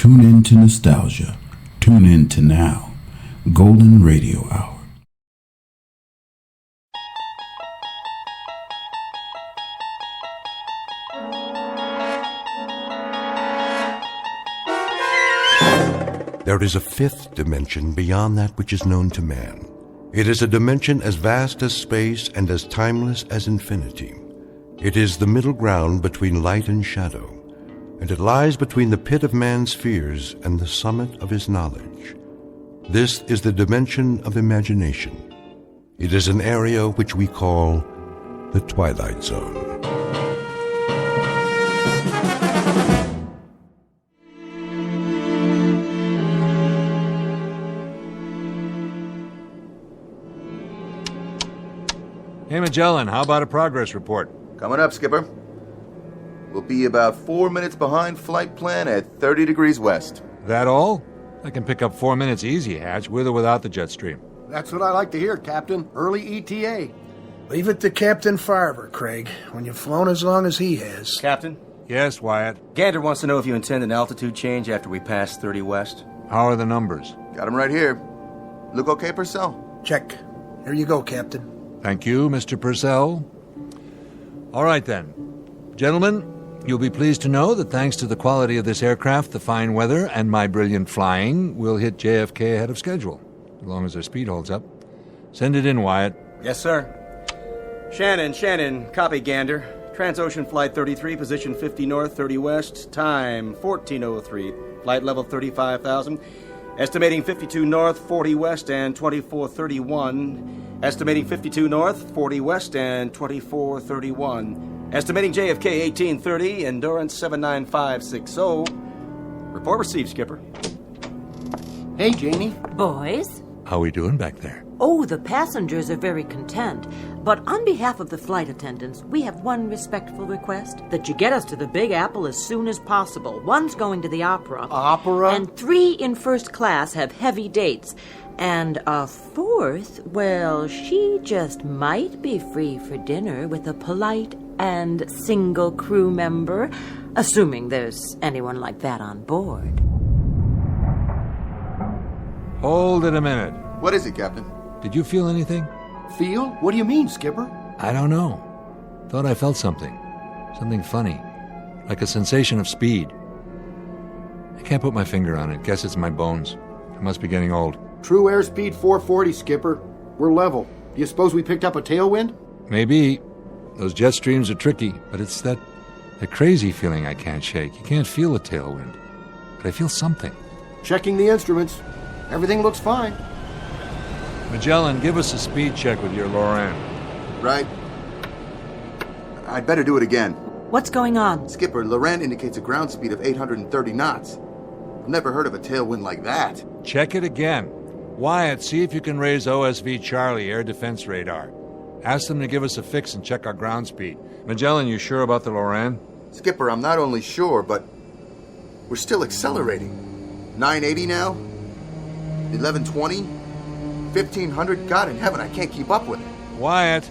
Tune in to nostalgia. Tune in to now. Golden Radio Hour. There is a fifth dimension beyond that which is known to man. It is a dimension as vast as space and as timeless as infinity. It is the middle ground between light and shadow, and it lies between the pit of man's fears and the summit of his knowledge. This is the dimension of imagination. It is an area which we call the Twilight Zone. Hey, Magellan, how about a progress report? Coming up, Skipper. We'll be about 4 minutes behind flight plan at 30 degrees west. That all? I can pick up 4 minutes easy, Hatch, with or without the jet stream. That's what I like to hear, Captain. Early ETA. Leave it to Captain Farver, Craig, when you've flown as long as he has. Captain? Yes, Wyatt? Gander wants to know if you intend an altitude change after we pass 30 west. How are the numbers? Got him right here. Look okay, Purcell? Check. Here you go, Captain. Thank you, Mr. Purcell. All right, then. Gentlemen, you'll be pleased to know that thanks to the quality of this aircraft, the fine weather, and my brilliant flying, we'll hit JFK ahead of schedule, as long as our speed holds up. Send it in, Wyatt. Yes, sir. Shannon, copy Gander. Transocean Flight 33, position 50 north, 30 west, time 1403, flight level 35,000. Estimating 52 north, 40 west, and 2431. Estimating 52 north, 40 west, and 2431. Estimating JFK 1830, endurance 79560. Report received, Skipper. Hey, Janie. Boys? How we doing back there? Oh, the passengers are very content. But on behalf of the flight attendants, we have one respectful request. That you get us to the Big Apple as soon as possible. One's going to the opera. Opera? And 3 in first class have heavy dates. And a 4th, well, she just might be free for dinner with a polite and single crew member, assuming there's anyone like that on board. Hold it a minute. What is it, Captain? Did you feel anything? Feel? What do you mean, Skipper? I don't know. Thought I felt something. Something funny. Like a sensation of speed. I can't put my finger on it. Guess it's my bones. I must be getting old. True airspeed 440, Skipper. We're level. Do you suppose we picked up a tailwind? Maybe. Those jet streams are tricky, but it's that crazy feeling I can't shake. You can't feel a tailwind. But I feel something. Checking the instruments. Everything looks fine. Magellan, give us a speed check with your Loran. Right. I'd better do it again. What's going on? Skipper, Loran indicates a ground speed of 830 knots. I've never heard of a tailwind like that. Check it again. Wyatt, see if you can raise OSV Charlie air defense radar. Ask them to give us a fix and check our ground speed. Magellan, you sure about the Loran? Skipper, I'm not only sure, but we're still accelerating. 980 now? 1120? 1500? God in heaven, I can't keep up with it. Wyatt,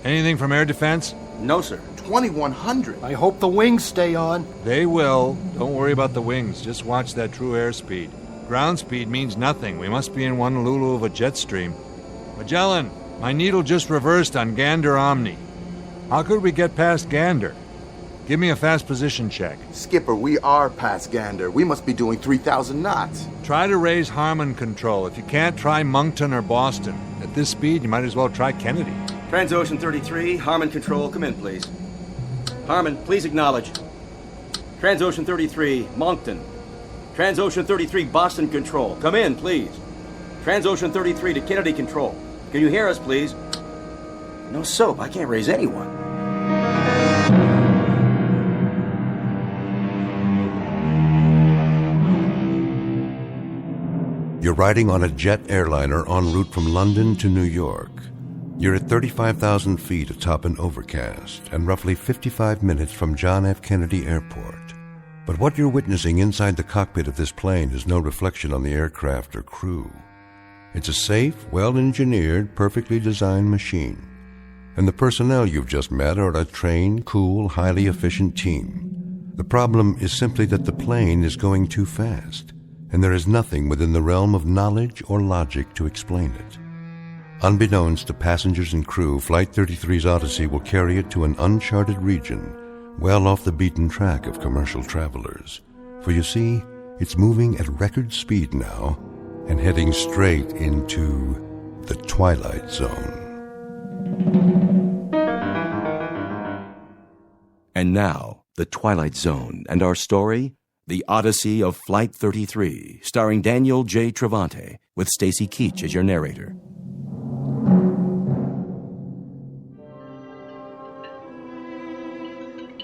anything from air defense? No, sir. 2100. I hope the wings stay on. They will. Don't worry about the wings. Just watch that true airspeed. Ground speed means nothing. We must be in one lulu of a jet stream. Magellan, my needle just reversed on Gander Omni. How could we get past Gander? Give me a fast position check. Skipper, we are past Gander. We must be doing 3,000 knots. Try to raise Harmon control. If you can't, try Moncton or Boston. At this speed, you might as well try Kennedy. Transocean 33, Harmon Control, come in, please. Harmon, please acknowledge. Transocean 33, Moncton. Transocean 33, Boston Control, come in, please. Transocean 33 to Kennedy Control. Can you hear us, please? No soap, I can't raise anyone. You're riding on a jet airliner en route from London to New York. You're at 35,000 feet atop an overcast and roughly 55 minutes from John F. Kennedy Airport. But what you're witnessing inside the cockpit of this plane is no reflection on the aircraft or crew. It's a safe, well-engineered, perfectly designed machine. And the personnel you've just met are a trained, cool, highly efficient team. The problem is simply that the plane is going too fast, and there is nothing within the realm of knowledge or logic to explain it. Unbeknownst to passengers and crew, Flight 33's Odyssey will carry it to an uncharted region, well off the beaten track of commercial travelers. For you see, it's moving at record speed now and heading straight into the Twilight Zone. And now, the Twilight Zone and our story, The Odyssey of Flight 33, starring Daniel J. Travante, with Stacy Keach as your narrator.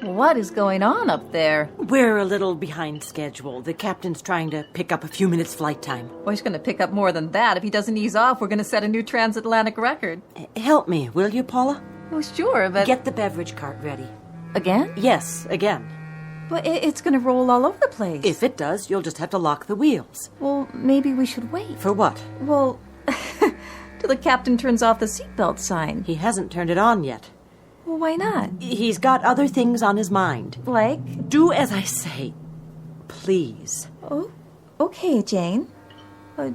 What is going on up there? We're a little behind schedule. The captain's trying to pick up a few minutes flight time. Well, he's going to pick up more than that. If he doesn't ease off, we're going to set a new transatlantic record. Help me, will you, Paula? Oh, sure, but... Get the beverage cart ready. Again? Yes, again. But it's going to roll all over the place. If it does, you'll just have to lock the wheels. Well, maybe we should wait. For what? Well, till the captain turns off the seatbelt sign. He hasn't turned it on yet. Well, why not? He's got other things on his mind. Like? Do as I say. Please. Oh, okay, Jane.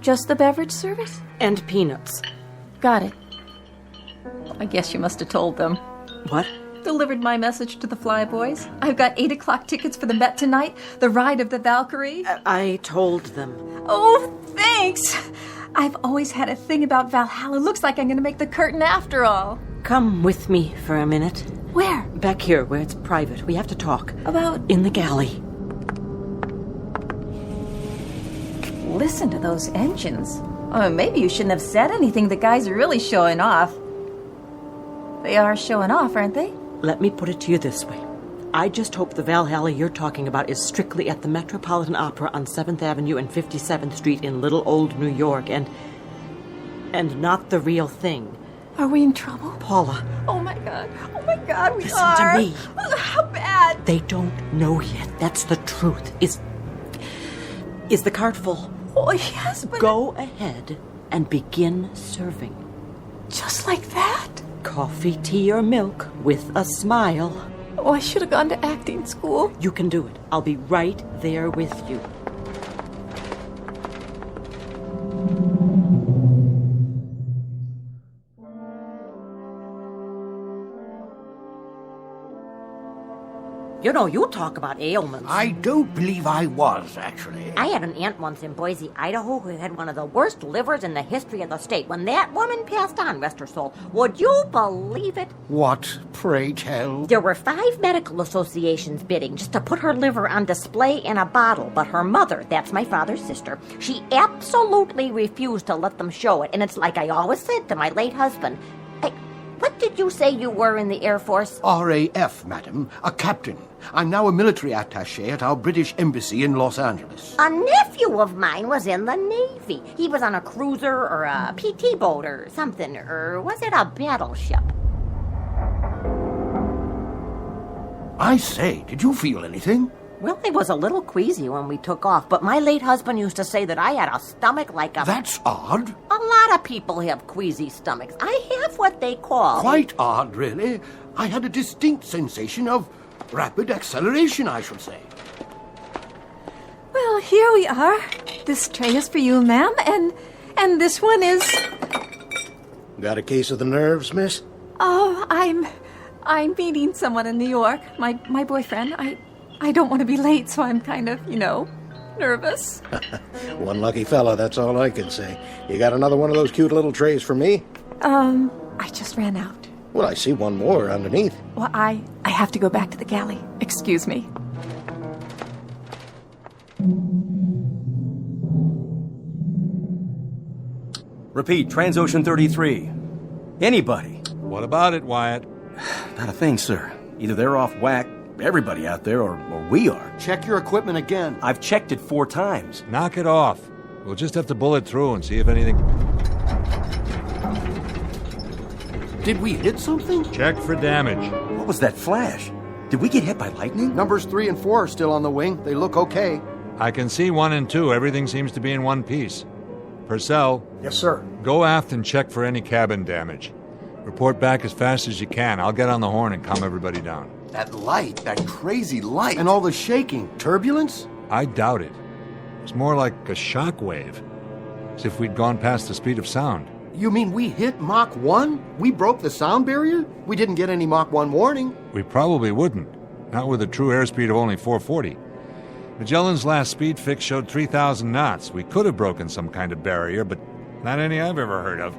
Just the beverage service? And peanuts. Got it. I guess you must have told them. What? Delivered my message to the Flyboys. I've got 8 o'clock tickets for the Met tonight, the ride of the Valkyrie. I told them. Oh, thanks. I've always had a thing about Valhalla. Looks like I'm going to make the curtain after all. Come with me for a minute. Where? Back here, where it's private. We have to talk. About? In the galley. Listen to those engines. Oh, maybe you shouldn't have said anything. The guys are really showing off. They are showing off, aren't they? Let me put it to you this way. I just hope the Valhalla you're talking about is strictly at the Metropolitan Opera on 7th Avenue and 57th Street in Little Old New York, and not the real thing. Are we in trouble? Paula. Oh, my God, we Listen are. to me. How bad? They don't know yet. That's the truth. Is the cart full? Oh, yes, but... Go ahead and begin serving. Just like that? Coffee, tea, or milk with a smile. Oh, I should have gone to acting school. You can do it. I'll be right there with you. You know, you talk about ailments. I don't believe I was, actually. I had an aunt once in Boise, Idaho, who had one of the worst livers in the history of the state. When that woman passed on, rest her soul, would you believe it? What, pray tell? There were 5 medical associations bidding just to put her liver on display in a bottle, but her mother, that's my father's sister, she absolutely refused to let them show it. And it's like I always said to my late husband, what did you say you were in the Air Force? RAF, madam. A captain. I'm now a military attaché at our British embassy in Los Angeles. A nephew of mine was in the Navy. He was on a cruiser or a PT boat or something, or was it a battleship? I say, did you feel anything? Well, I was a little queasy when we took off, but my late husband used to say that I had a stomach like a... That's odd. A lot of people have queasy stomachs. I have what they call... Quite odd, really. I had a distinct sensation of rapid acceleration, I should say. Well, here we are. This tray is for you, ma'am, and this one is... Got a case of the nerves, miss? Oh, I'm meeting someone in New York. My boyfriend. I don't want to be late, so I'm kind of, nervous. One lucky fella, that's all I can say. You got another one of those cute little trays for me? I just ran out. Well, I see one more underneath. Well, I have to go back to the galley. Excuse me. Repeat, Transocean 33. Anybody? What about it, Wyatt? Not a thing, sir. Either they're off whack, everybody out there, or we are. Check your equipment again. I've checked it 4 times. Knock it off. We'll just have to bullet through and see if anything... Did we hit something? Check for damage. What was that flash? Did we get hit by lightning? Numbers 3 and 4 are still on the wing. They look okay. I can see 1 and 2. Everything seems to be in one piece. Purcell. Yes, sir. Go aft and check for any cabin damage. Report back as fast as you can. I'll get on the horn and calm everybody down. That light, that crazy light. And all the shaking. Turbulence? I doubt it. It's more like a shock wave. As if we'd gone past the speed of sound. You mean we hit Mach 1? We broke the sound barrier? We didn't get any Mach 1 warning. We probably wouldn't. Not with a true airspeed of only 440. Magellan's last speed fix showed 3,000 knots. We could have broken some kind of barrier, but not any I've ever heard of.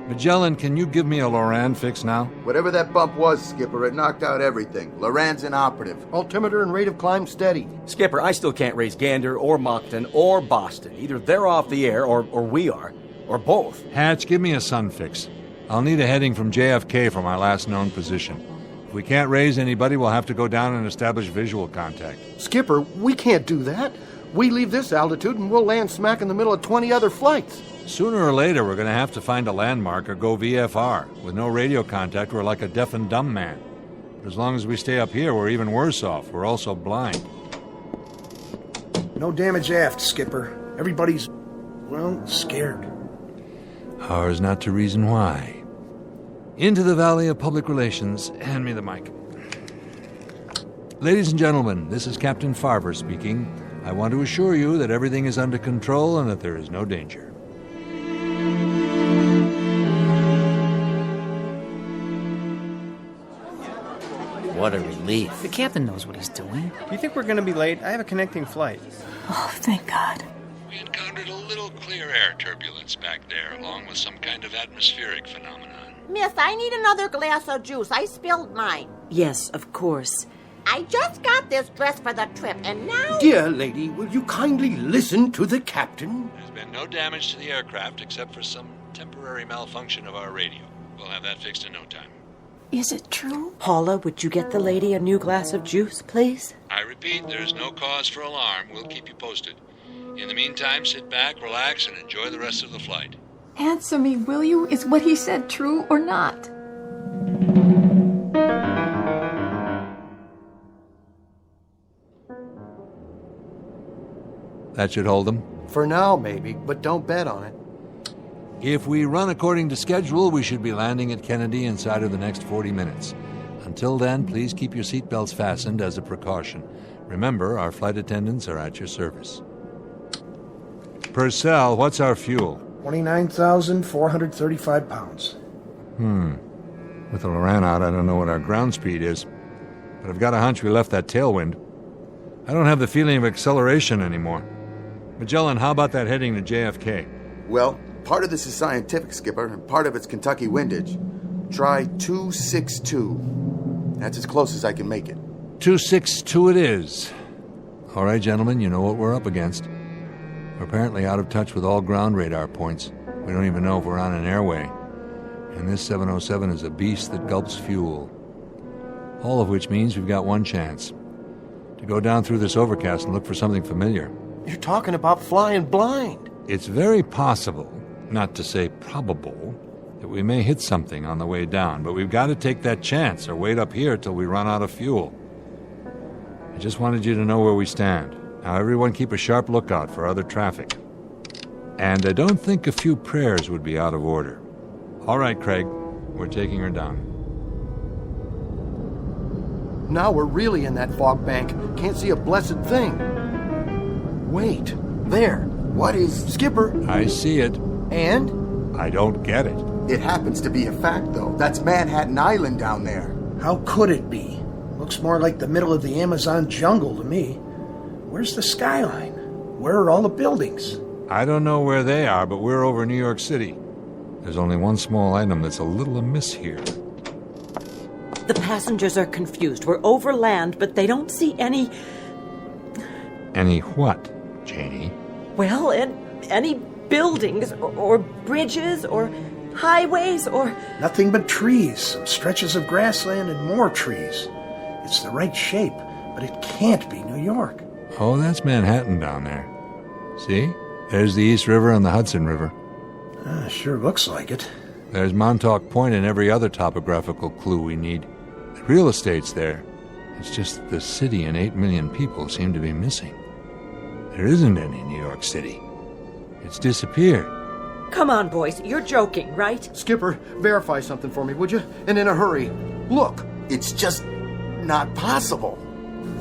Magellan, can you give me a Loran fix now? Whatever that bump was, Skipper, it knocked out everything. Loran's inoperative. Altimeter and rate of climb steady. Skipper, I still can't raise Gander or Moncton or Boston. Either they're off the air or we are. Or both. Hatch, give me a sun fix. I'll need a heading from JFK for my last known position. If we can't raise anybody, we'll have to go down and establish visual contact. Skipper, we can't do that. We leave this altitude and we'll land smack in the middle of 20 other flights. Sooner or later, we're going to have to find a landmark or go VFR. With no radio contact, we're like a deaf and dumb man. But as long as we stay up here, we're even worse off. We're also blind. No damage aft, Skipper. Everybody's, well, scared. Ours not to reason why. Into the Valley of Public Relations. Hand me the mic. Ladies and gentlemen, this is Captain Farver speaking. I want to assure you that everything is under control and that there is no danger. What a relief. The captain knows what he's doing. Do you think we're going to be late? I have a connecting flight. Oh, thank God. We encountered a little clear air turbulence back there, along with some kind of atmospheric phenomenon. Miss, I need another glass of juice. I spilled mine. Yes, of course. I just got this dress for the trip, and now... Dear lady, will you kindly listen to the captain? There's been no damage to the aircraft except for some temporary malfunction of our radio. We'll have that fixed in no time. Is it true? Paula, would you get the lady a new glass of juice, please? I repeat, there's no cause for alarm. We'll keep you posted. In the meantime, sit back, relax, and enjoy the rest of the flight. Answer me, will you? Is what he said true or not? That should hold them. For now, maybe, but don't bet on it. If we run according to schedule, we should be landing at Kennedy inside of the next 40 minutes. Until then, please keep your seatbelts fastened as a precaution. Remember, our flight attendants are at your service. Purcell, what's our fuel? 29,435 pounds. With the Loran out, I don't know what our ground speed is. But I've got a hunch we left that tailwind. I don't have the feeling of acceleration anymore. Magellan, how about that heading to JFK? Well, part of this is scientific, Skipper, and part of it's Kentucky windage. Try 262. That's as close as I can make it. 262 it is. All right, gentlemen, you know what we're up against. We're apparently out of touch with all ground radar points. We don't even know if we're on an airway. And this 707 is a beast that gulps fuel. All of which means we've got one chance. To go down through this overcast and look for something familiar. You're talking about flying blind. It's very possible, not to say probable, that we may hit something on the way down, but we've got to take that chance or wait up here till we run out of fuel. I just wanted you to know where we stand. Now everyone keep a sharp lookout for other traffic. And I don't think a few prayers would be out of order. All right, Craig, we're taking her down. Now we're really in that fog bank. Can't see a blessed thing. Wait, there. What is... Skipper. I see it. And? I don't get it. It happens to be a fact, though. That's Manhattan Island down there. How could it be? Looks more like the middle of the Amazon jungle to me. Where's the skyline? Where are all the buildings? I don't know where they are, but we're over New York City. There's only one small item that's a little amiss here. The passengers are confused. We're over land, but they don't see any... Any what, Janie? Well, any buildings or bridges or highways or... Nothing but trees, some stretches of grassland and more trees. It's the right shape, but it can't be New York. Oh, that's Manhattan down there. See? There's the East River and the Hudson River. Sure looks like it. There's Montauk Point and every other topographical clue we need. The real estate's there. It's just the city and 8 million people seem to be missing. There isn't any New York City. It's disappeared. Come on, boys. You're joking, right? Skipper, verify something for me, would you? And in a hurry. Look. It's just not possible.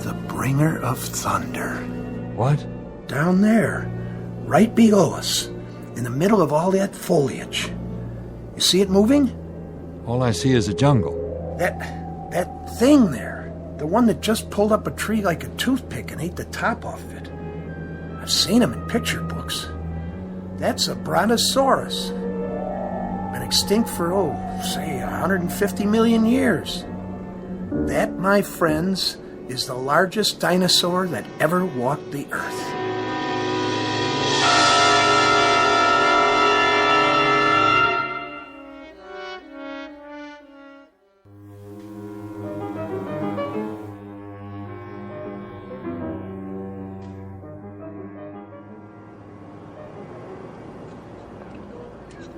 The bringer of thunder. What? Down there, right below us, in the middle of all that foliage. You see it moving? All I see is a jungle. That thing there. The one that just pulled up a tree like a toothpick and ate the top off of it. I've seen him in picture books. That's a brontosaurus. Been extinct for, say, 150 million years. That, my friends, is the largest dinosaur that ever walked the earth.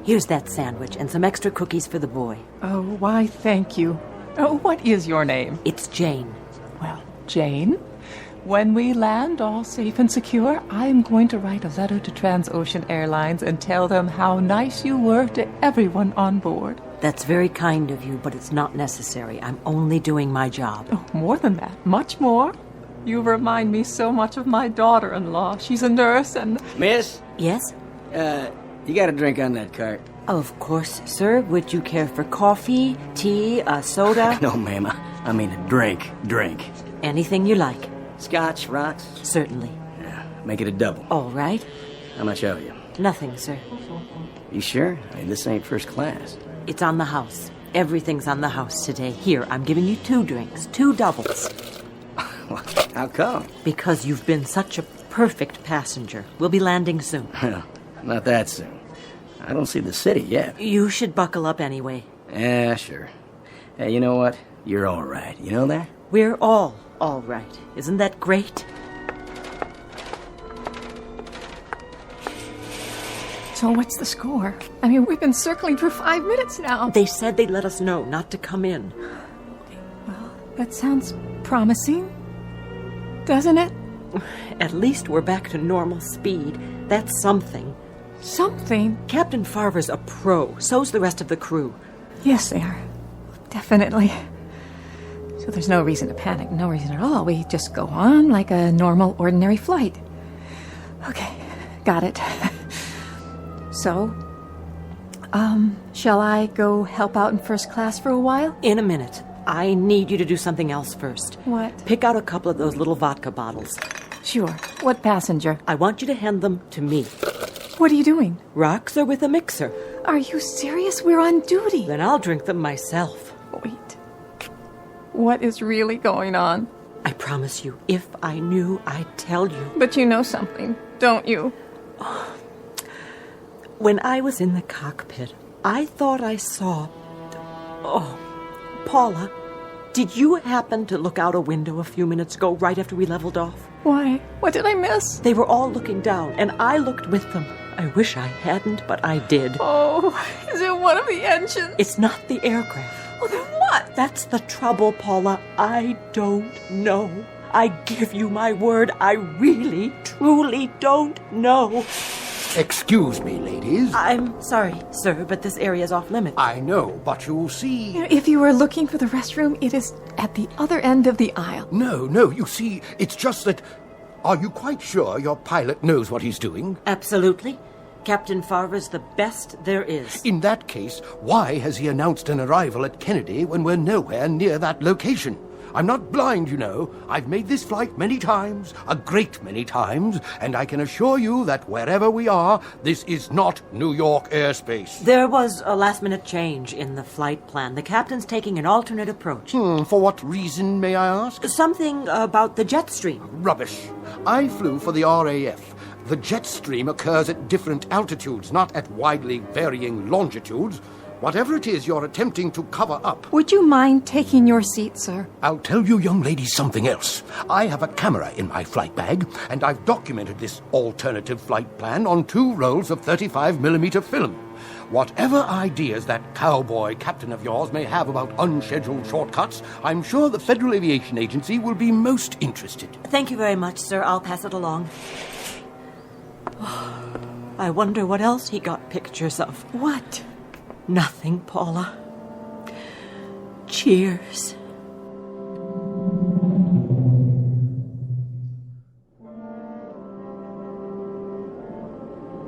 Here's that sandwich and some extra cookies for the boy. Oh, why, thank you. Oh, what is your name? It's Jane. Well, Jane, when we land all safe and secure, I am going to write a letter to Transocean Airlines and tell them how nice you were to everyone on board. That's very kind of you, but it's not necessary. I'm only doing my job. Oh, more than that. Much more. You remind me so much of my daughter-in-law. She's a nurse and... Miss? Yes? You got a drink on that cart? Of course, sir. Would you care for coffee, tea, a soda? No, ma'am. I mean a drink. Drink. Anything you like. Scotch, rocks? Certainly. Yeah, make it a double. All right. How much owe you? Nothing, sir. You sure? I mean, this ain't first class. It's on the house. Everything's on the house today. Here, I'm giving you 2 drinks. 2 doubles. How come? Because you've been such a perfect passenger. We'll be landing soon. Not that soon. I don't see the city yet. You should buckle up anyway. Yeah, sure. Hey, you know what? You're all right. You know that? We're all right. Isn't that great? So what's the score? I mean, we've been circling for 5 minutes now. They said they'd let us know not to come in. Well, that sounds promising, doesn't it? At least we're back to normal speed. That's something. Something? Captain Farver's a pro. So's the rest of the crew. Yes, they are. Definitely. So there's no reason to panic. No reason at all. We just go on like a normal, ordinary flight. Okay, got it. So, shall I go help out in first class for a while? In a minute. I need you to do something else first. What? Pick out a couple of those little vodka bottles. Sure. What passenger? I want you to hand them to me. What are you doing? Rocks are with a mixer. Are you serious? We're on duty. Then I'll drink them myself. Wait. What is really going on? I promise you, if I knew, I'd tell you. But you know something, don't you? When I was in the cockpit, I thought I saw... Paula, did you happen to look out a window a few minutes ago, right after we leveled off? Why? What did I miss? They were all looking down, and I looked with them. I wish I hadn't, but I did. Oh, is it one of the engines? It's not the aircraft. Oh, then what? That's the trouble, Paula. I don't know. I give you my word, I really, truly don't know. Excuse me, ladies. I'm sorry, sir, but this area's off limits. I know, but you'll see... If you were looking for the restroom, it is at the other end of the aisle. No, you see, it's just that... Are you quite sure your pilot knows what he's doing? Absolutely. Captain Farver's the best there is. In that case, why has he announced an arrival at Kennedy when we're nowhere near that location? I'm not blind, you know. I've made this flight many times, a great many times, and I can assure you that wherever we are, this is not New York airspace. There was a last-minute change in the flight plan. The captain's taking an alternate approach. For what reason, may I ask? Something about the jet stream. Rubbish. I flew for the RAF. The jet stream occurs at different altitudes, not at widely varying longitudes. Whatever it is you're attempting to cover up... Would you mind taking your seat, sir? I'll tell you young ladies something else. I have a camera in my flight bag, and I've documented this alternative flight plan on 2 rolls of 35mm film. Whatever ideas that cowboy captain of yours may have about unscheduled shortcuts, I'm sure the Federal Aviation Agency will be most interested. Thank you very much, sir. I'll pass it along. I wonder what else he got pictures of. What? Nothing, Paula. Cheers.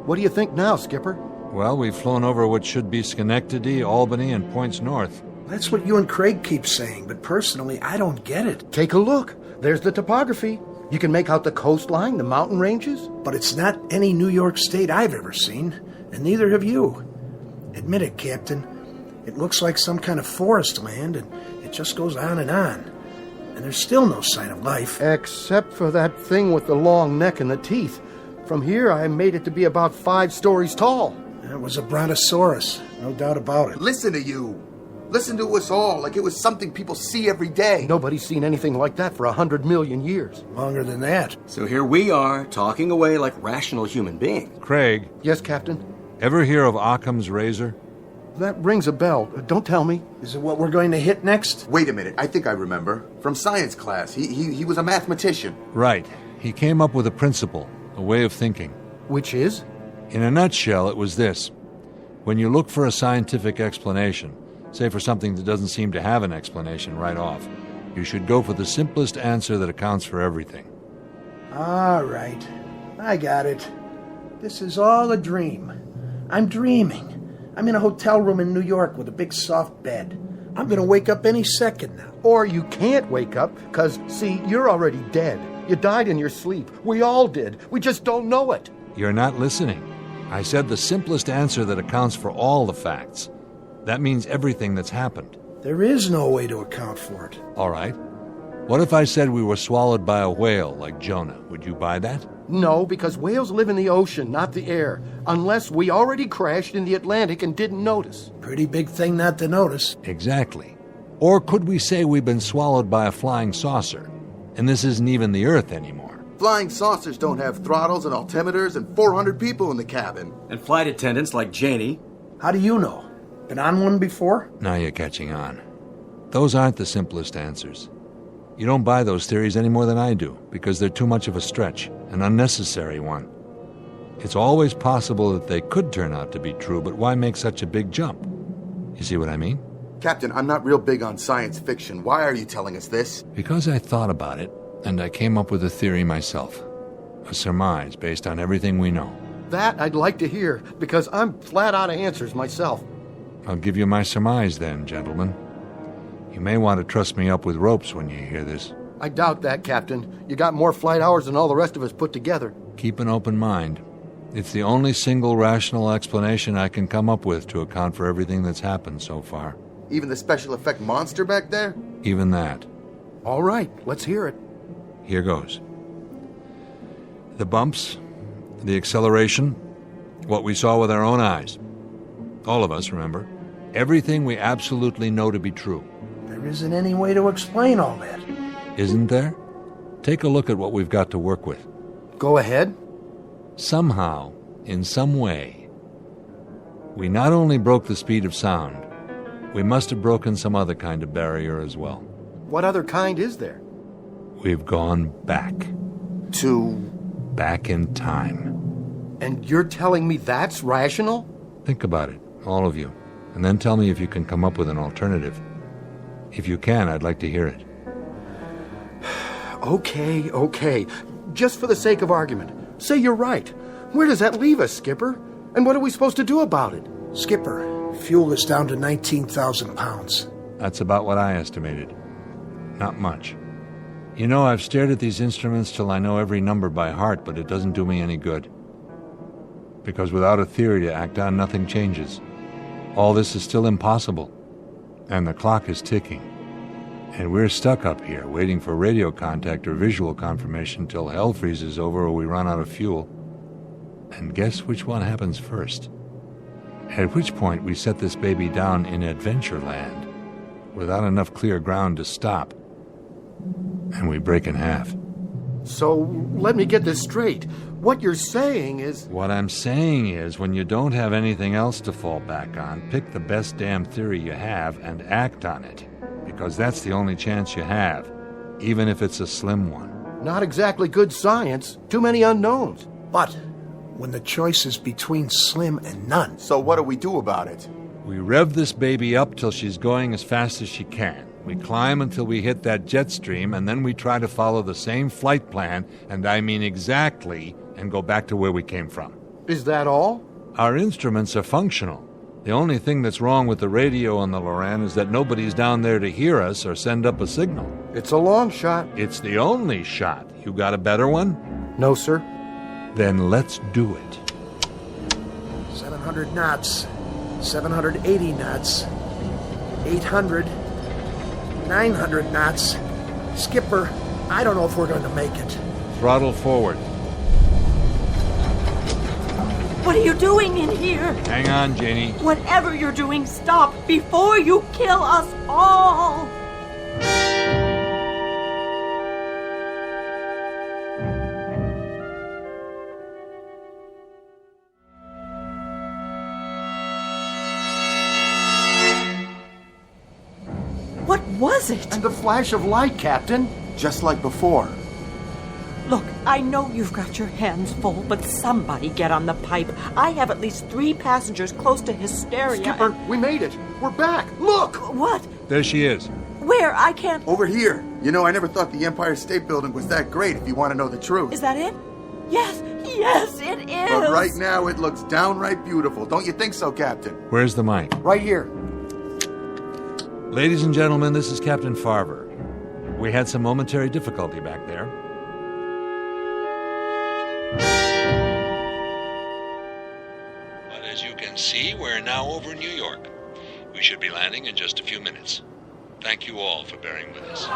What do you think now, Skipper? Well, we've flown over what should be Schenectady, Albany, and points north. That's what you and Craig keep saying, but personally, I don't get it. Take a look. There's the topography. You can make out the coastline, the mountain ranges. But it's not any New York state I've ever seen, and neither have you. Admit it, Captain. It looks like some kind of forest land, and it just goes on. And there's still no sign of life. Except for that thing with the long neck and the teeth. From here, I made it to be about 5 stories tall. It was a brontosaurus, no doubt about it. Listen to you. Listen to us all like it was something people see every day. Nobody's seen anything like that for 100 million years. Longer than that. So here we are, talking away like rational human beings. Craig. Yes, Captain? Ever hear of Occam's razor? That rings a bell. Don't tell me. Is it what we're going to hit next? Wait a minute. I think I remember. From science class. He was a mathematician. Right. He came up with a principle, a way of thinking. Which is? In a nutshell, it was this. When you look for a scientific explanation, say for something that doesn't seem to have an explanation right off, you should go for the simplest answer that accounts for everything. All right. I got it. This is all a dream. I'm dreaming. I'm in a hotel room in New York with a big soft bed. I'm going to wake up any second now. Or you can't wake up, because, see, you're already dead. You died in your sleep. We all did. We just don't know it. You're not listening. I said the simplest answer that accounts for all the facts. That means everything that's happened. There is no way to account for it. All right. What if I said we were swallowed by a whale like Jonah? Would you buy that? No, because whales live in the ocean, not the air. Unless we already crashed in the Atlantic and didn't notice. Pretty big thing not to notice. Exactly. Or could we say we've been swallowed by a flying saucer, and this isn't even the Earth anymore? Flying saucers don't have throttles and altimeters and 400 people in the cabin. And flight attendants like Janie. How do you know? Been on one before? Now you're catching on. Those aren't the simplest answers. You don't buy those theories any more than I do, because they're too much of a stretch, an unnecessary one. It's always possible that they could turn out to be true, but why make such a big jump? You see what I mean? Captain, I'm not real big on science fiction. Why are you telling us this? Because I thought about it, and I came up with a theory myself. A surmise based on everything we know. That I'd like to hear, because I'm flat out of answers myself. I'll give you my surmise then, gentlemen. You may want to trust me up with ropes when you hear this. I doubt that, Captain. You got more flight hours than all the rest of us put together. Keep an open mind. It's the only single rational explanation I can come up with to account for everything that's happened so far. Even the special effect monster back there? Even that. All right, let's hear it. Here goes. The bumps, the acceleration, what we saw with our own eyes. All of us, remember. Everything we absolutely know to be true. There isn't any way to explain all that. Isn't there? Take a look at what we've got to work with. Go ahead. Somehow, in some way, we not only broke the speed of sound, we must have broken some other kind of barrier as well. What other kind is there? We've gone back. Back in time. And you're telling me that's rational? Think about it, all of you, and then tell me if you can come up with an alternative. If you can, I'd like to hear it. Okay. Just for the sake of argument, say you're right. Where does that leave us, Skipper? And what are we supposed to do about it? Skipper, fuel is down to 19,000 pounds. That's about what I estimated. Not much. You know, I've stared at these instruments till I know every number by heart, but it doesn't do me any good. Because without a theory to act on, nothing changes. All this is still impossible. And the clock is ticking. And we're stuck up here, waiting for radio contact or visual confirmation till hell freezes over or we run out of fuel. And guess which one happens first? At which point we set this baby down in Adventureland, without enough clear ground to stop. And we break in half. So, let me get this straight. What you're saying is... What I'm saying is, when you don't have anything else to fall back on, pick the best damn theory you have and act on it. Because that's the only chance you have, even if it's a slim one. Not exactly good science. Too many unknowns. But when the choice is between slim and none. So what do we do about it? We rev this baby up till she's going as fast as she can. We climb until we hit that jet stream, and then we try to follow the same flight plan, and I mean exactly, and go back to where we came from. Is that all? Our instruments are functional. The only thing that's wrong with the radio on the Loran is that nobody's down there to hear us or send up a signal. It's a long shot. It's the only shot. You got a better one? No, sir. Then let's do it. 700 knots, 780 knots, 800, 900 knots. Skipper, I don't know if we're going to make it. Throttle forward. What are you doing in here? Hang on, Janie. Whatever you're doing, stop before you kill us all! What was it? And the flash of light, Captain. Just like before. Look, I know you've got your hands full, but somebody get on the pipe. I have at least 3 passengers close to hysteria. Skipper, we made it. We're back. Look! What? There she is. Where? I can't... Over here. You know, I never thought the Empire State Building was that great, if you want to know the truth. Is that it? Yes, it is. But right now, it looks downright beautiful. Don't you think so, Captain? Where's the mic? Right here. Ladies and gentlemen, this is Captain Farver. We had some momentary difficulty back there. But as you can see, we're now over New York. We should be landing in just a few minutes. Thank you all for bearing with us.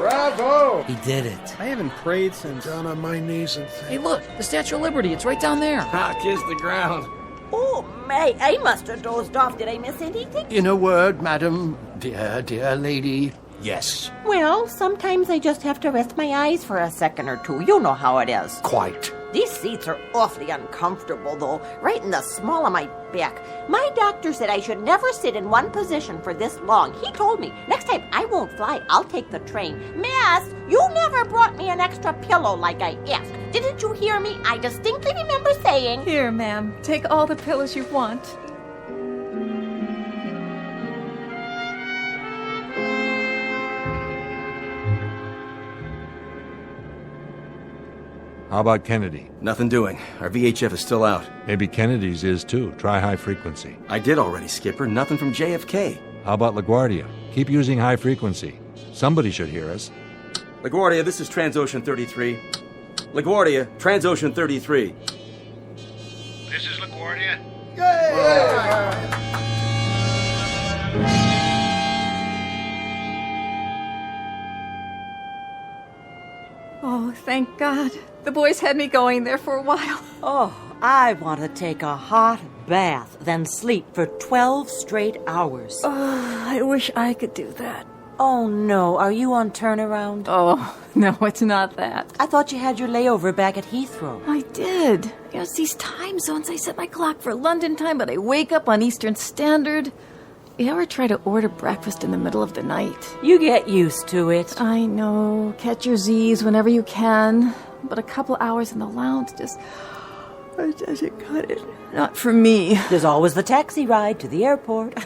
Bravo! He did it. I haven't prayed since... Down on my knees and Hey, look, the Statue of Liberty. It's right down there. Kiss the ground. Oh, May, I must have dozed off. Did I miss anything? In a word, madam, dear lady, yes. Well, sometimes I just have to rest my eyes for a second or two. You know how it is. Quite. These seats are awfully uncomfortable, though, right in the small of my back. My doctor said I should never sit in one position for this long. He told me, next time I won't fly, I'll take the train. Miss, you never brought me an extra pillow like I asked. Didn't you hear me? I distinctly remember saying... Here, ma'am. Take all the pillows you want. How about Kennedy? Nothing doing. Our VHF is still out. Maybe Kennedy's is too. Try high frequency. I did already, Skipper. Nothing from JFK. How about LaGuardia? Keep using high frequency. Somebody should hear us. LaGuardia, this is Transocean 33. LaGuardia, Transocean 33. This is LaGuardia. Oh, thank God. The boys had me going there for a while. Oh, I want to take a hot bath, then sleep for 12 straight hours. Oh, I wish I could do that. Oh, no. Are you on turnaround? Oh, no, it's not that. I thought you had your layover back at Heathrow. I did. You know, it's these time zones. I set my clock for London time, but I wake up on Eastern Standard. You ever try to order breakfast in the middle of the night? You get used to it. I know. Catch your Z's whenever you can. But a couple hours in the lounge just doesn't cut it. Not for me. There's always the taxi ride to the airport.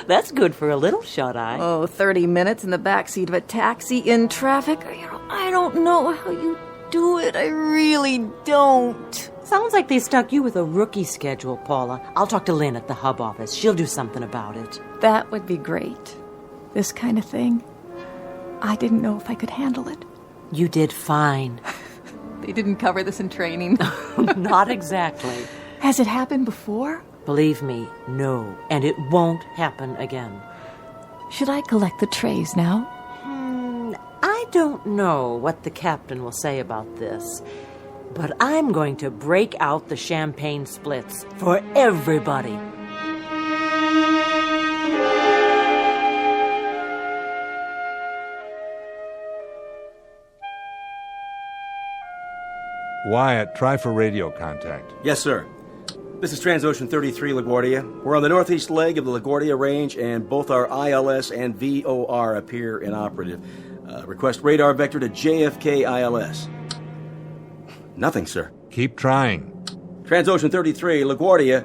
That's good for a little shut-eye. Oh, 30 minutes in the backseat of a taxi in traffic? I don't know how you do it. I really don't. Sounds like they stuck you with a rookie schedule, Paula. I'll talk to Lynn at the hub office. She'll do something about it. That would be great. This kind of thing. I didn't know if I could handle it. You did fine. They didn't cover this in training. Not exactly. Has it happened before? Believe me, no. And it won't happen again. Should I collect the trays now? I don't know what the captain will say about this, but I'm going to break out the champagne splits for everybody. Wyatt, try for radio contact. Yes, sir. This is Transocean 33, LaGuardia. We're on the northeast leg of the LaGuardia Range, and both our ILS and VOR appear inoperative. Request radar vector to JFK ILS. Nothing, sir. Keep trying. Transocean 33, LaGuardia.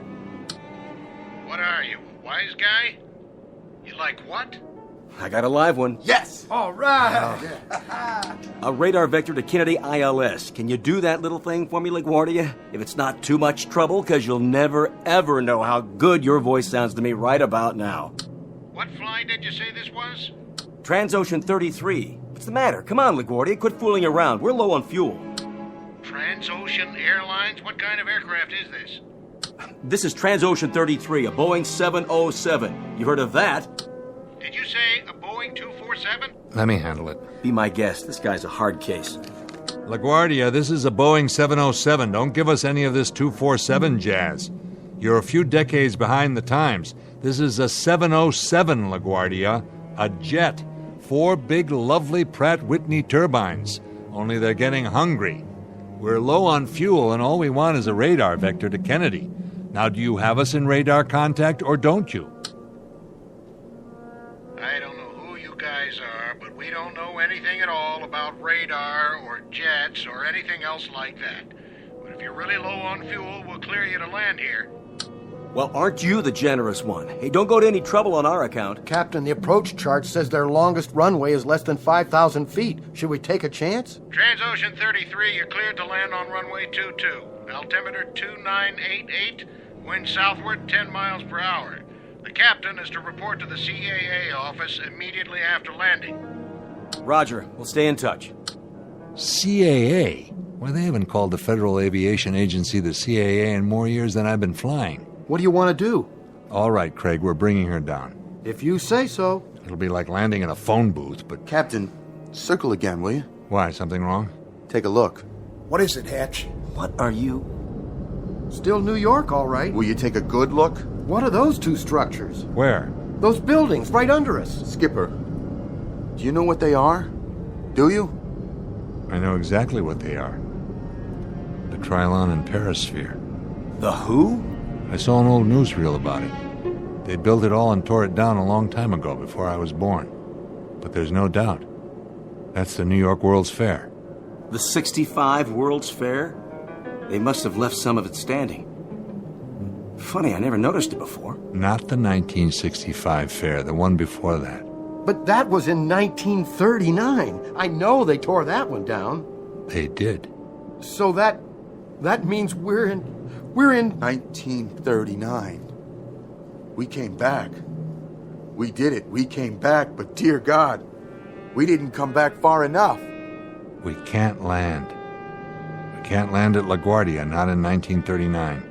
What are you, a wise guy? You like what? I got a live one. Yes! All right! A radar vector to Kennedy ILS. Can you do that little thing for me, LaGuardia? If it's not too much trouble, because you'll never, ever know how good your voice sounds to me right about now. What flight did you say this was? Transocean 33. What's the matter? Come on, LaGuardia. Quit fooling around. We're low on fuel. Transocean Airlines? What kind of aircraft is this? This is Transocean 33, a Boeing 707. You heard of that? Did you say a Boeing 247? Let me handle it. Be my guest. This guy's a hard case. LaGuardia, this is a Boeing 707. Don't give us any of this 247 jazz. You're a few decades behind the times. This is a 707, LaGuardia. A jet. 4 big, lovely Pratt Whitney turbines. Only they're getting hungry. We're low on fuel, and all we want is a radar vector to Kennedy. Now, do you have us in radar contact, or don't you? I don't know who you guys are, but we don't know anything at all about radar or jets or anything else like that. But if you're really low on fuel, we'll clear you to land here. Well, aren't you the generous one? Hey, don't go to any trouble on our account. Captain, the approach chart says their longest runway is less than 5,000 feet. Should we take a chance? Transocean 33, you're cleared to land on runway 22. Altimeter 2988, wind southward 10 miles per hour. The captain is to report to the CAA office immediately after landing. Roger. We'll stay in touch. CAA? Why, they haven't called the Federal Aviation Agency the CAA in more years than I've been flying. What do you want to do? All right, Craig, we're bringing her down. If you say so. It'll be like landing in a phone booth, but... Captain, circle again, will you? Why, something wrong? Take a look. What is it, Hatch? What are you? Still New York, all right. Will you take a good look? What are those two structures? Where? Those buildings right under us. Skipper, do you know what they are? Do you? I know exactly what they are. The Trilon and Perisphere. The who? I saw an old newsreel about it. They built it all and tore it down a long time ago, before I was born. But there's no doubt. That's the New York World's Fair. The 65 World's Fair? They must have left some of it standing. Funny, I never noticed it before. Not the 1965 fair, the one before that. But that was in 1939. I know they tore that one down. They did. So that means we're in 1939. We came back. We did it. We came back, but dear God, we didn't come back far enough. We can't land. We can't land at LaGuardia, not in 1939.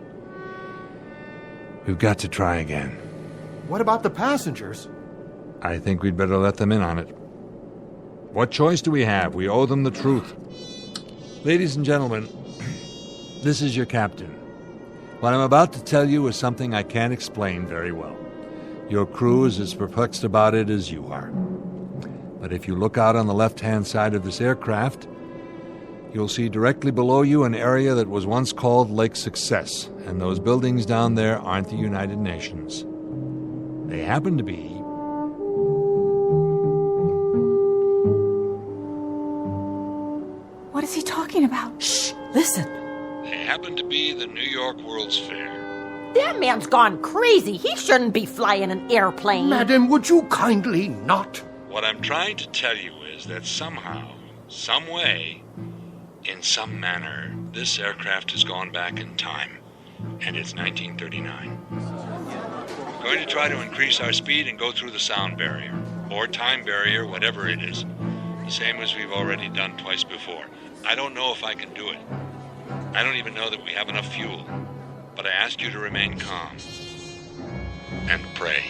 We've got to try again. What about the passengers? I think we'd better let them in on it. What choice do we have? We owe them the truth. Ladies and gentlemen, this is your captain. What I'm about to tell you is something I can't explain very well. Your crew is as perplexed about it as you are. But if you look out on the left-hand side of this aircraft, you'll see directly below you an area that was once called Lake Success, and those buildings down there aren't the United Nations. They happen to be... What is he talking about? Shh! Listen! They happen to be the New York World's Fair. That man's gone crazy. He shouldn't be flying an airplane. Madam, would you kindly not? What I'm trying to tell you is that somehow, some way, in some manner, this aircraft has gone back in time, and it's 1939. We're going to try to increase our speed and go through the sound barrier, or time barrier, whatever it is, the same as we've already done twice before. I don't know if I can do it. I don't even know that we have enough fuel, but I ask you to remain calm and pray.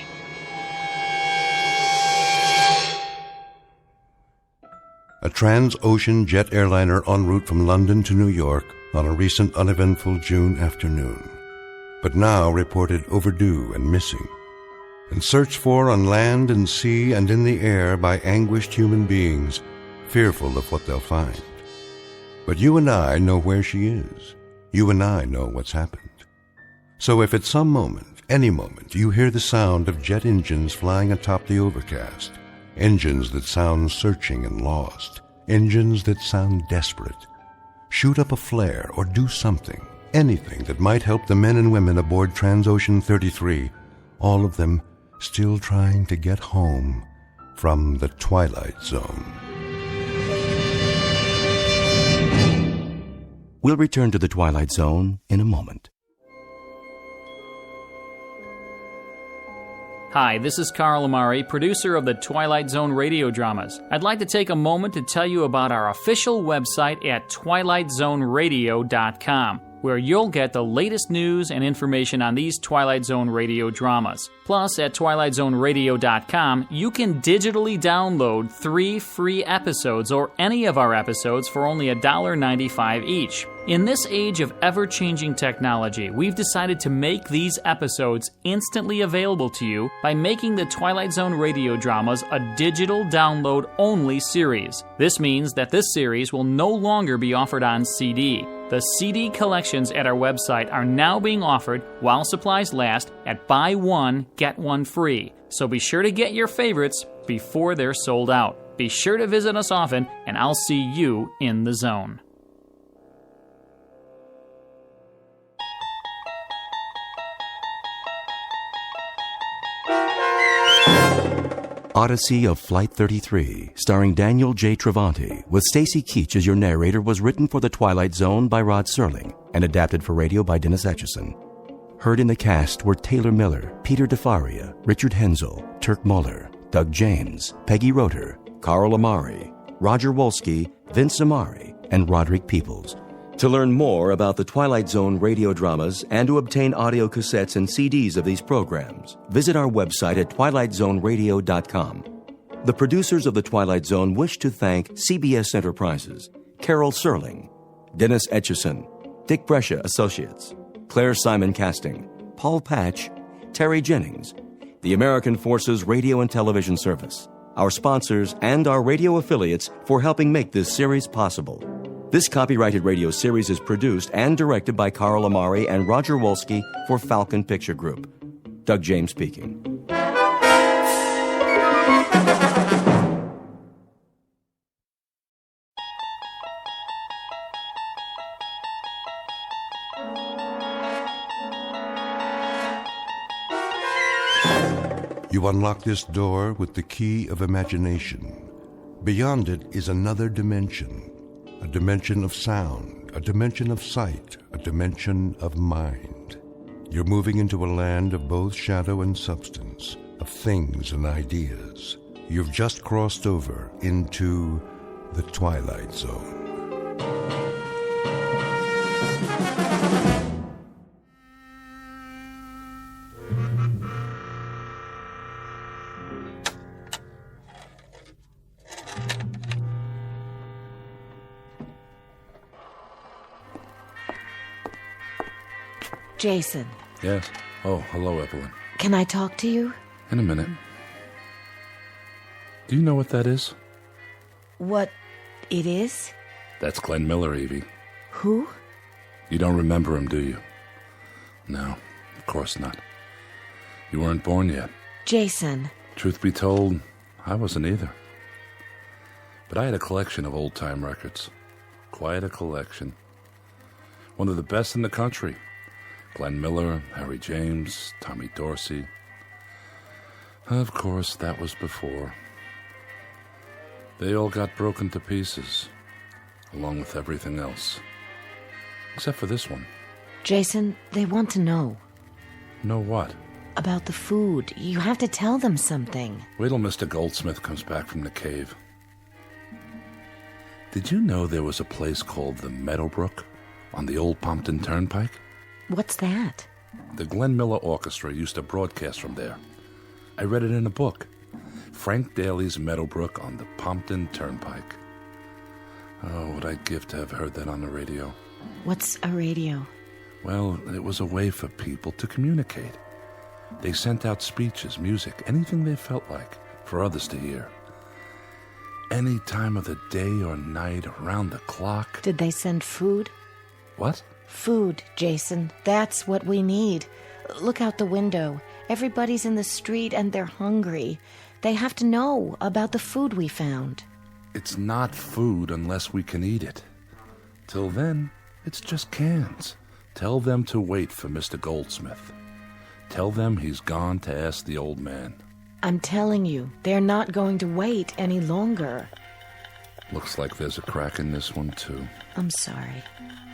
A trans-ocean jet airliner en route from London to New York on a recent uneventful June afternoon, but now reported overdue and missing, and searched for on land and sea and in the air by anguished human beings, fearful of what they'll find. But you and I know where she is. You and I know what's happened. So if at some moment, any moment, you hear the sound of jet engines flying atop the overcast, engines that sound searching and lost, engines that sound desperate, shoot up a flare, or do something, anything that might help the men and women aboard Transocean 33, all of them still trying to get home from the Twilight Zone. We'll return to the Twilight Zone in a moment. Hi, this is Carl Amari, producer of the Twilight Zone radio dramas. I'd like to take a moment to tell you about our official website at twilightzoneradio.com, where you'll get the latest news and information on these Twilight Zone radio dramas. Plus, at twilightzoneradio.com, you can digitally download 3 free episodes or any of our episodes for only $1.95 each. In this age of ever-changing technology, we've decided to make these episodes instantly available to you by making the Twilight Zone radio dramas a digital download-only series. This means that this series will no longer be offered on CD. The CD collections at our website are now being offered while supplies last at buy one, get one free. So be sure to get your favorites before they're sold out. Be sure to visit us often, and I'll see you in the zone. Odyssey of Flight 33, starring Daniel J. Travanti, with Stacy Keach as your narrator, was written for The Twilight Zone by Rod Serling and adapted for radio by Dennis Etchison. Heard in the cast were Taylor Miller, Peter DeFaria, Richard Hensel, Turk Muller, Doug James, Peggy Roeder, Carl Amari, Roger Wolski, Vince Amari, and Roderick Peoples. To learn more about the Twilight Zone radio dramas and to obtain audio cassettes and CDs of these programs, visit our website at twilightzoneradio.com. The producers of The Twilight Zone wish to thank CBS Enterprises, Carol Serling, Dennis Etchison, Dick Brescia Associates, Claire Simon Casting, Paul Patch, Terry Jennings, the American Forces Radio and Television Service, our sponsors, and our radio affiliates for helping make this series possible. This copyrighted radio series is produced and directed by Carl Amari and Roger Wolski for Falcon Picture Group. Doug James speaking. You unlock this door with the key of imagination. Beyond it is another dimension. A dimension of sound, a dimension of sight, a dimension of mind. You're moving into a land of both shadow and substance, of things and ideas. You've just crossed over into the Twilight Zone. Jason, Yes? Oh, hello, Evelyn. can I talk to you? In a minute. Do you know what that is? What it is? That's Glenn Miller, Evie. Who? You don't remember him, do you? No, of course not. You weren't born yet. Jason. Truth be told, I wasn't either. But I had a collection of old-time records. Quite a collection. One of the best in the country. Glenn Miller, Harry James, Tommy Dorsey. Of course, that was before. They all got broken to pieces, along with everything else. Except for this one. Jason, they want to know. Know what? About the food. You have to tell them something. Wait till Mr. Goldsmith comes back from the cave. Did you know there was a place called the Meadowbrook on the old Pompton Turnpike? What's that? The Glenn Miller Orchestra used to broadcast from there. I read it in a book. Frank Daly's Meadowbrook on the Pompton Turnpike. Oh, would I give to have heard that on the radio. What's a radio? Well, it was a way for people to communicate. They sent out speeches, music, anything they felt like for others to hear. Any time of the day or night, around the clock. Did they send food? What? Food, Jason. That's what we need. Look out the window. Everybody's in the street and they're hungry. They have to know about the food we found. It's not food unless we can eat it. Till then, it's just cans. Tell them to wait for Mr. Goldsmith. Tell them he's gone to ask the old man. I'm telling you, they're not going to wait any longer. Looks like there's a crack in this one, too. I'm sorry.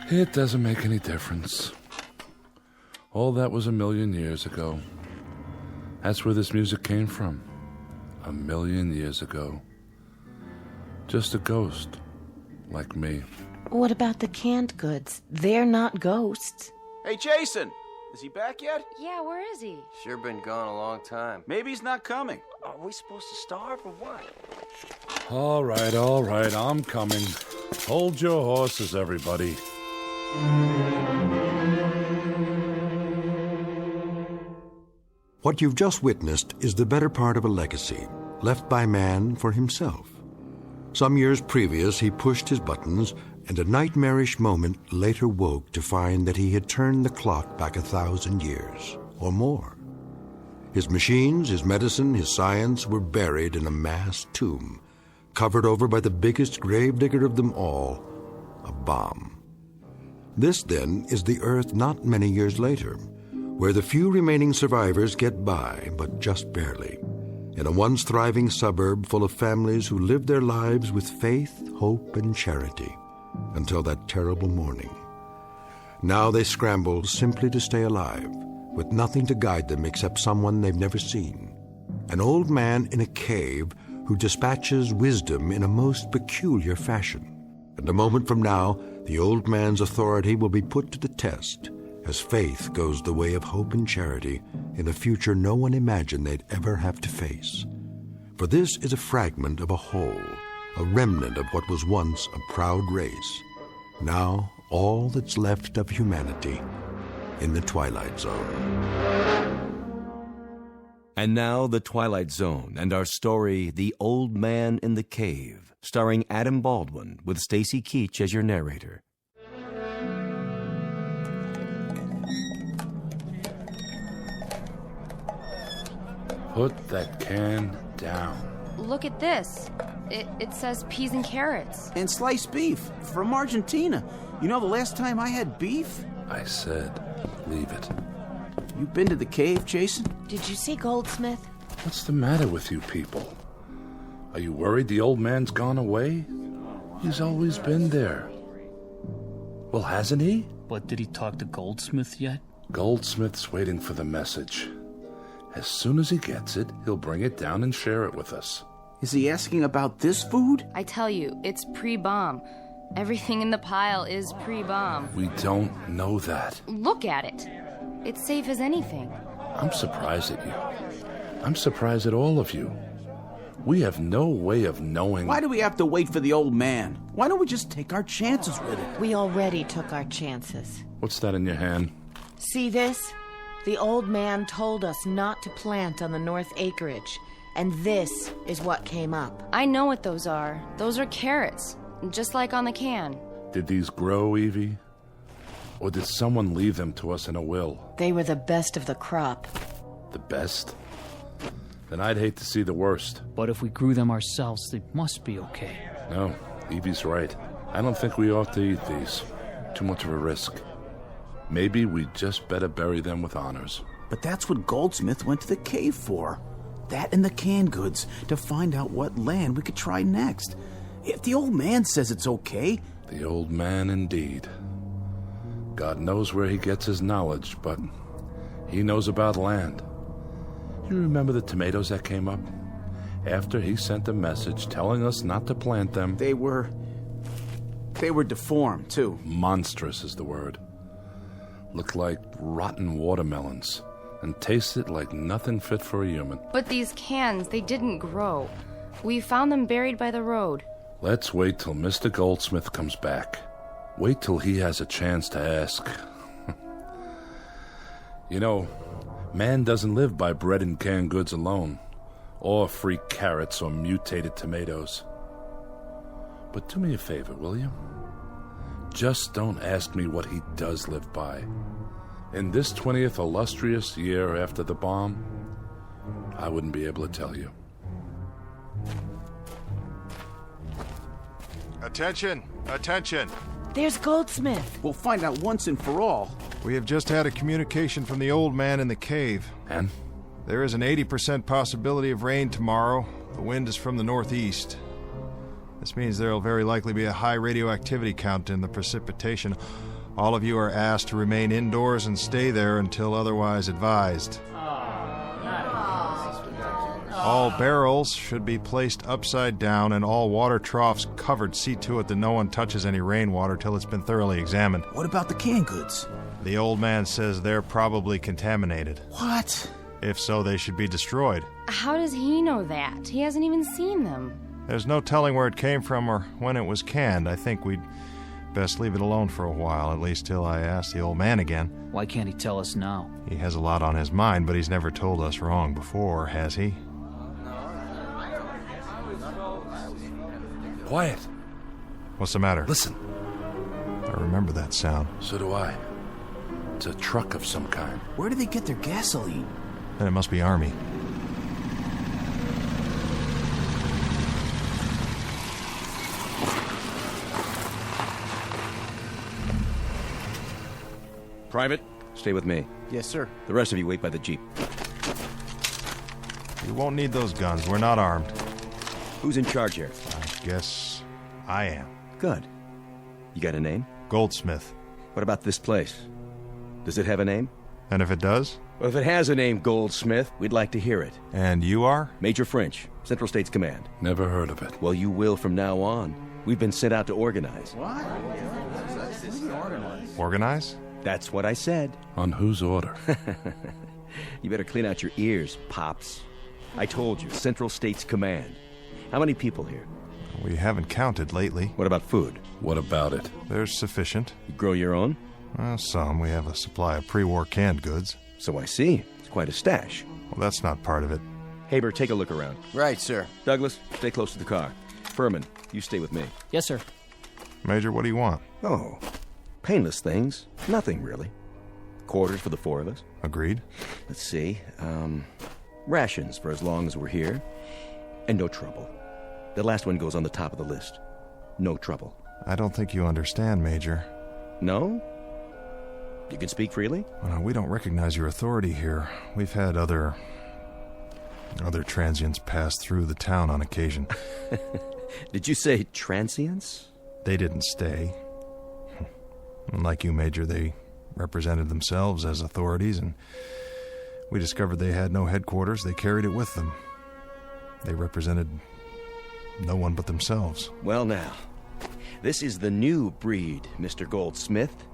It doesn't make any difference. All that was 1,000,000 years ago. That's where this music came from. 1,000,000 years ago. Just a ghost, like me. What about the canned goods? They're not ghosts. Hey, Jason! Is he back yet? Yeah, where is he? Sure been gone a long time. Maybe he's not coming. Are we supposed to starve or what? All right, I'm coming. Hold your horses, everybody. What you've just witnessed is the better part of a legacy, left by man for himself. Some years previous, he pushed his buttons, and a nightmarish moment later woke to find that he had turned the clock back 1,000 years, or more. His machines, his medicine, his science were buried in a mass tomb, covered over by the biggest gravedigger of them all, a bomb. This, then, is the Earth not many years later, where the few remaining survivors get by, but just barely, in a once thriving suburb full of families who lived their lives with faith, hope, and charity, until that terrible morning. Now they scramble simply to stay alive, with nothing to guide them except someone they've never seen, an old man in a cave who dispatches wisdom in a most peculiar fashion. And a moment from now, the old man's authority will be put to the test, as faith goes the way of hope and charity in a future no one imagined they'd ever have to face. For this is a fragment of a whole, a remnant of what was once a proud race, now all that's left of humanity in the Twilight Zone. And now, The Twilight Zone and our story, The Old Man in the Cave, starring Adam Baldwin with Stacy Keach as your narrator. Put that can down. Look at this. It says peas and carrots. And sliced beef from Argentina. You know, the last time I had beef? I said, leave it. You been to the cave, Jason? Did you see Goldsmith? What's the matter with you people? Are you worried the old man's gone away? He's always been there. Well, hasn't he? But did he talk to Goldsmith yet? Goldsmith's waiting for the message. As soon as he gets it, he'll bring it down and share it with us. Is he asking about this food? I tell you, it's pre-bomb. Everything in the pile is pre-bomb. We don't know that. Look at it. It's safe as anything. I'm surprised at you. I'm surprised at all of you. We have no way of knowing... Why do we have to wait for the old man? Why don't we just take our chances with it? We already took our chances. What's that in your hand? See this? The old man told us not to plant on the north acreage, and this is what came up. I know what those are. Those are carrots, just like on the can. Did these grow, Evie? Or did someone leave them to us in a will? They were the best of the crop. The best? Then I'd hate to see the worst. But if we grew them ourselves, they must be okay. No, Evie's right. I don't think we ought to eat these. Too much of a risk. Maybe we just better bury them with honors. But that's what Goldsmith went to the cave for. That and the canned goods, to find out what land we could try next. If the old man says it's okay... The old man, indeed. God knows where he gets his knowledge, but he knows about land. You remember the tomatoes that came up? After he sent a message telling us not to plant them... They were deformed, too. Monstrous is the word. Looked like rotten watermelons, and tasted like nothing fit for a human. But these cans, they didn't grow. We found them buried by the road. Let's wait till Mr. Goldsmith comes back. Wait till he has a chance to ask. You know, man doesn't live by bread and canned goods alone, or free carrots or mutated tomatoes. But do me a favor, will you? Just don't ask me what he does live by. In this 20th illustrious year after the bomb, I wouldn't be able to tell you. Attention! Attention! There's Goldsmith. We'll find out once and for all. We have just had a communication from the old man in the cave. And? There is an 80% possibility of rain tomorrow. The wind is from the northeast. This means there will very likely be a high radioactivity count in the precipitation. All of you are asked to remain indoors and stay there until otherwise advised. All barrels should be placed upside down and all water troughs covered. See to it that no one touches any rainwater till it's been thoroughly examined. What about the canned goods? The old man says they're probably contaminated. What? If so, they should be destroyed. How does he know that? He hasn't even seen them. There's no telling where it came from or when it was canned. I think we'd best leave it alone for a while, at least till I ask the old man again. Why can't he tell us now? He has a lot on his mind, but he's never told us wrong before, has he? Quiet. What's the matter? Listen. I remember that sound. So do I. It's a truck of some kind. Where do they get their gasoline? Then it must be Army. Private, stay with me. Yes, sir. The rest of you wait by the Jeep. You won't need those guns. We're not armed. Who's in charge here? I guess I am. Good. You got a name? Goldsmith. What about this place? Does it have a name? And if it does? Well, if it has a name, Goldsmith, we'd like to hear it. And you are? Major French, Central States Command. Never heard of it. Well, you will from now on. We've been sent out to organize. What? Organize? That's what I said. On whose order? You better clean out your ears, Pops. I told you, Central States Command. How many people here? We haven't counted lately. What about food? What about it? There's sufficient. You grow your own? Some. We have a supply of pre-war canned goods. So I see. It's quite a stash. Well, that's not part of it. Haber, take a look around. Right, sir. Douglas, stay close to the car. Furman, you stay with me. Yes, sir. Major, what do you want? Oh, painless things. Nothing, really. Quarters for the four of us. Agreed. Let's see. Rations for as long as we're here. And no trouble. The last one goes on the top of the list. No trouble. I don't think you understand, Major. No? You can speak freely? We don't recognize your authority here. We've had other transients pass through the town on occasion. Did you say transients? They didn't stay. Like you, Major, they represented themselves as authorities, and we discovered they had no headquarters. They carried it with them. They represented no one but themselves. Well, now, this is the new breed, Mr. Goldsmith.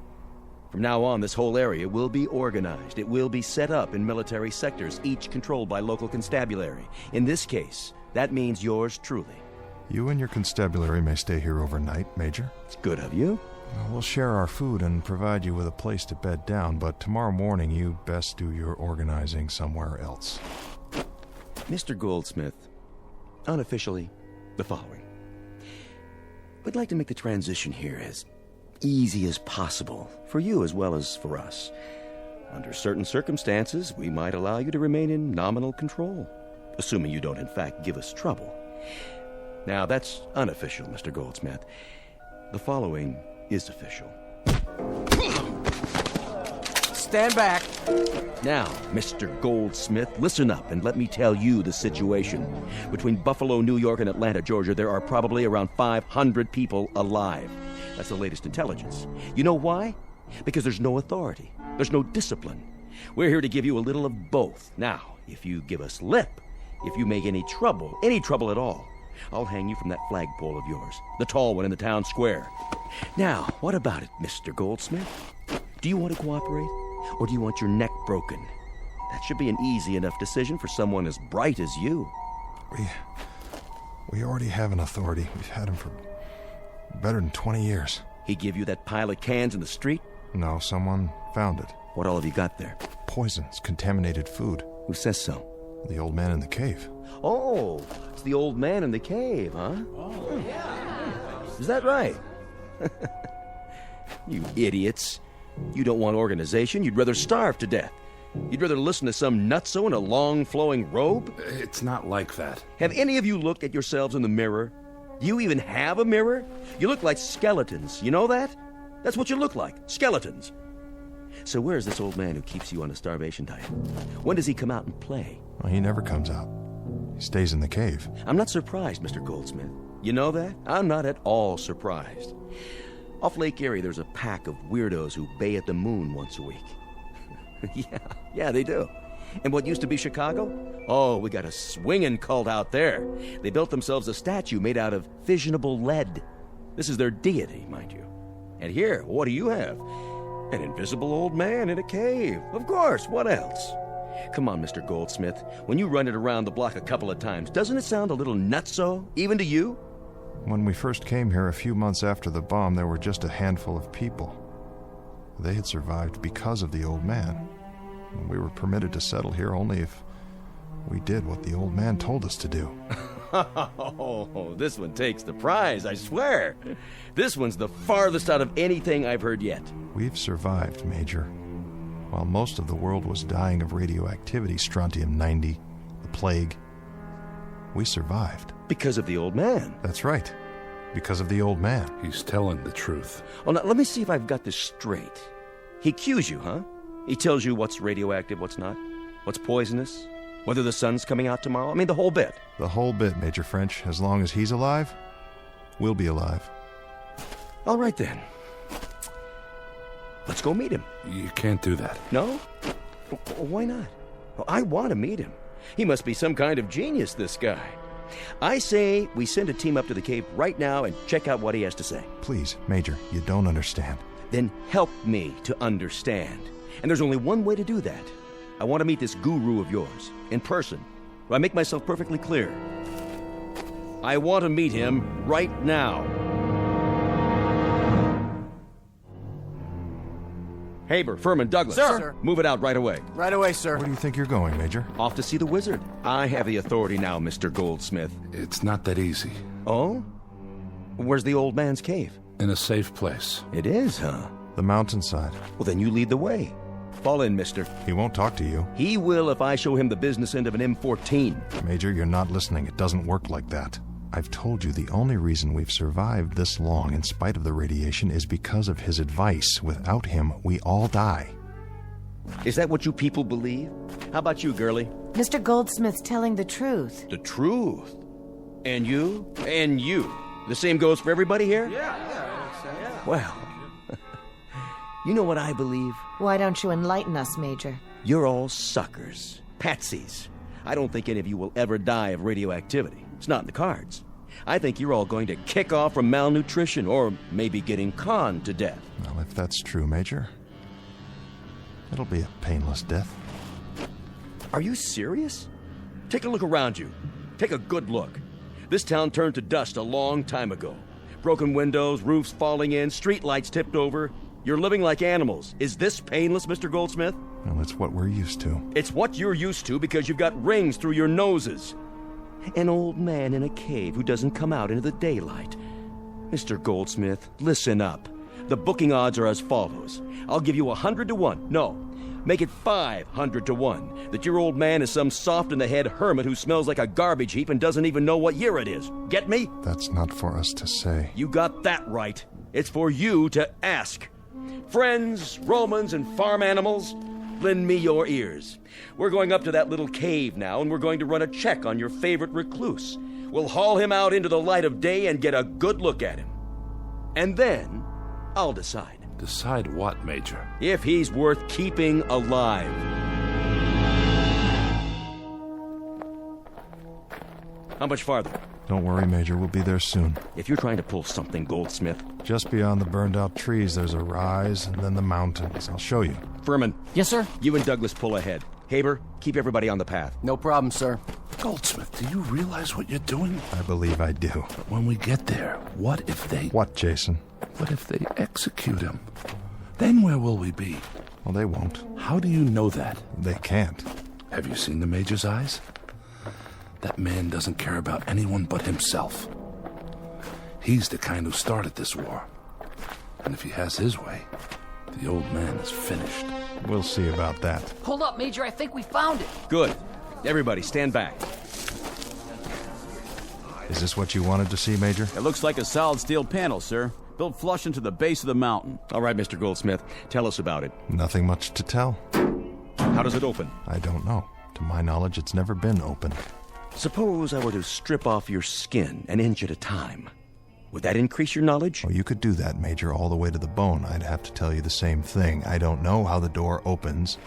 From now on, this whole area will be organized. It will be set up in military sectors, each controlled by local constabulary. In this case, that means yours truly. You and your constabulary may stay here overnight, Major. It's good of you. We'll share our food and provide you with a place to bed down, but tomorrow morning you best do your organizing somewhere else. Mr. Goldsmith, unofficially, the following. We'd like to make the transition here as easy as possible, for you as well as for us. Under certain circumstances, we might allow you to remain in nominal control, assuming you don't in fact give us trouble. Now, that's unofficial, Mr. Goldsmith. The following is official. Stand back. Now, Mr. Goldsmith, listen up and let me tell you the situation. Between Buffalo, New York, and Atlanta, Georgia, there are probably around 500 people alive. That's the latest intelligence. You know why? Because there's no authority. There's no discipline. We're here to give you a little of both. Now, if you give us lip, if you make any trouble at all, I'll hang you from that flagpole of yours, the tall one in the town square. Now, what about it, Mr. Goldsmith? Do you want to cooperate, or do you want your neck broken? That should be an easy enough decision for someone as bright as you. We already have an authority. We've had him for better than 20 years. He give you that pile of cans in the street? No, someone found it. What all have you got there? Poisons, contaminated food. Who says so? The old man in the cave. Oh, it's the old man in the cave, huh? Oh, yeah. Is that right? You idiots. You don't want organization. You'd rather starve to death. You'd rather listen to some nutso in a long flowing robe? It's not like that. Have any of you looked at yourselves in the mirror? Do you even have a mirror? You look like skeletons. You know that? That's what you look like, skeletons. So where's this old man who keeps you on a starvation diet? When does he come out and play? Well, he never comes out. He stays in the cave. I'm not surprised, Mr. Goldsmith. You know that? I'm not at all surprised. Off Lake Erie, there's a pack of weirdos who bay at the moon once a week. Yeah, they do. And what used to be Chicago? Oh, we got a swinging cult out there. They built themselves a statue made out of fissionable lead. This is their deity, mind you. And here, what do you have? An invisible old man in a cave. Of course, what else? Come on, Mr. Goldsmith. When you run it around the block a couple of times, doesn't it sound a little nutso, even to you? When we first came here a few months after the bomb, there were just a handful of people. They had survived because of the old man. And we were permitted to settle here only if we did what the old man told us to do. Oh, this one takes the prize, I swear. This one's the farthest out of anything I've heard yet. We've survived, Major. While most of the world was dying of radioactivity, strontium-90, the plague, we survived. Because of the old man. That's right. Because of the old man. He's telling the truth. Well, now, let me see if I've got this straight. He cues you, huh? He tells you what's radioactive, what's not, what's poisonous, whether the sun's coming out tomorrow. I mean, the whole bit. The whole bit, Major French. As long as he's alive, we'll be alive. All right, then. Let's go meet him. You can't do that. No? Why not? Well, I want to meet him. He must be some kind of genius, this guy. I say we send a team up to the cave right now and check out what he has to say. Please, Major, you don't understand. Then help me to understand. And there's only one way to do that. I want to meet this guru of yours, in person. Do I make myself perfectly clear? I want to meet him right now. Haber, Furman, Douglas. Sir. Move it out right away. Right away, sir. Where do you think you're going, Major? Off to see the wizard. I have the authority now, Mr. Goldsmith. It's not that easy. Oh? Where's the old man's cave? In a safe place. It is, huh? The mountainside. Well, then you lead the way. Fall in, mister. He won't talk to you. He will if I show him the business end of an M14. Major, you're not listening. It doesn't work like that. I've told you the only reason we've survived this long in spite of the radiation is because of his advice. Without him, we all die. Is that what you people believe? How about you, girlie? Mr. Goldsmith's telling the truth. The truth? And you? And you? The same goes for everybody here? Yeah. Well, you know what I believe? Why don't you enlighten us, Major? You're all suckers. Patsies. I don't think any of you will ever die of radioactivity. It's not in the cards. I think you're all going to kick off from malnutrition or maybe getting conned to death. Well, if that's true, Major, it'll be a painless death. Are you serious? Take a look around you. Take a good look. This town turned to dust a long time ago. Broken windows, roofs falling in, street lights tipped over. You're living like animals. Is this painless, Mr. Goldsmith? Well, it's what we're used to. It's what you're used to because you've got rings through your noses. An old man in a cave who doesn't come out into the daylight. Mr. Goldsmith, listen up. The booking odds are as follows. I'll give you 100 to 1. No, make it 500 to 1 that your old man is some soft-in-the-head hermit who smells like a garbage heap and doesn't even know what year it is. Get me? That's not for us to say. You got that right. It's for you to ask. Friends, Romans, and farm animals, lend me your ears. We're going up to that little cave now, and we're going to run a check on your favorite recluse. We'll haul him out into the light of day and get a good look at him. And then, I'll decide. Decide what, Major? If he's worth keeping alive. How much farther? Don't worry, Major. We'll be there soon. If you're trying to pull something, Goldsmith. Just beyond the burned-out trees, there's a rise, and then the mountains. I'll show you. Furman. Yes, sir? You and Douglas pull ahead. Haber, keep everybody on the path. No problem, sir. Goldsmith, do you realize what you're doing? I believe I do. But when we get there, what if they... What, Jason? What if they execute him? Then where will we be? Well, they won't. How do you know that? They can't. Have you seen the Major's eyes? That man doesn't care about anyone but himself. He's the kind who started this war. And if he has his way, the old man is finished. We'll see about that. Hold up, Major. I think we found it. Good. Everybody, stand back. Is this what you wanted to see, Major? It looks like a solid steel panel, sir. Built built flush into the base of the mountain. All right, Mr. Goldsmith, tell us about it. Nothing much to tell. How does it open? I don't know. To my knowledge, it's never been opened. Suppose I were to strip off your skin an inch at a time. Would that increase your knowledge? Oh, you could do that, Major, all the way to the bone. I'd have to tell you the same thing. I don't know how the door opens,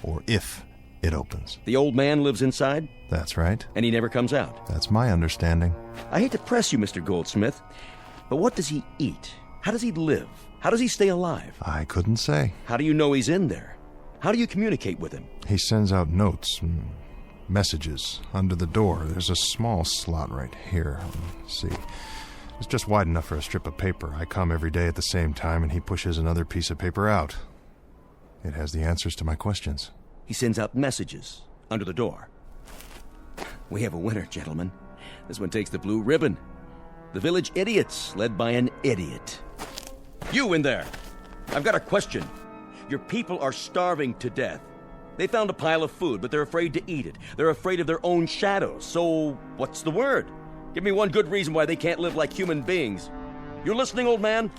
or if it opens. The old man lives inside? That's right. And he never comes out? That's my understanding. I hate to press you, Mr. Goldsmith, but what does he eat? How does he live? How does he stay alive? I couldn't say. How do you know he's in there? How do you communicate with him? He sends out notes, messages, under the door. There's a small slot right here. Let's see. It's just wide enough for a strip of paper. I come every day at the same time, and he pushes another piece of paper out. It has the answers to my questions. He sends out messages under the door. We have a winner, gentlemen. This one takes the blue ribbon. The village idiots, led by an idiot. You in there! I've got a question. Your people are starving to death. They found a pile of food, but they're afraid to eat it. They're afraid of their own shadows. So, what's the word? Give me one good reason why they can't live like human beings. You listening, old man?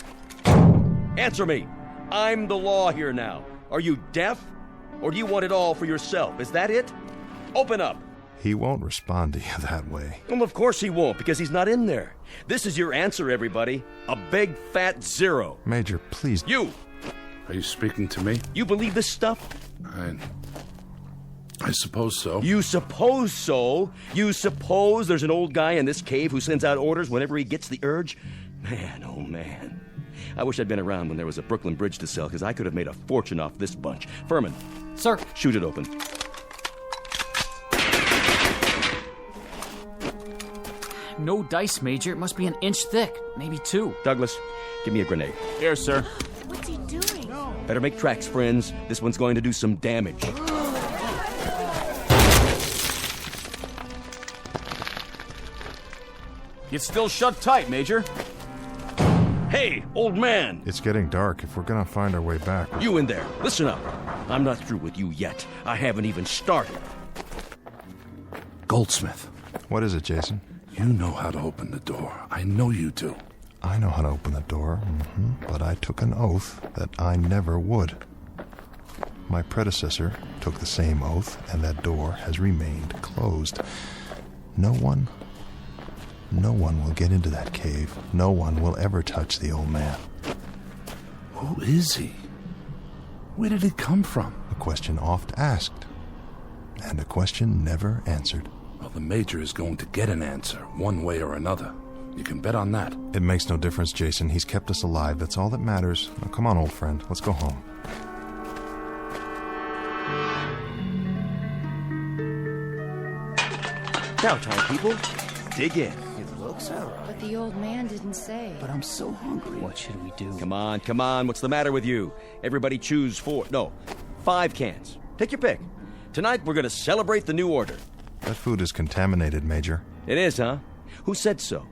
Answer me. I'm the law here now. Are you deaf? Or do you want it all for yourself? Is that it? Open up. He won't respond to you that way. Well, of course he won't, because he's not in there. This is your answer, everybody. A big, fat zero. Major, please. You! Are you speaking to me? You believe this stuff? I suppose so. You suppose so? You suppose there's an old guy in this cave who sends out orders whenever he gets the urge? Man, oh man. I wish I'd been around when there was a Brooklyn Bridge to sell, because I could have made a fortune off this bunch. Furman. Sir. Shoot it open. No dice, Major. It must be an inch thick. Maybe 2. Douglas, give me a grenade. Here, sir. What's he doing? Better make tracks, friends. This one's going to do some damage. It's still shut tight, Major. Hey, old man! It's getting dark. If we're gonna find our way back... You in there, listen up. I'm not through with you yet. I haven't even started. Goldsmith. What is it, Jason? You know how to open the door. I know you do. I know how to open the door, but I took an oath that I never would. My predecessor took the same oath, and that door has remained closed. No one will get into that cave. No one will ever touch the old man. Who is he? Where did he come from? A question oft asked, and a question never answered. Well, the Major is going to get an answer, one way or another. You can bet on that. It makes no difference, Jason. He's kept us alive. That's all that matters. Now, come on, old friend. Let's go home. Now, time people, dig in. It looks all right. But the old man didn't say. But I'm so hungry. What should we do? Come on. What's the matter with you? Everybody choose 5 cans. Take your pick. Tonight, we're going to celebrate the new order. That food is contaminated, Major. It is, huh? Who said so?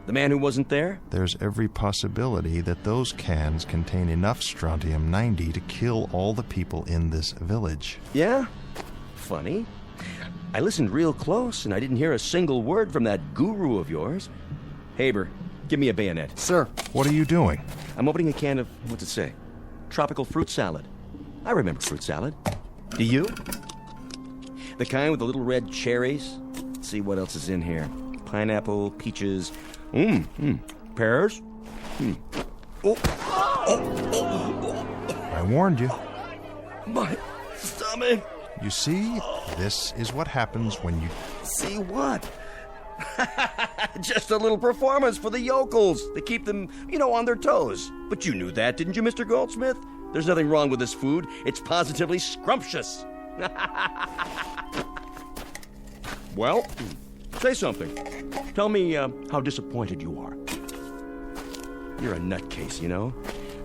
The man who wasn't there? There's every possibility that those cans contain enough strontium-90 to kill all the people in this village. Yeah? Funny. I listened real close, and I didn't hear a single word from that guru of yours. Haber, give me a bayonet. Sir. What are you doing? I'm opening a can of, what's it say? Tropical fruit salad. I remember fruit salad. Do you? The kind with the little red cherries. Let's see what else is in here. Pineapple, peaches, pears. I warned you. My stomach. You see, this is what happens when you... See what? Just a little performance for the yokels to keep them, on their toes. But you knew that, didn't you, Mr. Goldsmith? There's nothing wrong with this food. It's positively scrumptious. Well, say something. Tell me how disappointed you are. You're a nutcase,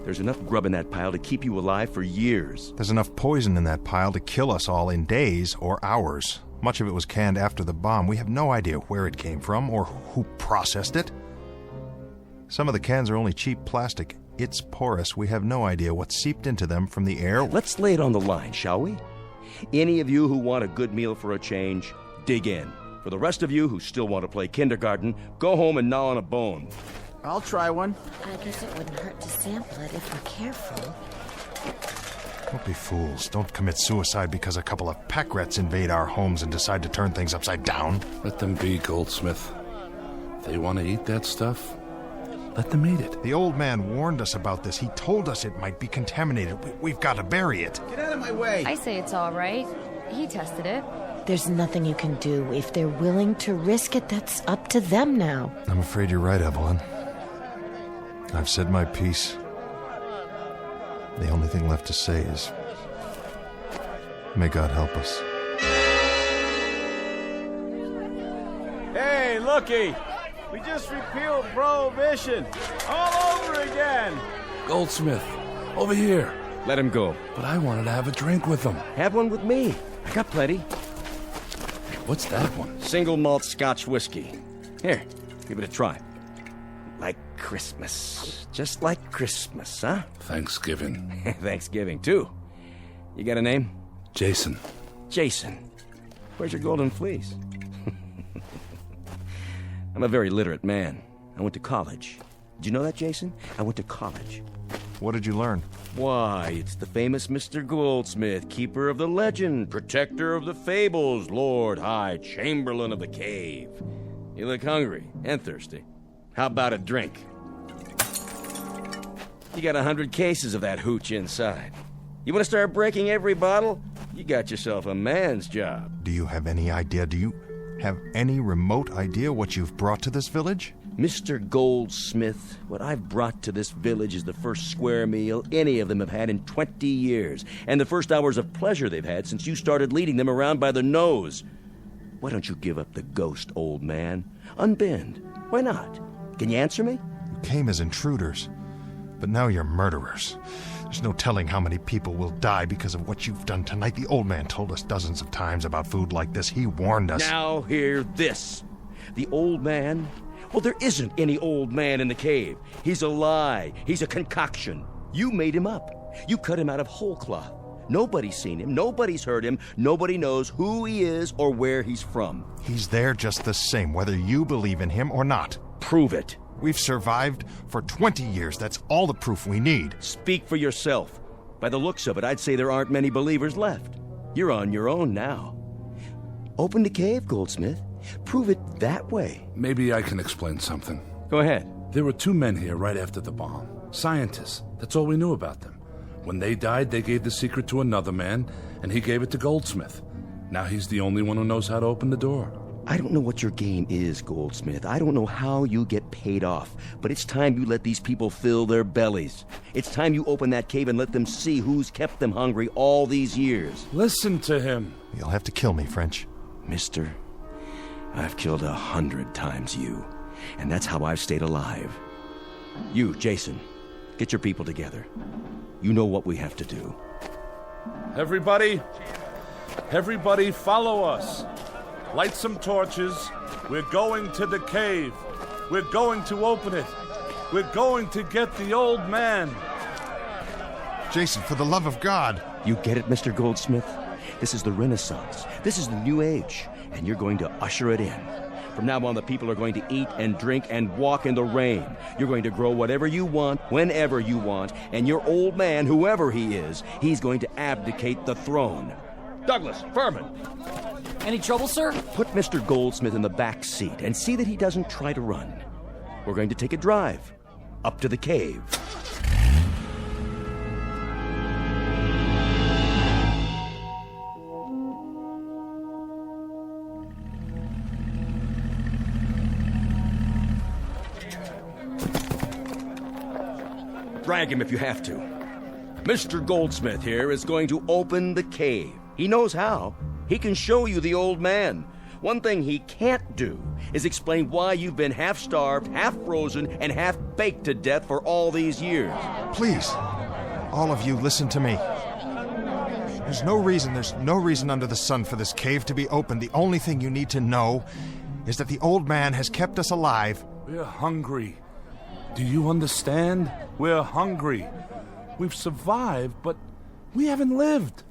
There's enough grub in that pile to keep you alive for years. There's enough poison in that pile to kill us all in days or hours. Much of it was canned after the bomb. We have no idea where it came from or who processed it. Some of the cans are only cheap plastic. It's porous. We have no idea what seeped into them from the air. Let's lay it on the line, shall we? Any of you who want a good meal for a change, dig in. For the rest of you who still want to play kindergarten, go home and gnaw on a bone. I'll try one. I guess it wouldn't hurt to sample it if we're careful. Don't be fools. Don't commit suicide because a couple of pack rats invade our homes and decide to turn things upside down. Let them be, Goldsmith. If they want to eat that stuff, let them eat it. The old man warned us about this. He told us it might be contaminated. We've got to bury it. Get out of my way. I say it's all right. He tested it. There's nothing you can do. If they're willing to risk it, that's up to them now. I'm afraid you're right, Evelyn. I've said my piece. The only thing left to say is, may God help us. Hey, looky! We just repealed Prohibition. All over again. Goldsmith, over here. Let him go. But I wanted to have a drink with them. Have one with me. I got plenty. What's that one? Single malt Scotch whiskey. Here, give it a try. Like Christmas. Just like Christmas, huh? Thanksgiving. Thanksgiving, too. You got a name? Jason. Jason. Where's your golden fleece? I'm a very literate man. I went to college. Did you know that, Jason? I went to college. What did you learn? Why, it's the famous Mr. Goldsmith, keeper of the legend, protector of the fables, Lord High Chamberlain of the cave. You look hungry and thirsty. How about a drink? You got 100 cases of that hooch inside. You want to start breaking every bottle? You got yourself a man's job. Do you have any idea? Do you have any remote idea what you've brought to this village? Mr. Goldsmith, what I've brought to this village is the first square meal any of them have had in 20 years, and the first hours of pleasure they've had since you started leading them around by the nose. Why don't you give up the ghost, old man? Unbend. Why not? Can you answer me? You came as intruders, but now you're murderers. There's no telling how many people will die because of what you've done tonight. The old man told us dozens of times about food like this. He warned us. Now hear this. The old man... Well, there isn't any old man in the cave. He's a lie. He's a concoction. You made him up. You cut him out of whole cloth. Nobody's seen him. Nobody's heard him. Nobody knows who he is or where he's from. He's there just the same, whether you believe in him or not. Prove it. We've survived for 20 years. That's all the proof we need. Speak for yourself. By the looks of it, I'd say there aren't many believers left. You're on your own now. Open the cave, Goldsmith. Prove it that way. Maybe I can explain something. Go ahead. There were 2 men here right after the bomb. Scientists. That's all we knew about them. When they died, they gave the secret to another man, and he gave it to Goldsmith. Now he's the only one who knows how to open the door. I don't know what your game is, Goldsmith. I don't know how you get paid off. But it's time you let these people fill their bellies. It's time you open that cave and let them see who's kept them hungry all these years. Listen to him. You'll have to kill me, French. Mister, I've killed 100 times you. And that's how I've stayed alive. You, Jason, get your people together. You know what we have to do. Everybody follow us. Light some torches. We're going to the cave. We're going to open it. We're going to get the old man. Jason, for the love of God. You get it, Mr. Goldsmith? This is the Renaissance. This is the New Age. And you're going to usher it in. From now on, the people are going to eat and drink and walk in the rain. You're going to grow whatever you want, whenever you want, and your old man, whoever he is, he's going to abdicate the throne. Douglas, Furman. Any trouble, sir? Put Mr. Goldsmith in the back seat and see that he doesn't try to run. We're going to take a drive up to the cave. Drag him if you have to. Mr. Goldsmith here is going to open the cave. He knows how. He can show you the old man. One thing he can't do is explain why you've been half-starved, half-frozen, and half-baked to death for all these years. Please, all of you, listen to me. There's no reason under the sun for this cave to be open. The only thing you need to know is that the old man has kept us alive. We're hungry. Do you understand? We're hungry. We've survived, but we haven't lived.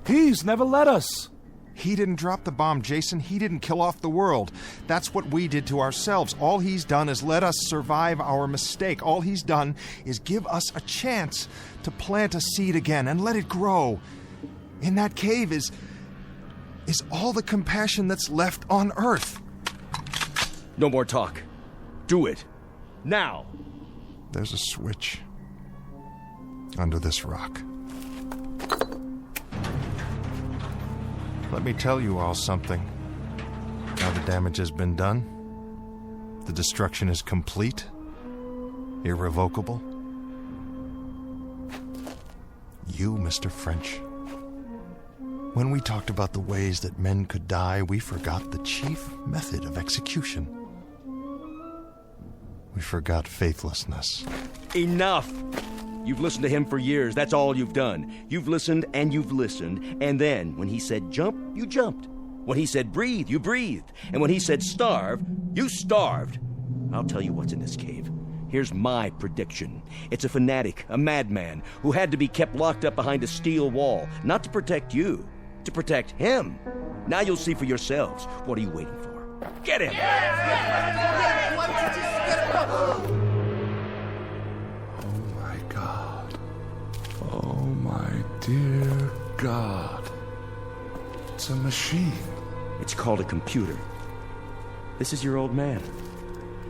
He's never let us. He didn't drop the bomb, Jason. He didn't kill off the world. That's what we did to ourselves. All he's done is let us survive our mistake. All he's done is give us a chance to plant a seed again and let it grow. In that cave is all the compassion that's left on Earth. No more talk. Do it. Now. There's a switch under this rock. Let me tell you all something. Now the damage has been done. The destruction is complete. Irrevocable. You, Mr. French. When we talked about the ways that men could die, we forgot the chief method of execution. We forgot faithlessness. Enough! You've listened to him for years. That's all you've done. You've listened, and then, when he said jump, you jumped. When he said breathe, you breathed. And when he said starve, you starved. I'll tell you what's in this cave. Here's my prediction. It's a fanatic, a madman, who had to be kept locked up behind a steel wall, not to protect you, to protect him. Now you'll see for yourselves. What are you waiting for? Get him! Oh, my dear God. It's a machine. It's called a computer. This is your old man.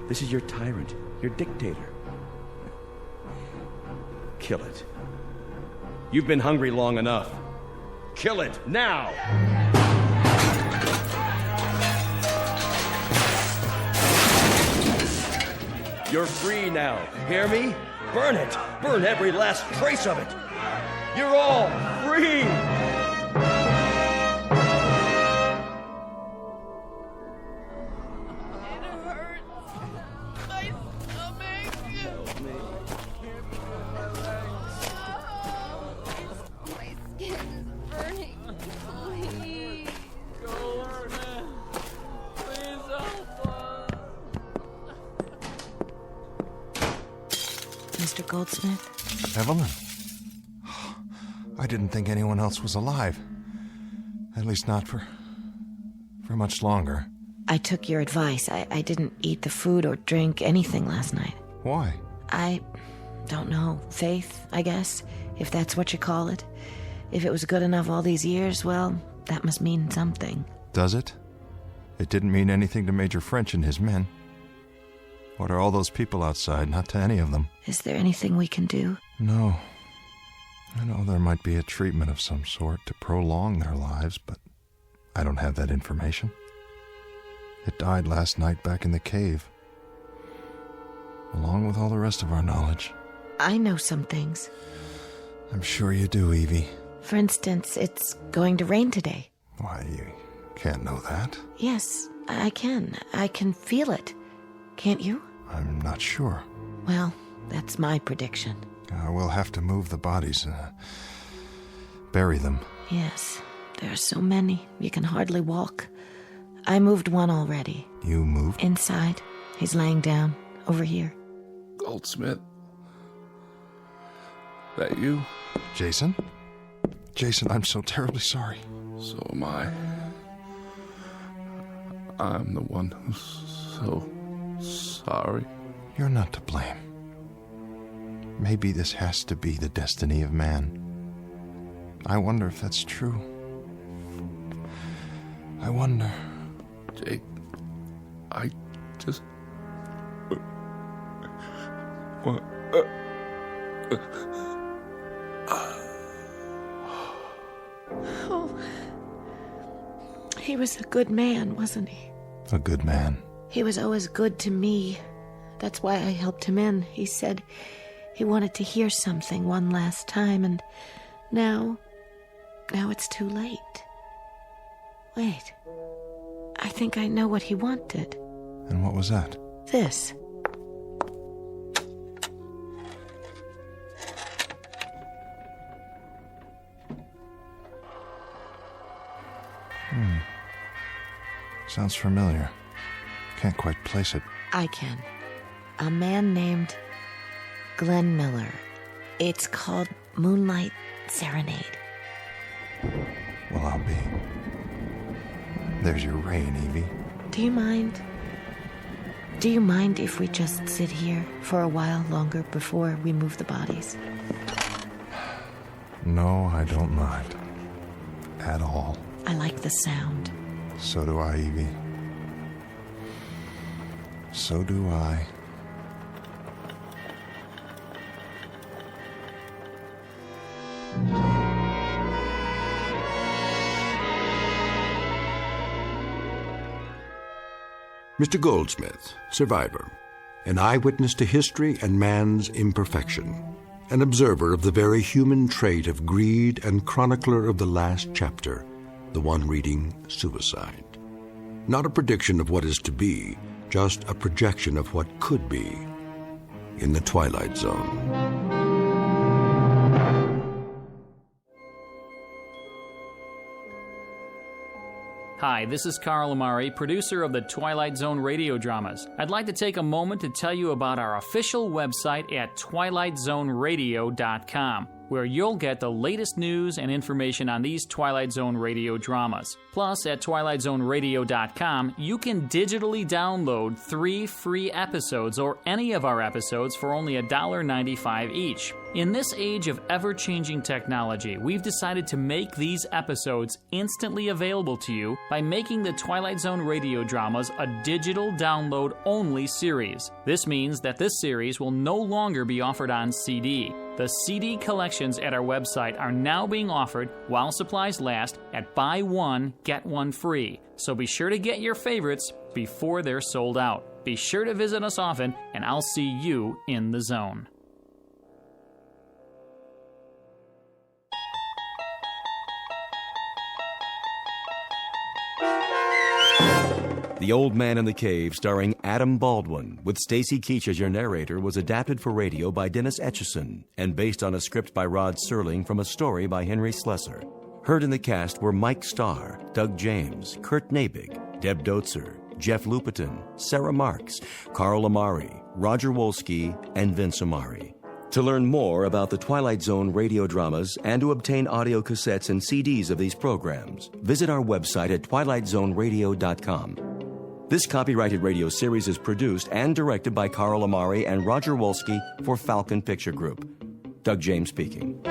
This is your tyrant, your dictator. Kill it. You've been hungry long enough. Kill it, now! You're free now. Hear me? Burn it. Burn every last trace of it. You're all free. Mr. Goldsmith? Evelyn? I didn't think anyone else was alive. At least not for much longer. I took your advice. I didn't eat the food or drink anything last night. Why? I don't know. Faith, I guess, if that's what you call it. If it was good enough all these years, well, that must mean something. Does it? It didn't mean anything to Major French and his men. What are all those people outside? Not to any of them. Is there anything we can do? No. I know there might be a treatment of some sort to prolong their lives, but I don't have that information. It died last night back in the cave, along with all the rest of our knowledge. I know some things. I'm sure you do, Evie. For instance, it's going to rain today. Why, you can't know that. Yes, I can. I can feel it. Can't you? I'm not sure. Well, that's my prediction. We'll have to move the bodies, bury them. Yes, there are so many. You can hardly walk. I moved one already. You moved? Inside. He's laying down, over here. Goldsmith? That you? Jason? Jason, I'm so terribly sorry. So am I. I'm the one who's so sorry. You're not to blame. Maybe this has to be the destiny of man. I wonder if that's true. I wonder. Jake, I just... Oh. He was a good man, wasn't he? A good man. He was always good to me. That's why I helped him in. He said he wanted to hear something one last time, and now it's too late. Wait. I think I know what he wanted. And what was that? This. Sounds familiar. Can't quite place it. I can. A man named Glenn Miller. It's called Moonlight Serenade. Well, I'll be There's your rain, Evie. Do you mind? Do you mind if we just sit here for a while longer before we move the bodies? No, I don't mind. At all. I like the sound. So do I, Evie. So do I. Mr. Goldsmith, survivor, an eyewitness to history and man's imperfection, an observer of the very human trait of greed and chronicler of the last chapter, the one reading suicide. Not a prediction of what is to be, just a projection of what could be in the Twilight Zone. Hi, this is Carl Amari, producer of the Twilight Zone radio dramas. I'd like to take a moment to tell you about our official website at twilightzoneradio.com, where you'll get the latest news and information on these Twilight Zone radio dramas. Plus, at twilightzoneradio.com, you can digitally download 3 free episodes or any of our episodes for only $1.95 each. In this age of ever-changing technology, we've decided to make these episodes instantly available to you by making the Twilight Zone radio dramas a digital download-only series. This means that this series will no longer be offered on CD. The CD collections at our website are now being offered while supplies last at buy one, get one free. So be sure to get your favorites before they're sold out. Be sure to visit us often, and I'll see you in the zone. The Old Man in the Cave, starring Adam Baldwin, with Stacy Keach as your narrator, was adapted for radio by Dennis Etchison and based on a script by Rod Serling from a story by Henry Slesser. Heard in the cast were Mike Starr, Doug James, Kurt Nabig, Deb Dotzer, Jeff Lupetin, Sarah Marks, Carl Amari, Roger Wolski, and Vince Amari. To learn more about the Twilight Zone radio dramas and to obtain audio cassettes and CDs of these programs, visit our website at twilightzoneradio.com. This copyrighted radio series is produced and directed by Carl Amari and Roger Wolski for Falcon Picture Group. Doug James speaking.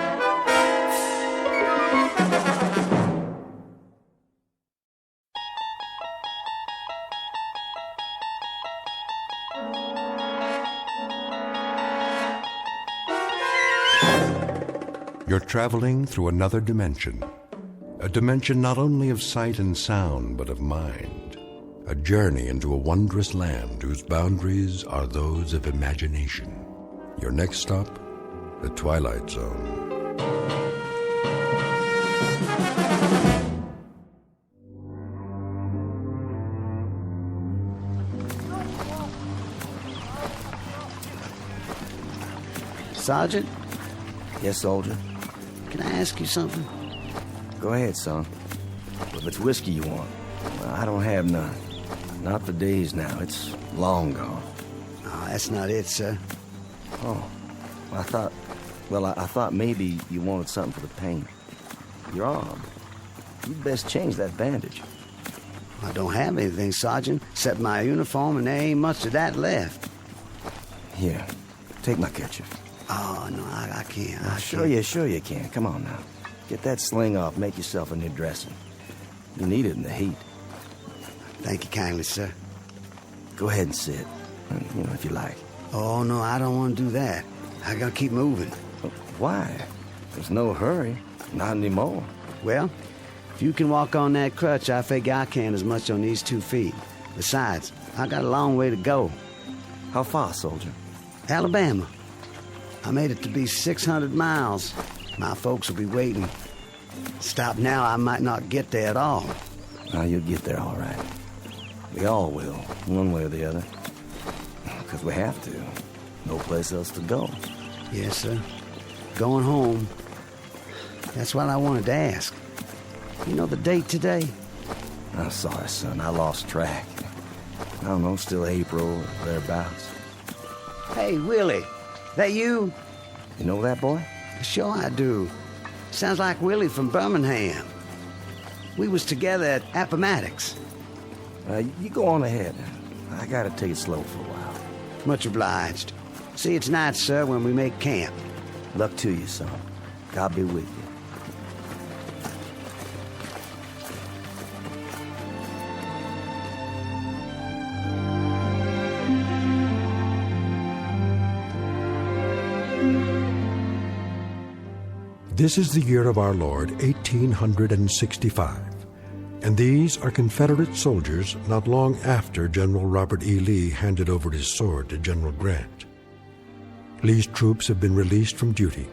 You're traveling through another dimension. A dimension not only of sight and sound, but of mind. A journey into a wondrous land whose boundaries are those of imagination. Your next stop, the Twilight Zone. Sergeant? Yes, soldier? Can I ask you something? Go ahead, son. If it's whiskey you want, well, I don't have none. Not for days now. It's long gone. Oh, that's not it, sir. Oh, I thought maybe you wanted something for the pain. Your arm. You'd best change that bandage. I don't have anything, Sergeant, except my uniform, and there ain't much of that left. Here, take my kerchief. Oh, no, I can't. Sure you can. Come on now. Get that sling off. Make yourself a new dressing. You need it in the heat. Thank you kindly, sir. Go ahead and sit, if you like. Oh, no, I don't want to do that. I gotta keep moving. Why? There's no hurry. Not anymore. Well, if you can walk on that crutch, I figure I can as much on these 2 feet. Besides, I got a long way to go. How far, soldier? Alabama. I made it to be 600 miles. My folks will be waiting. Stop now, I might not get there at all. Now, you'll get there all right. We all will, one way or the other. Because we have to. No place else to go. Yes, sir. Going home. That's what I wanted to ask. You know the date today? I'm sorry, son. I lost track. I don't know, still April or thereabouts. Hey, Willie. That you? You know that boy? Sure I do. Sounds like Willie from Birmingham. We was together at Appomattox. You go on ahead. I gotta take it slow for a while. Much obliged. See you tonight, sir, when we make camp. Luck to you, son. God be with you. This is the year of our Lord, 1865, and these are Confederate soldiers not long after General Robert E. Lee handed over his sword to General Grant. Lee's troops have been released from duty,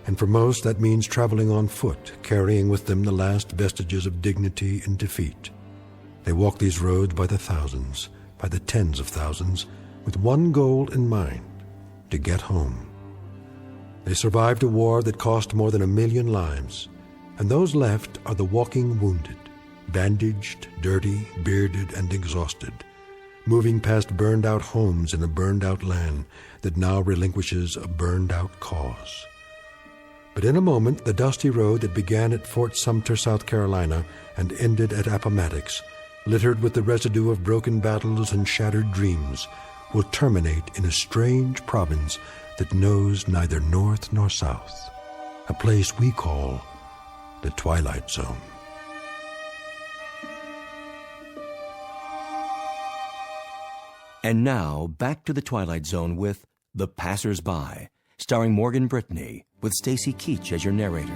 and for most that means traveling on foot, carrying with them the last vestiges of dignity and defeat. They walk these roads by the thousands, by the tens of thousands, with one goal in mind, to get home. They survived a war that cost more than 1 million lives, and those left are the walking wounded, bandaged, dirty, bearded, and exhausted, moving past burned-out homes in a burned-out land that now relinquishes a burned-out cause. But in a moment, the dusty road that began at Fort Sumter, South Carolina, and ended at Appomattox, littered with the residue of broken battles and shattered dreams, will terminate in a strange province that knows neither north nor south, a place we call the Twilight Zone. And now, back to the Twilight Zone with The Passersby, starring Morgan Brittany, with Stacy Keach as your narrator.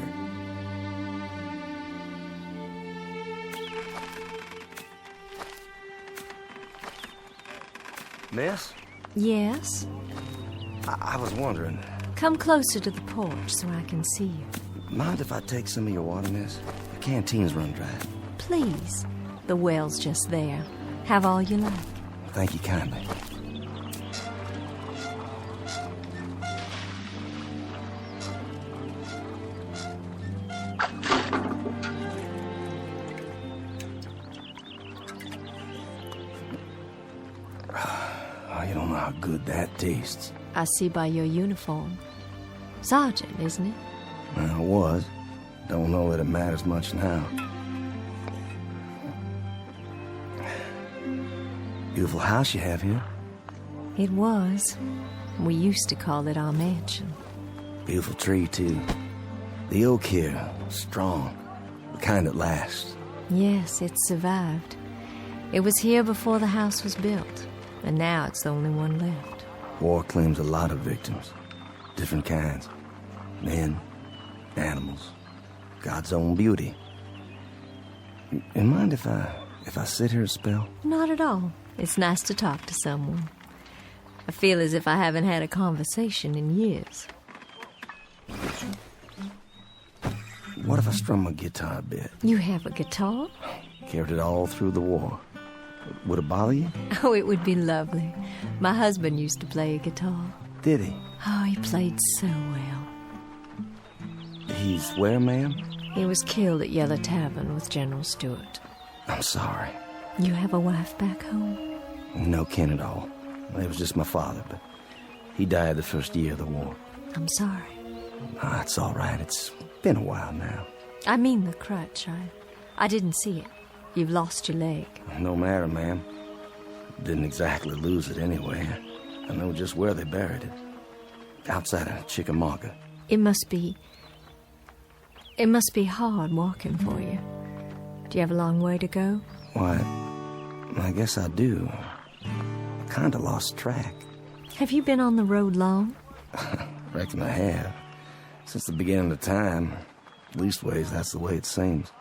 Miss? Yes? I was wondering, Come closer to the porch so I can see you. mind if I take some of your water, miss? The canteen's run dry. Please. The well's just there. Have all you like. Thank you kindly. Oh, you don't know how good that tastes. I see by your uniform. Sergeant, isn't it? Well, it was. Don't know that it matters much now. Beautiful house you have here. It was. We used to call it our mansion. Beautiful tree, too. The oak here, strong. The kind that lasts. Yes, it survived. It was here before the house was built, and now it's the only one left. War claims a lot of victims. Different kinds. Men, animals, God's own beauty. You mind if I sit here a spell? Not at all. It's nice to talk to someone. I feel as if I haven't had a conversation in years. What if I strum my guitar a bit? You have a guitar? Carried it all through the war. Would it bother you? Oh, it would be lovely. My husband used to play a guitar. Did he? Oh, he played so well. He's where, ma'am? He was killed at Yellow Tavern with General Stewart. I'm sorry. You have a wife back home? No kin at all. It was just my father, but he died the first year of the war. I'm sorry. Ah, it's all right. It's been a while now. I mean the crutch. I didn't see it. You've lost your leg. No matter, ma'am. Didn't exactly lose it anyway. I know just where they buried it. Outside of Chickamauga. It must be hard walking for you. Do you have a long way to go? Why, I guess I do. I kind of lost track. Have you been on the road long? Reckon I have. Since the beginning of time. Leastways, that's the way it seems.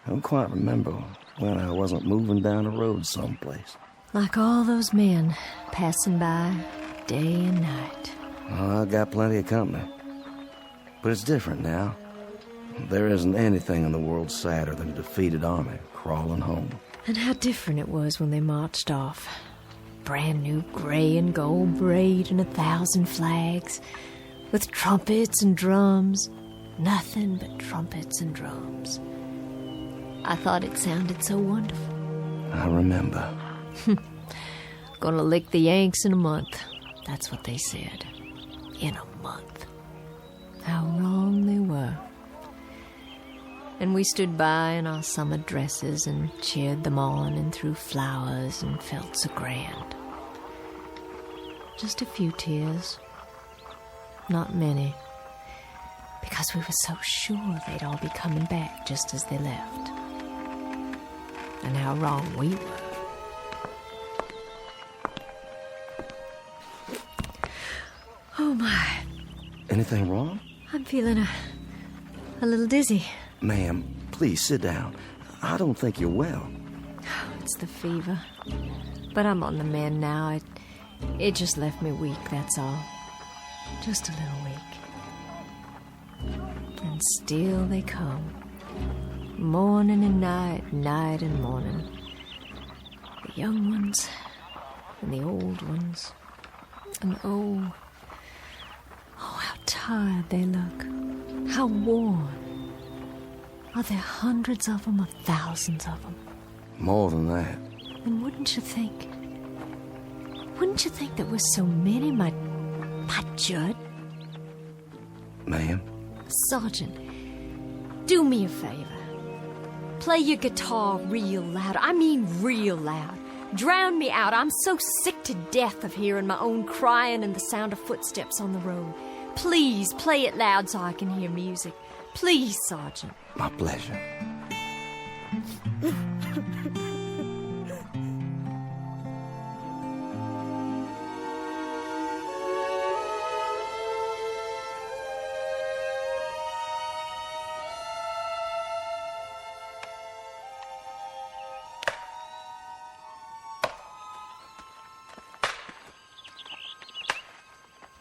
I don't quite remember when I wasn't moving down a road someplace. Like all those men passing by day and night. Oh, I got plenty of company. But it's different now. There isn't anything in the world sadder than a defeated army crawling home. And how different it was when they marched off. Brand new gray and gold braid and 1,000 flags. With trumpets and drums. Nothing but trumpets and drums. I thought it sounded so wonderful. I remember. Gonna lick the Yanks in a month. That's what they said. In a month. How wrong they were. And we stood by in our summer dresses and cheered them on and threw flowers and felt so grand. Just a few tears. Not many. Because we were so sure they'd all be coming back just as they left. And how wrong we were. Oh my. Anything wrong? I'm feeling a little dizzy. Ma'am, please sit down. I don't think you're well. It's the fever. But I'm on the mend now. It just left me weak, that's all. Just a little weak. And still they come. Morning and night, night and morning. The young ones and the old ones. And oh, how tired they look. How worn. Are there hundreds of them or thousands of them? More than that. And wouldn't you think there were so many, my Judd? Ma'am? Sergeant, do me a favor. Play your guitar real loud. I mean real loud. Drown me out. I'm so sick to death of hearing my own crying and the sound of footsteps on the road. Please play it loud so I can hear music. Please, Sergeant. My pleasure.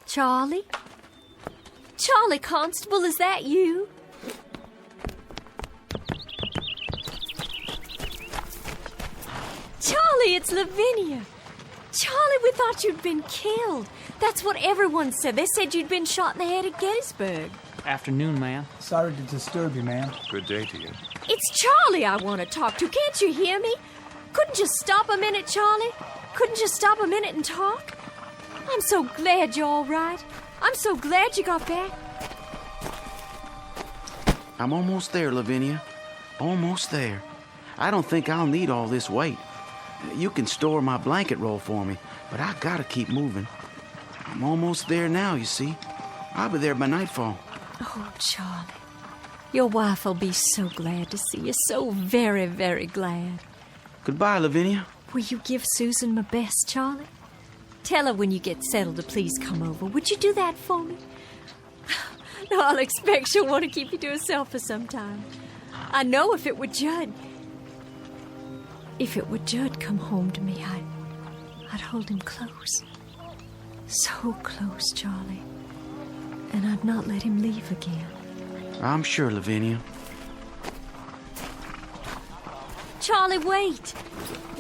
Charlie? Charlie Constable, is that you? Charlie, it's Lavinia. Charlie, we thought you'd been killed. That's what everyone said. They said you'd been shot in the head at Gettysburg. Afternoon, ma'am. Sorry to disturb you, ma'am. Good day to you. It's Charlie I want to talk to. Can't you hear me? Couldn't you stop a minute, Charlie? Couldn't you stop a minute and talk? I'm so glad you're all right. I'm so glad you got back. I'm almost there, Lavinia. Almost there. I don't think I'll need all this weight. You can store my blanket roll for me, but I gotta keep moving. I'm almost there now, you see. I'll be there by nightfall. Oh, Charlie. Your wife will be so glad to see you. So very, very glad. Goodbye, Lavinia. Will you give Susan my best, Charlie? Tell her when you get settled to please come over. Would you do that for me? No, I'll expect she'll want to keep you to herself for some time. I know if it were Judd come home to me, I'd hold him close. So close, Charlie. And I'd not let him leave again. I'm sure, Lavinia. Charlie, wait.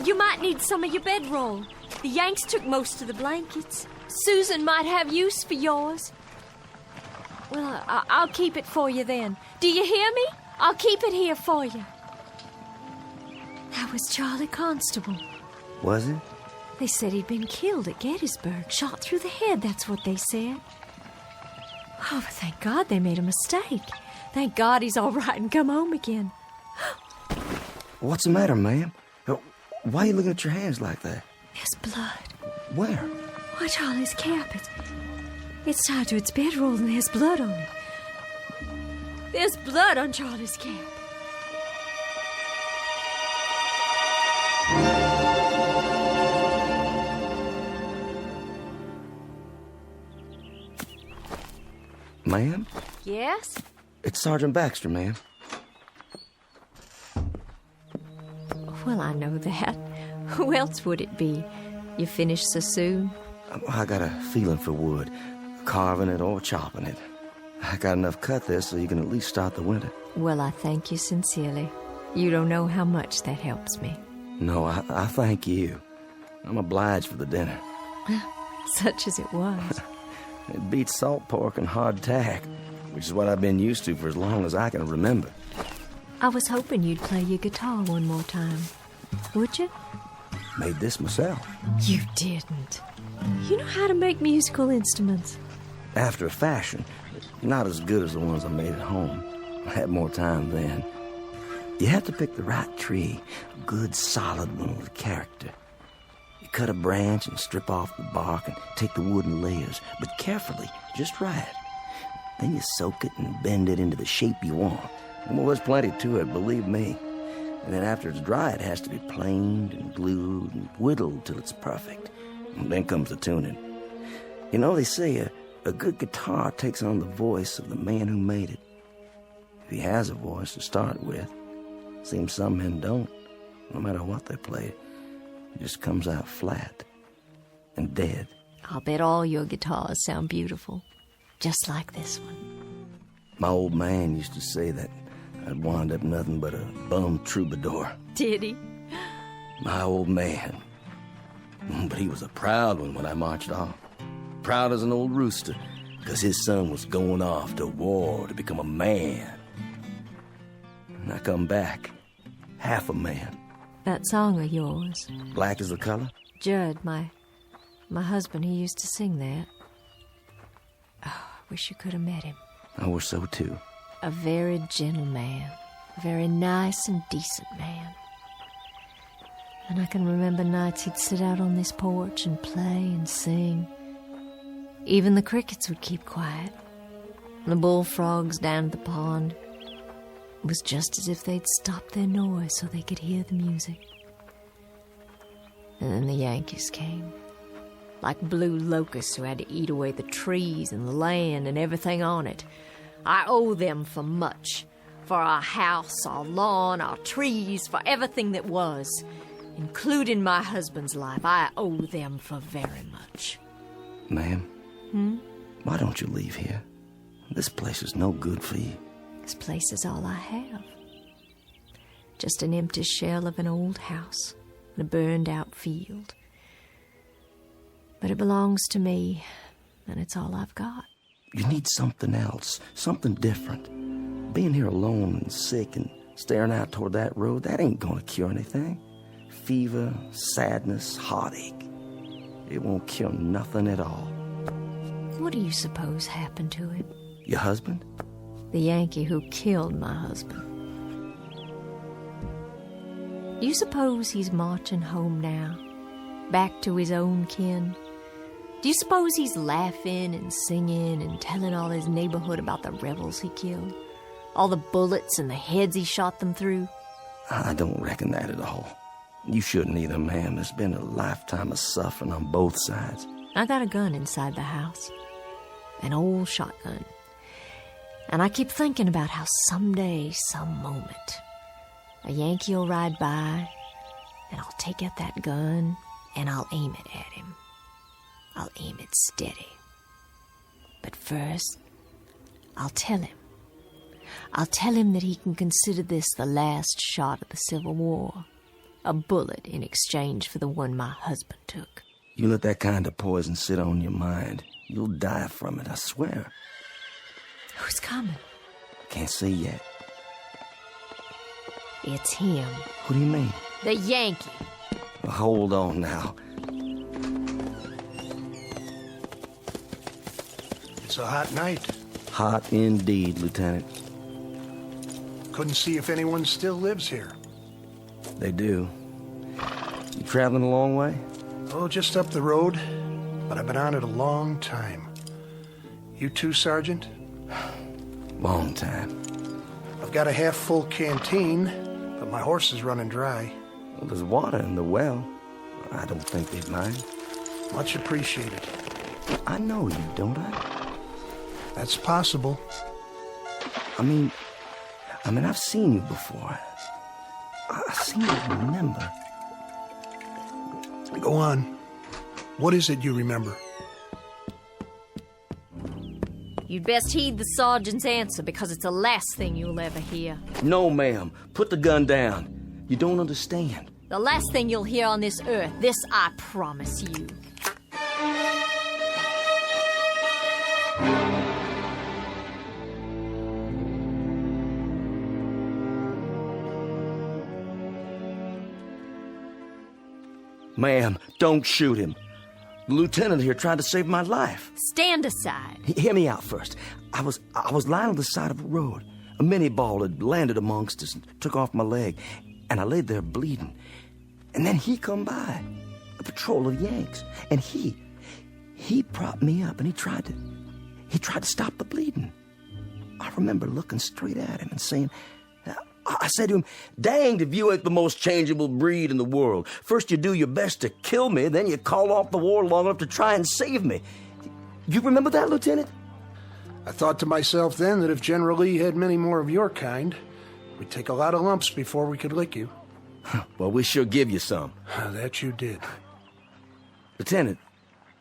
You might need some of your bedroll. The Yanks took most of the blankets. Susan might have use for yours. Well, I'll keep it for you then. Do you hear me? I'll keep it here for you. That was Charlie Constable. Was it? They said he'd been killed at Gettysburg, shot through the head, that's what they said. Oh, but thank God they made a mistake. Thank God he's all right and come home again. What's the matter, ma'am? Why are you looking at your hands like that? There's blood. Where? Why, Charlie's cap. It's tied to its bedroll and there's blood on it. There's blood on Charlie's cap. Ma'am? Yes? It's Sergeant Baxter, ma'am. Well, I know that. Who else would it be? You finished so soon? I got a feeling for wood, carving it or chopping it. I got enough cut there so you can at least start the winter. Well, I thank you sincerely. You don't know how much that helps me. No, I thank you. I'm obliged for the dinner. Such as it was. It beats salt pork and hardtack, which is what I've been used to for as long as I can remember. I was hoping you'd play your guitar one more time. Would you? Made this myself. You didn't. You know how to make musical instruments. After a fashion. Not as good as the ones I made at home. I had more time then. You have to pick the right tree, a good solid one with character. You cut a branch and strip off the bark and take the wood in layers, but carefully, just right. Then you soak it and bend it into the shape you want. Well, there's plenty to it, believe me. And then after it's dry, it has to be planed and glued and whittled till it's perfect. And then comes the tuning. You know, they say a good guitar takes on the voice of the man who made it. If he has a voice to start with. Seems some men don't. No matter what they play, it just comes out flat and dead. I'll bet all your guitars sound beautiful, just like this one. My old man used to say that I'd wound up nothing but a bum troubadour. Did he? My old man. But he was a proud one when I marched off. Proud as an old rooster, because his son was going off to war to become a man. And I come back, half a man. That song of yours. Black is the color? Judd, my husband, he used to sing that. Oh, I wish you could have met him. I wish so too. A very gentle man. A very nice and decent man. And I can remember nights he'd sit out on this porch and play and sing. Even the crickets would keep quiet. And the bullfrogs down at the pond. It was just as if they'd stopped their noise so they could hear the music. And then the Yankees came. Like blue locusts who had to eat away the trees and the land and everything on it. I owe them for much. For our house, our lawn, our trees, for everything that was. Including my husband's life, I owe them for very much. Ma'am? Why don't you leave here? This place is no good for you. This place is all I have. Just an empty shell of an old house and a burned-out field. But it belongs to me, and it's all I've got. You need something else, something different. Being here alone and sick and staring out toward that road, that ain't gonna cure anything. Fever, sadness, heartache. It won't cure nothing at all. What do you suppose happened to him? Your husband? The Yankee who killed my husband. You suppose he's marching home now, back to his own kin? Do you suppose he's laughing and singing and telling all his neighborhood about the rebels he killed? All the bullets and the heads he shot them through? I don't reckon that at all. You shouldn't either, ma'am. There's been a lifetime of suffering on both sides. I got a gun inside the house. An old shotgun. And I keep thinking about how someday, some moment, a Yankee will ride by, and I'll take out that gun, and I'll aim it at him. I'll aim it steady. But first, I'll tell him. I'll tell him that he can consider this the last shot of the Civil War. A bullet in exchange for the one my husband took. You let that kind of poison sit on your mind, you'll die from it, I swear. Who's coming? Can't see yet. It's him. What do you mean? The Yankee. Well, hold on now. It's a hot night. Hot indeed, Lieutenant. Couldn't see if anyone still lives here. They do. You traveling a long way? Oh, just up the road. But I've been on it a long time. You too, Sergeant? Long time. I've got a half-full canteen, but my horse is running dry. Well, there's water in the well. I don't think they'd mind. Much appreciated. I know you, don't I? That's possible. I mean, I've seen you before. I seem to remember. Go on. What is it you remember? You'd best heed the sergeant's answer, because it's the last thing you'll ever hear. No, ma'am. Put the gun down. You don't understand. The last thing you'll hear on this earth. This I promise you. Ma'am, don't shoot him. The lieutenant here tried to save my life. Stand aside. Hear me out first. I was lying on the side of a road. A mini ball had landed amongst us and took off my leg, and I laid there bleeding. And then he come by, a patrol of Yanks, and he propped me up, and he tried to stop the bleeding. I remember looking straight at him and saying, I said to him, "Danged if you ain't the most changeable breed in the world. First you do your best to kill me, then you call off the war long enough to try and save me." You remember that, Lieutenant? I thought to myself then that if General Lee had many more of your kind, we'd take a lot of lumps before we could lick you. Well, we sure give you some. That you did. Lieutenant,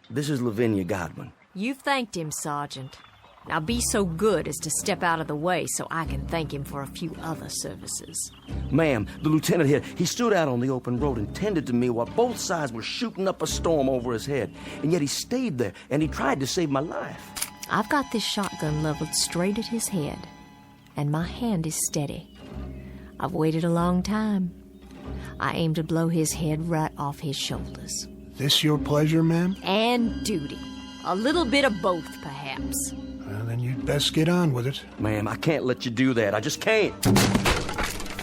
this is Lavinia Godwin. You've thanked him, Sergeant. Now be so good as to step out of the way so I can thank him for a few other services. Ma'am, the lieutenant here, he stood out on the open road and tended to me while both sides were shooting up a storm over his head. And yet he stayed there, and he tried to save my life. I've got this shotgun leveled straight at his head, and my hand is steady. I've waited a long time. I aim to blow his head right off his shoulders. This your pleasure, ma'am? And duty. A little bit of both, perhaps. Well, then you'd best get on with it. Ma'am, I can't let you do that. I just can't.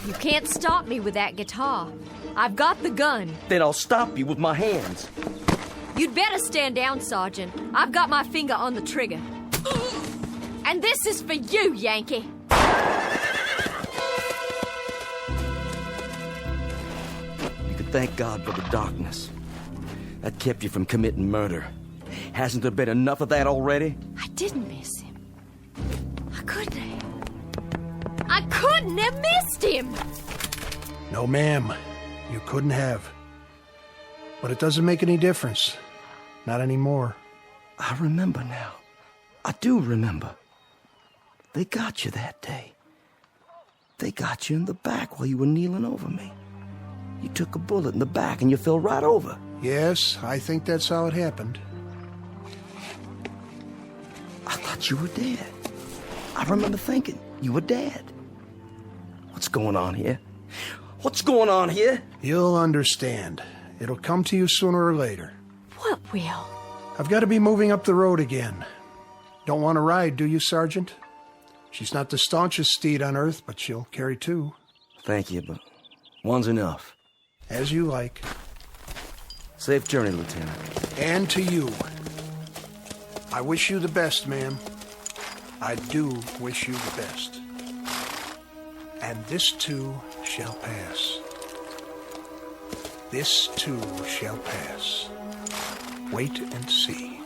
You can't stop me with that guitar. I've got the gun. Then I'll stop you with my hands. You'd better stand down, Sergeant. I've got my finger on the trigger. And this is for you, Yankee. You could thank God for the darkness. That kept you from committing murder. Hasn't there been enough of that already? I didn't miss him. I couldn't have. I couldn't have missed him! No, ma'am. You couldn't have. But it doesn't make any difference. Not anymore. I remember now. I do remember. They got you that day. They got you in the back while you were kneeling over me. You took a bullet in the back and you fell right over. Yes, I think that's how it happened. I thought you were dead. I remember thinking you were dead. What's going on here? What's going on here? You'll understand. It'll come to you sooner or later. What will? I've got to be moving up the road again. Don't want to ride, do you, Sergeant? She's not the staunchest steed on earth, but she'll carry two. Thank you, but one's enough. As you like. Safe journey, Lieutenant. And to you. I wish you the best, ma'am. I do wish you the best. And this too shall pass. This too shall pass. Wait and see.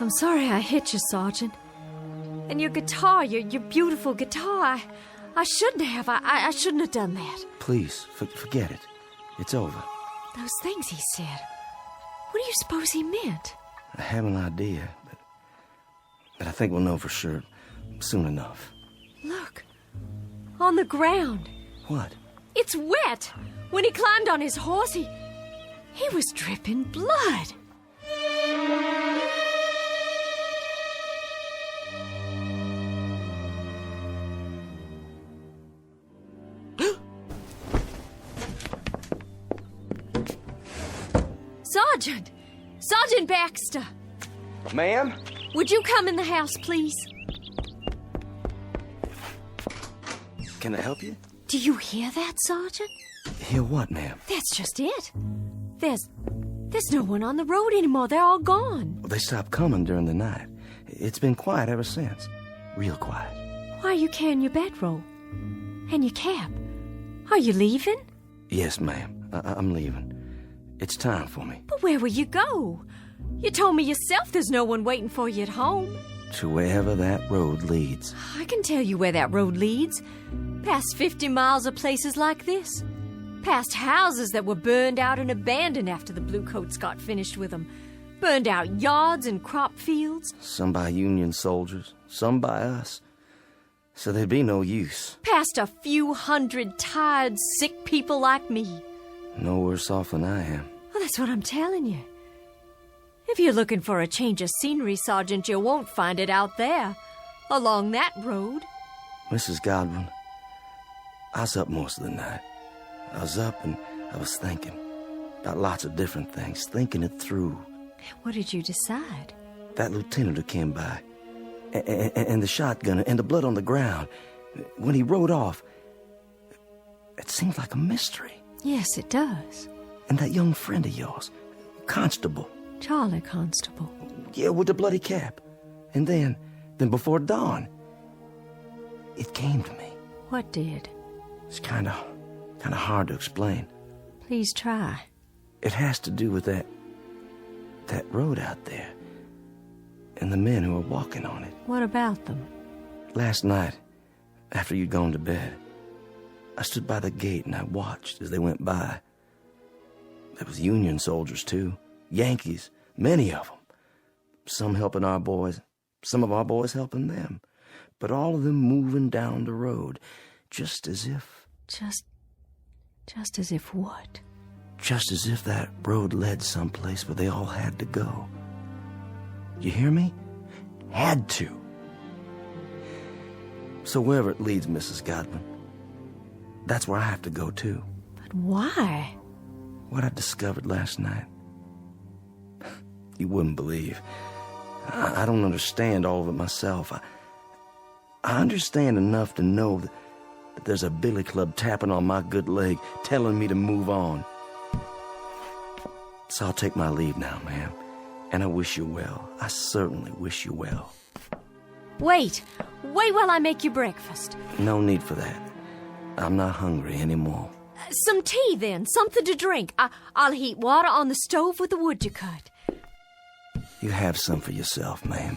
I'm sorry I hit you, Sergeant. And your guitar, your beautiful guitar, I shouldn't have. I shouldn't have done that. Please, forget it. It's over. Those things he said. What do you suppose he meant? I have an idea, but I think we'll know for sure soon enough. Look. On the ground. What? It's wet. When he climbed on his horse, he was dripping blood. Sergeant! Sergeant Baxter! Ma'am? Would you come in the house, please? Can I help you? Do you hear that, Sergeant? Hear what, ma'am? That's just it. There's no one on the road anymore. They're all gone. They stopped coming during the night. It's been quiet ever since. Real quiet. Why are you carrying your bedroll? And your cap? Are you leaving? Yes, ma'am. I'm leaving. It's time for me. But where will you go? You told me yourself there's no one waiting for you at home. To wherever that road leads. I can tell you where that road leads. Past 50 miles of places like this. Past houses that were burned out and abandoned after the Bluecoats got finished with them. Burned out yards and crop fields. Some by Union soldiers, some by us. So there'd be no use. Past a few hundred tired, sick people like me. No worse off than I am. Well, that's what I'm telling you. If you're looking for a change of scenery, Sergeant, you won't find it out there. Along that road. Mrs. Godwin, I was up most of the night. I was up and I was thinking about lots of different things, thinking it through. What did you decide? That lieutenant who came by, and the shotgun and the blood on the ground. When he rode off, it seems like a mystery. Yes, it does. And that young friend of yours, Constable. Charlie Constable. Yeah, with the bloody cap. And then before dawn, it came to me. What did? It's kind of hard to explain. Please try. It has to do with that road out there, and the men who are walking on it. What about them? Last night, after you'd gone to bed, I stood by the gate and I watched as they went by. There was Union soldiers, too. Yankees, many of them. Some helping our boys, some of our boys helping them. But all of them moving down the road, just as if... Just as if what? Just as if that road led someplace where they all had to go. You hear me? Had to. So wherever it leads, Mrs. Godwin, that's where I have to go, too. But why? What I discovered last night. You wouldn't believe. I don't understand all of it myself. I understand enough to know that there's a billy club tapping on my good leg, telling me to move on. So I'll take my leave now, ma'am. And I wish you well. I certainly wish you well. Wait while I make you breakfast. No need for that. I'm not hungry anymore. Some tea, then. Something to drink. I'll heat water on the stove with the wood you cut. You have some for yourself, ma'am.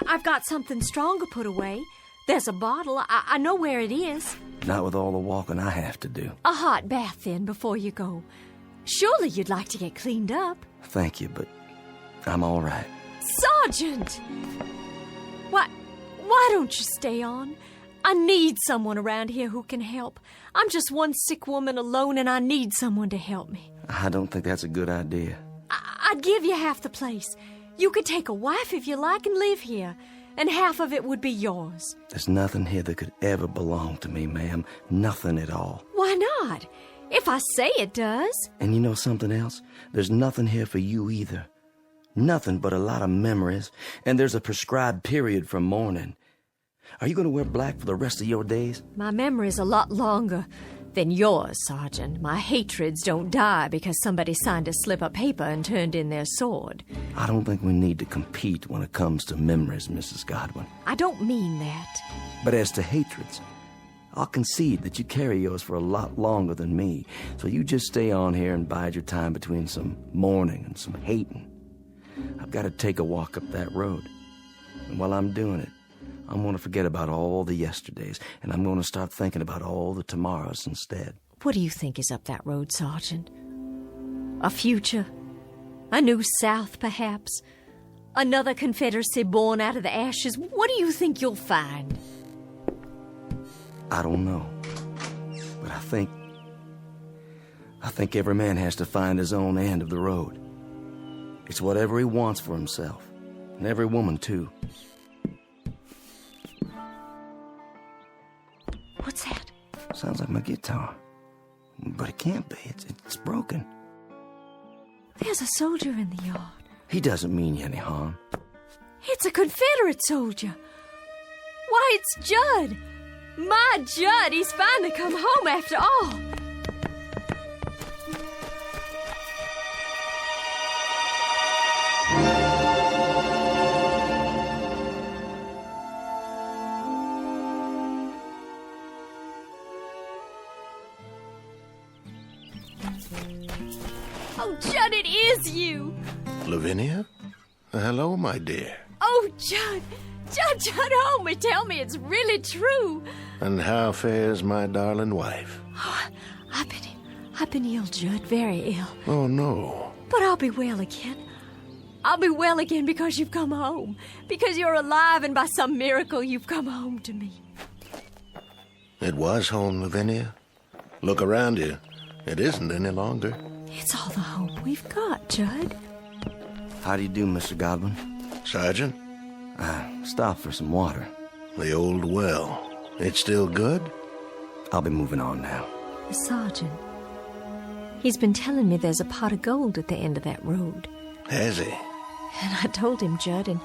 I've got something stronger put away. There's a bottle. I know where it is. Not with all the walking I have to do. A hot bath, then, before you go. Surely you'd like to get cleaned up. Thank you, but I'm all right. Sergeant! Why don't you stay on? I need someone around here who can help. I'm just one sick woman alone, and I need someone to help me. I don't think that's a good idea. I'd give you half the place. You could take a wife if you like and live here, and half of it would be yours. There's nothing here that could ever belong to me, ma'am. Nothing at all. Why not? If I say it does. And you know something else? There's nothing here for you either. Nothing but a lot of memories, and there's a prescribed period for mourning. Are you going to wear black for the rest of your days? My memory's a lot longer than yours, Sergeant. My hatreds don't die because somebody signed a slip of paper and turned in their sword. I don't think we need to compete when it comes to memories, Mrs. Godwin. I don't mean that. But as to hatreds, I'll concede that you carry yours for a lot longer than me, so you just stay on here and bide your time between some mourning and some hating. I've got to take a walk up that road, and while I'm doing it, I'm going to forget about all the yesterdays, and I'm going to start thinking about all the tomorrows instead. What do you think is up that road, Sergeant? A future? A new South, perhaps? Another Confederacy born out of the ashes? What do you think you'll find? I don't know, but I think every man has to find his own end of the road. It's whatever he wants for himself, and every woman, too. What's that? Sounds like my guitar. But it can't be. It's broken. There's a soldier in the yard. He doesn't mean you any harm. It's a Confederate soldier. Why, it's Judd. My Judd, he's finally come home after all. Oh, Judd, it is you. Lavinia? Hello, my dear. Oh, Judd, hold me. Tell me it's really true. And how fares my darling wife? Oh, I've been ill, Judd, very ill. Oh, no. But I'll be well again. I'll be well again because you've come home. Because you're alive and by some miracle you've come home to me. It was home, Lavinia. Look around you. It isn't any longer. It's all the hope we've got, Judd. How do you do, Mr. Godwin? Sergeant? I stopped for some water. The old well. It's still good? I'll be moving on now. The sergeant. He's been telling me there's a pot of gold at the end of that road. Has he? And I told him, Judd, and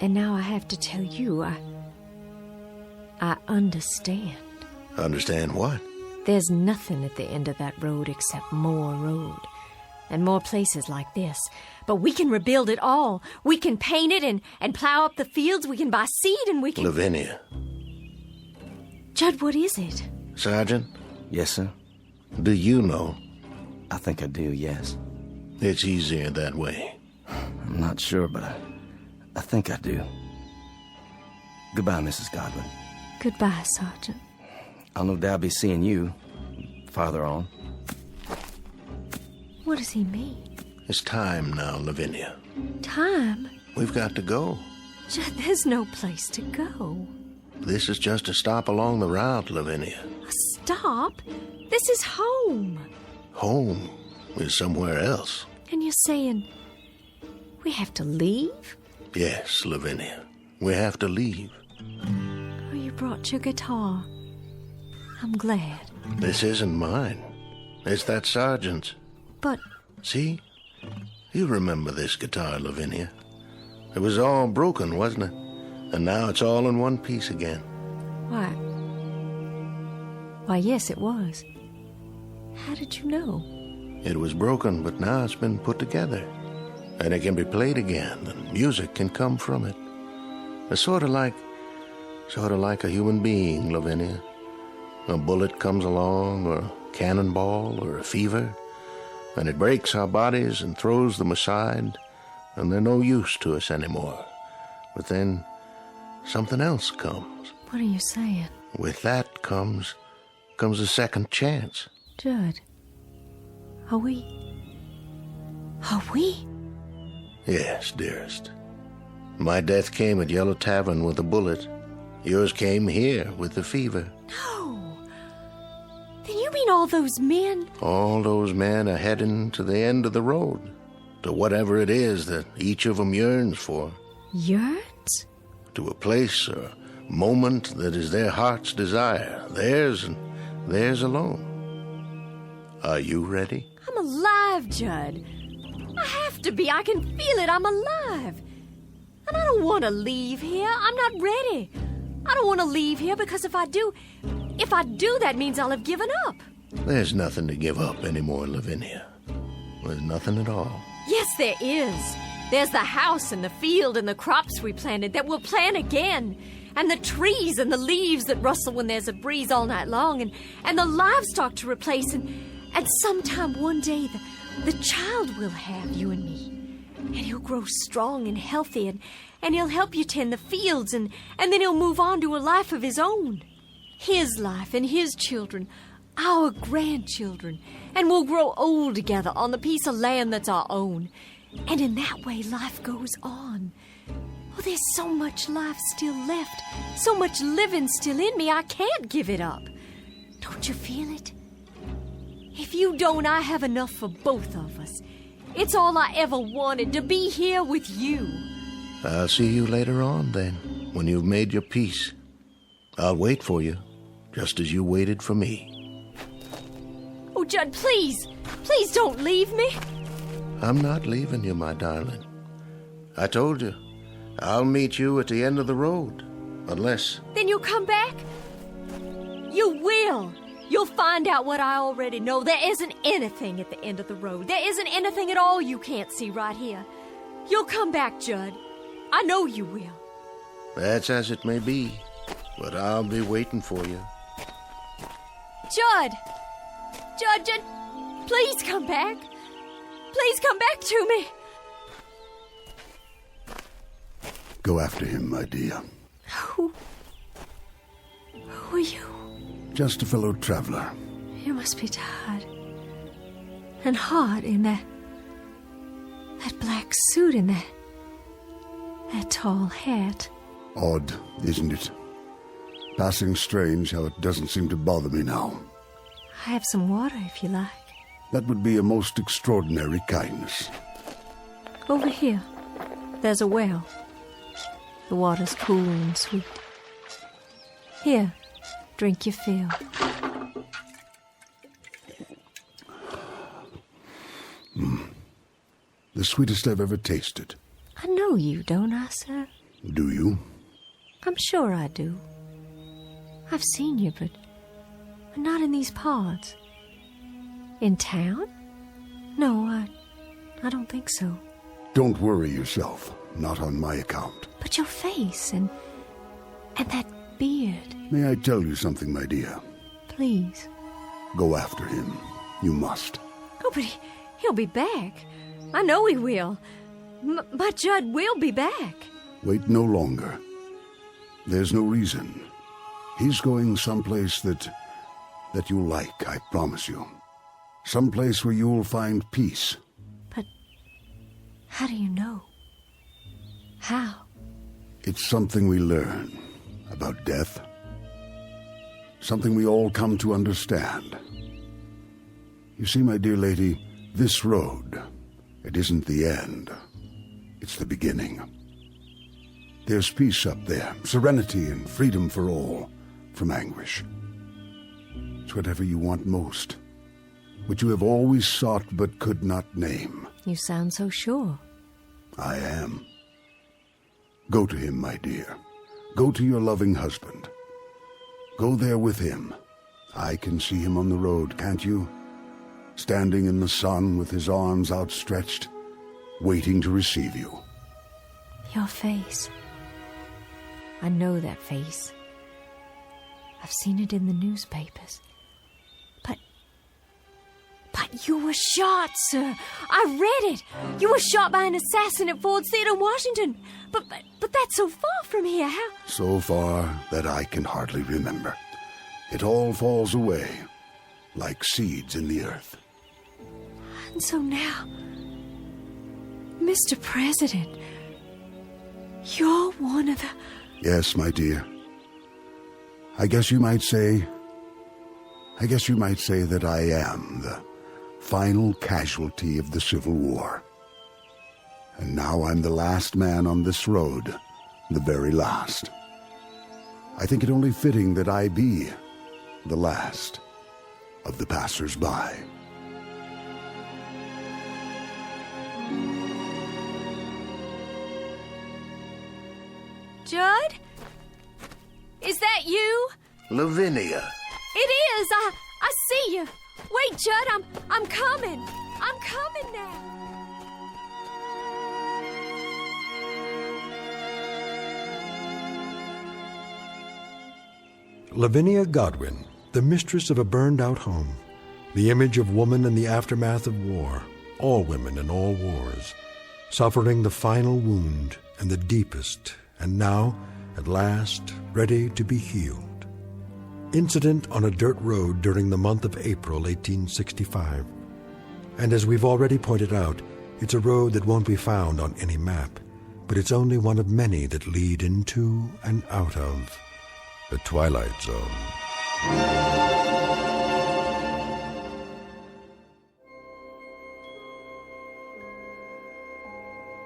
And now I have to tell you, I understand. Understand what? There's nothing at the end of that road except more road. And more places like this. But we can rebuild it all. We can paint it and plow up the fields. We can buy seed and we can... Lavinia. Judd, what is it? Sergeant? Yes, sir? Do you know? I think I do, yes. It's easier that way. I'm not sure, but I think I do. Goodbye, Mrs. Godwin. Goodbye, Sergeant. I'll no doubt be seeing you farther on. What does he mean? It's time now, Lavinia. Time? We've got to go. Judd, there's no place to go. This is just a stop along the route, Lavinia. A stop? This is home. Home is somewhere else. And you're saying we have to leave? Yes, Lavinia. We have to leave. Oh, you brought your guitar. I'm glad. This isn't mine. It's that sergeant's. But... See? You remember this guitar, Lavinia. It was all broken, wasn't it? And now it's all in one piece again. Why, yes, it was. How did you know? It was broken, but now it's been put together. And it can be played again, and music can come from it. It's sort of like a human being, Lavinia. A bullet comes along, or a cannonball, or a fever, and it breaks our bodies and throws them aside, and they're no use to us anymore. But then something else comes. What are you saying? With that comes a second chance. Judd, are we? Yes, dearest. My death came at Yellow Tavern with a bullet. Yours came here with the fever. No. Then you mean all those men? All those men are heading to the end of the road, to whatever it is that each of them yearns for. Yearns? To a place or moment that is their heart's desire, theirs and theirs alone. Are you ready? I'm alive, Judd. I have to be. I can feel it. I'm alive. And I don't want to leave here. I'm not ready. I don't want to leave here because if I do, that means I'll have given up. There's nothing to give up anymore, Lavinia. There's nothing at all. Yes, there is. There's the house and the field and the crops we planted that we'll plant again. And the trees and the leaves that rustle when there's a breeze all night long. And the livestock to replace. And sometime one day, the child will have you and me. And he'll grow strong and healthy. And he'll help you tend the fields. And then he'll move on to a life of his own. His life and his children. Our grandchildren. And we'll grow old together on the piece of land that's our own. And in that way, life goes on. Oh, there's so much life still left. So much living still in me, I can't give it up. Don't you feel it? If you don't, I have enough for both of us. It's all I ever wanted, to be here with you. I'll see you later on, then, when you've made your peace. I'll wait for you, just as you waited for me. Oh, Judd, please. Please don't leave me. I'm not leaving you, my darling. I told you, I'll meet you at the end of the road, unless... Then you'll come back? You will. You'll find out what I already know. There isn't anything at the end of the road. There isn't anything at all you can't see right here. You'll come back, Judd. I know you will. That's as it may be, but I'll be waiting for you. Judd, please come back. Please come back to me. Go after him, my dear. Who are you? Just a fellow traveler. You must be tired. And hot in that black suit and that tall hat. Odd, isn't it? Passing strange how it doesn't seem to bother me now. I have some water if you like. That would be a most extraordinary kindness. Over here, there's a well. The water's cool and sweet. Here, drink your fill. The sweetest I've ever tasted. I know you, don't I, sir? Do you? I'm sure I do. I've seen you, but not in these parts. In town? No, I don't think so. Don't worry yourself. Not on my account. But your face and that beard. May I tell you something, my dear? Please. Go after him. You must. Oh, but he'll be back. I know he will. My Judd will be back. Wait no longer. There's no reason. He's going someplace that you'll like, I promise you. Someplace where you'll find peace. But how do you know? How? It's something we learn about death. Something we all come to understand. You see, my dear lady, this road, it isn't the end. It's the beginning. There's peace up there, serenity and freedom for all, from anguish. It's whatever you want most, what you have always sought but could not name. You sound so sure. I am. Go to him, my dear. Go to your loving husband. Go there with him. I can see him on the road, can't you? Standing in the sun with his arms outstretched, waiting to receive you. Your face. I know that face. I've seen it in the newspapers. But you were shot, sir. I read it. You were shot by an assassin at Ford's Theater, Washington. But that's so far from here. How? So far that I can hardly remember. It all falls away, like seeds in the earth. And so now, Mr. President, you're one of the... Yes, my dear. I guess you might say that I am the final casualty of the Civil War. And now I'm the last man on this road, the very last. I think it only fitting that I be the last of the passersby. Judd? Is that you? Lavinia. It is. I see you. Wait, Judd, I'm coming. I'm coming now. Lavinia Godwin, the mistress of a burned-out home, the image of woman in the aftermath of war, all women in all wars, suffering the final wound and the deepest, and now, at last, ready to be healed. Incident on a dirt road during the month of April 1865. And as we've already pointed out, it's a road that won't be found on any map, but it's only one of many that lead into and out of the Twilight Zone.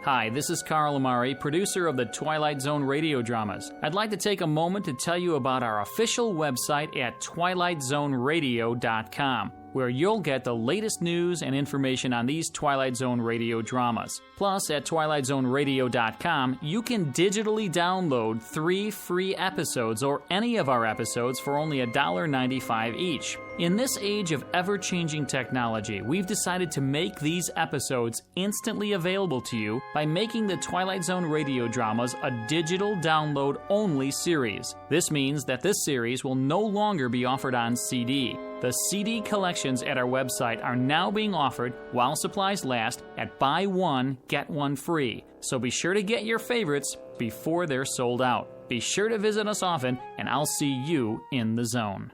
Hi, this is Carl Amari, producer of the Twilight Zone radio dramas. I'd like to take a moment to tell you about our official website at twilightzoneradio.com, where you'll get the latest news and information on these Twilight Zone radio dramas. Plus, at twilightzoneradio.com, you can digitally download 3 free episodes or any of our episodes for only $1.95 each. In this age of ever-changing technology, we've decided to make these episodes instantly available to you by making the Twilight Zone radio dramas a digital download-only series. This means that this series will no longer be offered on CD. The CD collections at our website are now being offered while supplies last at buy one, get one free. So be sure to get your favorites before they're sold out. Be sure to visit us often, and I'll see you in the zone.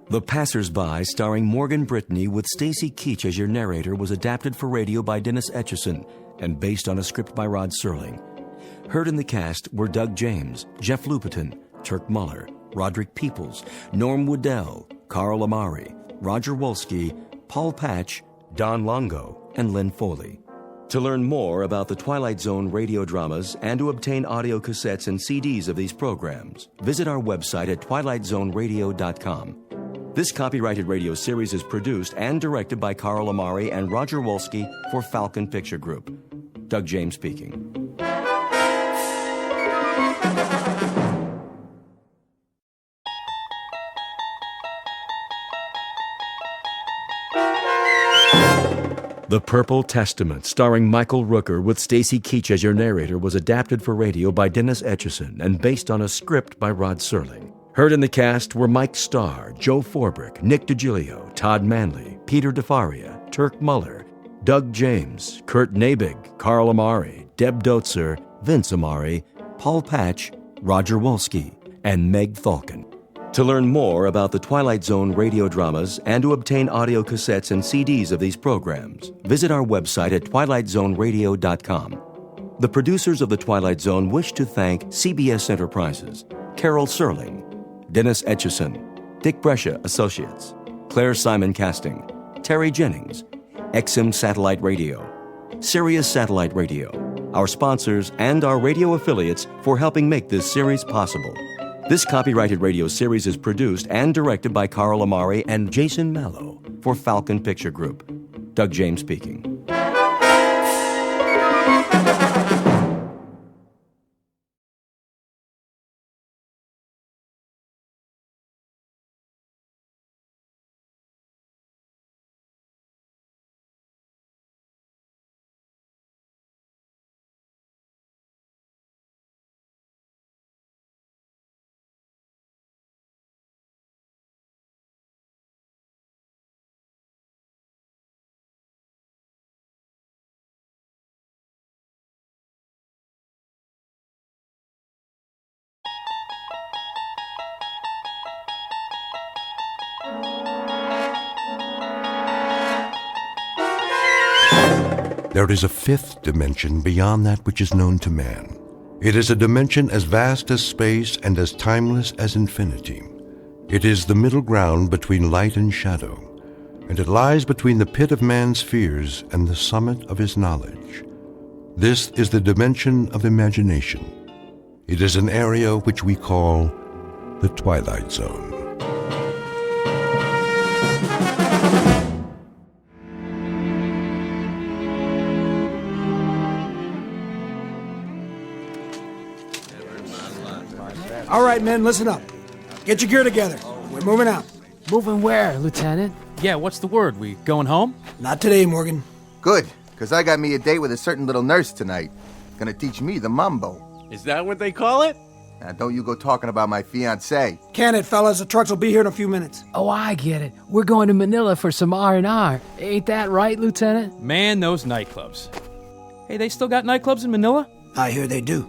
The Passersby, starring Morgan Brittany with Stacy Keach as your narrator, was adapted for radio by Dennis Etchison and based on a script by Rod Serling. Heard in the cast were Doug James, Jeff Lupetin, Turk Muller, Roderick Peoples, Norm Woodell, Carl Amari, Roger Wolski, Paul Patch, Don Longo, and Lynn Foley. To learn more about the Twilight Zone radio dramas and to obtain audio cassettes and CDs of these programs, visit our website at twilightzoneradio.com. This copyrighted radio series is produced and directed by Carl Amari and Roger Wolski for Falcon Picture Group. Doug James speaking. The Purple Testament, starring Michael Rooker with Stacy Keach as your narrator, was adapted for radio by Dennis Etchison and based on a script by Rod Serling. Heard in the cast were Mike Starr, Joe Forbrick, Nick DiGilio, Todd Manley, Peter DeFaria, Turk Muller, Doug James, Kurt Nabig, Carl Amari, Deb Dotzer, Vince Amari, Paul Patch, Roger Wolski, and Meg Falcon. To learn more about the Twilight Zone radio dramas and to obtain audio cassettes and CDs of these programs, visit our website at twilightzoneradio.com. The producers of The Twilight Zone wish to thank CBS Enterprises, Carol Serling, Dennis Etchison, Dick Brescia Associates, Claire Simon Casting, Terry Jennings, XM Satellite Radio, Sirius Satellite Radio, our sponsors, and our radio affiliates for helping make this series possible. This copyrighted radio series is produced and directed by Carl Amari and Jason Mallow for Falcon Picture Group. Doug James speaking. There is a fifth dimension beyond that which is known to man. It is a dimension as vast as space and as timeless as infinity. It is the middle ground between light and shadow, and it lies between the pit of man's fears and the summit of his knowledge. This is the dimension of imagination. It is an area which we call the Twilight Zone. All right, men, listen up. Get your gear together. We're moving out. Moving where, Lieutenant? Yeah, what's the word? We going home? Not today, Morgan. Good, because I got me a date with a certain little nurse tonight. Gonna teach me the mambo. Is that what they call it? Now, don't you go talking about my fiancée. Can it, fellas? The trucks will be here in a few minutes. Oh, I get it. We're going to Manila for some R&R. Ain't that right, Lieutenant? Man, those nightclubs. Hey, they still got nightclubs in Manila? I hear they do.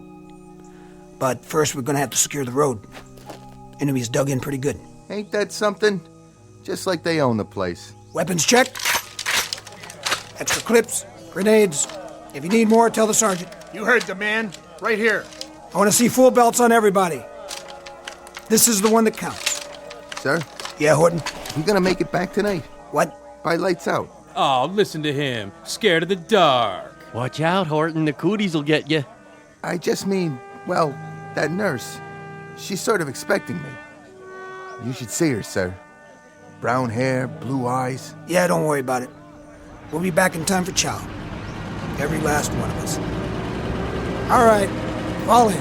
But first, we're gonna have to secure the road. Enemies dug in pretty good. Ain't that something? Just like they own the place. Weapons check. Extra clips, grenades. If you need more, tell the sergeant. You heard the man. Right here. I want to see full belts on everybody. This is the one that counts. Sir? Yeah, Horton? You gonna make it back tonight? What? By lights out. Oh, listen to him. Scared of the dark. Watch out, Horton. The cooties will get you. I just mean, well, that nurse. She's sort of expecting me. You should see her, sir. Brown hair, blue eyes. Yeah, don't worry about it. We'll be back in time for chow. Every last one of us. All right, fall in.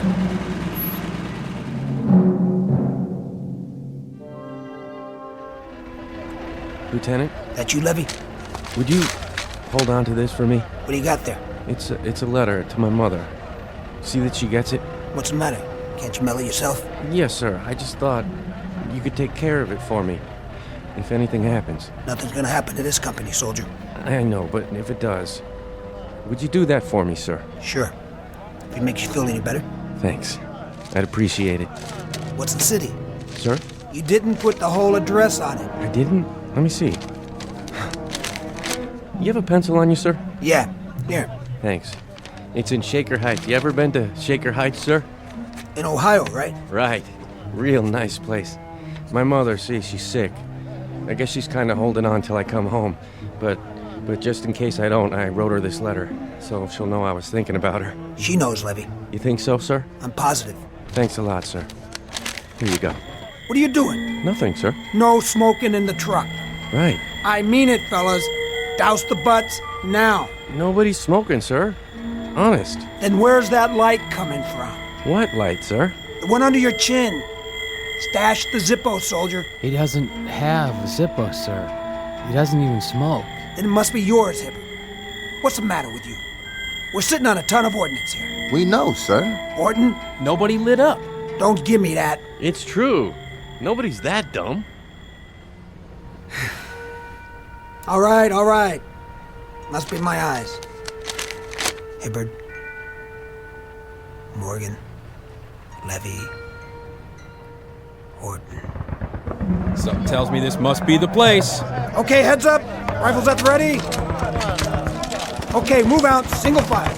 Lieutenant? That you, Levy? Would you hold on to this for me? What do you got there? It's a letter to my mother. See that she gets it? What's the matter? Can't you mail it yourself? Yes, sir. I just thought you could take care of it for me if anything happens. Nothing's gonna happen to this company, soldier. I know, but if it does, would you do that for me, sir? Sure. If it makes you feel any better. Thanks. I'd appreciate it. What's the city? Sir? You didn't put the whole address on it. I didn't? Let me see. You have a pencil on you, sir? Yeah. Here. Thanks. It's in Shaker Heights. You ever been to Shaker Heights, sir? In Ohio, right? Right. Real nice place. My mother, she's sick. I guess she's kind of holding on till I come home. But just in case I don't, I wrote her this letter. So she'll know I was thinking about her. She knows, Levy. You think so, sir? I'm positive. Thanks a lot, sir. Here you go. What are you doing? Nothing, sir. No smoking in the truck. Right. I mean it, fellas. Douse the butts now. Nobody's smoking, sir. Honest. Then where's that light coming from? What light, sir? The one under your chin. Stash the Zippo, soldier. He doesn't have a Zippo, sir. He doesn't even smoke. Then it must be yours, Hibbert. What's the matter with you? We're sitting on a ton of ordnance here. We know, sir. Orton? Nobody lit up. Don't give me that. It's true. Nobody's that dumb. All right. Must be my eyes. Hibbert. Morgan. Levy. Orton. Something tells me this must be the place. Okay, heads up. Rifles at the ready. Okay, move out. Single file.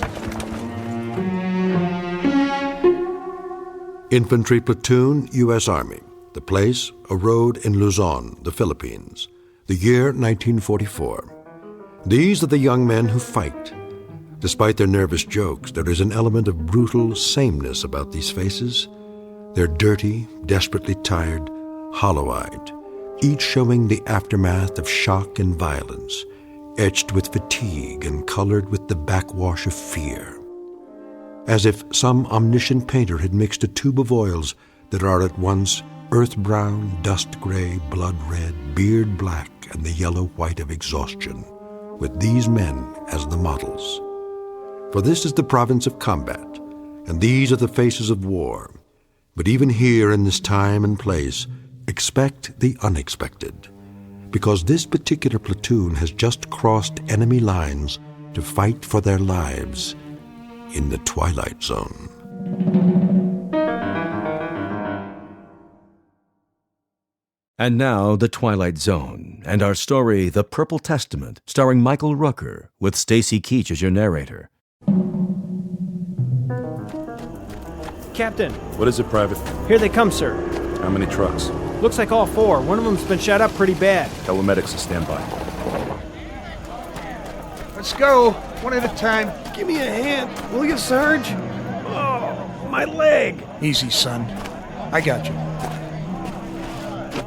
Infantry platoon, U.S. Army. The place, a road in Luzon, the Philippines. The year, 1944. These are the young men who fight. Despite their nervous jokes, there is an element of brutal sameness about these faces. They're dirty, desperately tired, hollow-eyed, each showing the aftermath of shock and violence, etched with fatigue and colored with the backwash of fear. As if some omniscient painter had mixed a tube of oils that are at once earth-brown, dust-gray, blood-red, beard-black, and the yellow-white of exhaustion, with these men as the models. For this is the province of combat, and these are the faces of war. But even here in this time and place, expect the unexpected, because this particular platoon has just crossed enemy lines to fight for their lives in the Twilight Zone. And now, The Twilight Zone, and our story, The Purple Testament, starring Michael Rooker, with Stacy Keach as your narrator. Captain. What is it, Private? Here they come, sir. How many trucks? Looks like all four. One of them's been shot up pretty bad. Tell the medics to stand by. Let's go, one at a time. Give me a hand, will you, Sarge? Oh, my leg. Easy, son. I got you.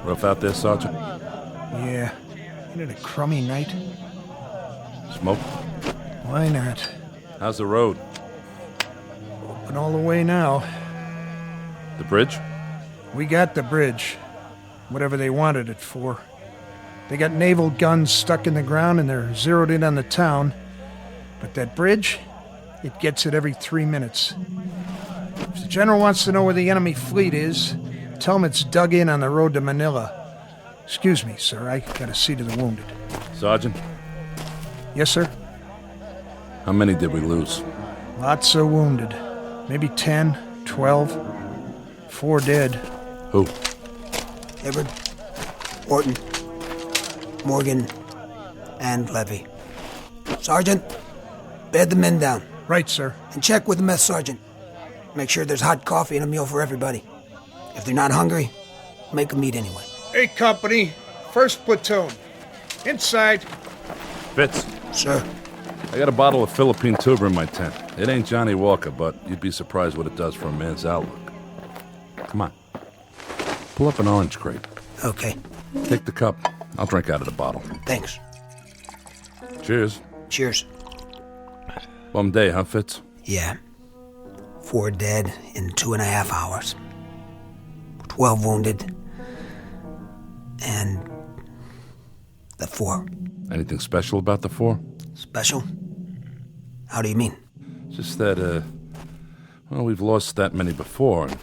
Rough out there, Sergeant? Yeah. Ain't it a crummy night? Smoke? Why not? How's the road? Open all the way now. The bridge? We got the bridge. Whatever they wanted it for. They got naval guns stuck in the ground and they're zeroed in on the town. But that bridge, it gets it every 3 minutes. If the general wants to know where the enemy fleet is, tell him it's dug in on the road to Manila. Excuse me, sir, I gotta see to the wounded. Sergeant? Yes, sir? How many did we lose? Lots of wounded. Maybe 10, 12. 4 dead. Who? Hibbert, Orton, Morgan, and Levy. Sergeant, bed the men down. Right, sir. And check with the mess sergeant. Make sure there's hot coffee and a meal for everybody. If they're not hungry, make them eat anyway. Hey, company. First platoon. Inside. Fitz. Sir. I got a bottle of Philippine tuber in my tent. It ain't Johnny Walker, but you'd be surprised what it does for a man's outlook. Come on. Pull up an orange crate. Okay. Take the cup. I'll drink out of the bottle. Thanks. Cheers. Cheers. Bum day, huh, Fitz? Yeah. 4 dead in 2.5 hours. 12 wounded. And the 4. Anything special about the 4? Special? How do you mean? Just that, well, we've lost that many before, and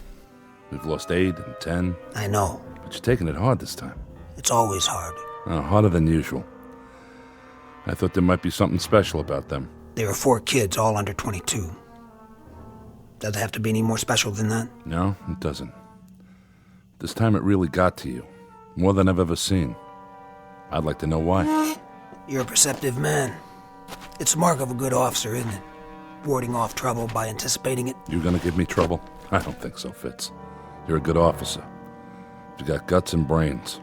we've lost 8 and 10. I know. But you're taking it hard this time. It's always hard. Oh, harder than usual. I thought there might be something special about them. There were 4 kids, all under 22. Does it have to be any more special than that? No, it doesn't. This time it really got to you. More than I've ever seen. I'd like to know why. You're a perceptive man. It's the mark of a good officer, isn't it? Warding off trouble by anticipating it. You gonna give me trouble? I don't think so, Fitz. You're a good officer. You got guts and brains.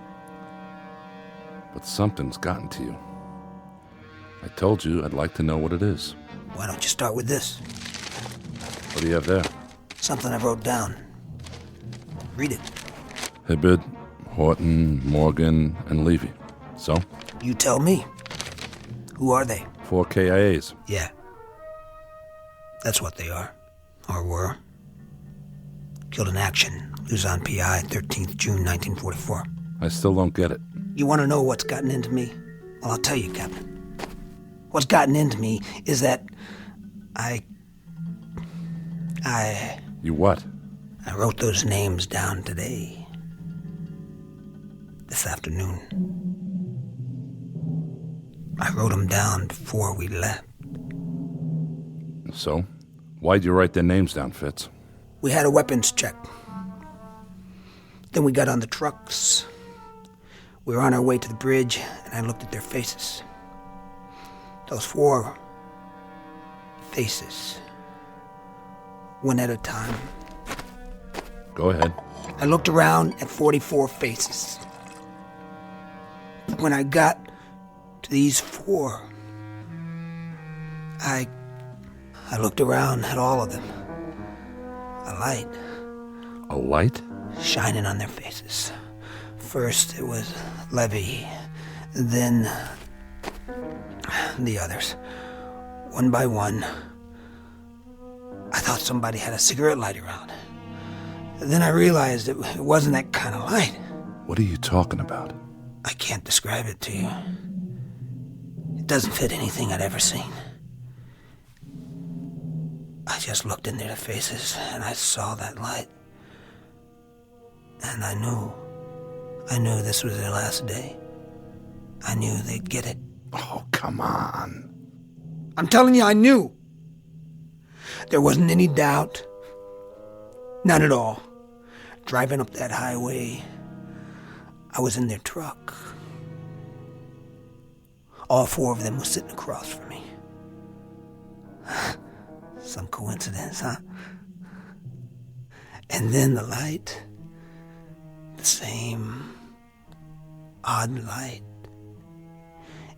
But something's gotten to you. I told you I'd like to know what it is. Why don't you start with this? What do you have there? Something I wrote down. Read it. Hibbert, Horton, Morgan, and Levy. So? You tell me. Who are they? 4 KIAs. Yeah. That's what they are. Or were. Killed in action. Luzon PI, 13th June, 1944. I still don't get it. You want to know what's gotten into me? Well, I'll tell you, Captain. What's gotten into me is that I... You what? I wrote those names down today. This afternoon. I wrote them down before we left. So? Why'd you write their names down, Fitz? We had a weapons check. Then we got on the trucks. We were on our way to the bridge, and I looked at their faces. Those 4 faces. One at a time. Go ahead. I looked around at 44 faces. When I got to these 4, I looked around at all of them. A light. A light? Shining on their faces. First it was Levy, then the others. One by one. I thought somebody had a cigarette lighter on. Then I realized it wasn't that kind of light. What are you talking about? I can't describe it to you. It doesn't fit anything I'd ever seen. I just looked into their faces and I saw that light. And I knew this was their last day. I knew they'd get it. Oh, come on. I'm telling you, I knew. There wasn't any doubt. None at all. Driving up that highway, I was in their truck. All 4 of them were sitting across from me. Some coincidence, huh? And then the light. The same odd light.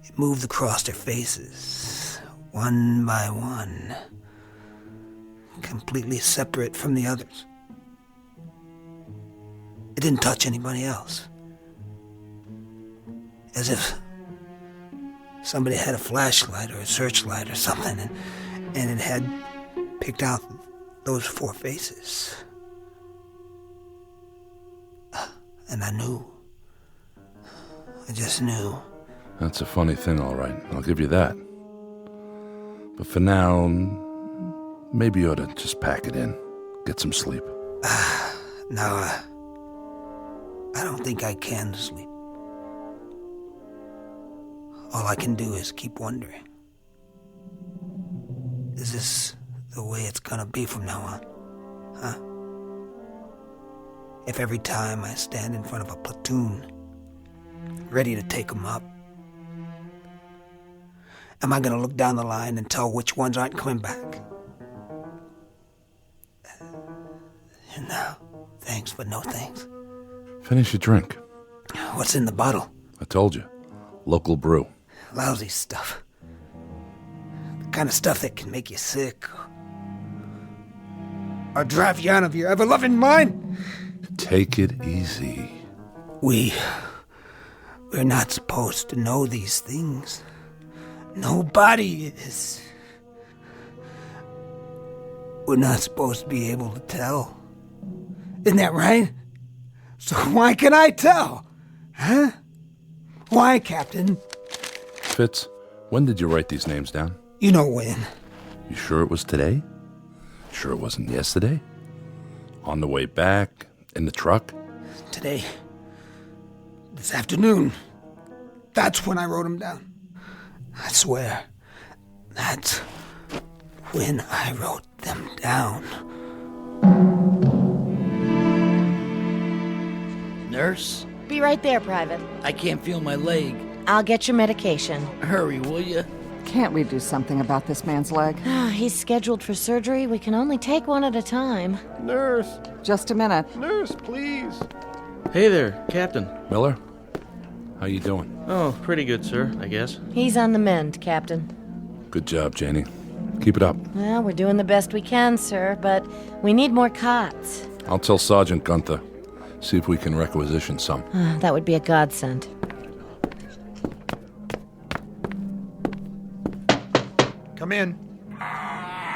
It moved across their faces, one by one, completely separate from the others. It didn't touch anybody else. As if somebody had a flashlight or a searchlight or something, and it had picked out those 4 faces. And I knew. I just knew. That's a funny thing, all right. I'll give you that. But for now, maybe you ought to just pack it in. Get some sleep. No, I don't think I can sleep. All I can do is keep wondering. Is this the way it's gonna be from now on? Huh? If every time I stand in front of a platoon, ready to take them up, am I gonna look down the line and tell which ones aren't coming back? No, thanks, but no thanks. Finish your drink. What's in the bottle? I told you. Local brew. Lousy stuff. The kind of stuff that can make you sick. Or drive you out of your ever-loving mind. Take it easy. We're not supposed to know these things. Nobody is. We're not supposed to be able to tell. Isn't that right? So why can I tell? Huh? Why, Captain? Fitz, when did you write these names down? You know when. You sure it was today? Sure it wasn't yesterday? On the way back? In the truck? Today. This afternoon. That's when I wrote them down. I swear. That's when I wrote them down. Nurse? Be right there, Private. I can't feel my leg. I'll get your medication. Hurry, will you? Can't we do something about this man's leg? He's scheduled for surgery. We can only take one at a time. Nurse. Just a minute. Nurse, please. Hey there, Captain. Miller? How you doing? Oh, pretty good, sir, I guess. He's on the mend, Captain. Good job, Janie. Keep it up. Well, we're doing the best we can, sir, but we need more cots. I'll tell Sergeant Gunther. See if we can requisition some. That would be a godsend. Come in.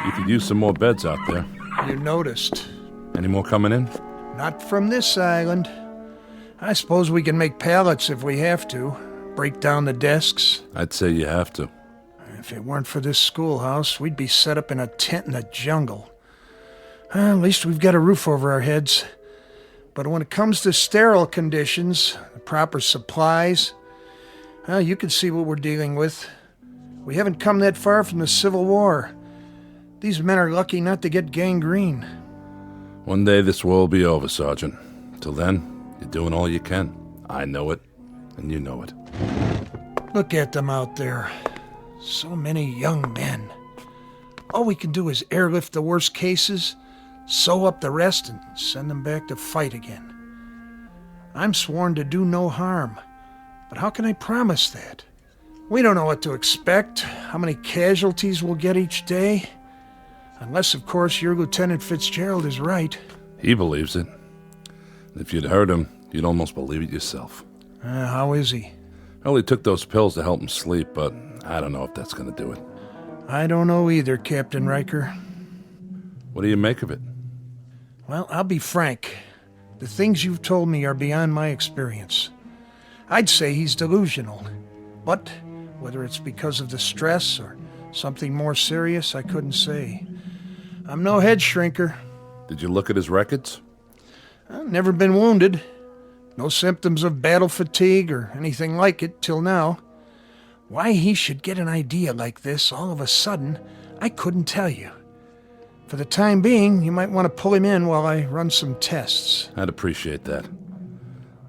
You could use some more beds out there. You noticed. Any more coming in? Not from this island. I suppose we can make pallets if we have to. Break down the desks. I'd say you have to. If it weren't for this schoolhouse, we'd be set up in a tent in the jungle. At least we've got a roof over our heads. But when it comes to sterile conditions, the proper supplies, you can see what we're dealing with. We haven't come that far from the Civil War. These men are lucky not to get gangrene. One day this war will be over, Sergeant. Till then, you're doing all you can. I know it, and you know it. Look at them out there. So many young men. All we can do is airlift the worst cases, sew up the rest, and send them back to fight again. I'm sworn to do no harm, but how can I promise that? We don't know what to expect, how many casualties we'll get each day. Unless, of course, your Lieutenant Fitzgerald is right. He believes it. If you'd heard him, you'd almost believe it yourself. How is he? Well, he took those pills to help him sleep, but I don't know if that's going to do it. I don't know either, Captain Riker. What do you make of it? Well, I'll be frank. The things you've told me are beyond my experience. I'd say he's delusional. But whether it's because of the stress or something more serious, I couldn't say. I'm no head shrinker. Did you look at his records? I've never been wounded. No symptoms of battle fatigue or anything like it till now. Why he should get an idea like this all of a sudden, I couldn't tell you. For the time being, you might want to pull him in while I run some tests. I'd appreciate that.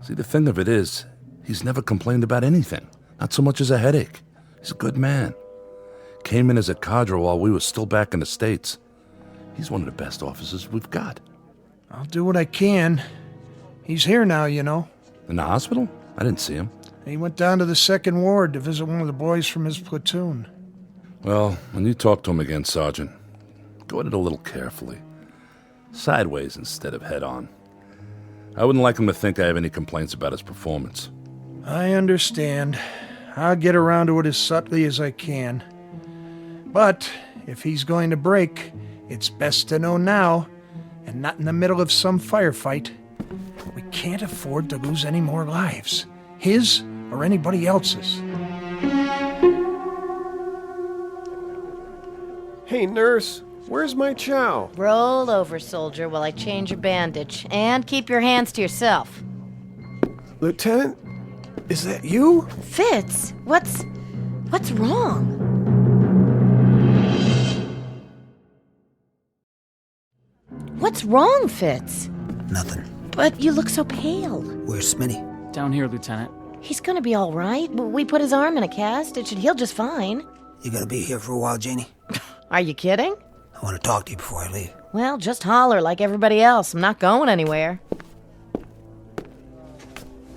See, the thing of it is, he's never complained about anything. Not so much as a headache. He's a good man. Came in as a cadre while we were still back in the States. He's one of the best officers we've got. I'll do what I can. He's here now, you know. In the hospital? I didn't see him. He went down to the 2nd Ward to visit one of the boys from his platoon. Well, when you talk to him again, Sergeant, go at it a little carefully. Sideways instead of head-on. I wouldn't like him to think I have any complaints about his performance. I understand. I'll get around to it as subtly as I can. But if he's going to break, it's best to know now, and not in the middle of some firefight. We can't afford to lose any more lives. His or anybody else's. Hey, nurse, where's my chow? Roll over, soldier, while I change your bandage. And keep your hands to yourself. Lieutenant, is that you? Fitz, what's wrong? What's wrong, Fitz? Nothing. But you look so pale. Where's Smitty? Down here, Lieutenant. He's gonna be all right. We put his arm in a cast. It should heal just fine. You gonna be here for a while, Janie? Are you kidding? I want to talk to you before I leave. Well, just holler like everybody else. I'm not going anywhere.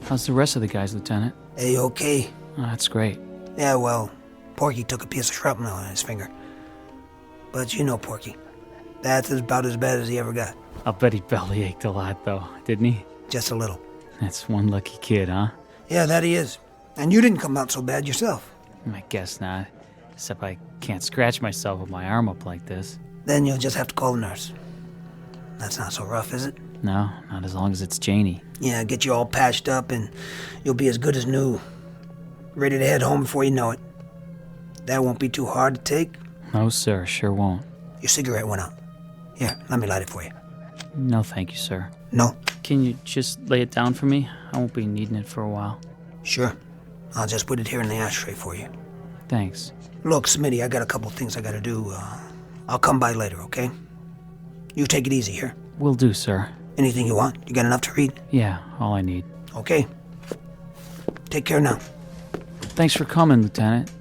How's the rest of the guys, Lieutenant? A-okay. Oh, that's great. Yeah, well, Porky took a piece of shrapnel on his finger. But you know Porky. That's about as bad as he ever got. I'll bet he belly ached a lot, though, didn't he? Just a little. That's one lucky kid, huh? Yeah, that he is. And you didn't come out so bad yourself. I guess not. Except I can't scratch myself with my arm up like this. Then you'll just have to call the nurse. That's not so rough, is it? No, not as long as it's Janie. Yeah, get you all patched up and you'll be as good as new. Ready to head home before you know it. That won't be too hard to take. No, sir, sure won't. Your cigarette went out. Here, let me light it for you. No, thank you, sir. No? Can you just lay it down for me? I won't be needing it for a while. Sure. I'll just put it here in the ashtray for you. Thanks. Look, Smitty, I got a couple things I gotta do. I'll come by later, okay? You take it easy here. Will do, sir. Anything you want? You got enough to read? Yeah, all I need. Okay. Take care now. Thanks for coming, Lieutenant.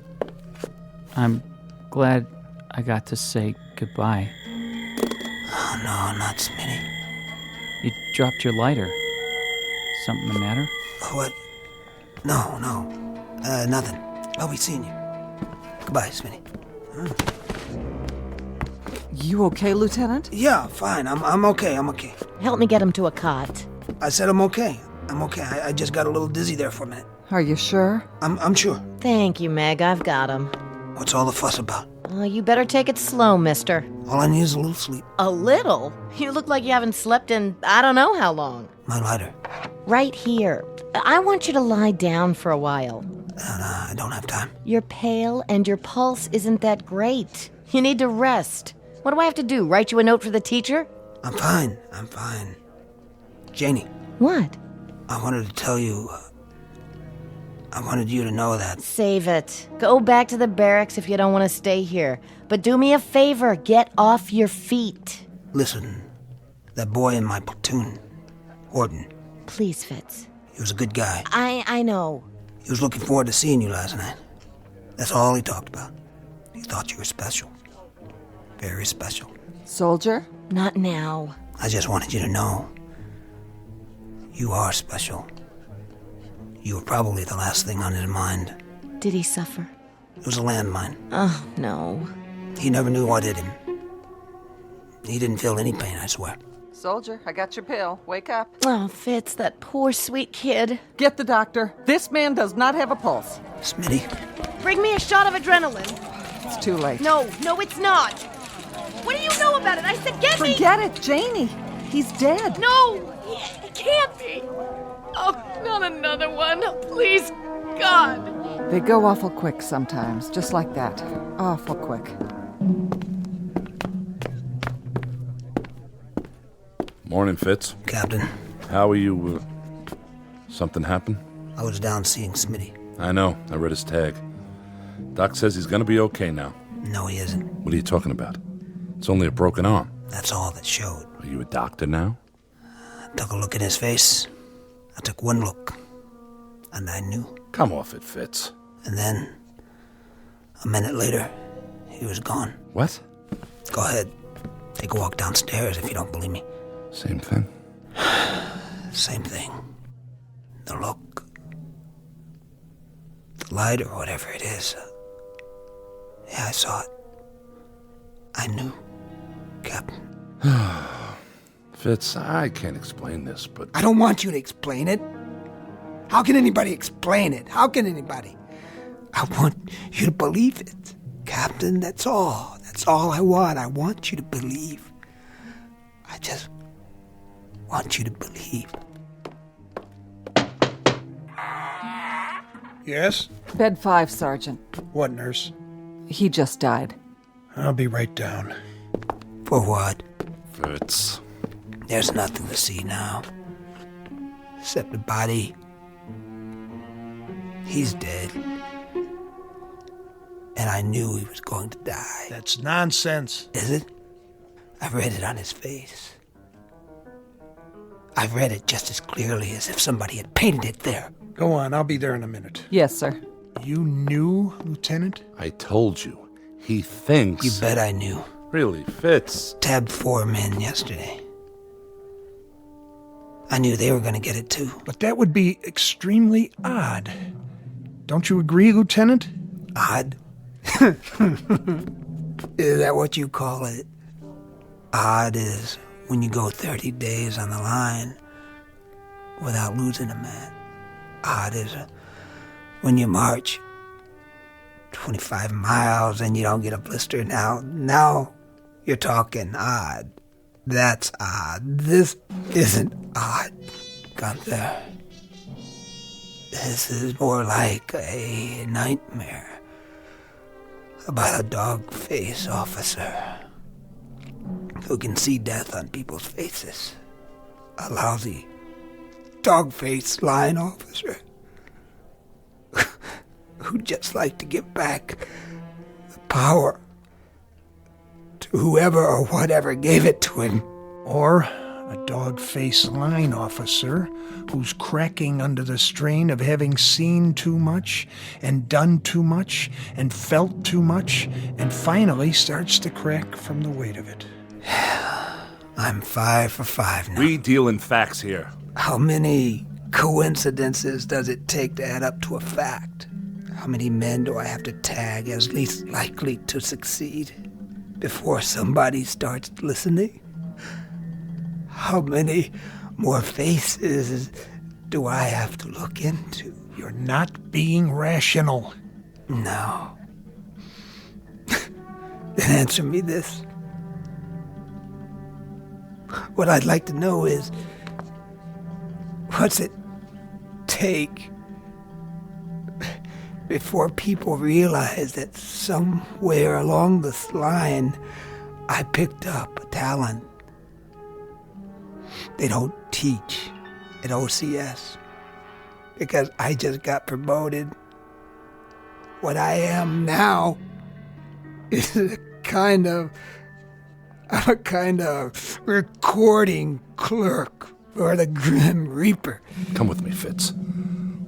I'm glad I got to say goodbye. Oh, no, not Smitty. You dropped your lighter. Something the matter? What? No. Nothing. I'll be seeing you. Goodbye, Smitty. You okay, Lieutenant? Yeah, fine. I'm okay. Help me get him to a cot. I said I'm okay. I'm okay. I just got a little dizzy there for a minute. Are you sure? I'm sure. Thank you, Meg. I've got him. What's all the fuss about? You better take it slow, mister. All I need is a little sleep. A little? You look like you haven't slept in I don't know how long. My lighter. Right here. I want you to lie down for a while. I don't have time. You're pale and your pulse isn't that great. You need to rest. What do I have to do? Write you a note for the teacher? I'm fine. Janie. What? I wanted to tell you... I wanted you to know that. Save it. Go back to the barracks if you don't want to stay here. But do me a favor. Get off your feet. Listen, that boy in my platoon, Horton. Please, Fitz. He was a good guy. I know. He was looking forward to seeing you last night. That's all he talked about. He thought you were special. Very special. Soldier? Not now. I just wanted you to know. You are special. You were probably the last thing on his mind. Did he suffer? It was a landmine. Oh, no. He never knew what hit him. He didn't feel any pain, I swear. Soldier, I got your pill. Wake up. Oh, Fitz, that poor sweet kid. Get the doctor. This man does not have a pulse. Smitty. Bring me a shot of adrenaline. It's too late. No, it's not. What do you know about it? I said get me. Forget it, Janie. He's dead. No, it can't be. Oh, not another one. Please, God. They go awful quick sometimes, just like that. Awful quick. Morning, Fitz. Captain. How are you? Something happened? I was down seeing Smitty. I know. I read his tag. Doc says he's gonna be okay now. No, he isn't. What are you talking about? It's only a broken arm. That's all that showed. Are you a doctor now? I took a look at his face. I took one look. And I knew. Come off it, Fitz. And then, a minute later, he was gone. What? Go ahead. Take a walk downstairs if you don't believe me. Same thing. Same thing. The look. The light or whatever it is. Yeah, I saw it. I knew, Captain. Fitz, I can't explain this, but... I don't want you to explain it. How can anybody explain it? How can anybody? I want you to believe it, Captain. That's all. That's all I want. I want you to believe. I just want you to believe. Yes? Bed 5, Sergeant. What, nurse? He just died. I'll be right down. For what? Fitz. There's nothing to see now. Except the body. He's dead. And I knew he was going to die. That's nonsense. Is it? I've read it on his face. I've read it just as clearly as if somebody had painted it there. Go on, I'll be there in a minute. Yes, sir. You knew, Lieutenant? I told you. He thinks... You bet I knew. Really, Fitz? Tabbed 4 men yesterday. I knew they were going to get it too. But that would be extremely odd. Don't you agree, Lieutenant? Odd? Is that what you call it? Odd is when you go 30 days on the line without losing a man. Odd is when you march 25 miles and you don't get a blister. Now you're talking odd. That's odd. This isn't odd, Gunther. This is more like a nightmare about a dog-face officer who can see death on people's faces. A lousy dog-face line officer who'd just like to give back the power to whoever or whatever gave it to him. Or a dog-faced line officer who's cracking under the strain of having seen too much and done too much and felt too much and finally starts to crack from the weight of it. I'm 5 for 5 now. We deal in facts here. How many coincidences does it take to add up to a fact? How many men do I have to tag as least likely to succeed before somebody starts listening? How many more faces do I have to look into? You're not being rational. No. Then answer me this. What I'd like to know is, what's it take before people realize that somewhere along this line I picked up a talent they don't teach at OCS because I just got promoted. What I am now is I'm a kind of recording clerk for the Grim Reaper. Come with me, Fitz.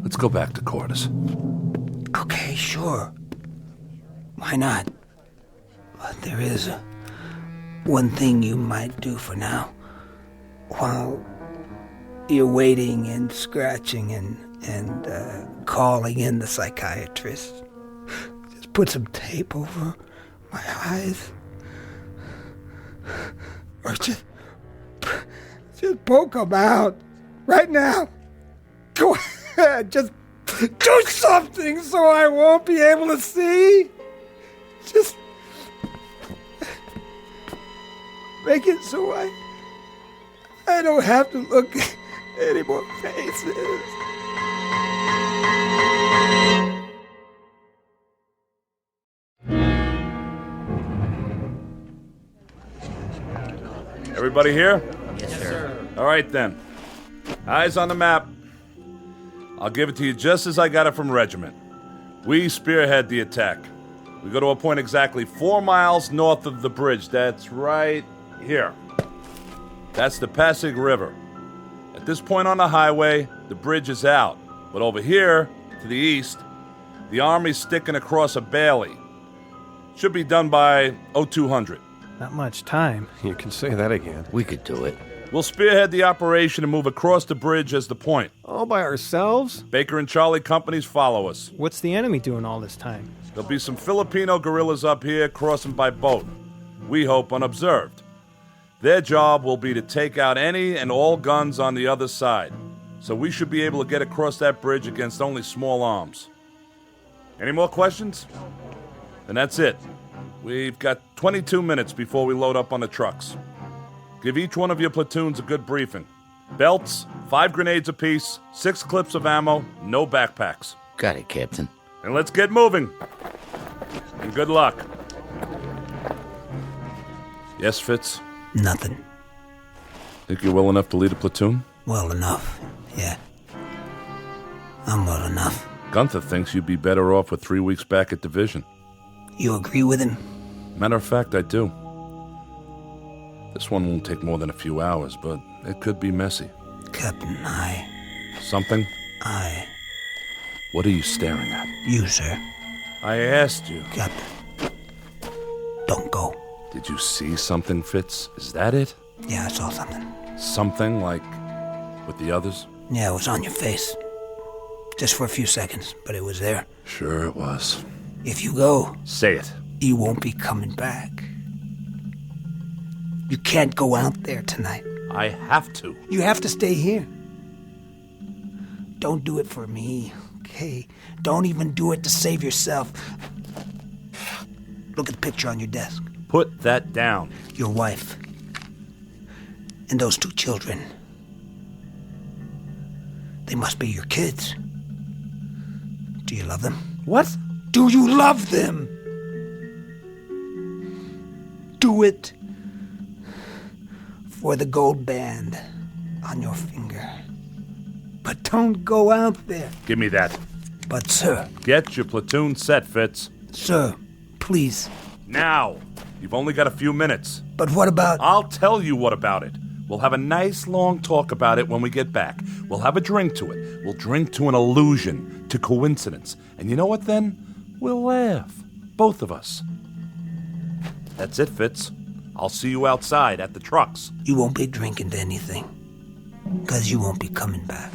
Let's go back to quarters. Okay, sure. Why not? But there is one thing you might do for now. While you're waiting and scratching and calling in the psychiatrist, just put some tape over my eyes. Or just poke them out right now. Go ahead, just do something so I won't be able to see. Just make it so I don't have to look at any more faces. Everybody here? Yes, sir. All right, then. Eyes on the map. I'll give it to you just as I got it from Regiment. We spearhead the attack. We go to a point exactly 4 miles north of the bridge. That's right here. That's the Passersby River. At this point on the highway, the bridge is out. But over here, to the east, the Army's sticking across a bailey. Should be done by 0200. Not much time. You can say that again. We could do it. We'll spearhead the operation and move across the bridge as the point. All by ourselves? Baker and Charlie companies follow us. What's the enemy doing all this time? There'll be some Filipino guerrillas up here crossing by boat. We hope unobserved. Their job will be to take out any and all guns on the other side. So we should be able to get across that bridge against only small arms. Any more questions? Then that's it. We've got 22 minutes before we load up on the trucks. Give each one of your platoons a good briefing. Belts, 5 grenades apiece, 6 clips of ammo, no backpacks. Got it, Captain. And let's get moving. And good luck. Yes, Fitz? Nothing. Think you're well enough to lead a platoon? Well enough, yeah. I'm well enough. Gunther thinks you'd be better off with 3 weeks back at division. You agree with him? Matter of fact, I do. This one won't take more than a few hours, but it could be messy. Captain, Something? What are you staring at? You, sir. I asked you. Captain, don't go. Did you see something, Fitz? Is that it? Yeah, I saw something. Something like with the others? Yeah, it was on your face. Just for a few seconds, but it was there. Sure it was. If you go... Say it. You won't be coming back. You can't go out there tonight. I have to. You have to stay here. Don't do it for me, okay? Don't even do it to save yourself. Look at the picture on your desk. Put that down. Your wife. And those 2 children. They must be your kids. Do you love them? What? Do you love them? Do it for the gold band on your finger. But don't go out there. Give me that. But, sir... Get your platoon set, Fitz. Sir, please. Now. You've only got a few minutes. But what about... I'll tell you what about it. We'll have a nice long talk about it when we get back. We'll have a drink to it. We'll drink to an illusion, to coincidence. And you know what then? We'll laugh. Both of us. That's it, Fitz. I'll see you outside at the trucks. You won't be drinking to anything. Because you won't be coming back.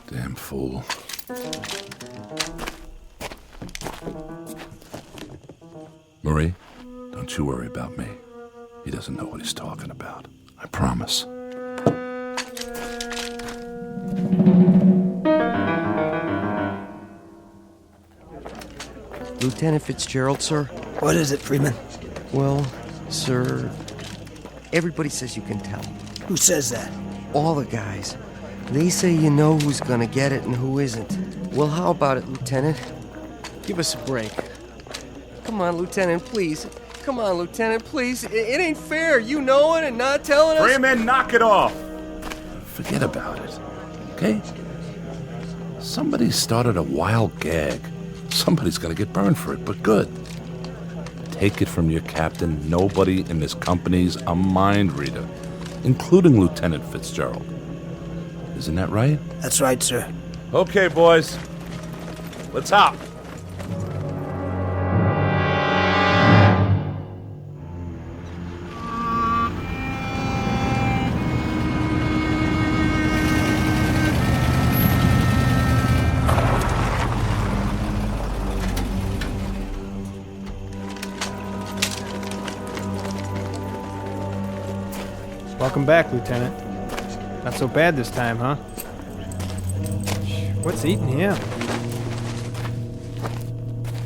Damn fool. Marie, don't you worry about me. He doesn't know what he's talking about. I promise. Lieutenant Fitzgerald, sir? What is it, Freeman? Well, sir, everybody says you can tell. Who says that? All the guys. They say you know who's gonna get it and who isn't. Well, how about it, Lieutenant? Give us a break. Come on, Lieutenant, please. Come on, Lieutenant, please. It ain't fair, you knowing and not telling us. Freeman, knock it off! Forget about it, okay? Somebody started a wild gag. Somebody's gonna get burned for it, but good. Take it from your captain, nobody in this company's a mind reader, including Lieutenant Fitzgerald. Isn't that right? That's right, sir. Okay, boys. Let's hop. Welcome back, Lieutenant. Not so bad this time, huh? What's eating him?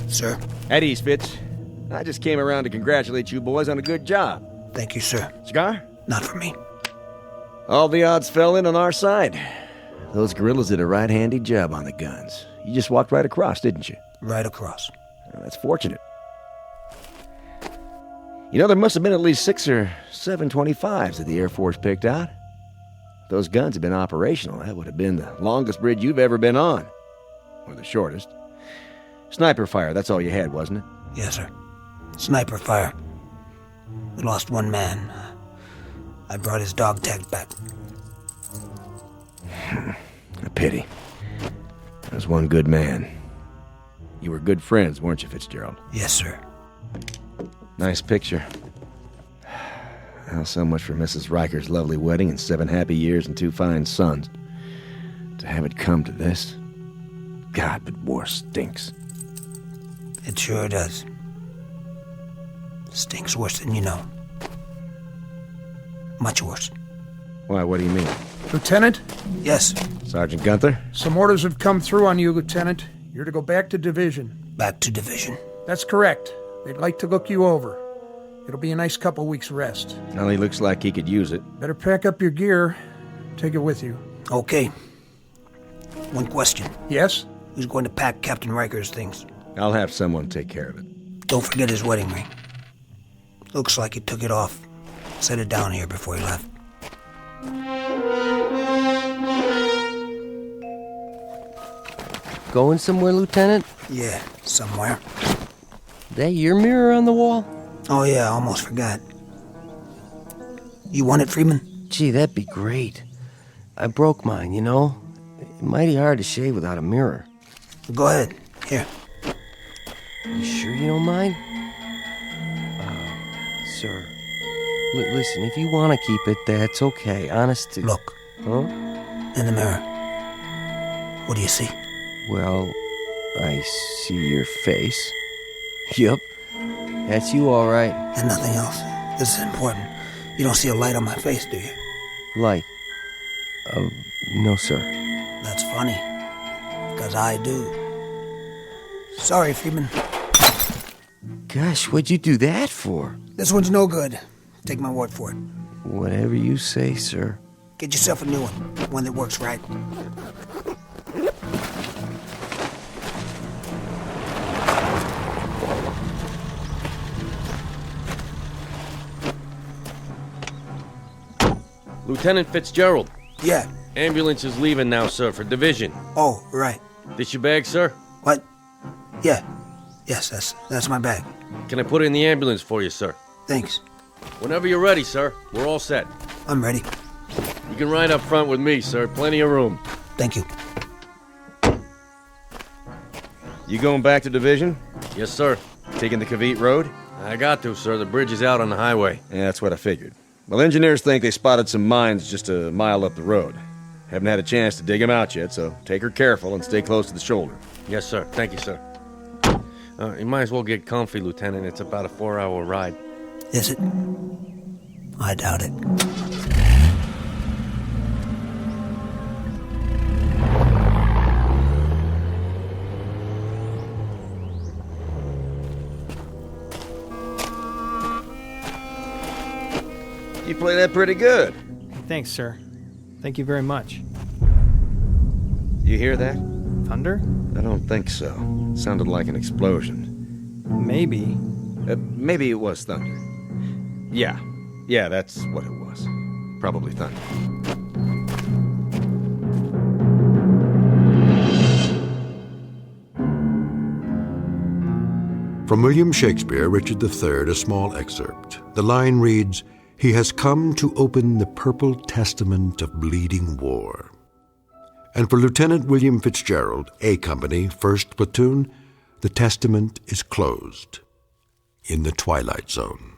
Sir? At ease, Fitz. I just came around to congratulate you boys on a good job. Thank you, sir. Cigar? Not for me. All the odds fell in on our side. Those guerrillas did a right handy job on the guns. You just walked right across, didn't you? Right across. Well, that's fortunate. You know, there must have been at least 6 or 7 25s that the Air Force picked out. If those guns had been operational, that would have been the longest bridge you've ever been on. Or the shortest. Sniper fire, that's all you had, wasn't it? Yes, sir. Sniper fire. We lost one man. I brought his dog tags back. A pity. There was one good man. You were good friends, weren't you, Fitzgerald? Yes, sir. Nice picture. Well, so much for Mrs. Riker's lovely wedding and 7 happy years and 2 fine sons. To have it come to this. God, but war stinks. It sure does. Stinks worse than you know. Much worse. Why, what do you mean? Lieutenant? Yes. Sergeant Gunther? Some orders have come through on you, Lieutenant. You're to go back to division. Back to division? That's correct. They'd like to look you over. It'll be a nice couple weeks rest. Well, he looks like he could use it. Better pack up your gear. Take it with you. Okay. One question. Yes? Who's going to pack Captain Riker's things? I'll have someone take care of it. Don't forget his wedding ring. Looks like he took it off. Set it down here before he left. Going somewhere, Lieutenant? Yeah, somewhere. That your mirror on the wall? Oh yeah, I almost forgot. You want it, Freeman? Gee, that'd be great. I broke mine, you know? Mighty hard to shave without a mirror. Go ahead. Here. You sure you don't mind? Sir. Listen, if you want to keep it, that's okay. Honest to... Look. Huh? In the mirror. What do you see? Well, I see your face. Yup. That's you, all right. And nothing else. This is important. You don't see a light on my face, do you? Light? No, sir. That's funny. Because I do. Sorry, Freeman. Gosh, what'd you do that for? This one's no good. Take my word for it. Whatever you say, sir. Get yourself a new one that works right. Lieutenant Fitzgerald. Yeah. Ambulance is leaving now, sir, for division. Oh, right. This your bag, sir? What? Yeah. Yes, that's my bag. Can I put it in the ambulance for you, sir? Thanks. Whenever you're ready, sir. We're all set. I'm ready. You can ride up front with me, sir. Plenty of room. Thank you. You going back to division? Yes, sir. Taking the Cavite Road? I got to, sir. The bridge is out on the highway. Yeah, that's what I figured. Well, engineers think they spotted some mines just a mile up the road. Haven't had a chance to dig them out yet, so take her careful and stay close to the shoulder. Yes, sir. Thank you, sir. You might as well get comfy, Lieutenant. It's about a 4-hour ride. Is it? I doubt it. You play that pretty good. Thanks, sir. Thank you very much. You hear that? Thunder? I don't think so. Sounded like an explosion. Maybe. Maybe it was thunder. Yeah, that's what it was. Probably thunder. From William Shakespeare, Richard III, a small excerpt. The line reads, "He has come to open the purple testament of bleeding war." And for Lieutenant William Fitzgerald, A Company, 1st Platoon, the testament is closed in the Twilight Zone.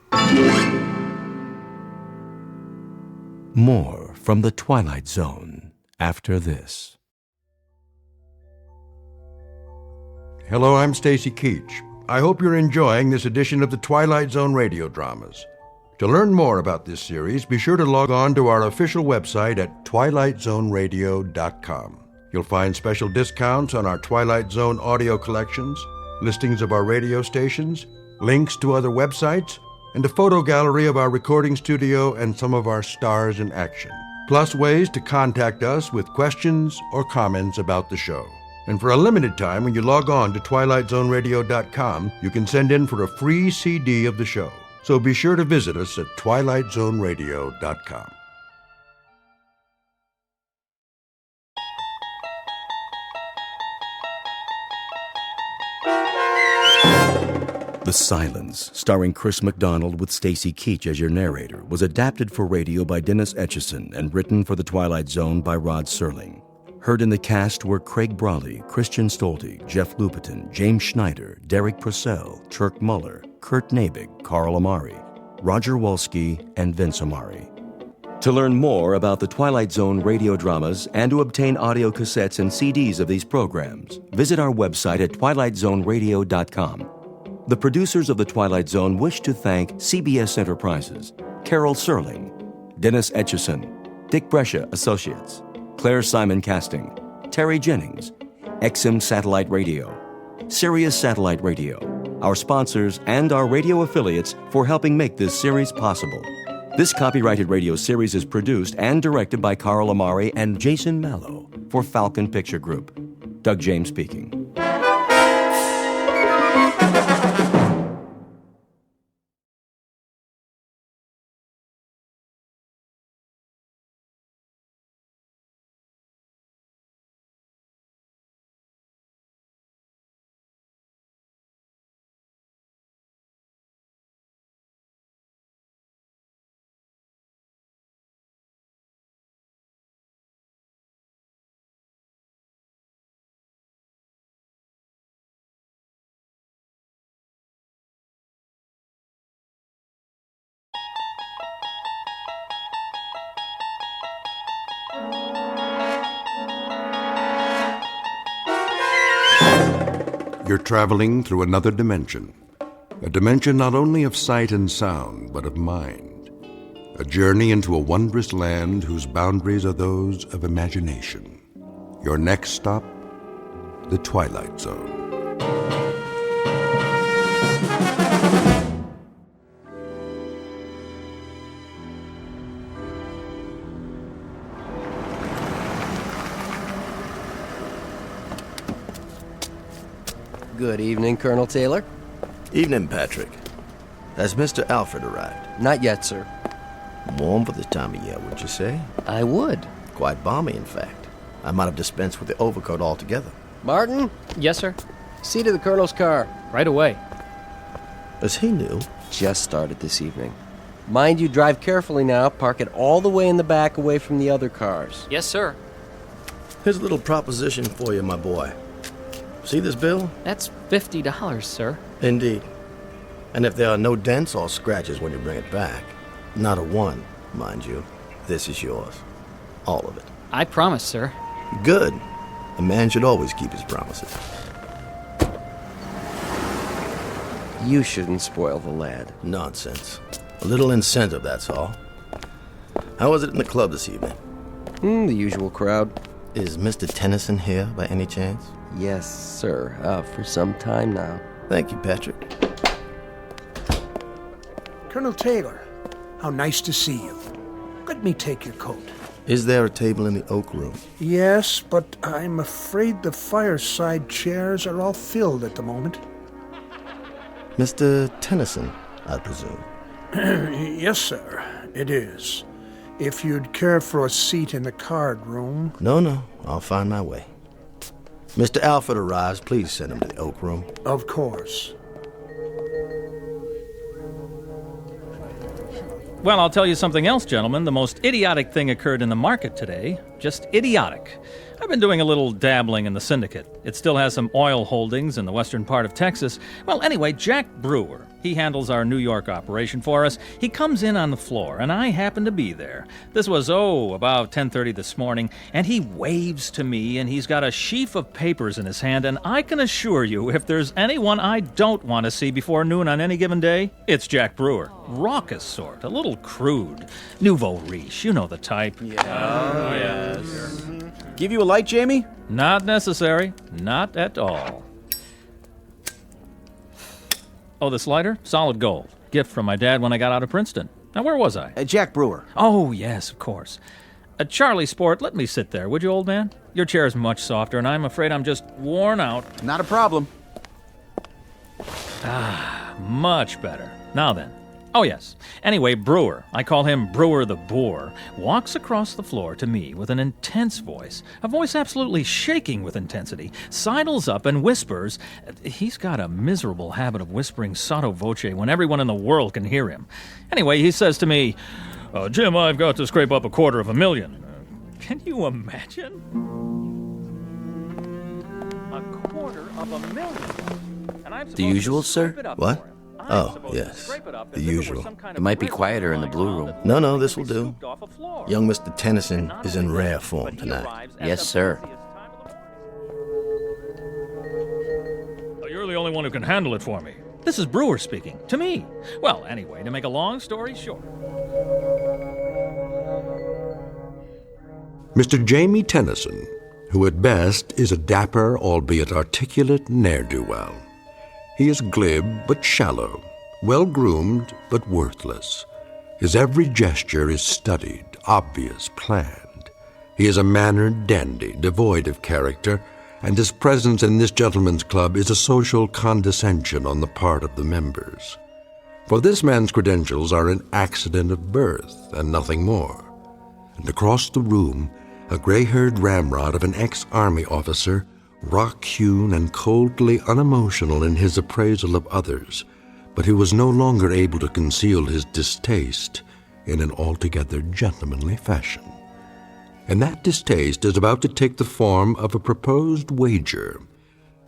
More from the Twilight Zone after this. Hello, I'm Stacy Keach. I hope you're enjoying this edition of the Twilight Zone radio dramas. To learn more about this series, be sure to log on to our official website at twilightzoneradio.com. You'll find special discounts on our Twilight Zone audio collections, listings of our radio stations, links to other websites, and a photo gallery of our recording studio and some of our stars in action, plus ways to contact us with questions or comments about the show. And for a limited time, when you log on to twilightzoneradio.com, you can send in for a free CD of the show. So be sure to visit us at twilightzoneradio.com. The Silence, starring Chris McDonald with Stacy Keach as your narrator, was adapted for radio by Dennis Etchison and written for The Twilight Zone by Rod Serling. Heard in the cast were Craig Brawley, Christian Stolte, Jeff Lupetin, James Schneider, Derek Purcell, Turk Muller, Kurt Nabig, Carl Amari, Roger Wolski, and Vince Amari. To learn more about the Twilight Zone radio dramas and to obtain audio cassettes and CDs of these programs, visit our website at twilightzoneradio.com. The producers of The Twilight Zone wish to thank CBS Enterprises, Carol Serling, Dennis Etchison, Dick Brescia Associates, Claire Simon Casting, Terry Jennings, XM Satellite Radio, Sirius Satellite Radio, our sponsors, and our radio affiliates for helping make this series possible. This copyrighted radio series is produced and directed by Carl Amari and Jason Mallow for Falcon Picture Group. Doug James speaking. You're traveling through another dimension. A dimension not only of sight and sound, but of mind. A journey into a wondrous land whose boundaries are those of imagination. Your next stop, the Twilight Zone. Good evening, Colonel Taylor. Evening, Patrick. Has Mr. Alfred arrived? Not yet, sir. Warm for this time of year, would you say? I would. Quite balmy, in fact. I might have dispensed with the overcoat altogether. Martin? Yes, sir. See to the Colonel's car. Right away. Is he new? Just started this evening. Mind you, drive carefully now. Park it all the way in the back away from the other cars. Yes, sir. Here's a little proposition for you, my boy. See this bill? That's $50, sir. Indeed. And if there are no dents or scratches when you bring it back, not a one, mind you, this is yours. All of it. I promise, sir. Good. A man should always keep his promises. You shouldn't spoil the lad. Nonsense. A little incentive, that's all. How was it in the club this evening? The usual crowd. Is Mr. Tennyson here by any chance? Yes, sir. For some time now. Thank you, Patrick. Colonel Taylor, How nice to see you. Let me take your coat. Is there a table in the oak room? Yes, but I'm afraid the fireside chairs are all filled at the moment. Mr. Tennyson, I presume. Yes, sir, it is. If you'd care for a seat in the card room. No, I'll find my way. Mr. Alfred arrives, please send him to the oak room. Of course. Well, I'll tell you something else, gentlemen. The most idiotic thing occurred in the market today. Just idiotic. I've been doing a little dabbling in the syndicate. It still has some oil holdings in the western part of Texas. Well, anyway, Jack Brewer, he handles our New York operation for us. He comes in on the floor, and I happen to be there. This was, about 10:30 this morning, and he waves to me, and he's got a sheaf of papers in his hand, and I can assure you, if there's anyone I don't want to see before noon on any given day, it's Jack Brewer. Raucous sort, a little crude. Nouveau riche, you know the type. Yes. Give you a light, Jamie? Not necessary. Not at all. Oh, this lighter? Solid gold. Gift from my dad when I got out of Princeton. Now, where was I? Jack Brewer. Oh, yes, of course. Charlie Sport, let me sit there, would you, old man? Your chair's much softer, and I'm afraid I'm just worn out. Not a problem. Much better. Now then. Oh, yes. Anyway, Brewer, I call him Brewer the Boar, walks across the floor to me with an intense voice, a voice absolutely shaking with intensity, sidles up and whispers. He's got a miserable habit of whispering sotto voce when everyone in the world can hear him. Anyway, he says to me, Jim, I've got to scrape up $250,000. Can you imagine? $250,000. And I'm The usual, sir? What? Oh, yes. The usual. It might be quieter in the blue room. No, this will do. Young Mr. Tennyson is in rare form tonight. Yes, sir. You're the only one who can handle it for me. This is Brewer speaking. To me. Well, anyway, to make a long story short. Mr. Jamie Tennyson, who at best is a dapper, albeit articulate ne'er-do-well. He is glib but shallow, well-groomed but worthless. His every gesture is studied, obvious, planned. He is a mannered dandy, devoid of character, and his presence in this gentleman's club is a social condescension on the part of the members. For this man's credentials are an accident of birth and nothing more. And across the room, a gray-haired ramrod of an ex-army officer, rock-hewn and coldly unemotional in his appraisal of others, but who was no longer able to conceal his distaste in an altogether gentlemanly fashion. And that distaste is about to take the form of a proposed wager.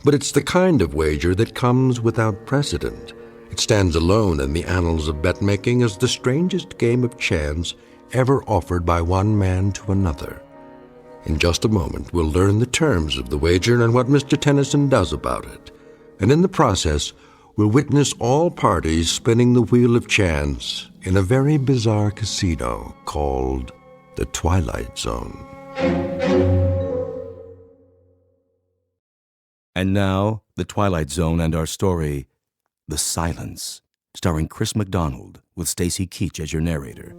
But it's the kind of wager that comes without precedent. It stands alone in the annals of bet-making as the strangest game of chance ever offered by one man to another. In just a moment, we'll learn the terms of the wager and what Mr. Tennyson does about it. And in the process, we'll witness all parties spinning the wheel of chance in a very bizarre casino called the Twilight Zone. And now, the Twilight Zone and our story, The Silence, starring Chris McDonald with Stacy Keach as your narrator.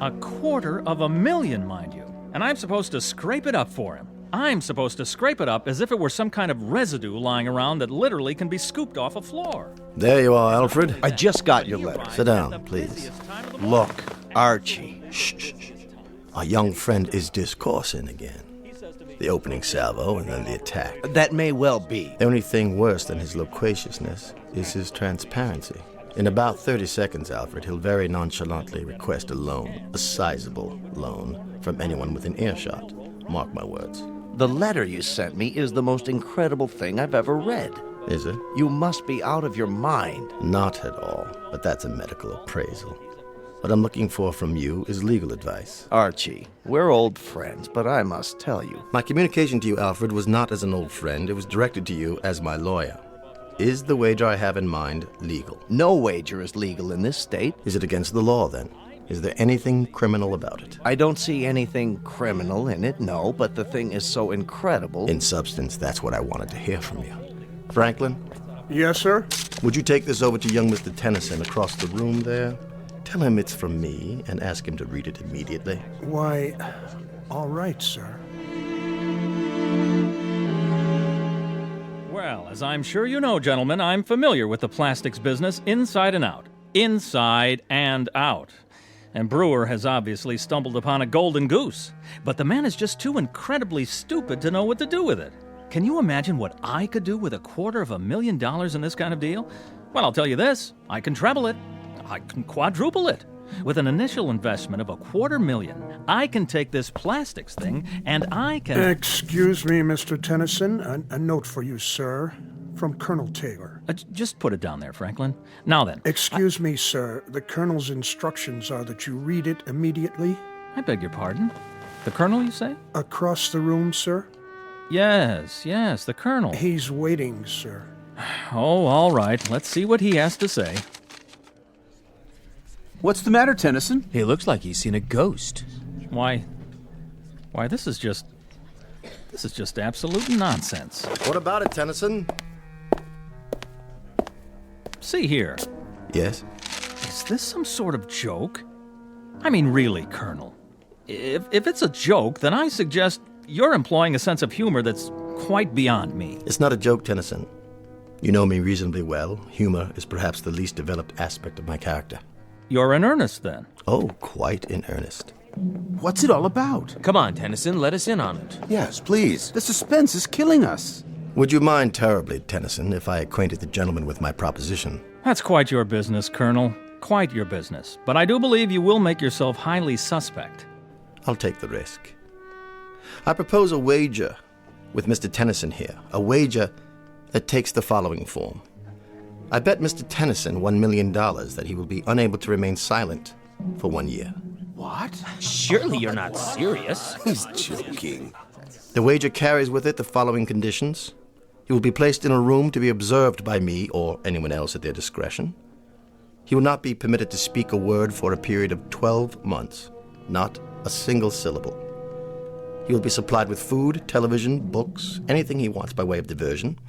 $250,000, mind you. And I'm supposed to scrape it up for him. I'm supposed to scrape it up as if it were some kind of residue lying around that literally can be scooped off a floor. There you are, Alfred. I just got your letter. Sit down, please. Look, Archie. Shh. Our young friend is discoursing again. The opening salvo and then the attack. That may well be. The only thing worse than his loquaciousness is his transparency. In about 30 seconds, Alfred, he'll very nonchalantly request a loan, a sizable loan, from anyone within earshot. Mark my words. The letter you sent me is the most incredible thing I've ever read. Is it? You must be out of your mind. Not at all, but that's a medical appraisal. What I'm looking for from you is legal advice. Archie, we're old friends, but I must tell you. My communication to you, Alfred, was not as an old friend. It was directed to you as my lawyer. Is the wager I have in mind legal? No wager is legal in this state. Is it against the law, then? Is there anything criminal about it? I don't see anything criminal in it, no, but the thing is so incredible. In substance, that's what I wanted to hear from you. Franklin? Yes, sir? Would you take this over to young Mr. Tennyson across the room there? Tell him it's from me and ask him to read it immediately. Why, all right, sir. Well, as I'm sure you know, gentlemen, I'm familiar with the plastics business inside and out. Inside and out. And Brewer has obviously stumbled upon a golden goose. But the man is just too incredibly stupid to know what to do with it. Can you imagine what I could do with $250,000 in this kind of deal? Well, I'll tell you this. I can treble it. I can quadruple it. With an initial investment of $250,000, I can take this plastics thing and I can... Excuse me, Mr. Tennyson. A note for you, sir. From Colonel Taylor. Just put it down there, Franklin. Now then. Excuse me, sir. The Colonel's instructions are that you read it immediately. I beg your pardon? The Colonel, you say? Across the room, sir? Yes, the Colonel. He's waiting, sir. Oh, all right. Let's see what he has to say. What's the matter, Tennyson? He looks like he's seen a ghost. Why, this is just absolute nonsense. What about it, Tennyson? See here. Yes? Is this some sort of joke? I mean, really, Colonel. If it's a joke, then I suggest you're employing a sense of humor that's quite beyond me. It's not a joke, Tennyson. You know me reasonably well. Humor is perhaps the least developed aspect of my character. You're in earnest, then? Oh, quite in earnest. What's it all about? Come on, Tennyson, let us in on it. Yes, please. The suspense is killing us. Would you mind terribly, Tennyson, if I acquainted the gentleman with my proposition? That's quite your business, Colonel. Quite your business. But I do believe you will make yourself highly suspect. I'll take the risk. I propose a wager with Mr. Tennyson here. A wager that takes the following form. I bet Mr. Tennyson $1 million that he will be unable to remain silent for 1 year. What? Surely you're not serious. He's joking. The wager carries with it the following conditions. He will be placed in a room to be observed by me or anyone else at their discretion. He will not be permitted to speak a word for a period of 12 months. Not a single syllable. He will be supplied with food, television, books, anything he wants by way of diversion.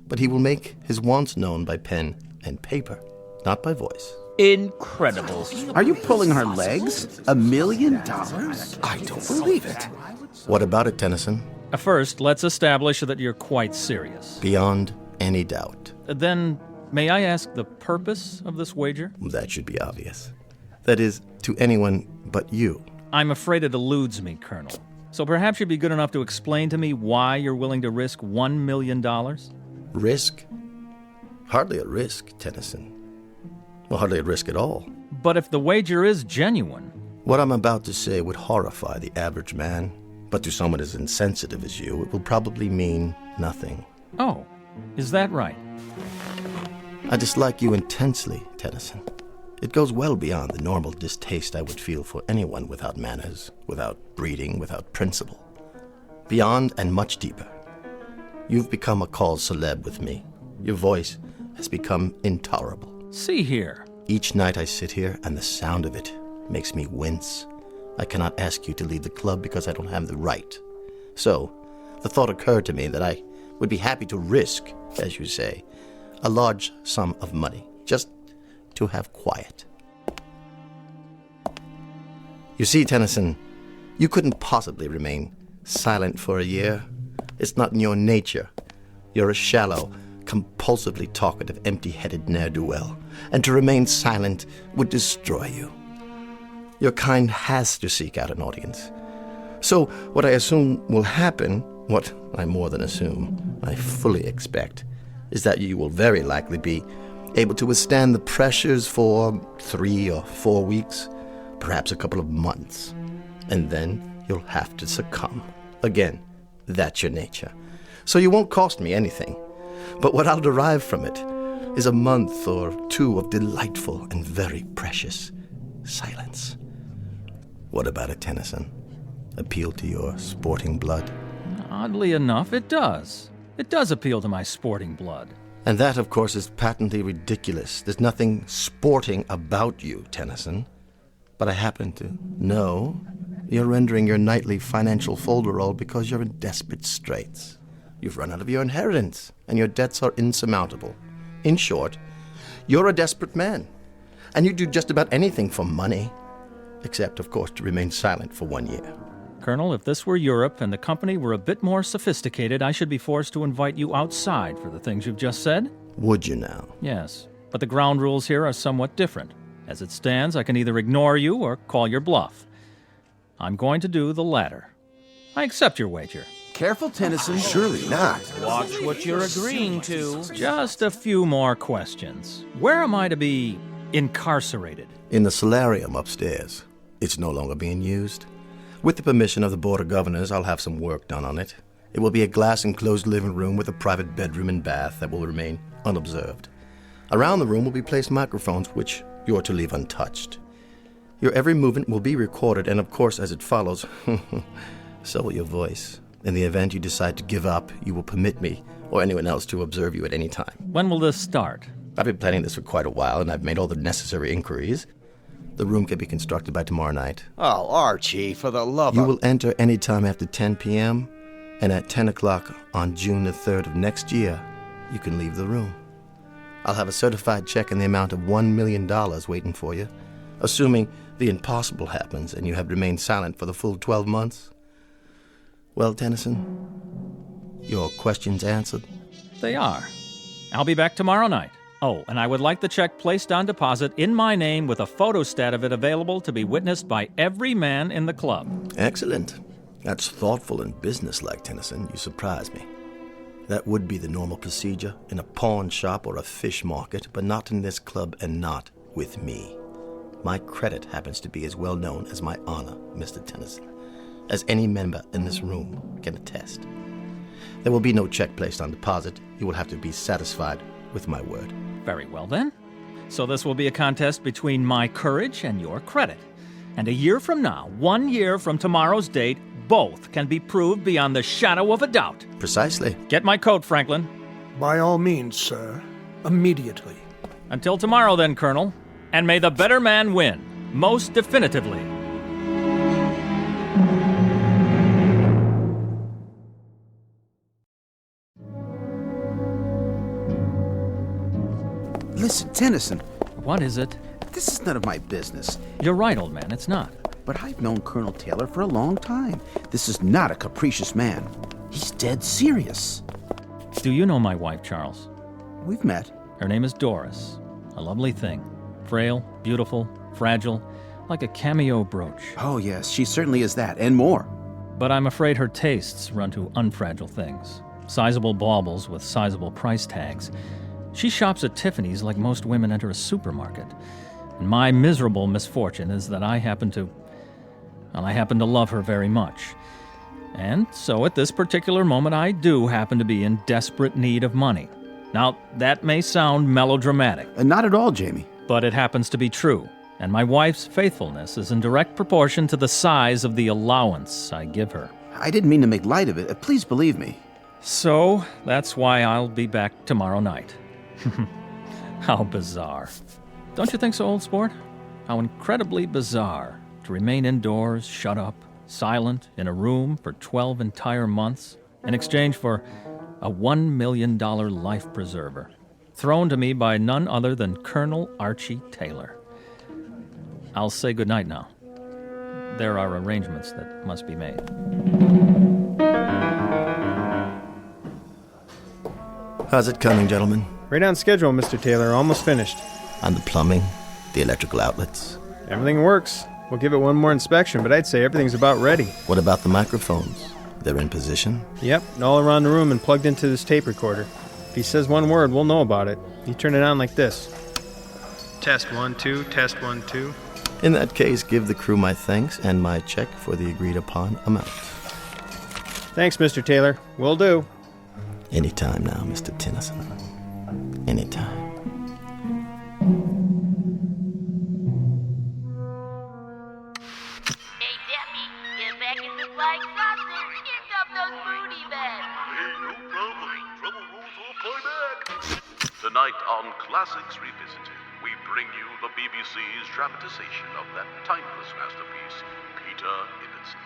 But he will make his wants known by pen and paper, not by voice. Incredible. Are you pulling our legs? $1 million? I don't believe it. What about it, Tennyson? First, let's establish that you're quite serious. Beyond any doubt. Then, may I ask the purpose of this wager? That should be obvious. That is, to anyone but you. I'm afraid it eludes me, Colonel. So perhaps you'd be good enough to explain to me why you're willing to risk $1 million? Risk? Hardly a risk, Tennyson. Well, hardly a risk at all. But if the wager is genuine... What I'm about to say would horrify the average man. But to someone as insensitive as you, it will probably mean nothing. Oh, is that right? I dislike you intensely, Tennyson. It goes well beyond the normal distaste I would feel for anyone without manners, without breeding, without principle. Beyond and much deeper. You've become a cause celeb with me. Your voice has become intolerable. See here. Each night I sit here, and the sound of it makes me wince. I cannot ask you to leave the club because I don't have the right. So, the thought occurred to me that I would be happy to risk, as you say, a large sum of money, just to have quiet. You see, Tennyson, you couldn't possibly remain silent for a year. It's not in your nature. You're a shallow, compulsively talkative, empty-headed ne'er-do-well, and to remain silent would destroy you. Your kind has to seek out an audience. So what I assume will happen, what I more than assume, I fully expect, is that you will very likely be able to withstand the pressures for 3 or 4 weeks, perhaps a couple of months, and then you'll have to succumb. Again, that's your nature. So you won't cost me anything, but what I'll derive from it is a month or 2 of delightful and very precious silence. What about it, Tennyson? Appeal to your sporting blood? Oddly enough, it does. It does appeal to my sporting blood. And that, of course, is patently ridiculous. There's nothing sporting about you, Tennyson. But I happen to know you're rendering your nightly financial folderol because you're in desperate straits. You've run out of your inheritance, and your debts are insurmountable. In short, you're a desperate man, and you do just about anything for money, except, of course, to remain silent for 1 year. Colonel, if this were Europe and the company were a bit more sophisticated, I should be forced to invite you outside for the things you've just said? Would you now? Yes, but the ground rules here are somewhat different. As it stands, I can either ignore you or call your bluff. I'm going to do the latter. I accept your wager. Careful, Tennyson. Surely not. Watch what you're agreeing to. Just a few more questions. Where am I to be incarcerated? In the solarium upstairs. It's no longer being used. With the permission of the Board of Governors, I'll have some work done on it. It will be a glass-enclosed living room with a private bedroom and bath that will remain unobserved. Around the room will be placed microphones, which you're to leave untouched. Your every movement will be recorded, and of course, as it follows, so will your voice. In the event you decide to give up, you will permit me or anyone else to observe you at any time. When will this start? I've been planning this for quite a while, and I've made all the necessary inquiries. The room can be constructed by tomorrow night. Oh, Archie, for the love You of... will enter any time after 10 p.m., and at 10 o'clock on June the 3rd of next year, you can leave the room. I'll have a certified check in the amount of $1 million waiting for you, assuming the impossible happens and you have remained silent for the full 12 months. Well, Tennyson, your questions answered? They are. I'll be back tomorrow night. Oh, and I would like the check placed on deposit in my name with a photostat of it available to be witnessed by every man in the club. Excellent. That's thoughtful and businesslike, Tennyson. You surprise me. That would be the normal procedure in a pawn shop or a fish market, but not in this club and not with me. My credit happens to be as well known as my honor, Mr. Tennyson, as any member in this room can attest. There will be no check placed on deposit. You will have to be satisfied with my word. Very well, then. So this will be a contest between my courage and your credit. And a year from now, 1 year from tomorrow's date, both can be proved beyond the shadow of a doubt. Precisely. Get my coat, Franklin. By all means, sir. Immediately. Until tomorrow, then, Colonel. And may the better man win, most definitively. Listen, Tennyson. What is it? This is none of my business. You're right, old man, it's not. But I've known Colonel Taylor for a long time. This is not a capricious man. He's dead serious. Do you know my wife, Charles? We've met. Her name is Doris. A lovely thing. Frail, beautiful, fragile, like a cameo brooch. Oh, yes, she certainly is that, and more. But I'm afraid her tastes run to unfragile things. Sizable baubles with sizable price tags. She shops at Tiffany's like most women enter a supermarket. And my miserable misfortune is that I happen to love her very much. And so at this particular moment, I do happen to be in desperate need of money. Now, that may sound melodramatic. Not at all, Jamie. But it happens to be true. And my wife's faithfulness is in direct proportion to the size of the allowance I give her. I didn't mean to make light of it. Please believe me. So, that's why I'll be back tomorrow night. How bizarre. Don't you think so, old sport? How incredibly bizarre to remain indoors, shut up, silent, in a room for 12 entire months, in exchange for a $1 million life preserver, thrown to me by none other than Colonel Archie Taylor. I'll say goodnight now. There are arrangements that must be made. How's it coming, gentlemen? Right on schedule, Mr. Taylor. Almost finished. On the plumbing, the electrical outlets. Everything works. We'll give it one more inspection, but I'd say everything's about ready. What about the microphones? They're in position? Yep, and all around the room and plugged into this tape recorder. If he says one word, we'll know about it. You turn it on like this. Test 1, 2, test 1, 2. In that case, give the crew my thanks and my check for the agreed-upon amount. Thanks, Mr. Taylor. Will do. Anytime now, Mr. Tennyson. Anytime. Hey, Debbie, get back in the flying saucer. Here come those booty bags. Hey, no problem. Trouble rolls off my back. Tonight on Classics Revisited, we bring you the BBC's dramatization of that timeless masterpiece, Peter Ibbotson.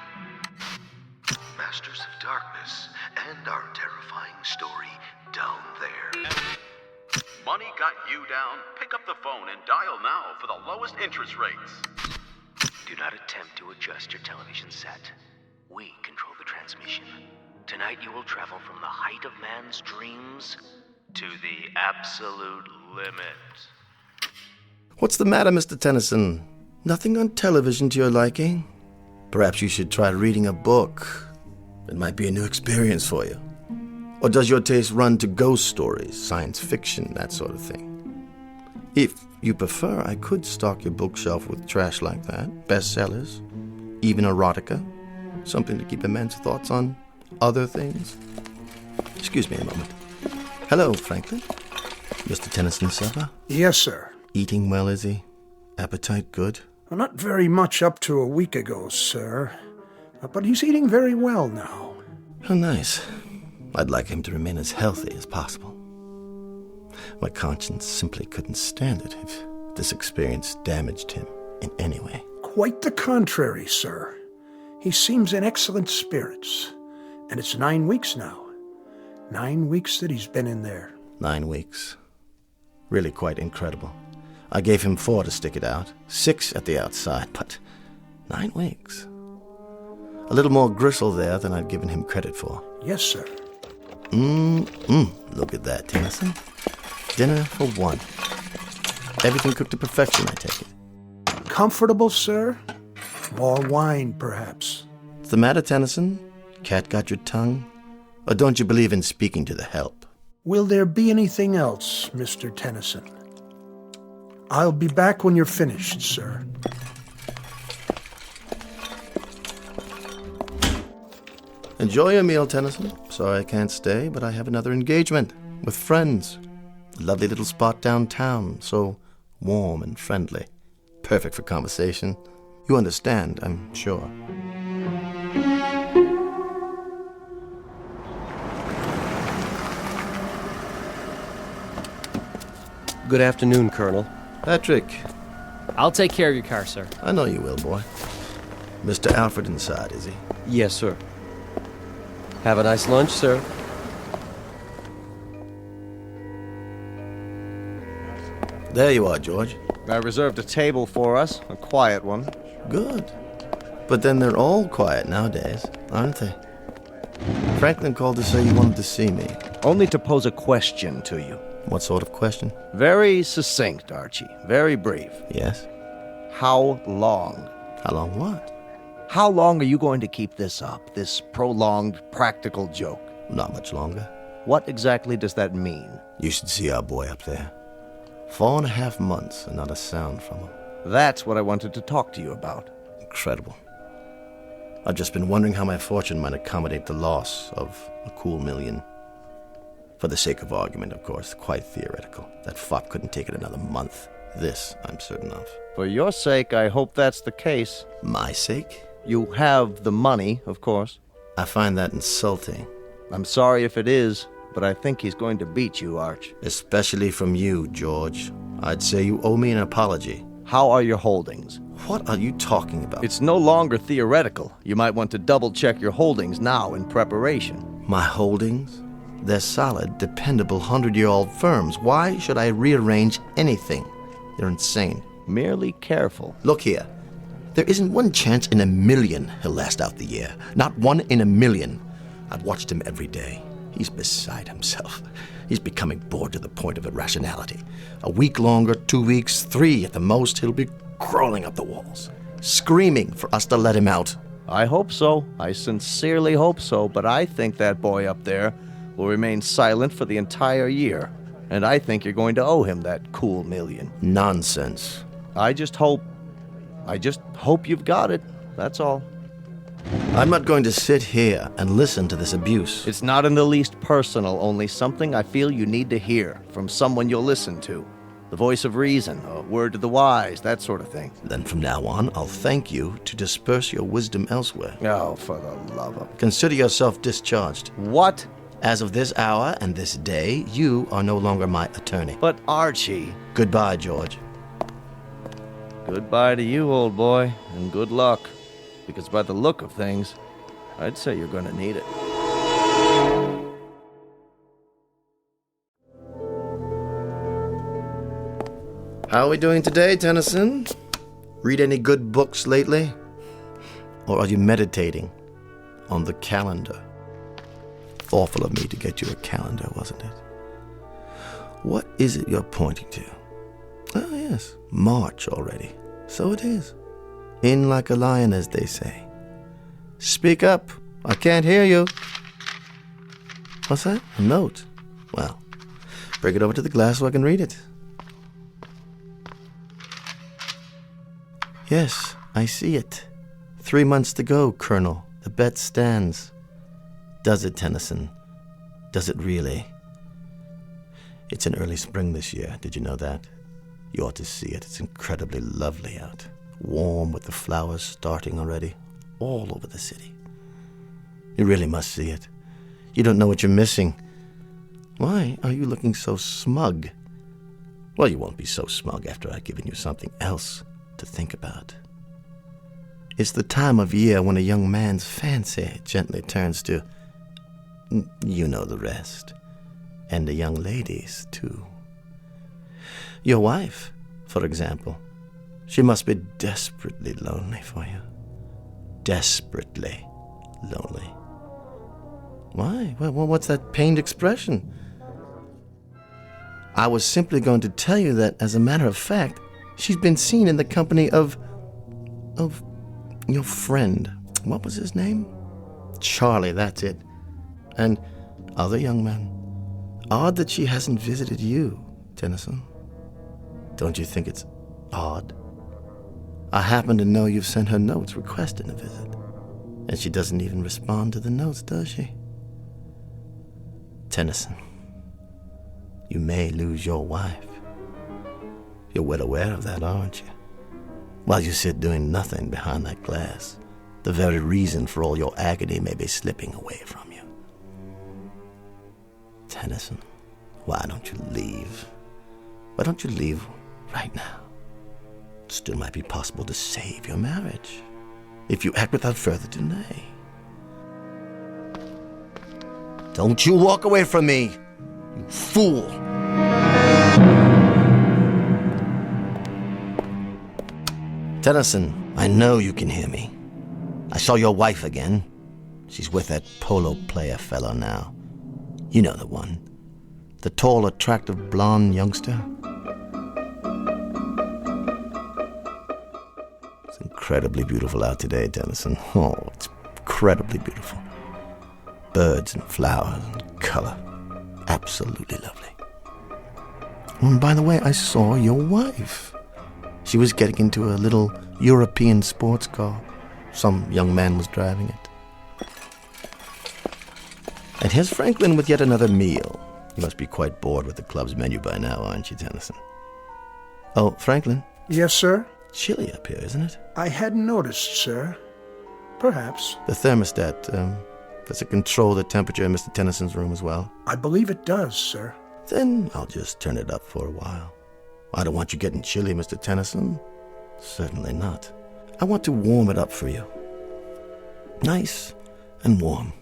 masters of darkness, and our terrifying story, Down There. Money got you down? Pick up the phone and dial now for the lowest interest rates. Do not attempt to adjust your television set. We control the transmission. Tonight you will travel from the height of man's dreams to the absolute limit. What's the matter, Mr. Tennyson? Nothing on television to your liking? Perhaps you should try reading a book. It might be a new experience for you. Or does your taste run to ghost stories, science fiction, that sort of thing? If you prefer, I could stock your bookshelf with trash like that. Bestsellers, even erotica. Something to keep a man's thoughts on other things. Excuse me a moment. Hello, Franklin. Mr. Tennyson's supper? Yes, sir. Eating well, is he? Appetite good? Well, not very much up to a week ago, sir. But he's eating very well now. Oh, nice. I'd like him to remain as healthy as possible. My conscience simply couldn't stand it if this experience damaged him in any way. Quite the contrary, sir. He seems in excellent spirits. And it's 9 weeks now. 9 weeks that he's been in there. 9 weeks. Really quite incredible. I gave him 4 to stick it out, 6 at the outside, but 9 weeks. A little more gristle there than I'd given him credit for. Yes, sir. Look at that, Tennyson. Dinner for 1. Everything cooked to perfection, I take it. Comfortable, sir? More wine, perhaps. What's the matter, Tennyson? Cat got your tongue? Or don't you believe in speaking to the help? Will there be anything else, Mr. Tennyson? I'll be back when you're finished, sir. Enjoy your meal, Tennyson. Sorry I can't stay, but I have another engagement with friends. A lovely little spot downtown, so warm and friendly. Perfect for conversation. You understand, I'm sure. Good afternoon, Colonel. Patrick. I'll take care of your car, sir. I know you will, boy. Mr. Alfred inside, is he? Yes, sir. Have a nice lunch, sir. There you are, George. I reserved a table for us, a quiet one. Good. But then they're all quiet nowadays, aren't they? Franklin called to say you wanted to see me. Only to pose a question to you. What sort of question? Very succinct, Archie. Very brief. Yes? How long? How long what? How long are you going to keep this up, this prolonged practical joke? Not much longer. What exactly does that mean? You should see our boy up there. 4.5 months and not a sound from him. That's what I wanted to talk to you about. Incredible. I've just been wondering how my fortune might accommodate the loss of a cool $1,000,000. For the sake of argument, of course, quite theoretical. That fop couldn't take it another month. This, I'm certain of. For your sake, I hope that's the case. My sake? You have the money, of course. I find that insulting. I'm sorry if it is, but I think he's going to beat you, Arch. Especially from you, George. I'd say you owe me an apology. How are your holdings? What are you talking about? It's no longer theoretical. You might want to double-check your holdings now in preparation. My holdings? They're solid, dependable, 100-year-old firms. Why should I rearrange anything? They're insane. Merely careful. Look here. There isn't one chance in 1,000,000 he'll last out the year. Not one in 1,000,000. I've watched him every day. He's beside himself. He's becoming bored to the point of irrationality. A week longer, 2 weeks, 3 at the most, he'll be crawling up the walls, screaming for us to let him out. I hope so. I sincerely hope so, but I think that boy up there will remain silent for the entire year. And I think you're going to owe him that cool $1,000,000. Nonsense. I just hope you've got it. That's all. I'm not going to sit here and listen to this abuse. It's not in the least personal, only something I feel you need to hear from someone you'll listen to. The voice of reason, a word to the wise, that sort of thing. Then from now on, I'll thank you to disperse your wisdom elsewhere. Oh, for the love of... Consider yourself discharged. What? As of this hour and this day, you are no longer my attorney. But Archie... Goodbye, George. Goodbye to you, old boy, and good luck. Because by the look of things, I'd say you're going to need it. How are we doing today, Tennyson? Read any good books lately? Or are you meditating on the calendar? Awful of me to get you a calendar, wasn't it? What is it you're pointing to? Oh, yes, March already. So it is. In like a lion, as they say. Speak up. I can't hear you. What's that? A note? Well, bring it over to the glass so I can read it. Yes, I see it. 3 months to go, Colonel. The bet stands. Does it, Tennyson? Does it really? It's in early spring this year. Did you know that? You ought to see it. It's incredibly lovely out. Warm with the flowers starting already. All over the city. You really must see it. You don't know what you're missing. Why are you looking so smug? Well, you won't be so smug after I've given you something else to think about. It's the time of year when a young man's fancy gently turns to, you know the rest, and the young ladies, too. Your wife, for example, she must be desperately lonely for you. Desperately lonely. Why? Well, what's that pained expression? I was simply going to tell you that, as a matter of fact, she's been seen in the company of your friend. What was his name? Charlie, that's it. And other young men. Odd that she hasn't visited you, Tennyson. Don't you think it's odd? I happen to know you've sent her notes requesting a visit. And she doesn't even respond to the notes, does she? Tennyson, you may lose your wife. You're well aware of that, aren't you? While you sit doing nothing behind that glass, the very reason for all your agony may be slipping away from you. Tennyson, why don't you leave? Why don't you leave right now? It still might be possible to save your marriage, if you act without further delay. Don't you walk away from me, you fool! Tennyson, I know you can hear me. I saw your wife again. She's with that polo player fellow now. You know the one. The tall, attractive, blonde youngster. It's incredibly beautiful out today, Tennyson. Oh, it's incredibly beautiful. Birds and flowers and color. Absolutely lovely. And by the way, I saw your wife. She was getting into a little European sports car. Some young man was driving it. And here's Franklin with yet another meal. You must be quite bored with the club's menu by now, aren't you, Tennyson? Oh, Franklin? Yes, sir? Chilly up here, isn't it? I hadn't noticed, sir. Perhaps. The thermostat, does it control the temperature in Mr. Tennyson's room as well? I believe it does, sir. Then I'll just turn it up for a while. I don't want you getting chilly, Mr. Tennyson. Certainly not. I want to warm it up for you. Nice and warm.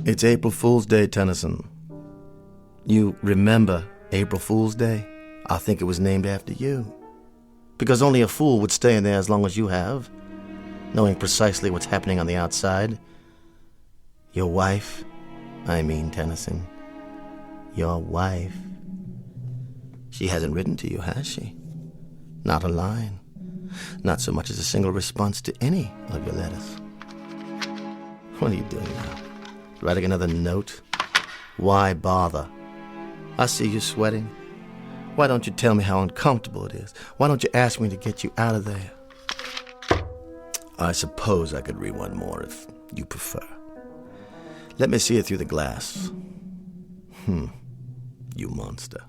It's April Fool's Day, Tennyson. You remember April Fool's Day? I think it was named after you. Because only a fool would stay in there as long as you have, knowing precisely what's happening on the outside. Your wife, I mean, Tennyson. Your wife. She hasn't written to you, has she? Not a line. Not so much as a single response to any of your letters. What are you doing now? Writing another note? Why bother? I see you sweating. Why don't you tell me how uncomfortable it is? Why don't you ask me to get you out of there? I suppose I could read one more if you prefer. Let me see it through the glass. You monster.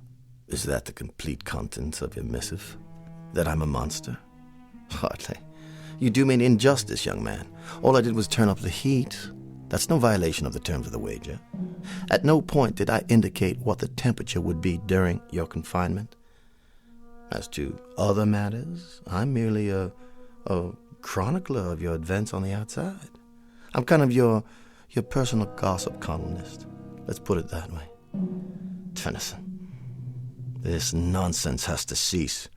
Is that the complete contents of your missive? That I'm a monster? Hardly. You do me an injustice, young man. All I did was turn up the heat. That's no violation of the terms of the wager. At no point did I indicate what the temperature would be during your confinement. As to other matters, I'm merely a chronicler of your events on the outside. I'm kind of your personal gossip columnist. Let's put it that way. Tennyson, this nonsense has to cease.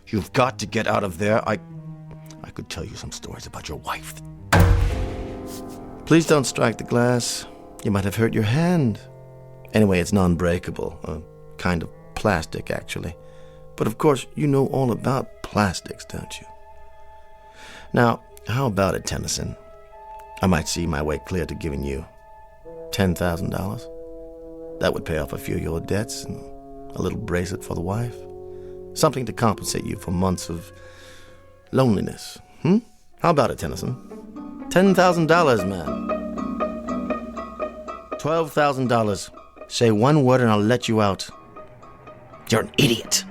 You've got to get out of there. I could tell you some stories about your wife. Please don't strike the glass. You might have hurt your hand. Anyway, it's non-breakable. A kind of plastic, actually. But of course, you know all about plastics, don't you? Now, how about it, Tennyson? I might see my way clear to giving you $10,000. That would pay off a few of your debts and a little bracelet for the wife. Something to compensate you for months of loneliness. How about it, Tennyson? $10,000, man. $12,000. Say one word and I'll let you out. You're an idiot.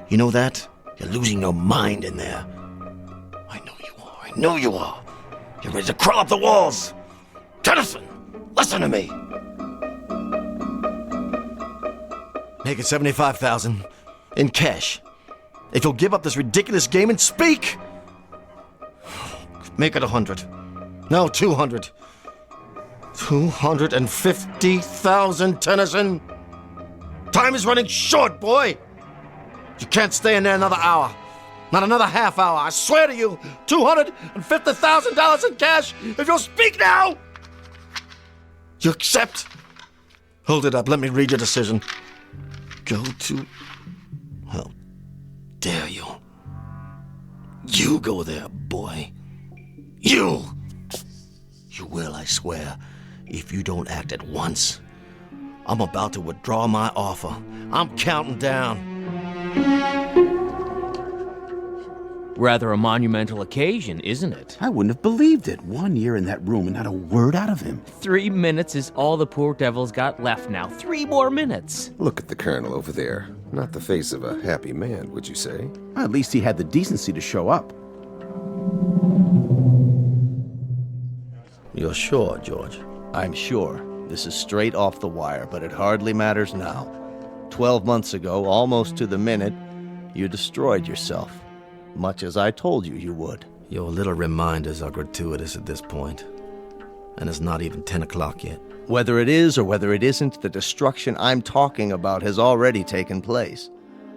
You know that? You're losing your mind in there. I know you are. You're ready to crawl up the walls. Tennyson, listen to me. Make it $75,000 in cash. If you'll give up this ridiculous game and speak. Make it 100. No, 200. 250,000, Tennyson. Time is running short, boy. You can't stay in there another hour. Not another half hour. I swear to you, $250,000 in cash if you'll speak now. You accept? Hold it up. Let me read your decision. Go to... How dare you? You go there, boy. You! You will, I swear, if you don't act at once. I'm about to withdraw my offer. I'm counting down. Rather a monumental occasion, isn't it? I wouldn't have believed it. 1 year in that room and not a word out of him. 3 minutes is all the poor devil's got left now. 3 more minutes. Look at the colonel over there. Not the face of a happy man, would you say? At least he had the decency to show up. You're sure, George? I'm sure. This is straight off the wire, but it hardly matters now. 12 months ago, almost to the minute, you destroyed yourself. Much as I told you you would. Your little reminders are gratuitous at this point. And it's not even 10 o'clock yet. Whether it is or whether it isn't, the destruction I'm talking about has already taken place.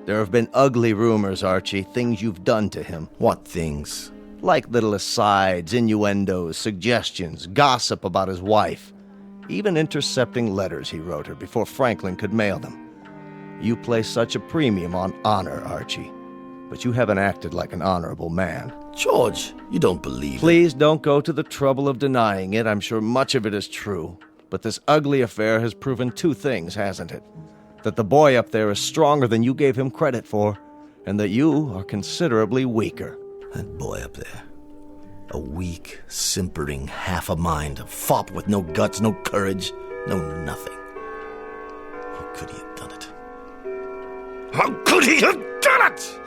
There have been ugly rumors, Archie, things you've done to him. What things? Like little asides, innuendos, suggestions, gossip about his wife. Even intercepting letters he wrote her before Franklin could mail them. You place such a premium on honor, Archie. But you haven't acted like an honorable man. George, you don't believe Please don't go to the trouble of denying it. I'm sure much of it is true. But this ugly affair has proven 2 things, hasn't it? That the boy up there is stronger than you gave him credit for, and that you are considerably weaker. That boy up there. A weak, simpering, half a mind, a fop with no guts, no courage, no nothing. How could he have done it? How could he have done it?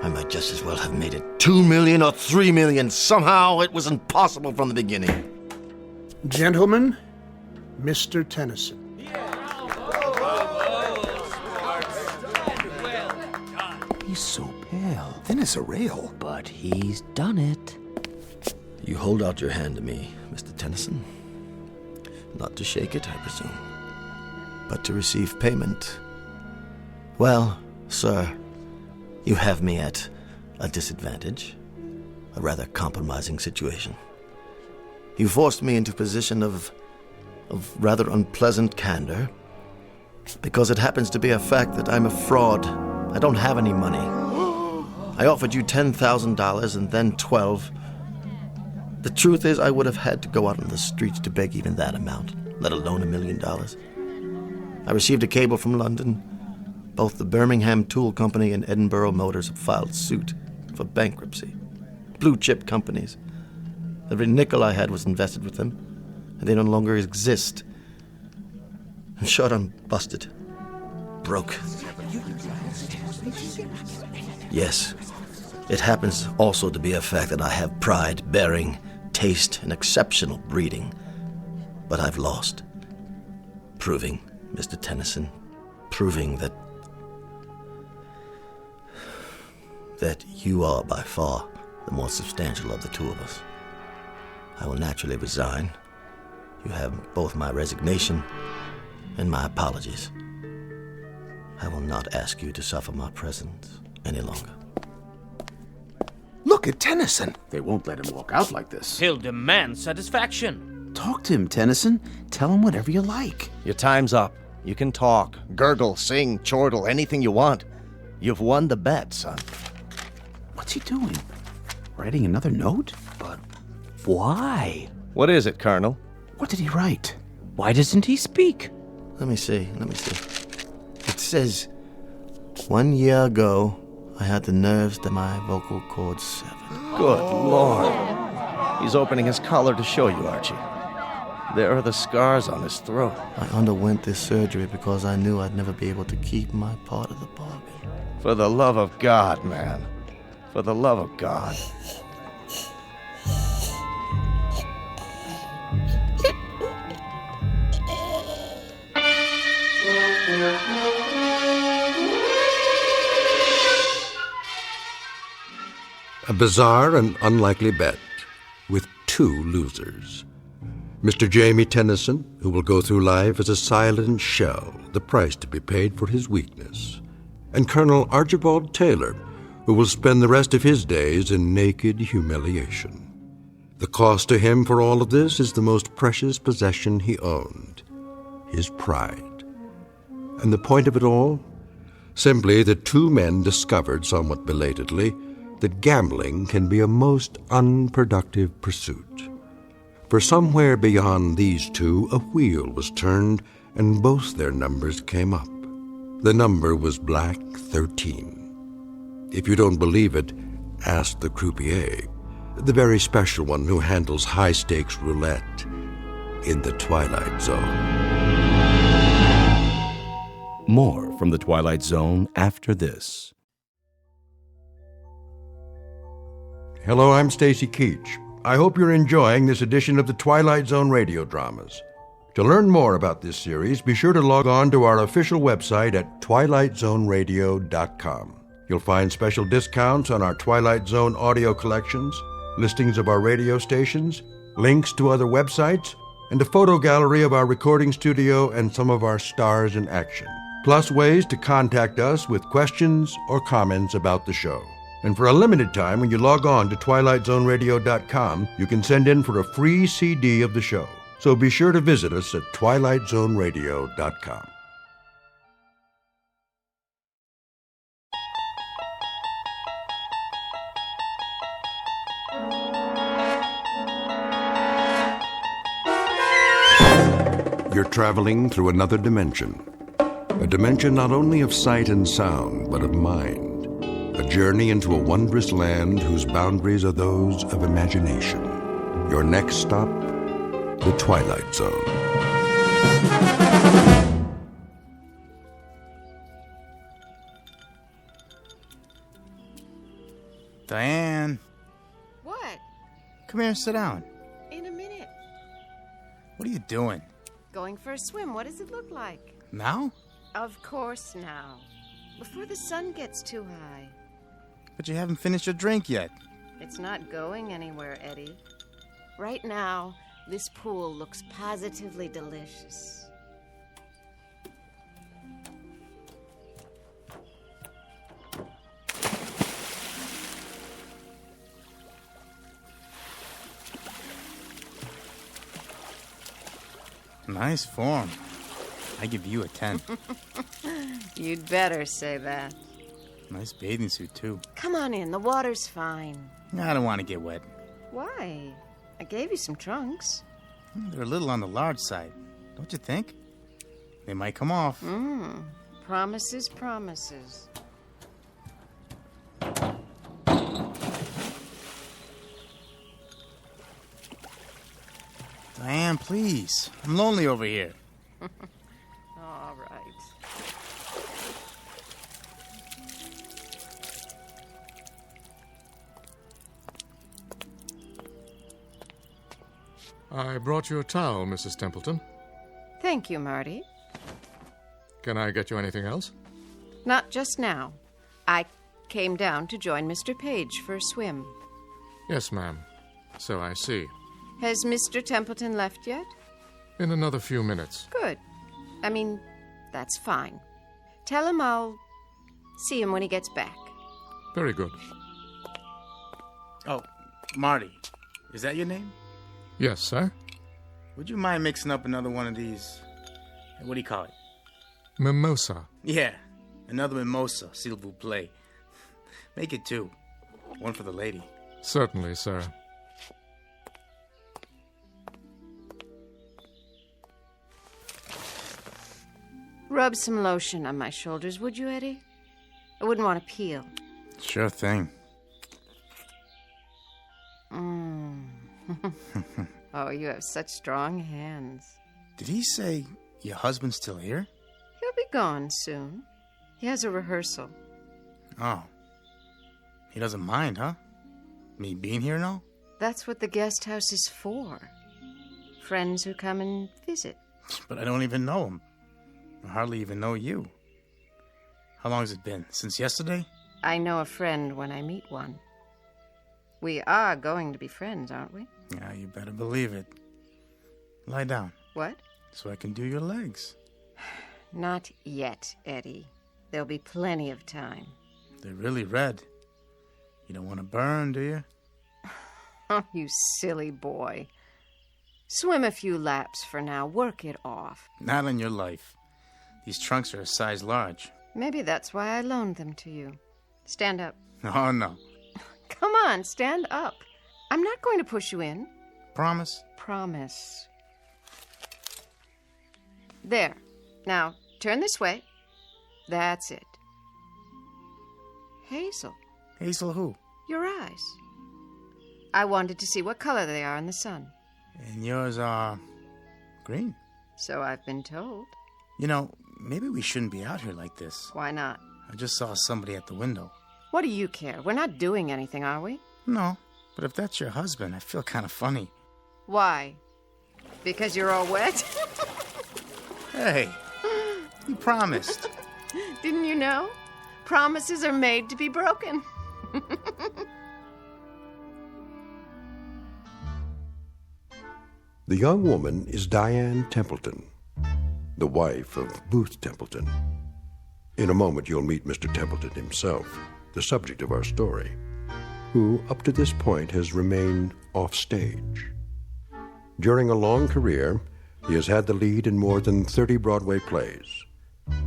I might just as well have made it 2 million or 3 million. Somehow it was impossible from the beginning. Gentlemen, Mr. Tennyson. He's so pale, thin as a rail. But he's done it. You hold out your hand to me, Mr. Tennyson. Not to shake it, I presume, but to receive payment. Well, sir, you have me at a disadvantage, a rather compromising situation. You forced me into a position of rather unpleasant candor, because it happens to be a fact that I'm a fraud. I don't have any money. I offered you $10,000 and then 12. The truth is, I would have had to go out on the streets to beg even that amount, let alone $1 million. I received a cable from London. Both the Birmingham Tool Company and Edinburgh Motors have filed suit for bankruptcy. Blue-chip companies. Every nickel I had was invested with them, and they no longer exist. In short, I'm busted. Broke. Yes, it happens also to be a fact that I have pride, bearing, taste, and exceptional breeding. But I've lost. Proving, Mr. Tennyson, proving that that you are by far the more substantial of the two of us. I will naturally resign. You have both my resignation and my apologies. I will not ask you to suffer my presence any longer. Look at Tennyson. They won't let him walk out like this. He'll demand satisfaction. Talk to him, Tennyson. Tell him whatever you like. Your time's up. You can talk, gurgle, sing, chortle, anything you want. You've won the bet, son. What's he doing? Writing another note? But why? What is it, Colonel? What did he write? Why doesn't he speak? Let me see. It says, 1 year ago, I had the nerves that my vocal cords severed. Good Lord. He's opening his collar to show you, Archie. There are the scars on his throat. I underwent this surgery because I knew I'd never be able to keep my part of the bargain. For the love of God, man. For the love of God. A bizarre and unlikely bet with two losers. Mr. Jamie Tennyson, who will go through life as a silent shell, the price to be paid for his weakness. And Colonel Archibald Taylor, who will spend the rest of his days in naked humiliation. The cost to him for all of this is the most precious possession he owned, his pride. And the point of it all? Simply that two men discovered somewhat belatedly that gambling can be a most unproductive pursuit. For somewhere beyond these two, a wheel was turned, and both their numbers came up. The number was Black 13. If you don't believe it, ask the croupier, the very special one who handles high-stakes roulette in the Twilight Zone. More from the Twilight Zone after this. Hello, I'm Stacy Keach. I hope you're enjoying this edition of the Twilight Zone radio dramas. To learn more about this series, be sure to log on to our official website at twilightzoneradio.com. You'll find special discounts on our Twilight Zone audio collections, listings of our radio stations, links to other websites, and a photo gallery of our recording studio and some of our stars in action, plus ways to contact us with questions or comments about the show. And for a limited time, when you log on to twilightzoneradio.com, you can send in for a free CD of the show. So be sure to visit us at twilightzoneradio.com. You're traveling through another dimension. A dimension not only of sight and sound, but of mind. A journey into a wondrous land whose boundaries are those of imagination. Your next stop, the Twilight Zone. Diane. What? Come here and sit down. In a minute. What are you doing? Going for a swim. What does it look like? Now? Of course now. Before the sun gets too high. But you haven't finished your drink yet. It's not going anywhere, Eddie. Right now, this pool looks positively delicious. Nice form. I give you a 10. You'd better say that. Nice bathing suit, too. Come on in, the water's fine. I don't want to get wet. Why? I gave you some trunks. They're a little on the large side, don't you think? They might come off. Promises, promises. Diane, please. I'm lonely over here. All right. I brought you a towel, Mrs. Templeton. Thank you, Marty. Can I get you anything else? Not just now. I came down to join Mr. Page for a swim. Yes, ma'am. So I see. Has Mr. Templeton left yet? In another few minutes. Good. I mean, that's fine. Tell him I'll see him when he gets back. Very good. Oh, Marty. Is that your name? Yes, sir. Would you mind mixing up another one of these? What do you call it? Mimosa. Yeah, another mimosa, s'il vous plaît. Make it 2. One for the lady. Certainly, sir. Rub some lotion on my shoulders, would you, Eddie? I wouldn't want to peel. Sure thing. Oh, you have such strong hands. Did he say your husband's still here? He'll be gone soon. He has a rehearsal. Oh. He doesn't mind, huh? Me being here and all? That's what the guest house is for. Friends who come and visit. But I don't even know him. I hardly even know you. How long has it been? Since yesterday? I know a friend when I meet one. We are going to be friends, aren't we? Yeah, you better believe it. Lie down. What? So I can do your legs. Not yet, Eddie. There'll be plenty of time. They're really red. You don't want to burn, do you? Oh, you silly boy. Swim a few laps for now. Work it off. Not on your life. These trunks are a size large. Maybe that's why I loaned them to you. Stand up. Oh, no. Come on, stand up. I'm not going to push you in. Promise? Promise. There. Now, turn this way. That's it. Hazel. Hazel who? Your eyes. I wanted to see what color they are in the sun. And yours are green. So I've been told. You know, maybe we shouldn't be out here like this. Why not? I just saw somebody at the window. What do you care? We're not doing anything, are we? No, but if that's your husband, I feel kind of funny. Why? Because you're all wet? Hey, you promised. Didn't you know? Promises are made to be broken. The young woman is Diane Templeton, the wife of Booth Templeton. In a moment, you'll meet Mr. Templeton himself, the subject of our story, who, up to this point, has remained off-stage. During a long career, he has had the lead in more than 30 Broadway plays.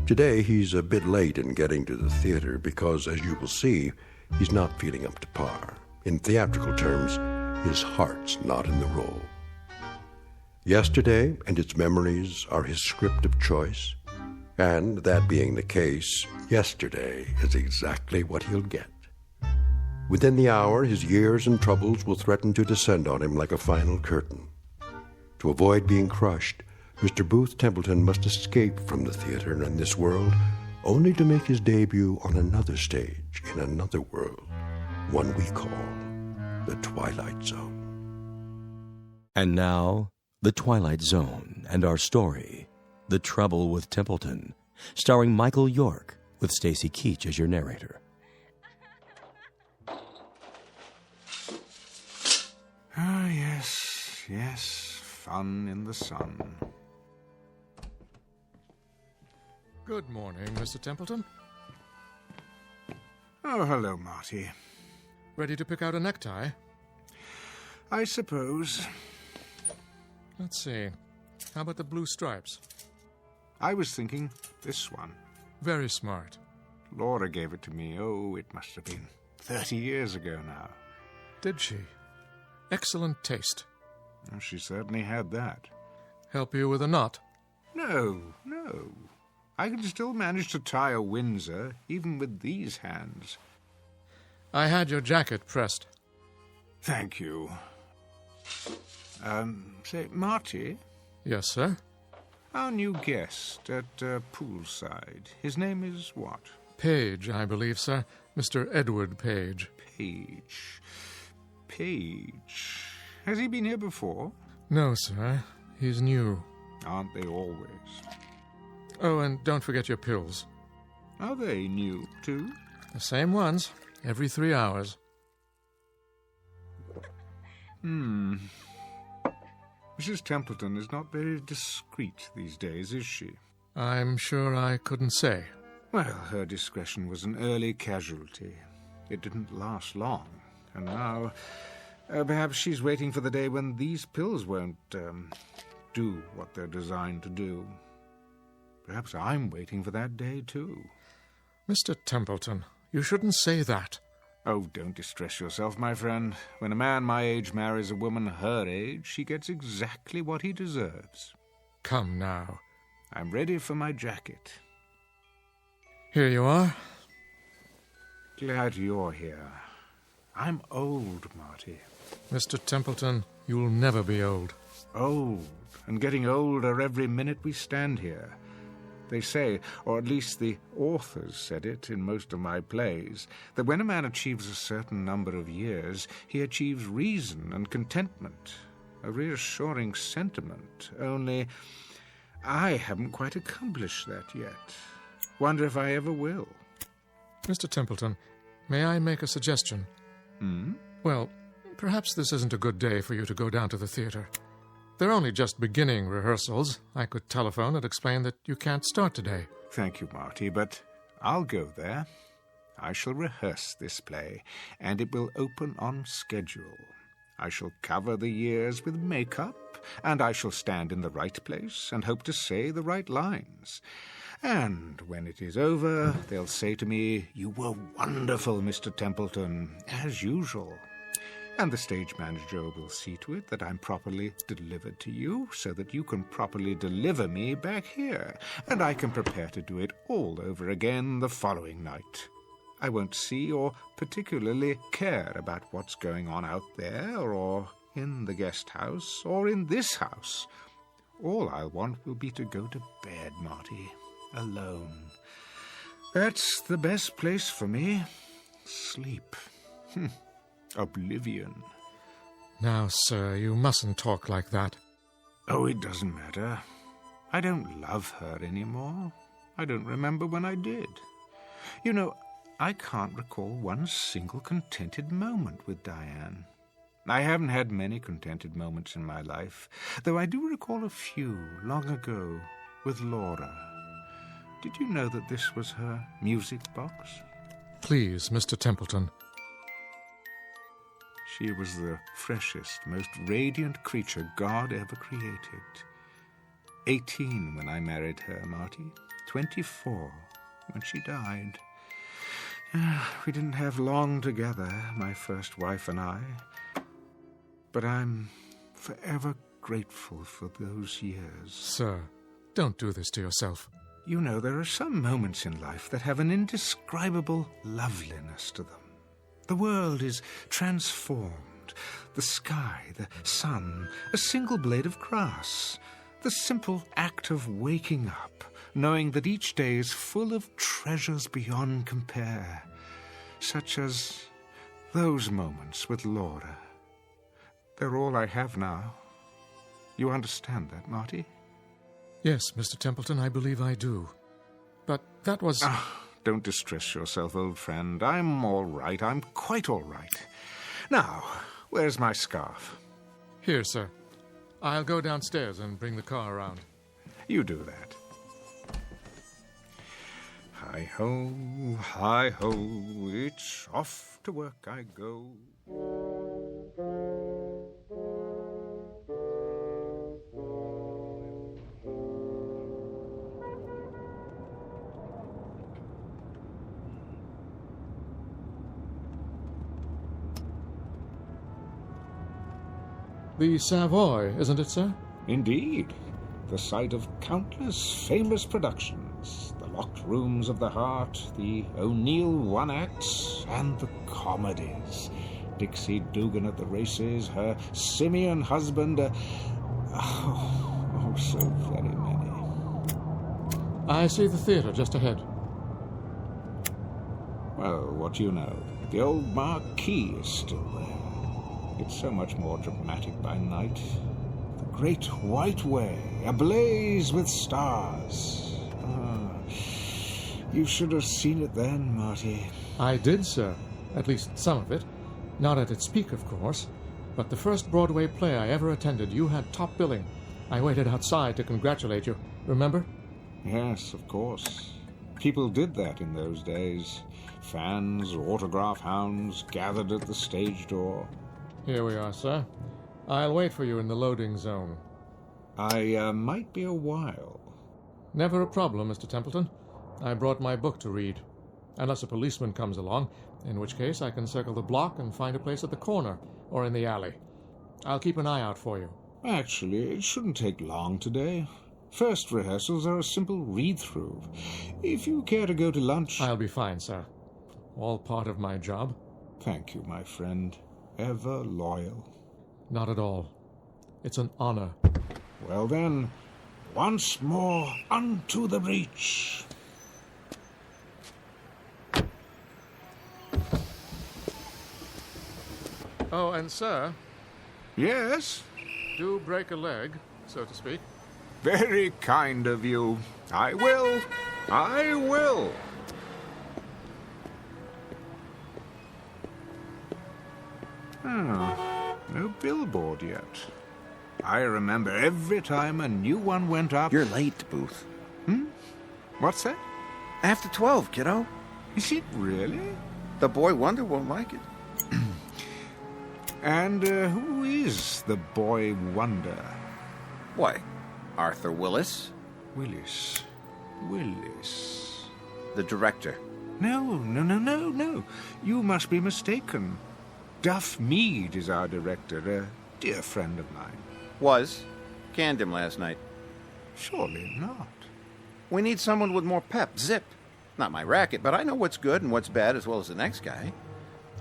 Today, he's a bit late in getting to the theater because, as you will see, he's not feeling up to par. In theatrical terms, his heart's not in the role. Yesterday and its memories are his script of choice, and that being the case, yesterday is exactly what he'll get. Within the hour, his years and troubles will threaten to descend on him like a final curtain. To avoid being crushed, Mr. Booth Templeton must escape from the theater and this world, only to make his debut on another stage in another world, one we call the Twilight Zone. And now, The Twilight Zone and our story, The Trouble with Templeton, starring Michael York, with Stacy Keach as your narrator. Ah, yes, fun in the sun. Good morning, Mr. Templeton. Oh, hello, Marty. Ready to pick out a necktie? I suppose. Let's see. How about the blue stripes? I was thinking this one. Very smart. Laura gave it to me, it must have been 30 years ago now. Did she? Excellent taste. Oh, she certainly had that. Help you with a knot? No. I can still manage to tie a Windsor, even with these hands. I had your jacket pressed. Thank you. Say, Marty? Yes, sir? Our new guest at poolside. His name is what? Page, I believe, sir. Mr. Edward Page. Page. Has he been here before? No, sir. He's new. Aren't they always? Oh, and don't forget your pills. Are they new, too? The same ones, every 3 hours. Mrs. Templeton is not very discreet these days, is she? I'm sure I couldn't say. Well, her discretion was an early casualty. It didn't last long. And now, perhaps she's waiting for the day when these pills won't, do what they're designed to do. Perhaps I'm waiting for that day, too. Mr. Templeton, you shouldn't say that. Oh, don't distress yourself, my friend. When a man my age marries a woman her age, he gets exactly what he deserves. Come now. I'm ready for my jacket. Here you are. Glad you're here. I'm old, Marty. Mr. Templeton, you'll never be old. Old, and getting older every minute we stand here. They say, or at least the authors said it in most of my plays, that when a man achieves a certain number of years, he achieves reason and contentment, a reassuring sentiment, only I haven't quite accomplished that yet. Wonder if I ever will. Mr. Templeton, may I make a suggestion? Well, perhaps this isn't a good day for you to go down to the theater. They're only just beginning rehearsals. I could telephone and explain that you can't start today. Thank you, Marty, but I'll go there. I shall rehearse this play, and it will open on schedule. I shall cover the years with makeup, and I shall stand in the right place and hope to say the right lines. And when it is over, they'll say to me, "You were wonderful, Mr. Templeton, as usual." And the stage manager will see to it that I'm properly delivered to you, so that you can properly deliver me back here, and I can prepare to do it all over again the following night. I won't see or particularly care about what's going on out there, or in the guest house, or in this house. All I'll want will be to go to bed, Marty, alone. That's the best place for me. Sleep. Oblivion. Now, sir, you mustn't talk like that. Oh, it doesn't matter. I don't love her anymore. I don't remember when I did. You know, I can't recall one single contented moment with Diane. I haven't had many contented moments in my life, though I do recall a few long ago with Laura. Did you know that this was her music box? Please, Mr. Templeton. She was the freshest, most radiant creature God ever created. 18 when I married her, Marty. 24 when she died. We didn't have long together, my first wife and I. But I'm forever grateful for those years. Sir, don't do this to yourself. You know, there are some moments in life that have an indescribable loveliness to them. The world is transformed. The sky, the sun, a single blade of grass. The simple act of waking up, knowing that each day is full of treasures beyond compare, such as those moments with Laura. They're all I have now. You understand that, Marty? Yes, Mr. Templeton, I believe I do. But that was... Don't distress yourself, old friend. I'm all right. I'm quite all right. Now, where's my scarf? Here, sir. I'll go downstairs and bring the car around. You do that. Hi-ho, hi-ho, it's off to work I go. The Savoy, isn't it, sir? Indeed. The site of countless famous productions. The Locked Rooms of the Heart, the O'Neill One-Acts, and the comedies. Dixie Dugan at the races, her simian husband, so very many. I see the theatre just ahead. Well, what do you know? The old marquee is still there. It's so much more dramatic by night. The Great White Way, ablaze with stars. You should have seen it then, Marty. I did, sir. At least some of it. Not at its peak, of course. But the first Broadway play I ever attended, you had top billing. I waited outside to congratulate you. Remember? Yes, of course. People did that in those days. Fans, autograph hounds, gathered at the stage door. Here we are, sir. I'll wait for you in the loading zone. I might be a while. Never a problem, Mr. Templeton. I brought my book to read. Unless a policeman comes along, in which case I can circle the block and find a place at the corner or in the alley. I'll keep an eye out for you. Actually, it shouldn't take long today. First rehearsals are a simple read-through. If you care to go to lunch... I'll be fine, sir. All part of my job. Thank you, my friend. Ever loyal. Not at all. It's an honor. Well then, once more unto the breach. Oh, and sir... Yes? Do break a leg, so to speak. Very kind of you. I will. I will. No billboard yet. I remember every time a new one went up... You're late, Booth. What's that? After 12, kiddo. Is it really? The boy wonder won't like it. And who is the boy wonder? Why, Arthur Willis. Willis. The director. No. You must be mistaken. Duff Mead is our director, a dear friend of mine. Was. Canned him last night. Surely not. We need someone with more pep, zip. Not my racket, but I know what's good and what's bad as well as the next guy.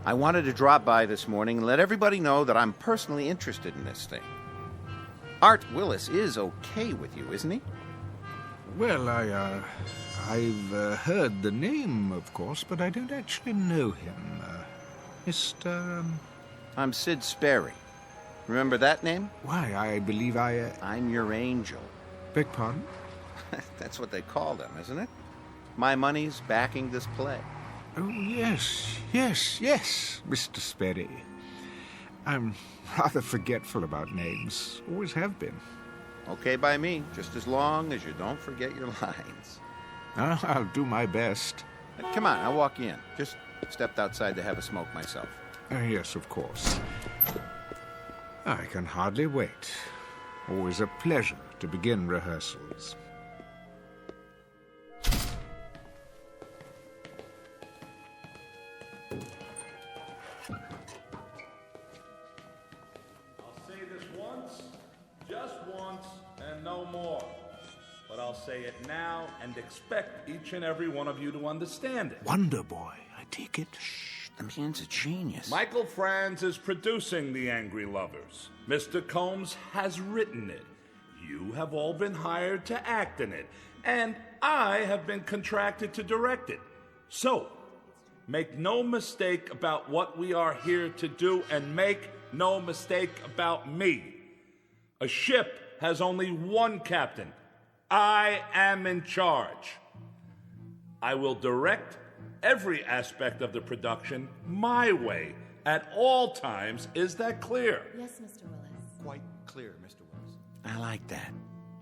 I wanted to drop by this morning and let everybody know that I'm personally interested in this thing. Art Willis is okay with you, isn't he? Well, I've heard the name, of course, but I don't actually know him. Mr... I'm Sid Sperry. Remember that name? Why, I believe I'm your angel. Beg pardon? That's what they call them, isn't it? My money's backing this play. Oh, yes, Mr. Sperry. I'm rather forgetful about names. Always have been. Okay by me, just as long as you don't forget your lines. I'll do my best. Come on, I'll walk you in. Just stepped outside to have a smoke myself. Yes, of course. I can hardly wait. Always a pleasure to begin rehearsals. I'll say it now and expect each and every one of you to understand it. Wonder Boy, I take it. Shh, the man's a genius. Michael Franz is producing The Angry Lovers. Mr. Combs has written it. You have all been hired to act in it. And I have been contracted to direct it. So, make no mistake about what we are here to do, and make no mistake about me. A ship has only one captain. I am in charge. I will direct every aspect of the production my way at all times. Is that clear? Yes, Mr. Willis. Quite clear, Mr. Willis. I like that.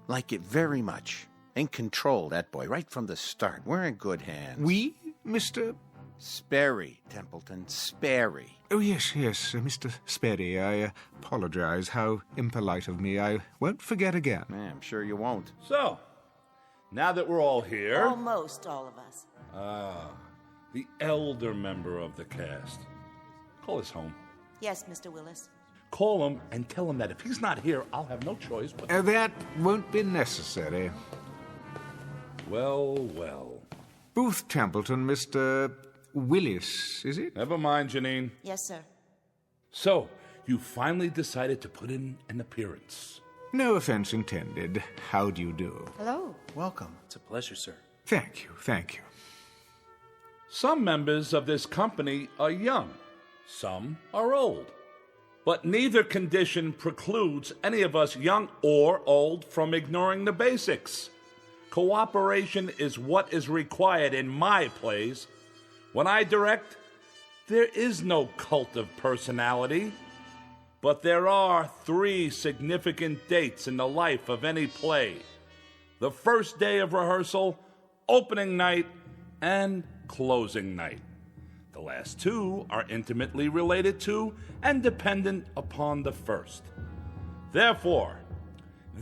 Like it very much. In control, that boy, right from the start. We're in good hands. We, Mr. Sperry, Templeton, Sperry. Oh, yes, Mr. Sperry. I apologize. How impolite of me. I won't forget again. I'm sure you won't. So, now that we're all here... Almost all of us. The elder member of the cast. Call us home. Yes, Mr. Willis. Call him and tell him that if he's not here, I'll have no choice but... That won't be necessary. Well. Booth Templeton, Mr. Willis, is it? Never mind, Janine. Yes, sir. So, you finally decided to put in an appearance. No offense intended. How do you do? Hello. Welcome. It's a pleasure, sir. Thank you. Some members of this company are young. Some are old. But neither condition precludes any of us, young or old, from ignoring the basics. Cooperation is what is required in my plays. When I direct, there is no cult of personality. But there are 3 significant dates in the life of any play: the first day of rehearsal, opening night, and closing night. The last 2 are intimately related to and dependent upon the first. Therefore,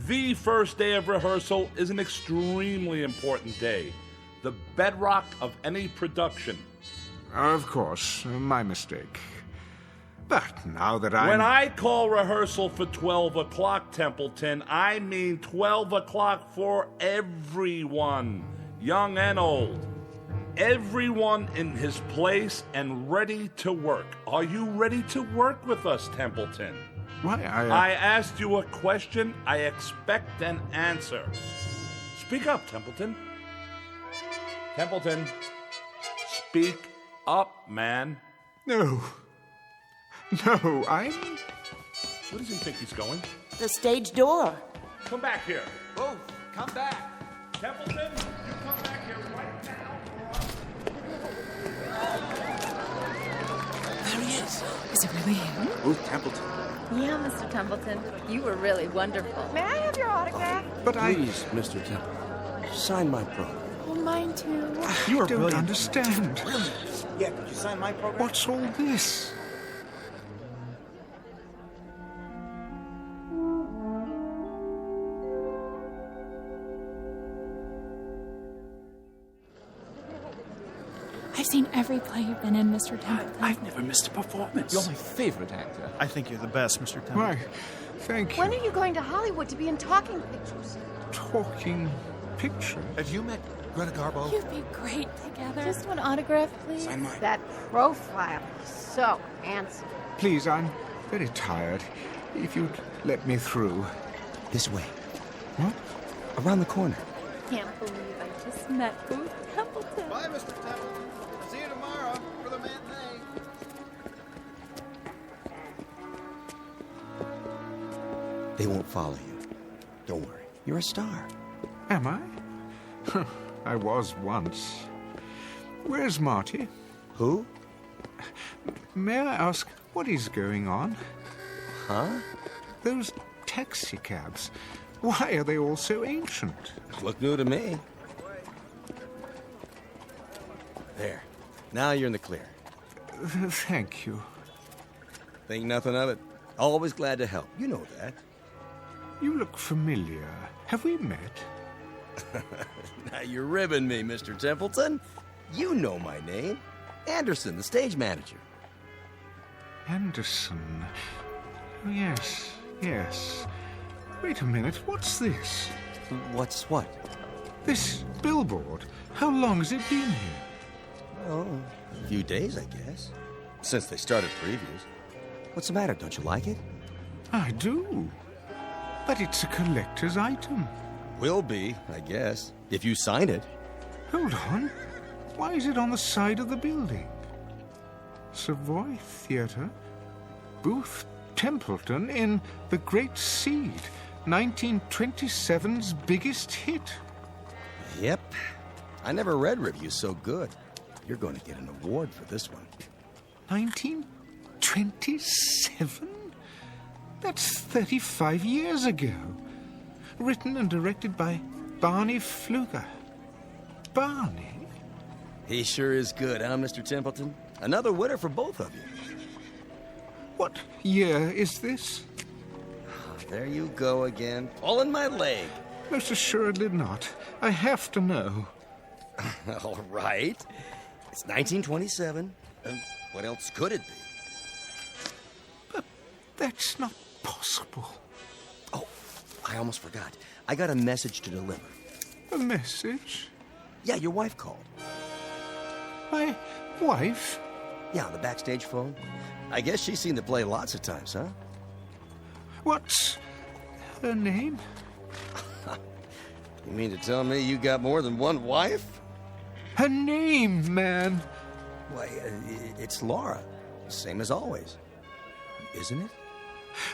the first day of rehearsal is an extremely important day, the bedrock of any production. Of course, my mistake. But now that When I call rehearsal for 12 o'clock, Templeton, I mean 12 o'clock for everyone, young and old. Everyone in his place and ready to work. Are you ready to work with us, Templeton? Why, I asked you a question. I expect an answer. Speak up, Templeton. Templeton, speak up, man. No, I'm... Where does he think he's going? The stage door. Come back here. Oh, come back. Templeton, you come back here right now. There he is. Is it really him? Ruth Templeton. Yeah, Mr. Templeton. You were really wonderful. May I have your autograph? Please, Mr. Templeton, sign my program. Oh, mine too. You don't understand. Yeah, could you sign my program? What's all this? I've seen every play you've been in, Mr. Templeton. I've never missed a performance. You're my favorite actor. I think you're the best, Mr. Templeton. Why, thank you. When are you going to Hollywood to be in talking pictures? Talking picture? Have you met Greta Garbo? You'd be great together. Just one autograph, please. Sign mine. That profile is so handsome. Please, I'm very tired. If you'd let me through. This way. What? Around the corner. Can't believe I just met Booth Templeton. Bye, Mr. Templeton. See you tomorrow for the matinee. They won't follow you. Don't worry. You're a star. Am I? I was once. Where's Marty? Who? May I ask what is going on? Huh? Those taxi cabs. Why are they all so ancient? Look new to me. There. Now you're in the clear. Thank you. Think nothing of it. Always glad to help. You know that. You look familiar. Have we met? Now you're ribbing me, Mr. Templeton. You know my name. Anderson, the stage manager. Anderson. Oh, yes. Wait a minute, what's this? What's what? This billboard. How long has it been here? Oh, a few days, I guess. Since they started previews. What's the matter? Don't you like it? I do. But it's a collector's item. Will be, I guess, if you sign it. Hold on. Why is it on the side of the building? Savoy Theatre. Booth Templeton in The Great Seed. 1927's biggest hit. Yep. I never read reviews so good. You're going to get an award for this one. 1927? That's 35 years ago. Written and directed by Barney Pfluger. Barney? He sure is good, huh, Mr. Templeton? Another winner for both of you. What year is this? There you go again. All in my leg. Most assuredly not. I have to know. All right. It's 1927. What else could it be? But that's not possible. Oh, I almost forgot. I got a message to deliver. A message? Yeah, your wife called. My wife? Yeah, on the backstage phone. I guess she's seen the play lots of times, huh? What's her name? You mean to tell me you got more than one wife? Her name, man. Why, it's Laura. Same as always. Isn't it?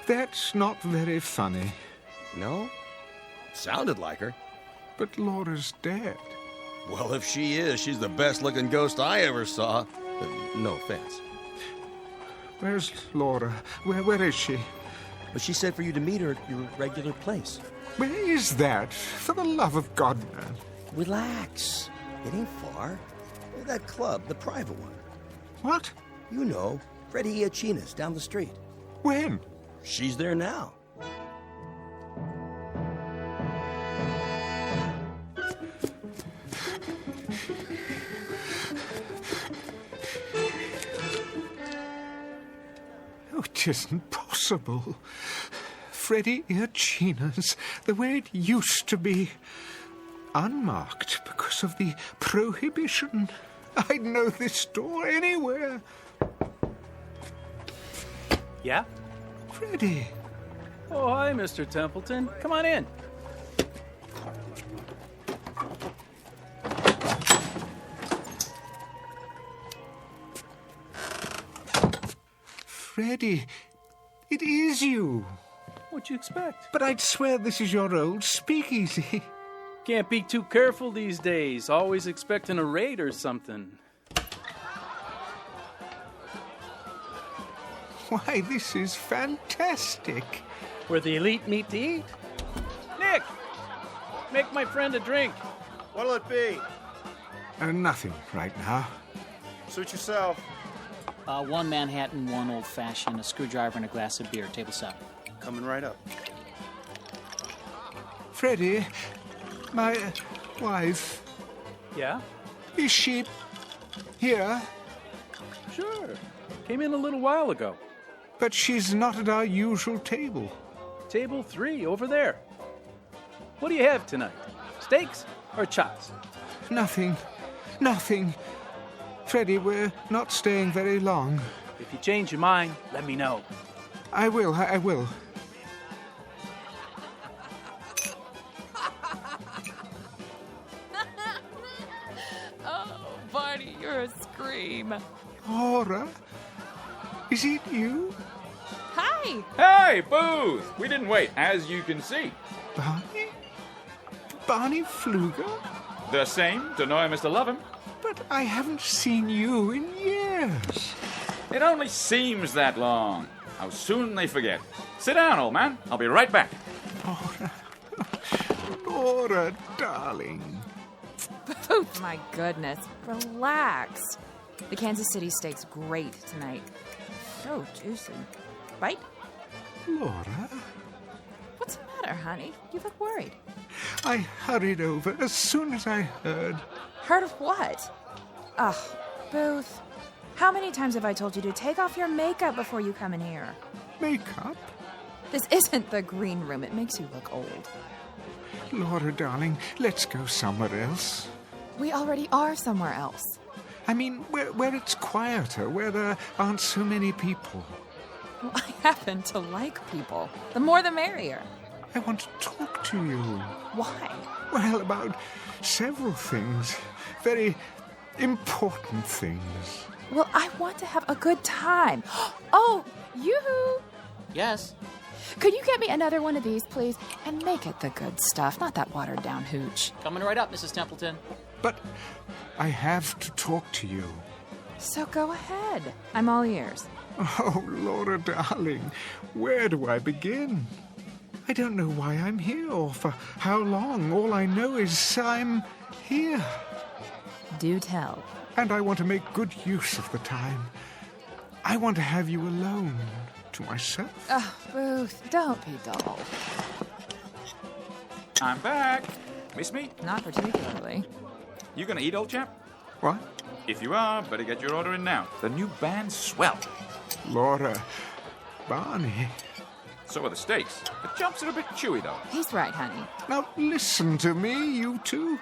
That's not very funny. No? Sounded like her. But Laura's dead. Well, if she is, she's the best-looking ghost I ever saw. No offense. Where's Laura? Where is she? But she said for you to meet her at your regular place. Where is that? For the love of God, man. Relax. It ain't far. That club, the private one. What? You know, Freddie Iachina's down the street. When? She's there now. Oh, it isn't possible. Freddie Iachina's the way it used to be. Unmarked because of the prohibition. I'd know this door anywhere. Yeah? Freddie. Oh, hi, Mr. Templeton. Come on in. Freddie, it is you. What'd you expect? But I'd swear this is your old speakeasy. Can't be too careful these days. Always expecting a raid or something. Why, this is fantastic. Where the elite meet to eat. Nick! Make my friend a drink. What'll it be? Nothing right now. Suit yourself. One Manhattan, one old-fashioned, a screwdriver, and a glass of beer. Table 7. Coming right up. Freddie, my wife. Yeah? Is she here? Sure. Came in a little while ago. But she's not at our usual table. Table 3, over there. What do you have tonight? Steaks or chops? Nothing. Freddie, we're not staying very long. If you change your mind, let me know. I will. Oh, Barney, you're a scream. Laura? Is it you? Hi! Hey, Booth! We didn't wait, as you can see. Barney? Barney Pfluger? The same. Don't know him, Mr. Loveham. But I haven't seen you in years. It only seems that long. How soon they forget. Sit down, old man. I'll be right back. Laura, darling. Booth, my goodness. Relax. The Kansas City steak's great tonight. So juicy. Bite? Laura? What's the matter, honey? You look worried. I hurried over as soon as I heard. Heard of what? Ugh, Booth. How many times have I told you to take off your makeup before you come in here? Makeup? This isn't the green room. It makes you look old. Laura, darling, let's go somewhere else. We already are somewhere else. I mean, where it's quieter, where there aren't so many people. Well, I happen to like people. The more the merrier. I want to talk to you. Why? Well, about several things. Very important things. Well, I want to have a good time. Oh, yoo-hoo! Yes? Could you get me another one of these, please? And make it the good stuff, not that watered-down hooch. Coming right up, Mrs. Templeton. But I have to talk to you. So go ahead. I'm all ears. Oh, Laura, darling, where do I begin? I don't know why I'm here or for how long. All I know is I'm here. Do tell. And I want to make good use of the time. I want to have you alone to myself. Oh, Booth, don't be dull. I'm back. Miss me? Not particularly. You gonna eat, old chap? What? If you are, better get your order in now. The new band's swell. Laura, Barney. So are the steaks. The chops are a bit chewy, though. He's right, honey. Now listen to me, you two.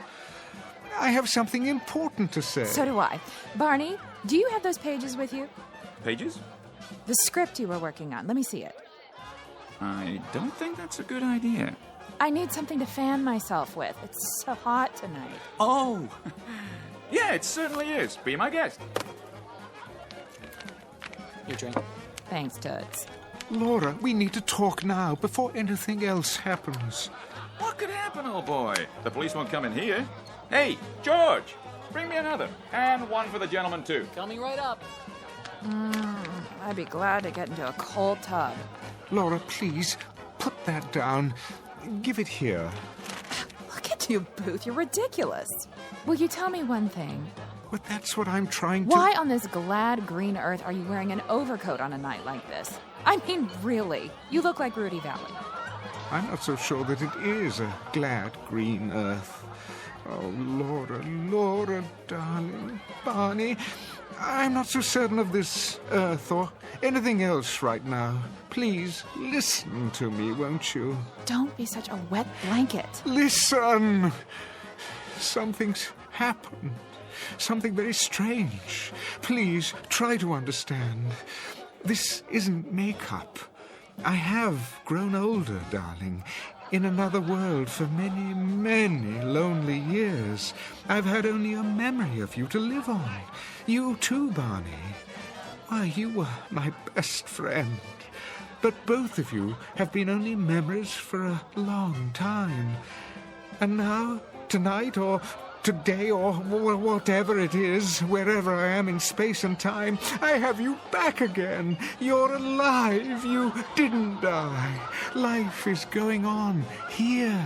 I have something important to say. So do I. Barney, do you have those pages with you? Pages? The script you were working on. Let me see it. I don't think that's a good idea. I need something to fan myself with. It's so hot tonight. Oh! Yeah, it certainly is. Be my guest. Your drink. Thanks, Toots. Laura, we need to talk now before anything else happens. What could happen, old boy? The police won't come in here. Hey, George, bring me another. And one for the gentleman, too. Coming right up. I'd be glad to get into a cold tub. Laura, please, put that down. Give it here. Look at you, Booth. You're ridiculous. Will you tell me one thing? But that's what I'm trying to... Why on this glad green earth are you wearing an overcoat on a night like this? I mean, really. You look like Rudy Valley. I'm not so sure that it is a glad green earth. Oh, Laura, darling, Barney, I'm not so certain of this earth or anything else right now. Please, listen to me, won't you? Don't be such a wet blanket. Listen! Something's happened. Something very strange. Please, try to understand. This isn't makeup. I have grown older, darling. In another world for many, many lonely years. I've had only a memory of you to live on. You too, Barney. Why, you were my best friend. But both of you have been only memories for a long time. And now, tonight, or today, or whatever it is, wherever I am in space and time, I have you back again. You're alive. You didn't die. Life is going on here.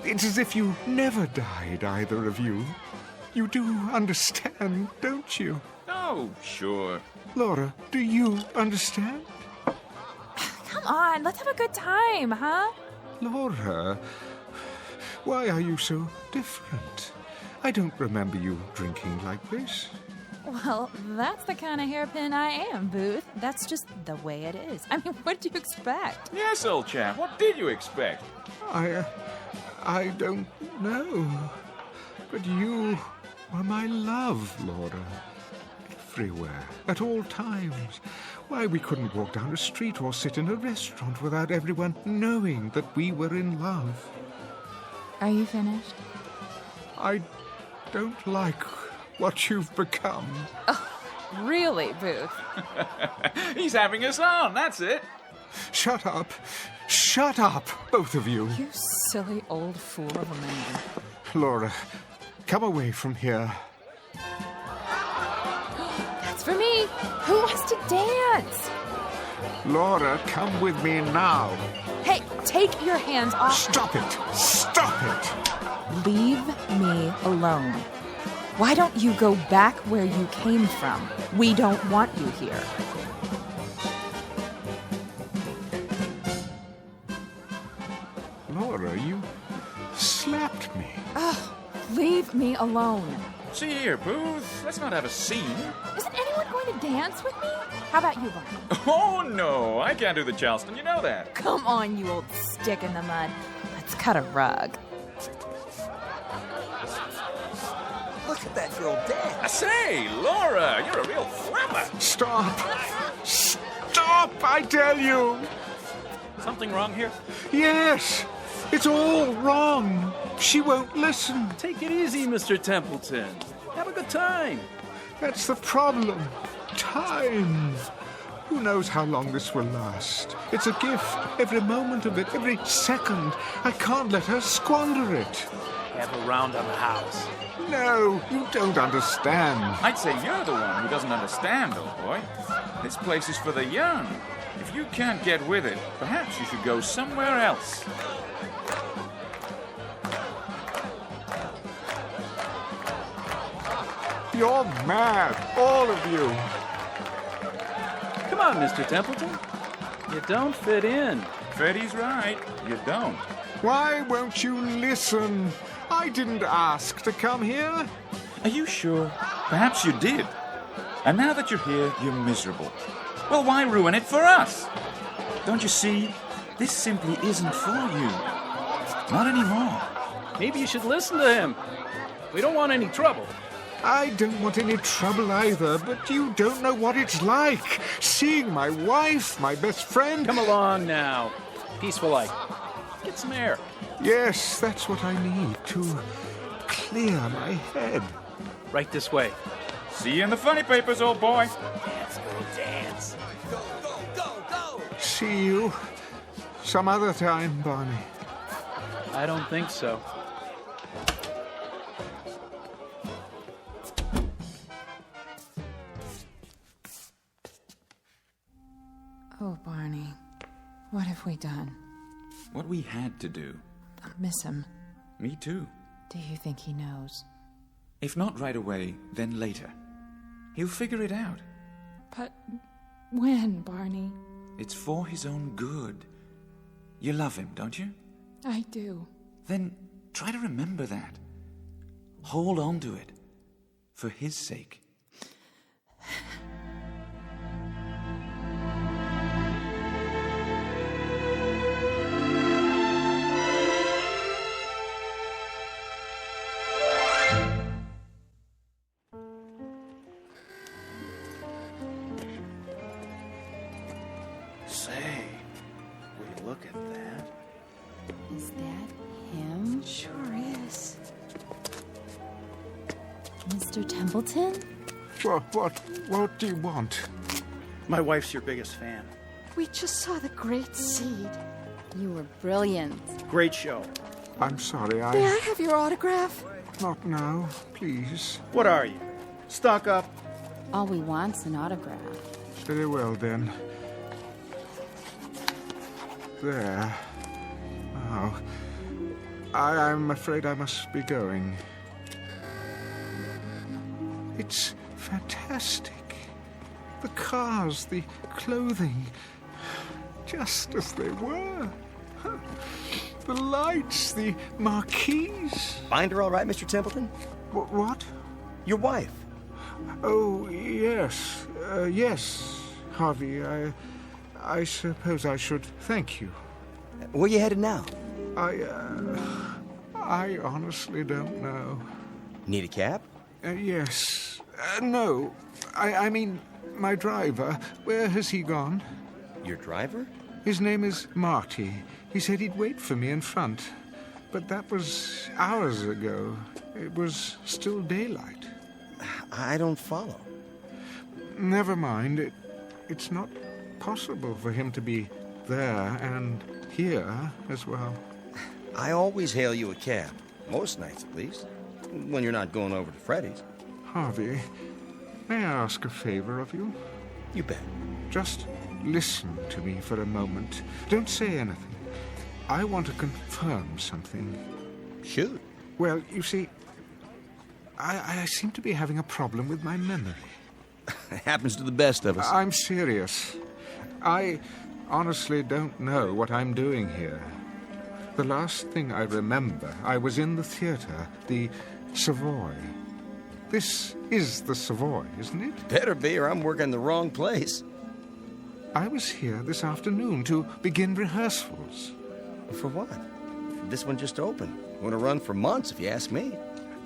It's as if you never died, either of you. You do understand, don't you? Oh, sure. Laura, do you understand? Come on, let's have a good time, huh? Laura, why are you so different? I don't remember you drinking like this. Well, that's the kind of hairpin I am, Booth. That's just the way it is. I mean, what did you expect? Yes, old chap, what did you expect? I don't know. But you were my love, Laura. Everywhere, at all times. Why, we couldn't walk down a street or sit in a restaurant without everyone knowing that we were in love. Are you finished? I don't like what you've become. Oh, really, Booth? He's having us on, that's it. Shut up. Shut up, both of you. You silly old fool of a man. Laura, come away from here. That's for me. Who wants to dance? Laura, come with me now. Hey, take your hands off. Stop it. Stop it. Leave me alone. Why don't you go back where you came from? We don't want you here. Laura, you slapped me. Oh, leave me alone. See here, Booth, let's not have a scene. Isn't anyone going to dance with me? How about you, Barney? Oh, no, I can't do the Charleston, you know that. Come on, you old stick in the mud. Let's cut a rug. Look at that girl dance. I say, Laura, you're a real flapper. Stop. Stop, I tell you. Something wrong here? Yes. It's all wrong. She won't listen. Take it easy, Mr. Templeton. Have a good time. That's the problem. Time. Who knows how long this will last? It's a gift. Every moment of it, every second. I can't let her squander it. Have a round on the house. No, you don't understand. I'd say you're the one who doesn't understand, old boy. This place is for the young. If you can't get with it, perhaps you should go somewhere else. You're mad, all of you. Come on, Mr. Templeton. You don't fit in. Freddie's right. You don't. Why won't you listen? I didn't ask to come here. Are you sure? Perhaps you did. And now that you're here, you're miserable. Well, why ruin it for us? Don't you see? This simply isn't for you. Not anymore. Maybe you should listen to him. We don't want any trouble. I don't want any trouble either, but you don't know what it's like. Seeing my wife, my best friend... Come along now. Peaceful life. Get some air. Yes, that's what I need to clear my head. Right this way. See you in the funny papers, old boy. Let's go dance. Go, go, go, go. See you some other time, Barney. I don't think so. Oh, Barney. What have we done? What we had to do. I miss him. Me too. Do you think he knows? If not right away, then later. He'll figure it out. But when, Barney? It's for his own good. You love him, don't you? I do. Then try to remember that. Hold on to it. For his sake. Say, will you look at that? Is that him? Sure is. Mr. Templeton? What do you want? My wife's your biggest fan. We just saw the great seed. You were brilliant. Great show. I'm sorry, May I have your autograph? Not now, please. What are you? Stuck up? All we want's an autograph. Very well, then. There. Oh. I'm afraid I must be going. It's fantastic. The cars, the clothing, just as they were. The lights, the marquees. Find her all right, Mr. Templeton? What? Your wife. Oh, yes. Yes, Harvey. I suppose I should thank you. Where you headed now? I honestly don't know. Need a cab? Yes. No. I mean, my driver. Where has he gone? Your driver? His name is Marty. He said he'd wait for me in front. But that was hours ago. It was still daylight. I don't follow. Never mind. It's not possible for him to be there and here as well. I always hail you a cab. Most nights, at least. When you're not going over to Freddy's. Harvey, may I ask a favor of you? You bet. Just listen to me for a moment. Don't say anything. I want to confirm something. Shoot. Well, you see, I seem to be having a problem with my memory. It happens to the best of us. I'm serious. I honestly don't know what I'm doing here. The last thing I remember, I was in the theater, the Savoy. This is the Savoy, isn't it? Better be, or I'm working the wrong place. I was here this afternoon to begin rehearsals. For what? This one just opened. Going to run for months, if you ask me.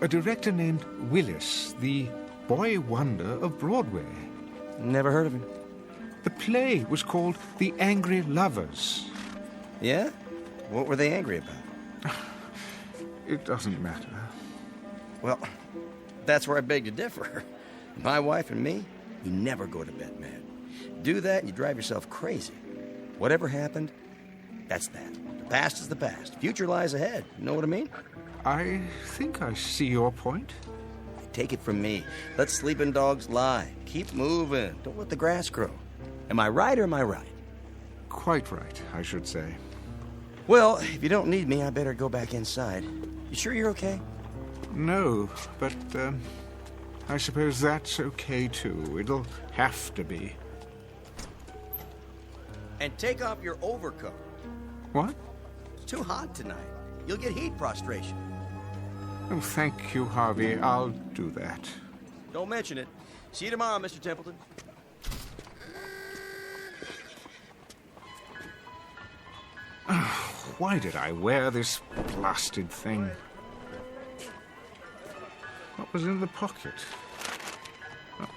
A director named Willis, the boy wonder of Broadway. Never heard of him. The play was called The Angry Lovers. Yeah? What were they angry about? It doesn't matter. Well, that's where I beg to differ. My wife and me, we never go to bed mad. Do that and you drive yourself crazy. Whatever happened, that's that. The past is the past. Future lies ahead. You know what I mean? I think I see your point. Take it from me. Let sleeping dogs lie. Keep moving. Don't let the grass grow. Am I right or am I right? Quite right, I should say. Well, if you don't need me, I better go back inside. You sure you're okay? No, but I suppose that's okay too. It'll have to be. And take off your overcoat. What? It's too hot tonight. You'll get heat prostration. Oh, thank you, Harvey. I'll do that. Don't mention it. See you tomorrow, Mr. Templeton. Why did I wear this blasted thing? What was in the pocket?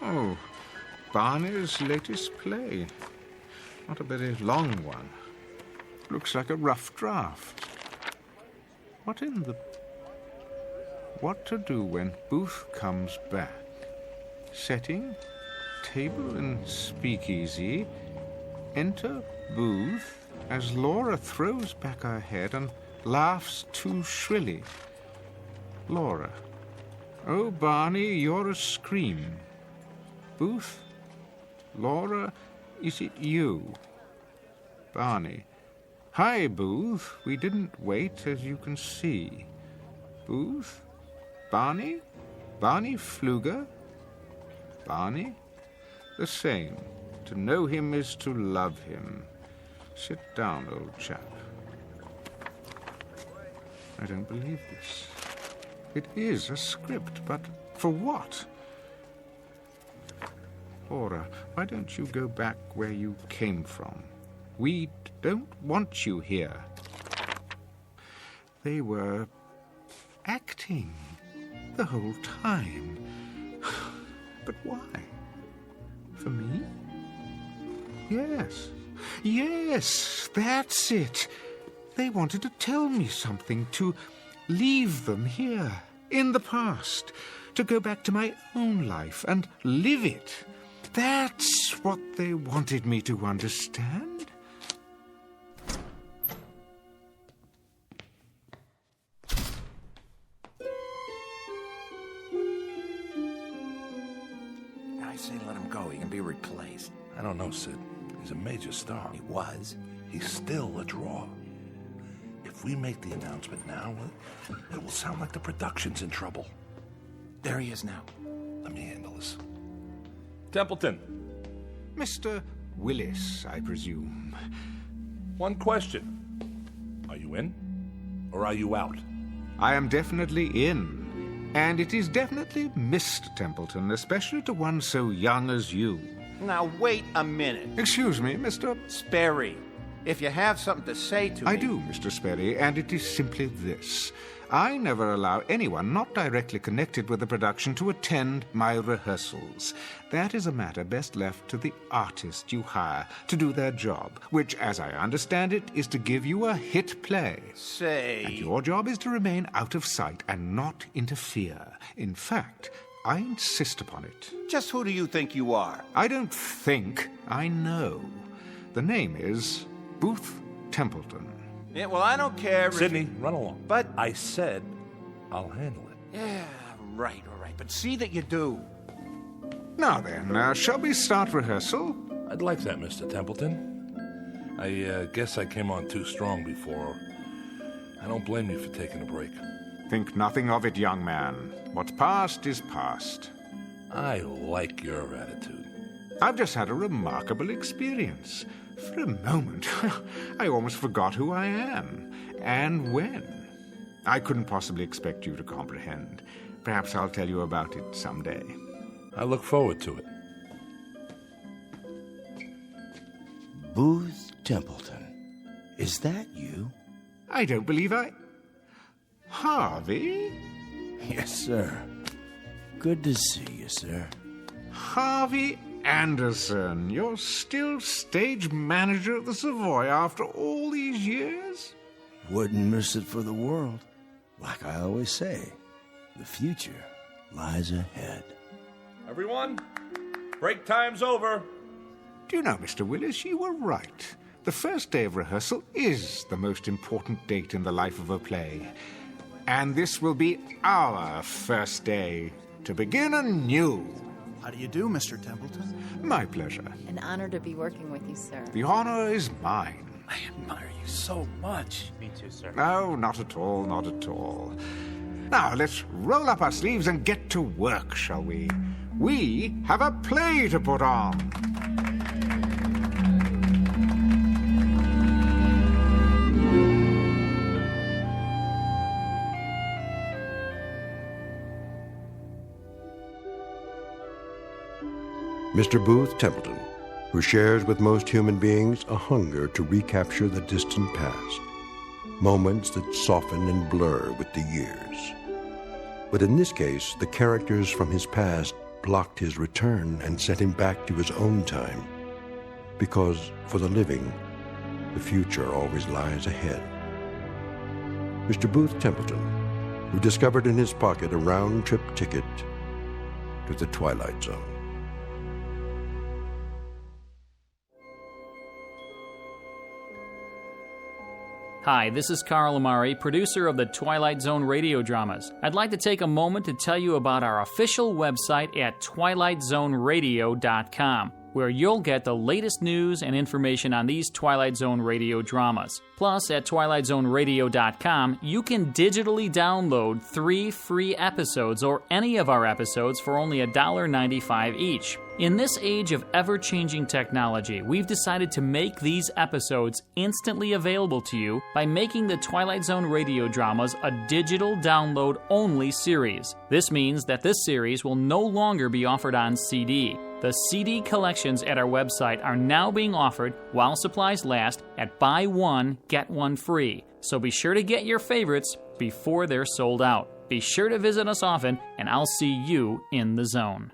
Oh, Barney's latest play. Not a very long one. Looks like a rough draft. What to do when Booth comes back? Setting, table and speakeasy. Enter Booth as Laura throws back her head and laughs too shrilly. Laura. Oh, Barney, you're a scream. Booth? Laura, is it you? Barney. Hi, Booth. We didn't wait, as you can see. Booth? Barney? Barney Pfluger? Barney? The same. To know him is to love him. Sit down, old chap. I don't believe this. It is a script, but for what? Laura, why don't you go back where you came from? We don't want you here. They were acting the whole time. But why? For me? Yes. Yes, that's it. They wanted to tell me something, to leave them here, in the past, to go back to my own life and live it. That's what they wanted me to understand. I say let him go. He can be replaced. I don't know, Sid. He's a major star. He was. He's still a draw. If we make the announcement now, it will sound like the production's in trouble. There he is now. Let me handle this. Templeton. Mr. Willis, I presume. One question. Are you in? Or are you out? I am definitely in. And it is definitely Mr. Templeton, especially to one so young as you. Now, wait a minute. Excuse me, Mr. Sperry. If you have something to say to me... I do, Mr. Sperry, and it is simply this. I never allow anyone not directly connected with the production to attend my rehearsals. That is a matter best left to the artist you hire to do their job, which, as I understand it, is to give you a hit play. Say... And your job is to remain out of sight and not interfere. In fact, I insist upon it. Just who do you think you are? I don't think, I know. The name is Booth Templeton. Yeah, well, I don't care if... Sidney, run along. But... I said I'll handle it. Yeah, right, all right. But see that you do. Now then, shall we start rehearsal? I'd like that, Mr. Templeton. I guess I came on too strong before. I don't blame you for taking a break. Think nothing of it, young man. What's past is past. I like your attitude. I've just had a remarkable experience. For a moment, I almost forgot who I am, and when. I couldn't possibly expect you to comprehend. Perhaps I'll tell you about it someday. I look forward to it. Booth Templeton. Is that you? I don't believe Harvey? Yes, sir. Good to see you, sir. Harvey Anderson, you're still stage manager at the Savoy after all these years? Wouldn't miss it for the world. Like I always say, the future lies ahead. Everyone, break time's over. Do you know, Mr. Willis, you were right. The first day of rehearsal is the most important date in the life of a play. And this will be our first day to begin anew. How do you do, Mr. Templeton? My pleasure. An honor to be working with you, sir. The honor is mine. I admire you so much. Me too, sir. No, not at all, not at all. Now, let's roll up our sleeves and get to work, shall we? We have a play to put on. Mr. Booth Templeton, who shares with most human beings a hunger to recapture the distant past, moments that soften and blur with the years. But in this case, the characters from his past blocked his return and sent him back to his own time, because for the living, the future always lies ahead. Mr. Booth Templeton, who discovered in his pocket a round-trip ticket to the Twilight Zone. Hi, this is Carl Amari, producer of the Twilight Zone radio dramas. I'd like to take a moment to tell you about our official website at twilightzoneradio.com, where you'll get the latest news and information on these Twilight Zone radio dramas. Plus, at twilightzoneradio.com, you can digitally download 3 free episodes or any of our episodes for only $1.95 each. In this age of ever-changing technology, we've decided to make these episodes instantly available to you by making the Twilight Zone radio dramas a digital download-only series. This means that this series will no longer be offered on CD. The CD collections at our website are now being offered while supplies last at buy one, get one free. So be sure to get your favorites before they're sold out. Be sure to visit us often, and I'll see you in the zone.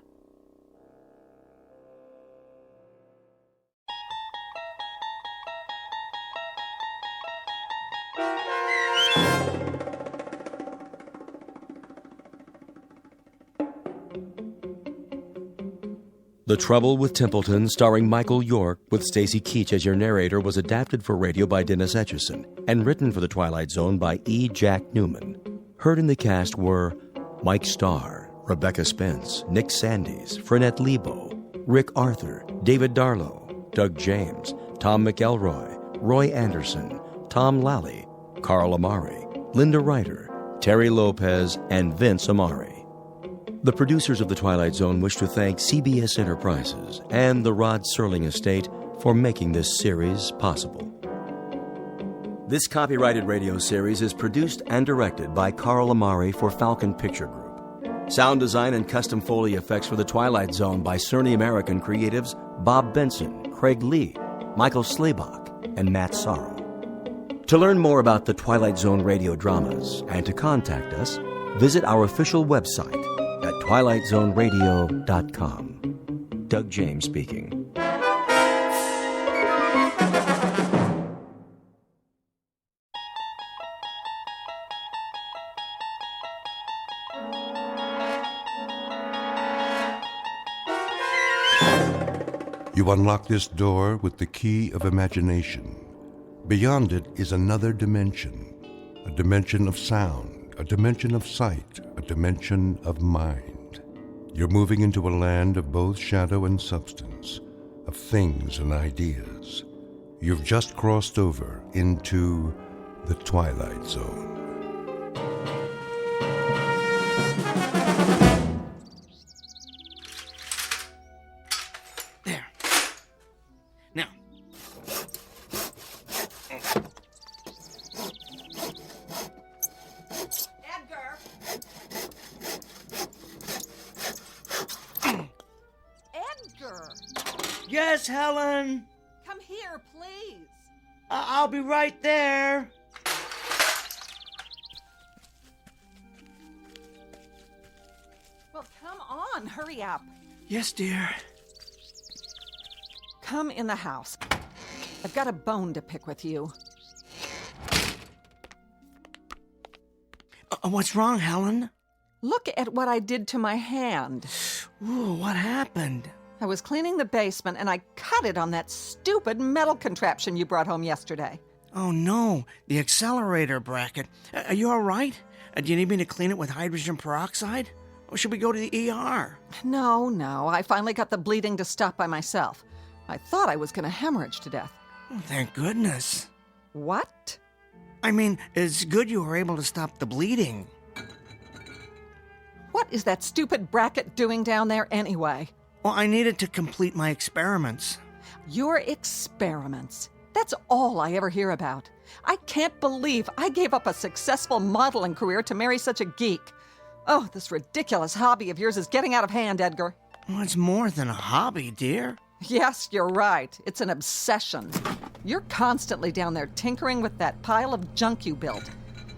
The Trouble with Templeton, starring Michael York, with Stacy Keach as your narrator, was adapted for radio by Dennis Etchison and written for The Twilight Zone by E. Jack Newman. Heard in the cast were Mike Starr, Rebecca Spence, Nick Sandys, Frenette Lebo, Rick Arthur, David Darlow, Doug James, Tom McElroy, Roy Anderson, Tom Lally, Carl Amari, Linda Ryder, Terry Lopez, and Vince Amari. The producers of The Twilight Zone wish to thank CBS Enterprises and the Rod Serling Estate for making this series possible. This copyrighted radio series is produced and directed by Carl Amari for Falcon Picture Group. Sound design and custom Foley effects for The Twilight Zone by Cerny American creatives Bob Benson, Craig Lee, Michael Slaybach, and Matt Sorrow. To learn more about the Twilight Zone radio dramas and to contact us, visit our official website at twilightzoneradio.com. Doug James speaking. You unlock this door with the key of imagination. Beyond it is another dimension, a dimension of sound, a dimension of sight, a dimension of mind. You're moving into a land of both shadow and substance, of things and ideas. You've just crossed over into the Twilight Zone. Yes, Helen? Come here, please. I'll be right there. Well, come on, hurry up. Yes, dear. Come in the house. I've got a bone to pick with you. What's wrong, Helen? Look at what I did to my hand. Ooh, what happened? I was cleaning the basement and I cut it on that stupid metal contraption you brought home yesterday. Oh, no. The accelerator bracket. Are you all right? Do you need me to clean it with hydrogen peroxide? Or should we go to the ER? No. I finally got the bleeding to stop by myself. I thought I was going to hemorrhage to death. Oh, thank goodness. What? I mean, it's good you were able to stop the bleeding. What is that stupid bracket doing down there anyway? Well, I needed to complete my experiments. Your experiments? That's all I ever hear about. I can't believe I gave up a successful modeling career to marry such a geek. Oh, this ridiculous hobby of yours is getting out of hand, Edgar. Well, it's more than a hobby, dear. Yes, you're right. It's an obsession. You're constantly down there tinkering with that pile of junk you built.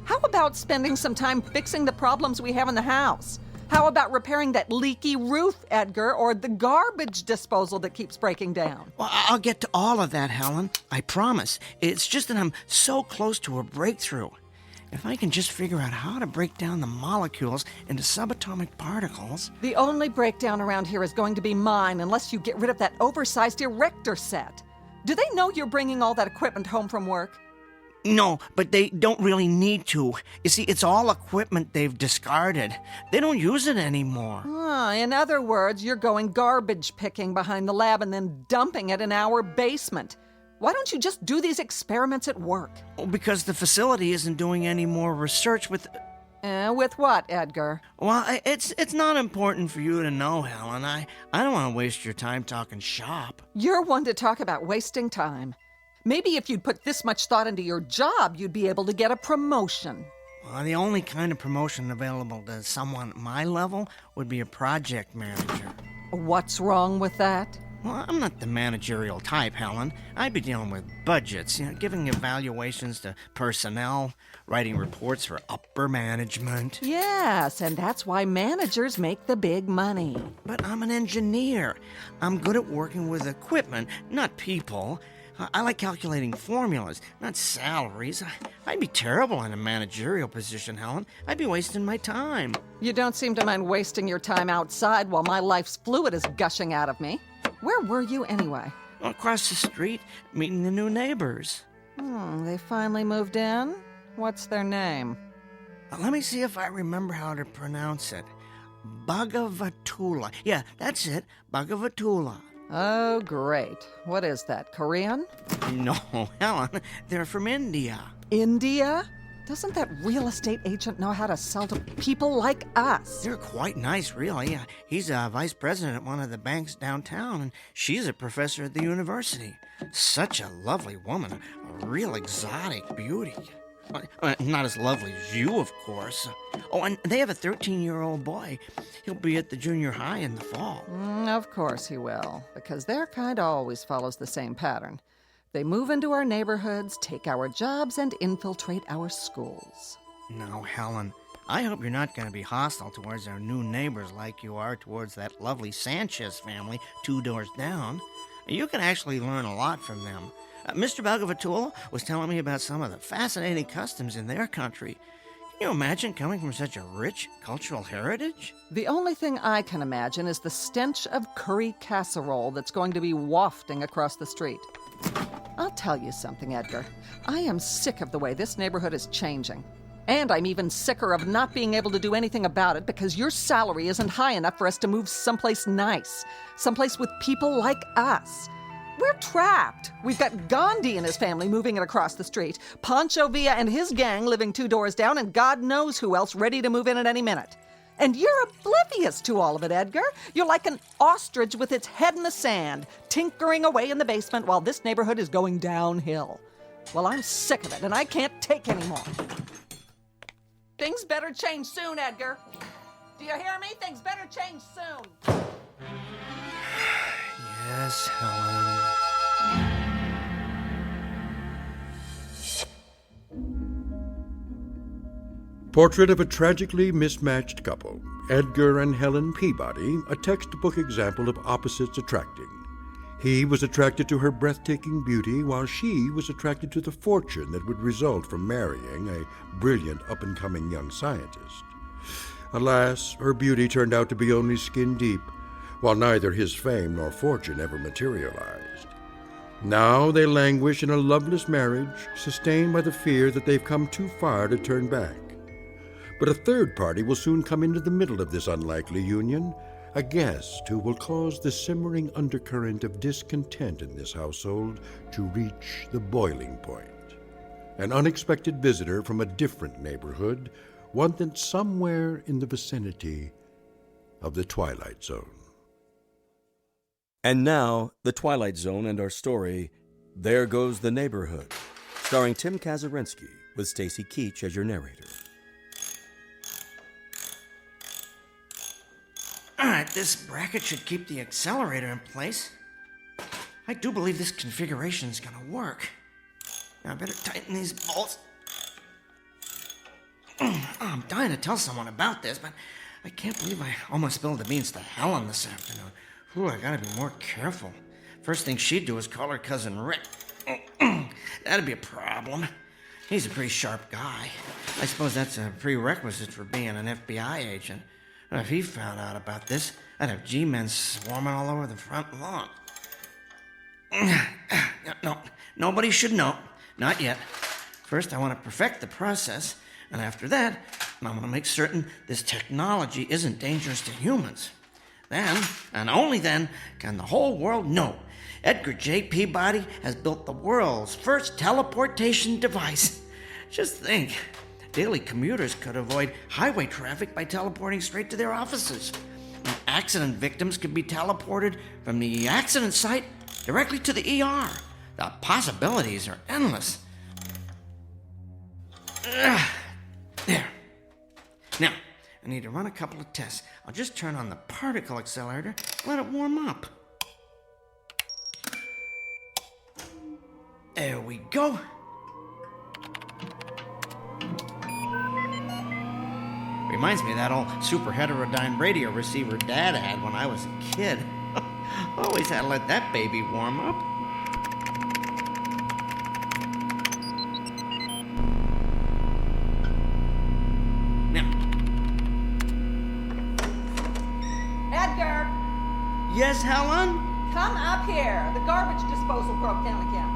How about spending some time fixing the problems we have in the house? How about repairing that leaky roof, Edgar, or the garbage disposal that keeps breaking down? Well, I'll get to all of that, Helen. I promise. It's just that I'm so close to a breakthrough. If I can just figure out how to break down the molecules into subatomic particles... The only breakdown around here is going to be mine unless you get rid of that oversized erector set. Do they know you're bringing all that equipment home from work? No, but they don't really need to. You see, it's all equipment they've discarded. They don't use it anymore. In other words, you're going garbage picking behind the lab and then dumping it in our basement. Why don't you just do these experiments at work? Well, because the facility isn't doing any more research with... With what, Edgar? Well, it's not important for you to know, Helen. I don't want to waste your time talking shop. You're one to talk about wasting time. Maybe if you'd put this much thought into your job, you'd be able to get a promotion. Well, the only kind of promotion available to someone at my level would be a project manager. What's wrong with that? Well, I'm not the managerial type, Helen. I'd be dealing with budgets, giving evaluations to personnel, writing reports for upper management. Yes, and that's why managers make the big money. But I'm an engineer. I'm good at working with equipment, not people. I like calculating formulas, not salaries. I'd be terrible in a managerial position, Helen. I'd be wasting my time. You don't seem to mind wasting your time outside while my life's fluid is gushing out of me. Where were you anyway? Across the street, meeting the new neighbors. They finally moved in? What's their name? Let me see if I remember how to pronounce it. Bhagavatula. Yeah, that's it. Bhagavatula. Oh, great. What is that, Korean? No, Helen. They're from India. India? Doesn't that real estate agent know how to sell to people like us? They're quite nice, really. He's a vice president at one of the banks downtown, and she's a professor at the university. Such a lovely woman. A real exotic beauty. Not as lovely as you, of course. Oh, and they have a 13-year-old boy. He'll be at the junior high in the fall. Of course he will, because their kind always follows the same pattern. They move into our neighborhoods, take our jobs, and infiltrate our schools. Now, Helen, I hope you're not going to be hostile towards our new neighbors like you are towards that lovely Sanchez family 2 doors down. You can actually learn a lot from them. Mr. Bhagavatula was telling me about some of the fascinating customs in their country. Can you imagine coming from such a rich cultural heritage? The only thing I can imagine is the stench of curry casserole that's going to be wafting across the street. I'll tell you something, Edgar. I am sick of the way this neighborhood is changing. And I'm even sicker of not being able to do anything about it because your salary isn't high enough for us to move someplace nice, someplace with people like us. We're trapped. We've got Gandhi and his family moving it across the street, Pancho Villa and his gang living 2 doors down, and God knows who else ready to move in at any minute. And you're oblivious to all of it, Edgar. You're like an ostrich with its head in the sand, tinkering away in the basement while this neighborhood is going downhill. Well, I'm sick of it, and I can't take any more. Things better change soon, Edgar. Do you hear me? Things better change soon. Yes, Helen. Portrait of a tragically mismatched couple, Edgar and Helen Peabody, a textbook example of opposites attracting. He was attracted to her breathtaking beauty, while she was attracted to the fortune that would result from marrying a brilliant up-and-coming young scientist. Alas, her beauty turned out to be only skin deep, while neither his fame nor fortune ever materialized. Now they languish in a loveless marriage, sustained by the fear that they've come too far to turn back. But a third party will soon come into the middle of this unlikely union, a guest who will cause the simmering undercurrent of discontent in this household to reach the boiling point. An unexpected visitor from a different neighborhood, one that's somewhere in the vicinity of the Twilight Zone. And now, The Twilight Zone and our story, There Goes the Neighborhood, starring Tim Kazurinsky with Stacy Keach as your narrator. All right, this bracket should keep the accelerator in place. I do believe this configuration is going to work. Now I better tighten these bolts. I'm dying to tell someone about this, but I can't believe I almost spilled the beans to Helen this afternoon. Ooh, I gotta be more careful. First thing she'd do is call her cousin Rick. That'd be a problem. He's a pretty sharp guy. I suppose that's a prerequisite for being an FBI agent. If he found out about this, I'd have G-men swarming all over the front lawn. No, nobody should know. Not yet. First, I want to perfect the process, and after that, I want to make certain this technology isn't dangerous to humans. Then, and only then, can the whole world know Edgar J. Peabody has built the world's first teleportation device. Just think, daily commuters could avoid highway traffic by teleporting straight to their offices. Accident victims could be teleported from the accident site directly to the ER. The possibilities are endless. There. Now, I need to run a couple of tests. I'll just turn on the particle accelerator, let it warm up. There we go. Reminds me of that old super heterodyne radio receiver Dad had when I was a kid. Always had to let that baby warm up. Edgar! Yes, Helen? Come up here. The garbage disposal broke down again.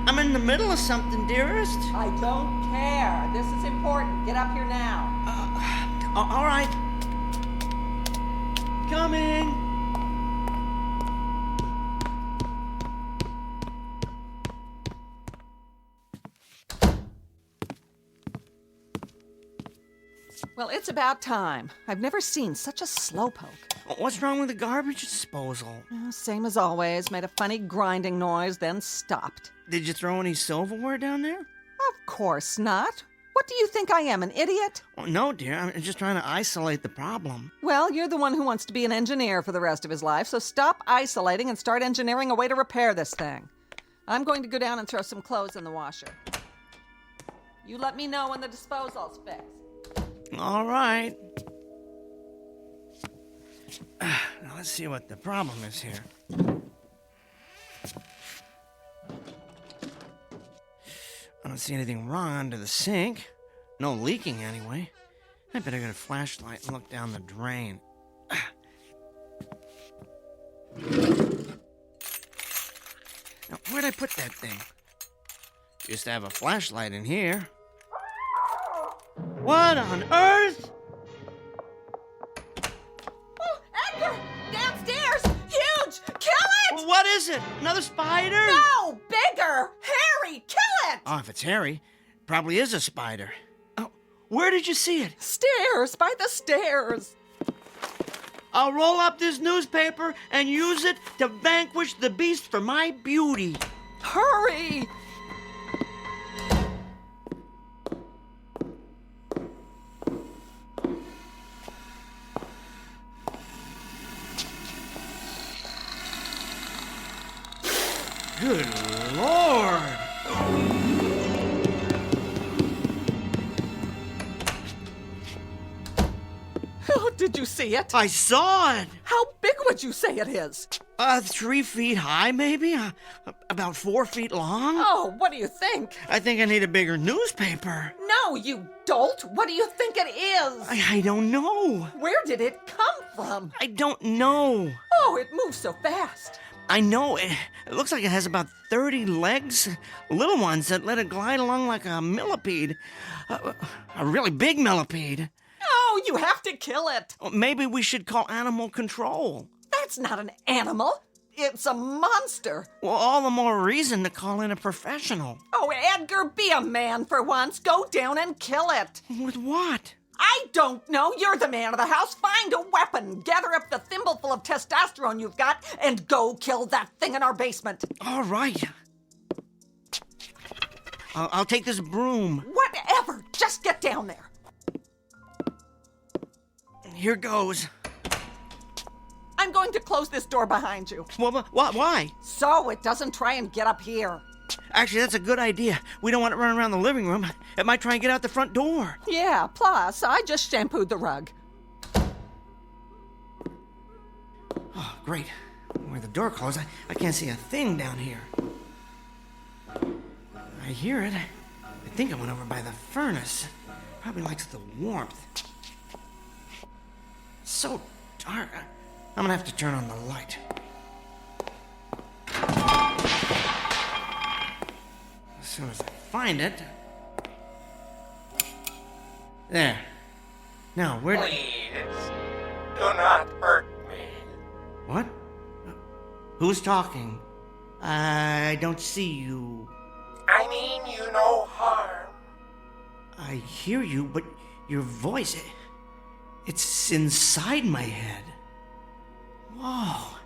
I'm in the middle of something, dearest. I don't care. This is important. Get up here now. All right. Coming. Well, it's about time. I've never seen such a slowpoke. What's wrong with the garbage disposal? Same as always. Made a funny grinding noise, then stopped. Did you throw any silverware down there? Of course not. What do you think I am, an idiot? Oh, no, dear. I'm just trying to isolate the problem. Well, you're the one who wants to be an engineer for the rest of his life, so stop isolating and start engineering a way to repair this thing. I'm going to go down and throw some clothes in the washer. You let me know when the disposal's fixed. All right. Now let's see what the problem is here. I don't see anything wrong under the sink. No leaking anyway. I better get a flashlight and look down the drain. Now, where'd I put that thing? Used to have a flashlight in here. What on earth? Oh, Edgar! Downstairs! Huge! Kill it! What is it? Another spider? No! Bigger! Harry! Kill it! Oh, if it's Harry, probably is a spider. Oh, where did you see it? Stairs! By the stairs! I'll roll up this newspaper and use it to vanquish the beast for my beauty. Hurry! Good Lord! Oh, did you see it? I saw it! How big would you say it is? 3 feet high, maybe? About 4 feet long? Oh, what do you think? I think I need a bigger newspaper. No, you dolt! What do you think it is? I don't know. Where did it come from? I don't know. Oh, it moves so fast. I know. It looks like it has about 30 legs. Little ones that let it glide along like a millipede. A really big millipede. Oh, you have to kill it. Maybe we should call animal control. That's not an animal. It's a monster. Well, all the more reason to call in a professional. Oh, Edgar, be a man for once. Go down and kill it. With what? I don't know. You're the man of the house. Find a weapon. Gather up the thimbleful of testosterone you've got and go kill that thing in our basement. All right. I'll take this broom. Whatever. Just get down there. Here goes. I'm going to close this door behind you. Well, why? So it doesn't try and get up here. Actually, that's a good idea. We don't want it running around the living room. It might try and get out the front door. Yeah, plus, I just shampooed the rug. Oh, great. With the door closed, I can't see a thing down here. I hear it. I think it went over by the furnace. Probably likes the warmth. So dark. I'm gonna have to turn on the light. As soon as I find it, There. Now, where... Please, do not hurt me. What? Who's talking? I don't see you. I mean you no harm. I hear you, but your voice... It's inside my head. Whoa.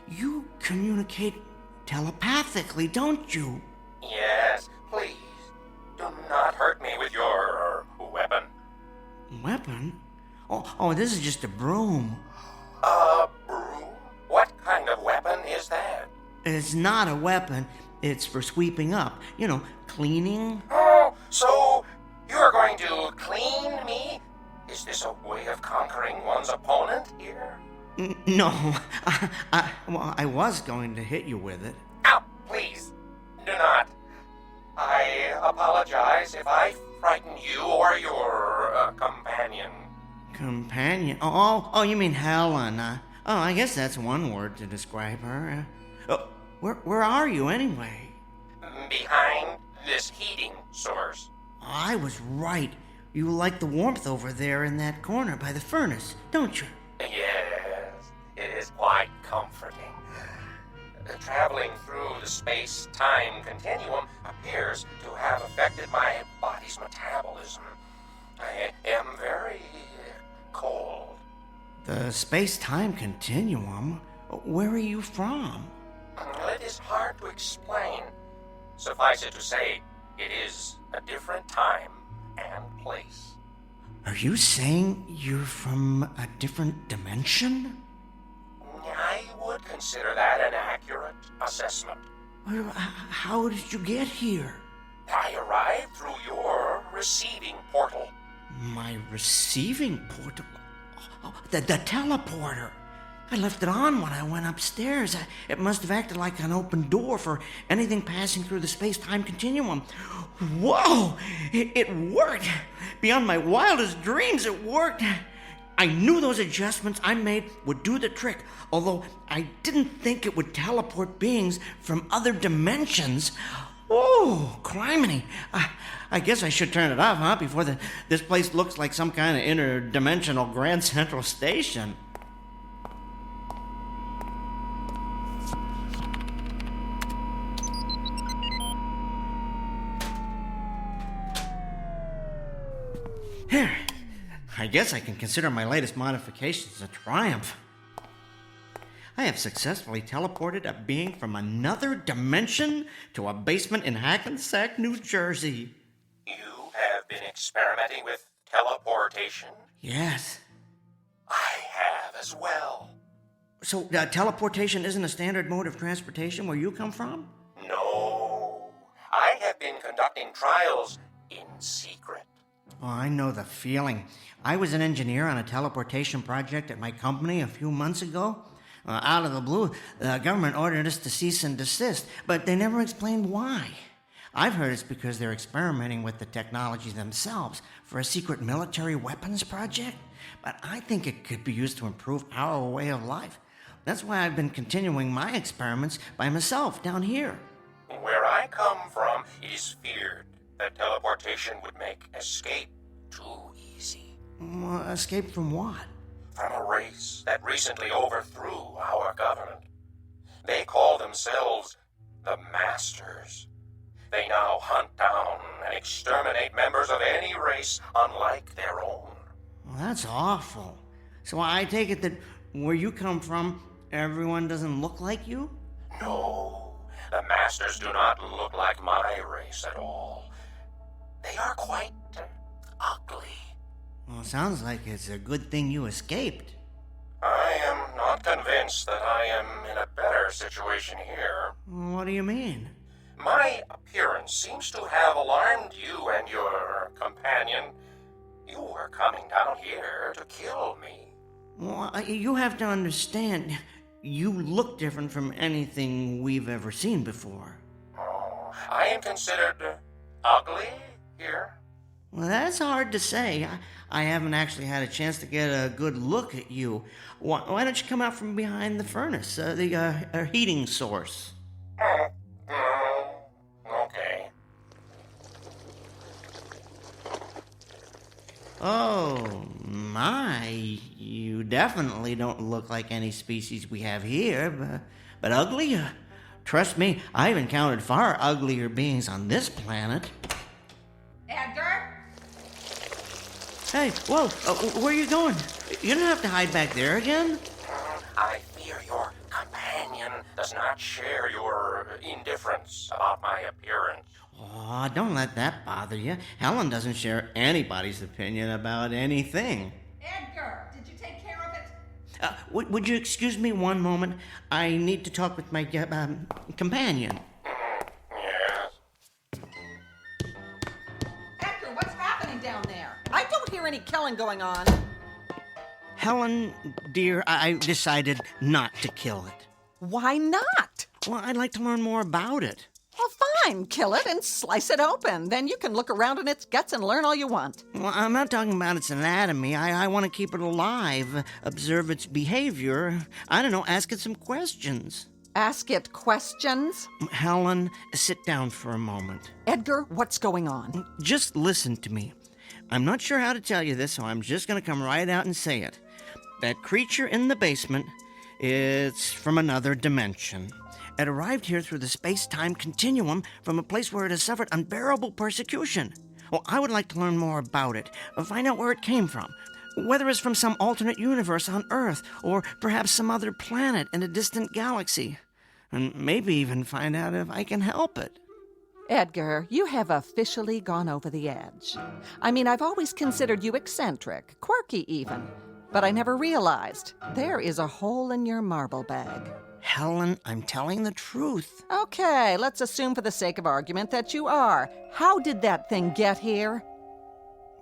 You communicate telepathically, don't you? Yes, please. Do not hurt me with your weapon. Weapon? Oh, this is just a broom. A broom? What kind of weapon is that? It's not a weapon. It's for sweeping up. You know, cleaning. Oh, so you're going to clean me? Is this a way of conquering one's opponent here? No. I was going to hit you with it. Ow, please, do not. I apologize if I frighten you or your companion. Companion? Oh, you mean Helen. I guess that's one word to describe her. Where are you, anyway? Behind this heating source. I was right. You like the warmth over there in that corner by the furnace, don't you? Yes, it is quite comforting. Traveling through the space-time continuum appears to have affected my body's metabolism. I am very cold. The space-time continuum? Where are you from? It is hard to explain. Suffice it to say, it is a different time and place. Are you saying you're from a different dimension? I would consider that an accurate assessment. How did you get here? I arrived through your receiving portal. My receiving portal? The teleporter. I left it on when I went upstairs. It must have acted like an open door for anything passing through the space-time continuum. Whoa! It worked! Beyond my wildest dreams, it worked! I knew those adjustments I made would do the trick, although I didn't think it would teleport beings from other dimensions. Oh, criminy. I guess I should turn it off, huh? Before this place looks like some kind of interdimensional Grand Central Station. Here. I guess I can consider my latest modifications a triumph. I have successfully teleported a being from another dimension to a basement in Hackensack, New Jersey. You have been experimenting with teleportation? Yes. I have as well. So, teleportation isn't a standard mode of transportation where you come from? No. I have been conducting trials in secret. Oh, I know the feeling. I was an engineer on a teleportation project at my company a few months ago. Out of the blue, the government ordered us to cease and desist, but they never explained why. I've heard it's because they're experimenting with the technology themselves for a secret military weapons project, but I think it could be used to improve our way of life. That's why I've been continuing my experiments by myself down here. Where I come from, it is feared that teleportation would make escape too easy. Escape from what? From a race that recently overthrew our government. They call themselves the Masters. They now hunt down and exterminate members of any race unlike their own. Well, that's awful. So I take it that where you come from, everyone doesn't look like you? No, the Masters do not look like my race at all. They are quite ugly. Well, sounds like it's a good thing you escaped. I am not convinced that I am in a better situation here. What do you mean? My appearance seems to have alarmed you and your companion. You were coming down here to kill me. Well, you have to understand, you look different from anything we've ever seen before. Oh, I am considered ugly here? Well, that's hard to say. I haven't actually had a chance to get a good look at you. Why don't you come out from behind the furnace, the heating source? Okay. Oh, my. You definitely don't look like any species we have here, but ugly? Trust me, I've encountered far uglier beings on this planet. Edgar? Hey, whoa, where are you going? You don't have to hide back there again. I fear your companion does not share your indifference about my appearance. Oh, don't let that bother you. Helen doesn't share anybody's opinion about anything. Edgar, did you take care of it? Would you excuse me one moment? I need to talk with my companion. Yes. Edgar, what's happening down there? I don't hear any killing going on. Helen, dear, I decided not to kill it. Why not? Well, I'd like to learn more about it. Well, fine. Kill it and slice it open. Then you can look around in its guts and learn all you want. Well, I'm not talking about its anatomy. I want to keep it alive, observe its behavior. I don't know, ask it some questions. Ask it questions? Helen, sit down for a moment. Edgar, what's going on? Just listen to me. I'm not sure how to tell you this, so I'm just going to come right out and say it. That creature in the basement, it's from another dimension. It arrived here through the space-time continuum from a place where it has suffered unbearable persecution. Well, I would like to learn more about it, find out where it came from, whether it's from some alternate universe on Earth, or perhaps some other planet in a distant galaxy, and maybe even find out if I can help it. Edgar, you have officially gone over the edge. I mean, I've always considered you eccentric, quirky even, but I never realized there is a hole in your marble bag. Helen, I'm telling the truth. Okay, let's assume for the sake of argument that you are. How did that thing get here?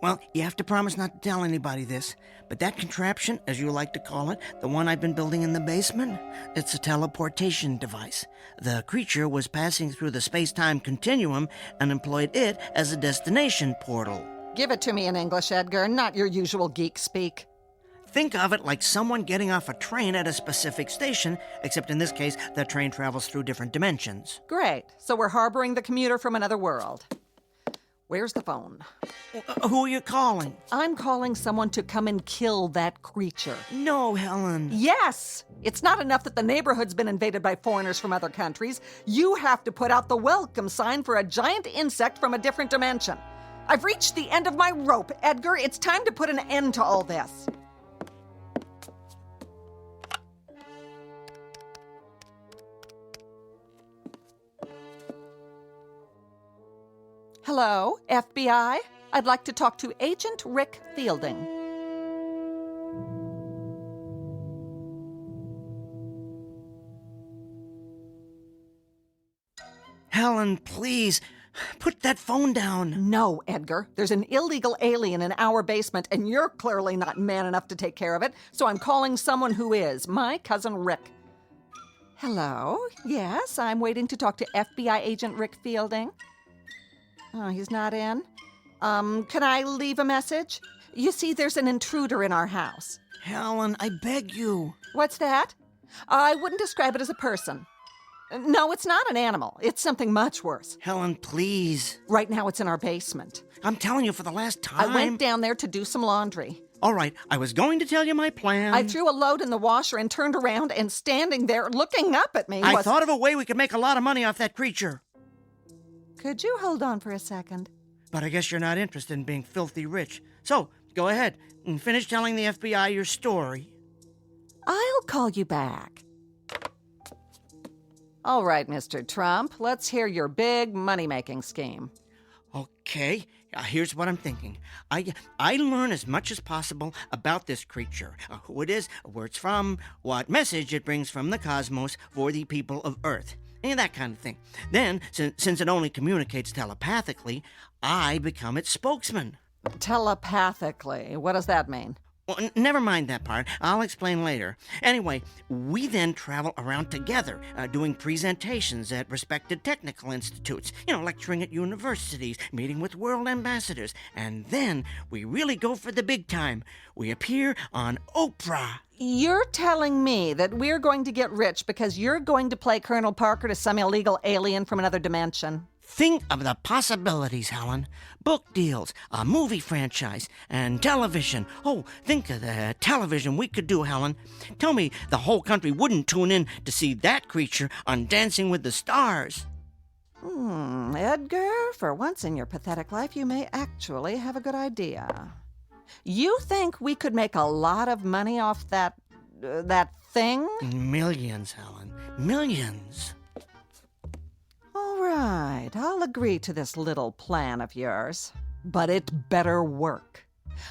Well, you have to promise not to tell anybody this, but that contraption, as you like to call it, the one I've been building in the basement, it's a teleportation device. The creature was passing through the space-time continuum and employed it as a destination portal. Give it to me in English, Edgar, not your usual geek speak. Think of it like someone getting off a train at a specific station, except in this case, the train travels through different dimensions. Great. So we're harboring the commuter from another world. Where's the phone? Who are you calling? I'm calling someone to come and kill that creature. No, Helen. Yes! It's not enough that the neighborhood's been invaded by foreigners from other countries. You have to put out the welcome sign for a giant insect from a different dimension. I've reached the end of my rope, Edgar. It's time to put an end to all this. Hello, FBI? I'd like to talk to Agent Rick Fielding. Helen, please, put that phone down. No, Edgar. There's an illegal alien in our basement, and you're clearly not man enough to take care of it, so I'm calling someone who is, my cousin Rick. Hello? Yes, I'm waiting to talk to FBI Agent Rick Fielding. Oh, he's not in? Can I leave a message? You see, there's an intruder in our house. Helen, I beg you. What's that? I wouldn't describe it as a person. No, it's not an animal. It's something much worse. Helen, please. Right now, it's in our basement. I'm telling you for the last time. I went down there to do some laundry. All right, I was going to tell you my plan. I threw a load in the washer and turned around, and standing there looking up at me I thought of a way we could make a lot of money off that creature. Could you hold on for a second? But I guess you're not interested in being filthy rich. So, go ahead and finish telling the FBI your story. I'll call you back. All right, Mr. Trump, let's hear your big money-making scheme. Okay, here's what I'm thinking. I learn as much as possible about this creature, who it is, where it's from, what message it brings from the cosmos for the people of Earth. That kind of thing. Then, since it only communicates telepathically, I become its spokesman. Telepathically? What does that mean? Well, never mind that part. I'll explain later. Anyway, we then travel around together, doing presentations at respected technical institutes, lecturing at universities, meeting with world ambassadors, and then we really go for the big time. We appear on Oprah. You're telling me that we're going to get rich because you're going to play Colonel Parker to some illegal alien from another dimension? Think of the possibilities, Helen. Book deals, a movie franchise, and television. Oh, think of the television we could do, Helen. Tell me the whole country wouldn't tune in to see that creature on Dancing with the Stars. Edgar, for once in your pathetic life, you may actually have a good idea. You think we could make a lot of money off that thing? Millions, Helen. Millions. All right, I'll agree to this little plan of yours. But it better work.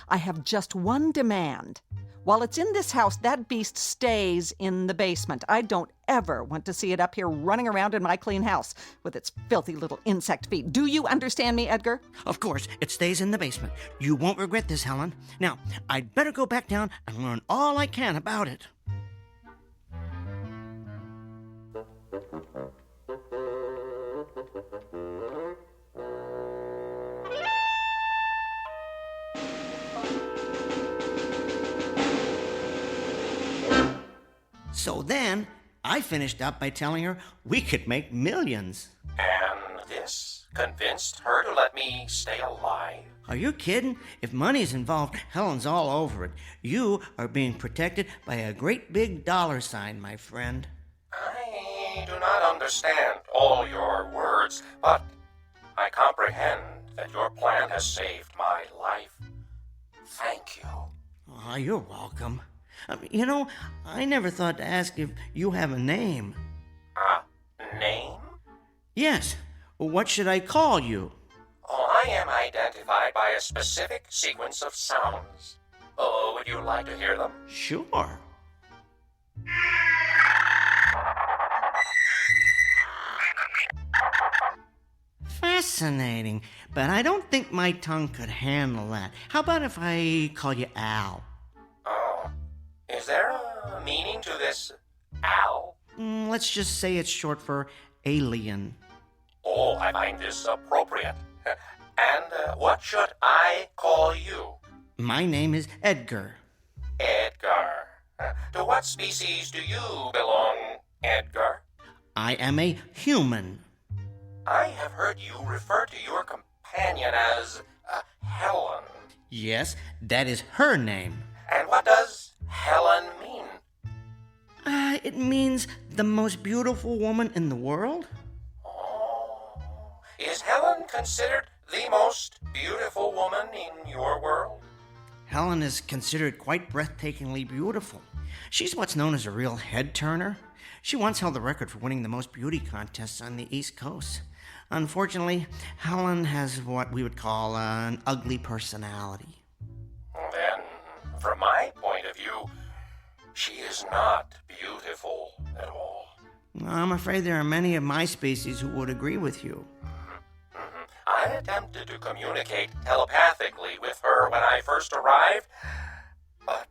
I have just one demand. While it's in this house, that beast stays in the basement. I don't ever want to see it up here running around in my clean house with its filthy little insect feet. Do you understand me, Edgar? Of course, it stays in the basement. You won't regret this, Helen. Now, I'd better go back down and learn all I can about it. So then, I finished up by telling her we could make millions. And this convinced her to let me stay alive? Are you kidding? If money's involved, Helen's all over it. You are being protected by a great big dollar sign, my friend. I do not understand all your words, but I comprehend that your plan has saved my life. Thank you. Oh, you're welcome. You know, I never thought to ask if you have a name. A name? Yes. What should I call you? Oh, I am identified by a specific sequence of sounds. Oh, would you like to hear them? Sure. Fascinating, but I don't think my tongue could handle that. How about if I call you Al? Oh, is there a meaning to this Al? Let's just say it's short for alien. Oh, I find this appropriate. And what should I call you? My name is Edgar. Edgar. To what species do you belong, Edgar? I am a human. I have heard you refer to your companion as Helen. Yes, that is her name. And what does Helen mean? It means the most beautiful woman in the world. Oh, is Helen considered the most beautiful woman in your world? Helen is considered quite breathtakingly beautiful. She's what's known as a real head-turner. She once held the record for winning the most beauty contests on the East Coast. Unfortunately, Helen has what we would call an ugly personality. Then, from my point of view, she is not beautiful at all. I'm afraid there are many of my species who would agree with you. I attempted to communicate telepathically with her when I first arrived, but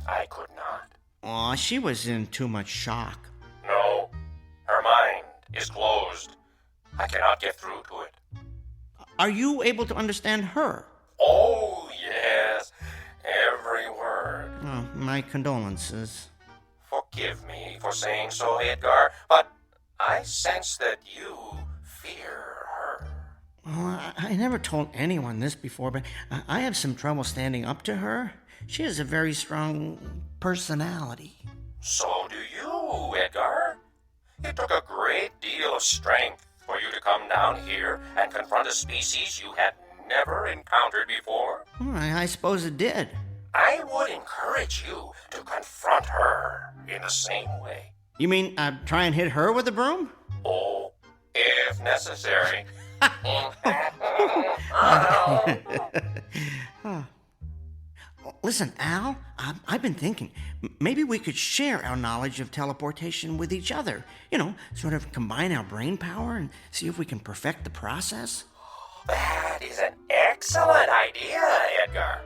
I could not. Aw, she was in too much shock. No, her mind is closed. I cannot get through to it. Are you able to understand her? Oh, yes, every word. Oh, my condolences. Forgive me for saying so, Edgar, but I sense that you fear her. Well, I never told anyone this before, but I have some trouble standing up to her. She has a very strong personality. So do you, Edgar. It took a great deal of strength for you to come down here and confront a species you had never encountered before. I suppose it did. I would encourage you to confront her in the same way. You mean try and hit her with a broom? Oh, if necessary. Listen, Al, I've been thinking, maybe we could share our knowledge of teleportation with each other. You know, sort of combine our brain power and see if we can perfect the process. That is an excellent idea, Edgar.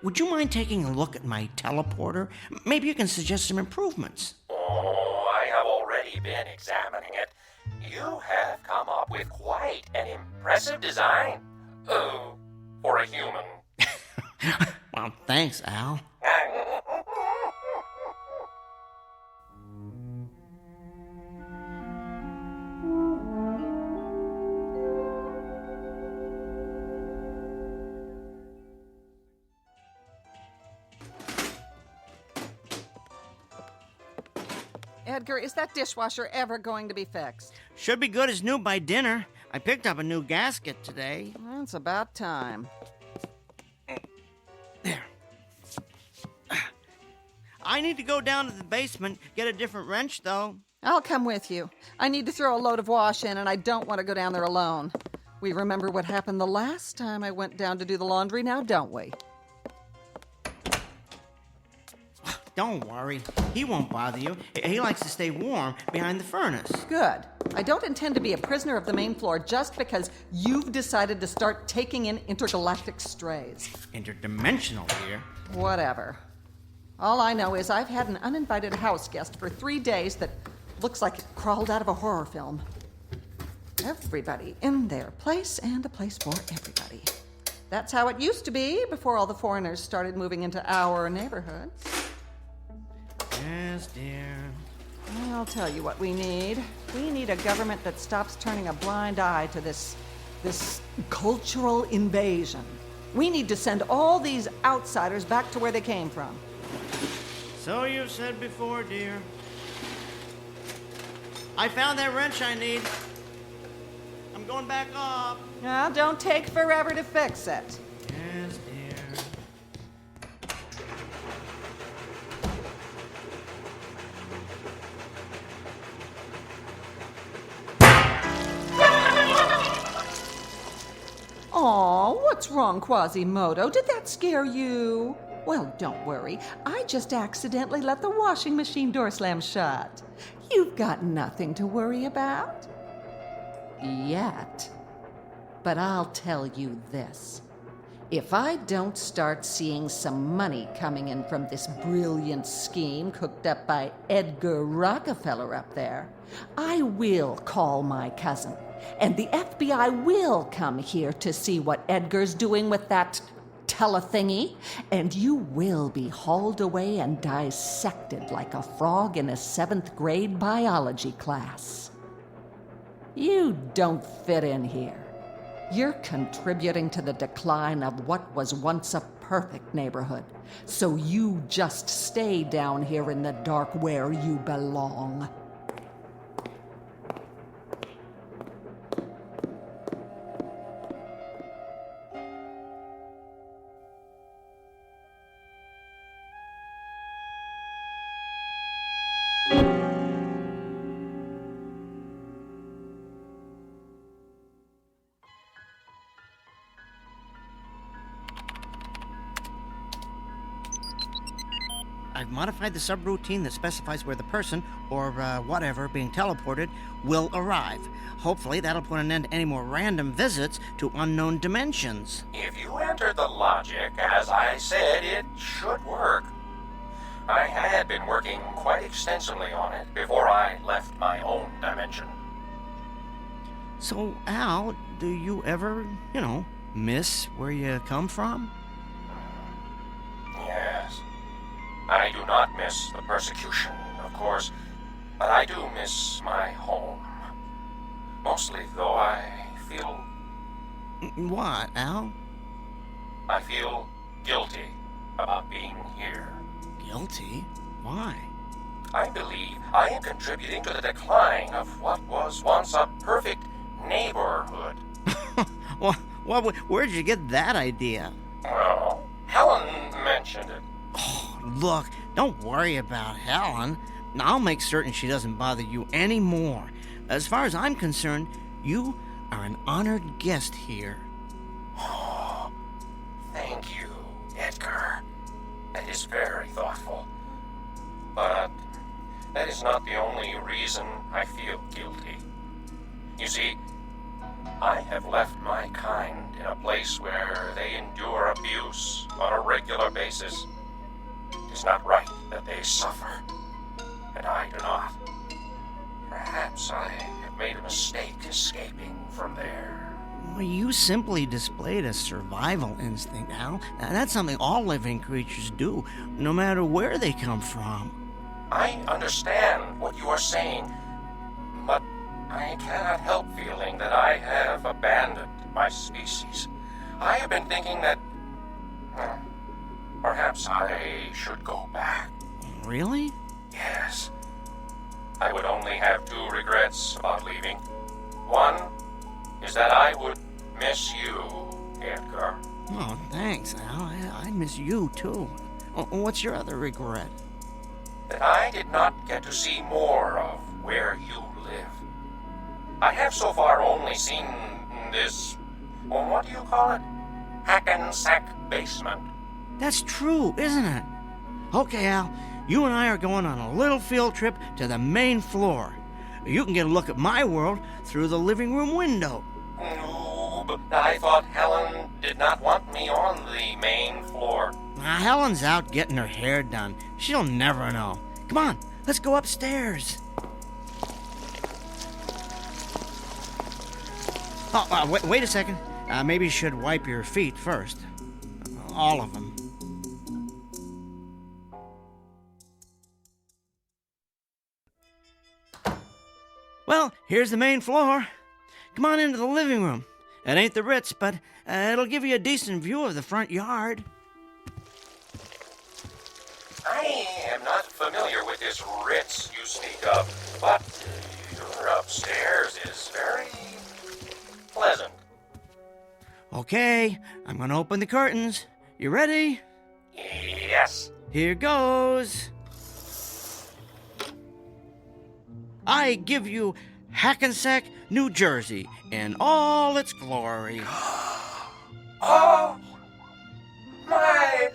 Would you mind taking a look at my teleporter? Maybe you can suggest some improvements. Oh, I have already been examining it. You have come up with quite an impressive design. Oh, for a human. Well, thanks, Al. Edgar, is that dishwasher ever going to be fixed? Should be good as new by dinner. I picked up a new gasket today. Well, it's about time. There. I need to go down to the basement, get a different wrench, though. I'll come with you. I need to throw a load of wash in, and I don't want to go down there alone. We remember what happened the last time I went down to do the laundry now, don't we? Don't worry. He won't bother you. He likes to stay warm behind the furnace. Good. I don't intend to be a prisoner of the main floor just because you've decided to start taking in intergalactic strays. Interdimensional here. Whatever. All I know is I've had an uninvited house guest for 3 days that looks like it crawled out of a horror film. Everybody in their place, and a place for everybody. That's how it used to be before all the foreigners started moving into our neighborhoods. Yes, dear. I'll tell you what we need. We need a government that stops turning a blind eye to this cultural invasion. We need to send all these outsiders back to where they came from. So you've said before, dear. I found that wrench I need. I'm going back up. Now, don't take forever to fix it. Yes, dear. Aw, what's wrong, Quasimodo? Did that scare you? Well, don't worry. I just accidentally let the washing machine door slam shut. You've got nothing to worry about. Yet. But I'll tell you this. If I don't start seeing some money coming in from this brilliant scheme cooked up by Edgar Rockefeller up there, I will call my cousin. And the FBI will come here to see what Edgar's doing with that telethingy, and you will be hauled away and dissected like a frog in a 7th grade biology class. You don't fit in here. You're contributing to the decline of what was once a perfect neighborhood. So you just stay down here in the dark where you belong. I've modified the subroutine that specifies where the person, or whatever, being teleported, will arrive. Hopefully that'll put an end to any more random visits to unknown dimensions. If you entered the logic, as I said, it should work. I had been working quite extensively on it before I left my own dimension. So, Al, do you ever, miss where you come from? Yes. I do not miss the persecution, of course, but I do miss my home. Mostly, though, I feel... What, Al? I feel guilty about being here. Guilty? Why? I believe I am contributing to the decline of what was once a perfect neighborhood. Where'd you get that idea? Well, Helen mentioned it. Oh, look, don't worry about Helen. I'll make certain she doesn't bother you anymore. As far as I'm concerned, you are an honored guest here. Oh, thank you, Edgar. That is very thoughtful. But that is not the only reason I feel guilty. You see, I have left my kind in a place where they endure abuse on a regular basis. It is not right that they suffer, and I do not. Perhaps I have made a mistake escaping from there. Well, you simply displayed a survival instinct, Al. Now, that's something all living creatures do, no matter where they come from. I understand what you are saying, but I cannot help feeling that I have abandoned my species. I have been thinking that perhaps I should go back. Really? Yes. I would only have two regrets about leaving. One is that I would miss you, Edgar. Oh, thanks, Al. I miss you, too. What's your other regret? That I did not get to see more of where you live. I have so far only seen this, what do you call it? Hackensack basement. That's true, isn't it? Okay, Al, you and I are going on a little field trip to the main floor. You can get a look at my world through the living room window. No, but I thought Helen did not want me on the main floor. Helen's out getting her hair done. She'll never know. Come on, let's go upstairs. Oh, wait a second. Maybe you should wipe your feet first. All of them. Well, here's the main floor. Come on into the living room. It ain't the Ritz, but it'll give you a decent view of the front yard. I am not familiar with this Ritz you speak of, but your upstairs is very pleasant. Okay, I'm gonna open the curtains. You ready? Yes. Here goes. I give you Hackensack, New Jersey, in all its glory. Oh, my!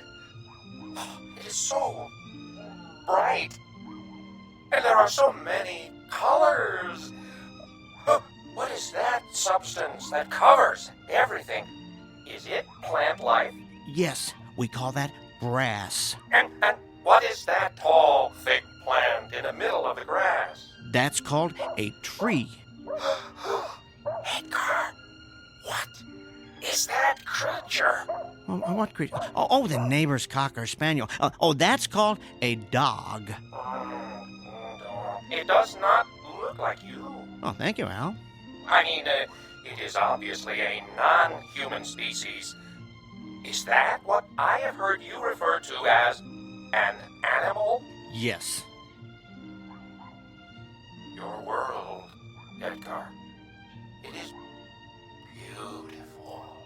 It is so bright, and there are so many colors. What is that substance that covers everything? Is it plant life? Yes, we call that grass. And what is that tall, thick plant in the middle of the grass? That's called a tree. Edgar, what is that creature? What creature? Oh, the neighbor's cocker spaniel. That's called a dog. It does not look like you. Oh, thank you, Al. I mean, it is obviously a non-human species. Is that what I have heard you refer to as an animal? Yes. Your world, Edgar, it is beautiful.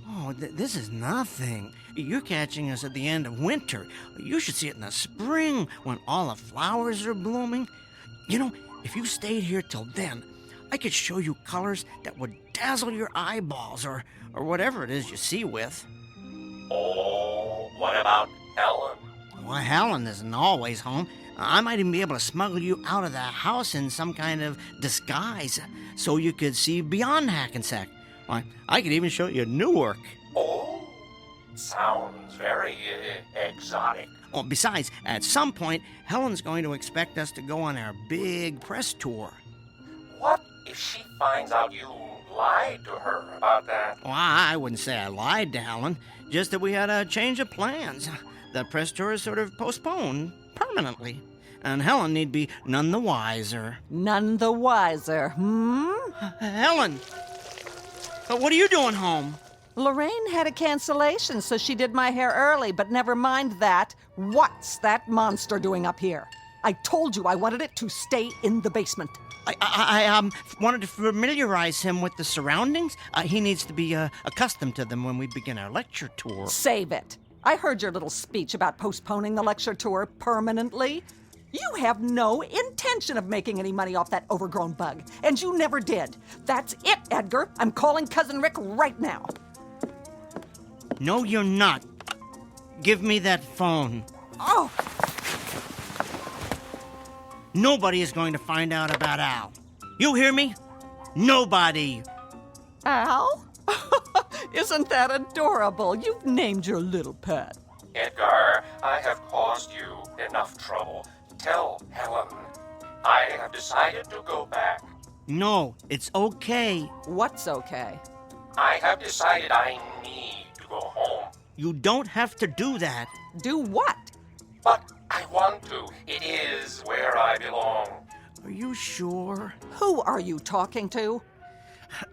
Oh, this is nothing. You're catching us at the end of winter. You should see it in the spring when all the flowers are blooming. You know, if you stayed here till then, I could show you colors that would dazzle your eyeballs or whatever it is you see with. Oh, what about Helen? Well, Helen isn't always home. I might even be able to smuggle you out of the house in some kind of disguise so you could see beyond Hackensack. I could even show you Newark. Oh, sounds very exotic. Oh, besides, at some point, Helen's going to expect us to go on our big press tour. What if she finds out you lied to her about that? Well, I wouldn't say I lied to Helen, just that we had a change of plans. The press tour is sort of postponed permanently, and Helen need be none the wiser. None the wiser, Helen! What are you doing home? Lorraine had a cancellation, so she did my hair early, but never mind that. What's that monster doing up here? I told you I wanted it to stay in the basement. I wanted to familiarize him with the surroundings. He needs to be accustomed to them when we begin our lecture tour. Save it. I heard your little speech about postponing the lecture tour permanently. You have no intention of making any money off that overgrown bug, and you never did. That's it, Edgar. I'm calling Cousin Rick right now. No, you're not. Give me that phone. Oh! Nobody is going to find out about Al. You hear me? Nobody. Al? Isn't that adorable? You've named your little pet. Edgar, I have caused you enough trouble. Tell Helen I have decided to go back. No, it's okay. What's okay? I have decided I need to go home. You don't have to do that. Do what? But I want to. It is where I belong. Are you sure? Who are you talking to?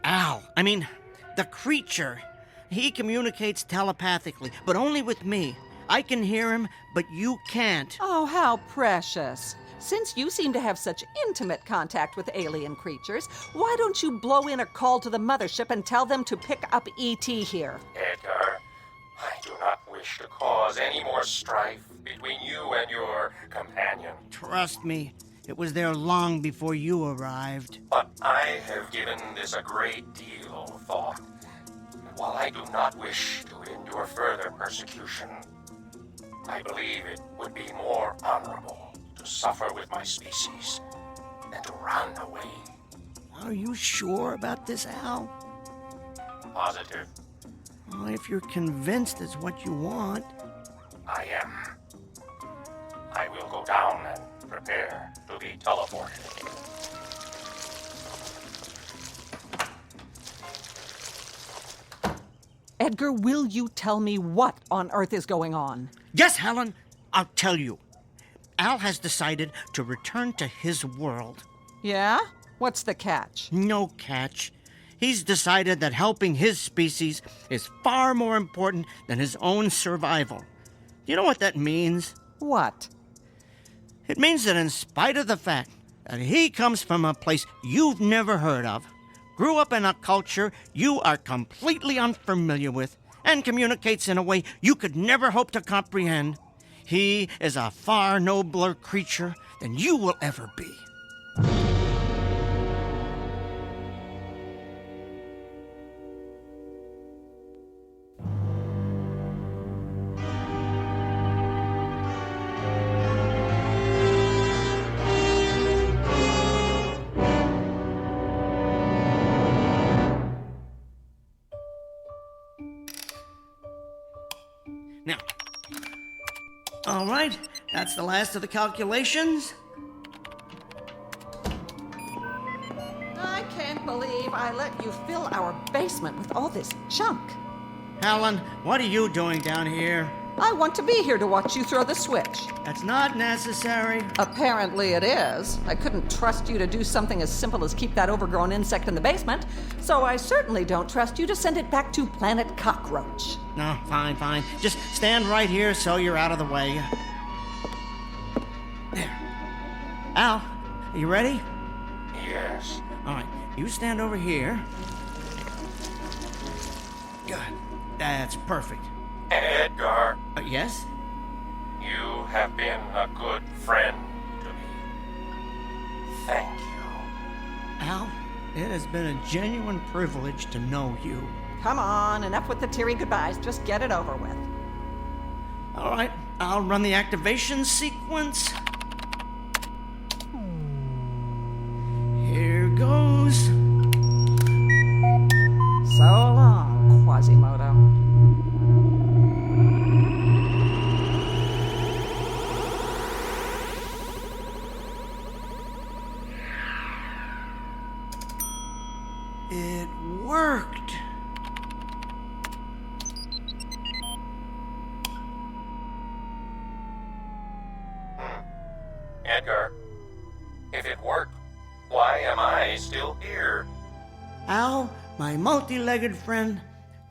Al. I mean, the creature. He communicates telepathically, but only with me. I can hear him, but you can't. Oh, how precious. Since you seem to have such intimate contact with alien creatures, why don't you blow in a call to the mothership and tell them to pick up E.T. here? Edgar, I do not wish to cause any more strife between you and your companion. Trust me, it was there long before you arrived. But I have given this a great deal of thought. And while I do not wish to endure further persecution, I believe it would be more honorable to suffer with my species than to run away. Are you sure about this, Al? Positive. Well, if you're convinced it's what you want. I am. I will go down and prepare to be teleported. Edgar, will you tell me what on earth is going on? Yes, Helen, I'll tell you. Al has decided to return to his world. Yeah? What's the catch? No catch. He's decided that helping his species is far more important than his own survival. Do you know what that means? What? It means that in spite of the fact that he comes from a place you've never heard of, grew up in a culture you are completely unfamiliar with, and communicates in a way you could never hope to comprehend, he is a far nobler creature than you will ever be. Now, all right, that's the last of the calculations. I can't believe I let you fill our basement with all this junk. Helen, what are you doing down here? I want to be here to watch you throw the switch. That's not necessary. Apparently it is. I couldn't trust you to do something as simple as keep that overgrown insect in the basement, so I certainly don't trust you to send it back to Planet Cockroach. No, fine. Just stand right here so you're out of the way. There. Al, are you ready? Yes. All right, you stand over here. Good. That's perfect. Edgar. Yes? You have been a good friend to me. Thank you. Al, it has been a genuine privilege to know you. Come on, enough with the teary goodbyes. Just get it over with. All right, I'll run the activation sequence. Here goes. So long, Quasimodo. It worked. Edgar, if it worked, why am I still here? Al, my multi-legged friend,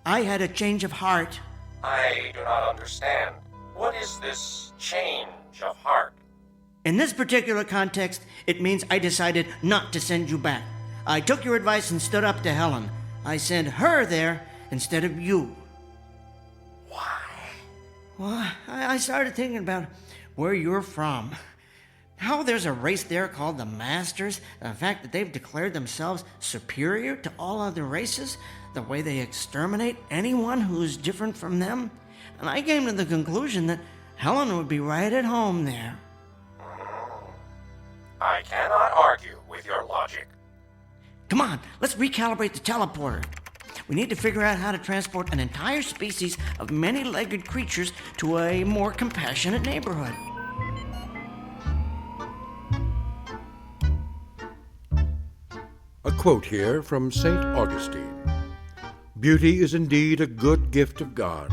I had a change of heart. I do not understand. What is this change of heart? In this particular context, it means I decided not to send you back. I took your advice and stood up to Helen. I sent her there instead of you. Why? Well, I started thinking about where you're from. How there's a race there called the Masters, the fact that they've declared themselves superior to all other races, the way they exterminate anyone who's different from them. And I came to the conclusion that Helen would be right at home there. I cannot argue with your logic. Come on, let's recalibrate the teleporter. We need to figure out how to transport an entire species of many-legged creatures to a more compassionate neighborhood. A quote here from St. Augustine. Beauty is indeed a good gift of God,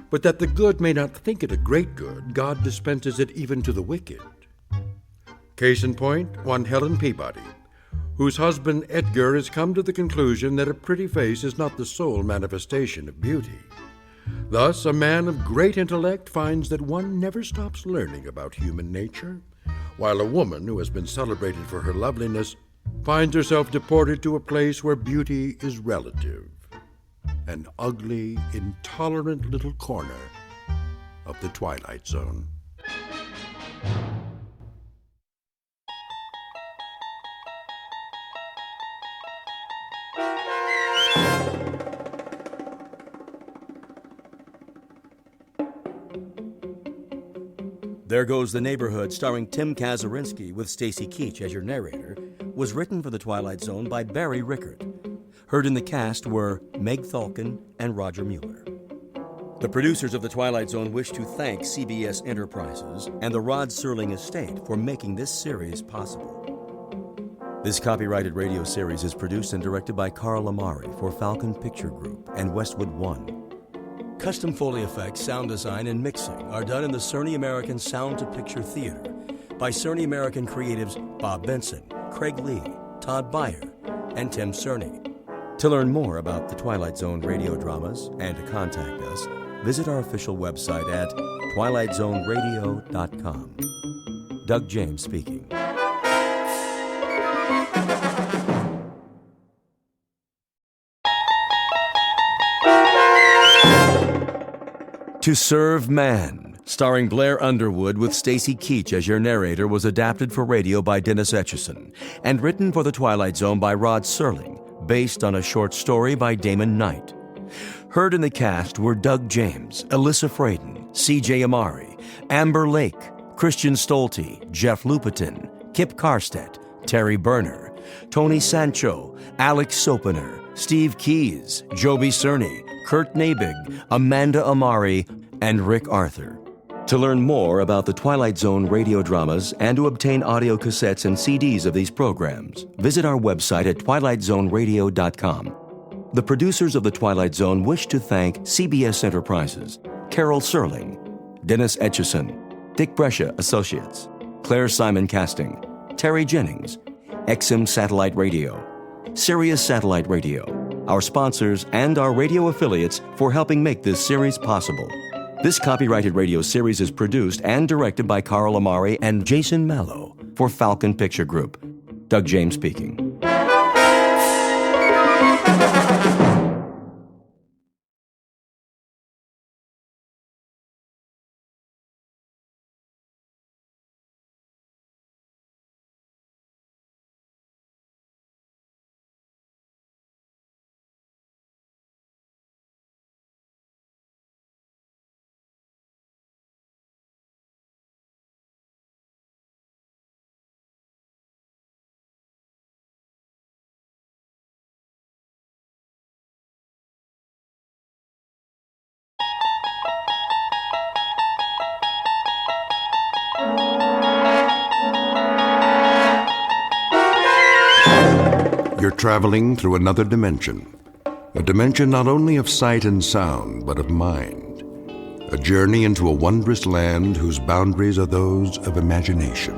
but that the good may not think it a great good, God dispenses it even to the wicked. Case in point, one Helen Peabody, whose husband Edgar has come to the conclusion that a pretty face is not the sole manifestation of beauty. Thus, a man of great intellect finds that one never stops learning about human nature. while a woman who has been celebrated for her loveliness finds herself deported to a place where beauty is relative. An ugly, intolerant little corner of the Twilight Zone. There Goes the Neighborhood, starring Tim Kazurinsky with Stacy Keach as your narrator, was written for The Twilight Zone by Barry Rickert. Heard in the cast were Meg Thalken and Roger Mueller. The producers of The Twilight Zone wish to thank CBS Enterprises and the Rod Serling Estate for making this series possible. This copyrighted radio series is produced and directed by Carl Amari for Falcon Picture Group and Westwood One. Custom Foley effects, sound design, and mixing are done in the Cerny American Sound to Picture Theater by Cerny American creatives Bob Benson, Craig Lee, Todd Beyer, and Tim Cerny. To learn more about the Twilight Zone radio dramas and to contact us, visit our official website at twilightzoneradio.com. Doug James speaking. To Serve Man, starring Blair Underwood with Stacy Keach as your narrator, was adapted for radio by Dennis Etchison and written for The Twilight Zone by Rod Serling, based on a short story by Damon Knight. Heard in the cast were Doug James, Alyssa Fraden, C.J. Amari, Amber Lake, Christian Stolte, Jeff Lupetin, Kip Karstedt, Terry Berner, Tony Sancho, Alex Sopener, Steve Keys, Joby Cerny, Kurt Nabig, Amanda Amari, and Rick Arthur. To learn more about the Twilight Zone radio dramas and to obtain audio cassettes and CDs of these programs, visit our website at twilightzoneradio.com. The producers of The Twilight Zone wish to thank CBS Enterprises, Carol Serling, Dennis Etchison, Dick Brescia Associates, Claire Simon Casting, Terry Jennings, XM Satellite Radio, Sirius Satellite Radio, our sponsors, and our radio affiliates for helping make this series possible. This copyrighted radio series is produced and directed by Carl Amari and Jason Mallow for Falcon Picture Group. Doug James speaking. You're traveling through another dimension. A dimension not only of sight and sound, but of mind. A journey into a wondrous land whose boundaries are those of imagination.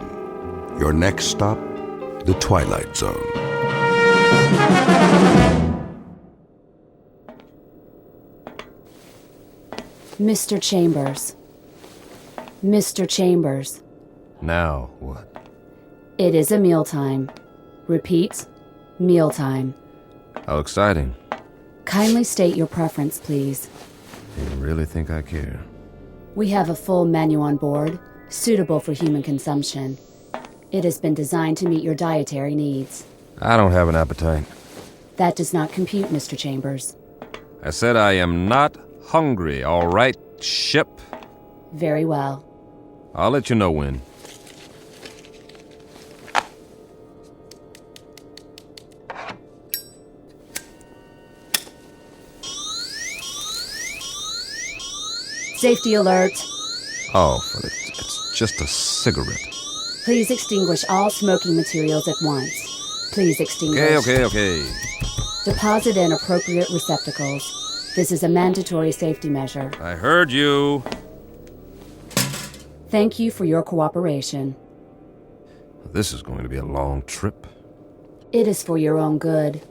Your next stop, the Twilight Zone. Mr. Chambers. Mr. Chambers. Now what? It is a mealtime. Repeat, mealtime. How exciting. Kindly state your preference, please. You really think I care? We have a full menu on board, suitable for human consumption. It has been designed to meet your dietary needs. I don't have an appetite. That does not compute, Mr. Chambers. I said I am not hungry, all right, ship? Very well. I'll let you know when. Safety alert. Oh, but it's just a cigarette. Please extinguish all smoking materials at once. Please extinguish. Okay. Deposit in appropriate receptacles. This is a mandatory safety measure. I heard you. Thank you for your cooperation. This is going to be a long trip. It is for your own good.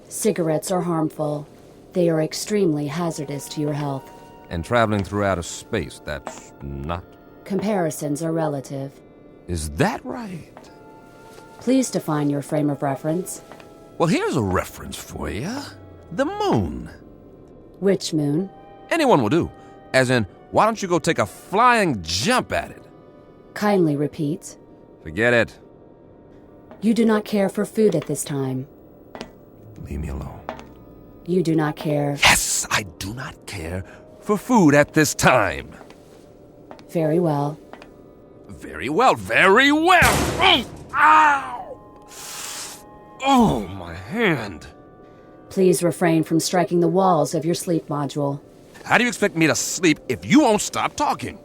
Cigarettes are harmful. They are extremely hazardous to your health. And traveling through outer space, that's not. Comparisons are relative. Is that right? Please define your frame of reference. Well, here's a reference for you. The moon. Which moon? Anyone will do. As in, why don't you go take a flying jump at it? Kindly repeat. Forget it. You do not care for food at this time. Leave me alone. You do not care. Yes, I do not care for food at this time. Very well. Very well, very well. Oh, ow! Oh, my hand. Please refrain from striking the walls of your sleep module. How do you expect me to sleep if you won't stop talking?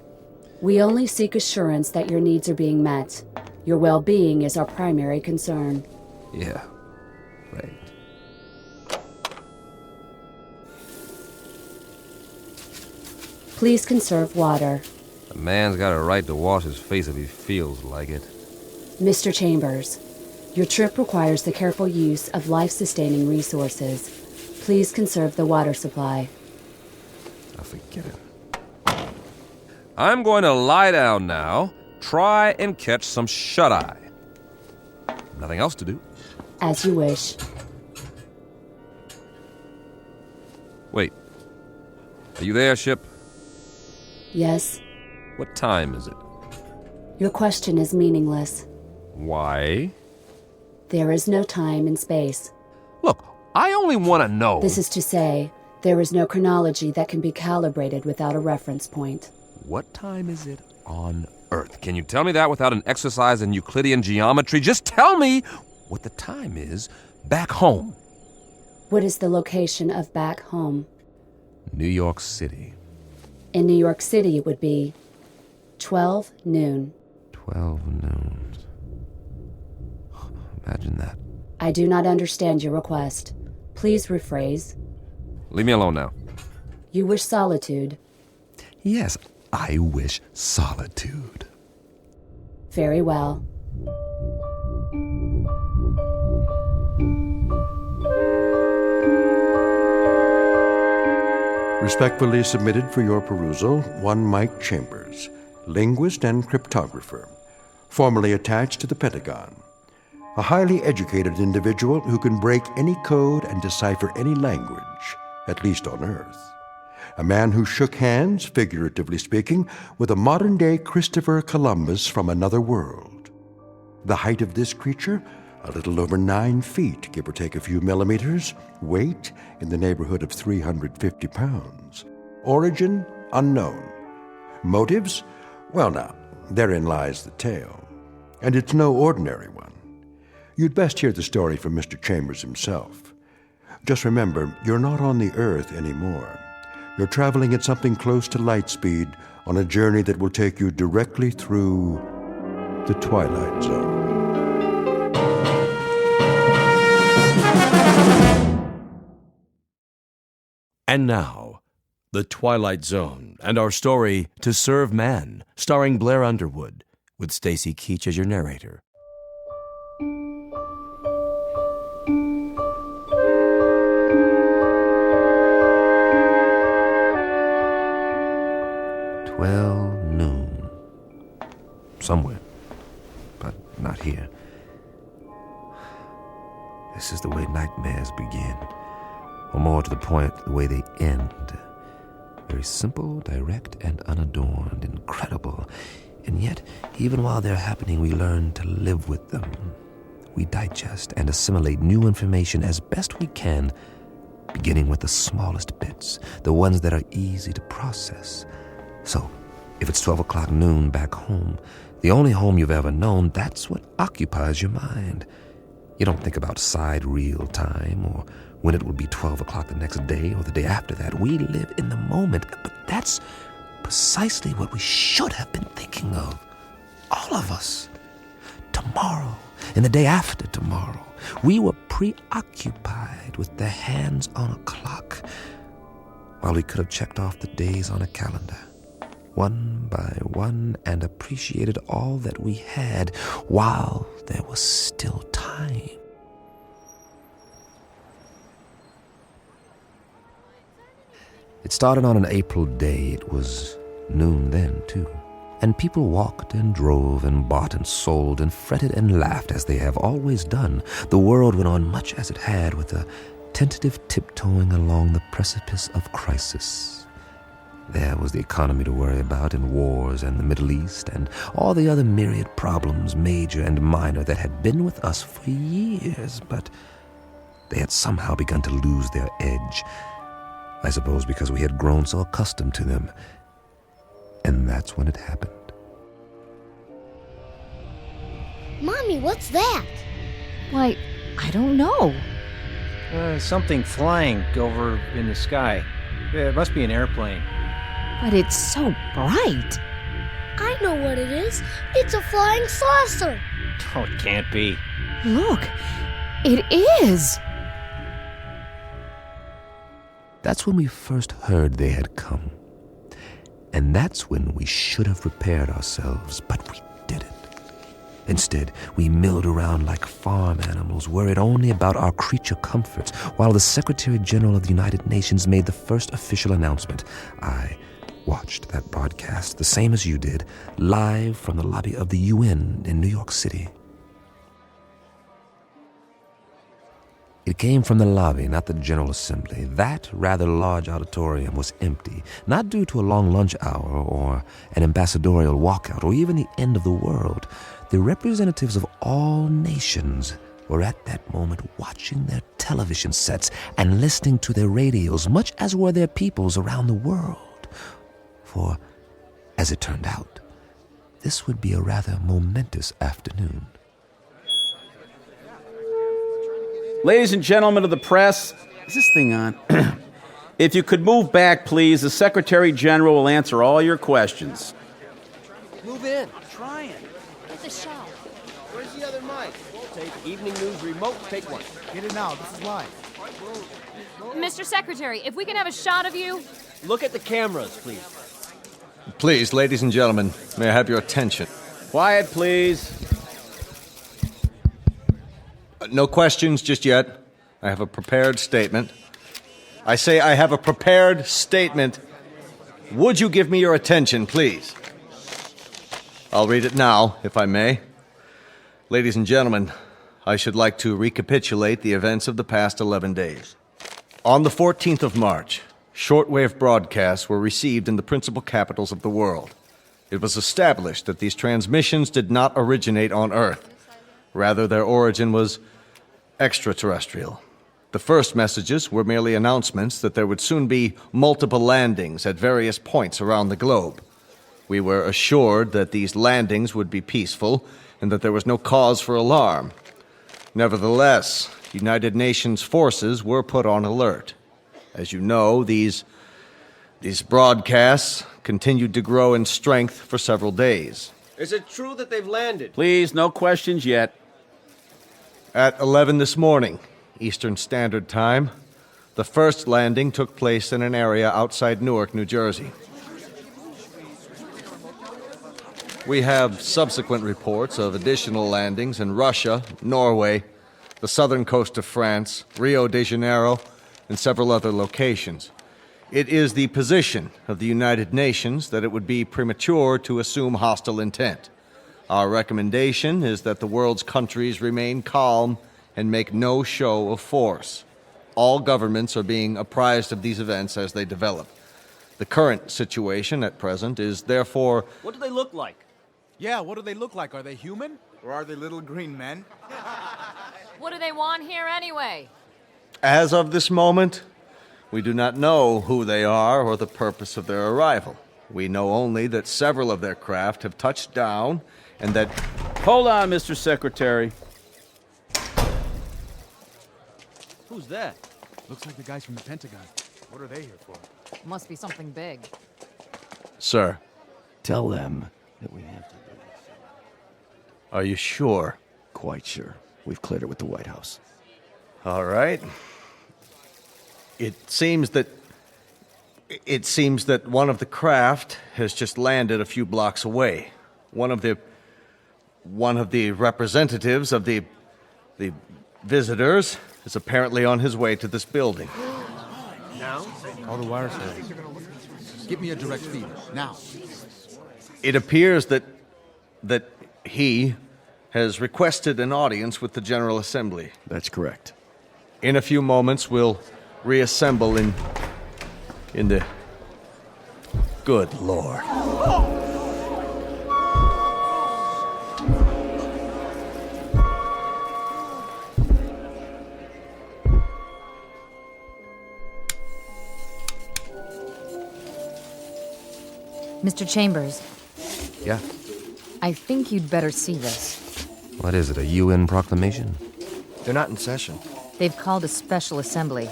We only seek assurance that your needs are being met. Your well-being is our primary concern. Yeah, right. Please conserve water. A man's got a right to wash his face if he feels like it. Mr. Chambers, your trip requires the careful use of life-sustaining resources. Please conserve the water supply. I'll forget it. I'm going to lie down now. Try and catch some shut-eye. Nothing else to do. As you wish. Wait. Are you there, ship? Yes. What time is it? Your question is meaningless. Why? There is no time and space. Look, I only want to know... This is to say, there is no chronology that can be calibrated without a reference point. What time is it on Earth? Can you tell me that without an exercise in Euclidean geometry? Just tell me what the time is back home. What is the location of back home? New York City. In New York City, it would be 12 noon. 12 noon. Imagine that. I do not understand your request. Please rephrase. Leave me alone now. You wish solitude. Yes, I wish solitude. Very well. Respectfully submitted for your perusal, one Mike Chambers, linguist and cryptographer, formerly attached to the Pentagon. A highly educated individual who can break any code and decipher any language, at least on Earth. A man who shook hands, figuratively speaking, with a modern-day Christopher Columbus from another world. The height of this creature, a little over 9 feet, give or take a few millimeters. Weight, in the neighborhood of 350 pounds. Origin, unknown. Motives? Well now, therein lies the tale. And it's no ordinary one. You'd best hear the story from Mr. Chambers himself. Just remember, you're not on the Earth anymore. You're traveling at something close to light speed on a journey that will take you directly through the Twilight Zone. And now, The Twilight Zone and our story To Serve Man, starring Blair Underwood, with Stacy Keach as your narrator. Noon. Somewhere, but not here. This is the way nightmares begin, or more to the point, the way they end. Very simple, direct, and unadorned, incredible. And yet, even while they're happening, we learn to live with them. We digest and assimilate new information as best we can, beginning with the smallest bits, the ones that are easy to process. So, if it's 12 o'clock noon back home, the only home you've ever known, that's what occupies your mind. You don't think about sidereal time or when it will be 12 o'clock the next day or the day after that. We live in the moment, but that's precisely what we should have been thinking of. All of us. Tomorrow and the day after tomorrow. We were preoccupied with the hands on a clock while we could have checked off the days on a calendar, one by one, and appreciated all that we had while there was still time. It started on an April day. It was noon then, too. and people walked and drove and bought and sold and fretted and laughed as they have always done, the world went on much as it had, with a tentative tiptoeing along the precipice of crisis. There was the economy to worry about, and wars, and the Middle East, and all the other myriad problems, major and minor, that had been with us for years, but they had somehow begun to lose their edge. I suppose because we had grown so accustomed to them. And that's when it happened. Mommy, what's that? Why, I don't know. Something flying over in the sky. It must be an airplane. But it's so bright. I know what it is. It's a flying saucer. Oh, it can't be. Look, it is. That's when we first heard they had come. And that's when we should have prepared ourselves, but we didn't. Instead, we milled around like farm animals, worried only about our creature comforts, while the Secretary General of the United Nations made the first official announcement. I watched that broadcast, the same as you did, live from the lobby of the UN in New York City. It came from the lobby, not the General Assembly. That rather large auditorium was empty, not due to a long lunch hour or an ambassadorial walkout or even the end of the world. The representatives of all nations were at that moment watching their television sets and listening to their radios, much as were their peoples around the world. For, as it turned out, this would be a rather momentous afternoon. Ladies and gentlemen of the press, is this thing on? If you could move back, please, the Secretary General will answer all your questions. Move in. I'm trying. Get the shot. Where's the other mic? Take Evening News Remote. Take one. Get it now. This is live. Mr. Secretary, if we can have a shot of you. Look at the cameras, please. Please, ladies and gentlemen, may I have your attention? Quiet, please. No questions just yet. I have a prepared statement. I say I have a prepared statement. Would you give me your attention, please? I'll read it now, if I may. Ladies and gentlemen, I should like to recapitulate the events of the past 11 days. On the 14th of March, shortwave broadcasts were received in the principal capitals of the world. It was established that these transmissions did not originate on Earth. Rather, their origin was extraterrestrial. The first messages were merely announcements that there would soon be multiple landings at various points around the globe. We were assured that these landings would be peaceful and that there was no cause for alarm. Nevertheless, United Nations forces were put on alert. As you know, these broadcasts continued to grow in strength for several days. Is it true that they've landed? Please, no questions yet. At 11 this morning, Eastern Standard Time, the first landing took place in an area outside Newark, New Jersey. We have subsequent reports of additional landings in Russia, Norway, the southern coast of France, Rio de Janeiro, and several other locations. It is the position of the United Nations that it would be premature to assume hostile intent. Our recommendation is that the world's countries remain calm and make no show of force. All governments are being apprised of these events as they develop. The current situation at present is therefore... What do they look like? Yeah, what do they look like? Are they human? Or are they little green men? What do they want here anyway? As of this moment, we do not know who they are or the purpose of their arrival. We know only that several of their craft have touched down and that... Hold on, Mr. Secretary. Who's that? Looks like the guys from the Pentagon. What are they here for? Must be something big. Sir. Tell them that we have to do this. Are you sure? Quite sure. We've cleared it with the White House. All right. It seems that one of the craft has just landed a few blocks away. One of the representatives of the visitors is apparently on his way to this building. Now? All the wires there. Give me a direct feed. Now. It appears that he has requested an audience with the General Assembly. That's correct. In a few moments, we'll reassemble in the... Good Lord. Mr. Chambers, Yeah? I think you'd better see this. What is it, a UN proclamation? They're not in session. They've called a special assembly.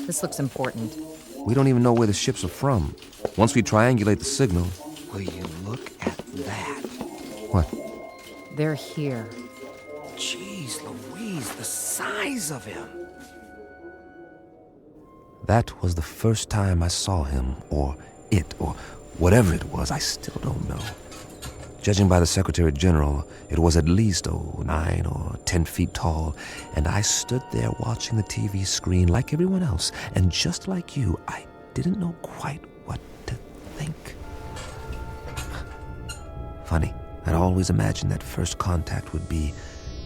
This looks important. We don't even know where the ships are from. Once we triangulate the signal... Will you look at that? What? They're here. Jeez Louise, the size of him. That was the first time I saw him, or it, or whatever it was. I still don't know. Judging by the Secretary General, it was at least, 9 or 10 feet tall, and I stood there watching the TV screen like everyone else, and just like you, I didn't know quite what to think. Funny, I'd always imagined that first contact would be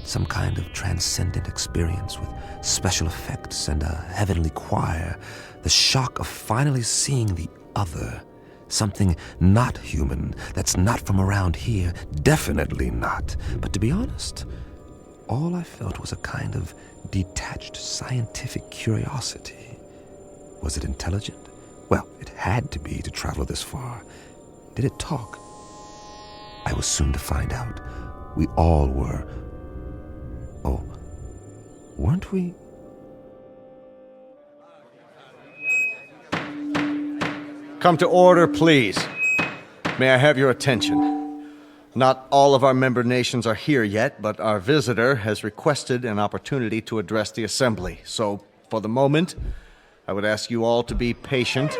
some kind of transcendent experience with special effects and a heavenly choir, the shock of finally seeing the other. Something not human, that's not from around here, definitely not. But to be honest, all I felt was a kind of detached scientific curiosity. Was it intelligent? Well, it had to be to travel this far. Did it talk? I was soon to find out. We all were. Oh, weren't we? Come to order, please. May I have your attention? Not all of our member nations are here yet, but our visitor has requested an opportunity to address the Assembly. So, for the moment, I would ask you all to be patient.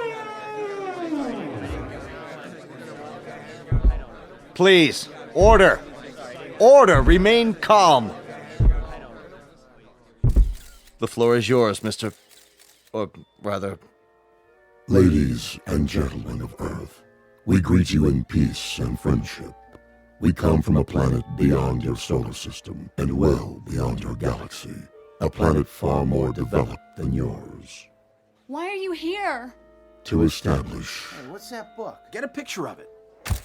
Please, order! Order! Remain calm! The floor is yours, Mr. Or rather... Ladies and gentlemen of Earth, we greet you in peace and friendship. We come from a planet beyond your solar system and well beyond your galaxy. A planet far more developed than yours. Why are you here? To establish Hey, what's that book? Get a picture of it.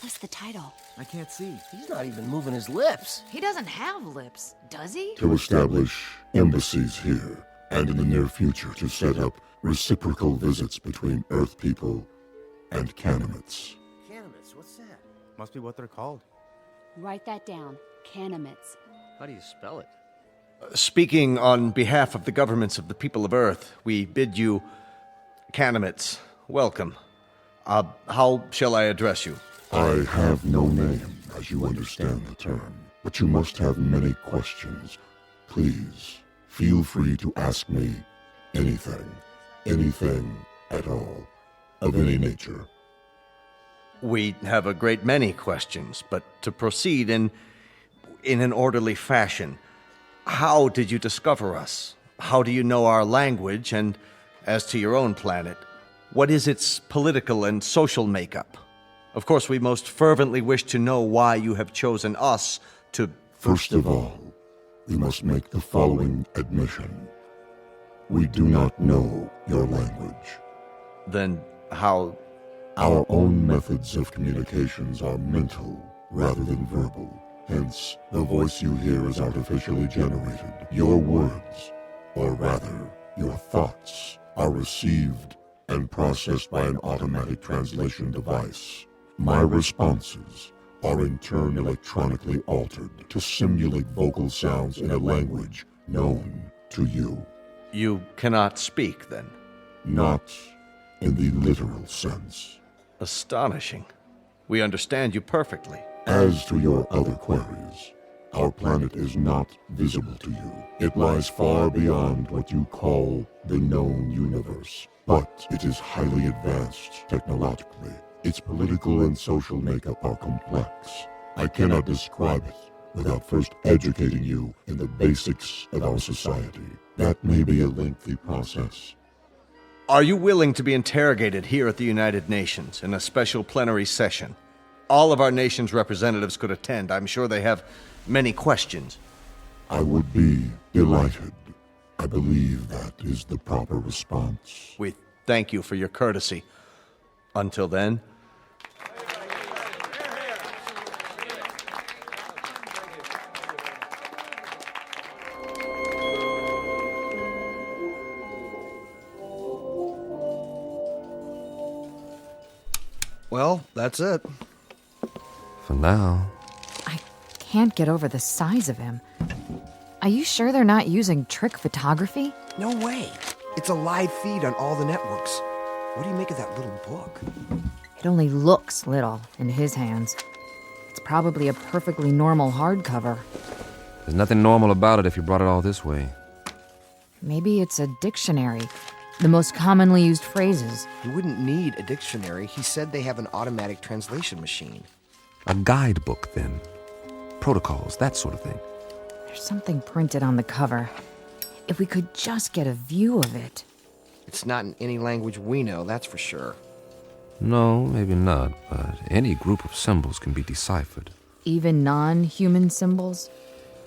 What's the title? I can't see. He's not even moving his lips. He doesn't have lips, does he? to establish embassies here and in the near future to set up reciprocal visits between Earth people and Canamites. Canamites, what's that? Must be what they're called. Write that down. Canamites. How do you spell it? Speaking on behalf of the governments of the people of Earth, we bid you, Canamites, welcome. How shall I address you? I have no name, as you understand the term, but you must have many questions. Please, feel free to ask me anything at all, of any nature. We have a great many questions, but to proceed in an orderly fashion, how did you discover us? How do you know our language? And as to your own planet, what is its political and social makeup? Of course, we most fervently wish to know why you have chosen us to... First of all, we must make the following admission. We do not know your language. Then how... Our own methods of communications are mental rather than verbal. Hence, the voice you hear is artificially generated. Your words, or rather, your thoughts, are received and processed by an automatic translation device. My responses are in turn electronically altered to simulate vocal sounds in a language known to you. You cannot speak, then? Not in the literal sense. Astonishing. We understand you perfectly. As to your other queries, our planet is not visible to you. It lies far beyond what you call the known universe, but it is highly advanced technologically. Its political and social makeup are complex. I cannot describe it without first educating you in the basics of our society. That may be a lengthy process. Are you willing to be interrogated here at the United Nations in a special plenary session? all of our nation's representatives could attend. I'm sure they have many questions. I would be delighted. I believe that is the proper response. We thank you for your courtesy. Until then... Well, that's it. For now. Can't get over the size of him. Are you sure they're not using trick photography? No way. It's a live feed on all the networks. What do you make of that little book? It only looks little in his hands. It's probably a perfectly normal hardcover. There's nothing normal about it if you brought it all this way. Maybe it's a dictionary. The most commonly used phrases. You wouldn't need a dictionary. He said they have an automatic translation machine. A guidebook, then. Protocols, that sort of thing. There's something printed on the cover. If we could just get a view of it. It's not in any language we know, that's for sure. No, maybe not, but any group of symbols can be deciphered. Even non-human symbols?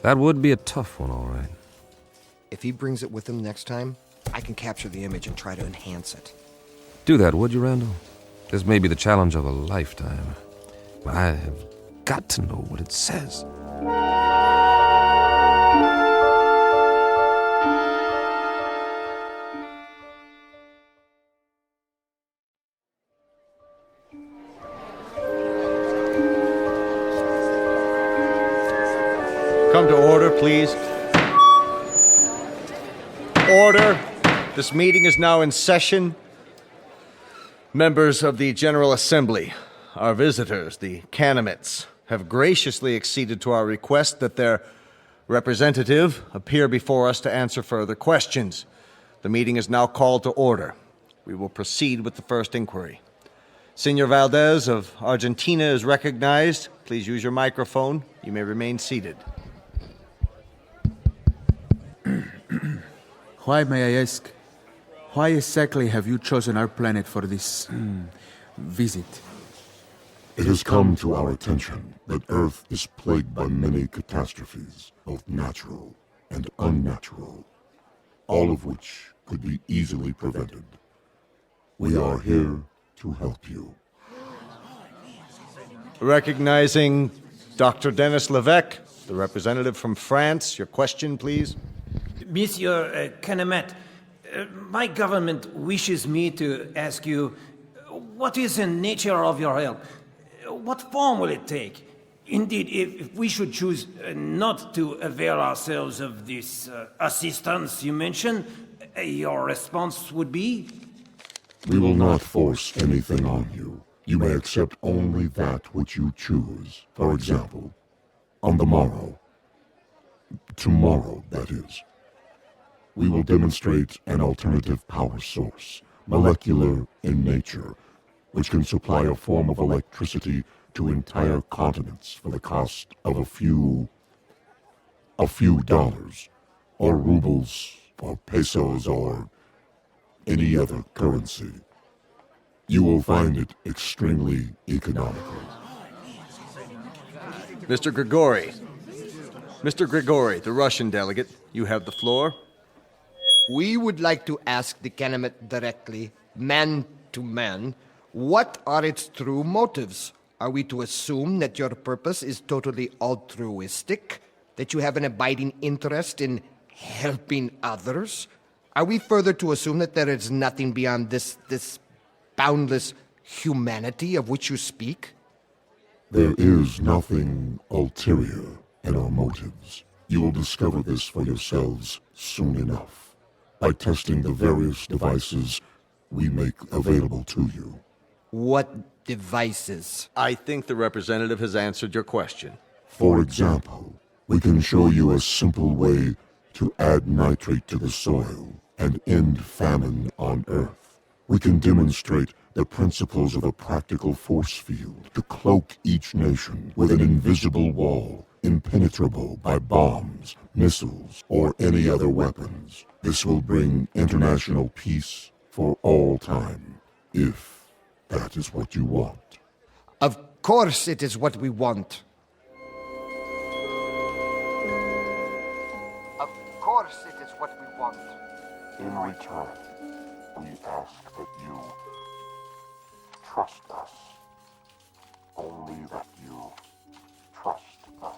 That would be a tough one, all right. If he brings it with him next time, I can capture the image and try to enhance it. Do that, would you, Randall? This may be the challenge of a lifetime. I have got to know what it says. Come to order, please. Order. This meeting is now in session. Members of the General Assembly, our visitors, the Canamites, have graciously acceded to our request that their representative appear before us to answer further questions. The meeting is now called to order. We will proceed with the first inquiry. Senor Valdez of Argentina is recognized. Please use your microphone. You may remain seated. Why, may I ask, why exactly have you chosen our planet for this visit? It has come to our attention that Earth is plagued by many catastrophes, both natural and unnatural, all of which could be easily prevented. We are here to help you. Recognizing Dr. Denis Levesque, the representative from France. Your question, please. Monsieur Canamet, my government wishes me to ask you, what is the nature of your help? What form will it take? Indeed, if we should choose not to avail ourselves of this assistance you mentioned, your response would be? We will not force anything on you. You may accept only that which you choose. For example, on the morrow, tomorrow, that is, we will demonstrate an alternative power source, molecular in nature, which can supply a form of electricity to entire continents for the cost of a few dollars, or rubles, or pesos, or any other currency. You will find it extremely economical. Mr. Grigori, the Russian delegate, you have the floor. We would like to ask the Canamet directly, man to man, what are its true motives? Are we to assume that your purpose is totally altruistic? That you have an abiding interest in helping others? Are we further to assume that there is nothing beyond this boundless humanity of which you speak? There is nothing ulterior in our motives. You will discover this for yourselves soon enough, by testing the various devices we make available to you. What devices? I think the representative has answered your question. For example, we can show you a simple way to add nitrate to the soil and end famine on Earth. We can demonstrate the principles of a practical force field to cloak each nation with an invisible wall, impenetrable by bombs, missiles, or any other weapons. This will bring international peace for all time, if that is what you want. Of course it is what we want. Of course it is what we want. In return, we ask that you trust us. Only that you trust us.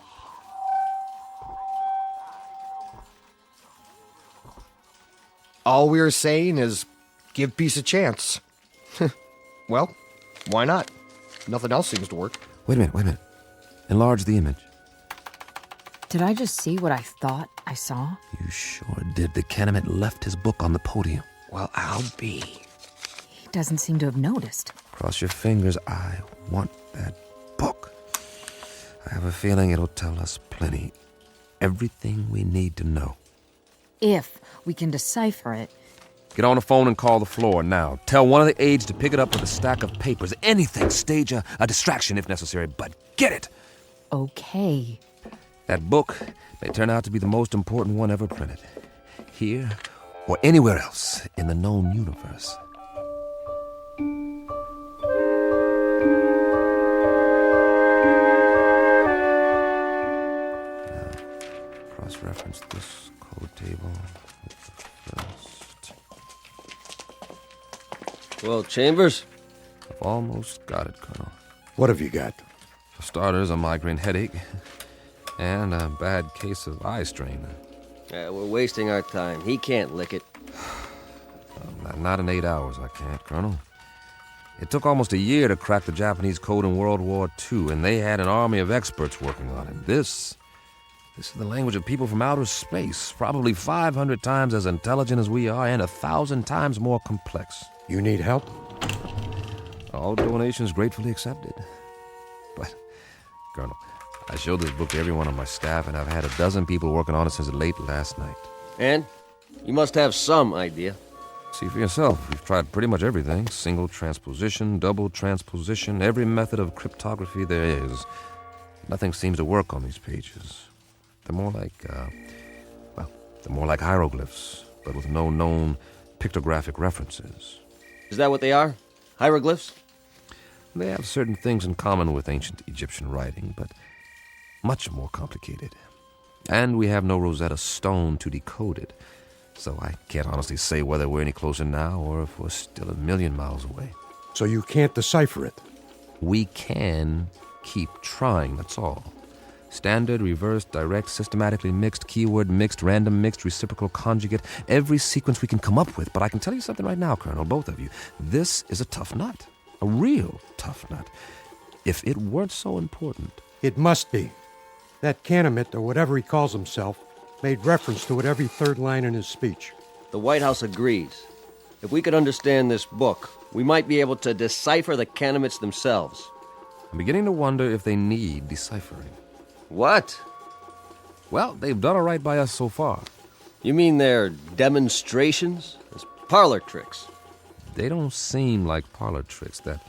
All we're saying is give peace a chance. Well, why not? Nothing else seems to work. Wait a minute. Enlarge the image. Did I just see what I thought I saw? You sure did. The Kennemet left his book on the podium. Well, I'll be. He doesn't seem to have noticed. Cross your fingers. I want that book. I have a feeling it'll tell us plenty. Everything we need to know. If we can decipher it. Get on the phone and call the floor now. Tell one of the aides to pick it up with a stack of papers. Anything. Stage a distraction if necessary, but get it. Okay. That book may turn out to be the most important one ever printed. Here or anywhere else in the known universe. Now, cross-reference this code table with the first. Well, Chambers? I've almost got it, Colonel. What have you got? For starters, a migraine headache and a bad case of eye strain. We're wasting our time. He can't lick it. Not in 8 hours, I can't, Colonel. It took almost a year to crack the Japanese code in World War II, and they had an army of experts working on it. This is the language of people from outer space, probably 500 times as intelligent as we are and 1,000 times more complex. You need help? All donations gratefully accepted. But, Colonel, I showed this book to everyone on my staff, and I've had a dozen people working on it since late last night. And? You must have some idea. See for yourself. We've tried pretty much everything. Single transposition, double transposition, every method of cryptography there is. Nothing seems to work on these pages. They're more like hieroglyphs, but with no known pictographic references. Is that what they are? Hieroglyphs? They have certain things in common with ancient Egyptian writing, but much more complicated. And we have no Rosetta Stone to decode it, so I can't honestly say whether we're any closer now or if we're still a million miles away. So you can't decipher it? We can keep trying, that's all. Standard, reverse, direct, systematically mixed, keyword mixed, random mixed, reciprocal conjugate, every sequence we can come up with. But I can tell you something right now, Colonel, both of you. This is a tough nut. A real tough nut. If it weren't so important. It must be. That Kennemet, or whatever he calls himself, made reference to it every third line in his speech. The White House agrees. If we could understand this book, we might be able to decipher the Kennemets themselves. I'm beginning to wonder if they need deciphering. What? Well, they've done all right by us so far. You mean they're demonstrations? As parlor tricks? They don't seem like parlor tricks. That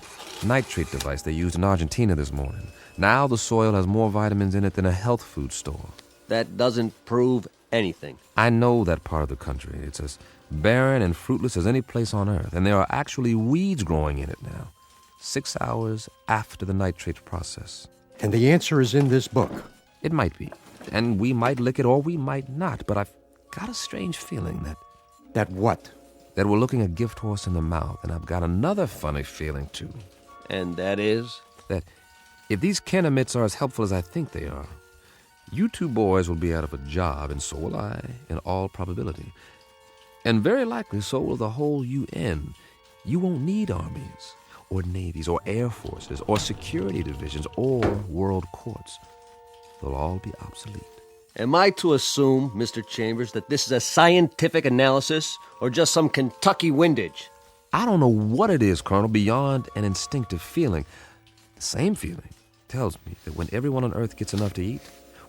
nitrate device they used in Argentina this morning. Now the soil has more vitamins in it than a health food store. That doesn't prove anything. I know that part of the country. It's as barren and fruitless as any place on Earth, and there are actually weeds growing in it now. 6 hours after the nitrate process. And the answer is in this book. It might be. And we might lick it or we might not, but I've got a strange feeling that... That what? That we're looking a gift horse in the mouth, and I've got another funny feeling, too. And that is? That if these Kennemets are as helpful as I think they are, you two boys will be out of a job, and so will I, in all probability. And very likely so will the whole UN. You won't need armies, or navies, or air forces, or security divisions, or world courts. They'll all be obsolete. Am I to assume, Mr. Chambers, that this is a scientific analysis, or just some Kentucky windage? I don't know what it is, Colonel, beyond an instinctive feeling. The same feeling tells me that when everyone on Earth gets enough to eat,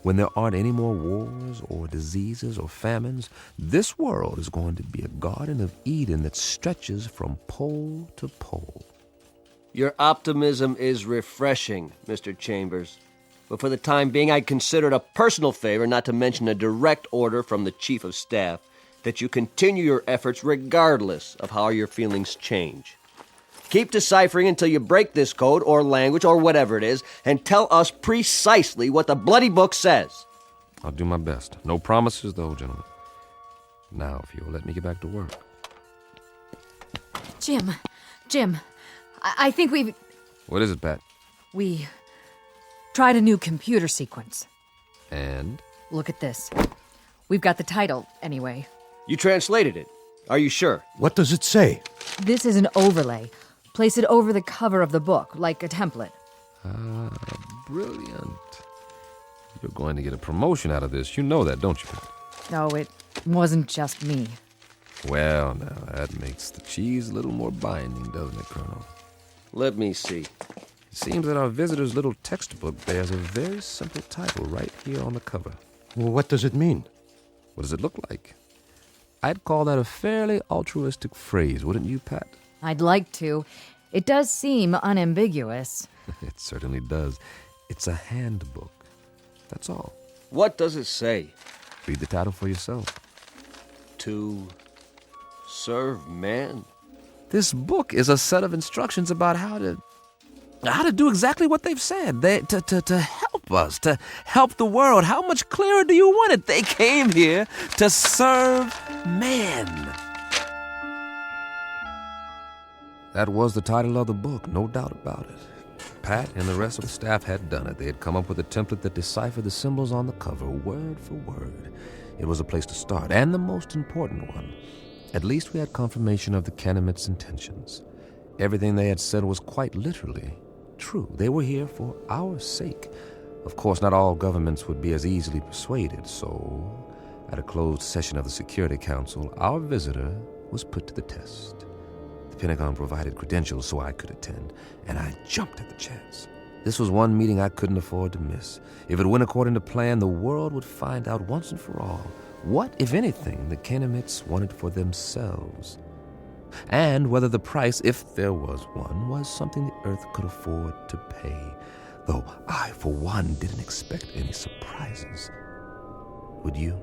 when there aren't any more wars or diseases or famines, this world is going to be a Garden of Eden that stretches from pole to pole. Your optimism is refreshing, Mr. Chambers. But for the time being, I'd consider it a personal favor, not to mention a direct order from the Chief of Staff, that you continue your efforts regardless of how your feelings change. Keep deciphering until you break this code or language or whatever it is and tell us precisely what the bloody book says. I'll do my best. No promises, though, gentlemen. Now, if you'll let me get back to work. Jim, I think we've... What is it, Pat? We tried a new computer sequence. And? Look at this. We've got the title, anyway. You translated it. Are you sure? What does it say? This is an overlay. Place it over the cover of the book, like a template. Ah, brilliant. You're going to get a promotion out of this. You know that, don't you, Pat? No, it wasn't just me. Well, now, that makes the cheese a little more binding, doesn't it, Colonel? Let me see. It seems that our visitor's little textbook bears a very simple title right here on the cover. Well, what does it mean? What does it look like? I'd call that a fairly altruistic phrase, wouldn't you, Pat? I'd like to. It does seem unambiguous. It certainly does. It's a handbook. That's all. What does it say? Read the title for yourself. To serve man? This book is a set of instructions about how to do exactly what they've said. To help us, to help the world. How much clearer do you want it? They came here to serve man. That was the title of the book, no doubt about it. Pat and the rest of the staff had done it. They had come up with a template that deciphered the symbols on the cover, word for word. It was a place to start, and the most important one. At least we had confirmation of the Canamit's intentions. Everything they had said was quite literally true. They were here for our sake. Of course, not all governments would be as easily persuaded, so at a closed session of the Security Council, our visitor was put to the test. The Pentagon provided credentials so I could attend, and I jumped at the chance. This was one meeting I couldn't afford to miss. If it went according to plan, the world would find out once and for all what, if anything, the Canamites wanted for themselves, and whether the price, if there was one, was something the Earth could afford to pay, though I, for one, didn't expect any surprises. Would you?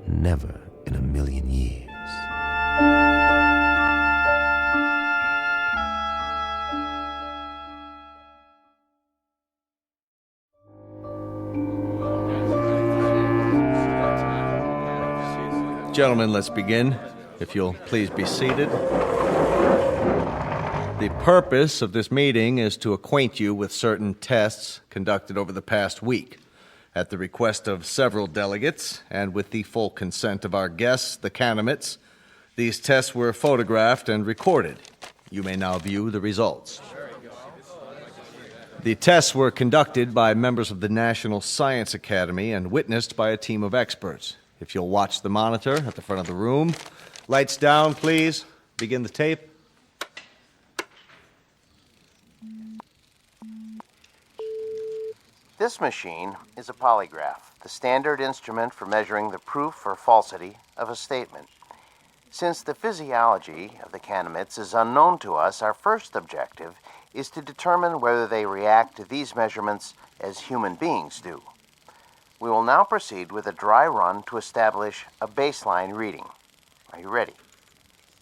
Never in a million years. Gentlemen, let's begin. If you'll please be seated. The purpose of this meeting is to acquaint you with certain tests conducted over the past week. At the request of several delegates, and with the full consent of our guests, the Canamites, these tests were photographed and recorded. You may now view the results. The tests were conducted by members of the National Science Academy and witnessed by a team of experts. If you'll watch the monitor at the front of the room. Lights down, please. Begin the tape. This machine is a polygraph, the standard instrument for measuring the proof or falsity of a statement. Since the physiology of the Canamites is unknown to us, our first objective is to determine whether they react to these measurements as human beings do. We will now proceed with a dry run to establish a baseline reading. Are you ready?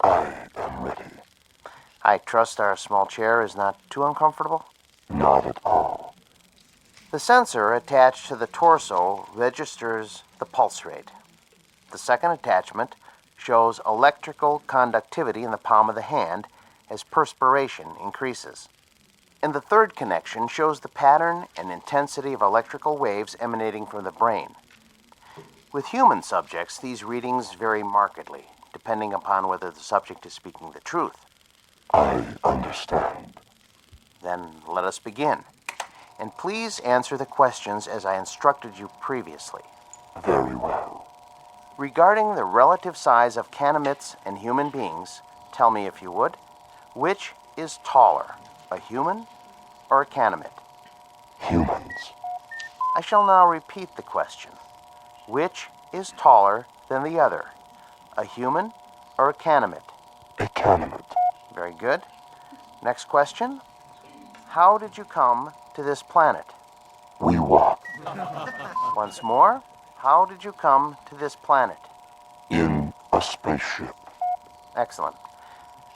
I am ready. I trust our small chair is not too uncomfortable? Not at all. The sensor attached to the torso registers the pulse rate. The second attachment shows electrical conductivity in the palm of the hand as perspiration increases. And the third connection shows the pattern and intensity of electrical waves emanating from the brain. With human subjects, these readings vary markedly, depending upon whether the subject is speaking the truth. I understand. Then let us begin. And please answer the questions as I instructed you previously. Very well. Regarding the relative size of Canamites and human beings, tell me if you would, which is taller, a human or a Canamite? Humans. I shall now repeat the question. Which is taller than the other, a human or a Canamite? A Canamite. Very good. Next question. How did you come to this planet? We walk. Once more, how did you come to this planet? In a spaceship. Excellent.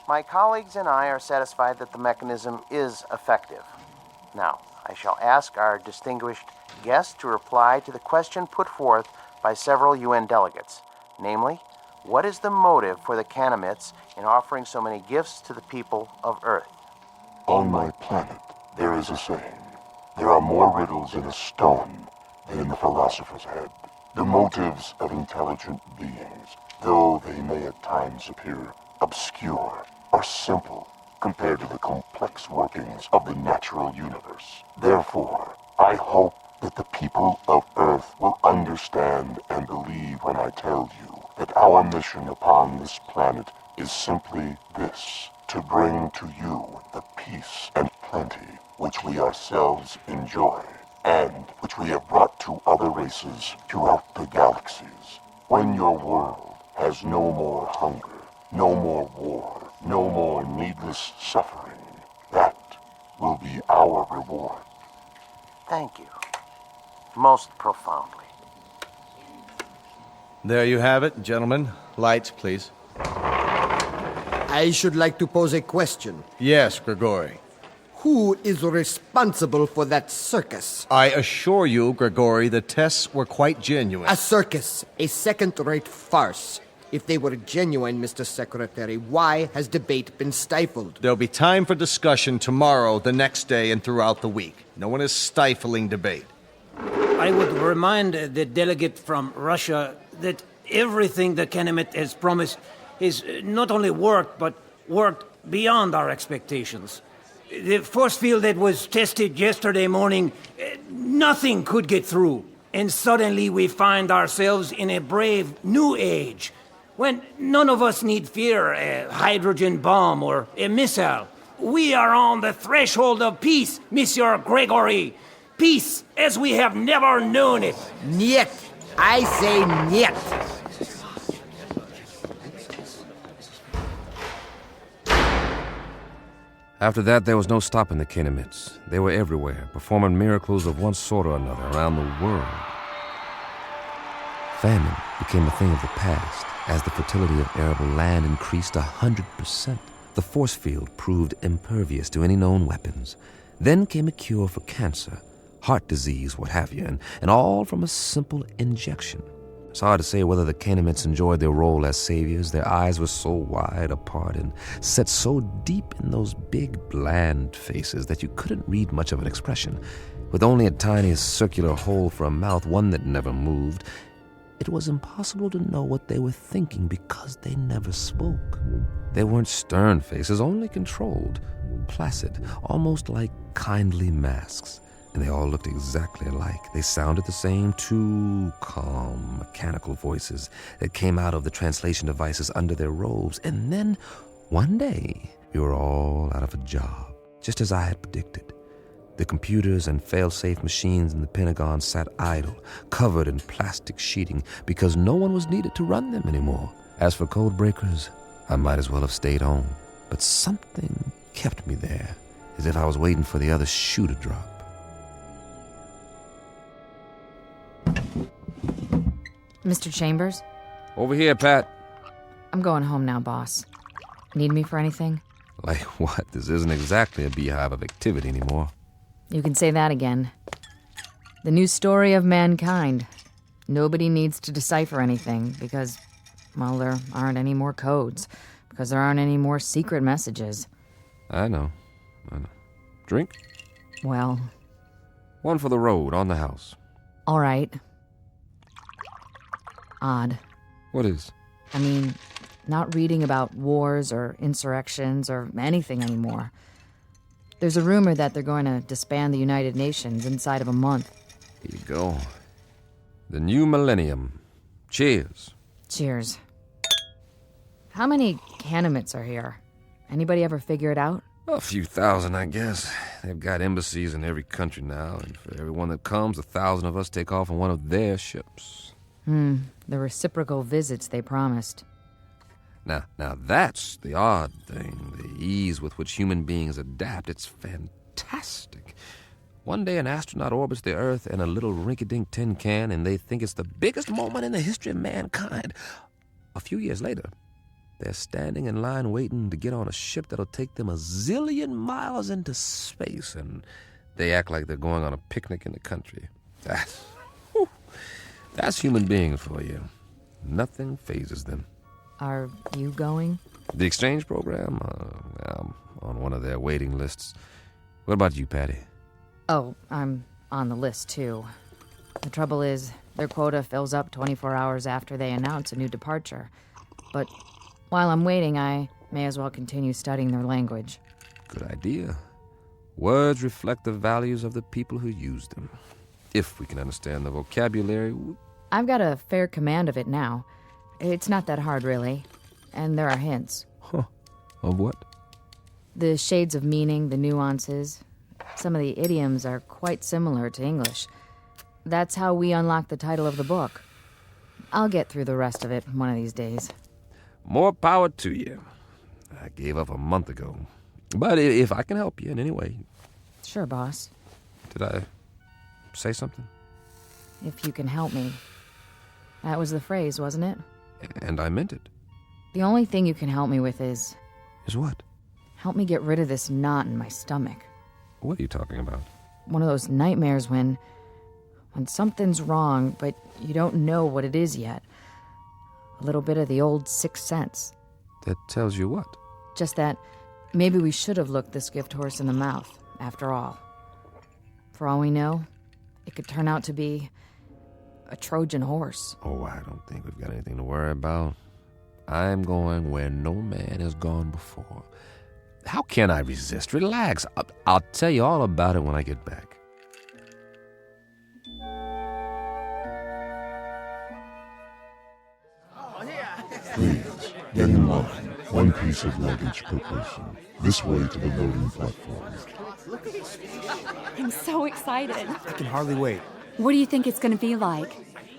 My colleagues and I are satisfied that the mechanism is effective. Now, I shall ask our distinguished guest to reply to the question put forth by several UN delegates, namely, what is the motive for the Canamites in offering so many gifts to the people of Earth? On my planet, there is a saying, there are more riddles in a stone than in the philosopher's head. The motives of intelligent beings, though they may at times appear obscure, are simple compared to the complex workings of the natural universe. Therefore, I hope that the people of Earth will understand and believe when I tell you that our mission upon this planet is simply this, to bring to you the peace and plenty which we ourselves enjoy, and which we have brought to other races throughout the galaxies. When your world has no more hunger, no more war, no more needless suffering, that will be our reward. Thank you. Most profoundly. There you have it, gentlemen. Lights, please. I should like to pose a question. Yes, Grigori. Who is responsible for that circus? I assure you, Grigori, the tests were quite genuine. A circus, a second-rate farce. If they were genuine, Mr. Secretary, why has debate been stifled? There'll be time for discussion tomorrow, the next day, and throughout the week. No one is stifling debate. I would remind the delegate from Russia that everything the Canamite has promised is not only worked, but worked beyond our expectations. The force field that was tested yesterday morning, nothing could get through. And suddenly we find ourselves in a brave new age, when none of us need fear a hydrogen bomb or a missile. We are on the threshold of peace, Monsieur Gregory. Peace as we have never known it. Niet. I say niet. After that, there was no stopping the Canamites. They were everywhere, performing miracles of one sort or another around the world. Famine became a thing of the past as the fertility of arable land increased 100%. The force field proved impervious to any known weapons. Then came a cure for cancer, heart disease, what have you, and all from a simple injection. It's hard to say whether the Canamites enjoyed their role as saviors. Their eyes were so wide apart and set so deep in those big, bland faces that you couldn't read much of an expression. With only a tiny circular hole for a mouth, one that never moved, it was impossible to know what they were thinking because they never spoke. They weren't stern faces, only controlled, placid, almost like kindly masks. And they all looked exactly alike. They sounded the same, two calm, mechanical voices that came out of the translation devices under their robes. And then, one day, we were all out of a job, just as I had predicted. The computers and fail-safe machines in the Pentagon sat idle, covered in plastic sheeting, because no one was needed to run them anymore. As for code breakers, I might as well have stayed home. But something kept me there, as if I was waiting for the other shoe to drop. Mr. Chambers? Over here, Pat. I'm going home now, boss. Need me for anything? Like what? This isn't exactly a beehive of activity anymore. You can say that again. The new story of mankind. Nobody needs to decipher anything because, well, there aren't any more codes. Because there aren't any more secret messages. I know. Drink? Well... One for the road, on the house. All right. Odd. What is? I mean, not reading about wars or insurrections or anything anymore. There's a rumor that they're going to disband the United Nations inside of a month. Here you go. The new millennium. Cheers. Cheers. How many Canamites are here? Anybody ever figure it out? A few thousand, I guess. They've got embassies in every country now, and for everyone that comes, 1,000 of us take off on one of their ships. The reciprocal visits they promised. Now that's the odd thing, the ease with which human beings adapt. It's fantastic. One day an astronaut orbits the Earth in a little rinky-dink tin can, and they think it's the biggest moment in the history of mankind. A few years later, They're standing in line waiting to get on a ship that'll take them a zillion miles into space, and they act like they're going on a picnic in the country. That's human beings for you. Nothing phases them. Are you going? The exchange program? I'm on one of their waiting lists. What about you, Patty? Oh, I'm on the list, too. The trouble is, their quota fills up 24 hours after they announce a new departure. But while I'm waiting, I may as well continue studying their language. Good idea. Words reflect the values of the people who use them. If we can understand the vocabulary... I've got a fair command of it now. It's not that hard, really. And there are hints. Huh. Of what? The shades of meaning, the nuances. Some of the idioms are quite similar to English. That's how we unlock the title of the book. I'll get through the rest of it one of these days. More power to you. I gave up a month ago. But if I can help you in any way... Sure, boss. Did I say something? If you can help me. That was the phrase, wasn't it? And I meant it. The only thing you can help me with is... Is what? Help me get rid of this knot in my stomach. What are you talking about? One of those nightmares when something's wrong, but you don't know what it is yet. A little bit of the old sixth sense. That tells you what? Just that maybe we should have looked this gift horse in the mouth, after all. For all we know, it could turn out to be a Trojan horse. Oh, I don't think we've got anything to worry about. I'm going where no man has gone before. How can I resist? Relax. I'll tell you all about it when I get back. Please, get in line. One piece of luggage per person. This way to the loading platform. I'm so excited. I can hardly wait. What do you think it's going to be like?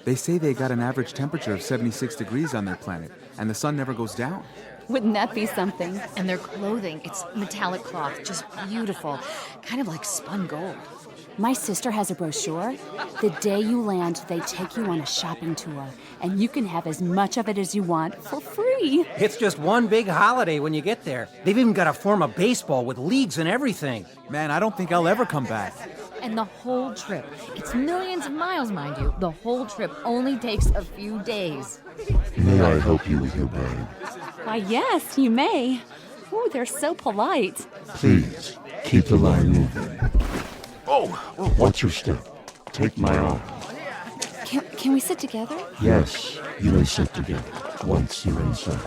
They say they got an average temperature of 76 degrees on their planet, and the sun never goes down. Wouldn't that be something? And their clothing, it's metallic cloth, just beautiful. Kind of like spun gold. My sister has a brochure. The day you land, they take you on a shopping tour, and you can have as much of it as you want for free. It's just one big holiday when you get there. They've even got a form of baseball with leagues and everything. Man, I don't think I'll ever come back. And the whole trip, it's millions of miles, mind you, the whole trip only takes a few days. May I help you with your bag? Why, yes, you may. Ooh, they're so polite. Please, keep the line moving. Watch your step. Take my arm. Can we sit together? Yes, you may sit together once you're inside.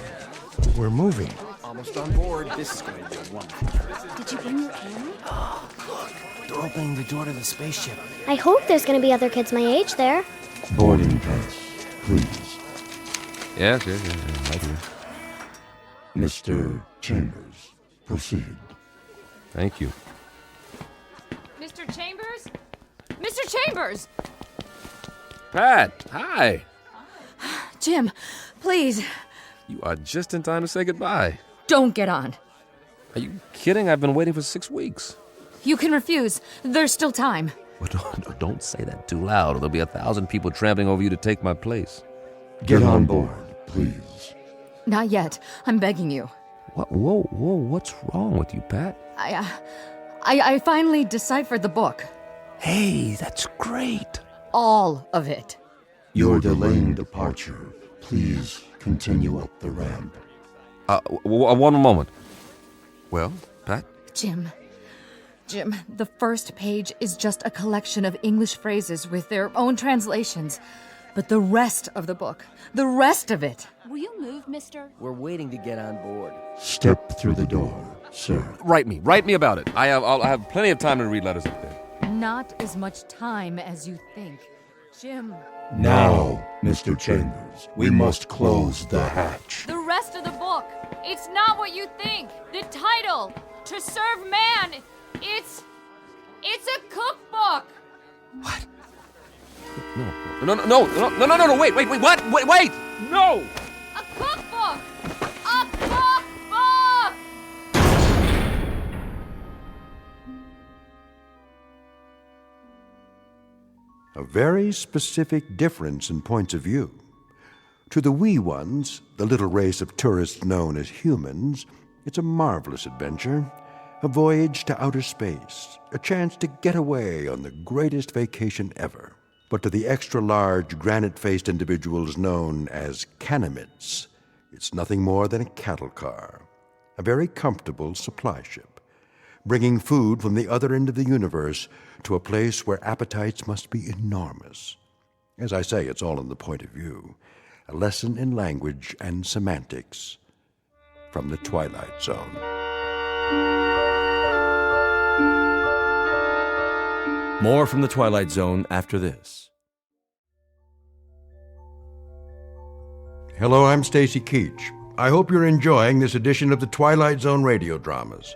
We're moving. Almost on board. This is going to be a wonderful trip. Did you bring your camera? Oh, look. They're opening the door to the spaceship. I hope there's going to be other kids my age there. Boarding pass, please. Yes, right here. Mr. Chambers, proceed. Thank you. Mr. Chambers? Mr. Chambers! Pat, hi. Jim, please. You are just in time to say goodbye. Don't get on. Are you kidding? I've been waiting for 6 weeks. You can refuse. There's still time. Well, don't say that too loud, or there'll be 1,000 people trampling over you to take my place. Get on board, please. Not yet. I'm begging you. What? Whoa, what's wrong with you, Pat? I finally deciphered the book. Hey, that's great. All of it. You're delaying departure. Please continue up the ramp. One moment. Well, Pat? Jim, the first page is just a collection of English phrases with their own translations. But the rest of the book, the rest of it. Will you move, mister? We're waiting to get on board. Step through the door, sir. Write me about it. I'll have plenty of time to read letters up there. Not as much time as you think. Jim. Now, Mr. Chambers, we must close the hatch. The rest of the book. It's not what you think. The title, To Serve Man. It's a cookbook. What? No, wait, what? Wait, no! A cookbook! A cookbook! A very specific difference in points of view. To the wee ones, the little race of tourists known as humans, it's a marvelous adventure, a voyage to outer space, a chance to get away on the greatest vacation ever. But to the extra-large, granite-faced individuals known as Canamites, it's nothing more than a cattle car, a very comfortable supply ship, bringing food from the other end of the universe to a place where appetites must be enormous. As I say, it's all in the point of view. A lesson in language and semantics from the Twilight Zone. More from the Twilight Zone after this. Hello, I'm Stacy Keach. I hope you're enjoying this edition of the Twilight Zone radio dramas.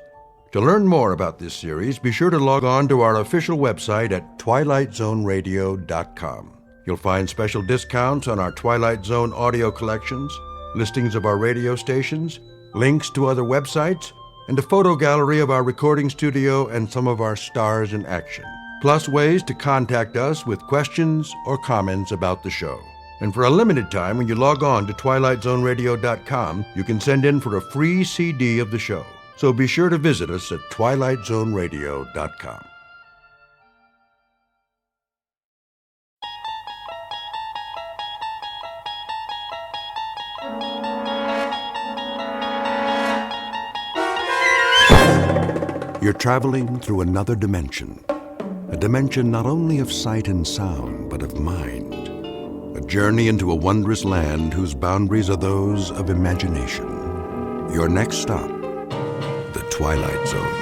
To learn more about this series, be sure to log on to our official website at twilightzoneradio.com. You'll find special discounts on our Twilight Zone audio collections, listings of our radio stations, links to other websites, and a photo gallery of our recording studio and some of our stars in action, plus ways to contact us with questions or comments about the show. And for a limited time, when you log on to twilightzoneradio.com, you can send in for a free CD of the show. So be sure to visit us at twilightzoneradio.com. You're traveling through another dimension. A dimension not only of sight and sound, but of mind. A journey into a wondrous land whose boundaries are those of imagination. Your next stop, the Twilight Zone.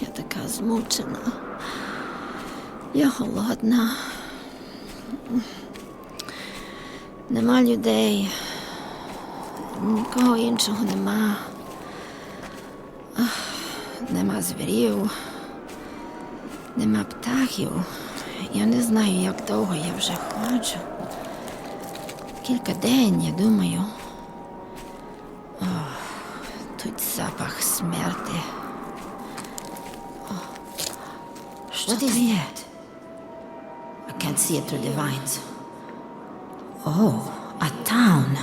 Я така змучена. Я голодна. Нема людей. Нікого іншого нема. Нема звірів. Нема птахів. Я не знаю, як довго я вже ходжу. Кілька день, я думаю. Тут запах смерти. What is that? I can't see it through the vines. Oh, a town.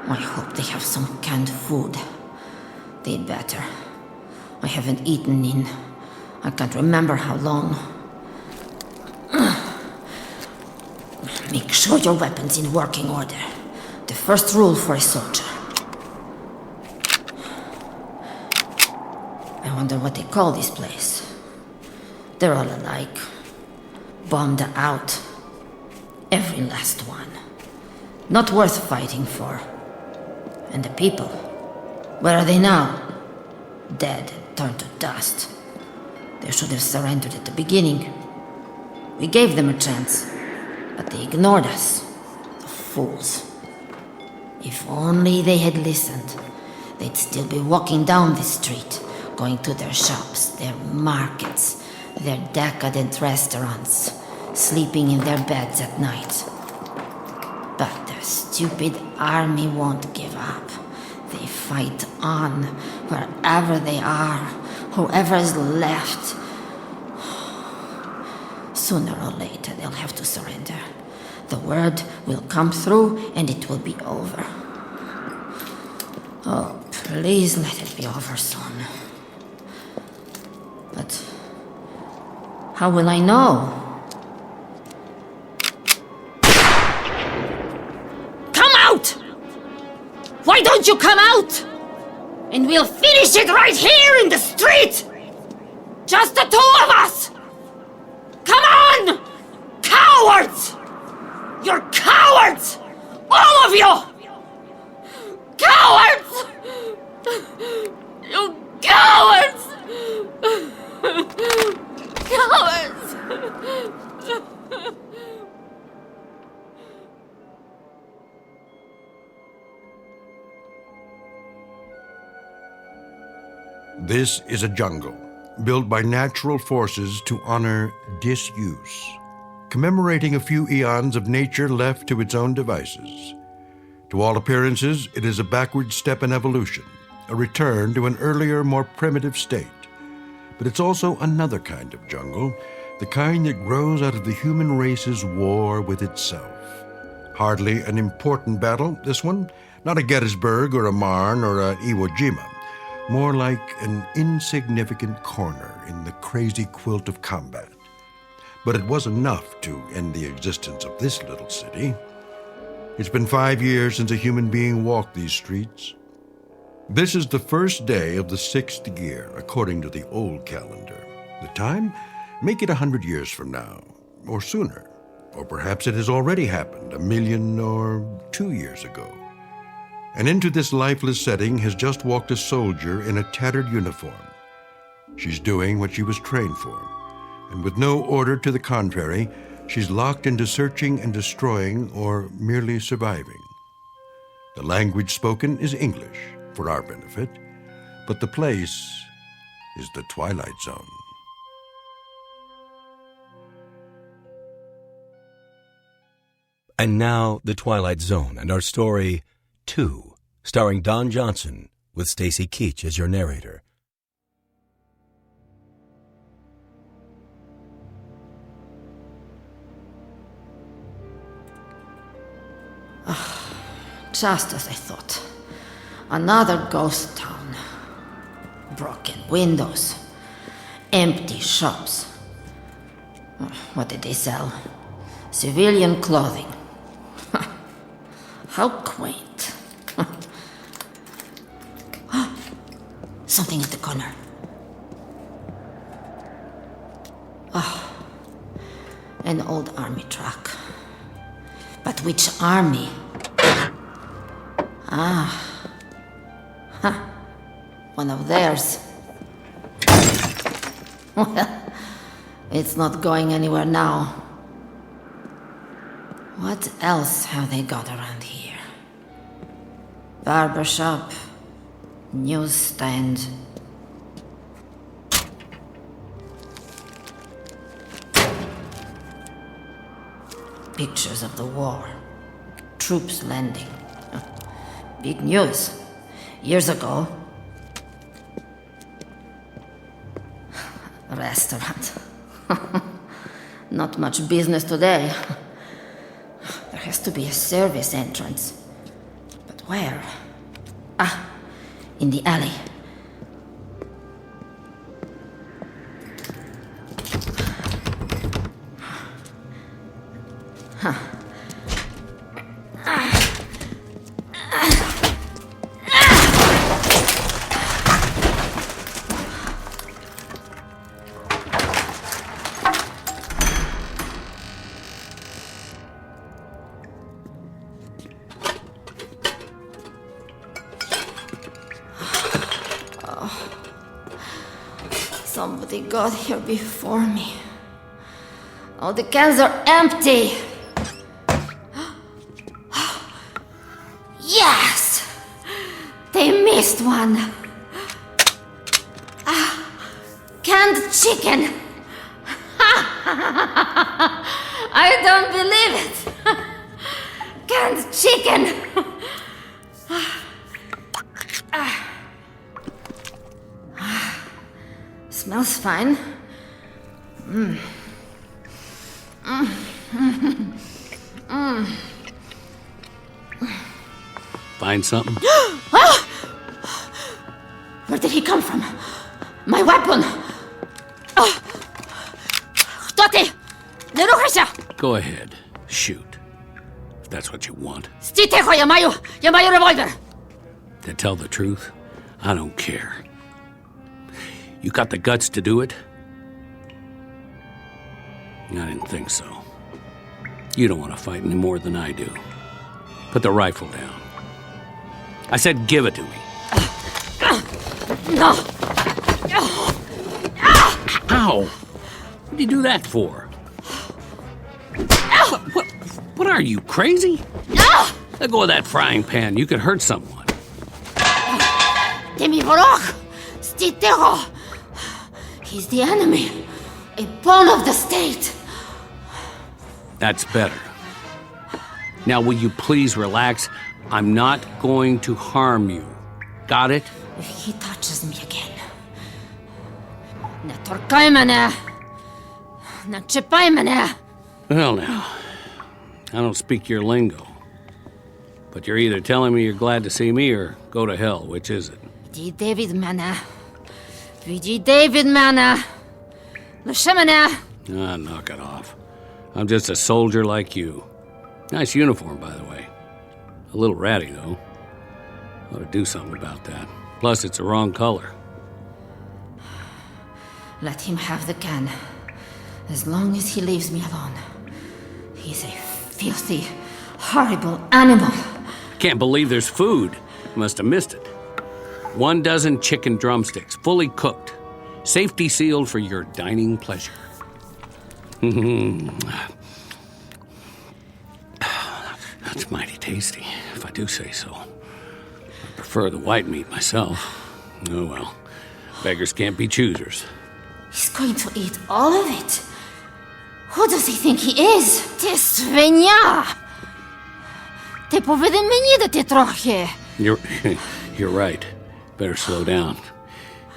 I hope they have some canned food. They'd better. I haven't eaten in... I can't remember how long. Make sure your weapon's in working order. The first rule for a soldier. I wonder what they call this place. They're all alike. Bombed out. Every last one. Not worth fighting for. And the people, where are they now? Dead, turned to dust. They should have surrendered at the beginning. We gave them a chance, but they ignored us. The fools. If only they had listened, they'd still be walking down this street, going to their shops, their markets, their decadent restaurants, sleeping in their beds at night. But their stupid army won't give up. They fight on, wherever they are, whoever is left. Sooner or later, they'll have to surrender. The word will come through, and it will be over. Oh, please let it be over soon. But how will I know? Come out! Why don't you come out? And we'll finish it right here in the street! Just the two of us! Come on! Cowards! You're cowards! All of you! Cowards! You cowards! Cowards! This is a jungle, built by natural forces to honor disuse. commemorating a few eons of nature left to its own devices. To all appearances, it is a backward step in evolution, a return to an earlier, more primitive state. But it's also another kind of jungle, the kind that grows out of the human race's war with itself. Hardly an important battle, this one. Not a Gettysburg or a Marne or a Iwo Jima. More like an insignificant corner in the crazy quilt of combat. But it was enough to end the existence of this little city. It's been 5 years since a human being walked these streets. This is the first day of the 6th year, according to the old calendar. The time? Make it 100 years from now, or sooner. Or perhaps it has already happened 1 million or 2 years ago. And into this lifeless setting has just walked a soldier in a tattered uniform. She's doing what she was trained for, and with no order to the contrary, she's locked into searching and destroying or merely surviving. The language spoken is English, for our benefit, but the place is the Twilight Zone. And now, The Twilight Zone and our story, 2, starring Don Johnson, with Stacy Keach as your narrator. Just as I thought. Another ghost town. Broken windows. Empty shops. What did they sell? Civilian clothing. How quaint. Something at the corner. Oh, an old army truck. But which army? One of theirs. Well, it's not going anywhere now. What else have they got around here? Barber shop, newsstand. Pictures of the war. Troops landing. Big news. Years ago. Restaurant. Not much business today. There has to be a service entrance. But where? In the alley. Somebody got here before me. All the cans are empty. Yes! They missed one. Canned chicken. I don't believe it. Canned chicken. Smells fine. Find something? Where did he come from? My weapon! Totti! Не рухайся! Go ahead. Shoot. If that's what you want. Стій тихо, я маю револьвер! To tell the truth, I don't care. You got the guts to do it? I didn't think so. You don't want to fight any more than I do. Put the rifle down. I said give it to me. No! Ow! What did you do that for? What are you, crazy? Let go of that frying pan. You could hurt someone. Demi Vorok! Стій тихо! He's the enemy. A pawn of the state. That's better. Now, will you please relax? I'm not going to harm you. Got it? If he touches me again... Не торкай мене! Не чіпай мене! Well, now, I don't speak your lingo. But you're either telling me you're glad to see me or go to hell. Which is it? Відійди від мене. Відійди від мене. Лиши мене. Ah, knock it off. I'm just a soldier like you. Nice uniform, by the way. A little ratty, though. Ought to do something about that. Plus, it's the wrong color. Let him have the can. As long as he leaves me alone. He's a filthy, horrible animal. Can't believe there's food. Must have missed it. 1 dozen chicken drumsticks, fully cooked. Safety sealed for your dining pleasure. That's mighty tasty, if I do say so. I prefer the white meat myself. Oh well, beggars can't be choosers. He's going to eat all of it. Who does he think he is? Ти свиня! Ти повинен мені дати трохи. You're right. Better slow down.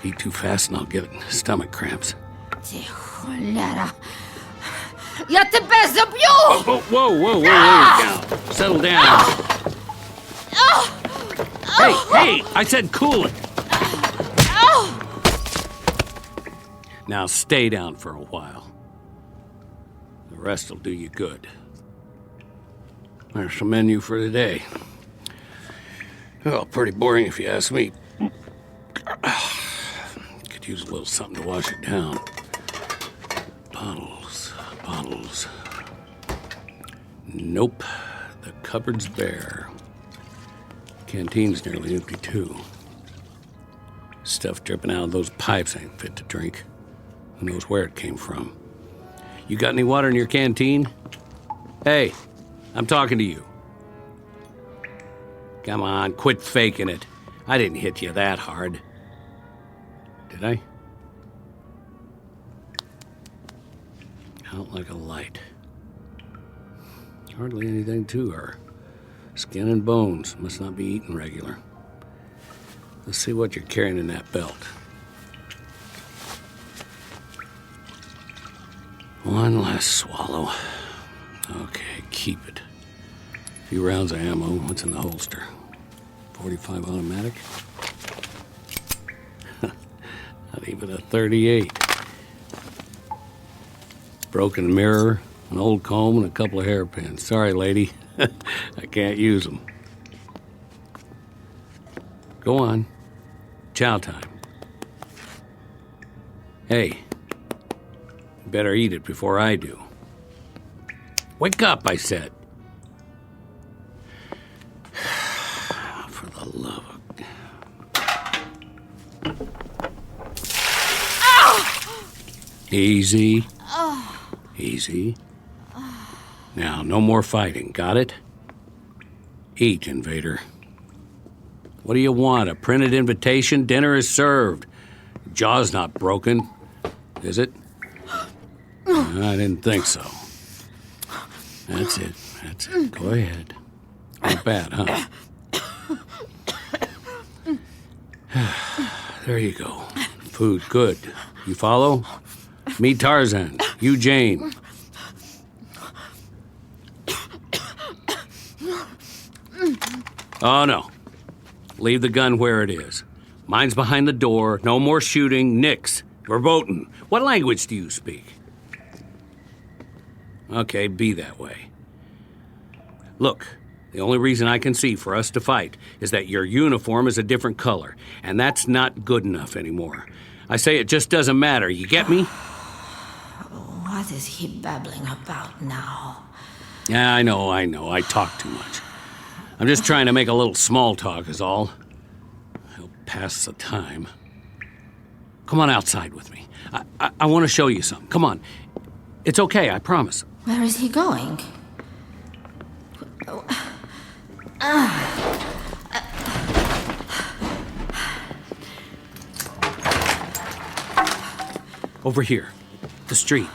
Eat too fast and I'll get stomach cramps. Ти холера. Я тебе заб'ю! Whoa, down. Settle down. Hey, I said cool it. Now stay down for a while. The rest will do you good. There's the menu for today. Well, pretty boring if you ask me. Could use a little something to wash it down. Bottles. Nope. The cupboard's bare. Canteen's nearly empty, too. Stuff dripping out of those pipes ain't fit to drink. Who knows where it came from? You got any water in your canteen? Hey, I'm talking to you. Come on, quit faking it. I didn't hit you that hard. Did I? Out like a light. Hardly anything to her. Skin and bones. Must not be eaten regular. Let's see what you're carrying in that belt. One last swallow. Okay, keep it. A few rounds of ammo. What's in the holster? 45 automatic? Not even a 38. Broken mirror, an old comb, and a couple of hairpins. Sorry, lady. I can't use them. Go on. Chow time. Hey, you better eat it before I do. Wake up, I said. For the love of... Easy. Easy. Now, no more fighting, got it? Eat, invader. What do you want, a printed invitation? Dinner is served. Jaw's not broken, is it? I didn't think so. That's it. Go ahead. Not bad, huh? There you go. Food, good. You follow? Me, Tarzan. You, Jane. Oh, no. Leave the gun where it is. Mine's behind the door. No more shooting. Nix. Verboten. What language do you speak? Okay, be that way. Look, the only reason I can see for us to fight is that your uniform is a different color, and that's not good enough anymore. I say it just doesn't matter. You get me? What is he babbling about now? Yeah, I know. I talk too much. I'm just trying to make a little small talk is all. He'll pass the time. Come on outside with me. I want to show you something. Come on. It's okay, I promise. Where is he going? Over here. The street.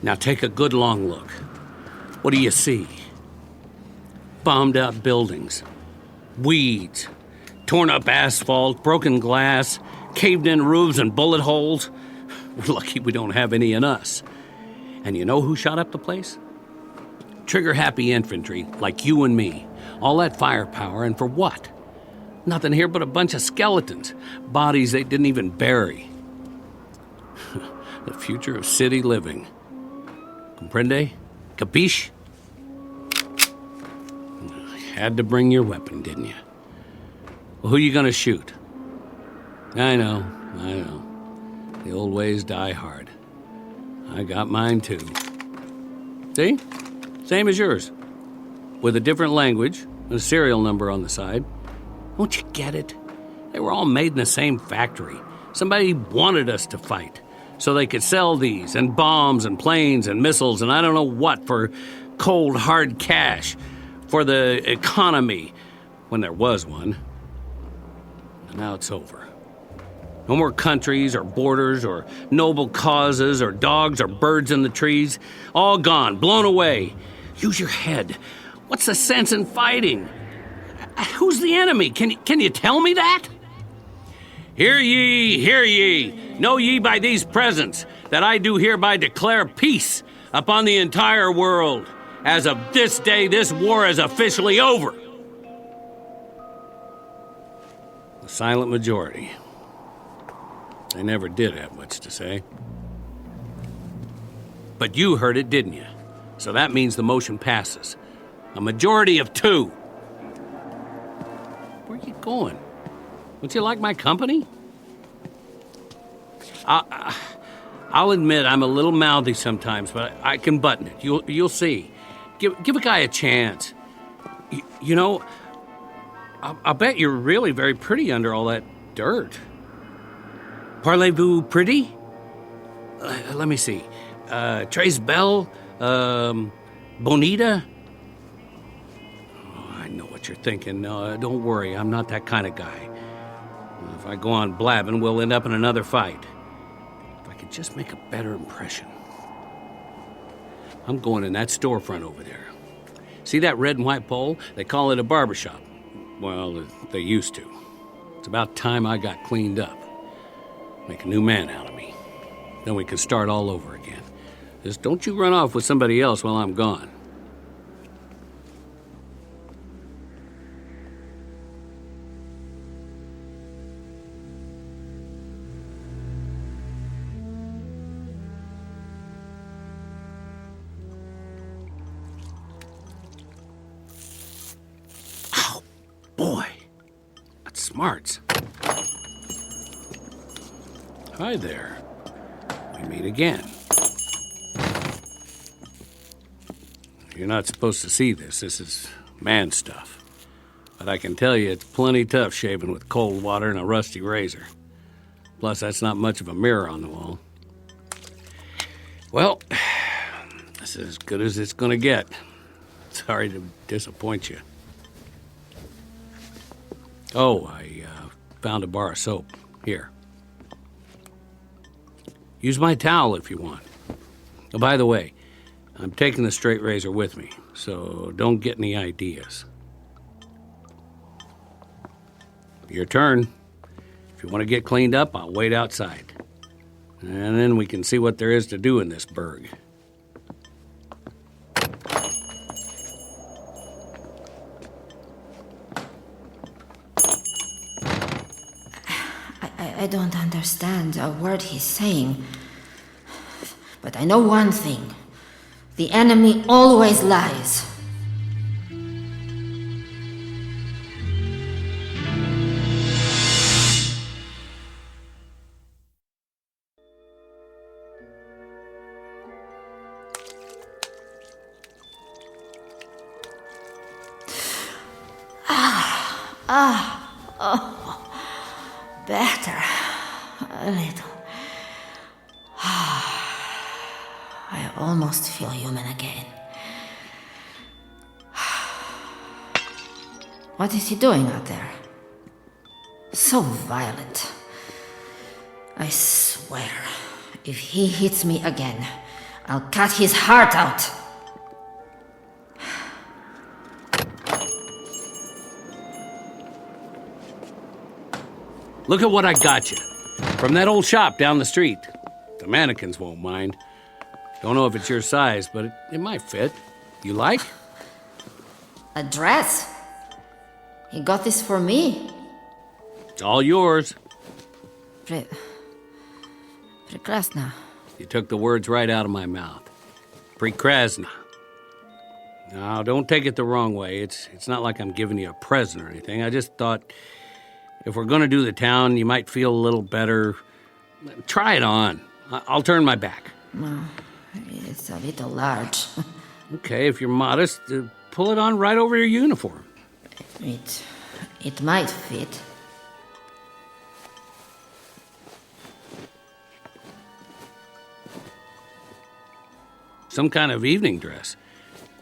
Now take a good long look. What do you see? Bombed out buildings, weeds, torn up asphalt, broken glass, caved in roofs and bullet holes. We're lucky we don't have any in us. And you know who shot up the place? Trigger-happy infantry like you and me. All that firepower, and for what? Nothing here but a bunch of skeletons, bodies they didn't even bury. The future of city living. Comprende? Capiche? Had to bring your weapon, didn't you? Well, who you gonna shoot? I know. The old ways die hard. I got mine too. See? Same as yours. With a different language and a serial number on the side. Don't you get it? They were all made in the same factory. Somebody wanted us to fight so they could sell these and bombs and planes and missiles and I don't know what for cold, hard cash for the economy when there was one. And now it's over. No more countries or borders or noble causes or dogs or birds in the trees. All gone, blown away. Use your head. What's the sense in fighting? Who's the enemy? Can you tell me that? Hear ye, hear ye. Know ye by these presents that I do hereby declare peace upon the entire world. As of this day, this war is officially over. The silent majority. They never did have much to say. But you heard it, didn't you? So that means the motion passes. A majority of 2. Where are you going? Don't you like my company? I'll admit I'm a little mouthy sometimes, but I can button it. You'll see. Give a guy a chance. You know, I'll bet you're really very pretty under all that dirt. Parlez-vous pretty? Let me see. Tres belle? Bonita? Oh, I know what you're thinking. Don't worry, I'm not that kind of guy. If I go on blabbing, we'll end up in another fight. If I could just make a better impression. I'm going in that storefront over there. See that red and white pole? They call it a barbershop. Well, they used to. It's about time I got cleaned up. Make a new man out of me. Then we can start all over again. Just don't you run off with somebody else while I'm gone. Oh, boy. That's smarts. Hi there. We meet again. You're not supposed to see this. This is man stuff. But I can tell you it's plenty tough shaving with cold water and a rusty razor. Plus, that's not much of a mirror on the wall. Well, this is as good as it's gonna get. Sorry to disappoint you. Oh, I found a bar of soap. Here. Use my towel if you want. Oh, by the way, I'm taking the straight razor with me, so don't get any ideas. Your turn. If you want to get cleaned up, I'll wait outside. And then we can see what there is to do in this burg. I don't understand a word he's saying. But I know one thing. The enemy always lies. Better. A little. I almost feel human again. What is he doing out there? So violent. I swear, if he hits me again, I'll cut his heart out. Look at what I got you. From that old shop down the street. The mannequins won't mind. Don't know if it's your size, but it might fit. You like? A dress? He got this for me. It's all yours. Прекрасно. You took the words right out of my mouth. Prekrasna. Now, don't take it the wrong way. It's not like I'm giving you a present or anything. I just thought if we're going to do the town, you might feel a little better. Try it on. I'll turn my back. It's a little large. Okay, if you're modest, pull it on right over your uniform. It might fit. Some kind of evening dress.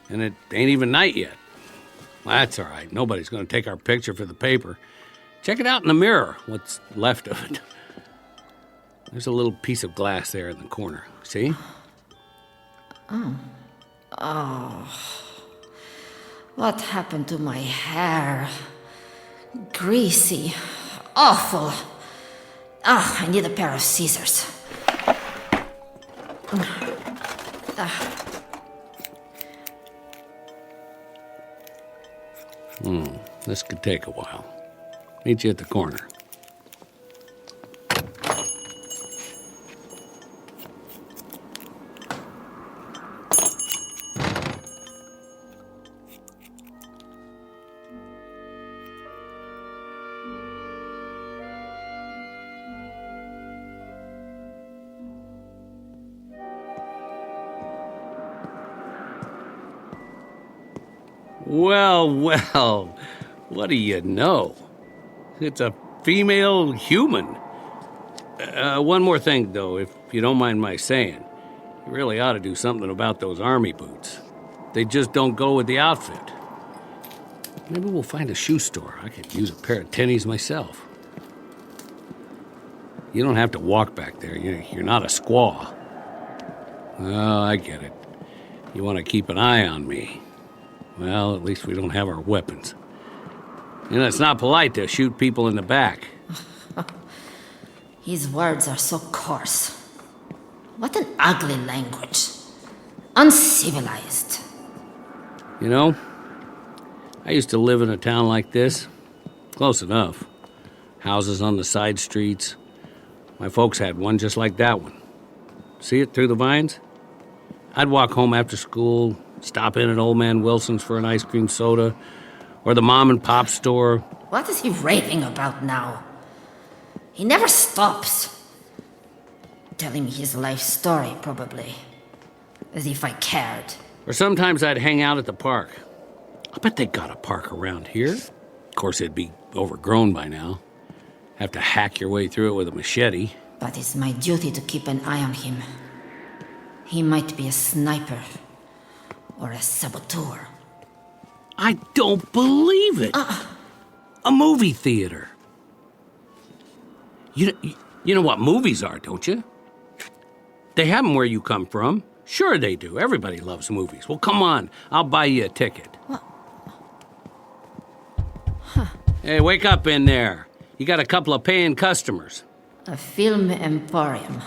And it ain't even night yet. Well, that's all right. Nobody's going to take our picture for the paper. Check it out in the mirror, what's left of it. There's a little piece of glass there in the corner. See? Oh. What happened to my hair? Greasy. Awful. Oh, I need a pair of scissors. This could take a while. Meet you at the corner. Well, what do you know? It's a female human. One more thing, though, if you don't mind my saying. You really ought to do something about those army boots. They just don't go with the outfit. Maybe we'll find a shoe store. I could use a pair of tennies myself. You don't have to walk back there. You're not a squaw. Oh, I get it. You want to keep an eye on me. Well, at least we don't have our weapons. You know, it's not polite to shoot people in the back. His words are so coarse. What an ugly language. Uncivilized. You know, I used to live in a town like this. Close enough. Houses on the side streets. My folks had one just like that one. See it through the vines? I'd walk home after school, stop in at Old Man Wilson's for an ice cream soda, or the mom and pop store. What is he raving about now? He never stops. Telling me his life story, probably. As if I cared. Or sometimes I'd hang out at the park. I bet they got a park around here. Of course, it'd be overgrown by now. Have to hack your way through it with a machete. But it's my duty to keep an eye on him. He might be a sniper. Or a saboteur. I don't believe it. A movie theater. You know what movies are, don't you? They have them where you come from. Sure they do. Everybody loves movies. Well, come on. I'll buy you a ticket. What? Hey, wake up in there. You got a couple of paying customers. A film emporium.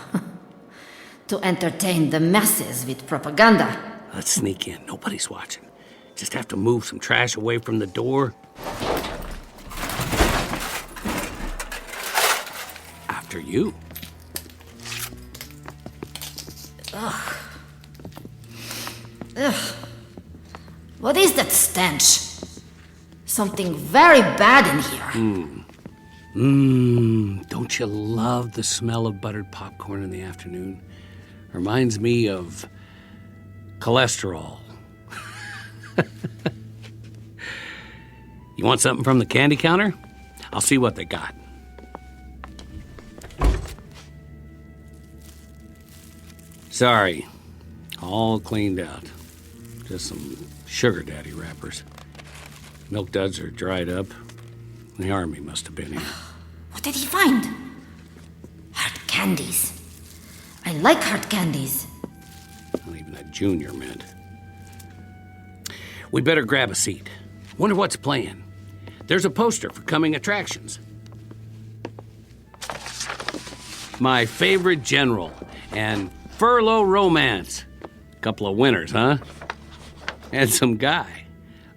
To entertain the masses with propaganda. Let's sneak in. Nobody's watching. Just have to move some trash away from the door. After you. Ugh. Ugh. What is that stench? Something very bad in here. Don't you love the smell of buttered popcorn in the afternoon? Reminds me of cholesterol. You want something from the candy counter? I'll see what they got. Sorry, all cleaned out. Just some sugar daddy wrappers. Milk duds are dried up. The army must have been here. What did he find? Hard candies. I like hard candies. Not even a junior mint. We better grab a seat. Wonder what's playing. There's a poster for coming attractions. My Favorite General and Furlough Romance. Couple of winners, huh? And some guy.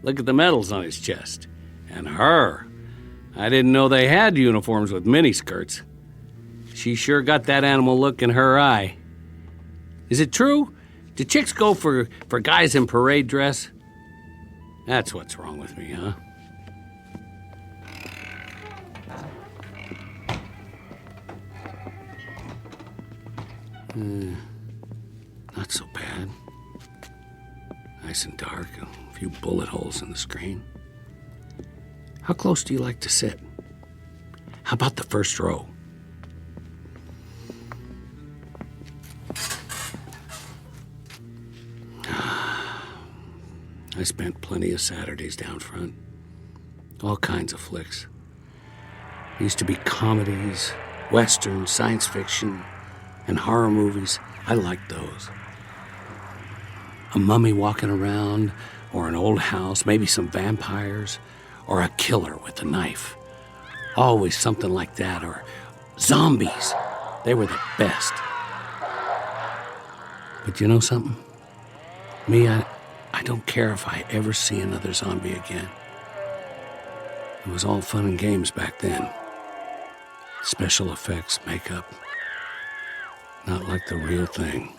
Look at the medals on his chest. And her. I didn't know they had uniforms with miniskirts. She sure got that animal look in her eye. Is it true? Do chicks go for guys in parade dress? That's what's wrong with me, huh? Not so bad. Nice and dark, a few bullet holes in the screen. How close do you like to sit? How about the first row? I spent plenty of Saturdays down front. All kinds of flicks. Used to be comedies, westerns, science fiction, and horror movies. I liked those. A mummy walking around, or an old house, maybe some vampires, or a killer with a knife. Always something like that, or zombies. They were the best. But you know something? Me, I don't care if I ever see another zombie again. It was all fun and games back then. Special effects, makeup. Not like the real thing.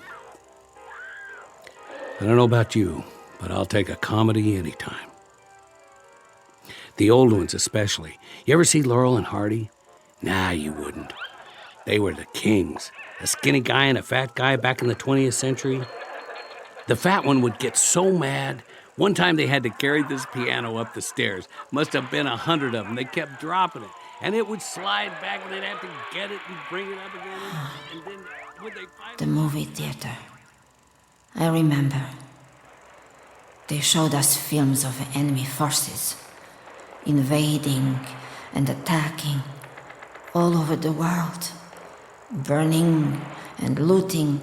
I don't know about you, but I'll take a comedy anytime. The old ones especially. You ever see Laurel and Hardy? Nah, you wouldn't. They were the kings. A skinny guy and a fat guy back in the 20th century. The fat one would get so mad. One time they had to carry this piano up the stairs. Must have been 100 of them. They kept dropping it. And it would slide back and they'd have to get it and bring it up again. And then would they finally... The movie theater. I remember. They showed us films of enemy forces. Invading and attacking all over the world. Burning and looting.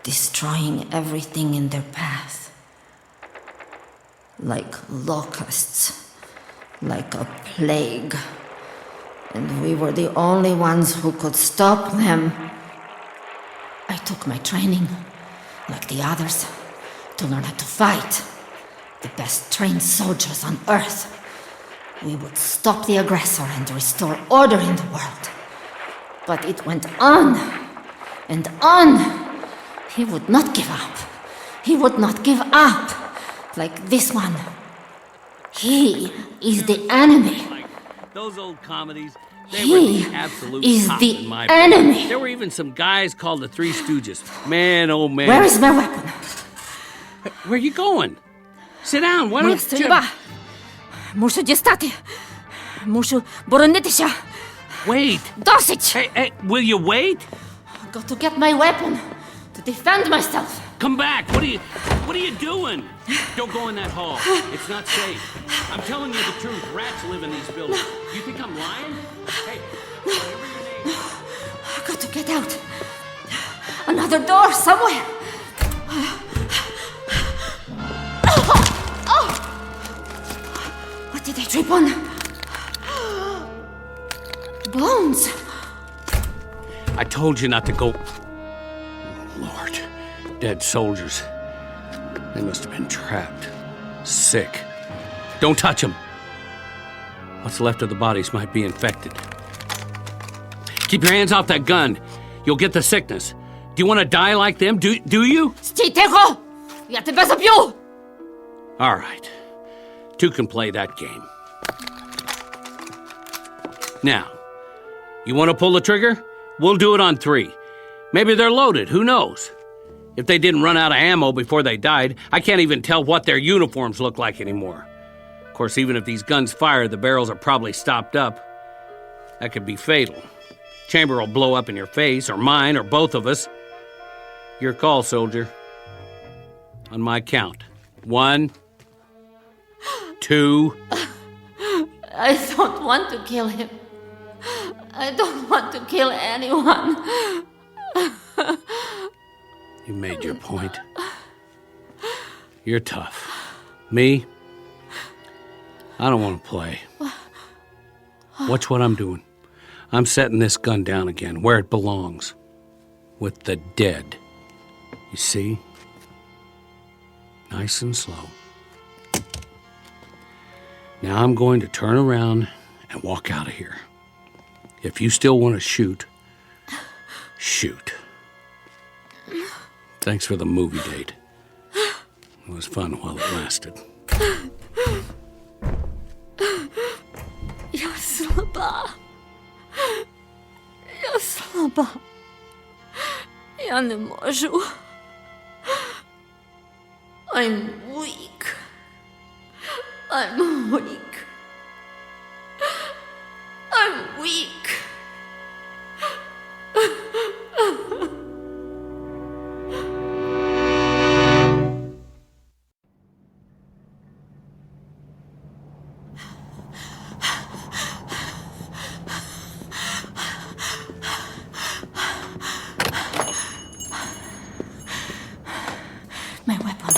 Destroying everything in their path. Like locusts. Like a plague. And we were the only ones who could stop them. I took my training, like the others, to learn how to fight. The best trained soldiers on Earth. We would stop the aggressor and restore order in the world. But it went on and on. He would not give up. He would not give up. Like this one. He is the enemy. Those old comedies, they He were the absolute is top the in my enemy. book. There were even some guys called the Three Stooges. Man, oh man. Where is my weapon? Where are you going? Sit down, why Моя don't you... стрільба. Мушу дістати. Мушу боронитися. Wait. Досить. Hey, will you wait? I've got to get my weapon to defend myself. Come back. What are you doing? Don't go in that hall. It's not safe. I'm telling you the truth. Rats live in these buildings. You think I'm lying? Hey, whatever your name. I've got to get out. Another door somewhere. What did I trip on? Bones. I told you not to go. Lord, dead soldiers. They must have been trapped. Sick. Don't touch them. What's left of the bodies might be infected. Keep your hands off that gun. You'll get the sickness. Do you want to die like them? Do you? Стій тихо! Я тебе заб'ю! All right. Two can play that game. Now, you want to pull the trigger? We'll do it on 3. Maybe they're loaded, who knows? If they didn't run out of ammo before they died, I can't even tell what their uniforms look like anymore. Of course, even if these guns fire, the barrels are probably stopped up. That could be fatal. Chamber will blow up in your face, or mine, or both of us. Your call, soldier. On my count. 1, 2... I don't want to kill him. I don't want to kill anyone. You made your point. You're tough. Me? I don't want to play. Watch what I'm doing. I'm setting this gun down again, where it belongs. With the dead. You see? Nice and slow. Now I'm going to turn around and walk out of here. If you still want to shoot, shoot. Thanks for the movie date. It was fun while it lasted. Я слаба. Я слаба. Я не можу. I'm weak. I'm weak. I'm weak. My weapon.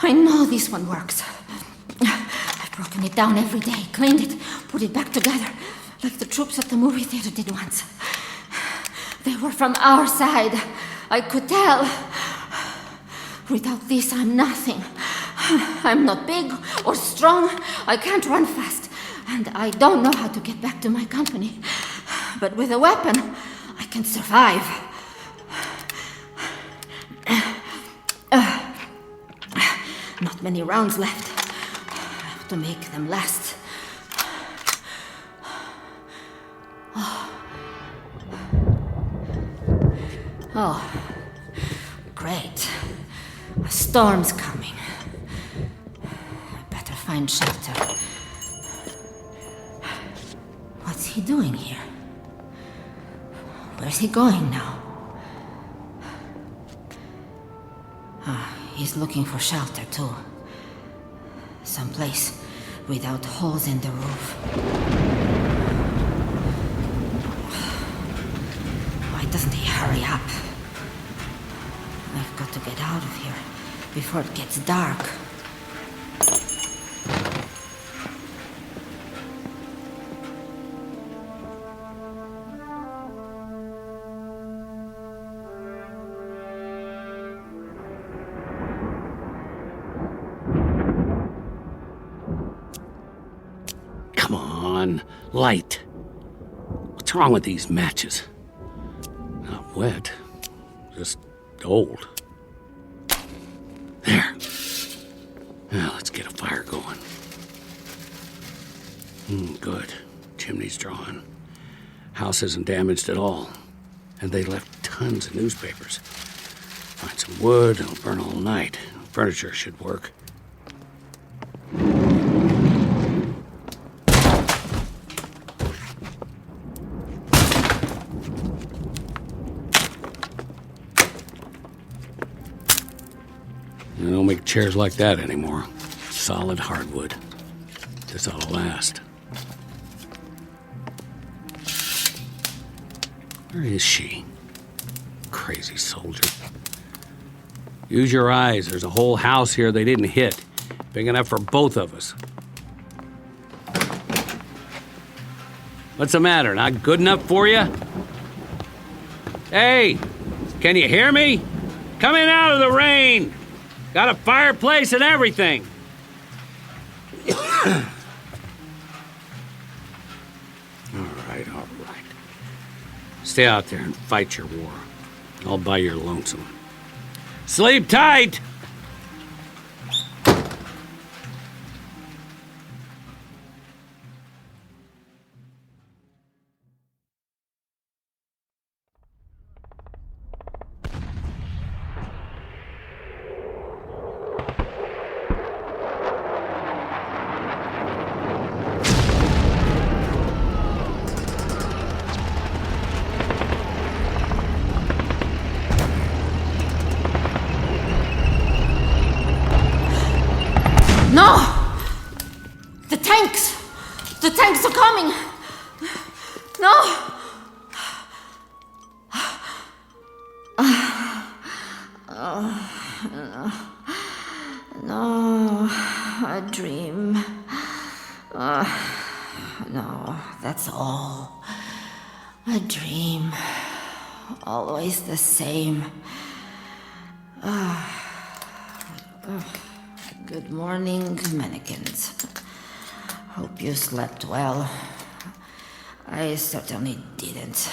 I know this one works. I've broken it down every day, cleaned it, put it back together, like the troops at the movie theater did once. They were from our side. I could tell. Without this, I'm nothing. I'm not big or strong. I can't run fast. And I don't know how to get back to my company. But with a weapon, I can survive. Not many rounds left. I have to make them last. Oh, great. A storm's coming. I better find shelter. What's he doing here? Where's he going now? He's looking for shelter, too. Someplace without holes in the roof. Why doesn't he hurry up? I've got to get out of here before it gets dark. Light. What's wrong with these matches? Not wet, just old. There. Now let's get a fire going. Good. Chimney's drawn. House isn't damaged at all. And they left tons of newspapers. Find some wood, it'll burn all night. Furniture should work. They don't make chairs like that anymore. Solid hardwood. This ought to last. Where is she? Crazy soldier. Use your eyes. There's a whole house here they didn't hit. Big enough for both of us. What's the matter? Not good enough for you? Hey! Can you hear me? Coming out of the rain! Got a fireplace and everything. All right. Stay out there and fight your war. All by your lonesome. Sleep tight! No! The tanks! The tanks are coming! No! No, a dream. No, that's all. A dream. Always the same. Good morning, mannequins. Hope you slept well. I certainly didn't.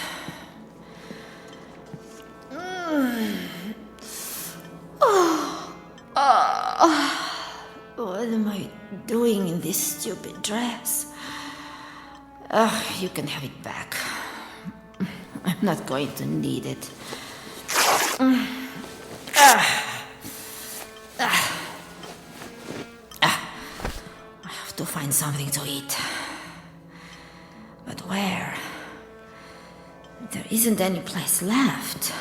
What am I doing in this stupid dress? You can have it back. I'm not going to need it. I have to find something to eat. But where? There isn't any place left.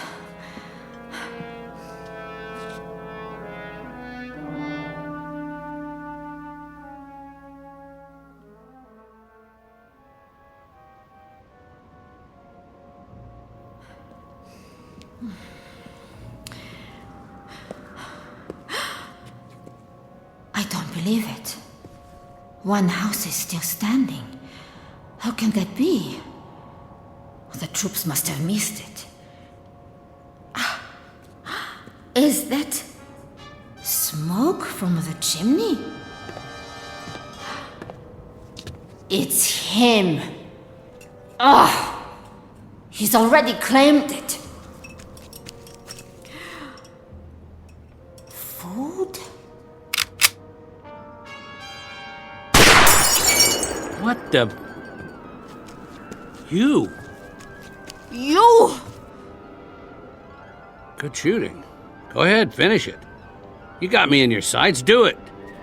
I don't believe it. One house is still standing. How can that be? The troops must have missed it. Is that smoke from the chimney? It's him. He's already claimed it. Food? What the? You? Good shooting. Go ahead, finish it. You got me in your sights. Do it.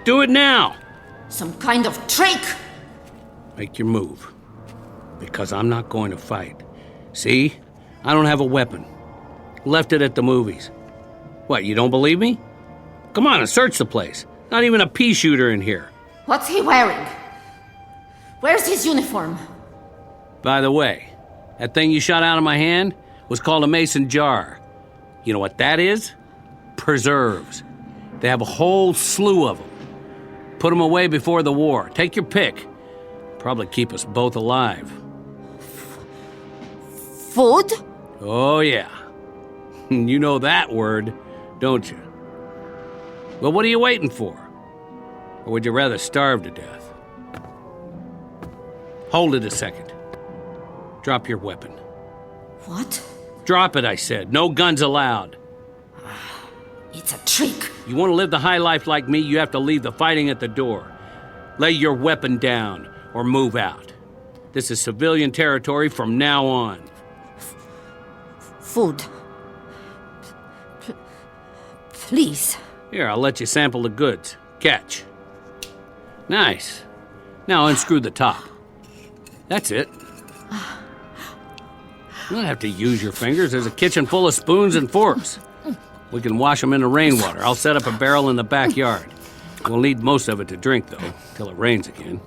Do it now. Some kind of trick. Make your move. Because I'm not going to fight. See? I don't have a weapon. Left it at the movies. What, you don't believe me? Come on and search the place. Not even a pea shooter in here. What's he wearing? Where's his uniform? By the way, that thing you shot out of my hand was called a mason jar. You know what that is? Preserves. They have a whole slew of them. Put them away before the war. Take your pick. Probably keep us both alive. Food? Oh, yeah. You know that word, don't you? Well, what are you waiting for? Or would you rather starve to death? Hold it a second. Drop your weapon. What? Drop it, I said. No guns allowed. It's a trick. You want to live the high life like me, you have to leave the fighting at the door. Lay your weapon down or move out. This is civilian territory from now on. Food. Please. Here, I'll let you sample the goods. Catch. Nice. Now unscrew the top. That's it. You don't have to use your fingers. There's a kitchen full of spoons and forks. We can wash them in the rainwater. I'll set up a barrel in the backyard. We'll need most of it to drink, though, till it rains again.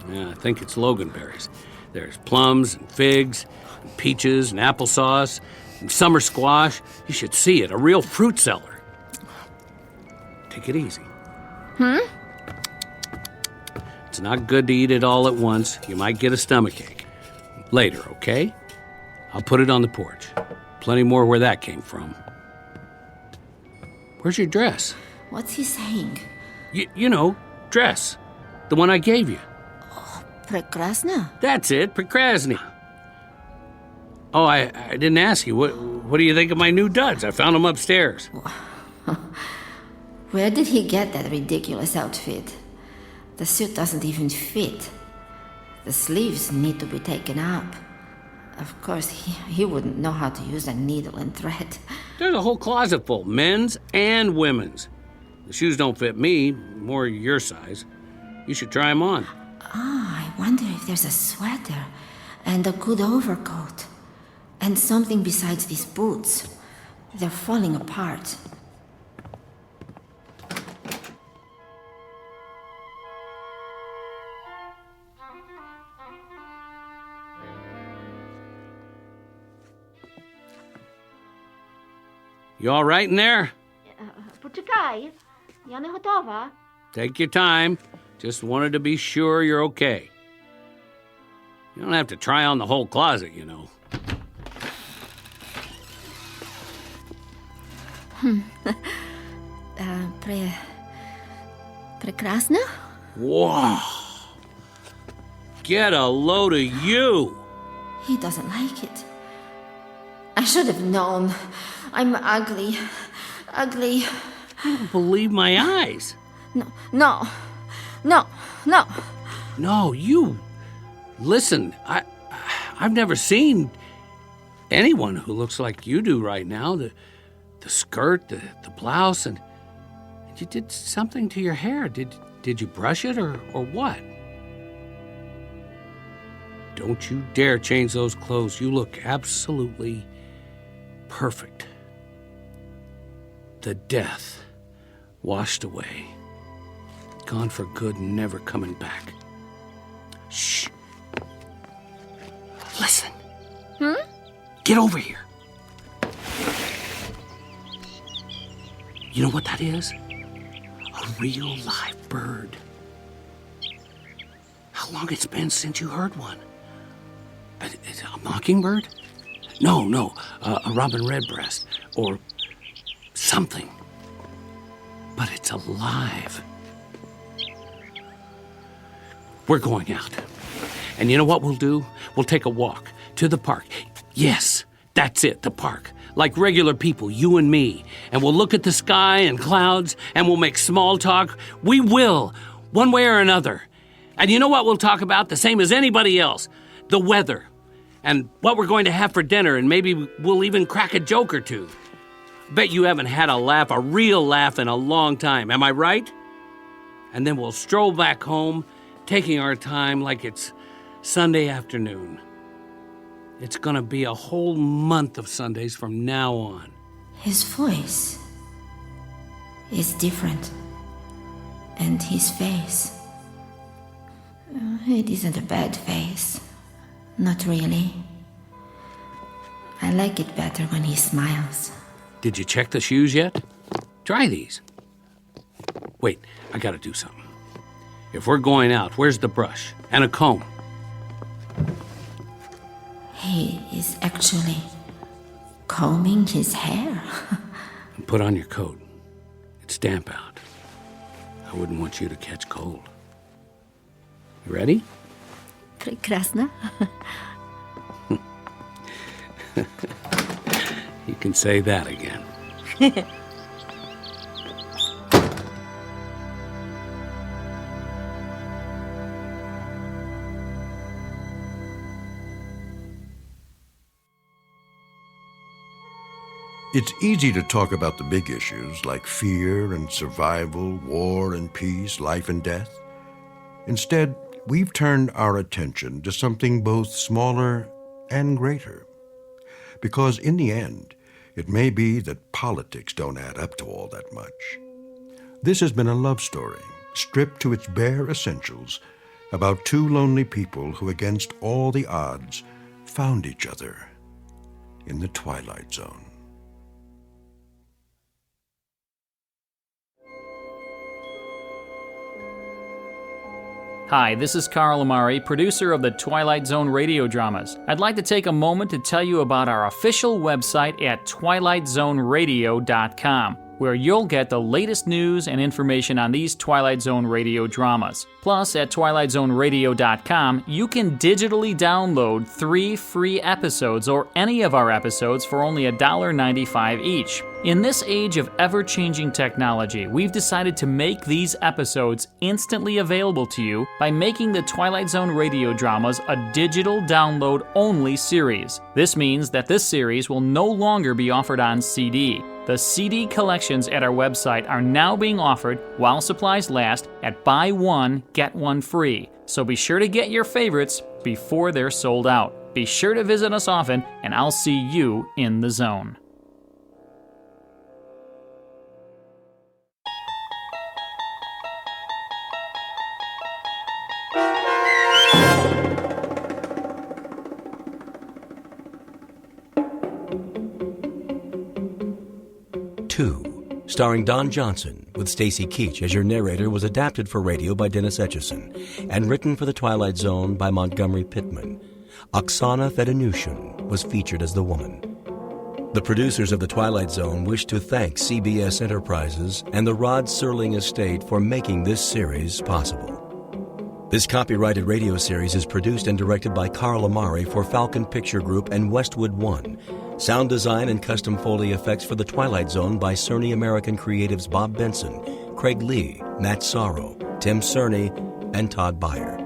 Yeah, I think it's loganberries. There's plums and figs, and peaches and applesauce, and summer squash. You should see it, a real fruit cellar. Take it easy. It's not good to eat it all at once. You might get a stomachache. Later, okay? I'll put it on the porch. Plenty more where that came from. Where's your dress? What's he saying? You know, dress. The one I gave you. Prekrasna? That's it, Prekrasny. Oh, I didn't ask you. What do you think of my new duds? I found them upstairs. Where did he get that ridiculous outfit? The suit doesn't even fit. The sleeves need to be taken up. Of course, he wouldn't know how to use a needle and thread. There's a whole closet full, men's and women's. The shoes don't fit me, more your size. You should try them on. I wonder if there's a sweater and a good overcoat. And something besides these boots. They're falling apart. You all right in there? Poczekaj, ja nie gotowa. Take your time. Just wanted to be sure you're okay. You don't have to try on the whole closet, you know. Прекрасно? Whoa! Get a load of you! He doesn't like it. I should have known. I'm ugly. Ugly. I don't believe my eyes. No. No, you. Listen, I've never seen anyone who looks like you do right now. The skirt, the blouse, and you did something to your hair. Did you brush it or what? Don't you dare change those clothes. You look absolutely perfect. The death washed away. Gone for good and never coming back. Shh. Listen. Get over here. You know what that is? A real live bird. How long it's been since you heard one? A mockingbird? No, a robin redbreast or something. But it's alive. We're going out. And you know what we'll do? We'll take a walk to the park. Yes, that's it, the park. Like regular people, you and me. And we'll look at the sky and clouds, and we'll make small talk. We will, one way or another. And you know what we'll talk about? The same as anybody else. The weather. And what we're going to have for dinner, and maybe we'll even crack a joke or two. Bet you haven't had a real laugh in a long time. Am I right? And then we'll stroll back home, taking our time like it's Sunday afternoon. It's gonna be a whole month of Sundays from now on. His voice is different. And his face. It isn't a bad face. Not really. I like it better when he smiles. Did you check the shoes yet? Try these. Wait, I gotta do something. If we're going out, where's the brush? And a comb? He is actually combing his hair. And put on your coat. It's damp out. I wouldn't want you to catch cold. You ready? Прекрасно. You can say that again. It's easy to talk about the big issues like fear and survival, war and peace, life and death. Instead, we've turned our attention to something both smaller and greater. Because in the end, it may be that politics don't add up to all that much. This has been a love story, stripped to its bare essentials, about two lonely people who, against all the odds, found each other in the Twilight Zone. Hi, this is Carl Amari, producer of the Twilight Zone radio dramas. I'd like to take a moment to tell you about our official website at twilightzoneradio.com, where you'll get the latest news and information on these Twilight Zone radio dramas. Plus, at twilightzoneradio.com, you can digitally download 3 free episodes or any of our episodes for only $1.95 each. In this age of ever-changing technology, we've decided to make these episodes instantly available to you by making the Twilight Zone radio dramas a digital download-only series. This means that this series will no longer be offered on CD. The CD collections at our website are now being offered while supplies last at buy one, get one free. So be sure to get your favorites before they're sold out. Be sure to visit us often, and I'll see you in the zone. starring Don Johnson, with Stacy Keach as your narrator, was adapted for radio by Dennis Etchison and written for The Twilight Zone by Montgomery Pittman. Oksana Fedonusian was featured as the woman. The producers of The Twilight Zone wish to thank CBS Enterprises and the Rod Serling Estate for making this series possible. This copyrighted radio series is produced and directed by Carl Amari for Falcon Picture Group and Westwood One. Sound design and custom Foley effects for The Twilight Zone by Cerny American Creatives Bob Benson, Craig Lee, Matt Sorrow, Tim Cerny, and Todd Beyer.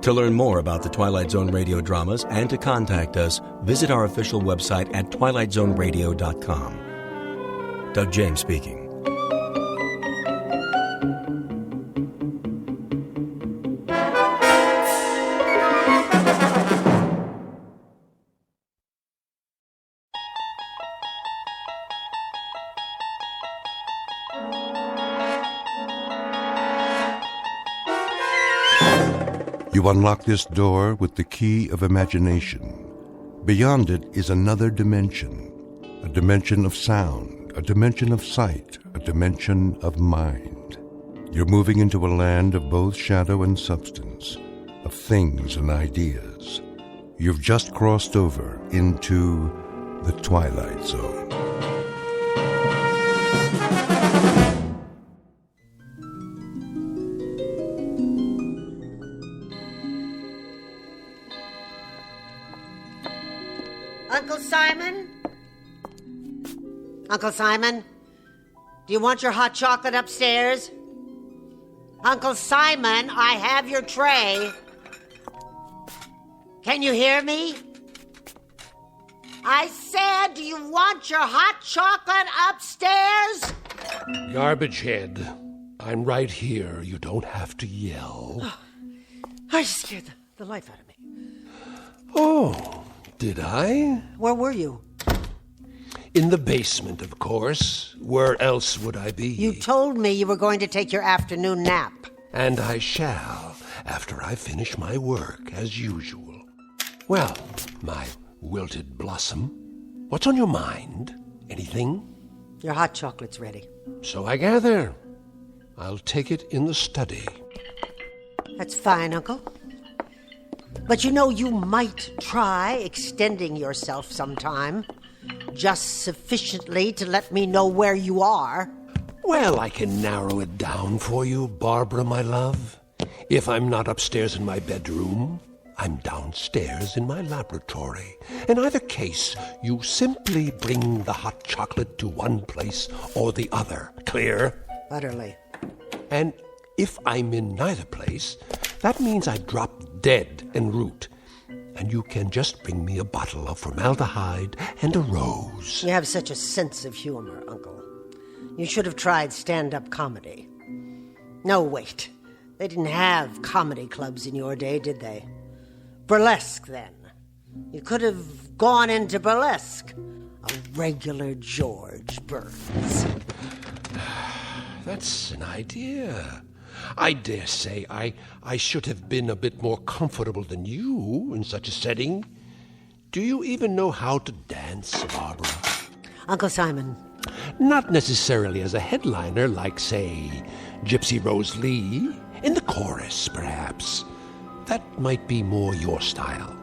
To learn more about the Twilight Zone radio dramas and to contact us, visit our official website at twilightzoneradio.com. Doug James speaking. You unlock this door with the key of imagination. Beyond it is another dimension, a dimension of sound, a dimension of sight, a dimension of mind. You're moving into a land of both shadow and substance, of things and ideas. You've just crossed over into the Twilight Zone. Uncle Simon? Uncle Simon? Do you want your hot chocolate upstairs? Uncle Simon, I have your tray. Can you hear me? I said, do you want your hot chocolate upstairs? Garbage head. I'm right here. You don't have to yell. Oh, I scared the life out of me. Oh, did I? Where were you? In the basement, of course. Where else would I be? You told me you were going to take your afternoon nap. And I shall, after I finish my work, as usual. Well, my wilted blossom, what's on your mind? Anything? Your hot chocolate's ready. So I gather. I'll take it in the study. That's fine, Uncle. But you know, you might try extending yourself sometime. Just sufficiently to let me know where you are. Well, I can narrow it down for you, Barbara, my love. If I'm not upstairs in my bedroom, I'm downstairs in my laboratory. In either case, you simply bring the hot chocolate to one place or the other. Clear? Utterly. And if I'm in neither place, that means I drop dead en route. And you can just bring me a bottle of formaldehyde and a rose. You have such a sense of humor, Uncle. You should have tried stand-up comedy. No, wait. They didn't have comedy clubs in your day, did they? Burlesque, then. You could have gone into burlesque. A regular George Burns. That's an idea. I dare say I should have been a bit more comfortable than you in such a setting. Do you even know how to dance, Barbara? Uncle Simon. Not necessarily as a headliner like, say, Gypsy Rose Lee. In the chorus, perhaps. That might be more your style.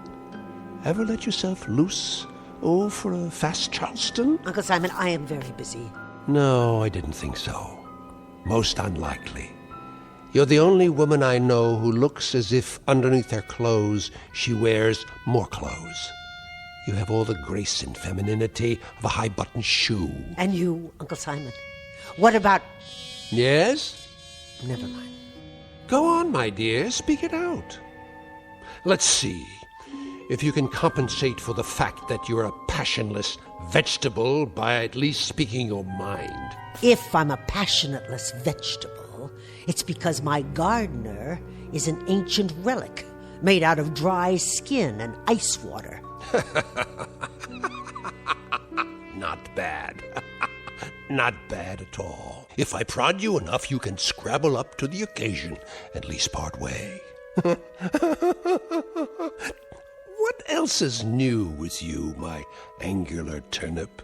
Ever let yourself loose? Oh, for a fast Charleston? Uncle Simon, I am very busy. No, I didn't think so. Most unlikely. You're the only woman I know who looks as if underneath her clothes she wears more clothes. You have all the grace and femininity of a high-button shoe. And you, Uncle Simon. What about... Yes? Never mind. Go on, my dear. Speak it out. Let's see if you can compensate for the fact that you're a passionless vegetable by at least speaking your mind. If I'm a passionateless vegetable, it's because my gardener is an ancient relic made out of dry skin and ice water. Not bad. Not bad at all. If I prod you enough, you can scrabble up to the occasion, at least part way. What else is new with you, my angular turnip?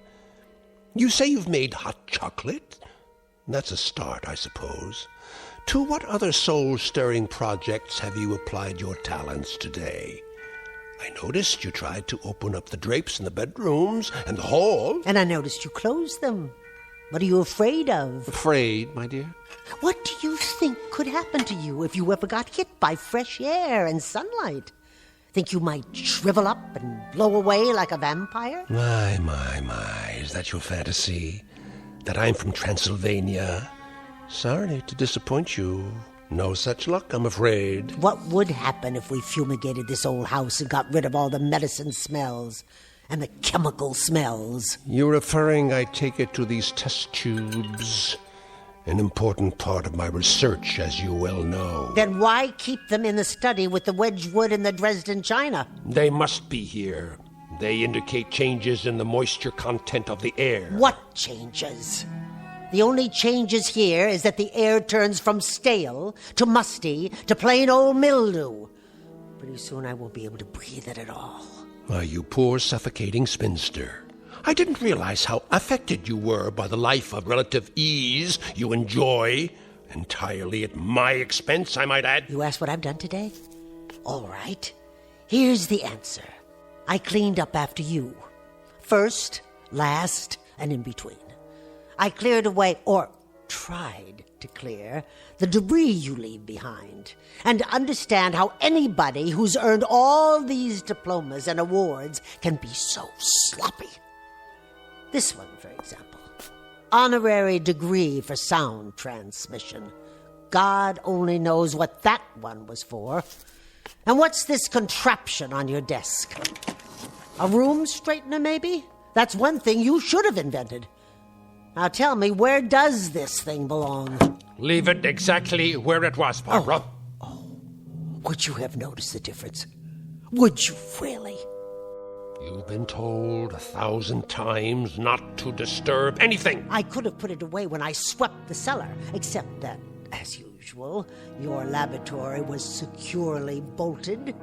You say you've made hot chocolate? That's a start, I suppose. To what other soul-stirring projects have you applied your talents today? I noticed you tried to open up the drapes in the bedrooms and the hall. And I noticed you closed them. What are you afraid of? Afraid, my dear? What do you think could happen to you if you ever got hit by fresh air and sunlight? Think you might shrivel up and blow away like a vampire? My. Is that your fantasy? That I'm from Transylvania? Sorry to disappoint you. No such luck, I'm afraid. What would happen if we fumigated this old house and got rid of all the medicine smells and the chemical smells? You're referring, I take it, to these test tubes. An important part of my research, as you well know. Then why keep them in the study with the Wedgwood and the Dresden china? They must be here. They indicate changes in the moisture content of the air. What changes? The only changes here is that the air turns from stale to musty to plain old mildew. Pretty soon I won't be able to breathe it at all. Why, you poor suffocating spinster. I didn't realize how affected you were by the life of relative ease you enjoy. Entirely at my expense, I might add. You asked what I've done today? All right. Here's the answer. I cleaned up after you. First, last, and in between. I cleared away, or tried to clear, the debris you leave behind, and to understand how anybody who's earned all these diplomas and awards can be so sloppy. This one, for example. Honorary degree for sound transmission. God only knows what that one was for. And what's this contraption on your desk? A room straightener, maybe? That's one thing you should have invented. Now tell me, where does this thing belong? Leave it exactly where it was, Barbara. Would you have noticed the difference? Would you really? You've been told 1,000 times not to disturb anything. I could have put it away when I swept the cellar, except that, as usual, your laboratory was securely bolted.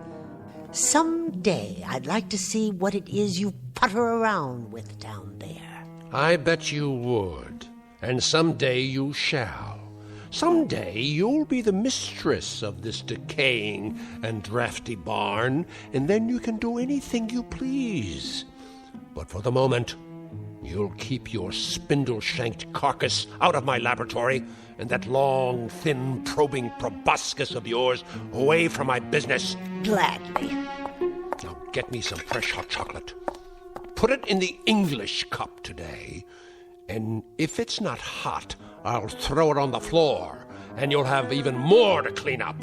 Someday I'd like to see what it is you putter around with down there. I bet you would. And someday you shall. Someday you'll be the mistress of this decaying and drafty barn, and then you can do anything you please. But for the moment, you'll keep your spindle-shanked carcass out of my laboratory, and that long, thin, probing proboscis of yours away from my business. Gladly. Now get me some fresh hot chocolate. Put it in the English cup today, and if it's not hot, I'll throw it on the floor, and you'll have even more to clean up.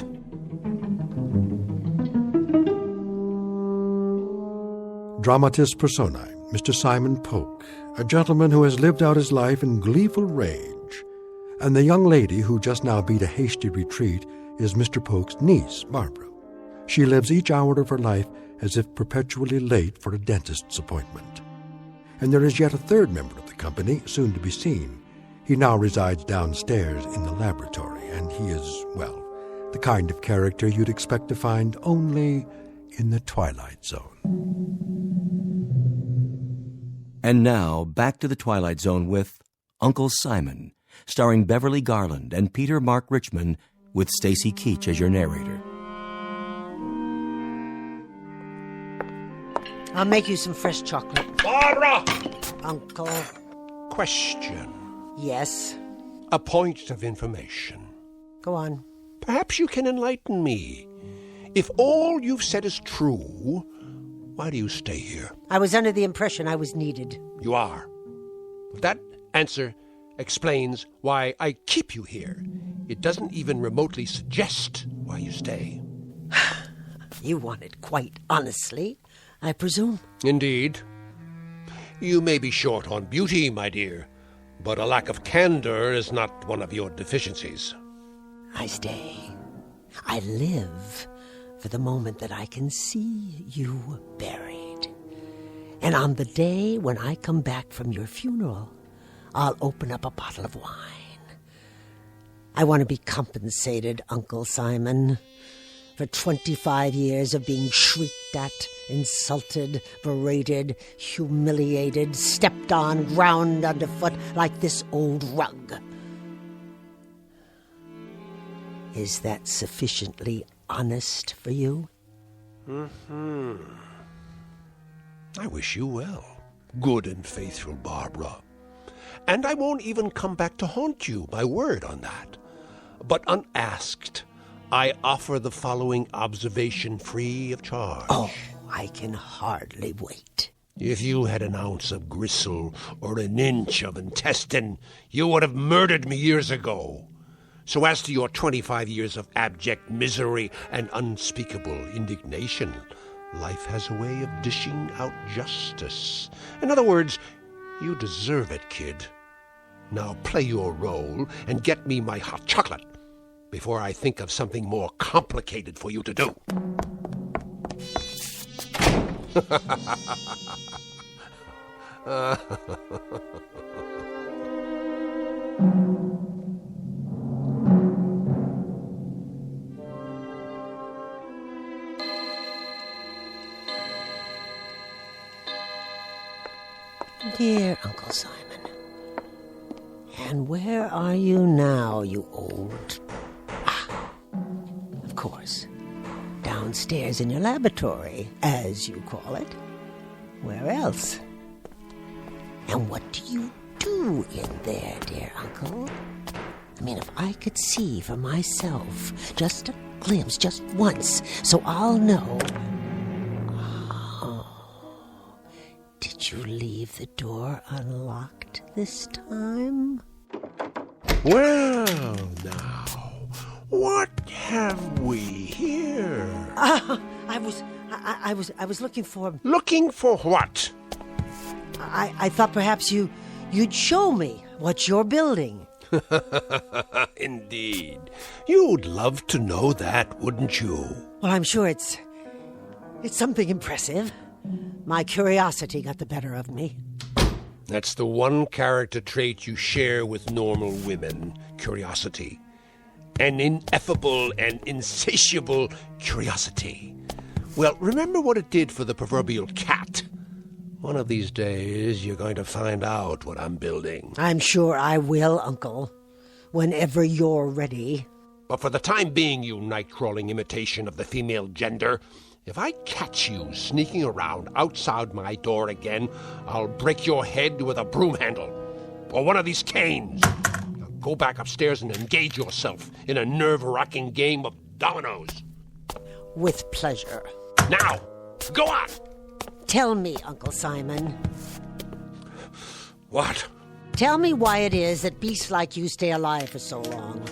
Dramatis personae, Mr. Simon Polk, a gentleman who has lived out his life in gleeful rage. And the young lady who just now beat a hasty retreat is Mr. Polk's niece, Barbara. She lives each hour of her life as if perpetually late for a dentist's appointment. And there is yet a third member of the company, soon to be seen. He now resides downstairs in the laboratory, and he is, well, the kind of character you'd expect to find only in the Twilight Zone. And now, back to the Twilight Zone with Uncle Simon, starring Beverly Garland and Peter Mark Richmond, with Stacy Keach as your narrator. I'll make you some fresh chocolate. Barbara! Uncle. Question. Yes? A point of information. Go on. Perhaps you can enlighten me. If all you've said is true, why do you stay here? I was under the impression I was needed. You are. That answer explains why I keep you here. It doesn't even remotely suggest why you stay. You want it quite honestly, I presume. Indeed. You may be short on beauty, my dear, but a lack of candor is not one of your deficiencies. I stay. I live for the moment that I can see you buried. And on the day when I come back from your funeral, I'll open up a bottle of wine. I want to be compensated, Uncle Simon, for 25 years of being shrieked at, insulted, berated, humiliated, stepped on, ground underfoot like this old rug. Is that sufficiently honest for you? Mm-hmm. I wish you well, good and faithful Barbara. And I won't even come back to haunt you, my word on that. But unasked, I offer the following observation free of charge. Oh, I can hardly wait. If you had an ounce of gristle or an inch of intestine, you would have murdered me years ago. So as to your 25 years of abject misery and unspeakable indignation, life has a way of dishing out justice. In other words, you deserve it, kid. Now play your role and get me my hot chocolate before I think of something more complicated for you to do. Dear Uncle Simon, and where are you now, you old... of course, downstairs in your laboratory, as you call it. Where else? And what do you do in there, dear Uncle? I mean, if I could see for myself, just a glimpse, just once, so I'll know... Did you leave the door unlocked this time? Well, now, what have we here? I was looking for... Looking for what? I thought perhaps you'd show me what you're building. Indeed. You'd love to know that, wouldn't you? Well, I'm sure it's something impressive. My curiosity got the better of me. That's the one character trait you share with normal women, curiosity. An ineffable and insatiable curiosity. Well, remember what it did for the proverbial cat. One of these days, you're going to find out what I'm building. I'm sure I will, Uncle. Whenever you're ready. But for the time being, you night-crawling imitation of the female gender, if I catch you sneaking around outside my door again, I'll break your head with a broom handle. Or one of these canes. Now go back upstairs and engage yourself in a nerve-wracking game of dominoes. With pleasure. Now, go on! Tell me, Uncle Simon. What? Tell me why it is that beasts like you stay alive for so long.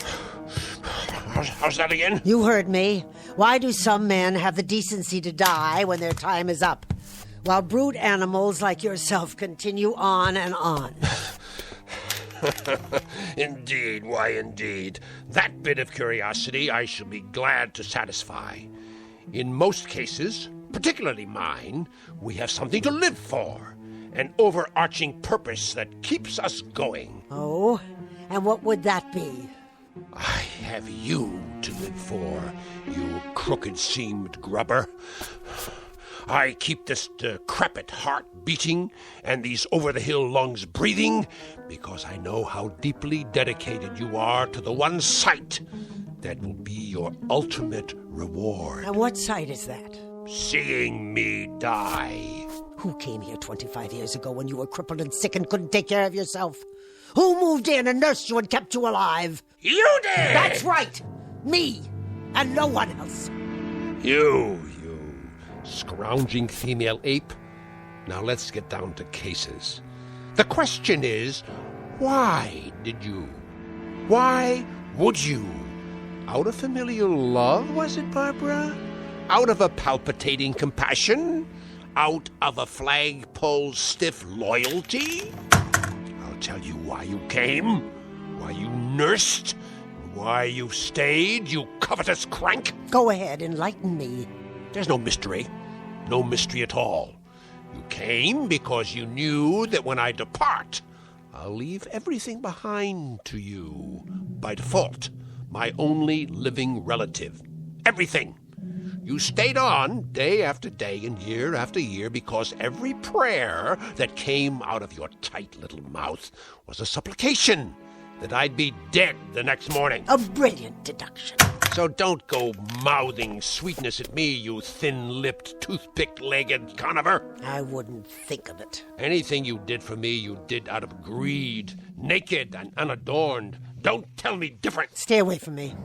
How's that again? You heard me. Why do some men have the decency to die when their time is up, while brute animals like yourself continue on and on? Indeed, why indeed. That bit of curiosity I shall be glad to satisfy. In most cases, particularly mine, we have something to live for, an overarching purpose that keeps us going. Oh, and what would that be? I have you to live for, you crooked-seamed grubber. I keep this decrepit heart beating and these over-the-hill lungs breathing because I know how deeply dedicated you are to the one sight that will be your ultimate reward. And what sight is that? Seeing me die. Who came here 25 years ago when you were crippled and sick and couldn't take care of yourself? Who moved in and nursed you and kept you alive? You did! That's right! Me! And no one else! You scrounging female ape. Now let's get down to cases. The question is, why did you? Why would you? Out of familial love, was it, Barbara? Out of a palpitating compassion? Out of a flagpole stiff loyalty? I'll tell you why you came, why you nursed, why you stayed, you covetous crank. Go ahead, enlighten me. There's no mystery. No mystery at all. You came because you knew that when I depart, I'll leave everything behind to you. By default, my only living relative. Everything. You stayed on day after day and year after year because every prayer that came out of your tight little mouth was a supplication that I'd be dead the next morning. A brilliant deduction. So don't go mouthing sweetness at me, you thin-lipped, toothpick-legged conover. I wouldn't think of it. Anything you did for me, you did out of greed, naked and unadorned. Don't tell me different. Stay away from me.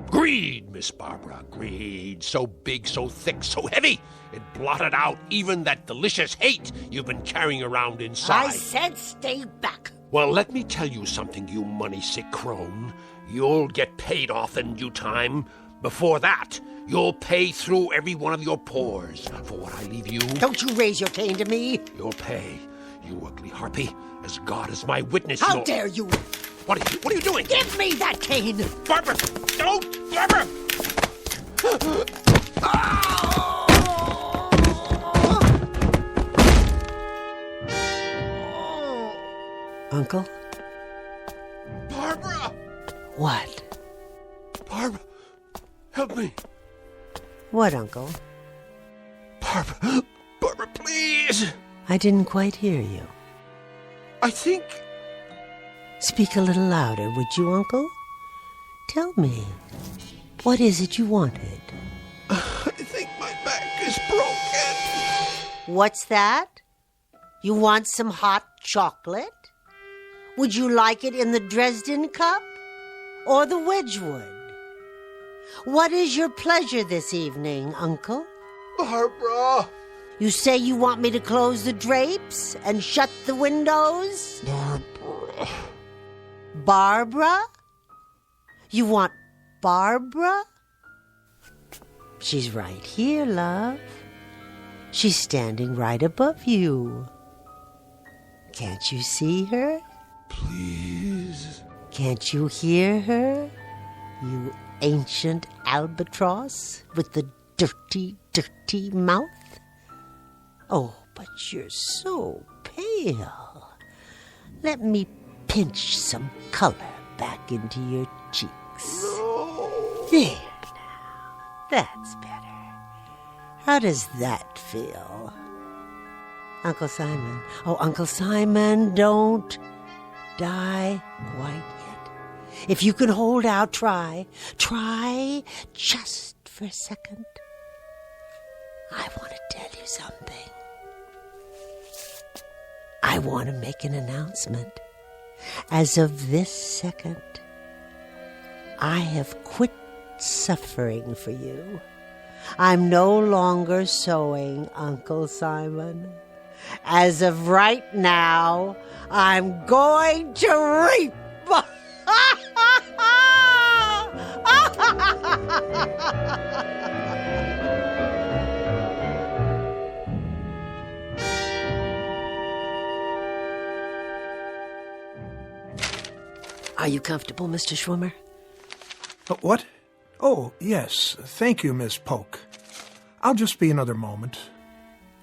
Greed, Miss Barbara, greed. So big, so thick, so heavy. It blotted out even that delicious hate you've been carrying around inside. I said stay back. Well, let me tell you something, you money-sick crone. You'll get paid off in due time. Before that, you'll pay through every one of your pores for what I leave you. Don't you raise your cane to me. You'll pay, you ugly harpy. As God is my witness, How dare you? What are you doing? Give me that cane! Barbara! Don't! Barbara! Uncle? Barbara! What? Barbara, help me. What, Uncle? Barbara, please! I didn't quite hear you. I think... Speak a little louder, would you, Uncle? Tell me, what is it you wanted? I think my back is broken. What's that? You want some hot chocolate? Would you like it in the Dresden cup or the Wedgwood? What is your pleasure this evening, Uncle? Barbara! You say you want me to close the drapes and shut the windows? Barbara. Barbara? You want Barbara? She's right here, love. She's standing right above you. Can't you see her? Please. Can't you hear her? You ancient albatross with the dirty, dirty mouth? Oh, but you're so pale. Let me pinch some color back into your cheeks. No. There now. That's better. How does that feel? Uncle Simon. Oh, Uncle Simon, don't die quite yet. If you can hold out, try. Try just for a second. I want to tell you something. I want to make an announcement. As of this second, I have quit suffering for you. I'm no longer sewing, Uncle Simon. As of right now, I'm going to reap. Are you comfortable, Mr. Schwimmer? What? Oh, yes. Thank you, Miss Polk. I'll just be another moment.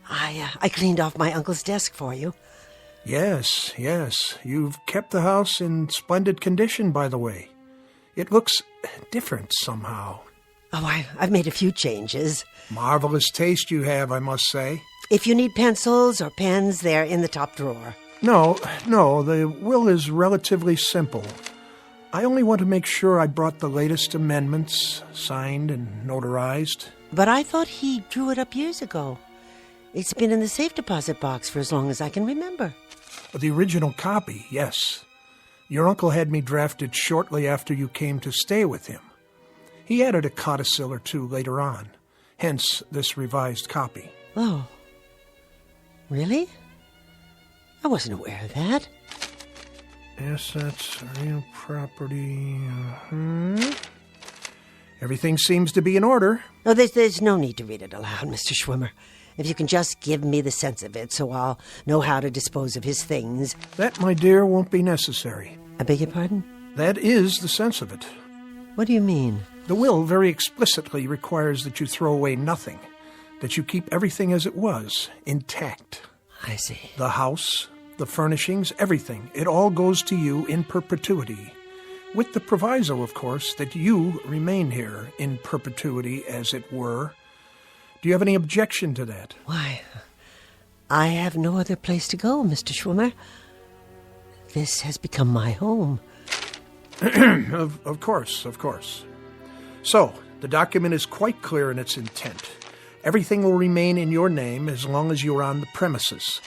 I cleaned off my uncle's desk for you. Yes. You've kept the house in splendid condition, by the way. It looks different somehow. Oh, I've made a few changes. Marvelous taste you have, I must say. If you need pencils or pens, they're in the top drawer. No, the will is relatively simple. I only want to make sure I brought the latest amendments, signed and notarized. But I thought he drew it up years ago. It's been in the safe deposit box for as long as I can remember. The original copy, yes. Your uncle had me drafted shortly after you came to stay with him. He added a codicil or two later on, hence this revised copy. Oh. Really? I wasn't aware of that. Assets, real property. Everything seems to be in order. Oh, there's no need to read it aloud, Mr. Schwimmer. If you can just give me the sense of it so I'll know how to dispose of his things. That, my dear, won't be necessary. I beg your pardon? That is the sense of it. What do you mean? The will very explicitly requires that you throw away nothing, that you keep everything as it was, intact. I see. The house, the furnishings, everything. It all goes to you in perpetuity. With the proviso, of course, that you remain here in perpetuity, as it were. Do you have any objection to that? Why, I have no other place to go, Mr. Schwimmer. This has become my home. Of course. So, the document is quite clear in its intent. Everything will remain in your name as long as you're on the premises.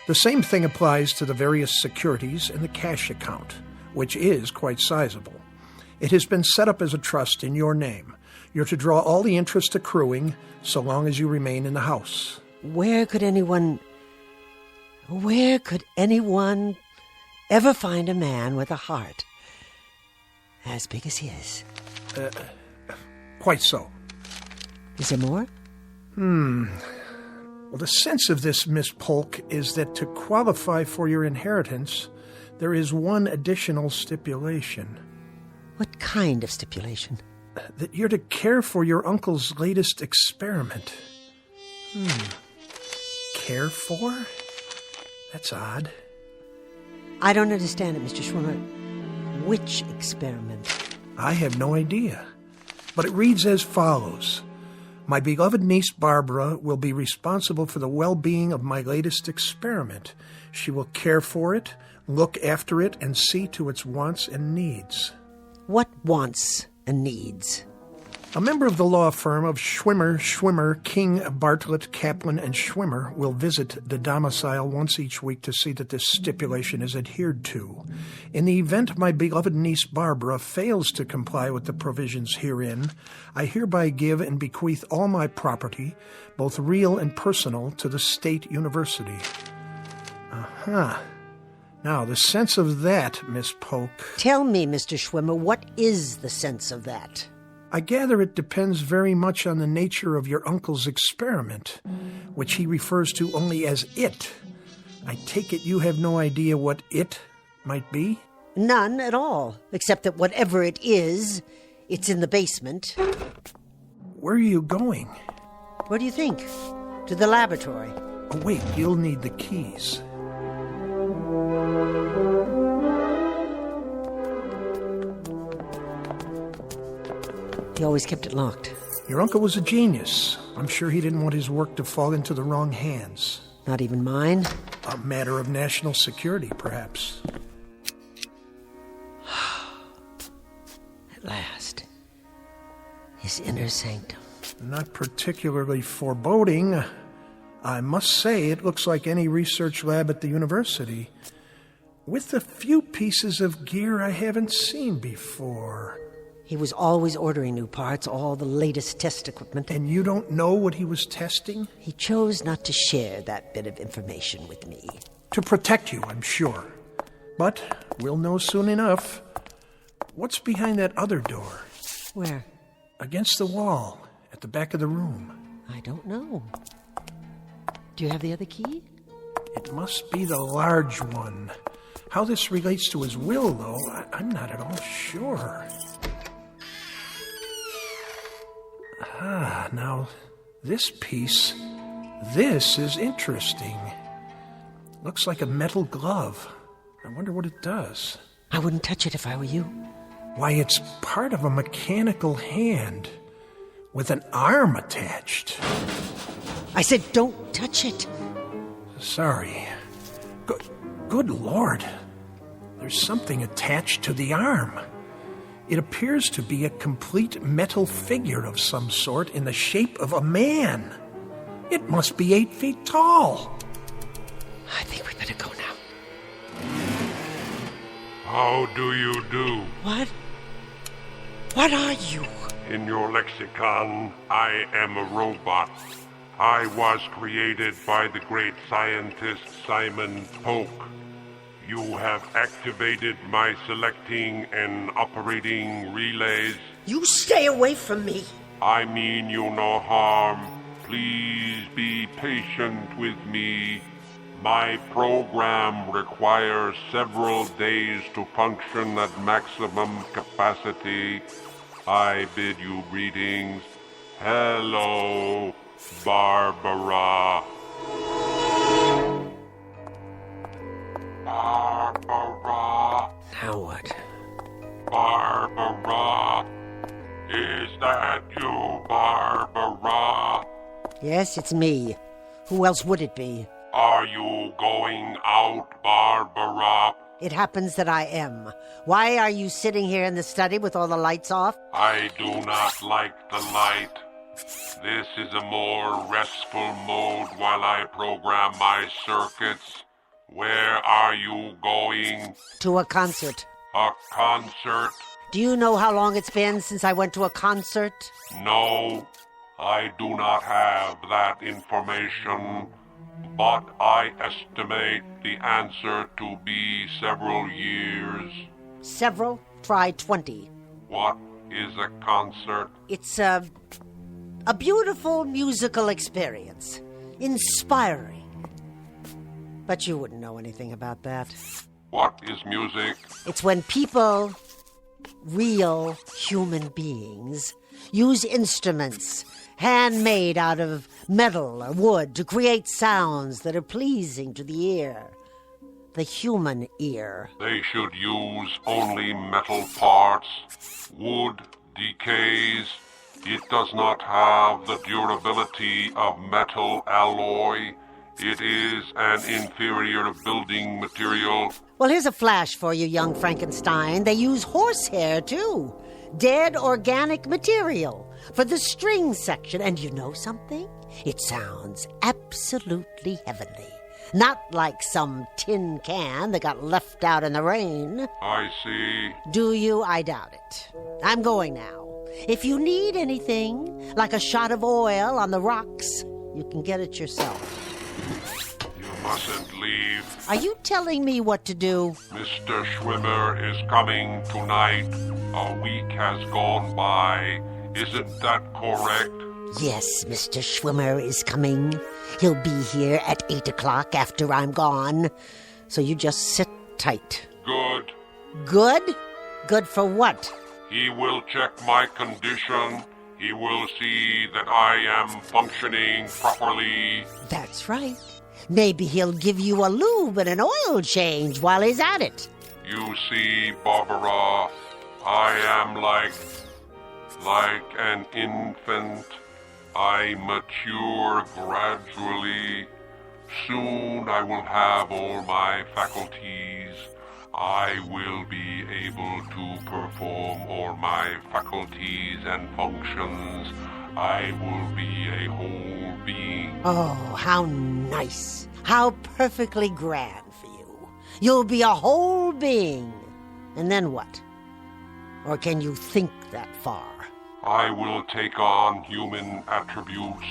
The same thing applies to the various securities in the cash account, which is quite sizable. It has been set up as a trust in your name. You're to draw all the interest accruing so long as you remain in the house. Where could anyone ever find a man with a heart as big as his? Quite so. Is there more? Well, the sense of this, Miss Polk, is that to qualify for your inheritance, there is one additional stipulation. What kind of stipulation? That you're to care for your uncle's latest experiment. Care for? That's odd. I don't understand it, Mr. Schwimmer. Which experiment? I have no idea. But it reads as follows. My beloved niece Barbara will be responsible for the well-being of my latest experiment. She will care for it, look after it, and see to its wants and needs. What wants and needs? A member of the law firm of Schwimmer, King, Bartlett, Kaplan, and Schwimmer will visit the domicile once each week to see that this stipulation is adhered to. In the event my beloved niece Barbara fails to comply with the provisions herein, I hereby give and bequeath all my property, both real and personal, to the State University. Now, the sense of that, Miss Polk... Tell me, Mr. Schwimmer, what is the sense of that? I gather it depends very much on the nature of your uncle's experiment, which he refers to only as it. I take it you have no idea what it might be? None at all, except that whatever it is, it's in the basement. Where are you going? Where do you think? To the laboratory. Oh, wait, you'll need the keys. He always kept it locked. Your uncle was a genius. I'm sure he didn't want his work to fall into the wrong hands. Not even mine? A matter of national security, perhaps. At last. His inner sanctum. Not particularly foreboding. I must say, it looks like any research lab at the university, with a few pieces of gear I haven't seen before. He was always ordering new parts, all the latest test equipment. And you don't know what he was testing? He chose not to share that bit of information with me. To protect you, I'm sure. But we'll know soon enough. What's behind that other door? Where? Against the wall, at the back of the room. I don't know. Do you have the other key? It must be the large one. How this relates to his will, though, I'm not at all sure. Now, this piece, this is interesting. Looks like a metal glove. I wonder what it does. I wouldn't touch it if I were you. Why, it's part of a mechanical hand with an arm attached. I said don't touch it. Sorry. Good Lord. There's something attached to the arm. It appears to be a complete metal figure of some sort in the shape of a man. It must be 8 feet tall. I think we better go now. How do you do? What? What are you? In your lexicon, I am a robot. I was created by the great scientist Simon Polk. You have activated my selecting and operating relays. You stay away from me. I mean you no harm. Please be patient with me. My program requires several days to function at maximum capacity. I bid you greetings. Hello, Barbara. Barbara. Now what? Barbara. Is that you, Barbara? Yes, it's me. Who else would it be? Are you going out, Barbara? It happens that I am. Why are you sitting here in the study with all the lights off? I do not like the light. This is a more restful mode while I program my circuits. Where are you going? To a concert. A concert? Do you know how long it's been since I went to a concert? No, I do not have that information, but I estimate the answer to be several years. Several? Try 20. What is a concert? It's a beautiful musical experience. Inspiring. But you wouldn't know anything about that. What is music? It's when people, real human beings, use instruments handmade out of metal or wood to create sounds that are pleasing to the ear. The human ear. They should use only metal parts. Wood decays. It does not have the durability of metal alloy. It is an inferior building material. Well, here's a flash for you, young Frankenstein. They use horsehair, too. Dead organic material for the string section. And you know something? It sounds absolutely heavenly. Not like some tin can that got left out in the rain. I see. Do you? I doubt it. I'm going now. If you need anything, like a shot of oil on the rocks, you can get it yourself. You mustn't leave. Are you telling me what to do? Mr. Schwimmer is coming tonight. A week has gone by. Isn't that correct? Yes, Mr. Schwimmer is coming. He'll be here at 8 o'clock after I'm gone. So you just sit tight. Good. Good? Good for what? He will check my condition. He will see that I am functioning properly. That's right. Maybe he'll give you a lube and an oil change while he's at it. You see, Barbara, I am like an infant. I mature gradually. Soon I will have all my faculties. I will be able to perform all my faculties and functions. I will be a whole being. Oh, how nice. How perfectly grand for you. You'll be a whole being. And then what? Or can you think that far? I will take on human attributes,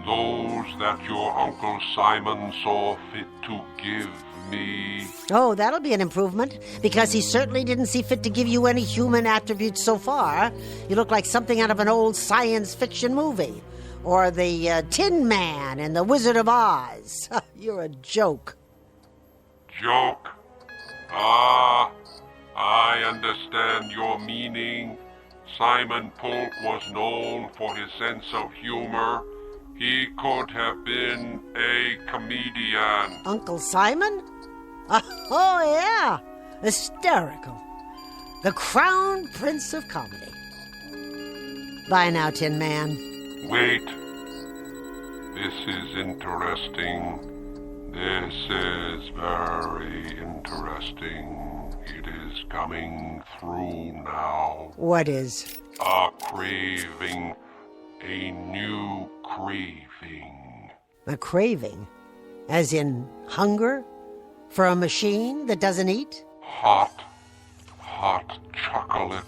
those that your Uncle Simon saw fit to give me. Oh, that'll be an improvement, because he certainly didn't see fit to give you any human attributes so far. You look like something out of an old science fiction movie. Or the Tin Man and the Wizard of Oz. You're a joke. Joke? Ah, I understand your meaning. Simon Polk was known for his sense of humor. He could have been a comedian. Uncle Simon? Oh, yeah. Hysterical. The crown prince of comedy. Bye now, Tin Man. Wait. This is interesting. This is very interesting. It is coming through now. What is? A craving. A new craving. A craving? As in hunger? For a machine that doesn't eat? Hot chocolate.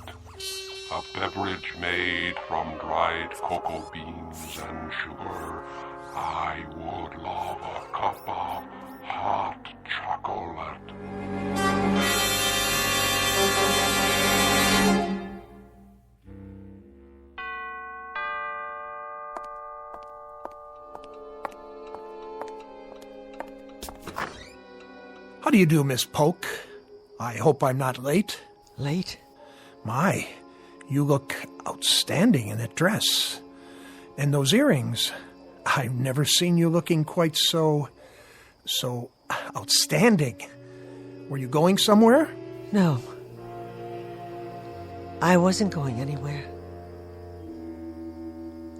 A beverage made from dried cocoa beans and sugar. I would love a cup of hot chocolate. How do you do, Miss Polk? I hope I'm not late. Late? My, you look outstanding in that dress. And those earrings. I've never seen you looking quite so outstanding. Were you going somewhere? No. I wasn't going anywhere.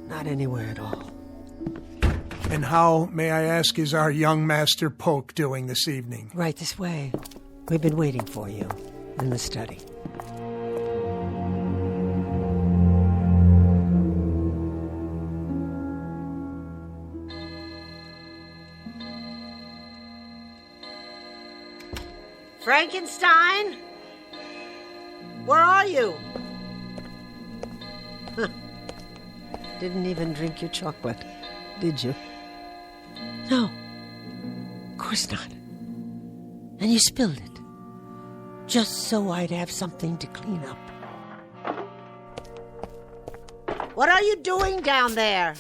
Not anywhere at all. And how, may I ask, is our young Master Polk doing this evening? Right this way. We've been waiting for you in the study. Frankenstein? Where are you? Didn't even drink your chocolate, did you? No, of course not. And you spilled it, just so I'd have something to clean up. What are you doing down there?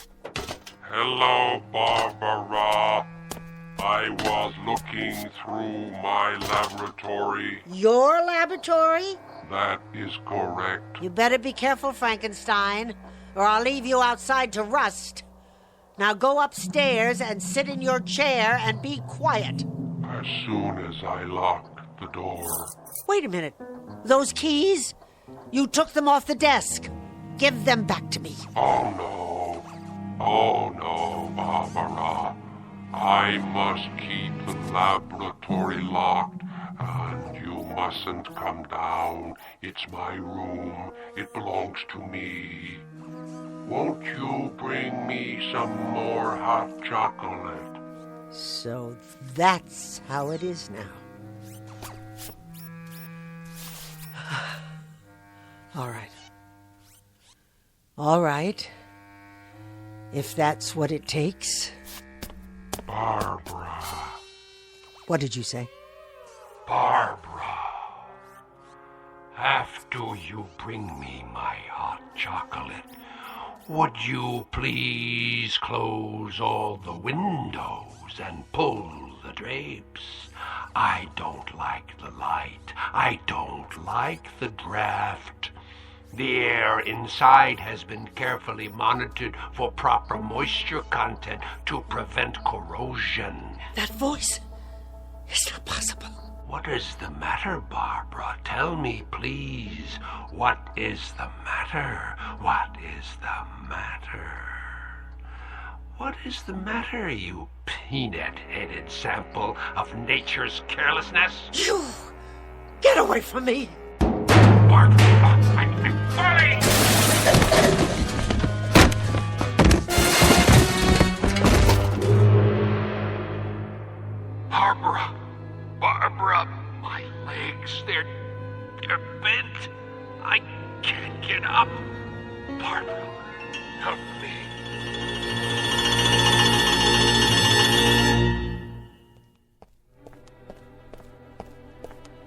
Hello, Barbara. I was looking through my laboratory. Your laboratory? That is correct. You better be careful, Frankenstein, or I'll leave you outside to rust. Now go upstairs and sit in your chair and be quiet. As soon as I lock the door. Wait a minute. Those keys? You took them off the desk. Give them back to me. Oh, no. Oh, no, Barbara. I must keep the laboratory locked, and you mustn't come down. It's my room. It belongs to me. Won't you bring me some more hot chocolate? So that's how it is now. All right. All right. If that's what it takes. Barbara. What did you say? Barbara. After you bring me my hot chocolate, would you please close all the windows and pull the drapes? I don't like the light. I don't like the draft. The air inside has been carefully monitored for proper moisture content to prevent corrosion. That voice? It's not possible. What is the matter, Barbara? Tell me, please. What is the matter? What is the matter? What is the matter, you peanut-headed sample of nature's carelessness? You! Get away from me! Barbara! I'm falling! Barbara! Barbara! My legs, they're bent. I can't get up. Barbara, help me.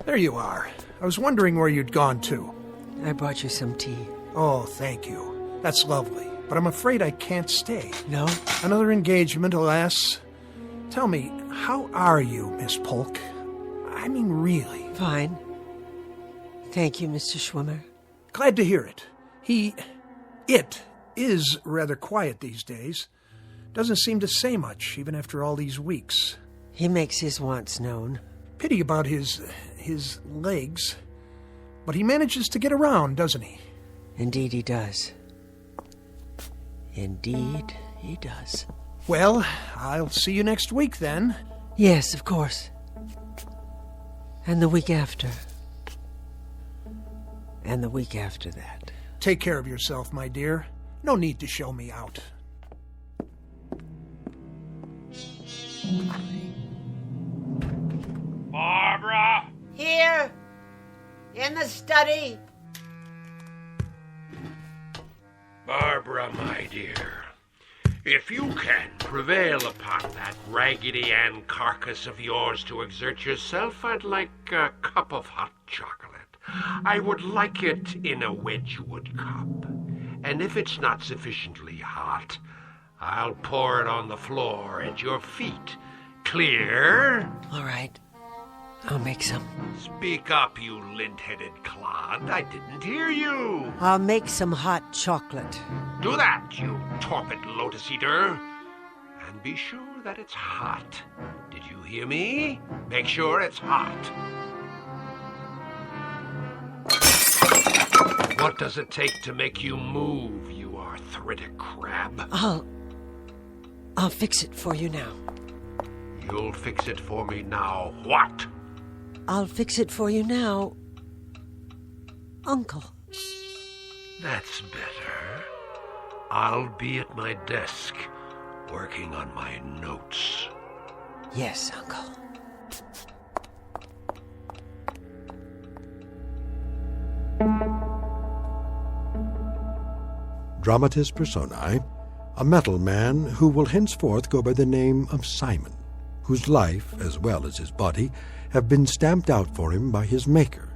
There you are. I was wondering where you'd gone to. I brought you some tea. Oh, thank you. That's lovely. But I'm afraid I can't stay. No? Another engagement, alas. Tell me, how are you, Miss Polk? I mean, really. Fine. Thank you, Mr. Schwimmer. Glad to hear it. It is rather quiet these days. Doesn't seem to say much, even after all these weeks. He makes his wants known. Pity about his legs. But he manages to get around, doesn't he? Indeed he does. Indeed he does. Well, I'll see you next week, then. Yes, of course. And the week after. And the week after that. Take care of yourself, my dear. No need to show me out. Barbara! Here! In the study! Barbara, my dear, if you can prevail upon that Raggedy Ann carcass of yours to exert yourself, I'd like a cup of hot chocolate. I would like it in a Wedgwood cup. And if it's not sufficiently hot, I'll pour it on the floor at your feet. Clear? All right. I'll make some. Speak up, you lint-headed clod. I didn't hear you. I'll make some hot chocolate. Do that, you torpid lotus eater. And be sure that it's hot. Did you hear me? Make sure it's hot. What does it take to make you move, you arthritic crab? I'll fix it for you now. You'll fix it for me now. What? I'll fix it for you now. Uncle. That's better. I'll be at my desk, working on my notes. Yes, Uncle. Dramatis personae, a metal man who will henceforth go by the name of Simon, whose life, as well as his body, have been stamped out for him by his maker,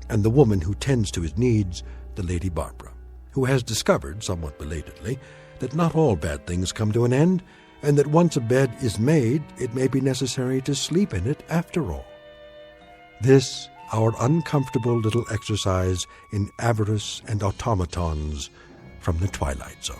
and the woman who tends to his needs, the Lady Barbara, who has discovered, somewhat belatedly, that not all bad things come to an end, and that once a bed is made, it may be necessary to sleep in it after all. This, our uncomfortable little exercise in avarice and automatons from the Twilight Zone.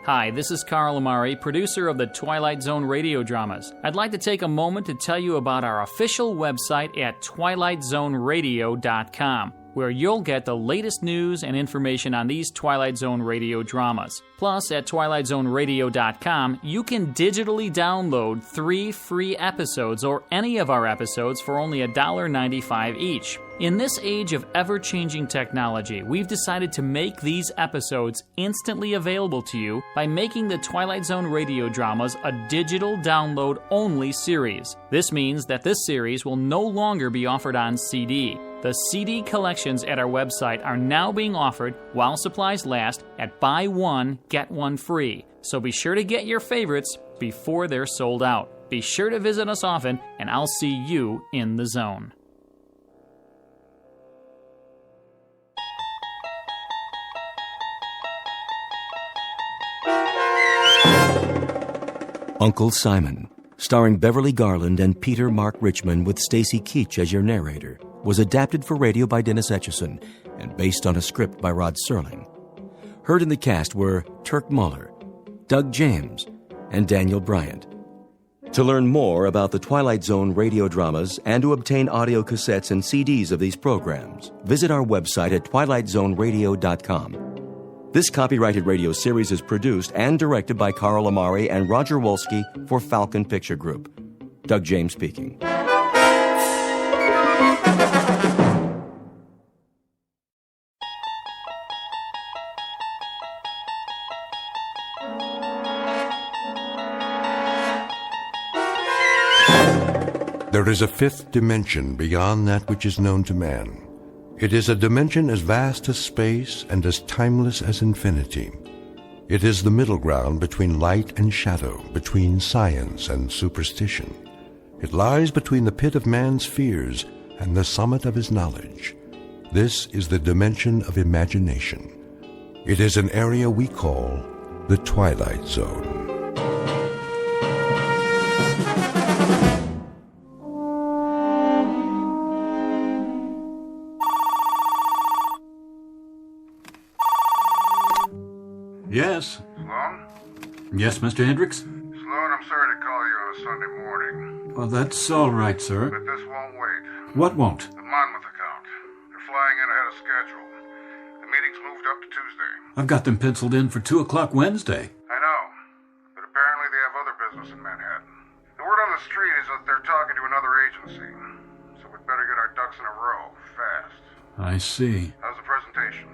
Hi, this is Carl Amari, producer of the Twilight Zone radio dramas. I'd like to take a moment to tell you about our official website at twilightzoneradio.com, where you'll get the latest news and information on these Twilight Zone radio dramas. Plus, at twilightzoneradio.com, you can digitally download 3 free episodes or any of our episodes for only $1.95 each. In this age of ever-changing technology, we've decided to make these episodes instantly available to you by making the Twilight Zone radio dramas a digital download-only series. This means that this series will no longer be offered on CD. The CD collections at our website are now being offered while supplies last at buy one, get one free. So be sure to get your favorites before they're sold out. Be sure to visit us often, and I'll see you in the zone. Uncle Simon, starring Beverly Garland and Peter Mark Richmond with Stacy Keach as your narrator, was adapted for radio by Dennis Etchison and based on a script by Rod Serling. Heard in the cast were Turk Muller, Doug James, and Daniel Bryant. To learn more about the Twilight Zone radio dramas and to obtain audio cassettes and CDs of these programs, visit our website at twilightzoneradio.com. This copyrighted radio series is produced and directed by Carl Amari and Roger Wolski for Falcon Picture Group. Doug James speaking. There is a fifth dimension beyond that which is known to man. It is a dimension as vast as space and as timeless as infinity. It is the middle ground between light and shadow, between science and superstition. It lies between the pit of man's fears and the summit of his knowledge. This is the dimension of imagination. It is an area we call the Twilight Zone. Yes. Sloan? Yes, Mr. Hendricks? Sloan, I'm sorry to call you on a Sunday morning. Well, that's all right, sir. But this won't wait. What won't? The Monmouth account. They're flying in ahead of schedule. The meeting's moved up to Tuesday. I've got them penciled in for 2 o'clock Wednesday. I know. But apparently they have other business in Manhattan. The word on the street is that they're talking to another agency. So we'd better get our ducks in a row, fast. I see. How's the presentation?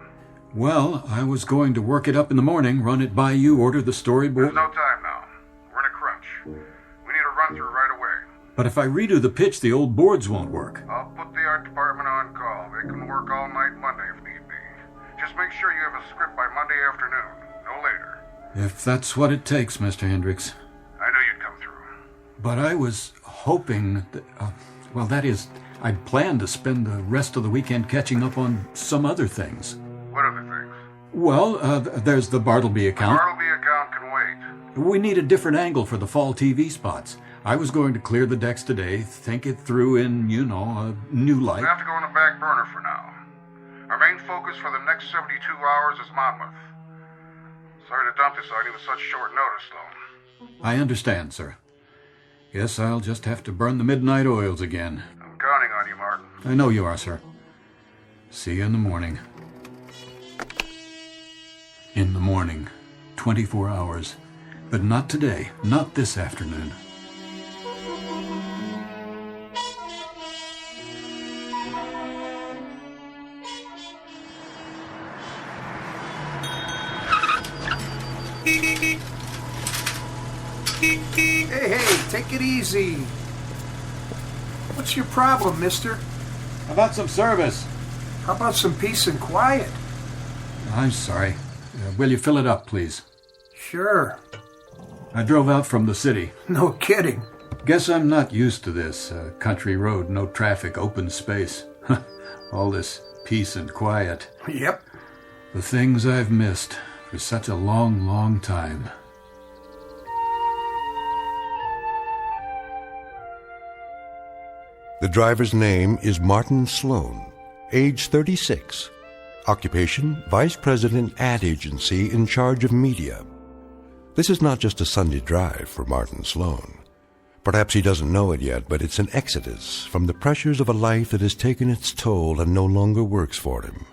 Well, I was going to work it up in the morning, run it by you, order the storyboard. There's no time now. We're in a crunch. We need a run-through right away. But if I redo the pitch, the old boards won't work. I'll put the art department on call. They can work all night Monday if need be. Just make sure you have a script by Monday afternoon, no later. If that's what it takes, Mr. Hendricks. I knew you'd come through. But I was hoping that, that is, I'd planned to spend the rest of the weekend catching up on some other things. What other things? Well, there's the Bartleby account. The Bartleby account can wait. We need a different angle for the fall TV spots. I was going to clear the decks today, think it through in, a new light. We have to go on the back burner for now. Our main focus for the next 72 hours is Monmouth. Sorry to dump this on you with such short notice, Sloan. I understand, sir. Guess I'll just have to burn the midnight oils again. I'm counting on you, Martin. I know you are, sir. See you in the morning. In the morning, 24 hours, But not today, not this afternoon. Hey, take it easy. What's your problem, mister? How about some service? How about some peace and quiet? I'm sorry. Will you fill it up, please? Sure. I drove out from the city. No kidding. Guess I'm not used to this. Country road, no traffic, open space. All this peace and quiet. Yep. The things I've missed for such a long, long time. The driver's name is Martin Sloan, age 36. Occupation, Vice President Ad Agency in charge of media. This is not just a Sunday drive for Martin Sloan. Perhaps he doesn't know it yet, but it's an exodus from the pressures of a life that has taken its toll and no longer works for him.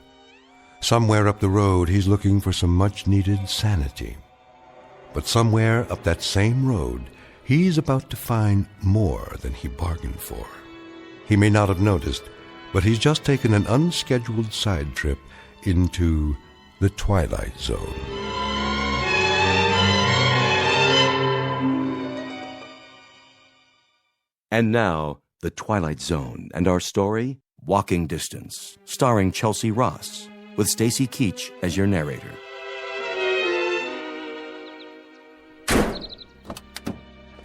Somewhere up the road, he's looking for some much-needed sanity. But somewhere up that same road, he's about to find more than he bargained for. He may not have noticed, but he's just taken an unscheduled side trip into the Twilight Zone. And now, The Twilight Zone and our story, Walking Distance, starring Chelsea Ross, with Stacy Keach as your narrator.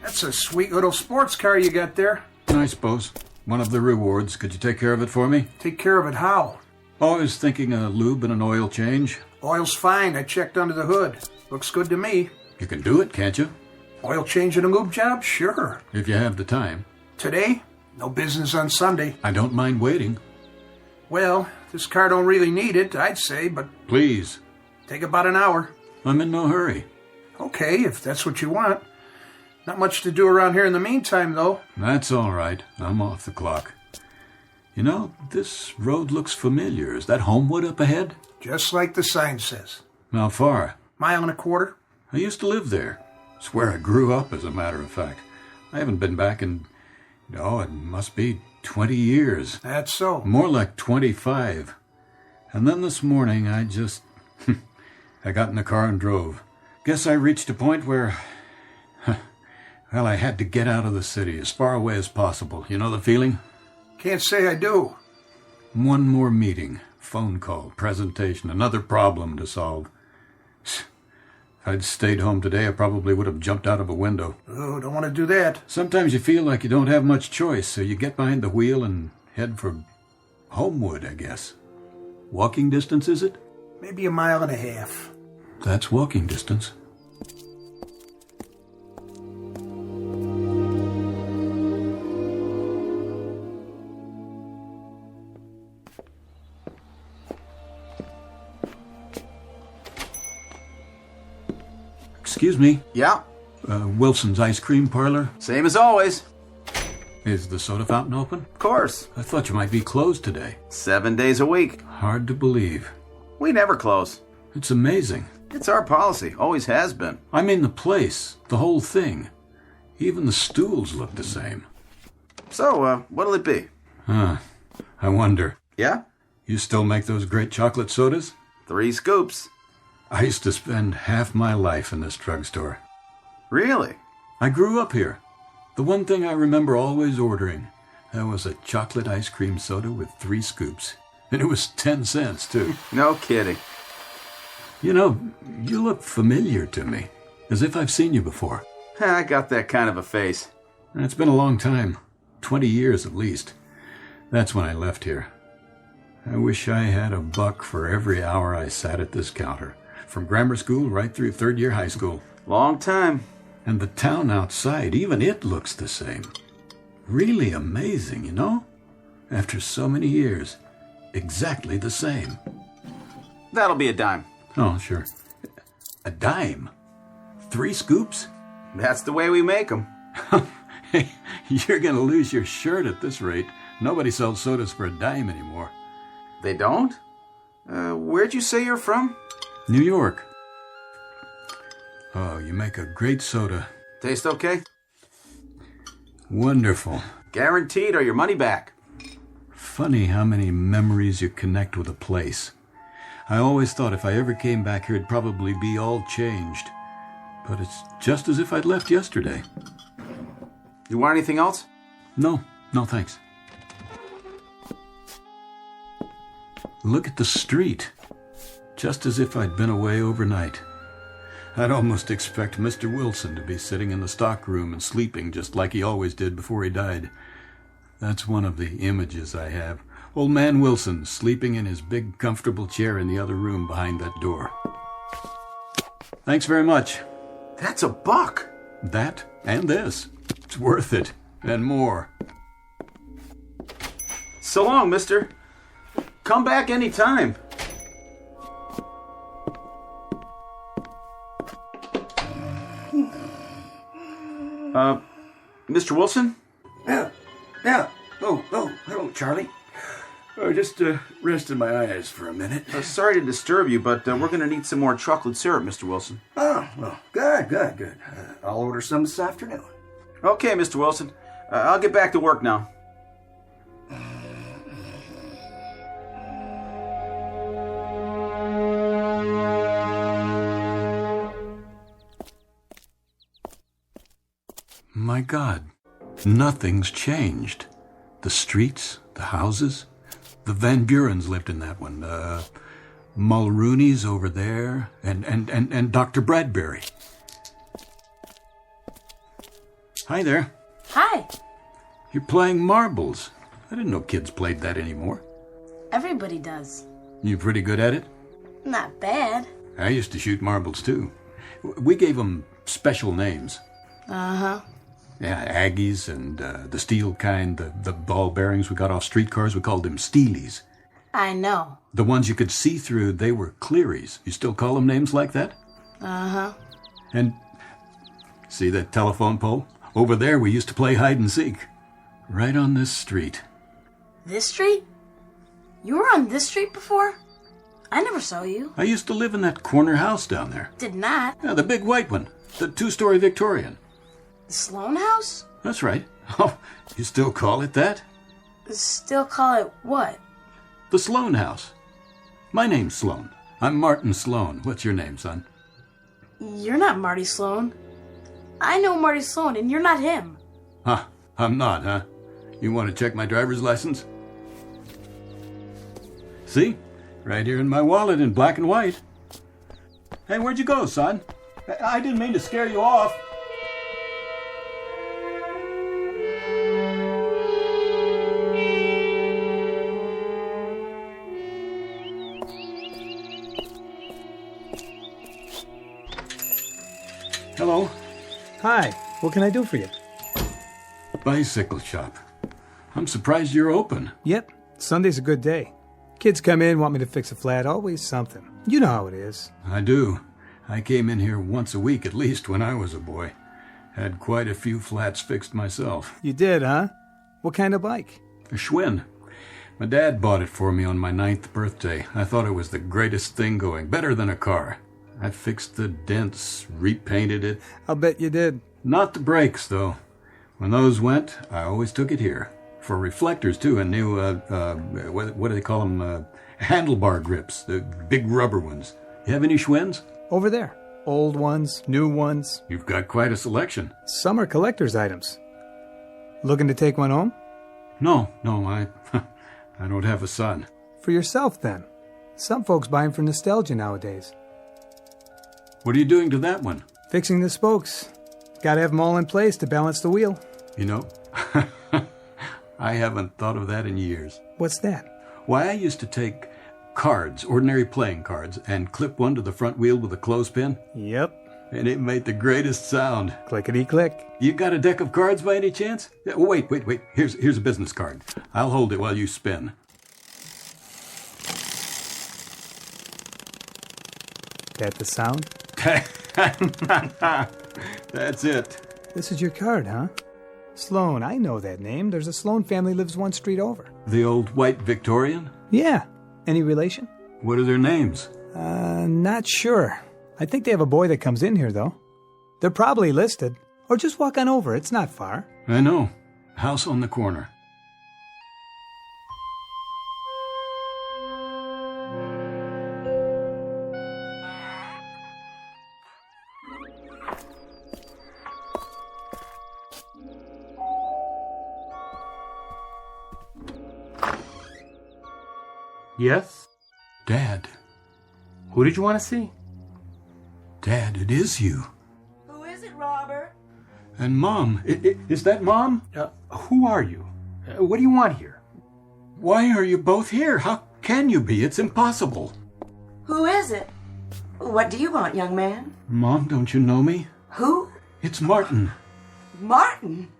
That's a sweet little sports car you got there. I suppose. One of the rewards. Could you take care of it for me? Take care of it how? Oh, I was thinking a lube and an oil change. Oil's fine. I checked under the hood. Looks good to me. You can do it, can't you? Oil change and a lube job? Sure. If you have the time. Today? No business on Sunday. I don't mind waiting. Well, this car don't really need it, I'd say, but... Please. Take about an hour. I'm in no hurry. Okay, if that's what you want. Not much to do around here in the meantime, though. That's all right. I'm off the clock. You know, this road looks familiar. Is that Homewood up ahead? Just like the sign says. How far? Mile and a quarter. I used to live there. It's where I grew up, as a matter of fact. I haven't been back in... Oh, it must be 20 years. That's so. More like 25. And then this morning, I just... I got in the car and drove. Guess I reached a point where... Well, I had to get out of the city, as far away as possible. You know the feeling? Can't say I do. One more meeting, phone call, presentation, another problem to solve. If I'd stayed home today, I probably would have jumped out of a window. Oh, don't want to do that. Sometimes you feel like you don't have much choice, so you get behind the wheel and head for Homewood, I guess. Walking distance, is it? Maybe a mile and a half. That's walking distance. Excuse me. Yeah? Wilson's Ice Cream Parlor? Same as always. Is the soda fountain open? Of course. I thought you might be closed today. 7 days a week. Hard to believe. We never close. It's amazing. It's our policy. Always has been. I mean the place. The whole thing. Even the stools look the same. So, what'll it be? I wonder. Yeah? You still make those great chocolate sodas? 3 scoops. I used to spend half my life in this drugstore. Really? I grew up here. The one thing I remember always ordering, that was a chocolate ice cream soda with 3 scoops. And it was 10 cents, too. No kidding. You know, you look familiar to me. As if I've seen you before. I got that kind of a face. It's been a long time. 20 years at least. That's when I left here. I wish I had $1 for every hour I sat at this counter. From grammar school right through 3rd year high school. Long time. And the town outside, even it looks the same. Really amazing, you know? After so many years, exactly the same. That'll be a dime. Oh, sure. A dime? 3 scoops? That's the way we make them. Hey, you're gonna lose your shirt at this rate. Nobody sells sodas for a dime anymore. They don't? Where'd you say you're from? New York. Oh, you make a great soda. Taste okay? Wonderful. Guaranteed or your money back. Funny how many memories you connect with a place. I always thought if I ever came back here, it'd probably be all changed. But it's just as if I'd left yesterday. You want anything else? No, thanks. Look at the street. Just as if I'd been away overnight. I'd almost expect Mr. Wilson to be sitting in the stockroom and sleeping just like he always did before he died. That's one of the images I have. Old man Wilson sleeping in his big comfortable chair in the other room behind that door. Thanks very much. That's $1. That and this. It's worth it. And more. So long, mister. Come back anytime. Mr. Wilson? Yeah. Oh, hello, Charlie. Just rested my eyes for a minute. Sorry to disturb you, but we're going to need some more chocolate syrup, Mr. Wilson. Oh, well, good. I'll order some this afternoon. Okay, Mr. Wilson. I'll get back to work now. My God, nothing's changed. The streets, the houses. The Van Burens lived in that one. Mulrooney's over there, and Dr. Bradbury. Hi there. Hi. You're playing marbles. I didn't know kids played that anymore. Everybody does. You pretty good at it? Not bad. I used to shoot marbles, too. We gave them special names. Uh-huh. Yeah, Aggies and the steel kind, the ball bearings we got off streetcars, we called them Steelies. I know. The ones you could see through, they were Clearys. You still call them names like that? Uh-huh. And see that telephone pole? Over there we used to play hide and seek. Right on this street. This street? You were on this street before? I never saw you. I used to live in that corner house down there. Did not. Yeah, the big white one. The 2-story Victorian. The Sloan House? That's right. Oh, you still call it that? Still call it what? The Sloan House. My name's Sloan. I'm Martin Sloan. What's your name, son? You're not Marty Sloan. I know Marty Sloan, and you're not him. Huh, I'm not, huh? You want to check my driver's license? See? Right here in my wallet in black and white. Hey, where'd you go, son? I didn't mean to scare you off. Hello. Hi, what can I do for you? Bicycle shop. I'm surprised you're open. Yep, Sunday's a good day. Kids come in, want me to fix a flat, always something. You know how it is. I do. I came in here once a week at least when I was a boy. Had quite a few flats fixed myself. You did, huh? What kind of bike? A Schwinn. My dad bought it for me on my 9th birthday. I thought it was the greatest thing going, better than a car. I fixed the dents, repainted it. I'll bet you did. Not the brakes, though. When those went, I always took it here. For reflectors, too, and new, what do they call them? Handlebar grips, the big rubber ones. You have any Schwinns? Over there. Old ones, new ones. You've got quite a selection. Some are collector's items. Looking to take one home? No, I don't have a son. For yourself, then. Some folks buy them for nostalgia nowadays. What are you doing to that one? Fixing the spokes. Gotta have them all in place to balance the wheel. You know, I haven't thought of that in years. What's that? Why, I used to take cards, ordinary playing cards, and clip one to the front wheel with a clothespin. Yep. And it made the greatest sound. Clickety-click. You got a deck of cards by any chance? Wait. Here's a business card. I'll hold it while you spin. That the sound? That's it. This is your card, huh? Sloan, I know that name. There's a Sloan family lives one street over. The old white Victorian? Yeah. Any relation? What are their names? Not sure. I think they have a boy that comes in here, though. They're probably listed. Or just walk on over. It's not far. I know. House on the corner. Yes? Dad. Who did you want to see? Dad, it is you. Who is it, Robert? And Mom. Is that Mom? Who are you? What do you want here? Why are you both here? How can you be? It's impossible. Who is it? What do you want, young man? Mom, don't you know me? Who? It's Martin. Martin?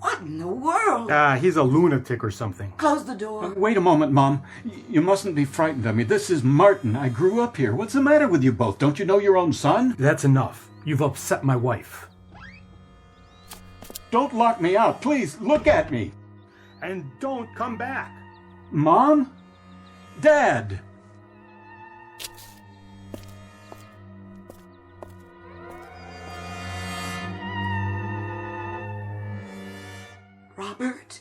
What in the world? He's a lunatic or something. Close the door. Wait a moment, Mom. You mustn't be frightened of me. This is Martin. I grew up here. What's the matter with you both? Don't you know your own son? That's enough. You've upset my wife. Don't lock me out. Please, look at me. And don't come back. Mom? Dad? Robert?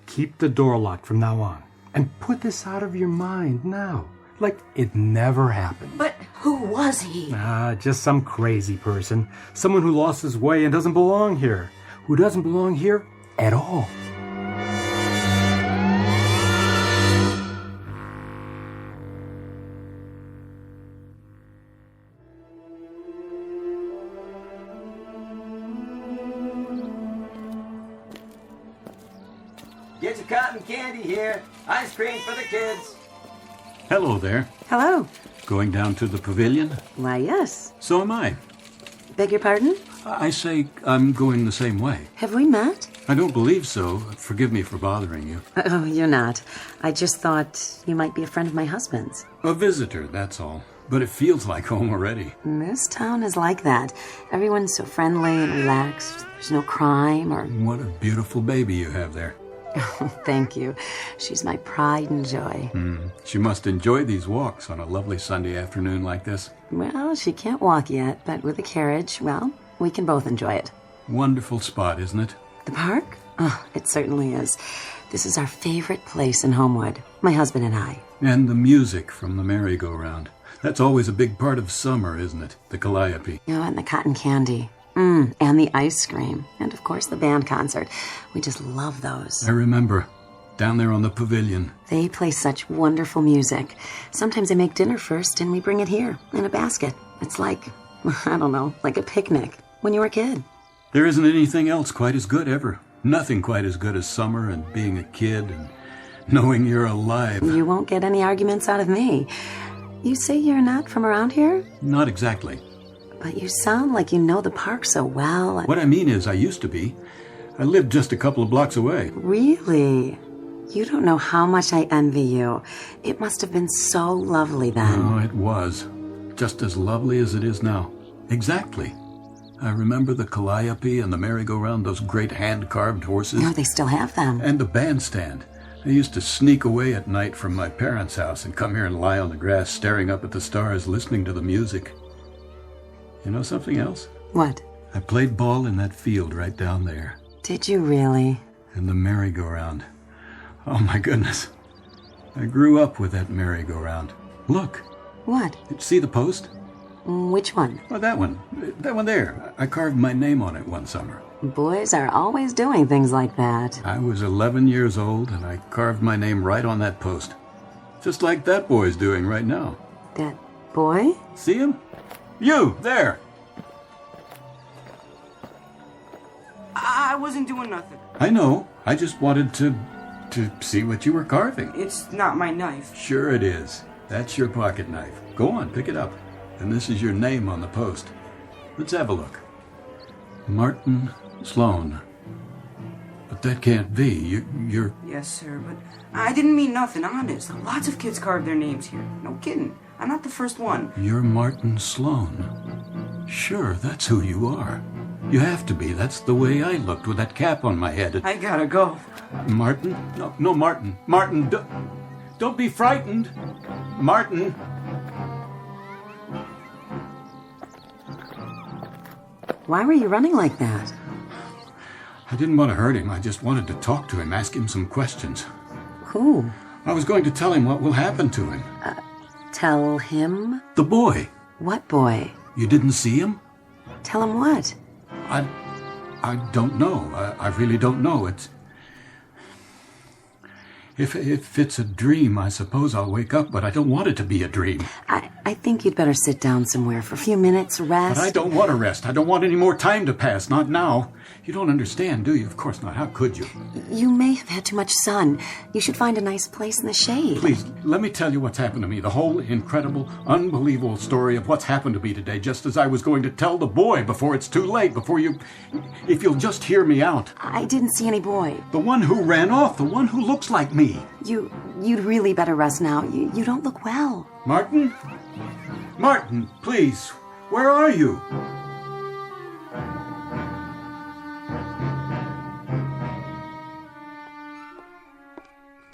Keep the door locked from now on. And put this out of your mind now. Like it never happened. But who was he? Just some crazy person. Someone who lost his way and doesn't belong here. Who doesn't belong here at all. Get your cotton candy here. Ice cream for the kids. Hello there. Hello. Going down to the pavilion? Why, yes. So am I. Beg your pardon? I say I'm going the same way. Have we met? I don't believe so. Forgive me for bothering you. Oh, you're not. I just thought you might be a friend of my husband's. A visitor, that's all. But it feels like home already. This town is like that. Everyone's so friendly and relaxed. There's no crime or... What a beautiful baby you have there. Thank you. She's my pride and joy. She must enjoy these walks on a lovely Sunday afternoon like this. Well, she can't walk yet, but with a carriage, well, we can both enjoy it. Wonderful spot, isn't it? The park? Oh, it certainly is. This is our favorite place in Homewood, my husband and I. And the music from the merry-go-round. That's always a big part of summer, isn't it? The calliope. Oh, and the cotton candy. And the ice cream. And, of course, the band concert. We just love those. I remember. Down there on the pavilion. They play such wonderful music. Sometimes they make dinner first, and we bring it here in a basket. It's like, I don't know, like a picnic when you were a kid. There isn't anything else quite as good ever. Nothing quite as good as summer and being a kid and knowing you're alive. You won't get any arguments out of me. You say you're not from around here? Not exactly. But you sound like you know the park so well. What I mean is, I used to be. I lived just a couple of blocks away. Really? You don't know how much I envy you. It must have been so lovely then. Oh, it was. Just as lovely as it is now. Exactly. I remember the calliope and the merry-go-round, those great hand-carved horses. No, they still have them. And the bandstand. I used to sneak away at night from my parents' house and come here and lie on the grass staring up at the stars, listening to the music. You know something else? What? I played ball in that field right down there. Did you really? And the merry-go-round. Oh, my goodness. I grew up with that merry-go-round. Look. What? See the post? Which one? Oh, that one. That one there. I carved my name on it one summer. Boys are always doing things like that. I was 11 years old, and I carved my name right on that post. Just like that boy's doing right now. That boy? See him? You, there! I wasn't doing nothing. I know. I just wanted to see what you were carving. It's not my knife. Sure it is. That's your pocket knife. Go on, pick it up. And this is your name on the post. Let's have a look. Martin Sloan. But that can't be. You're... Yes, sir, but I didn't mean nothing, honest. Lots of kids carve their names here. No kidding. I'm not the first one. You're Martin Sloan. Sure, that's who you are. You have to be. That's the way I looked with that cap on my head. I gotta go. Martin? No, Martin. Martin, don't be frightened. Martin. Why were you running like that? I didn't want to hurt him. I just wanted to talk to him, ask him some questions. Who? I was going to tell him what will happen to him. Tell him? The boy. What boy? You didn't see him? Tell him what? I don't know. I really don't know. If it's a dream, I suppose I'll wake up, but I don't want it to be a dream. I think you'd better sit down somewhere for a few minutes, rest. But I don't want to rest. I don't want any more time to pass. Not now. You don't understand, do you? Of course not. How could you? You may have had too much sun. You should find a nice place in the shade. Please, let me tell you what's happened to me. The whole incredible, unbelievable story of what's happened to me today, just as I was going to tell the boy before it's too late, before you... If you'll just hear me out. I didn't see any boy. The one who ran off, the one who looks like me. You'd really better rest now. You don't look well. Martin? Martin, please. Where are you?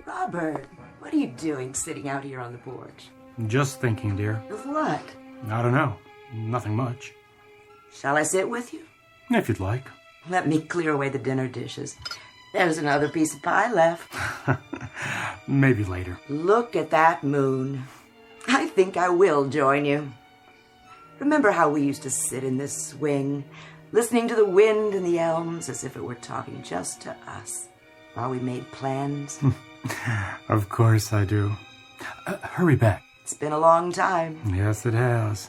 Robert, what are you doing sitting out here on the porch? Just thinking, dear. Of what? I don't know. Nothing much. Shall I sit with you? If you'd like. Let me clear away the dinner dishes. There's another piece of pie left. Maybe later. Look at that moon. I think I will join you. Remember how we used to sit in this swing, listening to the wind and the elms as if it were talking just to us, while we made plans? Of course I do. Hurry back. It's been a long time. Yes, it has.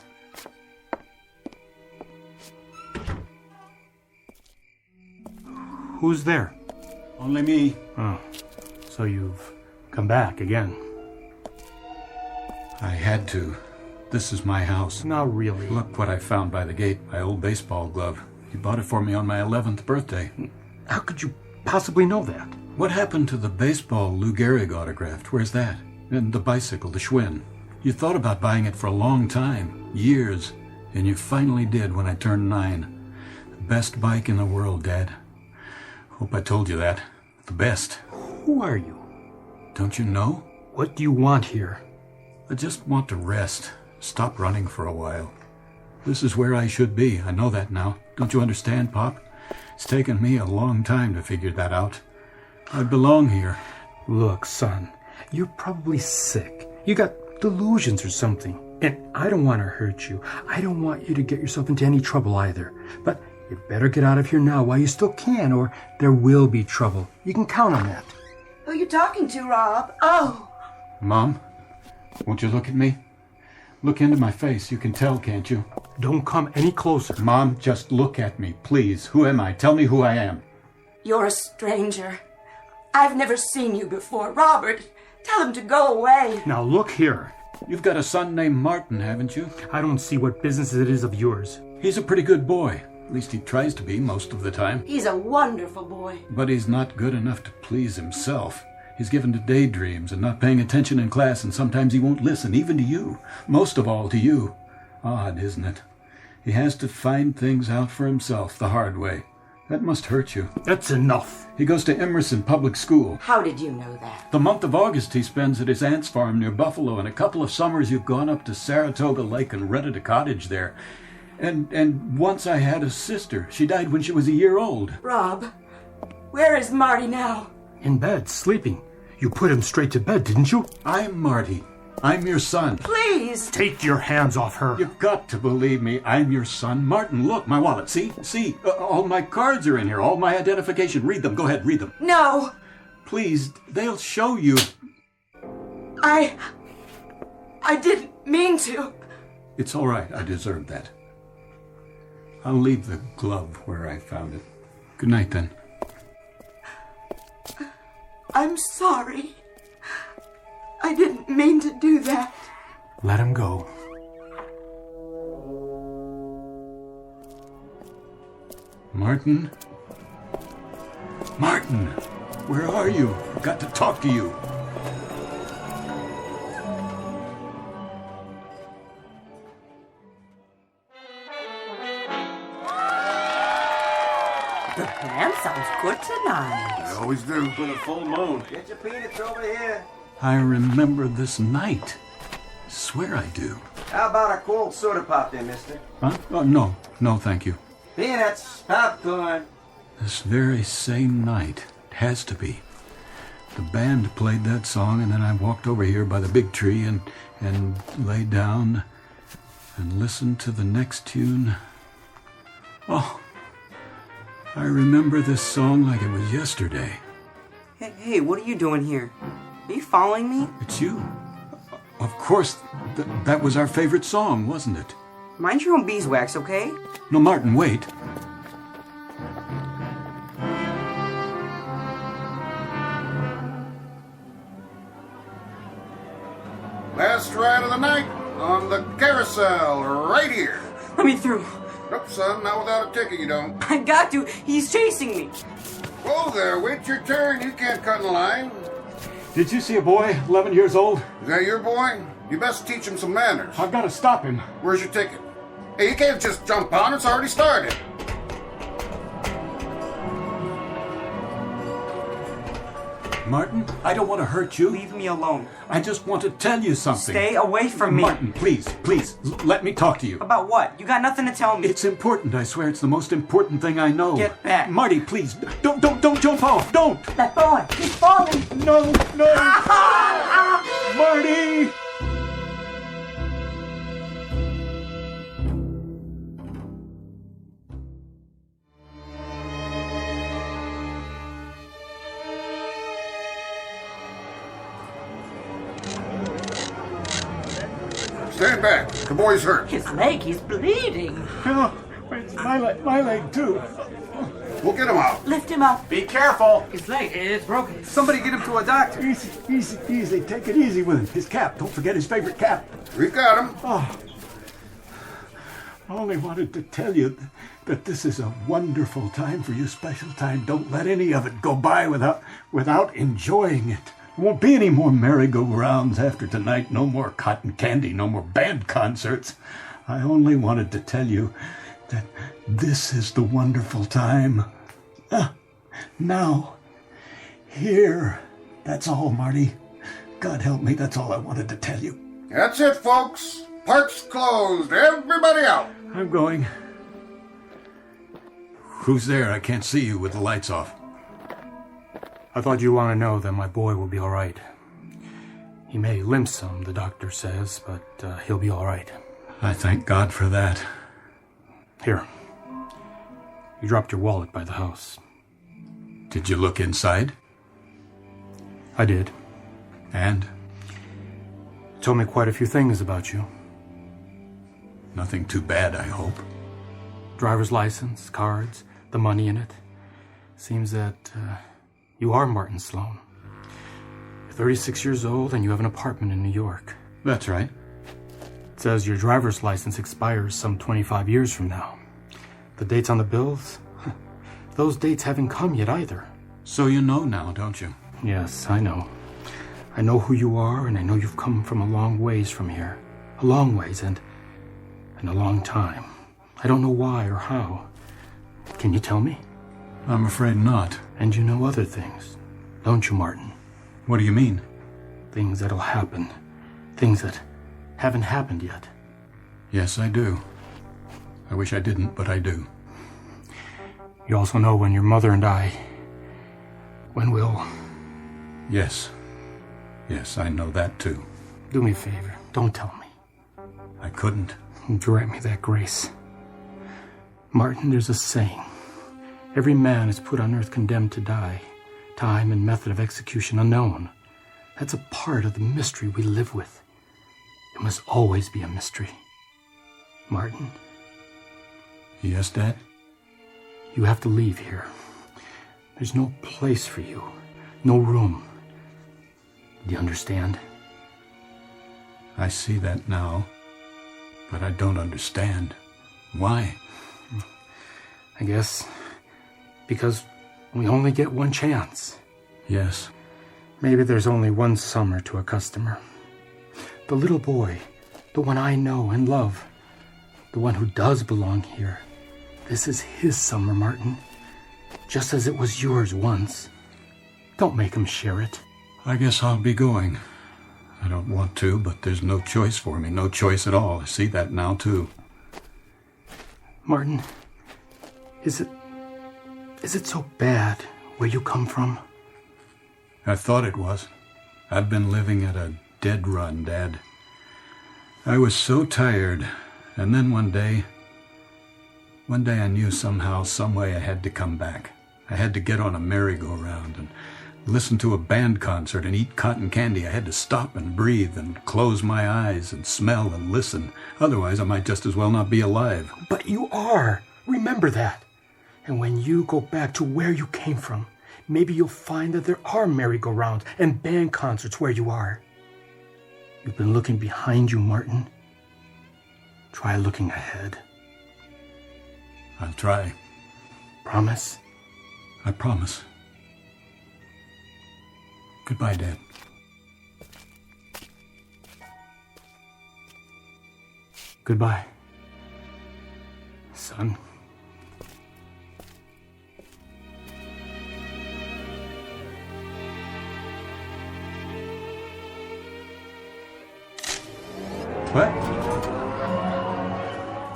Who's there? Only me. Oh, so you've come back again. I had to. This is my house. Not really. Look what I found by the gate, my old baseball glove. You bought it for me on my 11th birthday. How could you possibly know that? What happened to the baseball Lou Gehrig autographed? Where's that? And the bicycle, the Schwinn. You thought about buying it for a long time, years, and you finally did when I turned 9. The best bike in the world, Dad. Hope I told you that. The best. Who are you? Don't you know? What do you want here? I just want to rest. Stop running for a while. This is where I should be. I know that now. Don't you understand, Pop? It's taken me a long time to figure that out. I belong here. Look, son, you're probably sick. You got delusions or something. And I don't want to hurt you. I don't want you to get yourself into any trouble either. But you better get out of here now while you still can, or there will be trouble. You can count on that. Who are you talking to, Rob? Oh! Mom, won't you look at me? Look into my face. You can tell, can't you? Don't come any closer. Mom, just look at me, please. Who am I? Tell me who I am. You're a stranger. I've never seen you before. Robert, tell him to go away. Now look here. You've got a son named Martin, haven't you? I don't see what business it is of yours. He's a pretty good boy. At least he tries to be most of the time. He's a wonderful boy. But he's not good enough to please himself. He's given to daydreams and not paying attention in class, and sometimes he won't listen, even to you. Most of all to you. Odd, isn't it? He has to find things out for himself the hard way. That must hurt you. That's enough. He goes to Emerson Public School. How did you know that? The month of August he spends at his aunt's farm near Buffalo, and a couple of summers you've gone up to Saratoga Lake and rented a cottage there. And once I had a sister. She died when she was a year old. Rob, where is Marty now? In bed, sleeping. You put him straight to bed, didn't you? I'm Marty. I'm your son. Please! Take your hands off her. You've got to believe me. I'm your son. Martin, look, my wallet. See? All my cards are in here. All my identification. Read them. Go ahead, read them. No! Please, they'll show you. I didn't mean to. It's all right. I deserve that. I'll leave the glove where I found it. Good night, then. I'm sorry. I didn't mean to do that. Let him go. Martin? Martin! Where are you? I've got to talk to you. The band sounds good tonight. I always do. For the full moon. Get your peanuts over here. I remember this night. Swear I do. How about a cold soda pop there, mister? Huh? Oh, no, thank you. Peanuts, popcorn. This very same night. It has to be. The band played that song, and then I walked over here by the big tree and lay down and listened to the next tune. Oh, I remember this song like it was yesterday. Hey, what are you doing here? Are you following me? It's you. Of course, that was our favorite song, wasn't it? Mind your own beeswax, okay? No, Martin, wait. Last ride of the night on the carousel, right here. Let me through. Nope, son, not without a ticket, you don't. I got to. He's chasing me. Whoa there, wait your turn. You can't cut in line. Did you see a boy, 11 years old? Is that your boy? You best teach him some manners. I've got to stop him. Where's your ticket? Hey, you can't just jump on. It's already started. Martin, I don't want to hurt you. Leave me alone. I just want to tell you something. Stay away from me. Martin, please, let me talk to you. About what? You got nothing to tell me. It's important, I swear. It's the most important thing I know. Get back. Marty, please, don't jump off. Don't. That boy, he's falling. No. Marty! Stand back. The boy's hurt. His leg, he's bleeding. Oh, it's my leg, too. We'll get him out. Lift him up. Be careful. His leg is broken. Somebody get him to a doctor. Easy. Take it easy with him. His cap. Don't forget his favorite cap. We've got him. Oh. I only wanted to tell you that this is a wonderful time for you, special time. Don't let any of it go by without enjoying it. There won't be any more merry-go-rounds after tonight, no more cotton candy, no more band concerts. I only wanted to tell you that this is the wonderful time. Now, here. That's all, Marty. God help me, that's all I wanted to tell you. That's it, folks. Park's closed. Everybody out. I'm going. Who's there? I can't see you with the lights off. I thought you'd want to know that my boy will be all right. He may limp some, the doctor says, but he'll be all right. I thank God for that. Here. You dropped your wallet by the house. Did you look inside? I did. And? It told me quite a few things about you. Nothing too bad, I hope. Driver's license, cards, the money in it. Seems that you are Martin Sloan. You're 36 years old and you have an apartment in New York. That's right. It says your driver's license expires some 25 years from now. The dates on the bills? Those dates haven't come yet either. So you know now, don't you? Yes, I know. I know who you are, and I know you've come from a long ways from here. A long ways, and a long time. I don't know why or how. Can you tell me? I'm afraid not. And you know other things, don't you, Martin? What do you mean? Things that'll happen. Things that haven't happened yet. Yes, I do. I wish I didn't, but I do. You also know when your mother and I... when we'll... Yes. Yes, I know that too. Do me a favor. Don't tell me. I couldn't. Grant me that grace. Martin, there's a saying. Every man is put on earth condemned to die. Time and method of execution unknown. That's a part of the mystery we live with. It must always be a mystery. Martin? Yes, Dad? You have to leave here. There's no place for you. No room. Do you understand? I see that now, but I don't understand. Why? I guess because we only get one chance. Yes. Maybe there's only one summer to a customer. The little boy, the one I know and love, the one who does belong here. This is his summer, Martin, just as it was yours once. Don't make him share it. I guess I'll be going. I don't want to, but there's no choice for me. No choice at all. I see that now, too. Martin, Is it so bad where you come from? I thought it was. I've been living at a dead run, Dad. I was so tired, and then one day I knew somehow, some way I had to come back. I had to get on a merry-go-round and listen to a band concert and eat cotton candy. I had to stop and breathe and close my eyes and smell and listen. Otherwise, I might just as well not be alive. But you are. Remember that. And when you go back to where you came from, maybe you'll find that there are merry-go-rounds and band concerts where you are. You've been looking behind you, Martin. Try looking ahead. I'll try. Promise? I promise. Goodbye, Dad. Goodbye, son. What?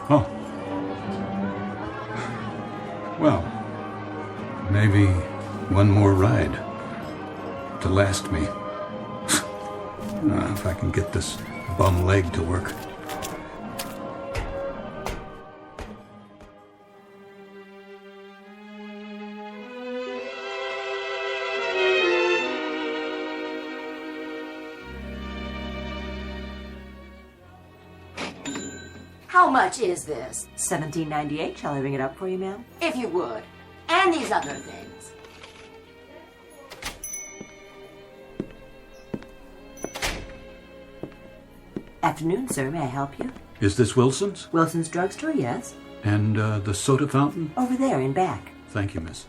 Oh. Well, maybe one more ride to last me. If I can get this bum leg to work. How much is this? $17.98. Shall I ring it up for you, ma'am? If you would. And these other things. Afternoon, sir. May I help you? Is this Wilson's? Wilson's Drugstore, yes. And the soda fountain? Over there in back. Thank you, miss.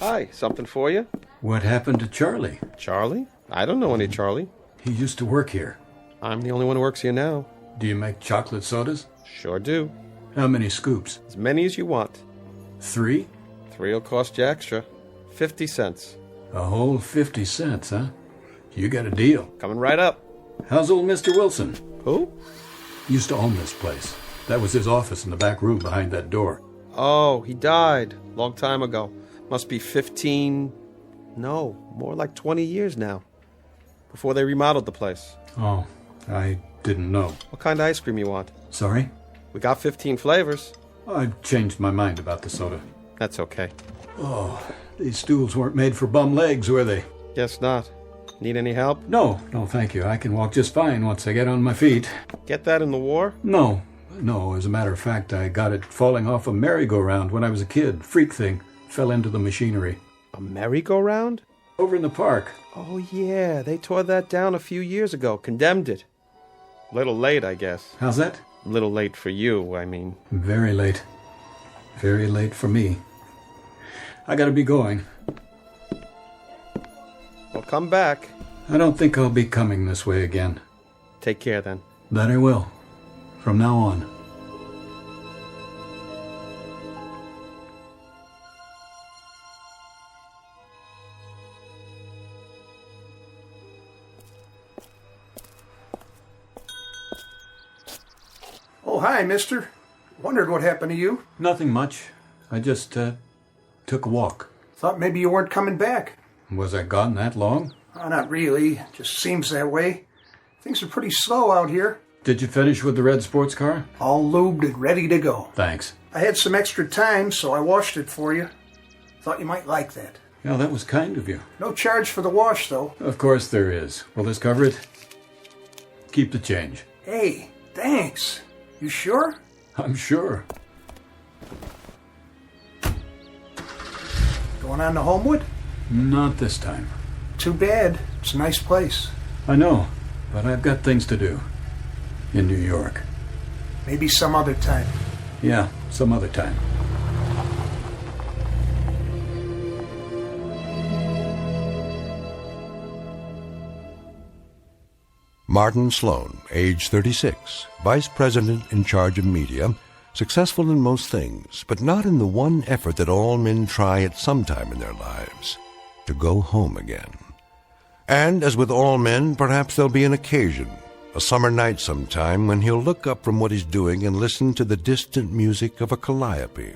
Hi, something for you? What happened to Charlie? Charlie? I don't know any Charlie. He used to work here. I'm the only one who works here now. Do you make chocolate sodas? Sure do. How many scoops? As many as you want. 3? 3 will cost you extra. 50 cents. A whole 50 cents, huh? You got a deal. Coming right up. How's old Mr. Wilson? Who? Used to own this place. That was his office in the back room behind that door. Oh, he died. Long time ago. Must be 15... No, more like 20 years now. Before they remodeled the place. Oh, I didn't know. What kind of ice cream you want? Sorry? We got 15 flavors. I've changed my mind about the soda. That's okay. Oh, these stools weren't made for bum legs, were they? Guess not. Need any help? No, thank you. I can walk just fine once I get on my feet. Get that in the war? No, as a matter of fact, I got it falling off a merry-go-round when I was a kid. Freak thing. Fell into the machinery. A merry-go-round? Over in the park. Oh, yeah. They tore that down a few years ago. Condemned it. Little late, I guess. How's that? Little late for you, I mean. Very late. Very late for me. I gotta be going. Well, come back. I don't think I'll be coming this way again. Take care, then. That I will. From now on. Oh, hi, mister. Wondered what happened to you. Nothing much. I just, took a walk. Thought maybe you weren't coming back. Was I gone that long? Oh, not really. Just seems that way. Things are pretty slow out here. Did you finish with the red sports car? All lubed and ready to go. Thanks. I had some extra time, so I washed it for you. Thought you might like that. Yeah, that was kind of you. No charge for the wash, though. Of course there is. Will this cover it? Keep the change. Hey, thanks. You sure? I'm sure. Going on to Homewood? Not this time. Too bad. It's a nice place. I know, but I've got things to do. In New York. Maybe some other time. Yeah, some other time. Martin Sloan, age 36, vice president in charge of media, successful in most things, but not in the one effort that all men try at some time in their lives, to go home again. And, as with all men, perhaps there'll be an occasion, A summer night sometime when he'll look up from what he's doing and listen to the distant music of a calliope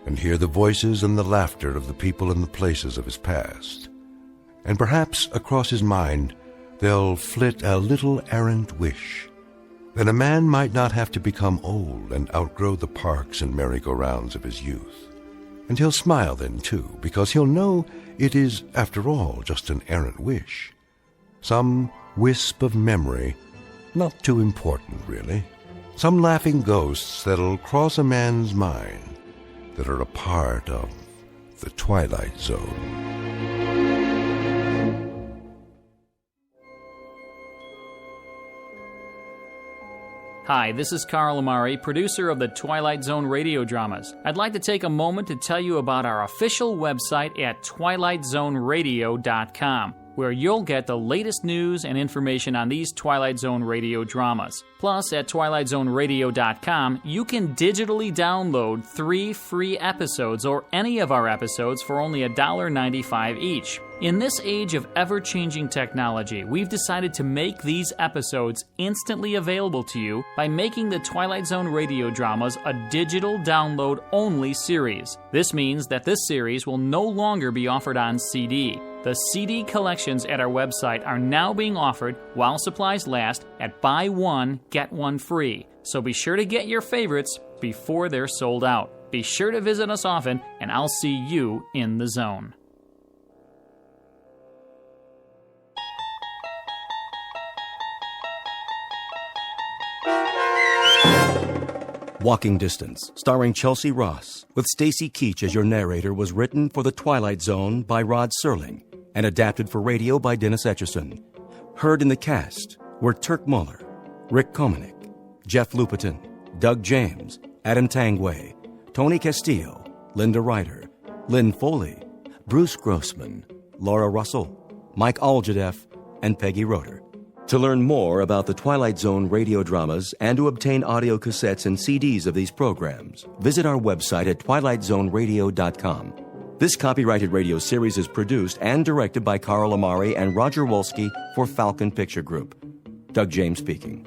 and hear the voices and the laughter of the people and the places of his past. And perhaps across his mind there'll flit a little errant wish that a man might not have to become old and outgrow the parks and merry-go-rounds of his youth. And he'll smile then, too, because he'll know it is, after all, just an errant wish. Some wisp of memory, not too important, really. Some laughing ghosts that'll cross a man's mind that are a part of the Twilight Zone. Hi, this is Carl Amari, producer of the Twilight Zone radio dramas. I'd like to take a moment to tell you about our official website at twilightzoneradio.com, where you'll get the latest news and information on these Twilight Zone radio dramas. Plus, at twilightzoneradio.com, you can digitally download 3 free episodes or any of our episodes for only $1.95 each. In this age of ever-changing technology, we've decided to make these episodes instantly available to you by making the Twilight Zone radio dramas a digital download-only series. This means that this series will no longer be offered on CD. The CD collections at our website are now being offered while supplies last at buy one, get one free. So be sure to get your favorites before they're sold out. Be sure to visit us often, and I'll see you in the zone. Walking Distance, starring Chelsea Ross, with Stacy Keach as your narrator, was written for The Twilight Zone by Rod Serling and adapted for radio by Dennis Etchison. Heard in the cast were Turk Muller, Rick Komanek, Jeff Lupetin, Doug James, Adam Tangway, Tony Castillo, Linda Ryder, Lynn Foley, Bruce Grossman, Laura Russell, Mike Aljadeff, and Peggy Roeder. To learn more about the Twilight Zone radio dramas and to obtain audio cassettes and CDs of these programs, visit our website at twilightzoneradio.com. This copyrighted radio series is produced and directed by Carl Amari and Roger Wolski for Falcon Picture Group. Doug James speaking.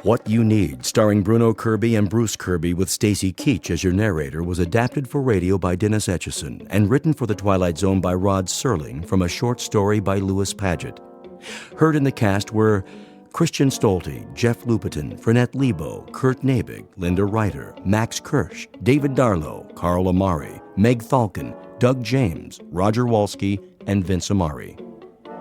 What You Need, starring Bruno Kirby and Bruce Kirby with Stacy Keach as your narrator, was adapted for radio by Dennis Etchison and written for The Twilight Zone by Rod Serling from a short story by Louis Paget. Heard in the cast were Christian Stolte, Jeff Lupetin, Frenette Lebo, Kurt Nabig, Linda Ryder, Max Kirsch, David Darlow, Carl Amari, Meg Falcon, Doug James, Roger Wolski, and Vince Amari.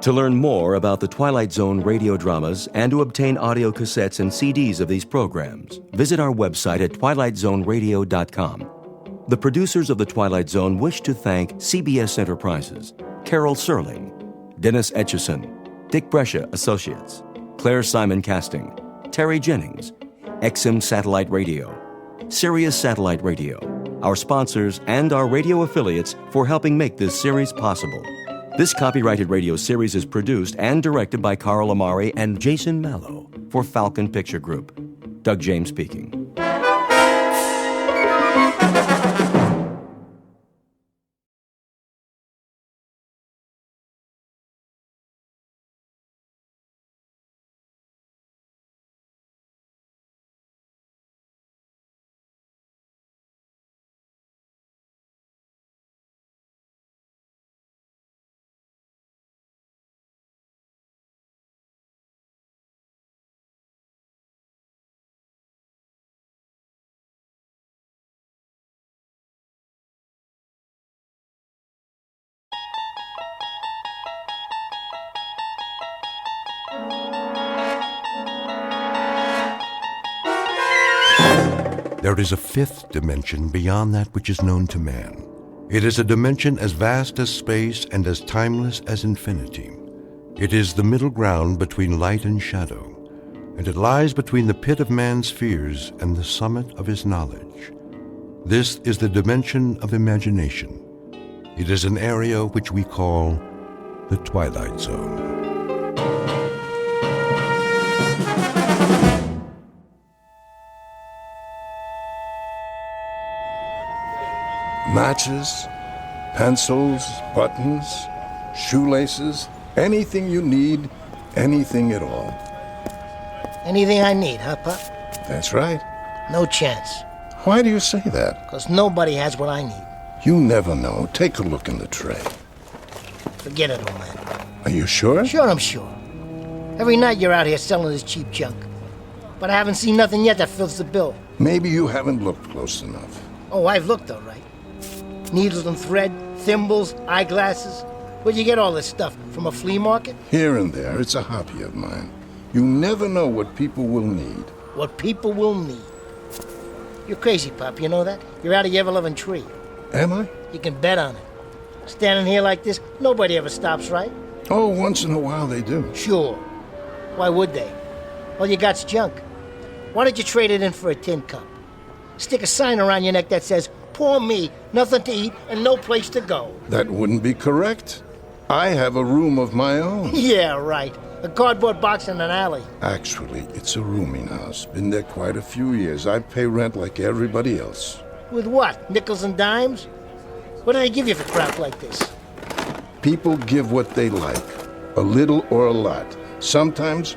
To learn more about the Twilight Zone radio dramas and to obtain audio cassettes and CDs of these programs, visit our website at twilightzoneradio.com. The producers of The Twilight Zone wish to thank CBS Enterprises, Carol Serling, Dennis Etchison, Dick Brescia Associates, Claire Simon Casting, Terry Jennings, XM Satellite Radio, Sirius Satellite Radio, our sponsors, and our radio affiliates for helping make this series possible. This copyrighted radio series is produced and directed by Carl Amari and Jason Mallow for Falcon Picture Group. Doug James speaking. There is a fifth dimension beyond that which is known to man. It is a dimension as vast as space and as timeless as infinity. It is the middle ground between light and shadow, and it lies between the pit of man's fears and the summit of his knowledge. This is the dimension of imagination. It is an area which we call the Twilight Zone. matches, pencils, buttons, shoelaces, anything you need, anything at all. Anything I need, huh, Pop? That's right. No chance. Why do you say that? Because nobody has what I need. You never know. Take a look in the tray. Forget it, old man. Are you sure? Sure, I'm sure. Every night you're out here selling this cheap junk. But I haven't seen nothing yet that fills the bill. Maybe you haven't looked close enough. Oh, I've looked, all right. Needles and thread, thimbles, eyeglasses. Where'd you get all this stuff? From a flea market? Here and there. It's a hobby of mine. You never know what people will need. What people will need. You're crazy, Pop, you know that? You're out of your ever-loving tree. Am I? You can bet on it. Standing here like this, nobody ever stops, right? Oh, once in a while they do. Sure. Why would they? All you got's junk. Why don't you trade it in for a tin cup? Stick a sign around your neck that says, "Poor me, nothing to eat and no place to go." That wouldn't be correct. I have a room of my own. Yeah, right. A cardboard box in an alley. Actually, it's a rooming house. Been there quite a few years. I pay rent like everybody else. With what? Nickels and dimes? What do they give you for crap like this? People give what they like. A little or a lot. Sometimes,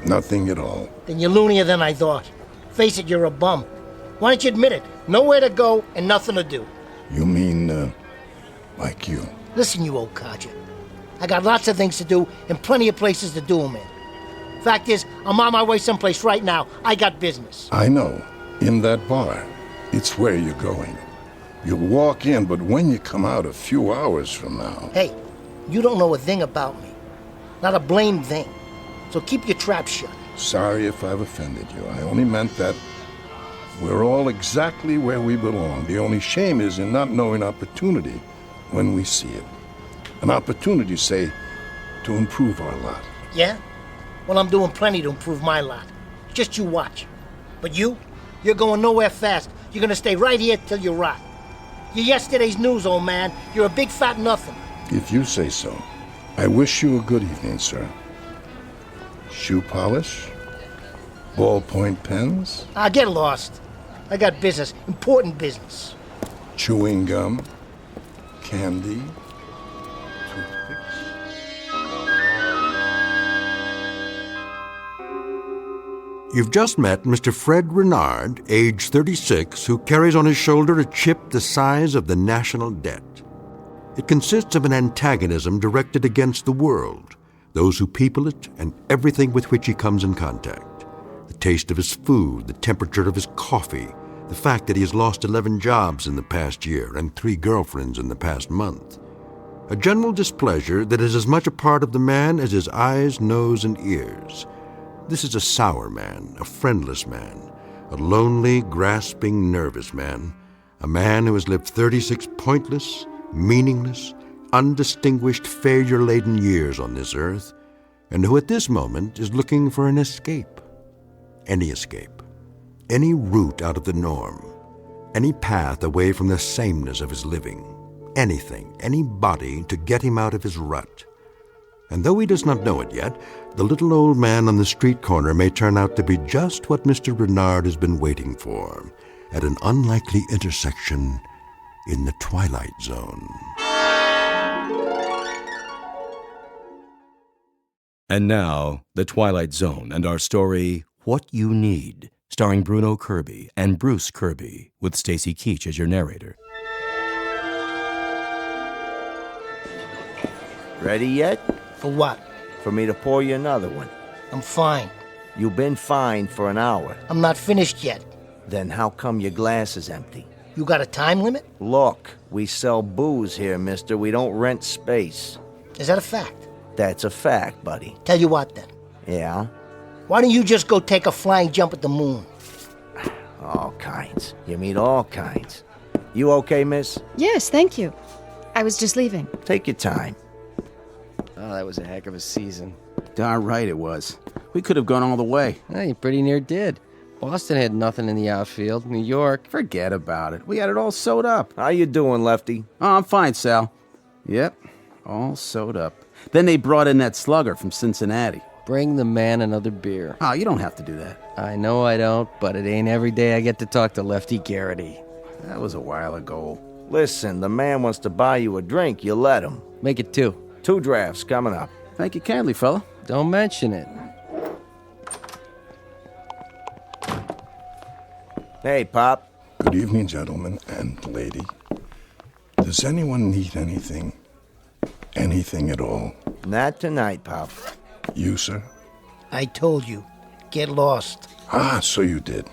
nothing at all. Then you're loonier than I thought. Face it, you're a bum. Why don't you admit it? Nowhere to go and nothing to do. You mean, like you? Listen, you old codger. I got lots of things to do and plenty of places to do them in. Fact is, I'm on my way someplace right now. I got business. I know. In that bar. It's where you're going. You'll walk in, but when you come out a few hours from now... Hey, you don't know a thing about me. Not a blamed thing. So keep your trap shut. Sorry if I've offended you. I only meant that we're all exactly where we belong. The only shame is in not knowing opportunity when we see it. An opportunity, say, to improve our lot. Yeah? Well, I'm doing plenty to improve my lot. Just you watch. But you're going nowhere fast. You're gonna stay right here till you rot. You're yesterday's news, old man. You're a big fat nothing. If you say so. I wish you a good evening, sir. Shoe polish? Ballpoint pens? Get lost. I got business. Important business. Chewing gum? Candy? You've just met Mr. Fred Renard, age 36, who carries on his shoulder a chip the size of the national debt. It consists of an antagonism directed against the world, those who people it, and everything with which he comes in contact. The taste of his food, the temperature of his coffee, the fact that he has lost 11 jobs in the past year and 3 girlfriends in the past month. A general displeasure that is as much a part of the man as his eyes, nose, and ears. This is a sour man, a friendless man, a lonely, grasping, nervous man, a man who has lived 36 pointless, meaningless, undistinguished, failure-laden years on this earth, and who at this moment is looking for an escape. Any route out of the norm, any path away from the sameness of his living, anything, anybody to get him out of his rut. And though he does not know it yet, the little old man on the street corner may turn out to be just what Mr. Renard has been waiting for, at an unlikely intersection in the Twilight Zone. And now, The Twilight Zone and our story, What You Need, starring Bruno Kirby and Bruce Kirby, with Stacy Keach as your narrator. Ready yet? For what? For me to pour you another one. I'm fine. You've been fine for an hour. I'm not finished yet. Then how come your glass is empty? You got a time limit? Look, we sell booze here, mister. We don't rent space. Is that a fact? That's a fact, buddy. Tell you what, then. Yeah? Why don't you just go take a flying jump at the moon? All kinds. You meet all kinds. You okay, miss? Yes, thank you. I was just leaving. Take your time. Oh, that was a heck of a season. Darn right it was. We could have gone all the way. You pretty near did. Boston had nothing in the outfield. New York... Forget about it. We had it all sewed up. How you doing, Lefty? Oh, I'm fine, Sal. Yep, all sewed up. Then they brought in that slugger from Cincinnati. Bring the man another beer. Oh, you don't have to do that. I know I don't, but it ain't every day I get to talk to Lefty Garrity. That was a while ago. Listen, the man wants to buy you a drink. You let him. Make it 2. 2 drafts coming up. Thank you kindly, fella. Don't mention it. Hey, Pop. Good evening, gentlemen and lady. Does anyone need anything? Anything at all? Not tonight, Pop. You, sir? I told you. Get lost. Ah, so you did.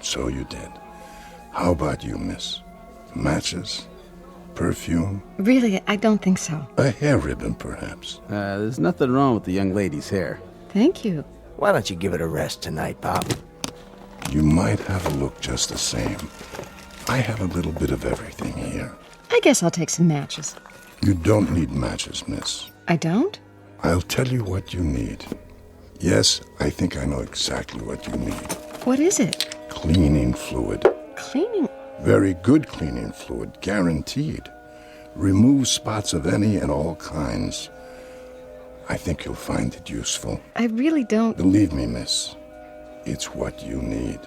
How about you, miss? Matches? Perfume? Really, I don't think so. A hair ribbon, perhaps? There's nothing wrong with the young lady's hair. Thank you. Why don't you give it a rest tonight, Pop? You might have a look just the same. I have a little bit of everything here. I guess I'll take some matches. You don't need matches, miss. I don't? I'll tell you what you need. Yes, I think I know exactly what you need. What is it? Cleaning fluid. Cleaning? Very good cleaning fluid, guaranteed. Remove spots of any and all kinds. I think you'll find it useful. I really don't... Believe me, miss, it's what you need.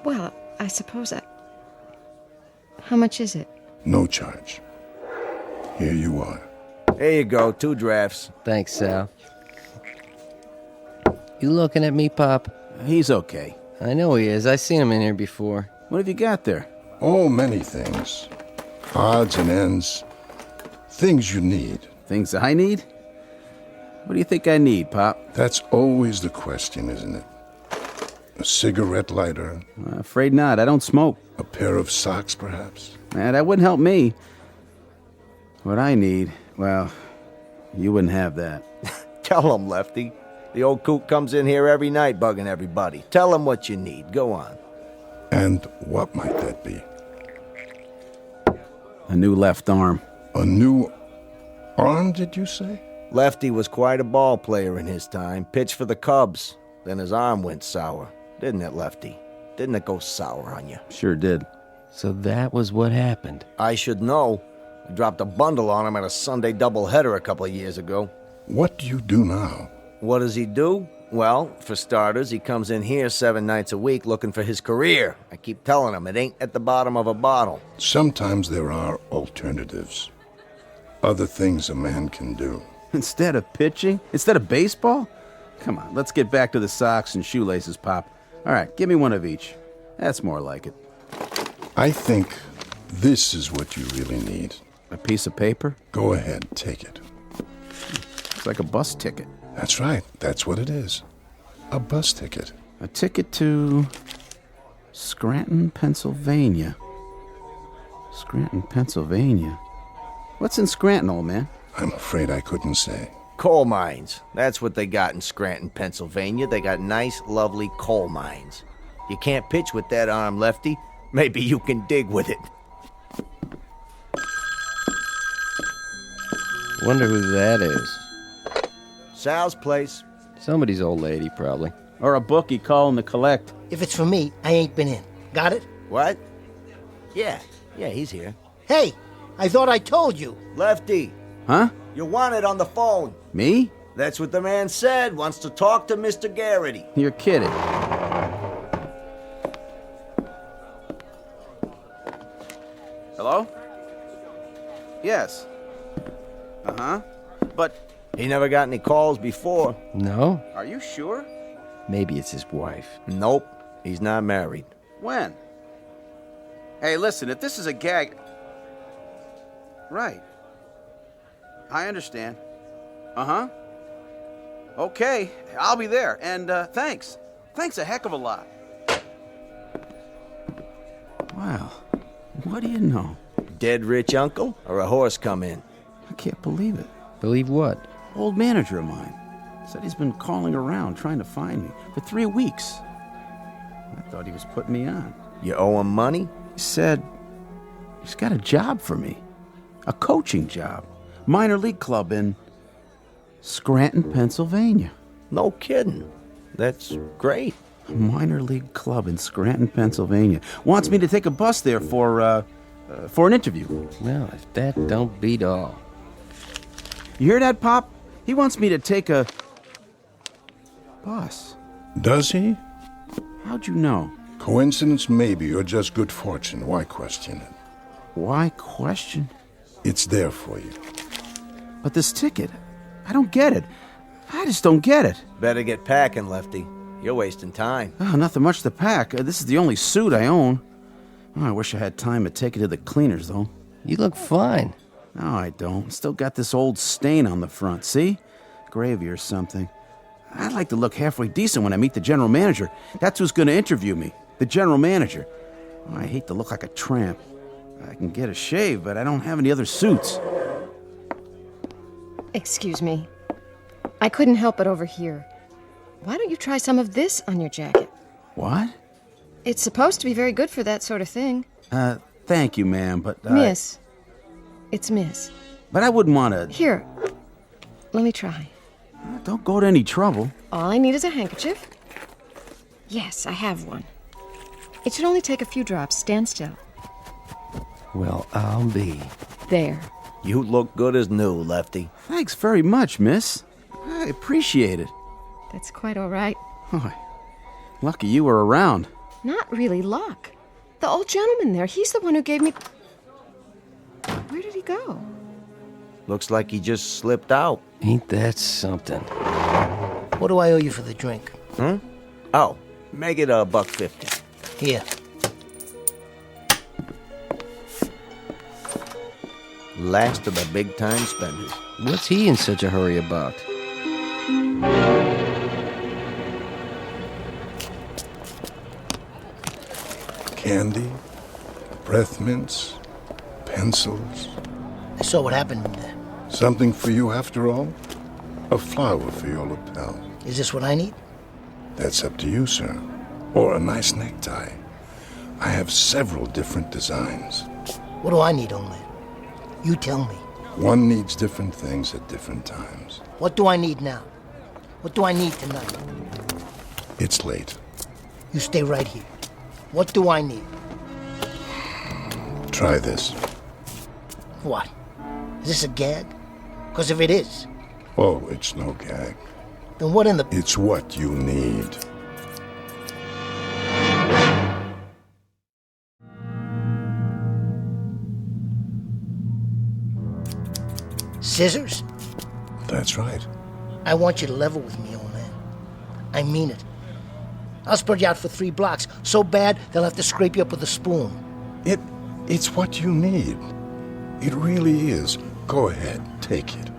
Well, I suppose I... How much is it? No charge. Here you are. There you go, 2 drafts. Thanks, Sal. You looking at me, Pop? He's okay. I know he is. I've seen him in here before. What have you got there? Oh, many things. Odds and ends. Things you need. Things I need? What do you think I need, Pop? That's always the question, isn't it? A cigarette lighter? Afraid not. I don't smoke. A pair of socks, perhaps? That wouldn't help me. What I need, well, you wouldn't have that. Tell him, Lefty. The old coot comes in here every night bugging everybody. Tell him what you need. Go on. And what might that be? A new left arm. A new arm, did you say? Lefty was quite a ball player in his time. Pitched for the Cubs. Then his arm went sour. Didn't it, Lefty? Didn't it go sour on you? Sure did. So that was what happened. I should know. I dropped a bundle on him at a Sunday doubleheader a couple of years ago. What do you do now? What does he do? Well, for starters, he comes in here 7 nights a week looking for his career. I keep telling him it ain't at the bottom of a bottle. Sometimes there are alternatives. Other things a man can do. Instead of pitching? Instead of baseball? Come on, let's get back to the socks and shoelaces, Pop. All right, give me one of each. That's more like it. I think this is what you really need. A piece of paper? Go ahead, take it. It's like a bus ticket. That's right. That's what it is. A bus ticket. A ticket to Scranton, Pennsylvania. Scranton, Pennsylvania. What's in Scranton, old man? I'm afraid I couldn't say. Coal mines. That's what they got in Scranton, Pennsylvania. They got nice, lovely coal mines. You can't pitch with that arm, Lefty. Maybe you can dig with it. Wonder who that is. Sal's place. Somebody's old lady, probably. Or a bookie calling to collect. If it's for me, I ain't been in. Got it? What? Yeah, he's here. Hey, I thought I told you. Lefty. Huh? You're wanted on the phone. Me? That's what the man said. Wants to talk to Mr. Garrity. You're kidding. Hello? Yes. Uh-huh. But... He never got any calls before. No? Are you sure? Maybe it's his wife. Nope. He's not married. When? Hey, listen, if this is a gag... Right. I understand. Uh-huh. Okay, I'll be there. And, thanks. Thanks a heck of a lot. Wow. What do you know? Dead rich uncle or a horse come in? I can't believe it. Believe what? Old manager of mine. Said he's been calling around trying to find me for 3 weeks. I thought he was putting me on. You owe him money? He said he's got a job for me. A coaching job. Minor league club in Scranton, Pennsylvania. No kidding. That's great. A minor league club in Scranton, Pennsylvania. Wants me to take a bus there for an interview. Well, if that don't beat all. You hear that, Pop? He wants me to take a bus. Does he? How'd you know? Coincidence maybe, or just good fortune. Why question it? Why question? It's there for you. But this ticket, I don't get it. I just don't get it. Better get packing, Lefty. You're wasting time. Oh, nothing much to pack. This is the only suit I own. Oh, I wish I had time to take it to the cleaners, though. You look fine. No, I don't. Still got this old stain on the front, see? Gravy or something. I'd like to look halfway decent when I meet the general manager. That's who's going to interview me, the general manager. Oh, I hate to look like a tramp. I can get a shave, but I don't have any other suits. Excuse me. I couldn't help but overhear. Why don't you try some of this on your jacket? What? It's supposed to be very good for that sort of thing. Thank you, ma'am, but... Miss. It's Miss. But I wouldn't want to... Here. Let me try. Don't go to any trouble. All I need is a handkerchief. Yes, I have one. It should only take a few drops. Stand still. Well, I'll be. There. You look good as new, Lefty. Thanks very much, miss. I appreciate it. That's quite all right. Oh, lucky you were around. Not really luck. The old gentleman there, he's the one who gave me... Where did he go? Looks like he just slipped out. Ain't that something? What do I owe you for the drink? Oh, make it $1.50. Here. Last of the big-time spenders. What's he in such a hurry about? Candy, breath mints, pencils. I saw what happened in there. Something for you after all? A flower for your lapel. Is this what I need? That's up to you, sir. Or a nice necktie. I have several different designs. What do I need, old man? You tell me. One needs different things at different times. What do I need now? What do I need tonight? It's late. You stay right here. What do I need? Try this. What? Is this a gag? Because if it is... Oh, it's no gag. Then what in the... It's what you need. Scissors? That's right. I want you to level with me, old man. I mean it. I'll spread you out for 3 blocks, so bad they'll have to scrape you up with a spoon. It's what you need. It really is. Go ahead, take it.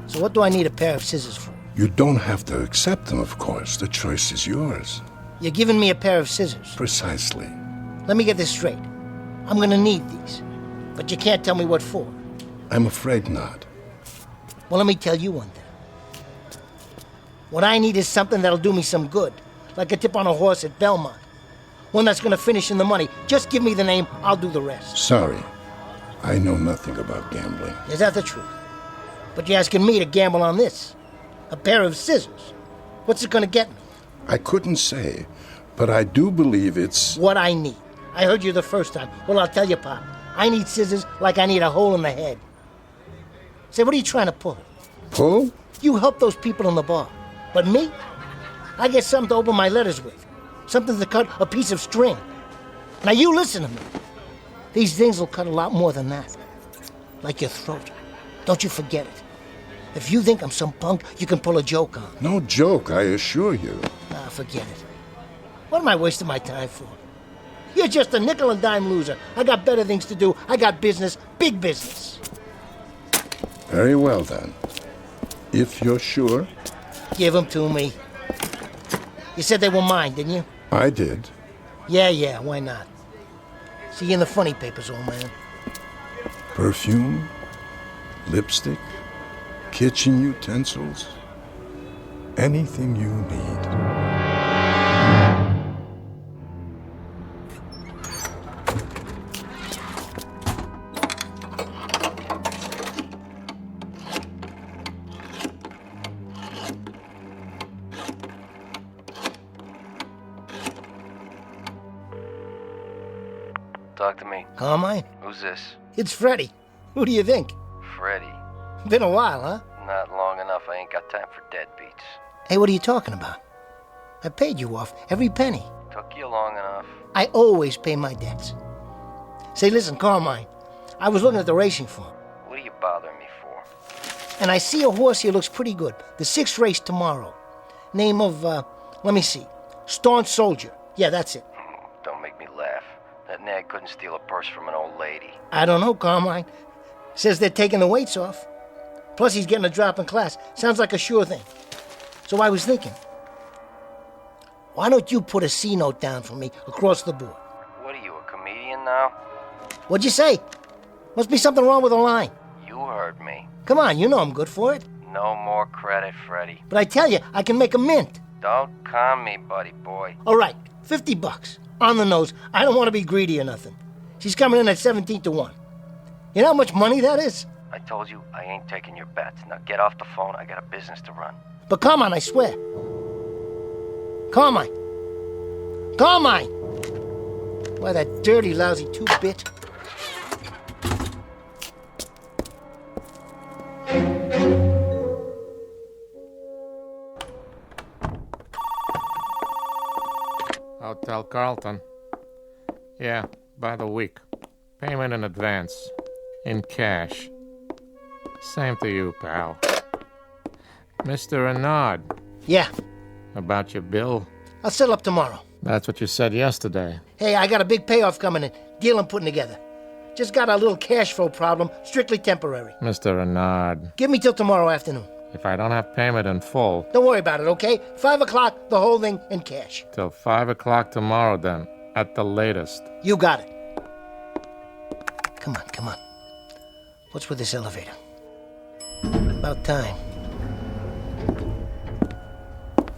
So what do I need a pair of scissors for? You don't have to accept them, of course. The choice is yours. You're giving me a pair of scissors. Precisely. Let me get this straight. I'm gonna need these. But you can't tell me what for. I'm afraid not. Well, let me tell you one thing. What I need is something that'll do me some good. Like a tip on a horse at Belmont. One that's gonna finish in the money. Just give me the name, I'll do the rest. Sorry. I know nothing about gambling. Is that the truth? But you're asking me to gamble on this. A pair of scissors. What's it gonna get me? I couldn't say, but I do believe it's... What I need. I heard you the first time. Well, I'll tell you, Pop. I need scissors like I need a hole in the head. Say, what are you trying to pull? Pull? You help those people in the bar. But me? I get something to open my letters with. Something to cut a piece of string. Now you listen to me. These things will cut a lot more than that. Like your throat. Don't you forget it. If you think I'm some punk you can pull a joke on. No joke, I assure you. Ah, forget it. What am I wasting my time for? You're just a nickel and dime loser. I got better things to do. I got business, big business. Very well, then. If you're sure. Give them to me. You said they were mine, didn't you? I did. Yeah, why not? See you in the funny papers, old man. Perfume, lipstick, kitchen utensils, anything you need. Talk to me. Carmine? Who's this? It's Freddie. Who do you think? Freddie. Been a while, huh? Not long enough. I ain't got time for deadbeats. Hey, what are you talking about? I paid you off, every penny. Took you long enough. I always pay my debts. Say, listen, Carmine, I was looking at the racing form. And I see a horse here looks pretty good. The 6th race tomorrow. Name of, let me see. Staunch Soldier. Yeah, that's it. Don't make me laugh. That nag couldn't steal a purse from an old lady. I don't know, Carmine. Says they're taking the weights off. Plus he's getting a drop in class. Sounds like a sure thing. So I was thinking, why don't you put a C note down for me across the board? What are you, a comedian now? What'd you say? Must be something wrong with the line. You heard me. Come on, you know I'm good for it. No more credit, Freddy. But I tell you, I can make a mint. Don't con me, buddy boy. All right, $50. On the nose. I don't want to be greedy or nothing. She's coming in at 17-1. You know how much money that is? I told you I ain't taking your bets. Now get off the phone. I got a business to run. But Carmine, I swear. Carmine. Carmine! Why, that dirty, lousy 2-bit. Hotel Carlton. Yeah, by the week. Payment in advance. In cash. Same to you, pal. Mr. Renard. Yeah. About your bill? I'll settle up tomorrow. That's what you said yesterday. Hey, I got a big payoff coming in. Deal I'm putting together. Just got a little cash flow problem, strictly temporary. Mr. Renard. Give me till tomorrow afternoon. If I don't have payment in full... Don't worry about it, okay? 5 o'clock, the whole thing in cash. Till 5 o'clock tomorrow, then. At the latest. You got it. Come on, come on. What's with this elevator? About time.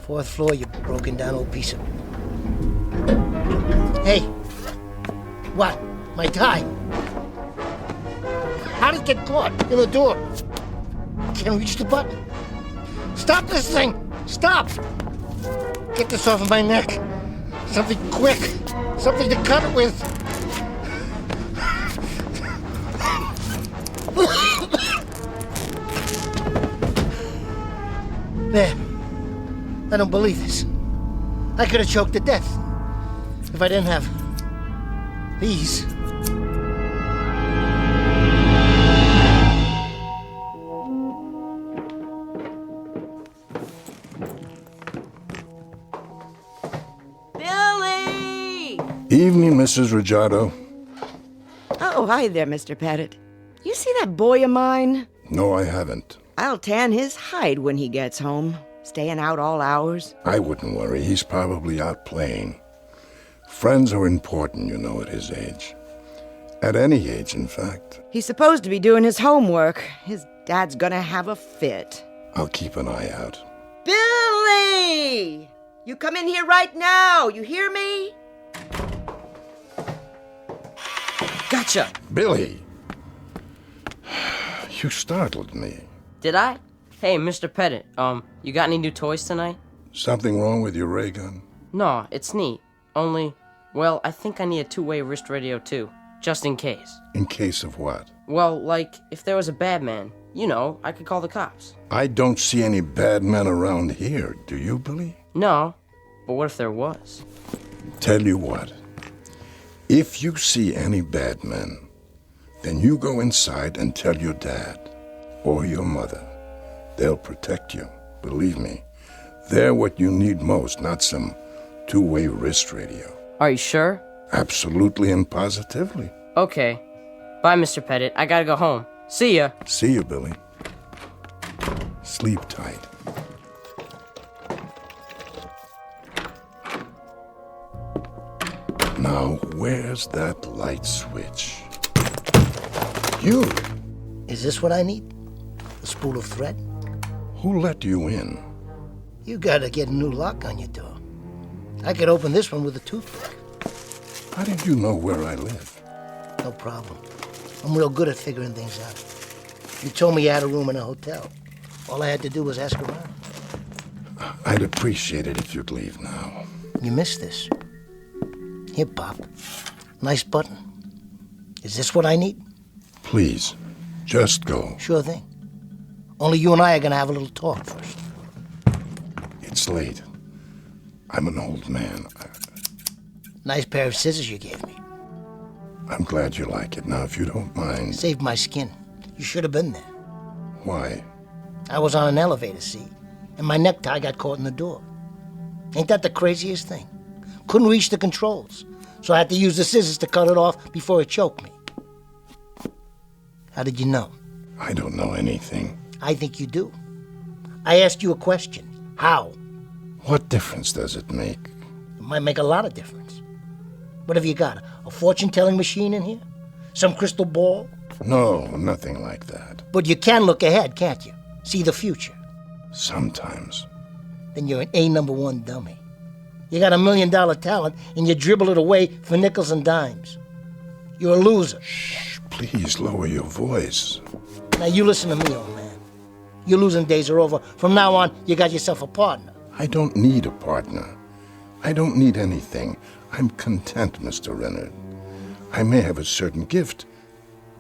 4th floor, you broken down old piece of... Hey! What? My tie? How did it get caught in the door? Can't reach the button. Stop this thing! Stop! Get this off of my neck. Something quick. Something to cut it with. There. I don't believe this. I could have choked to death if I didn't have these. Billy! Evening, Mrs. Ricciardo. Oh, hi there, Mr. Pettit. You see that boy of mine? No, I haven't. I'll tan his hide when he gets home. Staying out all hours. I wouldn't worry. He's probably out playing. Friends are important, you know, at his age. At any age, in fact. He's supposed to be doing his homework. His dad's gonna have a fit. I'll keep an eye out. Billy! You come in here right now. You hear me? Gotcha! Billy! You startled me. Did I? Hey, Mr. Pettit, you got any new toys tonight? Something wrong with your ray gun? No, it's neat. Only, well, I think I need a two-way wrist radio too, just in case. In case of what? Well, like, if there was a bad man, you know, I could call the cops. I don't see any bad men around here, do you, Billy? No, but what if there was? Tell you what. If you see any bad men, then you go inside and tell your dad or your mother. They'll protect you, believe me. They're what you need most, not some two-way wrist radio. Are you sure? Absolutely and positively. Okay. Bye, Mr. Pettit. I gotta go home. See ya. See you, Billy. Sleep tight. Now, where's that light switch? You! Is this what I need? A spool of thread? Who let you in? You gotta get a new lock on your door. I could open this one with a toothpick. How did you know where I live? No problem. I'm real good at figuring things out. You told me you had a room in a hotel. All I had to do was ask around. I'd appreciate it if you'd leave now. You missed this. Here, Pop. Nice button. Is this what I need? Please, just go. Sure thing. Only you and I are gonna have a little talk first. It's late. I'm an old man. Nice pair of scissors you gave me. I'm glad you like it. Now, if you don't mind... Saved my skin. You should have been there. Why? I was on an elevator seat, and my necktie got caught in the door. Ain't that the craziest thing? Couldn't reach the controls, so I had to use the scissors to cut it off before it choked me. How did you know? I don't know anything. I think you do. I asked you a question. How? What difference does it make? It might make a lot of difference. What have you got? A fortune-telling machine in here? Some crystal ball? No, nothing like that. But you can look ahead, can't you? See the future. Sometimes. Then you're an A1 dummy. You got $1 million talent, and you dribble it away for nickels and dimes. You're a loser. Shh, please lower your voice. Now you listen to me, old man. Your losing days are over. From now on, you got yourself a partner. I don't need a partner. I don't need anything. I'm content, Mr. Renard. I may have a certain gift,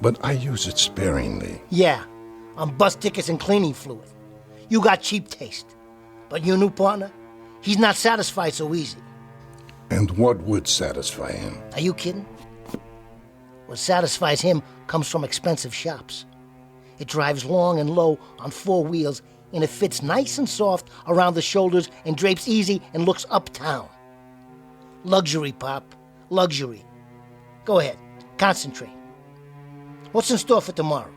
but I use it sparingly. Yeah, on bus tickets and cleaning fluid. You got cheap taste. But your new partner, he's not satisfied so easy. And what would satisfy him? Are you kidding? What satisfies him comes from expensive shops. It drives long and low on 4 wheels, and it fits nice and soft around the shoulders and drapes easy and looks uptown. Luxury, Pop. Luxury. Go ahead. Concentrate. What's in store for tomorrow?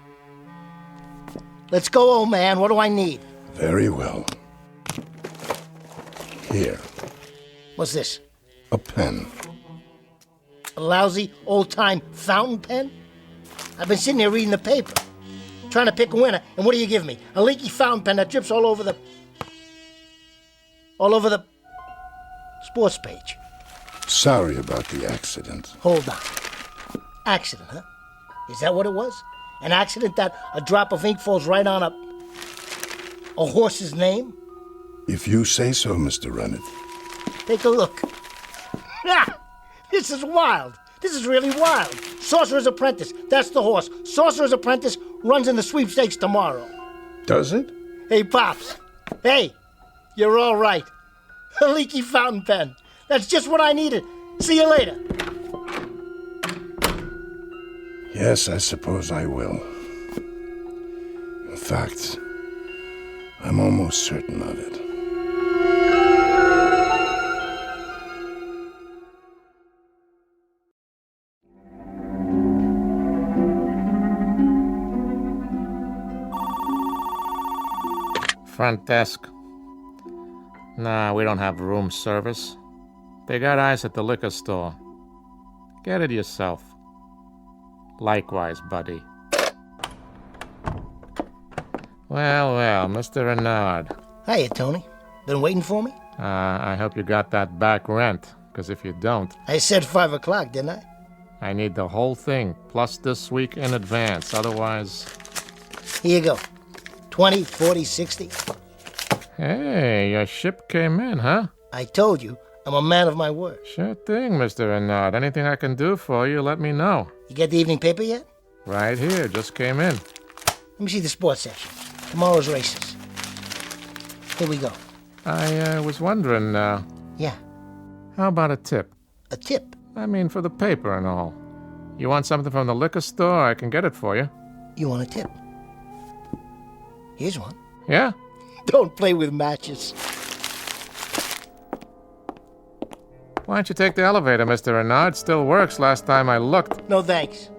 Let's go, old man. What do I need? Very well. Here. What's this? A pen. A lousy, old-time fountain pen? I've been sitting here reading the paper, trying to pick a winner, and what do you give me? A leaky fountain pen that drips all over the sports page. Sorry about the accident. Hold on. Accident, huh? Is that what it was? An accident that a drop of ink falls right on a horse's name? If you say so, Mr. Renard. Take a look. Ah, this is wild. This is really wild. Sorcerer's Apprentice. That's the horse. Sorcerer's Apprentice runs in the sweepstakes tomorrow. Does it? Hey, Pops. Hey, you're all right. A leaky fountain pen. That's just what I needed. See you later. Yes, I suppose I will. In fact, I'm almost certain of it. Front desk. Nah, we don't have room service. They got ice at the liquor store. Get it yourself. Likewise, buddy. Well, Mr. Renard. Hiya, Tony. Been waiting for me? I hope you got that back rent, because if you don't... I said 5 o'clock, didn't I? I need the whole thing, plus this week in advance, otherwise... Here you go. 20, 40, 60. Hey, your ship came in, huh? I told you, I'm a man of my word. Sure thing, Mr. Renard. Anything I can do for you, let me know. You get the evening paper yet? Right here, just came in. Let me see the sports section. Tomorrow's races. Here we go. I was wondering, Yeah. How about a tip? A tip? I mean, for the paper and all. You want something from the liquor store? I can get it for you. You want a tip? Here's one. Yeah? Don't play with matches. Why don't you take the elevator, Mr. Renard? It still works last time I looked. No thanks.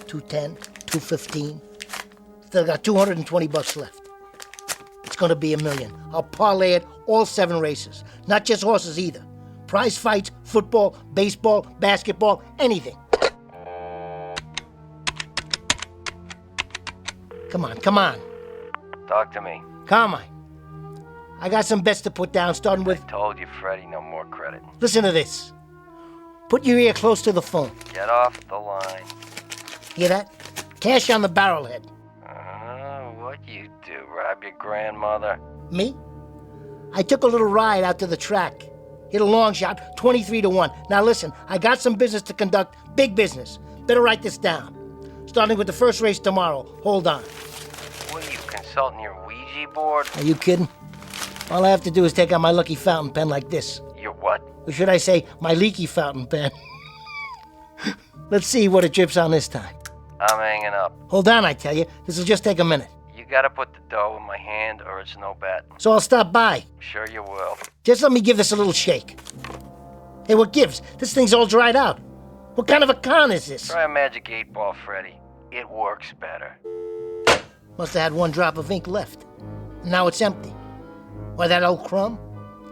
$210, $215. Still got $220 left. It's gonna be $1 million. I'll parlay it all 7 races. Not just horses either. Prize fights, football, baseball, basketball, anything. Come on. Talk to me. Come on. I got some bets to put down, starting with... Told you, Freddie, no more credit. Listen to this. Put your ear close to the phone. Get off the line. Hear that? Cash on the barrelhead. What you do? Rob your grandmother? Me? I took a little ride out to the track. Hit a long shot, 23-1. Now listen, I got some business to conduct, big business. Better write this down. Starting with the first race tomorrow. Hold on. What are you, consulting your Ouija board? Are you kidding? All I have to do is take out my lucky fountain pen like this. Your what? Or should I say, my leaky fountain pen? Let's see what it drips on this time. I'm hanging up. Hold on, I tell you. This'll just take a minute. You gotta put the dough in my hand or it's no bet. So I'll stop by. Sure you will. Just let me give this a little shake. Hey, what gives? This thing's all dried out. What kind of a con is this? Try a magic 8-ball, Freddy. It works better. Must have had one drop of ink left. Now it's empty. Why, that old crumb?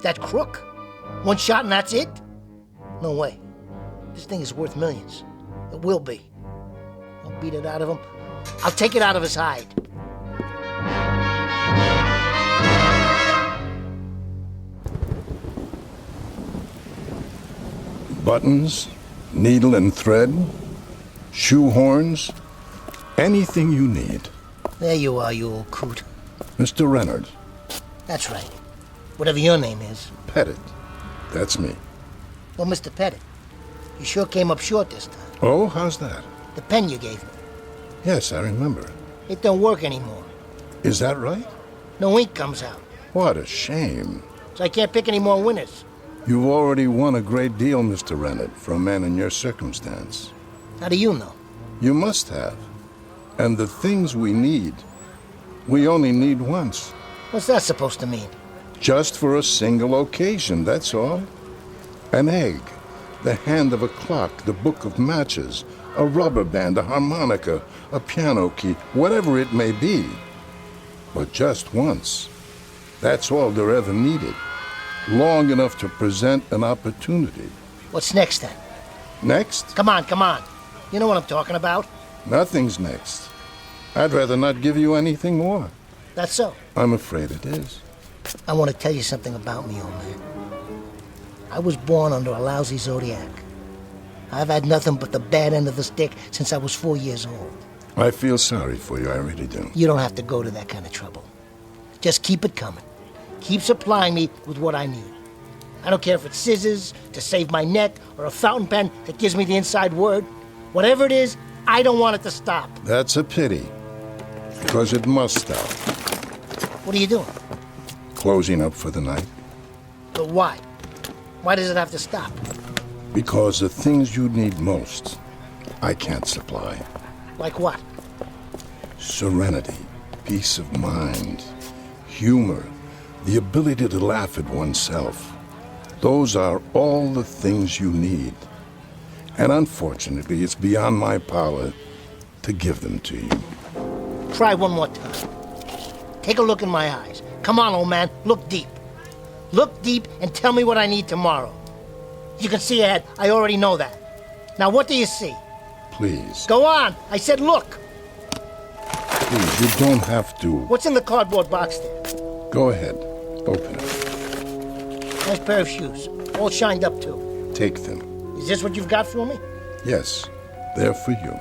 That crook? One shot and that's it? No way. This thing is worth millions. It will be. I'll beat it out of him. I'll take it out of his hide. Buttons, needle and thread, shoehorns, anything you need. There you are, you old coot. Mr. Renard. That's right. Whatever your name is. Pettit. That's me. Well, Mr. Pettit, you sure came up short this time. Oh, how's that? The pen you gave me. Yes, I remember. It don't work anymore. Is that right? No ink comes out. What a shame. So I can't pick any more winners. You've already won a great deal, Mr. Renard, for a man in your circumstance. How do you know? You must have. And the things we need, we only need once. What's that supposed to mean? Just for a single occasion, that's all. An egg, the hand of a clock, the book of matches, a rubber band, a harmonica, a piano key, whatever it may be. But just once. That's all they're ever needed. Long enough to present an opportunity. What's next, then? Next? Come on, come on. You know what I'm talking about. Nothing's next. I'd rather not give you anything more. That's so. I'm afraid it is. I want to tell you something about me, old man. I was born under a lousy zodiac. I've had nothing but the bad end of the stick since I was 4 years old. I feel sorry for you, I really do. You don't have to go to that kind of trouble. Just keep it coming. Keep supplying me with what I need. I don't care if it's scissors to save my neck or a fountain pen that gives me the inside word. Whatever it is, I don't want it to stop. That's a pity, because it must stop. What are you doing? Closing up for the night. But why? Why does it have to stop? Because the things you need most, I can't supply. Like what? Serenity, peace of mind, humor, the ability to laugh at oneself. Those are all the things you need. And unfortunately, it's beyond my power to give them to you. Try one more time. Take a look in my eyes. Come on, old man, look deep. Look deep and tell me what I need tomorrow. You can see ahead. I already know that. Now, what do you see? Please. Go on. I said look. Please, you don't have to. What's in the cardboard box there? Go ahead. Open it. Nice pair of shoes. All shined up, too. Take them. Is this what you've got for me? Yes, they're for you.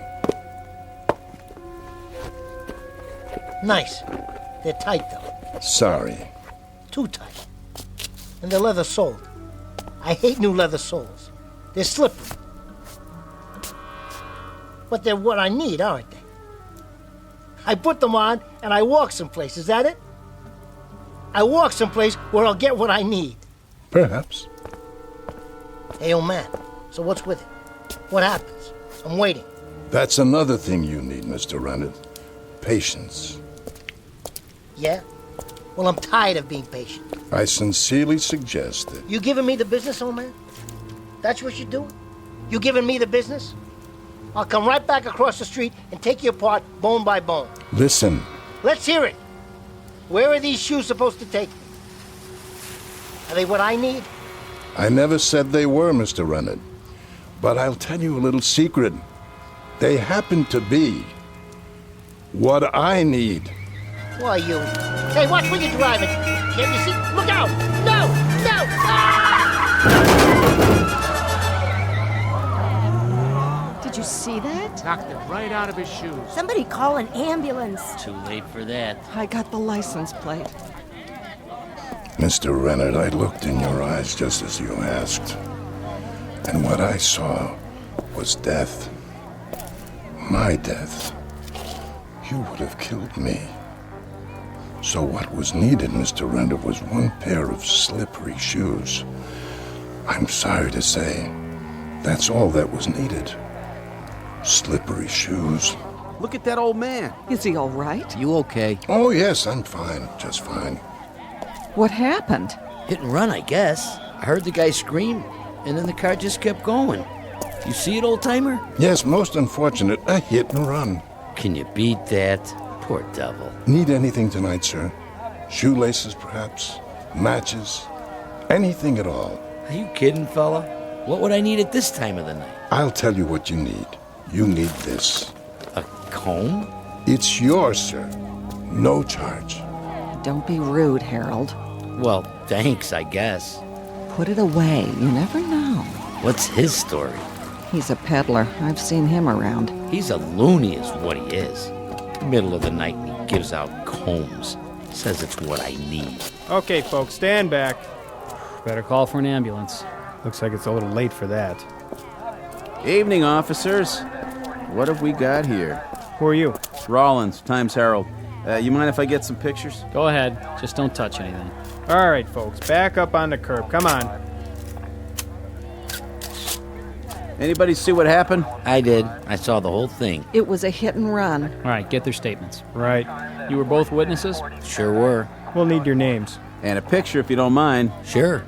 Nice. They're tight, though. Sorry. Too tight. And they're leather soled. I hate new leather soles. They're slippery. But they're what I need, aren't they? I put them on and I walk someplace. Is that it? I walk someplace where I'll get what I need. Perhaps. Hey, old man. So what's with it? What happens? I'm waiting. That's another thing you need, Mr. Renard. Patience. Yeah? Well, I'm tired of being patient. I sincerely suggest that... You giving me the business, old man? That's what you're doing? You giving me the business? I'll come right back across the street and take you apart bone by bone. Listen. Let's hear it. Where are these shoes supposed to take me? Are they what I need? I never said they were, Mr. Renard. But I'll tell you a little secret. They happen to be what I need. Why, you... Hey, watch where you're driving. Can't you see? Look out! No! No! Ah! Did you see that? Knocked it right out of his shoes. Somebody call an ambulance. Too late for that. I got the license plate. Mr. Renard, I looked in your eyes just as you asked. And what I saw was death. My death. You would have killed me. So what was needed, Mr. Render, was one pair of slippery shoes. I'm sorry to say, that's all that was needed. Slippery shoes. Look at that old man. Is he all right? You okay? Oh, yes, I'm fine. Just fine. What happened? Hit and run, I guess. I heard the guy scream, and then the car just kept going. You see it, old-timer? Yes, most unfortunate. A hit and run. Can you beat that? Poor devil. Need anything tonight, sir? Shoelaces, perhaps? Matches? Anything at all? Are you kidding, fella? What would I need at this time of the night? I'll tell you what you need. You need this. A comb? It's yours, sir. No charge. Don't be rude, Harold. Well, thanks, I guess. Put it away. You never know. What's his story? He's a peddler. I've seen him around. He's a loony is what he is. Middle of the night and he gives out combs. Says it's what I need. Okay, folks, stand back. Better call for an ambulance. Looks like it's a little late for that. Evening, officers. What have we got here? Who are you? Rollins, Times Herald. You mind if I get some pictures? Go ahead. Just don't touch anything. All right, folks, back up on the curb. Come on. Anybody see what happened? I did. I saw the whole thing. It was a hit and run. All right, get their statements. Right. You were both witnesses? Sure were. We'll need your names. And a picture if you don't mind. Sure.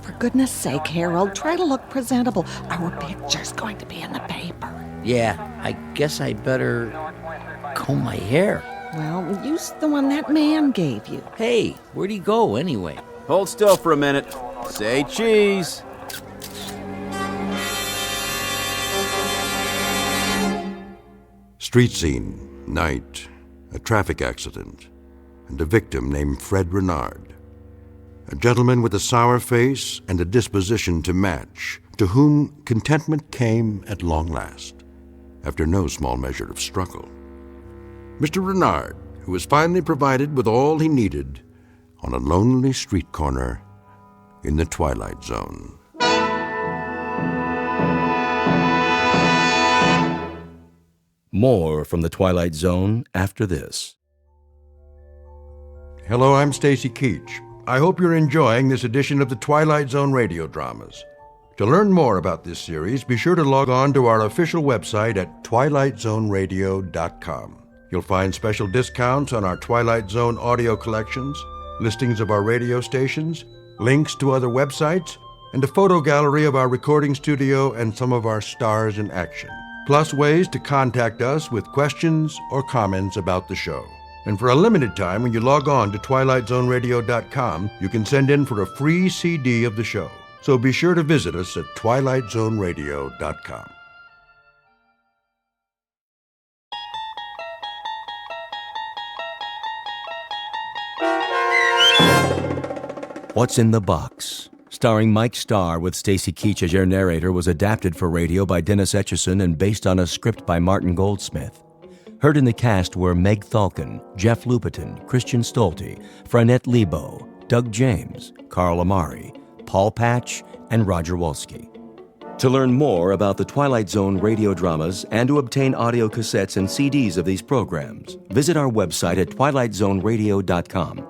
For goodness sake, Harold, try to look presentable. Our picture's going to be in the paper. Yeah, I guess I better comb my hair. Well, use the one that man gave you. Hey, where'd he go anyway? Hold still for a minute. Say cheese. Street scene, night, a traffic accident, and a victim named Fred Renard. A gentleman with a sour face and a disposition to match, to whom contentment came at long last, after no small measure of struggle. Mr. Renard, who was finally provided with all he needed on a lonely street corner in the Twilight Zone. More from the Twilight Zone after this. Hello, I'm Stacy Keach. I hope you're enjoying this edition of the Twilight Zone radio dramas. To learn more about this series, be sure to log on to our official website at twilightzoneradio.com. You'll find special discounts on our Twilight Zone audio collections, listings of our radio stations, links to other websites, and a photo gallery of our recording studio and some of our stars in action. Plus ways to contact us with questions or comments about the show. And for a limited time, when you log on to twilightzoneradio.com, you can send in for a free CD of the show. So be sure to visit us at twilightzoneradio.com. What's in the Box, starring Mike Starr with Stacy Keach as your narrator, was adapted for radio by Dennis Etchison and based on a script by Martin Goldsmith. Heard in the cast were Meg Thalken, Jeff Lupetin, Christian Stolte, Franette Lebo, Doug James, Carl Amari, Paul Patch, and Roger Wolski. To learn more about the Twilight Zone radio dramas and to obtain audio cassettes and CDs of these programs, visit our website at twilightzoneradio.com.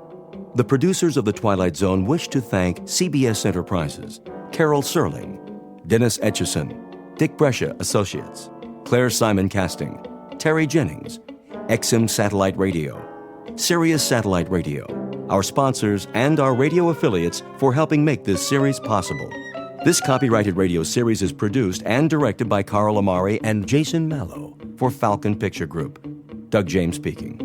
The producers of The Twilight Zone wish to thank CBS Enterprises, Carol Serling, Dennis Etchison, Dick Brescia Associates, Claire Simon Casting, Terry Jennings, XM Satellite Radio, Sirius Satellite Radio, our sponsors, and our radio affiliates for helping make this series possible. This copyrighted radio series is produced and directed by Carl Amari and Jason Mallow for Falcon Picture Group. Doug James speaking.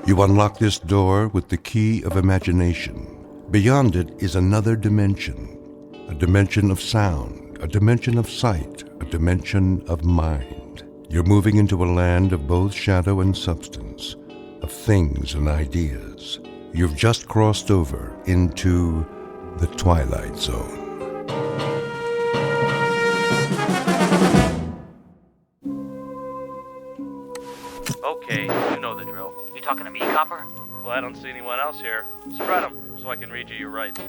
You unlock this door with the key of imagination. Beyond it is another dimension, a dimension of sound, a dimension of sight, a dimension of mind. You're moving into a land of both shadow and substance, of things and ideas. You've just crossed over into the Twilight Zone. Okay, you know the drill. You talking to me, Copper? Well, I don't see anyone else here. Spread them so I can read you your rights.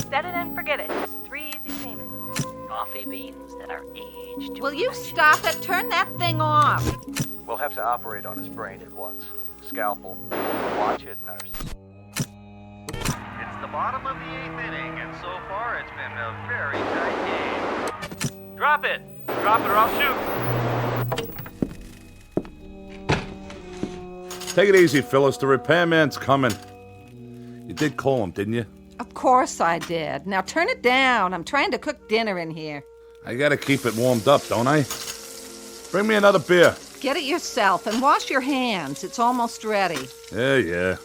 Set it and forget it. Just 3 easy payments. Coffee beans that are aged. Will you stop it? Turn that thing off. We'll have to operate on his brain at once. Scalpel. Watch it, nurse. It's the bottom of the 8th inning, and so far it's been a very tight game. Drop it! Drop it or I'll shoot! Take it easy, Phyllis. The repairman's coming. You did call him, didn't you? Of course I did. Now turn it down. I'm trying to cook dinner in here. I gotta keep it warmed up, don't I? Bring me another beer. Get it yourself and wash your hands. It's almost ready. Yeah.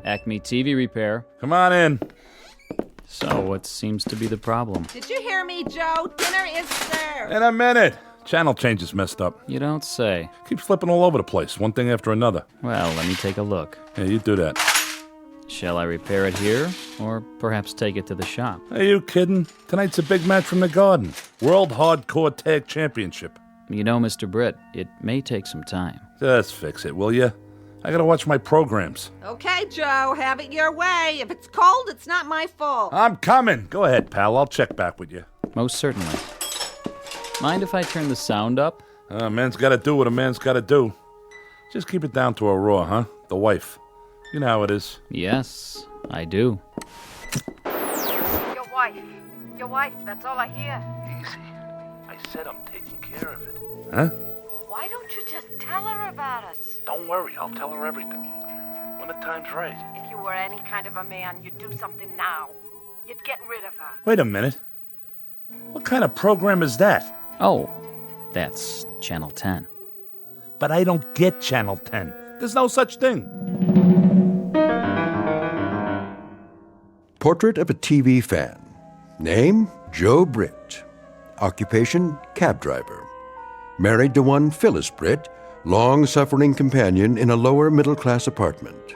Acme TV repair. Come on in. So, what seems to be the problem? Did you hear me, Joe? Dinner is served. In a minute. Channel change is messed up. You don't say. Keeps flipping all over the place, one thing after another. Well, let me take a look. Yeah, you do that. Shall I repair it here, or perhaps take it to the shop? Are you kidding? Tonight's a big match from the Garden. World Hardcore Tag Championship. You know, Mr. Britt, it may take some time. Just fix it, will you? I gotta watch my programs. Okay, Joe, have it your way. If it's cold, it's not my fault. I'm coming. Go ahead, pal. I'll check back with you. Most certainly. Mind if I turn the sound up? A man's gotta do what a man's gotta do. Just keep it down to a raw, huh? The wife. You know how it is. Yes, I do. Your wife, that's all I hear. Easy. I said I'm taking care of it. Huh? Why don't you just tell her about us? Don't worry, I'll tell her everything. When the time's right. If you were any kind of a man, you'd do something now. You'd get rid of her. Wait a minute. What kind of program is that? Oh, that's Channel 10. But I don't get Channel 10. There's no such thing. Portrait of a TV fan. Name, Joe Britt. Occupation, cab driver. Married to one Phyllis Britt, long-suffering companion in a lower-middle-class apartment.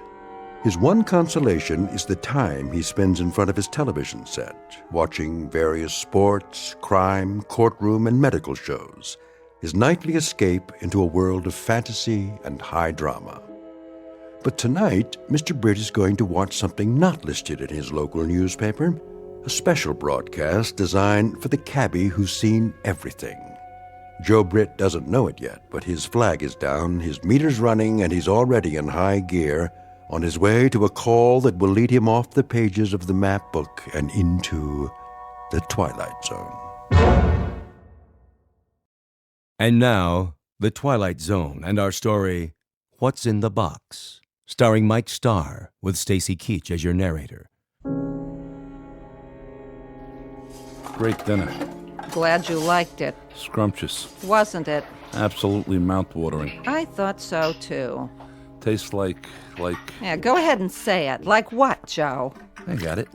His one consolation is the time he spends in front of his television set, watching various sports, crime, courtroom, and medical shows, his nightly escape into a world of fantasy and high drama. But tonight, Mr. Britt is going to watch something not listed in his local newspaper, a special broadcast designed for the cabbie who's seen everything. Joe Britt doesn't know it yet, but his flag is down, his meter's running, and he's already in high gear, on his way to a call that will lead him off the pages of the map book and into the Twilight Zone. And now, the Twilight Zone and our story, What's in the Box, starring Mike Starr with Stacy Keach as your narrator. Great dinner. Glad you liked it. Scrumptious. Wasn't it? Absolutely mouth-watering. I thought so, too. Tastes like... Yeah, go ahead and say it. Like what, Joe? I got it.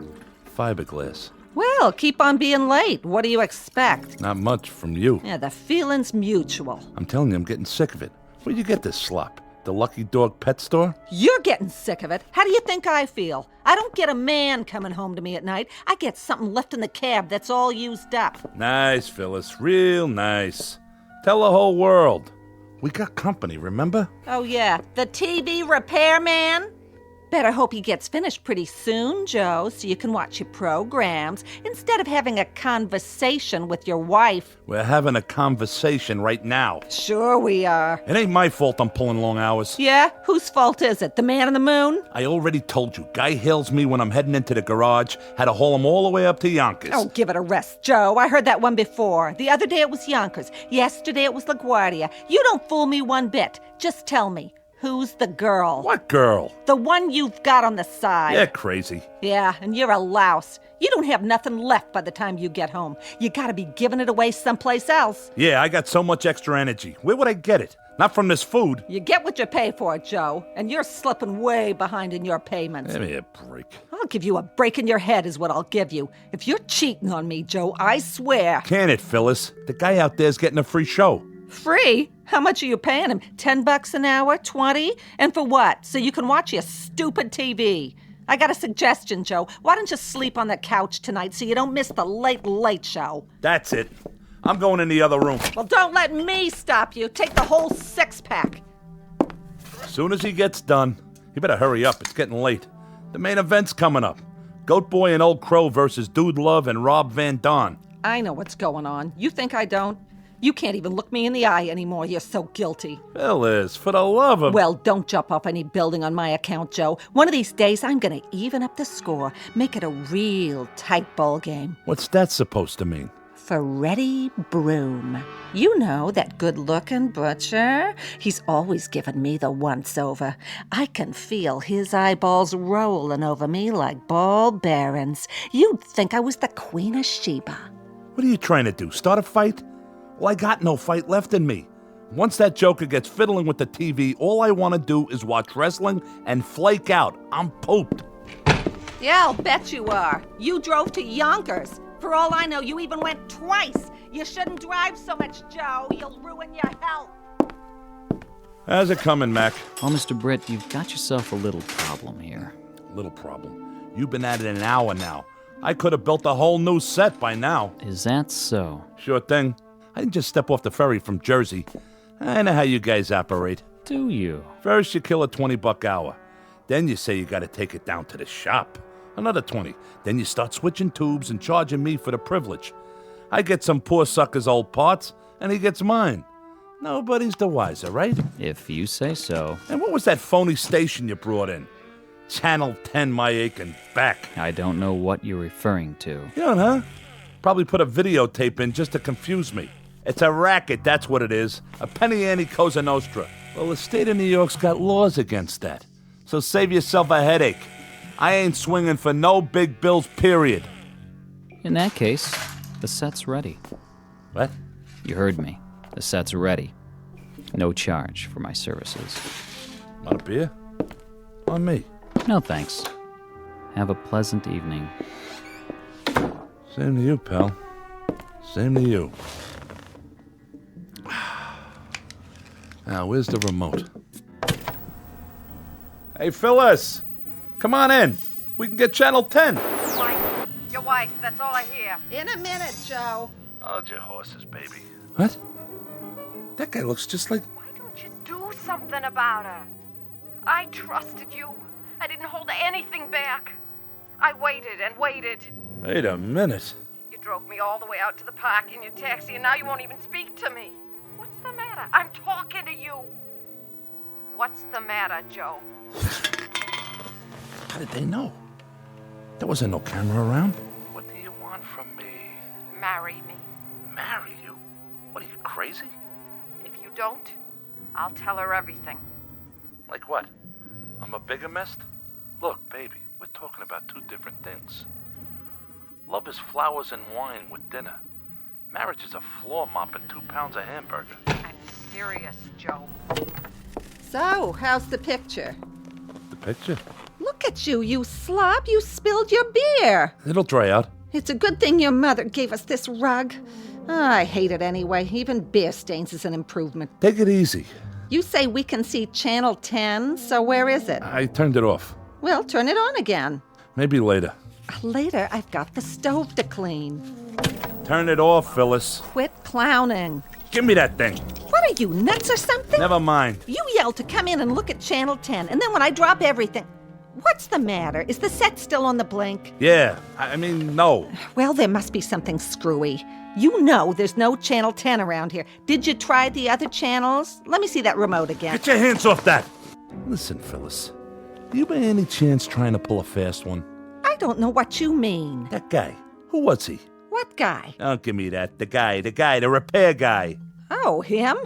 Fiberglass. Well, keep on being late. What do you expect? Not much from you. Yeah, the feeling's mutual. I'm telling you, I'm getting sick of it. Where'd you get this slop? The Lucky Dog pet store? You're getting sick of it. How do you think I feel? I don't get a man coming home to me at night. I get something left in the cab that's all used up. Nice, Phyllis. Real nice. Tell the whole world. We got company, remember? Oh, yeah. The TV repairman? Better hope he gets finished pretty soon, Joe, so you can watch your programs instead of having a conversation with your wife. We're having a conversation right now. Sure we are. It ain't my fault I'm pulling long hours. Yeah? Whose fault is it? The man in the moon? I already told you. Guy hails me when I'm heading into the garage. Had to haul him all the way up to Yonkers. Oh, give it a rest, Joe. I heard that one before. The other day it was Yonkers. Yesterday it was LaGuardia. You don't fool me one bit. Just tell me. Who's the girl? What girl? The one you've got on the side. You're crazy. Yeah, and you're a louse. You don't have nothing left by the time you get home. You gotta be giving it away someplace else. Yeah, I got so much extra energy. Where would I get it? Not from this food. You get what you pay for, Joe, and you're slipping way behind in your payments. Give me a break. I'll give you a break in your head is what I'll give you. If you're cheating on me, Joe, I swear. Can it, Phyllis? The guy out there's getting a free show. Free? How much are you paying him? $10 an hour? 20? And for what? So you can watch your stupid TV. I got a suggestion, Joe. Why don't you sleep on the couch tonight so you don't miss the late show? That's it. I'm going in the other room. Well, don't let me stop you. Take the whole six-pack. As soon as he gets done, you better hurry up. It's getting late. The main event's coming up. Goat Boy and Old Crow versus Dude Love and Rob Van Dam. I know what's going on. You think I don't? You can't even look me in the eye anymore. You're so guilty. Phyllis, for the love of... Well, don't jump off any building on my account, Joe. One of these days, I'm going to even up the score. Make it a real tight ball game. What's that supposed to mean? Freddie Broom. You know, that good-looking butcher? He's always given me the once-over. I can feel his eyeballs rolling over me like ball bearings. You'd think I was the Queen of Sheba. What are you trying to do, start a fight? Well, I got no fight left in me. Once that joker gets fiddling with the TV, all I want to do is watch wrestling and flake out. I'm pooped. Yeah, I'll bet you are. You drove to Yonkers. For all I know, you even went twice. You shouldn't drive so much, Joe. You'll ruin your health. How's it coming, Mac? Well, Mr. Britt, you've got yourself a little problem here. Little problem. You've been at it an hour now. I could have built a whole new set by now. Is that so? Sure thing. I didn't just step off the ferry from Jersey. I know how you guys operate. Do you? First, you kill a $20 hour. Then you say you got to take it down to the shop. Another 20. Then you start switching tubes and charging me for the privilege. I get some poor sucker's old parts, and he gets mine. Nobody's the wiser, right? If you say so. And what was that phony station you brought in? Channel 10, my aching back. I don't know what you're referring to. You don't, huh? Probably put a videotape in just to confuse me. It's a racket, that's what it is. A penny ante Cosa Nostra. Well, the state of New York's got laws against that. So save yourself a headache. I ain't swinging for no big bills, period. In that case, the set's ready. What? You heard me. The set's ready. No charge for my services. Want a beer? On me. No, thanks. Have a pleasant evening. Same to you, pal. Same to you. Now, where's the remote? Hey, Phyllis! Come on in. We can get Channel 10. Your wife, that's all I hear. In a minute, Joe. Hold your horses, baby. What? That guy looks just like... Why don't you do something about her? I trusted you. I didn't hold anything back. I waited and waited. Wait a minute. You drove me all the way out to the park in your taxi, and now you won't even speak to me. What's the matter? I'm talking to you. What's the matter, Joe? How did they know? There wasn't no camera around. What do you want from me? Marry me. Marry you? What are you, crazy? If you don't, I'll tell her everything. Like what? I'm a bigamist? Look, baby, we're talking about two different things. Love is flowers and wine with dinner. Marriage is a floor mop and 2 pounds of hamburger. I'm serious, Joe. So, how's the picture? The picture? Look at you, you slob. You spilled your beer. It'll dry out. It's a good thing your mother gave us this rug. I hate it anyway. Even beer stains is an improvement. Take it easy. You say we can see Channel 10, so where is it? I turned it off. Well, turn it on again. Maybe later. Later, I've got the stove to clean. Turn it off, Phyllis. Quit clowning. Give me that thing. What are you, nuts or something? Never mind. You yelled to come in and look at Channel 10, and then when I drop everything... What's the matter? Is the set still on the blink? Yeah, I mean, no. Well, there must be something screwy. You know there's no Channel 10 around here. Did you try the other channels? Let me see that remote again. Get your hands off that! Listen, Phyllis. Are you by any chance trying to pull a fast one? I don't know what you mean. That guy. Who was he? What guy? Don't give me that. The guy, the repair guy. Oh, him?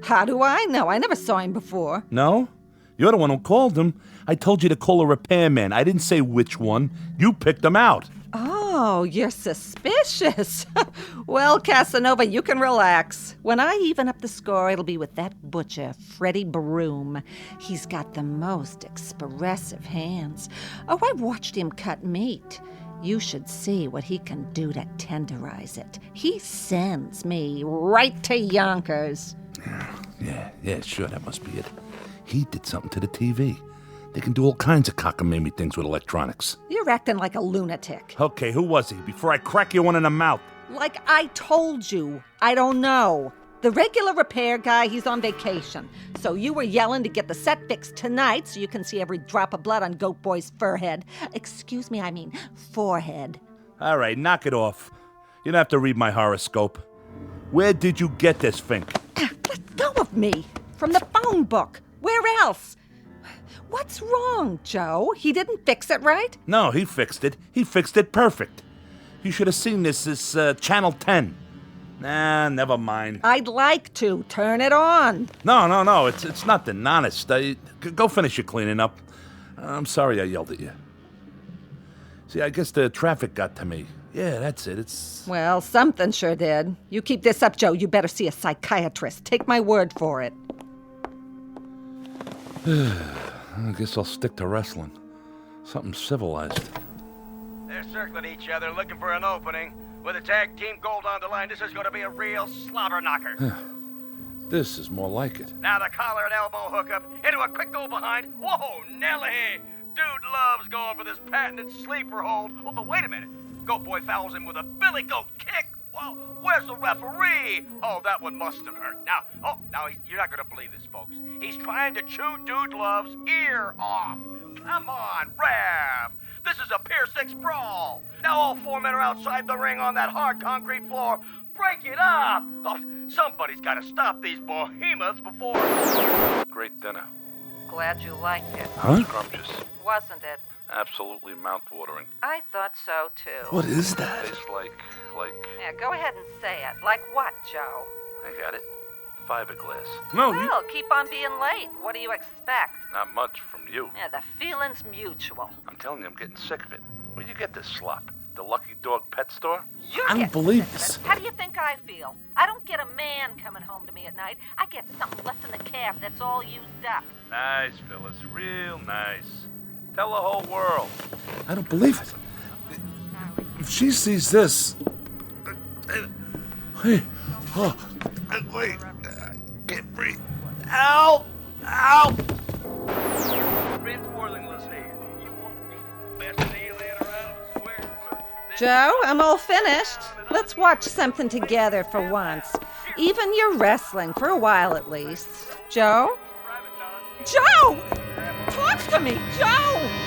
How do I know? I never saw him before. No? You're the one who called him. I told you to call a repairman. I didn't say which one. You picked him out. Oh, you're suspicious. Well, Casanova, you can relax. When I even up the score, it'll be with that butcher, Freddie Broom. He's got the most expressive hands. Oh, I've watched him cut meat. You should see what he can do to tenderize it. He sends me right to Yonkers. Yeah, sure, that must be it. He did something to the TV. They can do all kinds of cockamamie things with electronics. You're acting like a lunatic. Okay, who was he? Before I crack you one in the mouth. Like I told you, I don't know. The regular repair guy, he's on vacation. So you were yelling to get the set fixed tonight so you can see every drop of blood on Goat Boy's forehead. Excuse me, I mean forehead. All right, knock it off. You don't have to read my horoscope. Where did you get this, Fink? Let go of me. From the phone book. Where else? What's wrong, Joe? He didn't fix it right? No, he fixed it. He fixed it perfect. You should have seen this. This Channel 10. Nah, never mind. I'd like to. Turn it on. No. It's nothing. Honest. Go finish your cleaning up. I'm sorry I yelled at you. See, I guess the traffic got to me. Yeah, that's it. Well, something sure did. You keep this up, Joe, you better see a psychiatrist. Take my word for it. I guess I'll stick to wrestling. Something civilized. They're circling each other, looking for an opening. With a tag team gold on the line, this is going to be a real slobber knocker. This is more like it. Now the collar and elbow hookup into a quick go behind. Whoa, Nelly! Dude loves going for this patented sleeper hold. Oh, but wait a minute. Goat Boy fouls him with a billy goat kick. Whoa, where's the referee? Oh, that one must have hurt. Now, you're not going to believe this, folks. He's trying to chew Dude Love's ear off. Come on, Rev. This is a Pier 6 brawl. Now all four men are outside the ring on that hard concrete floor. Break it up. Oh, somebody's got to stop these behemoths before... Great dinner. Glad you liked it. Huh? Scrumptious. Wasn't it? Absolutely mouth-watering. I thought so, too. What is that? Tastes like... Yeah, go ahead and say it. Like what, Joe? I got it. Fiberglass. No, Well, keep on being late. What do you expect? Not much from you. Yeah, the feeling's mutual. I'm telling you, I'm getting sick of it. Where'd you get this slop? The Lucky Dog pet store? I don't believe this. How do you think I feel? I don't get a man coming home to me at night. I get something left in the cab that's all used up. Nice, Phyllis. Real nice. Tell the whole world. I don't believe it. If she sees this... Hey, wait. Can't breathe. Ow! Ow! Prince Worthingless here. You want the best alien around? Swear. Joe, I'm all finished. Let's watch something together for once. Even your wrestling, for a while at least. Joe? Joe! Talk to me, Joe!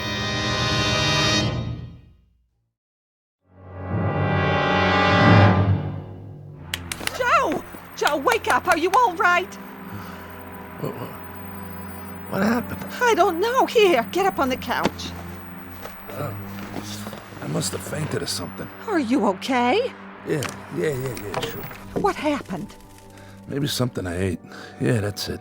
Joe, wake up. Are you all right? What happened? I don't know. Here, get up on the couch. I must have fainted or something. Are you okay? Yeah, sure. What happened? Maybe something I ate. Yeah, that's it.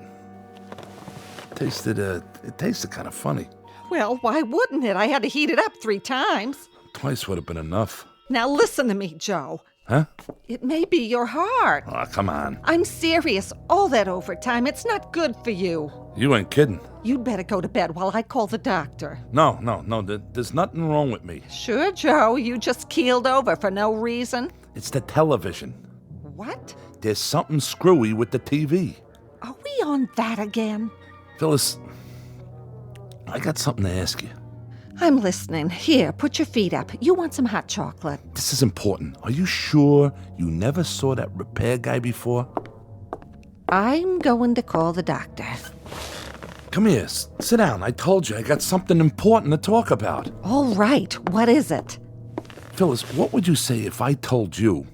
It tasted kind of funny. Well, why wouldn't it? I had to heat it up 3 times. Twice would have been enough. Now listen to me, Joe. Huh? It may be your heart. Oh, come on. I'm serious. All that overtime, it's not good for you. You ain't kidding. You'd better go to bed while I call the doctor. No. There's nothing wrong with me. Sure, Joe. You just keeled over for no reason. It's the television. What? There's something screwy with the TV. Are we on that again? Phyllis, I got something to ask you. I'm listening. Here, put your feet up. You want some hot chocolate? This is important. Are you sure you never saw that repair guy before? I'm going to call the doctor. Come here. Sit down. I told you I got something important to talk about. All right. What is it? Phyllis, what would you say if I told you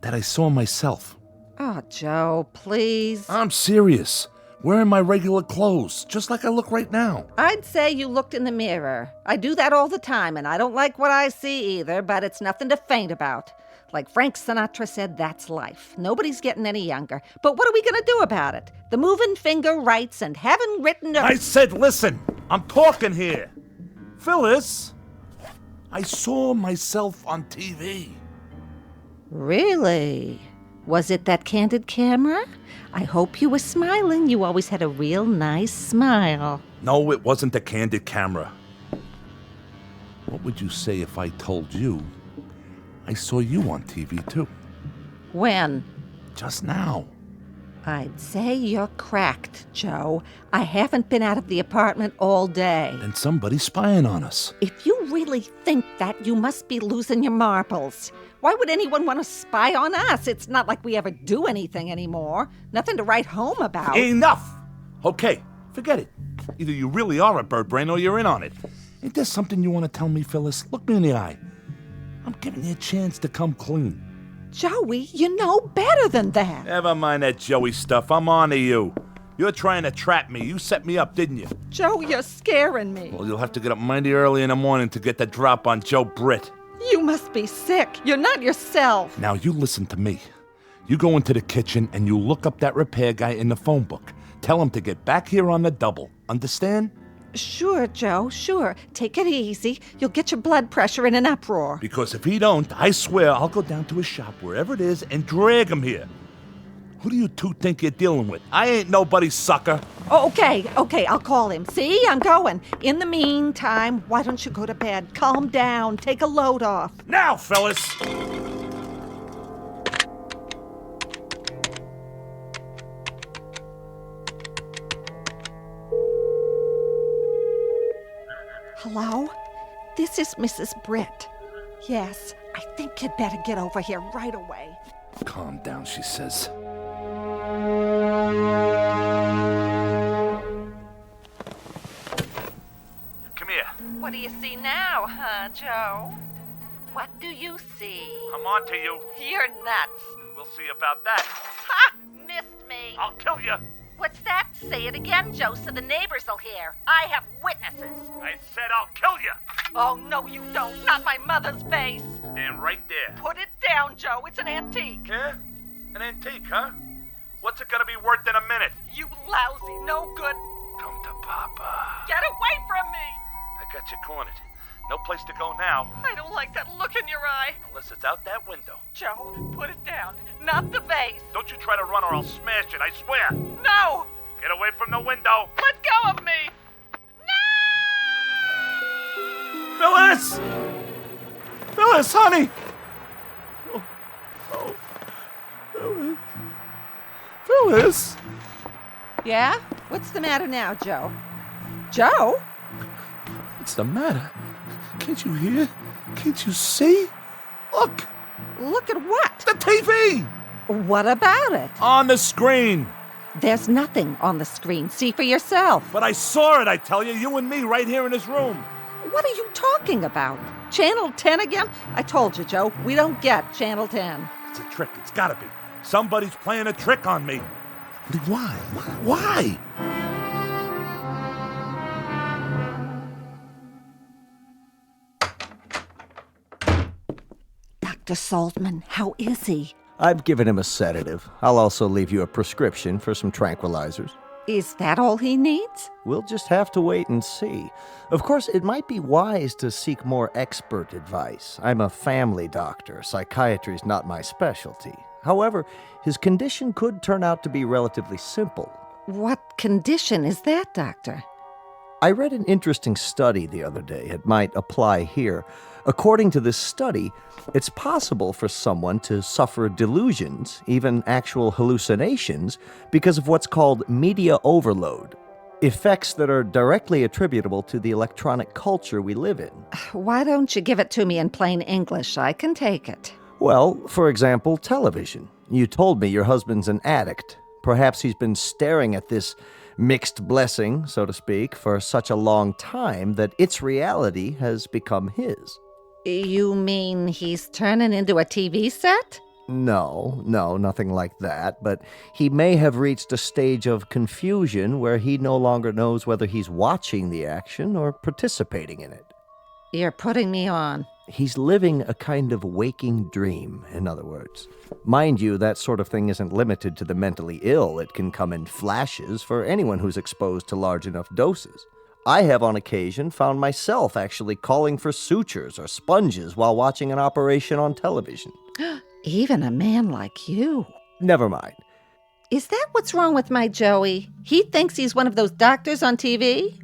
that I saw myself? Oh, Joe, please. I'm serious. wearing my regular clothes, just like I look right now. I'd say you looked in the mirror. I do that all the time, and I don't like what I see either, but it's nothing to faint about. Like Frank Sinatra said, that's life. Nobody's getting any younger. But what are we going to do about it? The moving finger writes and haven't written a... I said, listen, I'm talking here. Phyllis, I saw myself on TV. Really? Was it that candid camera? I hope you were smiling. You always had a real nice smile. No, it wasn't the candid camera. What would you say if I told you I saw you on TV, too? When? Just now. I'd say you're cracked, Joe. I haven't been out of the apartment all day. And somebody's spying on us. If you really think that, you must be losing your marbles. Why would anyone want to spy on us? It's not like we ever do anything anymore. Nothing to write home about. Enough! Okay, forget it. Either you really are a bird brain or you're in on it. Ain't there something you want to tell me, Phyllis? Look me in the eye. I'm giving you a chance to come clean. Joey, you know better than that. Never mind that Joey stuff. I'm on to you. You're trying to trap me. You set me up, didn't you? Joe, you're scaring me. Well, you'll have to get up mighty early in the morning to get the drop on Joe Britt. You must be sick. You're not yourself. Now, you listen to me. You go into the kitchen and you look up that repair guy in the phone book. Tell him to get back here on the double. Understand? Sure, Joe, sure. Take it easy. You'll get your blood pressure in an uproar. Because if he don't, I swear I'll go down to his shop, wherever it is, and drag him here. Who do you two think you're dealing with? I ain't nobody's sucker. Oh, okay, I'll call him. See, I'm going. In the meantime, why don't you go to bed? Calm down. Take a load off. Now, fellas! Hello? This is Mrs. Britt. Yes, I think you'd better get over here right away. Calm down, she says. Come here. What do you see now, huh, Joe? What do you see? I'm on to you. You're nuts. We'll see about that. Ha! Missed me. I'll kill you. What's that? Say it again, Joe, so the neighbors will hear. I have witnesses. I said I'll kill you. Oh, no, you don't. Not my mother's face. Stand right there. Put it down, Joe. It's an antique. Yeah? An antique, huh? What's it gonna be worth in a minute? You lousy, no good. Come to Papa. Get away from me. I got you cornered. No place to go now. I don't like that look in your eye. Unless it's out that window. Joe, put it down. Not the vase. Don't you try to run or I'll smash it, I swear. No! Get away from the window. Let go of me! Phyllis! Phyllis, honey! Oh. Phyllis. Phyllis! Yeah? What's the matter now, Joe? Joe? What's the matter? Can't you hear? Can't you see? Look! Look at what? The TV! What about it? On the screen! There's nothing on the screen. See for yourself. But I saw it, I tell you. You and me right here in this room. What are you talking about? Channel 10 again? I told you, Joe, we don't get Channel 10. It's a trick. It's gotta be. Somebody's playing a trick on me. Why? Why? Dr. Saltman, how is he? I've given him a sedative. I'll also leave you a prescription for some tranquilizers. Is that all he needs? We'll just have to wait and see. Of course, it might be wise to seek more expert advice. I'm a family doctor. Psychiatry's not my specialty. However, his condition could turn out to be relatively simple. What condition is that, Doctor? I read an interesting study the other day. It might apply here. According to this study, it's possible for someone to suffer delusions, even actual hallucinations, because of what's called media overload, effects that are directly attributable to the electronic culture we live in. Why don't you give it to me in plain English? I can take it. Well, for example, television. You told me your husband's an addict. Perhaps he's been staring at this mixed blessing, so to speak, for such a long time that its reality has become his. You mean he's turning into a TV set? No, nothing like that, but he may have reached a stage of confusion where he no longer knows whether he's watching the action or participating in it. You're putting me on. He's living a kind of waking dream, in other words. Mind you, that sort of thing isn't limited to the mentally ill. It can come in flashes for anyone who's exposed to large enough doses. I have on occasion found myself actually calling for sutures or sponges while watching an operation on television. Even a man like you. Never mind. Is that what's wrong with my Joey? He thinks he's one of those doctors on TV?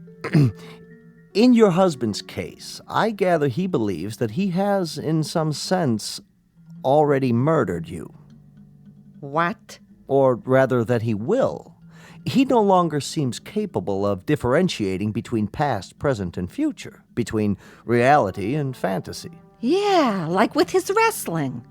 In your husband's case, I gather he believes that he has, in some sense, already murdered you. What? Or rather, that he will. He no longer seems capable of differentiating between past, present, and future, between reality and fantasy. Yeah, like with his wrestling.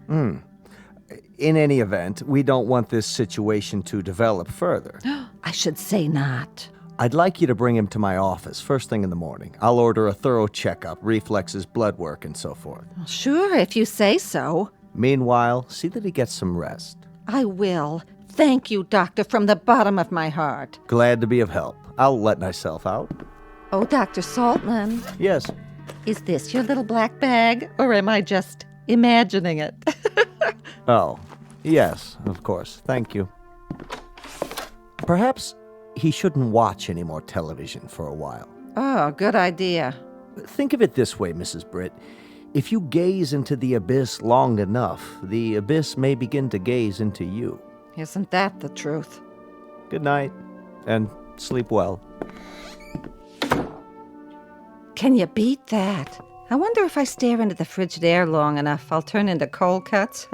In any event, we don't want this situation to develop further. I should say not. I'd like you to bring him to my office first thing in the morning. I'll order a thorough checkup, reflexes, blood work, and so forth. Sure, if you say so. Meanwhile, see that he gets some rest. I will. Thank you, Doctor, from the bottom of my heart. Glad to be of help. I'll let myself out. Oh, Dr. Saltman. Yes. Is this your little black bag, or am I just imagining it? Oh, yes, of course. Thank you. Perhaps he shouldn't watch any more television for a while. Oh, good idea. Think of it this way, Mrs. Britt. If you gaze into the abyss long enough, the abyss may begin to gaze into you. Isn't that the truth? Good night, and sleep well. Can you beat that? I wonder if I stare into the frigid air long enough, I'll turn into cold cuts.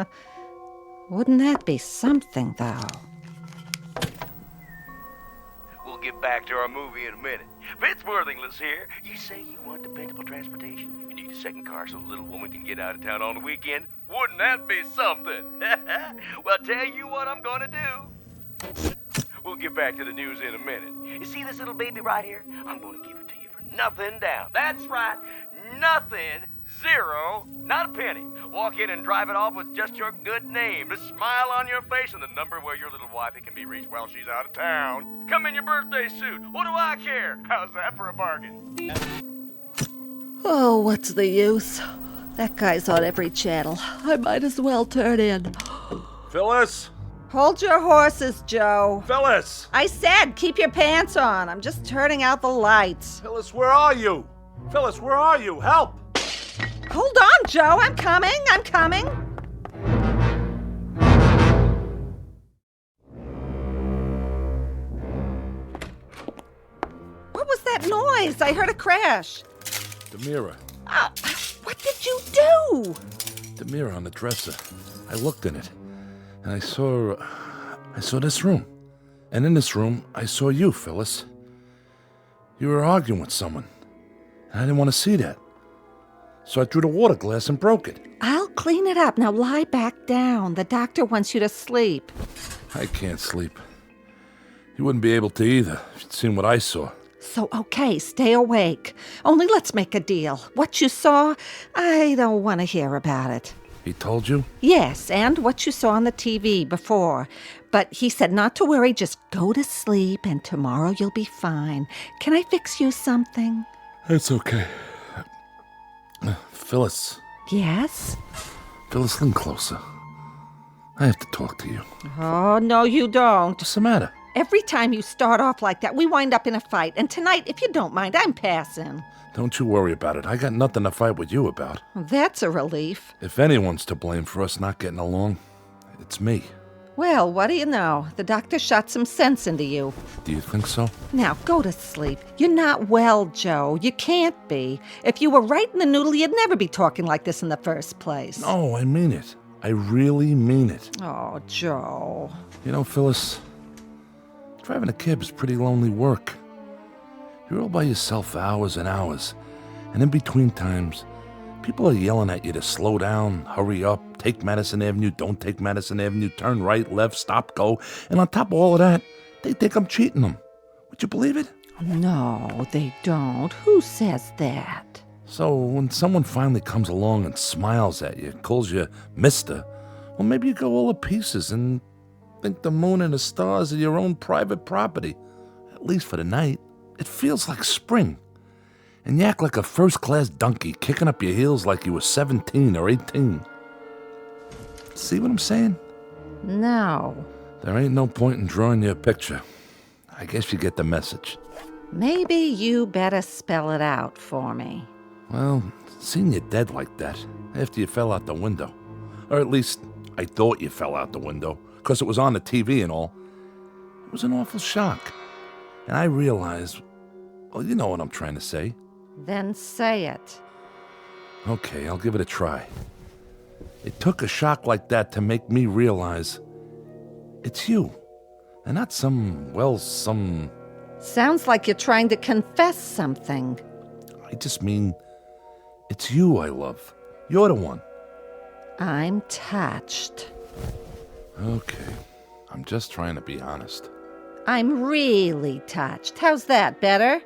Wouldn't that be something, though? We'll get back to our movie in a minute. Vince Worthington's here. You say you want dependable transportation? You need a second car so the little woman can get out of town on the weekend? Wouldn't that be something? Well, tell you what I'm gonna do. We'll get back to the news in a minute. You see this little baby right here? I'm gonna give it to you for nothing down. That's right, nothing, zero, not a penny. Walk in and drive it off with just your good name, a smile on your face, and the number where your little wifey can be reached while she's out of town. Come in your birthday suit. What do I care? How's that for a bargain? Oh, what's the use? That guy's on every channel. I might as well turn in. Phyllis? Hold your horses, Joe. Phyllis! I said keep your pants on. I'm just turning out the lights. Phyllis, where are you? Phyllis, where are you? Help! Hold on, Joe. I'm coming. What was that noise? I heard a crash. The mirror. What did you do? The mirror on the dresser. I looked in it, and I saw this room. And in this room, I saw you, Phyllis. You were arguing with someone, and I didn't want to see that. So I threw the water glass and broke it. I'll clean it up. Now lie back down. The doctor wants you to sleep. I can't sleep. You wouldn't be able to either if you'd seen what I saw. So, okay, stay awake. Only let's make a deal. What you saw, I don't want to hear about it. He told you? Yes, and what you saw on the TV before. But he said not to worry, just go to sleep, and tomorrow you'll be fine. Can I fix you something? It's okay. Phyllis. Yes? Phyllis, lean closer. I have to talk to you. Oh, no, you don't. What's the matter? Every time you start off like that, we wind up in a fight. And tonight, if you don't mind, I'm passing. Don't you worry about it. I got nothing to fight with you about. That's a relief. If anyone's to blame for us not getting along, it's me. Well, what do you know? The doctor shot some sense into you. Do you think so? Now, go to sleep. You're not well, Joe. You can't be. If you were right in the noodle, you'd never be talking like this in the first place. No, I mean it. I really mean it. Oh, Joe. You know, Phyllis, driving a cab is pretty lonely work. You're all by yourself for hours and hours. And in between times, people are yelling at you to slow down, hurry up, take Madison Avenue, don't take Madison Avenue, turn right, left, stop, go. And on top of all of that, they think I'm cheating them. Would you believe it? No, they don't. Who says that? So when someone finally comes along and smiles at you, calls you mister, Well, maybe you go all to pieces and think the moon and the stars are your own private property. At least for the night. It feels like spring. And you act like a first-class donkey, kicking up your heels like you were 17 or 18. See what I'm saying? No. There ain't no point in drawing you a picture. I guess you get the message. Maybe you better spell it out for me. Well, seeing you dead like that, after you fell out the window. Or at least, I thought you fell out the window, because it was on the TV and all. It was an awful shock. And I realized, well, you know what I'm trying to say. Then say it. Okay, I'll give it a try. It took a shock like that to make me realize it's you. And not some... Sounds like you're trying to confess something. I just mean, it's you I love. You're the one. I'm touched. Okay, I'm just trying to be honest. I'm really touched. How's that, better?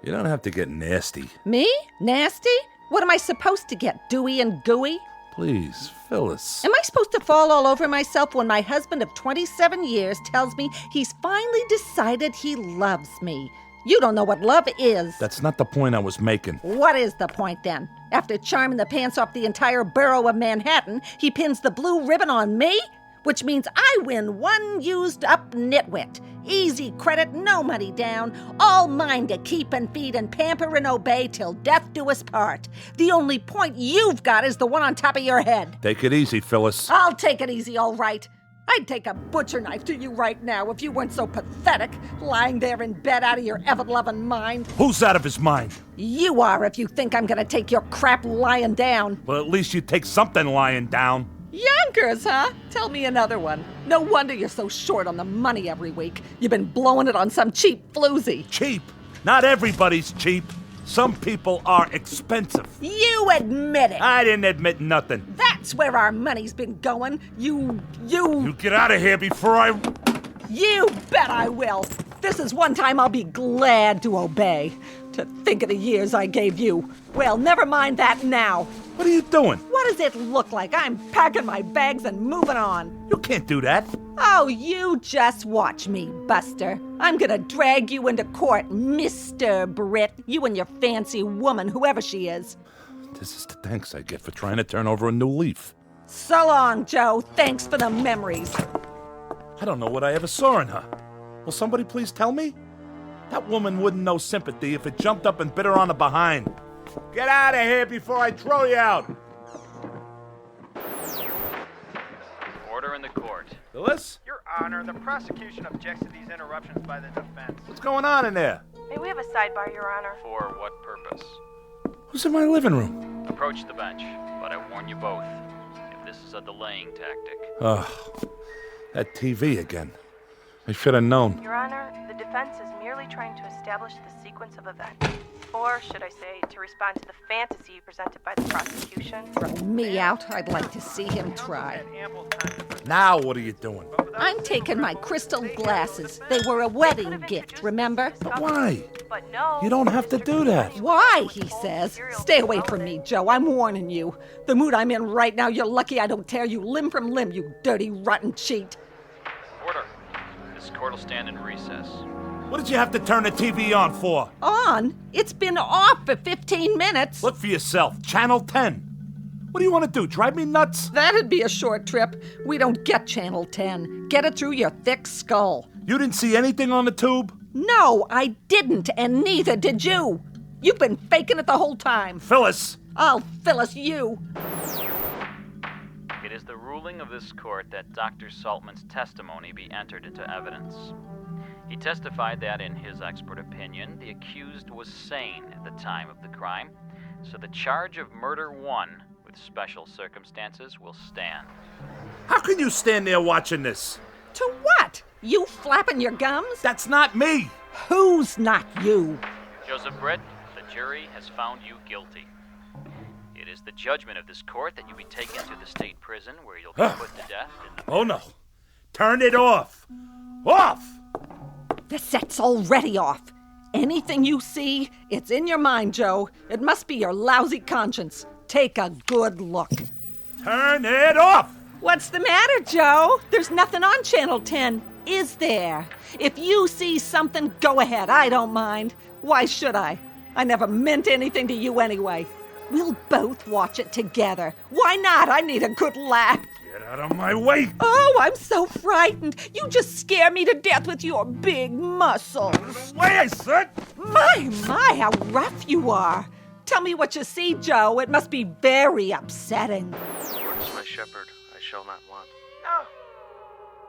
You don't have to get nasty. Me? Nasty? What am I supposed to get, dewy and gooey? Please, Phyllis. Am I supposed to fall all over myself when my husband of 27 years tells me he's finally decided he loves me? You don't know what love is. That's not the point I was making. What is the point then? After charming the pants off the entire borough of Manhattan, he pins the blue ribbon on me? Which means I win one used-up nitwit. Easy credit, no money down. All mine to keep and feed and pamper and obey till death do us part. The only point you've got is the one on top of your head. Take it easy, Phyllis. I'll take it easy, all right. I'd take a butcher knife to you right now if you weren't so pathetic, lying there in bed out of your ever-loving mind. Who's out of his mind? You are if you think I'm gonna take your crap lying down. Well, at least you take something lying down. Yonkers, huh? Tell me another one. No wonder you're so short on the money every week. You've been blowing it on some cheap floozy. Cheap? Not everybody's cheap. Some people are expensive. You admit it. I didn't admit nothing. That's where our money's been going. You get out of here before I... You bet I will. This is one time I'll be glad to obey. To think of the years I gave you. Well, never mind that now. What are you doing? What does it look like? I'm packing my bags and moving on. You can't do that. Oh, you just watch me, Buster. I'm gonna drag you into court, Mr. Britt. You and your fancy woman, whoever she is. This is the thanks I get for trying to turn over a new leaf. So long, Joe. Thanks for the memories. I don't know what I ever saw in her. Will somebody please tell me? That woman wouldn't know sympathy if it jumped up and bit her on the behind. Get out of here before I throw you out. Order in the court. Phyllis? Your Honor, the prosecution objects to these interruptions by the defense. What's going on in there? May we have a sidebar, Your Honor? For what purpose? Who's in my living room? Approach the bench, but I warn you both, if this is a delaying tactic. Ugh, that TV again. I should have known. Your Honor, the defense is merely trying to establish the sequence of events. Or, should I say, to respond to the fantasy presented by the prosecution. Throw me out. I'd like to see him try. Now what are you doing? I'm taking my crystal glasses. They were a wedding gift, remember? But why? But no. You don't have to do that. Why, he says. Stay away from me, Joe. I'm warning you. The mood I'm in right now, you're lucky I don't tear you limb from limb, you dirty, rotten cheat. Order. This court will stand in recess. What did you have to turn the TV on for? On? It's been off for 15 minutes. Look for yourself. Channel 10. What do you want to do, drive me nuts? That'd be a short trip. We don't get Channel 10. Get it through your thick skull. You didn't see anything on the tube? No, I didn't, and neither did you. You've been faking it the whole time. Phyllis! I'll Phyllis you. It is the ruling of this court that Dr. Saltman's testimony be entered into evidence. He testified that, in his expert opinion, the accused was sane at the time of the crime, so the charge of murder 1 with special circumstances will stand. How can you stand there watching this? To what? You flapping your gums? That's not me! Who's not you? Joseph Britt, the jury has found you guilty. It is the judgment of this court that you be taken to the state prison where you'll be put to death in the... Oh no! Turn it off! Off! The set's already off. Anything you see, it's in your mind, Joe. It must be your lousy conscience. Take a good look. Turn it off! What's the matter, Joe? There's nothing on Channel 10, is there? If you see something, go ahead. I don't mind. Why should I? I never meant anything to you anyway. We'll both watch it together. Why not? I need a good laugh. Get out of my way! Oh, I'm so frightened. You just scare me to death with your big muscles. Way, I said! My, how rough you are. Tell me what you see, Joe. It must be very upsetting. Lord is my shepherd, I shall not want. No,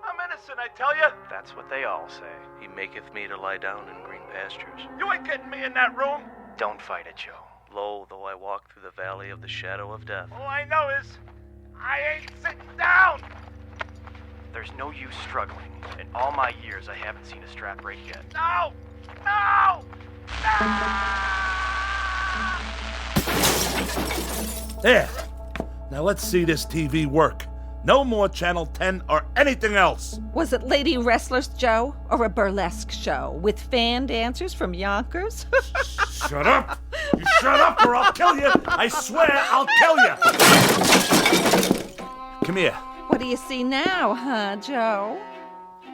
I'm innocent, I tell you. That's what they all say. He maketh me to lie down in green pastures. You ain't getting me in that room. Don't fight it, Joe. Lo, though I walk through the valley of the shadow of death. All I know is, I ain't sitting down. There's no use struggling. In all my years, I haven't seen a strap break yet. No! No! There. Now let's see this TV work. No more Channel 10 or anything else. Was it Lady Wrestlers, Joe? Or a burlesque show with fan dancers from Yonkers? Shut up! You shut up or I'll kill you! I swear I'll kill you! Come here. What do you see now, huh, Joe?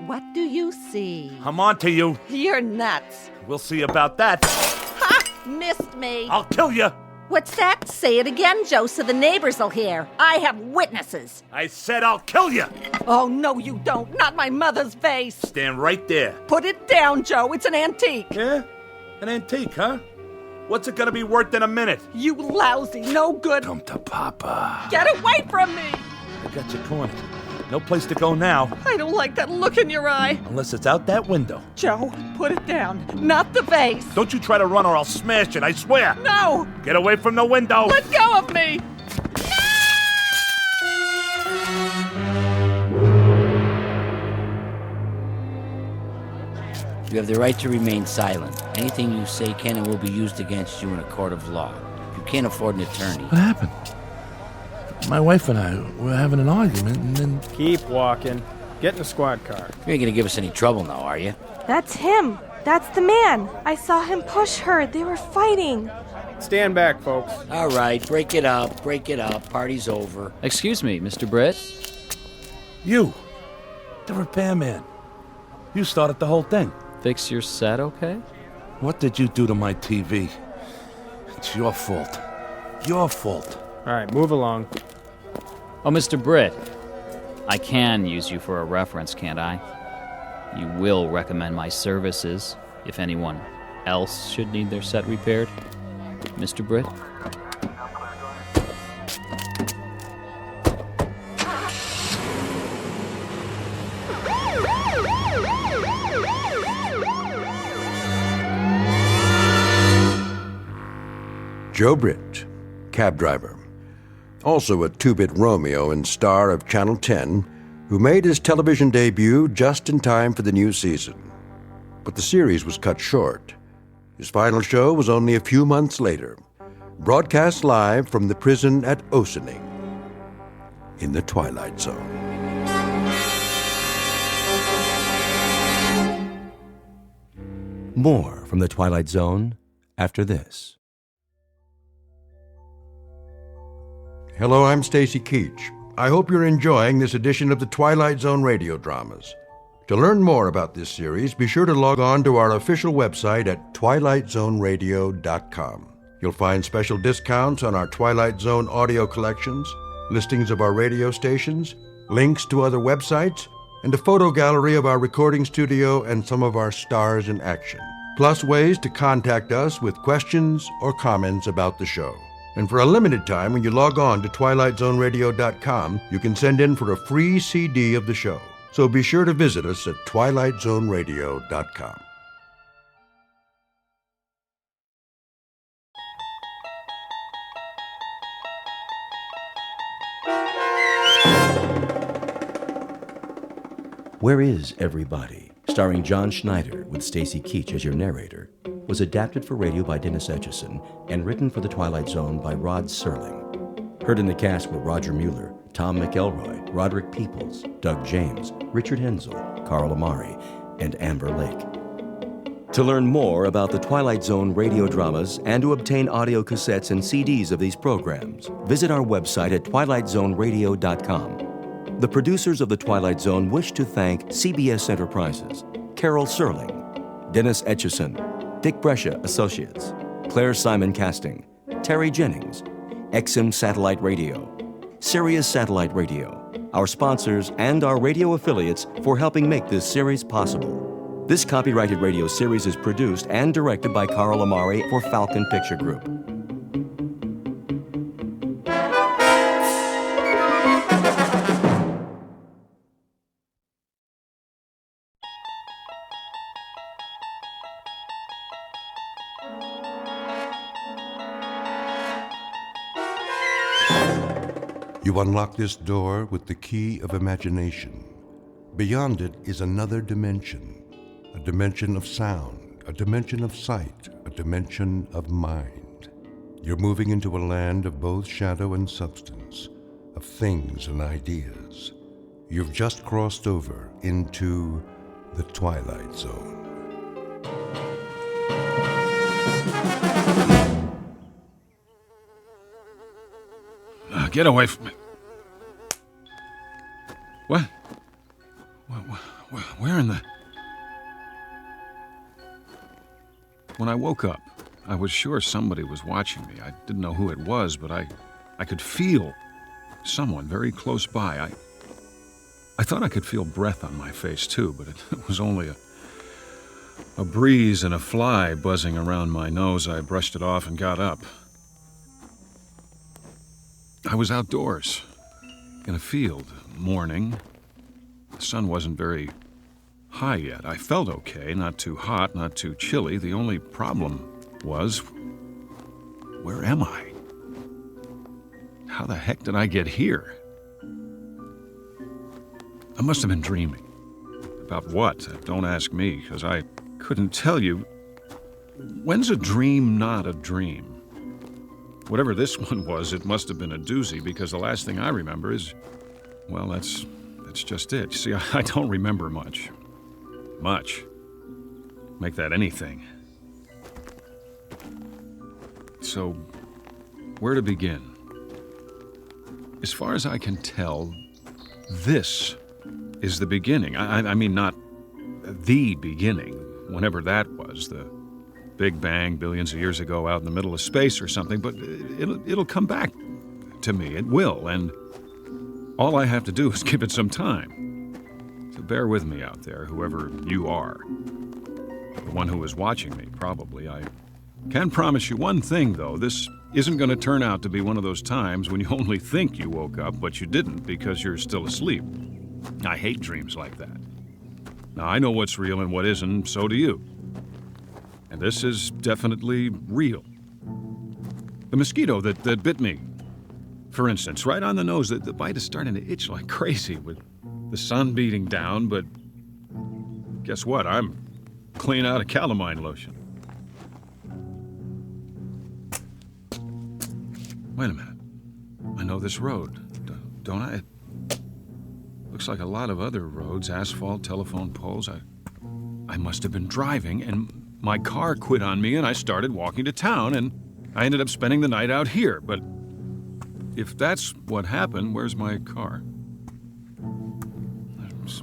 What do you see? I'm on to you. You're nuts. We'll see about that. Ha! Missed me. I'll kill you. What's that? Say it again, Joe, so the neighbors will hear. I have witnesses. I said I'll kill you. Oh, no, you don't. Not my mother's face. Stand right there. Put it down, Joe. It's an antique. Yeah? An antique, huh? What's it gonna be worth in a minute? You lousy, no good. Come to Papa. Get away from me. I got you cornered. No place to go now. I don't like that look in your eye. Unless it's out that window. Joe, put it down. Not the vase. Don't you try to run or I'll smash it, I swear. No. Get away from the window. Let go of me. You have the right to remain silent. Anything you say can and will be used against you in a court of law. You can't afford an attorney. What happened? My wife and I were having an argument and then... Keep walking. Get in the squad car. You ain't gonna give us any trouble now, are you? That's him. That's the man. I saw him push her. They were fighting. Stand back, folks. All right, break it up. Break it up. Party's over. Excuse me, Mr. Britt. You. The repairman. You started the whole thing. Fix your set, okay? What did you do to my TV? It's your fault. Your fault. All right, move along. Oh, Mr. Britt, I can use you for a reference, can't I? You will recommend my services if anyone else should need their set repaired, Mr. Britt? Joe Britt, cab driver. Also a two-bit Romeo and star of Channel 10, who made his television debut just in time for the new season. But the series was cut short. His final show was only a few months later, broadcast live from the prison at Ossining, in the Twilight Zone. More from the Twilight Zone after this. Hello, I'm Stacy Keach. I hope you're enjoying this edition of the Twilight Zone radio dramas. To learn more about this series, be sure to log on to our official website at twilightzoneradio.com. You'll find special discounts on our Twilight Zone audio collections, listings of our radio stations, links to other websites, and a photo gallery of our recording studio and some of our stars in action. Plus ways to contact us with questions or comments about the show. And for a limited time, when you log on to twilightzoneradio.com, you can send in for a free CD of the show. So be sure to visit us at twilightzoneradio.com. Where Is Everybody, starring John Schneider with Stacy Keach as your narrator, was adapted for radio by Dennis Etchison and written for The Twilight Zone by Rod Serling. Heard in the cast were Roger Mueller, Tom McElroy, Roderick Peoples, Doug James, Richard Hensel, Carl Amari, and Amber Lake. To learn more about the Twilight Zone radio dramas and to obtain audio cassettes and CDs of these programs, visit our website at twilightzoneradio.com. The producers of The Twilight Zone wish to thank CBS Enterprises, Carol Serling, Dennis Etchison, Dick Brescia Associates, Claire Simon Casting, Terry Jennings, XM Satellite Radio, Sirius Satellite Radio, our sponsors, and our radio affiliates for helping make this series possible. This copyrighted radio series is produced and directed by Carl Amari for Falcon Picture Group. You unlock this door with the key of imagination. Beyond it is another dimension, a dimension of sound, a dimension of sight, a dimension of mind. You're moving into a land of both shadow and substance, of things and ideas. You've just crossed over into the Twilight Zone. Get away from me. What? Where in the... When I woke up, I was sure somebody was watching me. I didn't know who it was, but I could feel someone very close by. I thought I could feel breath on my face, too, but it was only a breeze and a fly buzzing around my nose. I brushed it off and got up. I was outdoors, in a field, morning. The sun wasn't very high yet. I felt okay, not too hot, not too chilly. The only problem was, where am I? How the heck did I get here? I must have been dreaming. About what? Don't ask me, because I couldn't tell you. When's a dream not a dream? Whatever this one was, it must have been a doozy, because the last thing I remember is, well, that's just it. See, I don't remember much. Much. Make that anything. So, where to begin? As far as I can tell, this is the beginning. I mean, not the beginning, whenever that was, the Big Bang billions of years ago out in the middle of space or something, but it'll come back to me. It will, and all I have to do is give it some time. So bear with me out there, whoever you are. The one who is watching me, probably. I can promise you one thing, though. This isn't going to turn out to be one of those times when you only think you woke up, but you didn't because you're still asleep. I hate dreams like that. Now, I know what's real and what isn't, so do you. And this is definitely real. The mosquito that bit me, for instance, right on the nose, the bite is starting to itch like crazy with the sun beating down, but guess what? I'm clean out of calamine lotion. Wait a minute. I know this road, don't I? It looks like a lot of other roads, asphalt, telephone poles. I must have been driving, and my car quit on me, and I started walking to town, and I ended up spending the night out here. But if that's what happened, where's my car?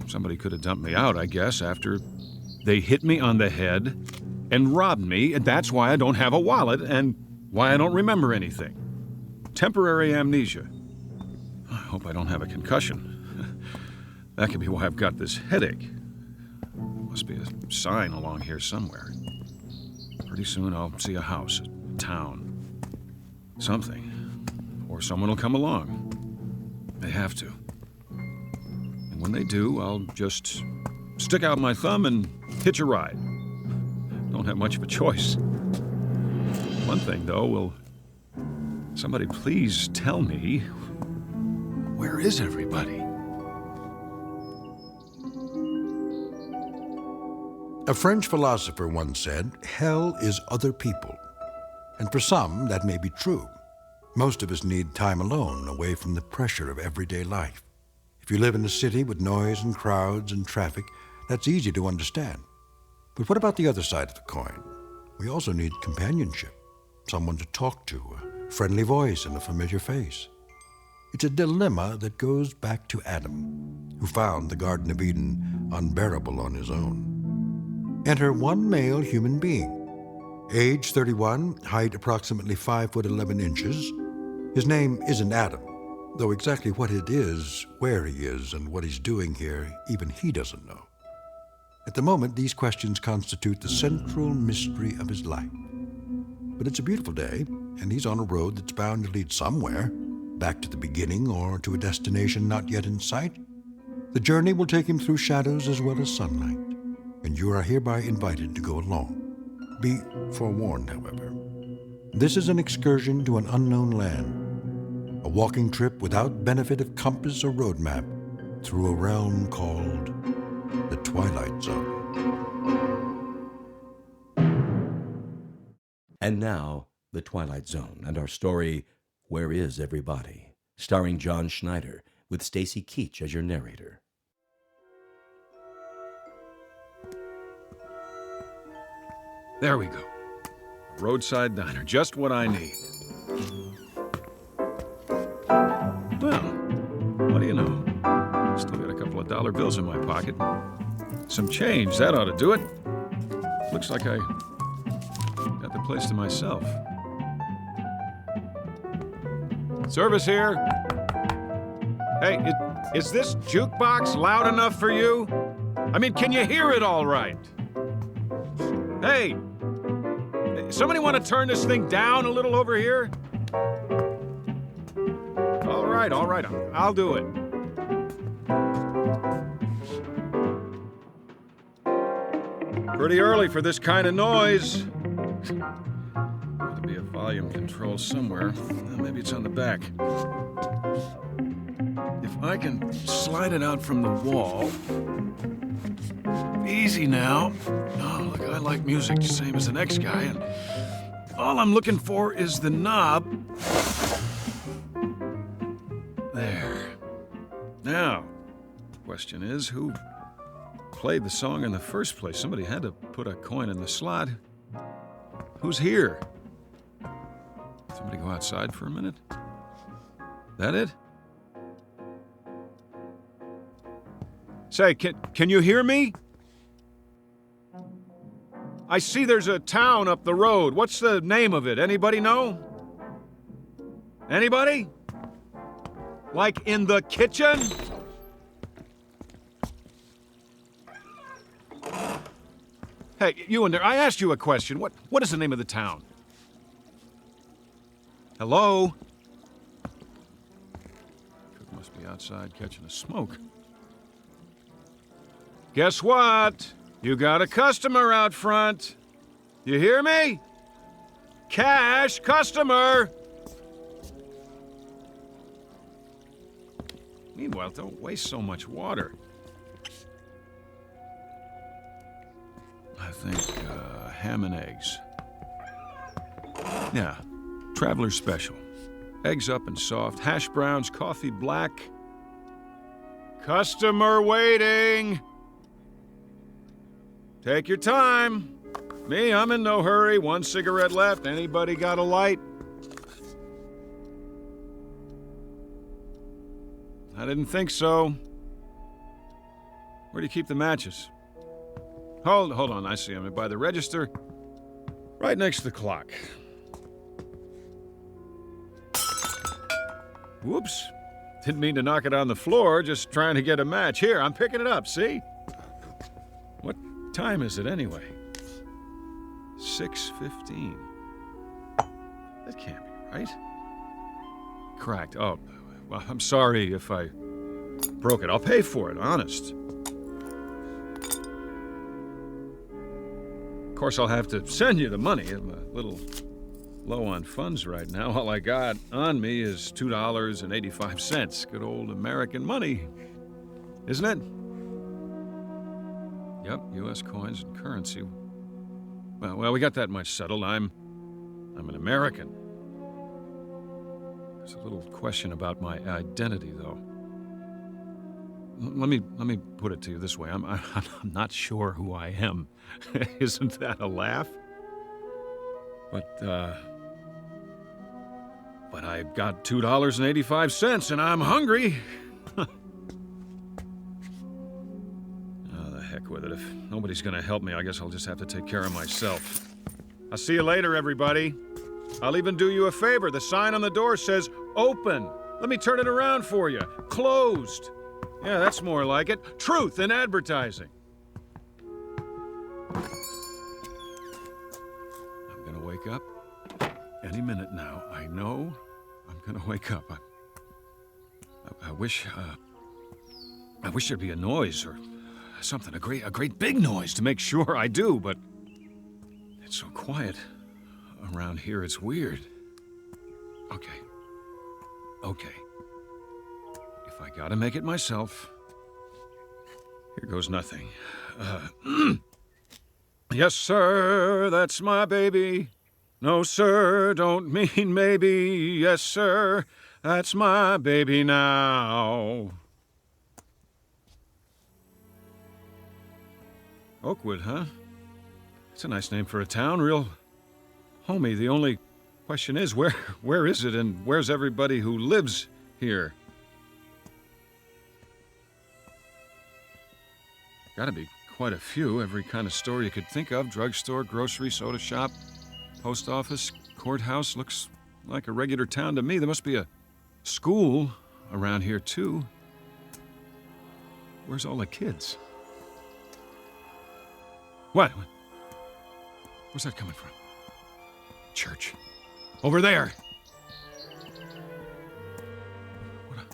Somebody could have dumped me out, I guess, after they hit me on the head and robbed me, and that's why I don't have a wallet and why I don't remember anything. Temporary amnesia. I hope I don't have a concussion. That could be why I've got this headache. Must be a sign along here somewhere. Pretty soon I'll see a house, a town, something. Or someone will come along. They have to. And when they do, I'll just stick out my thumb and hitch a ride. Don't have much of a choice. One thing, though, will somebody please tell me, where is everybody? A French philosopher once said, hell is other people. And for some, that may be true. Most of us need time alone, away from the pressure of everyday life. If you live in a city with noise and crowds and traffic, that's easy to understand. But what about the other side of the coin? We also need companionship, someone to talk to, a friendly voice and a familiar face. It's a dilemma that goes back to Adam, who found the Garden of Eden unbearable on his own. Enter one male human being. Age 31, height approximately 5 foot 11 inches. His name isn't Adam, though exactly what it is, where he is, and what he's doing here, even he doesn't know. At the moment, these questions constitute the central mystery of his life. But it's a beautiful day, and he's on a road that's bound to lead somewhere, back to the beginning or to a destination not yet in sight. The journey will take him through shadows as well as sunlight, and you are hereby invited to go along. Be forewarned, however. This is an excursion to an unknown land, a walking trip without benefit of compass or road map through a realm called the Twilight Zone. And now, The Twilight Zone and our story, Where Is Everybody? Starring John Schneider, with Stacy Keach as your narrator. There we go. Roadside diner, just what I need. Well, what do you know? Still got a couple of dollar bills in my pocket. Some change, that ought to do it. Looks like I got the place to myself. Service here. Hey, is this jukebox loud enough for you? I mean, can you hear it all right? Hey, somebody want to turn this thing down a little over here? All right, I'll do it. Pretty early for this kind of noise. Ought to be a volume control somewhere. Maybe it's on the back. If I can slide it out from the wall. Easy now. Oh, look, I like music, same as the next guy, and all I'm looking for is the knob. There. Now, the question is, who played the song in the first place? Somebody had to put a coin in the slot. Who's here? Somebody go outside for a minute? That it? Say, can you hear me? I see there's a town up the road. What's the name of it? Anybody know? Anybody? Like in the kitchen? Hey, you in there, I asked you a question. What is the name of the town? Hello? Cook must be outside catching a smoke. Guess what? You got a customer out front. You hear me? Cash customer. Meanwhile, don't waste so much water. I think ham and eggs. Yeah, traveler's special. Eggs up and soft, hash browns, coffee black. Customer waiting. Take your time. Me, I'm in no hurry. 1 cigarette left. Anybody got a light? I didn't think so. Where do you keep the matches? Hold on, I see them. By the register, right next to the clock. Whoops. Didn't mean to knock it on the floor, just trying to get a match. Here, I'm picking it up, see? What time is it anyway? 6:15. That can't be right. Cracked. Oh, well, I'm sorry if I broke it. I'll pay for it, honest. Of course, I'll have to send you the money. I'm a little low on funds right now. All I got on me is $2.85. Good old American money, isn't it? Yep, U.S. coins and currency. Well, we got that much settled. I'm an American. There's a little question about my identity, though. Let me put it to you this way. I'm not sure who I am. Isn't that a laugh? But But I got $2.85 and I'm hungry. Oh, the heck with it. If nobody's gonna help me, I guess I'll just have to take care of myself. I'll see you later, everybody. I'll even do you a favor. The sign on the door says, open. Let me turn it around for you. Closed. Yeah, that's more like it. Truth in advertising. I'm gonna wake up any minute now. I know I'm gonna wake up. I wish there'd be a noise or something, a great big noise to make sure I do, but it's so quiet around here, it's weird. Okay. If I gotta make it myself, here goes nothing. Yes, sir, that's my baby. No, sir, don't mean maybe. Yes, sir, that's my baby now. Oakwood, huh? It's a nice name for a town, real homey. The only question is, where is it and where's everybody who lives here? Gotta be quite a few. Every kind of store you could think of. Drugstore, grocery, soda shop, post office, courthouse. Looks like a regular town to me. There must be a school around here, too. Where's all the kids? What? Where's that coming from? Church. Over there!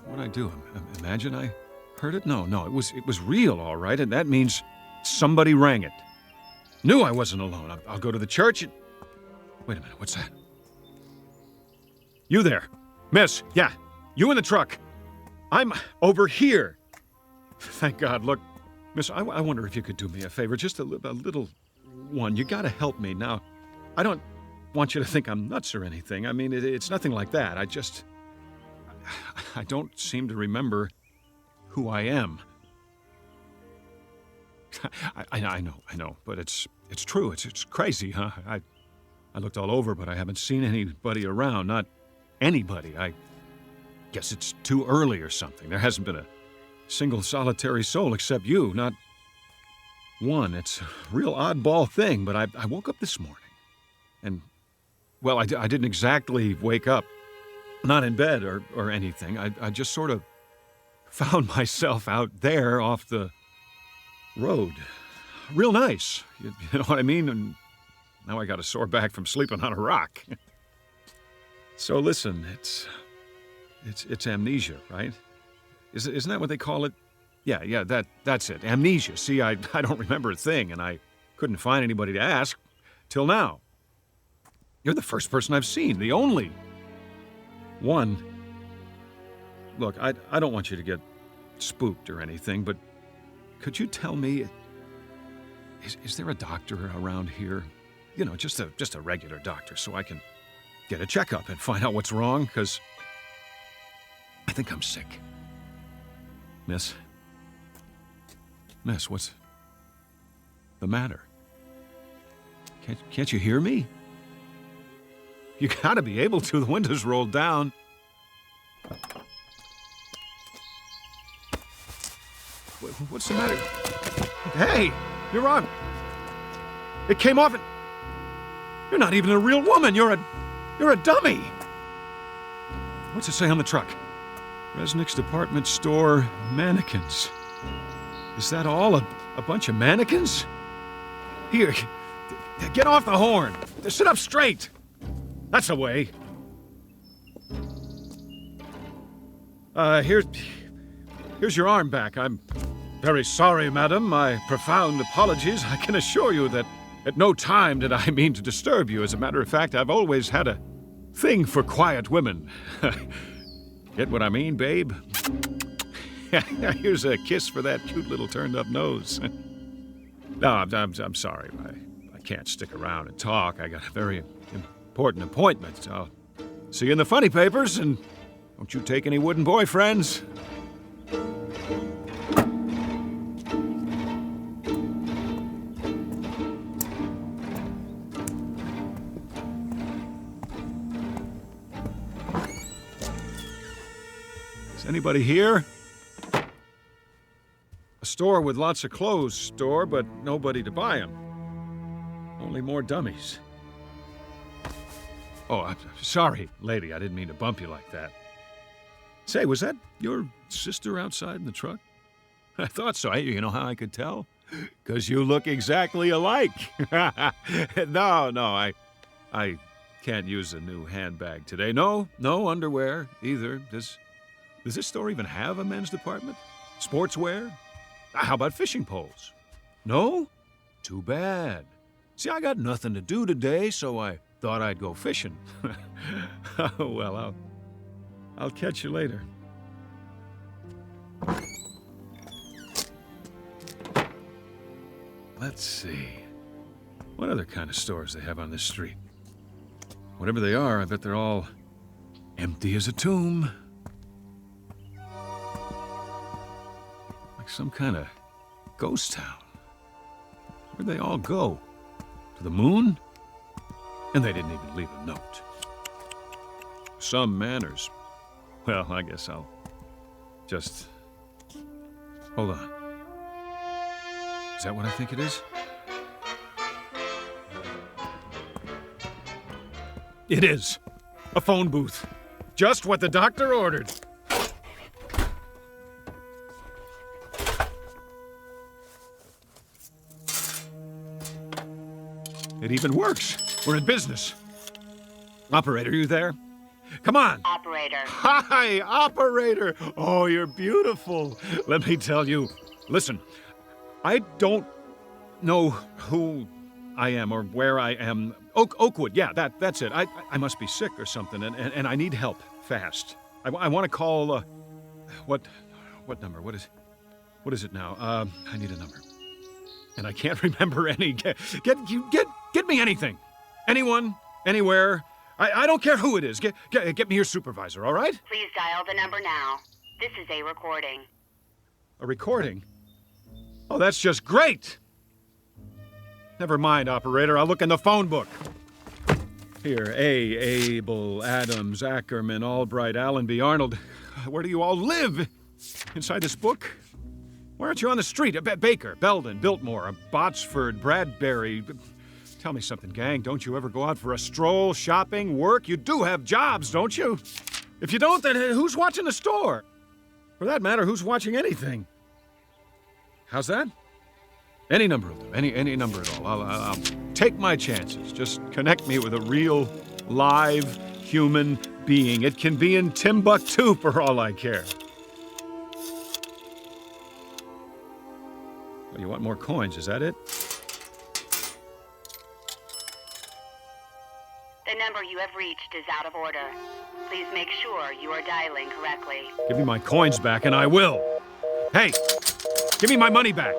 What'd I do? Imagine I heard it? No, it was real, all right, and that means somebody rang it. Knew I wasn't alone. I'll go to the church and... Wait a minute, what's that? You there. Miss, yeah, you in the truck. I'm over here. Thank God. Look, miss, I wonder if you could do me a favor, just a little one. You gotta help me now. I don't want you to think I'm nuts or anything. I mean, it's nothing like that. I don't seem to remember who I am. I know, but it's true. It's crazy, huh? I looked all over, but I haven't seen anybody around. Not anybody. I guess it's too early or something. There hasn't been a single solitary soul except you. Not one. It's a real oddball thing, but I woke up this morning. And, well, I didn't exactly wake up. Not in bed or anything. I just sort of found myself out there off the road. Real nice. You know what I mean? And now I got a sore back from sleeping on a rock. So listen, it's amnesia, right? Isn't that what they call it? Yeah, that's it. Amnesia. See, I don't remember a thing, and I couldn't find anybody to ask till now. You're the first person I've seen, the only one. Look, I don't want you to get spooked or anything, but could you tell me, is there a doctor around here? You know, just a regular doctor, so I can get a checkup and find out what's wrong, because I think I'm sick. Miss, what's the matter? Can't you hear me? You gotta be able to. The window's rolled down. What's the matter? Hey, you're wrong. It came off and... You're not even a real woman. You're a dummy. What's it say on the truck? Resnick's department store mannequins. Is that all? A bunch of mannequins? Here, get off the horn. Sit up straight. That's the way. Here's your arm back. I'm very sorry, madam. My profound apologies. I can assure you that at no time did I mean to disturb you. As a matter of fact, I've always had a thing for quiet women. Get what I mean, babe? Here's a kiss for that cute little turned-up nose. No, I'm sorry. I can't stick around and talk. I got a very important appointment. I'll see you in the funny papers, and don't you take any wooden boyfriends. Anybody here? A store with lots of clothes store, but nobody to buy them. Only more dummies. Oh, I'm sorry, lady. I didn't mean to bump you like that. Say, was that your sister outside in the truck? I thought so. You know how I could tell? 'Cause you look exactly alike. No, I can't use a new handbag today. No underwear either. Does this store even have a men's department? Sportswear? How about fishing poles? No? Too bad. See, I got nothing to do today, so I thought I'd go fishing. Well, I'll catch you later. Let's see. What other kind of stores they have on this street? Whatever they are, I bet they're all empty as a tomb. Like some kind of ghost town. Where'd they all go? To the moon? And they didn't even leave a note. Some manners. Well, I guess I'll just... Hold on. Is that what I think it is? It is. A phone booth. Just what the doctor ordered. It even works. We're in business. Operator, you there? Come on. Operator. Hi, operator. Oh, you're beautiful. Let me tell you. Listen, I don't know who I am or where I am. Oakwood, yeah, that's it. I must be sick or something, and I need help fast. I want to call. What number? What is it now? I need a number, and I can't remember any. Get me anything, anyone, anywhere. I don't care who it is. Get me your supervisor, all right? Please dial the number now. This is a recording. A recording? Oh, that's just great! Never mind, operator. I'll look in the phone book. Here, Abel, Adams, Ackerman, Albright, Allenby, Arnold. Where do you all live? Inside this book? Why aren't you on the street? Baker, Belden, Biltmore, Botsford, Bradbury. Tell me something, gang. Don't you ever go out for a stroll, shopping, work? You do have jobs, don't you? If you don't, then who's watching the store? For that matter, who's watching anything? How's that? Any number will do. Any number at all. I'll take my chances. Just connect me with a real, live, human being. It can be in Timbuktu for all I care. Well, you want more coins, is that it? The number you have reached is out of order. Please make sure you are dialing correctly. Give me my coins back and I will. Hey, give me my money back.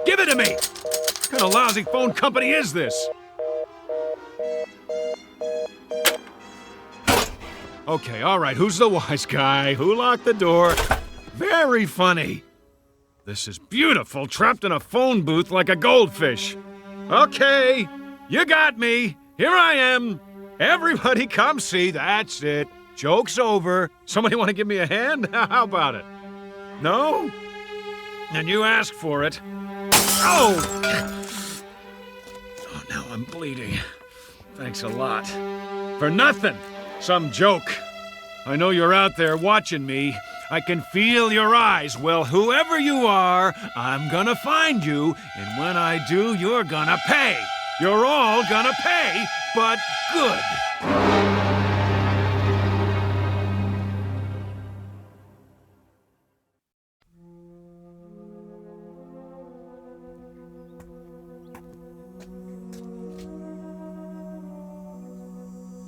Give it to me! What kind of lousy phone company is this? Okay, all right, who's the wise guy? Who locked the door? Very funny. This is beautiful, trapped in a phone booth like a goldfish. Okay, you got me. Here I am. Everybody come see. That's it. Joke's over. Somebody want to give me a hand? How about it? No? And you asked for it. Oh, now I'm bleeding. Thanks a lot. For nothing. Some joke. I know you're out there watching me. I can feel your eyes. Well, whoever you are, I'm gonna find you. And when I do, you're gonna pay. You're all gonna pay, but good.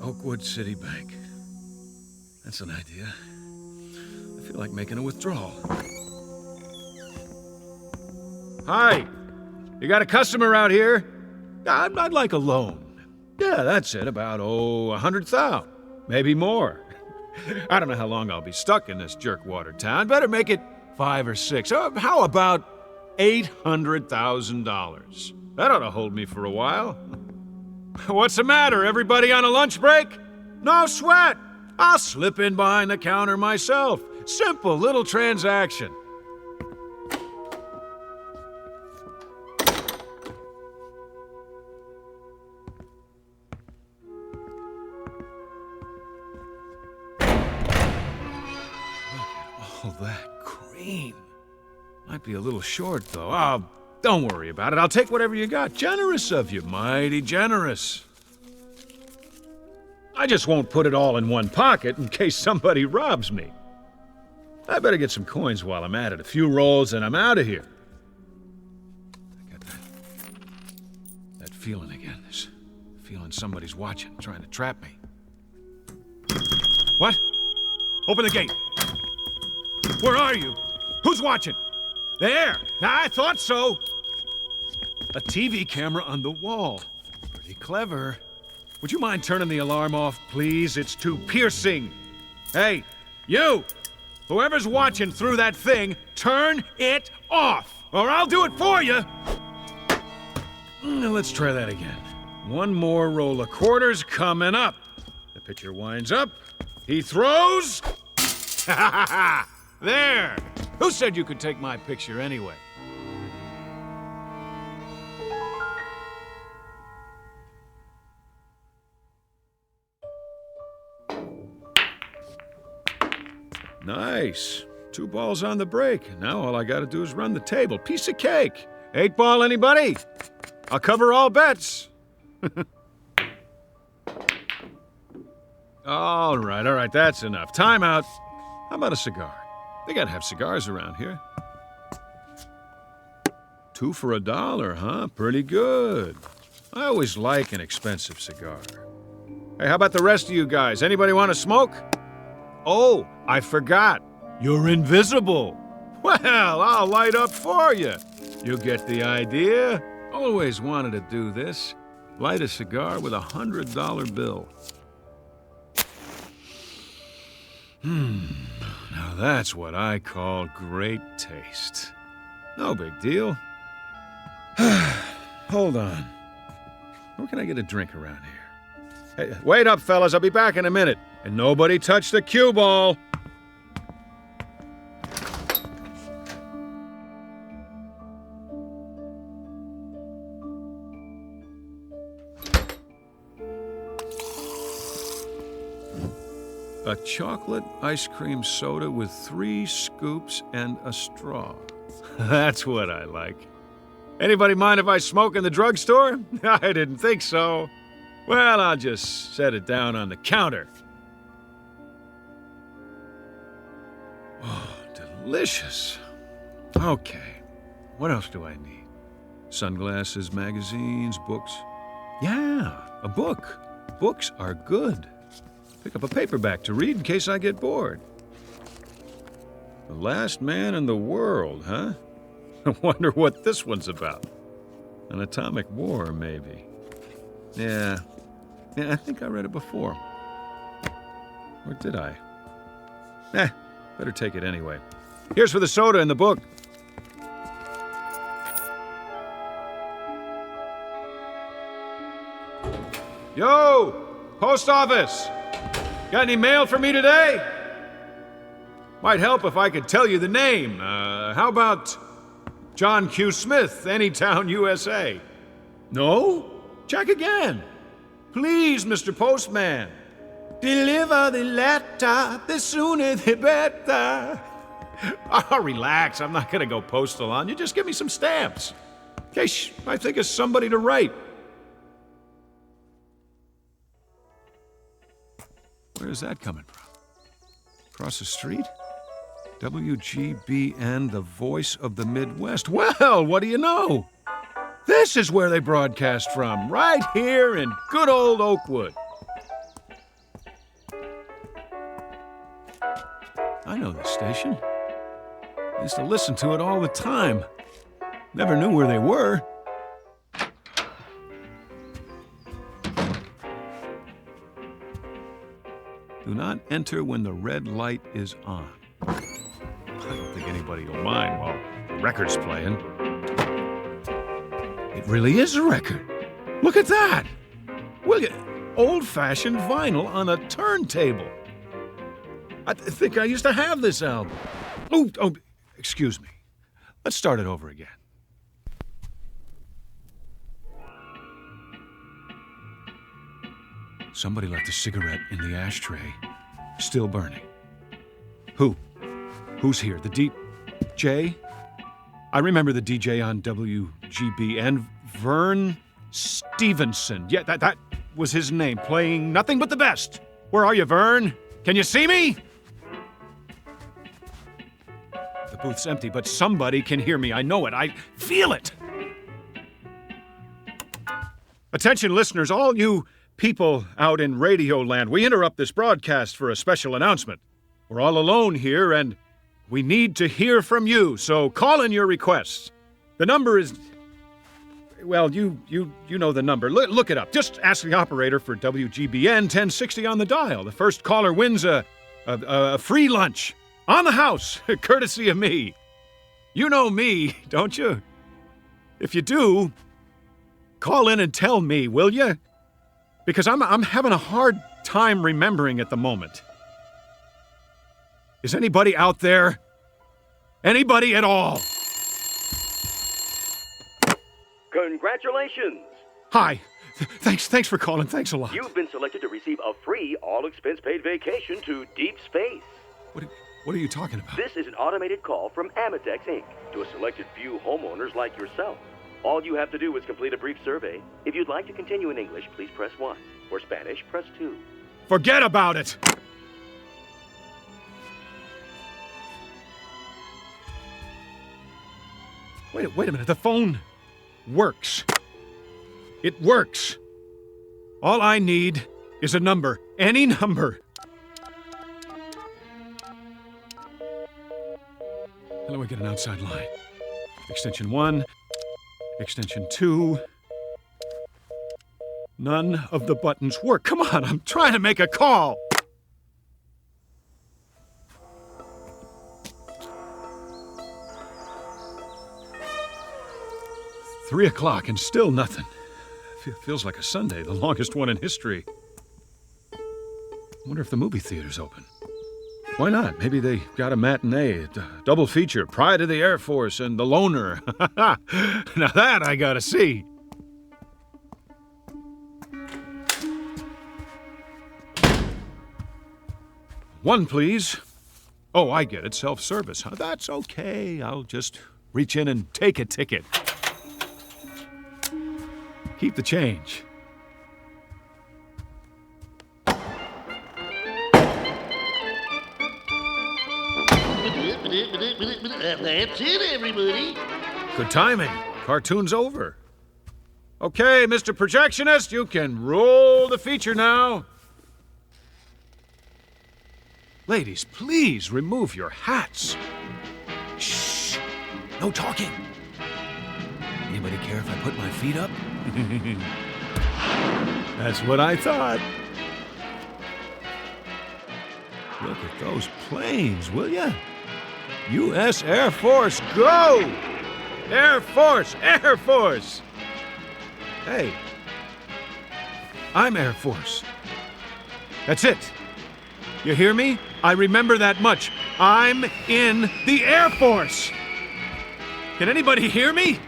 Oakwood City Bank. That's an idea. I feel like making a withdrawal. Hi! You got a customer out here? I'd like a loan. Yeah, that's it. About, $100,000. Maybe more. I don't know how long I'll be stuck in this jerkwater town. Better make it 5 or 6. How about $800,000? That ought to hold me for a while. What's the matter? Everybody on a lunch break? No sweat. I'll slip in behind the counter myself. Simple little transaction. All that cream. Might be a little short, though. Oh, don't worry about it. I'll take whatever you got. Generous of you. Mighty generous. I just won't put it all in one pocket in case somebody robs me. I better get some coins while I'm at it. A few rolls and I'm out of here. I got that feeling again. This feeling somebody's watching, trying to trap me. What? Open the gate. Where are you? Who's watching? There! I thought so! A TV camera on the wall. Pretty clever. Would you mind turning the alarm off, please? It's too piercing. Hey, you! Whoever's watching through that thing, turn it off, or I'll do it for you! Now let's try that again. One more roll of quarters coming up. The pitcher winds up. He throws. Ha ha ha! There! Who said you could take my picture anyway? Nice. 2 balls on the break. Now all I gotta do is run the table. Piece of cake. 8 ball, anybody? I'll cover all bets. All right, that's enough. Time out. How about a cigar? They gotta have cigars around here. 2 for $1, huh? Pretty good. I always like an expensive cigar. Hey, how about the rest of you guys? Anybody want to smoke? Oh, I forgot. You're invisible. Well, I'll light up for you. You get the idea? Always wanted to do this. Light a cigar with a $100 bill. Now that's what I call great taste. No big deal. Hold on. Where can I get a drink around here? Hey, wait up, fellas. I'll be back in a minute. And nobody touch the cue ball. A chocolate ice cream soda with 3 scoops and a straw. That's what I like. Anybody mind if I smoke in the drugstore? I didn't think so. Well, I'll just set it down on the counter. Oh, delicious. Okay, what else do I need? Sunglasses, magazines, books. Yeah, a book. Books are good. Pick up a paperback to read in case I get bored. The Last Man in the World, huh? I wonder what this one's about. An atomic war, maybe. Yeah, I think I read it before. Or did I? Better take it anyway. Here's for the soda and the book. Yo! Post office! Got any mail for me today? Might help if I could tell you the name. How about John Q. Smith, Anytown, USA? No? Check again. Please, Mr. Postman. Deliver the letter, the sooner the better. Oh, relax. I'm not going to go postal on you. Just give me some stamps. In case I think of somebody to write. Where's that coming from? Across the street? WGBN, the voice of the Midwest. Well, what do you know? This is where they broadcast from, right here in good old Oakwood. I know this station. I used to listen to it all the time. Never knew where they were. Do not enter when the red light is on. I don't think anybody will mind while the record's playing. It really is a record. Look at that. Look at old-fashioned vinyl on a turntable. I think I used to have this album. Oh, excuse me. Let's start it over again. Somebody left a cigarette in the ashtray, still burning. Who? Who's here? The DJ? I remember the DJ on WGBN, Vern Stevenson. Yeah, that was his name, playing nothing but the best. Where are you, Vern? Can you see me? The booth's empty, but somebody can hear me. I know it. I feel it. Attention, listeners, all you people out in Radio Land, we interrupt this broadcast for a special announcement. We're all alone here, and we need to hear from you, so call in your requests. The number is... Well, you know the number. Look it up. Just ask the operator for WGBN 1060 on the dial. The first caller wins a free lunch on the house, courtesy of me. You know me, don't you? If you do, call in and tell me, will you? Because I'm having a hard time remembering at the moment. Is anybody out there? Anybody at all? Congratulations! Hi. Thanks for calling. Thanks a lot. You've been selected to receive a free, all-expense-paid vacation to deep space. What are you talking about? This is an automated call from Amitex, Inc. to a selected few homeowners like yourself. All you have to do is complete a brief survey. If you'd like to continue in English, please press 1. For Spanish, press 2. Forget about it! Wait a minute. The phone works. It works. All I need is a number. Any number. How do I get an outside line? Extension 1. Extension 2. None of the buttons work. Come on, I'm trying to make a call. Three o'clock and still nothing. Feels like a Sunday, the longest one in history. I wonder if the movie theater's open. Why not? Maybe they got a matinee, a double feature, Pride of the Air Force and The Loner. Now that I gotta see. One, please. Oh, I get it. Self-service. Huh? That's okay. I'll just reach in and take a ticket. Keep the change. That's it, everybody. Good timing. Cartoon's over. Okay, Mr. Projectionist, you can roll the feature now. Ladies, please remove your hats. Shh. No talking. Anybody care if I put my feet up? That's what I thought. Look at those planes, will ya? U.S. Air Force, go! Air Force, Air Force! Hey, I'm Air Force. That's it. You hear me? I remember that much. I'm in the Air Force. Can anybody hear me?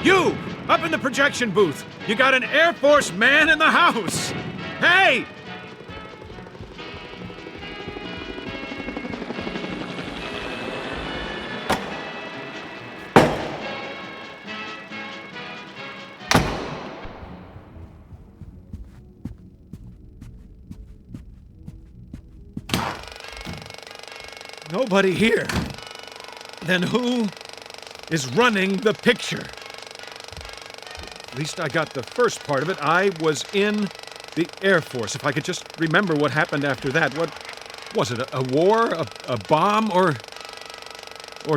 You, up in the projection booth. You got an Air Force man in the house. Hey! Nobody here. Then who is running the picture? At least I got the first part of it. I was in the Air Force. If I could just remember what happened after that. What was it? A war? A bomb? Or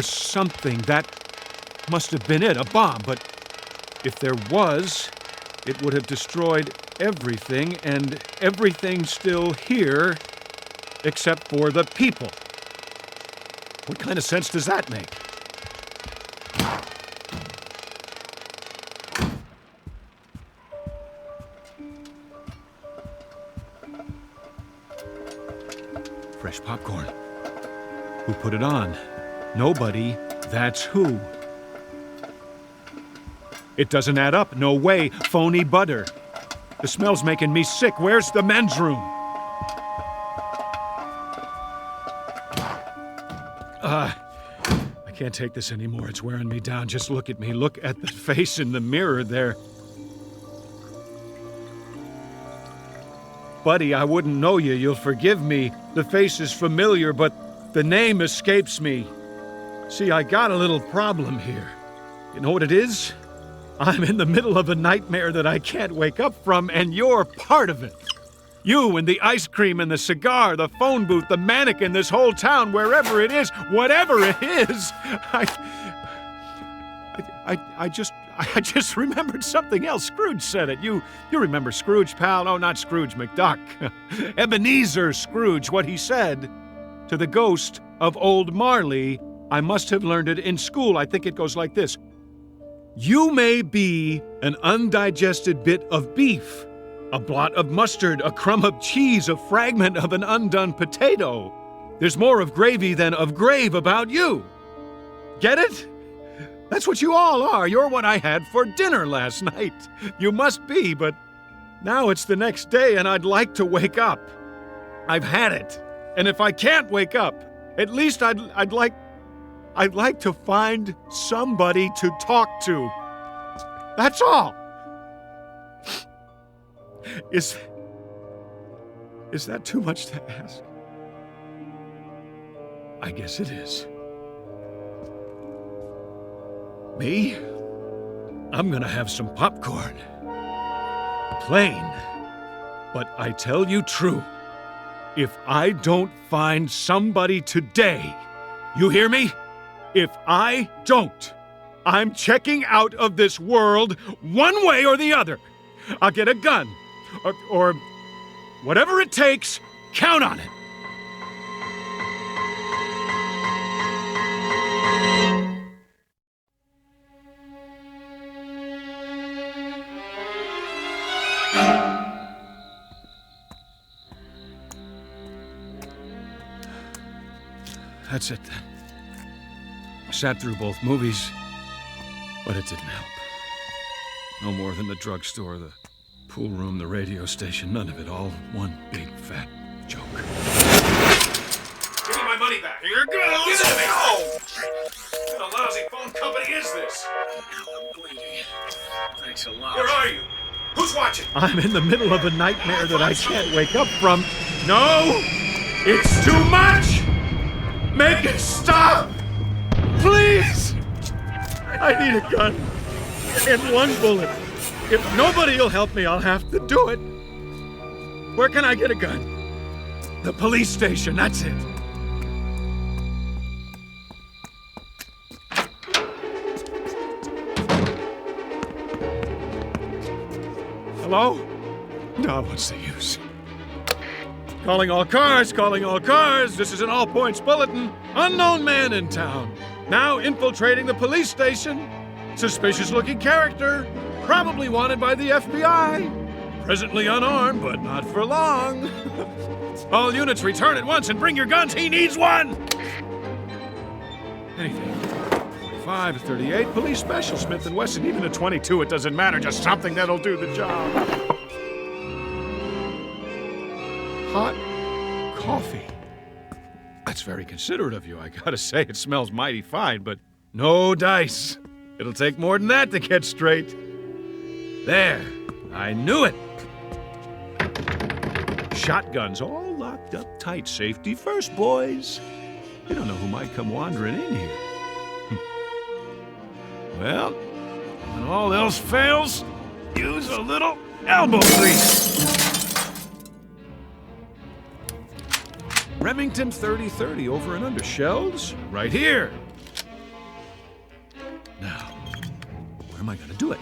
something? That must have been it. A bomb. But if there was, it would have destroyed everything, and everything's still here except for the people. What kind of sense does that make? Fresh popcorn. Who put it on? Nobody. That's who. It doesn't add up. No way. Phony butter. The smell's making me sick. Where's the men's room? I can't take this anymore. It's wearing me down. Just look at me. Look at the face in the mirror there. Buddy, I wouldn't know you. You'll forgive me. The face is familiar, but the name escapes me. See, I got a little problem here. You know what it is? I'm in the middle of a nightmare that I can't wake up from, and you're part of it. You and the ice cream and the cigar, the phone booth, the mannequin, this whole town, wherever it is, whatever it is, I just remembered something else. Scrooge said it. You remember Scrooge, pal? No, not Scrooge McDuck. Ebenezer Scrooge, what he said to the ghost of old Marley. I must have learned it in school. I think it goes like this. You may be an undigested bit of beef, a blot of mustard, a crumb of cheese, a fragment of an undone potato. There's more of gravy than of grave about you. Get it? That's what you all are. You're what I had for dinner last night. You must be, but now it's the next day and I'd like to wake up. I've had it. And if I can't wake up, at least I'd like to find somebody to talk to. That's all. Is that too much to ask? I guess it is. Me? I'm gonna have some popcorn. Plain. But I tell you true, if I don't find somebody today, you hear me? If I don't, I'm checking out of this world one way or the other. I'll get a gun, or whatever it takes, count on it. That's it then. I sat through both movies, but it didn't help. No more than the drugstore, the pool room, the radio station, none of it, all one big fat joke. Give me my money back. Here goes. Give it to me. Oh! What a lousy phone company is this? I'm bleeding. Thanks a lot. Where are you? Who's watching? I'm in the middle of a nightmare that I can't wake up from. No! It's too much! Make it stop! Please! I need a gun. And one bullet. If nobody will help me, I'll have to do it. Where can I get a gun? The police station, that's it. Hello? No, what's the use? Calling all cars, calling all cars. This is an all-points bulletin. Unknown man in town. Now infiltrating the police station. Suspicious-looking character. Probably wanted by the FBI. Presently unarmed, but not for long. All units return at once and bring your guns. He needs one! Anything. 45 to 38. Police special. Smith & Wesson. Even a 22, it doesn't matter. Just something that'll do the job. Hot coffee. That's very considerate of you. I gotta say, it smells mighty fine, but no dice. It'll take more than that to get straight. There. I knew it. Shotguns all locked up tight. Safety first, boys. You don't know who might come wandering in here. Well, when all else fails, use a little elbow grease. Remington 30-30 over and under. Shells right here. Now, where am I going to do it?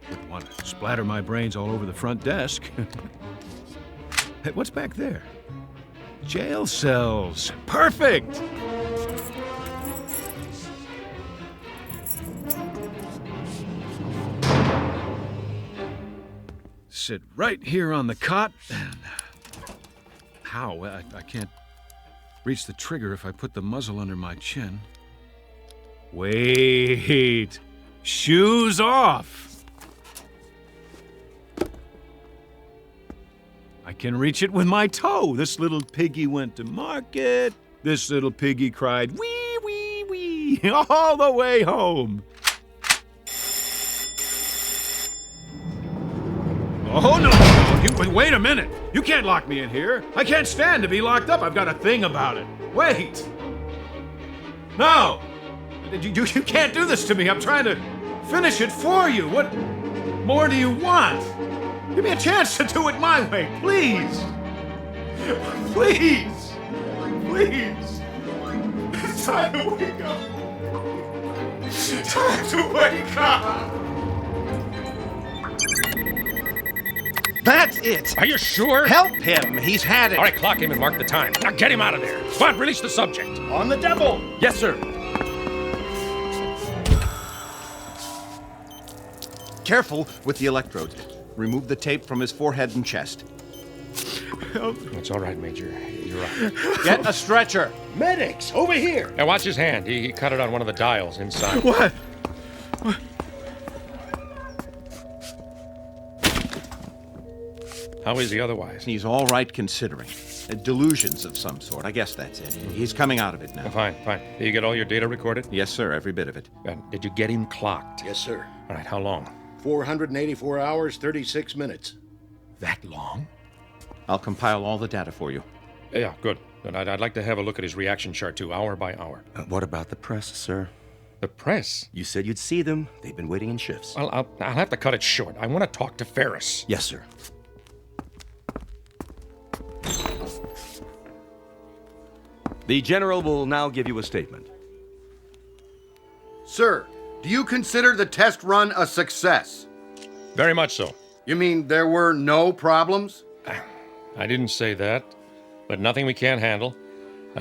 Wouldn't want to splatter my brains all over the front desk. Hey, what's back there? Jail cells. Perfect! Sit right here on the cot and... How? I can't reach the trigger if I put the muzzle under my chin. Wait! Shoes off! I can reach it with my toe. This little piggy went to market. This little piggy cried, wee, wee, wee, all the way home. Oh, no. Wait a minute. You can't lock me in here. I can't stand to be locked up. I've got a thing about it. Wait. No. You can't do this to me. I'm trying to finish it for you. What more do you want? Give me a chance to do it my way, please. Please. Please. It's time to wake up. Time to wake up. That's it. Are you sure? Help him. He's had it. All right, clock him and mark the time. Now get him out of there. Come on, release the subject. On the devil. Yes, sir. Careful with the electrodes. Remove the tape from his forehead and chest. It's all right, Major. You're right. Get a stretcher. Medics, over here. Now watch his hand. He cut it on one of the dials inside. What? How is he otherwise? He's all right considering. Delusions of some sort. I guess that's it. He's coming out of it now. Oh, fine. Did you get all your data recorded? Yes, sir. Every bit of it. Did you get him clocked? Yes, sir. All right, how long? 484 hours, 36 minutes. That long? I'll compile all the data for you. Yeah, good. And I'd like to have a look at his reaction chart, too, hour by hour. What about the press, sir? The press? You said you'd see them. They've been waiting in shifts. Well, I'll have to cut it short. I want to talk to Ferris. Yes, sir. The General will now give you a statement. Sir, do you consider the test run a success? Very much so. You mean there were no problems? I didn't say that, but nothing we can't handle.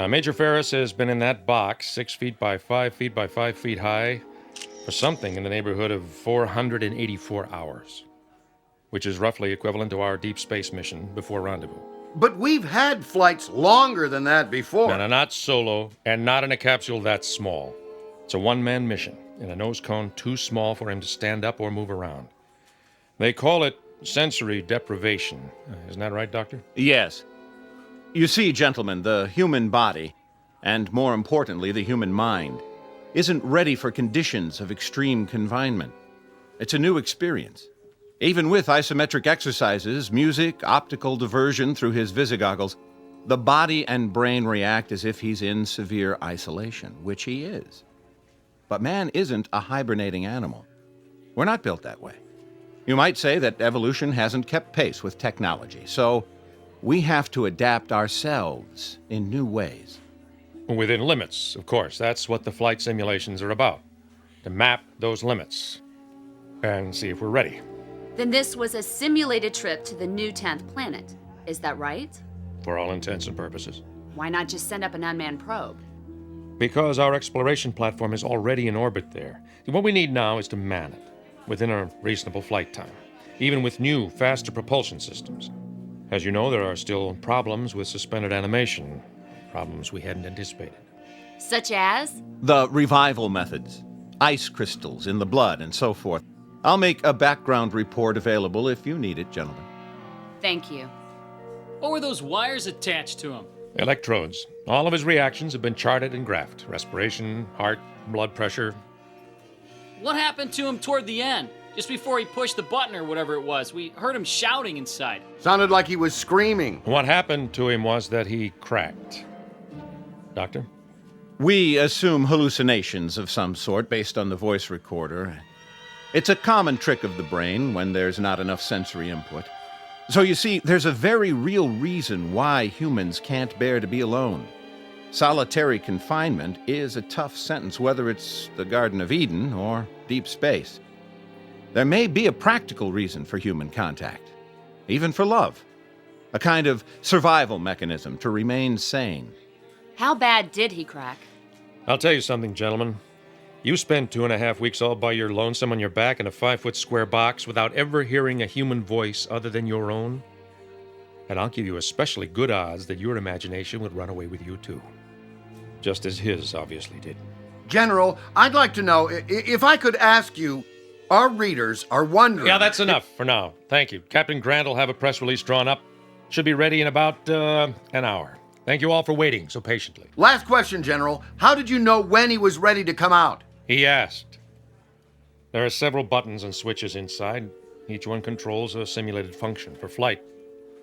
Major Ferris has been in that box, 6 feet by 5 feet by 5 feet high, for something in the neighborhood of 484 hours, which is roughly equivalent to our deep space mission before rendezvous. But we've had flights longer than that before. No, not solo, and not in a capsule that small. It's a one-man mission, in a nose cone too small for him to stand up or move around. They call it sensory deprivation. Isn't that right, Doctor? Yes. You see, gentlemen, the human body, and more importantly, the human mind, isn't ready for conditions of extreme confinement. It's a new experience. Even with isometric exercises, music, optical diversion through his visigoggles, the body and brain react as if he's in severe isolation, which he is. But man isn't a hibernating animal. We're not built that way. You might say that evolution hasn't kept pace with technology, so we have to adapt ourselves in new ways. Within limits, of course. That's what the flight simulations are about. To map those limits and see if we're ready. Then this was a simulated trip to the new 10th planet. Is that right? For all intents and purposes. Why not just send up an unmanned probe? Because our exploration platform is already in orbit there. What we need now is to man it, within a reasonable flight time, even with new, faster propulsion systems. As you know, there are still problems with suspended animation, problems we hadn't anticipated. Such as? The revival methods, ice crystals in the blood, and so forth. I'll make a background report available if you need it, gentlemen. Thank you. What were those wires attached to him? Electrodes. All of his reactions have been charted and graphed. Respiration, heart, blood pressure. What happened to him toward the end? Just before he pushed the button or whatever it was. We heard him shouting inside. Sounded like he was screaming. What happened to him was that he cracked. Doctor? We assume hallucinations of some sort based on the voice recorder. It's a common trick of the brain when there's not enough sensory input. So you see, there's a very real reason why humans can't bear to be alone. Solitary confinement is a tough sentence, whether it's the Garden of Eden or deep space. There may be a practical reason for human contact, even for love. A kind of survival mechanism to remain sane. How bad did he crack? I'll tell you something, gentlemen. You spend 2.5 weeks all by your lonesome on your back in a 5-foot square box without ever hearing a human voice other than your own. And I'll give you especially good odds that your imagination would run away with you, too. Just as his obviously did. General, I'd like to know if I could ask you, our readers are wondering... Yeah, that's enough for now. Thank you. Captain Grant will have a press release drawn up. Should be ready in about an hour. Thank you all for waiting so patiently. Last question, General. How did you know when he was ready to come out? He asked. There are several buttons and switches inside. Each one controls a simulated function for flight.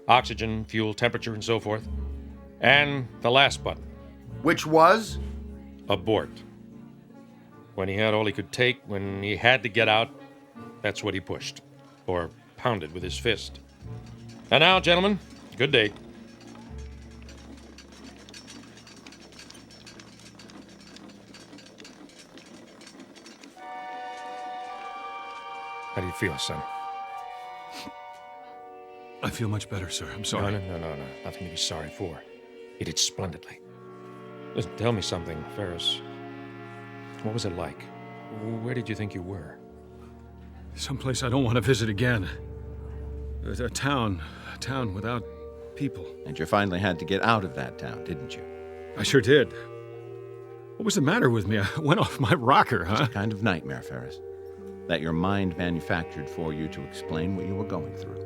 Oxygen, fuel, temperature, and so forth. And the last button. Which was? Abort. When he had all he could take, when he had to get out, that's what he pushed. Or pounded with his fist. And now, gentlemen, good day. How do you feel, son? I feel much better, sir. I'm sorry. No. Nothing to be sorry for. You did splendidly. Listen, tell me something, Ferris. What was it like? Where did you think you were? Someplace I don't want to visit again. A town without people. And you finally had to get out of that town, didn't you? I sure did. What was the matter with me? I went off my rocker, huh? It's a kind of nightmare, Ferris, that your mind manufactured for you to explain what you were going through.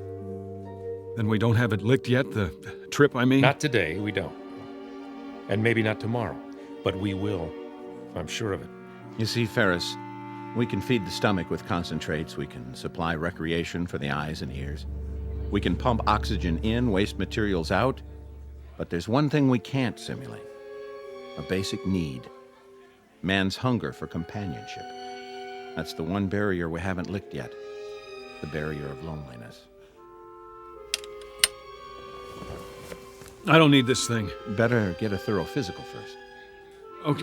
Then we don't have it licked yet, the trip, I mean? Not today, we don't. And maybe not tomorrow, but we will. I'm sure of it. You see, Ferris, we can feed the stomach with concentrates, we can supply recreation for the eyes and ears, we can pump oxygen in, waste materials out, but there's one thing we can't simulate. A basic need. Man's hunger for companionship. That's the one barrier we haven't licked yet. The barrier of loneliness. I don't need this thing. Better get a thorough physical first.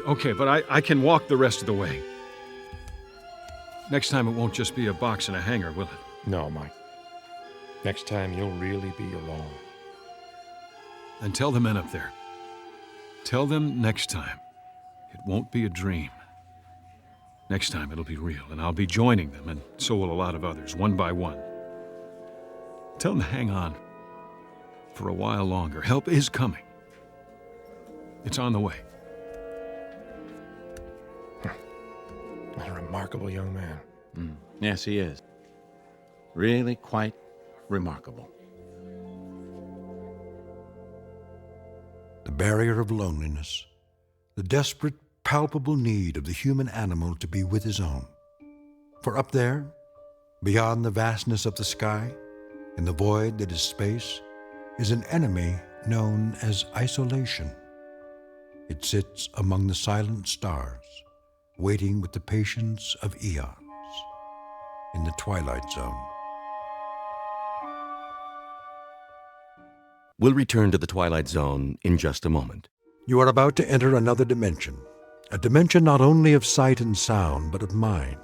Okay, but I can walk the rest of the way. Next time it won't just be a box and a hanger, will it? No, Mike. Next time you'll really be alone. And tell the men up there. Tell them next time it won't be a dream. Next time it'll be real, and I'll be joining them, and so will a lot of others, one by one. Tell them to hang on for a while longer. Help is coming. It's on the way. What a remarkable young man. Yes, he is. Really quite remarkable. The barrier of loneliness, the desperate, palpable need of the human animal to be with his own. For up there, beyond the vastness of the sky, in the void that is space, is an enemy known as isolation. It sits among the silent stars, waiting with the patience of eons, in the Twilight Zone. We'll return to the Twilight Zone in just a moment. You are about to enter another dimension, a dimension not only of sight and sound, but of mind,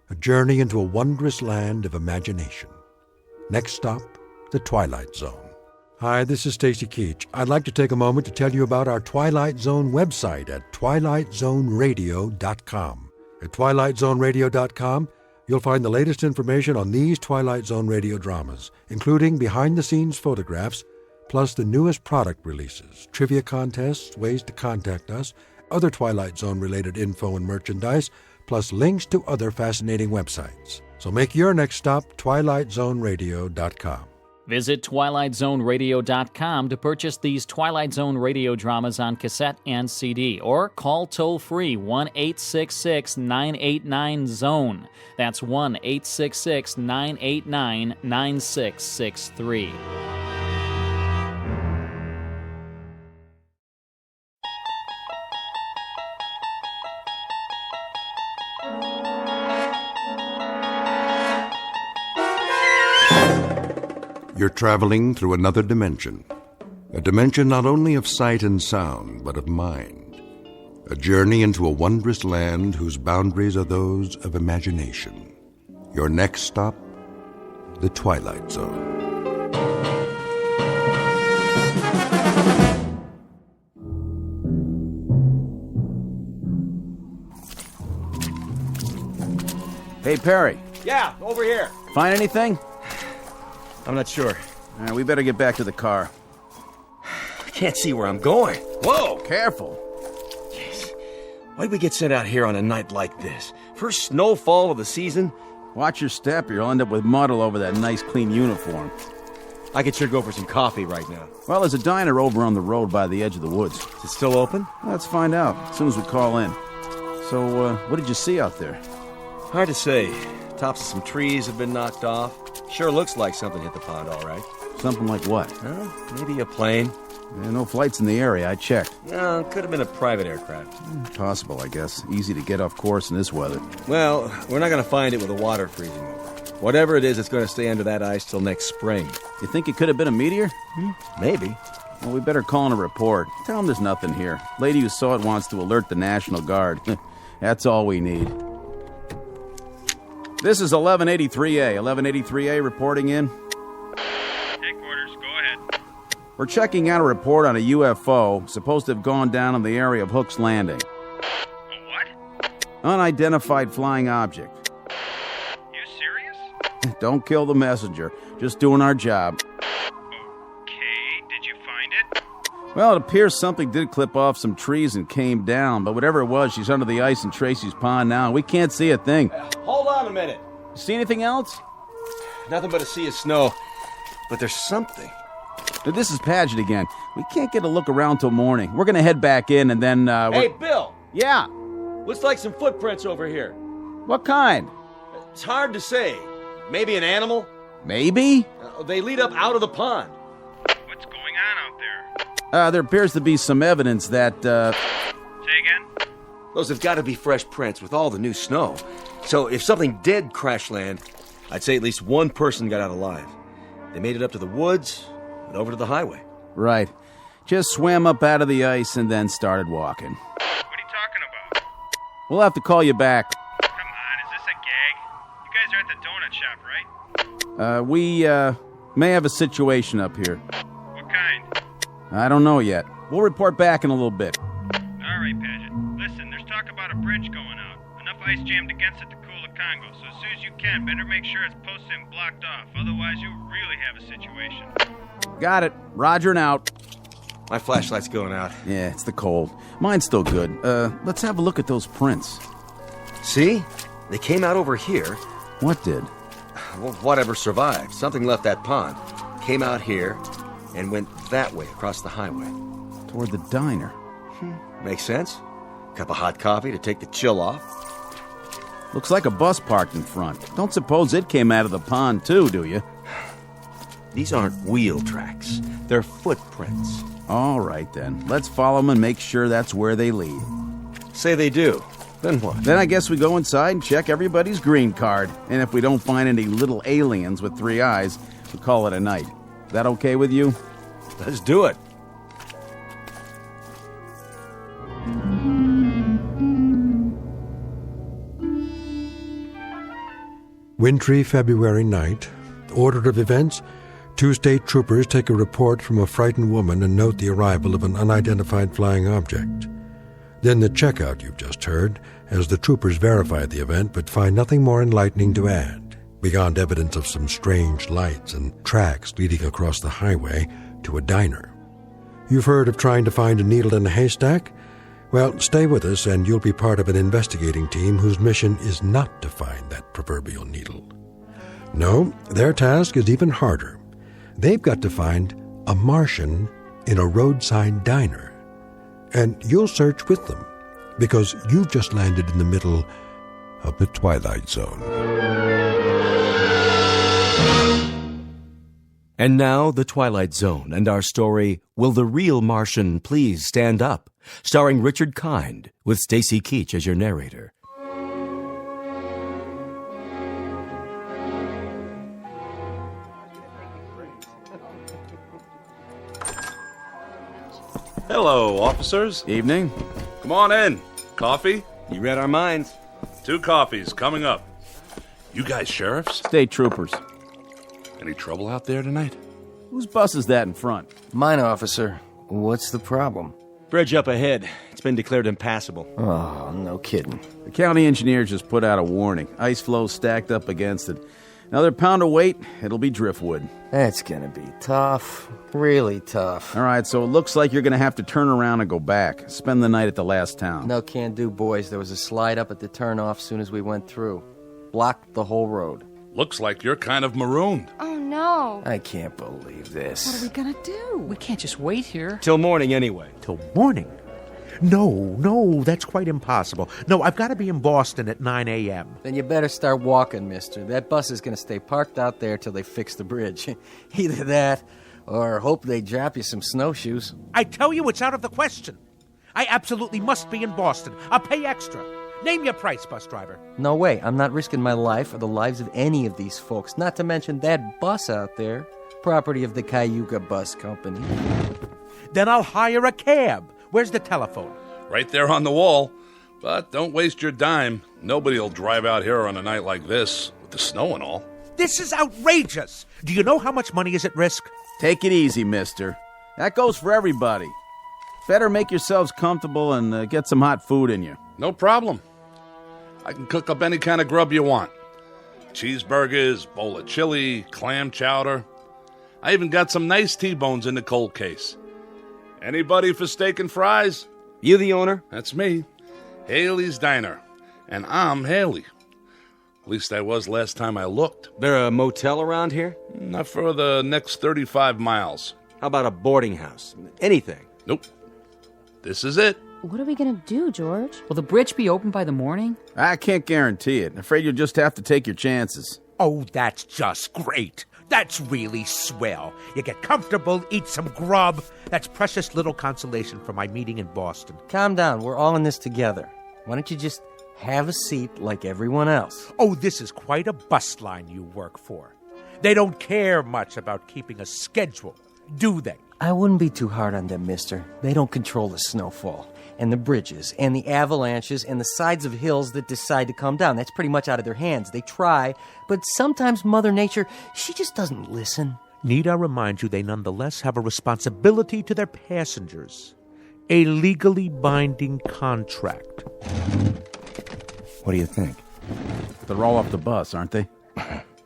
a journey into a wondrous land of imagination. Next stop, the Twilight Zone. Hi, this is Stacy Keach. I'd like to take a moment to tell you about our Twilight Zone website at twilightzoneradio.com. At twilightzoneradio.com, you'll find the latest information on these Twilight Zone radio dramas, including behind-the-scenes photographs, plus the newest product releases, trivia contests, ways to contact us, other Twilight Zone-related info and merchandise, plus links to other fascinating websites. So make your next stop twilightzoneradio.com. Visit twilightzoneradio.com to purchase these Twilight Zone radio dramas on cassette and CD, or call toll-free 1-866-989-ZONE. That's 1-866-989-9663. You're traveling through another dimension. A dimension not only of sight and sound, but of mind. A journey into a wondrous land whose boundaries are those of imagination. Your next stop, the Twilight Zone. Hey, Perry. Yeah, over here. Find anything? I'm not sure. We better get back to the car. I can't see where I'm going. Whoa, careful. Jeez. Why'd we get sent out here on a night like this? First snowfall of the season? Watch your step or you'll end up with mud all over that nice, clean uniform. I could sure go for some coffee right now. Well, there's a diner over on the road by the edge of the woods. Is it still open? Let's find out as soon as we call in. So, what did you see out there? Hard to say. Tops of some trees have been knocked off. Sure looks like something hit the pond, all right. Something like what? Maybe a plane. No flights in the area, I checked. No, could have been a private aircraft. Possible, I guess. Easy to get off course in this weather. Well, we're not going to find it with the water freezing over. Whatever it is, it's going to stay under that ice till next spring. You think it could have been a meteor? Maybe. Well, we better call in a report. Tell them there's nothing here. Lady who saw it wants to alert the National Guard. That's all we need. This is 1183A. 1183A reporting in. Headquarters, go ahead. We're checking out a report on a UFO supposed to have gone down in the area of Hook's Landing. A what? Unidentified flying object. You serious? Don't kill the messenger. Just doing our job. Okay, did you find it? Well, it appears something did clip off some trees and came down, but whatever it was, she's under the ice in Tracy's pond now, and we can't see a thing. Hold on a minute. See anything else? Nothing but a sea of snow. But there's something. This is Paget again. We can't get a look around till morning. We're gonna head back in and then, Hey, Bill! Yeah? Looks like some footprints over here. What kind? It's hard to say. Maybe an animal? Maybe? They lead up out of the pond. What's going on out there? There appears to be some evidence that, Say again? Those have got to be fresh prints with all the new snow. So if something did crash land, I'd say at least one person got out alive. They made it up to the woods and over to the highway. Right. Just swam up out of the ice and then started walking. What are you talking about? We'll have to call you back. Come on, is this a gag? You guys are at the donut shop, right? We may have a situation up here. What kind? I don't know yet. We'll report back in a little bit. All right, Paget. Listen, there's talk about a bridge going out. Enough ice jammed against it to cool the Congo, so as soon as you can, better make sure it's posted and blocked off. Otherwise, you'll really have a situation. Got it. Roger and out. My flashlight's going out. Yeah, it's the cold. Mine's still good. Let's have a look at those prints. See? They came out over here. What did? Well, whatever survived. Something left that pond. Came out here and went that way across the highway. Toward the diner. Makes sense. Cup of hot coffee to take the chill off. Looks like a bus parked in front. Don't suppose it came out of the pond too, do you? These aren't wheel tracks. They're footprints. All right, then. Let's follow them and make sure that's where they lead. Say they do. Then what? Then I guess we go inside and check everybody's green card. And if we don't find any little aliens with 3 eyes, we call it a night. That okay with you? Let's do it. Wintry February night. Order of events: 2 state troopers take a report from a frightened woman and note the arrival of an unidentified flying object. Then the checkout you've just heard, as the troopers verify the event but find nothing more enlightening to add, beyond evidence of some strange lights and tracks leading across the highway to a diner. You've heard of trying to find a needle in a haystack? Well, stay with us and you'll be part of an investigating team whose mission is not to find that proverbial needle. No, their task is even harder. They've got to find a Martian in a roadside diner. And you'll search with them, because you've just landed in the middle of the Twilight Zone. And now, The Twilight Zone and our story, Will the Real Martian Please Stand Up? Starring Richard Kind, with Stacy Keach as your narrator. Hello, officers. Evening. Come on in. Coffee? You read our minds. 2 coffees coming up. You guys sheriffs? State troopers. Any trouble out there tonight? Whose bus is that in front? Mine, officer. What's the problem? Bridge up ahead. It's been declared impassable. Oh, no kidding. The county engineer just put out a warning. Ice flow stacked up against it. Another pound of weight, it'll be driftwood. That's gonna be tough. Really tough. All right, so it looks like you're gonna have to turn around and go back. Spend the night at the last town. No, can't do, boys. There was a slide up at the turnoff soon as we went through. Blocked the whole road. Looks like you're kind of marooned. Oh, no. I can't believe this. What are we gonna do? We can't just wait here. Till morning, anyway. Till morning? No, that's quite impossible. No, I've got to be in Boston at 9 a.m. Then you better start walking, mister. That bus is going to stay parked out there till they fix the bridge. Either that, or hope they drop you some snowshoes. I tell you, it's out of the question. I absolutely must be in Boston. I'll pay extra. Name your price, bus driver. No way. I'm not risking my life or the lives of any of these folks, not to mention that bus out there, property of the Cayuga Bus Company. Then I'll hire a cab. Where's the telephone? Right there on the wall. But don't waste your dime. Nobody'll drive out here on a night like this, with the snow and all. This is outrageous. Do you know how much money is at risk? Take it easy, mister. That goes for everybody. Better make yourselves comfortable and get some hot food in you. No problem. I can cook up any kind of grub you want. Cheeseburgers, bowl of chili, clam chowder. I even got some nice T-bones in the cold case. Anybody for steak and fries? You the owner? That's me. Haley's Diner. And I'm Haley. At least I was last time I looked. There a motel around here? Not for the next 35 miles. How about a boarding house? Anything? Nope. This is it. What are we gonna do, George? Will the bridge be open by the morning? I can't guarantee it. Afraid you'll just have to take your chances. Oh, that's just great. That's really swell. You get comfortable, eat some grub. That's precious little consolation for my meeting in Boston. Calm down. We're all in this together. Why don't you just have a seat like everyone else? Oh, this is quite a bus line you work for. They don't care much about keeping a schedule, do they? I wouldn't be too hard on them, mister. They don't control the snowfall, and the bridges, and the avalanches, and the sides of hills that decide to come down. That's pretty much out of their hands. They try, but sometimes Mother Nature, she just doesn't listen. Need I remind you they nonetheless have a responsibility to their passengers. A legally binding contract. What do you think? They're all off the bus, aren't they?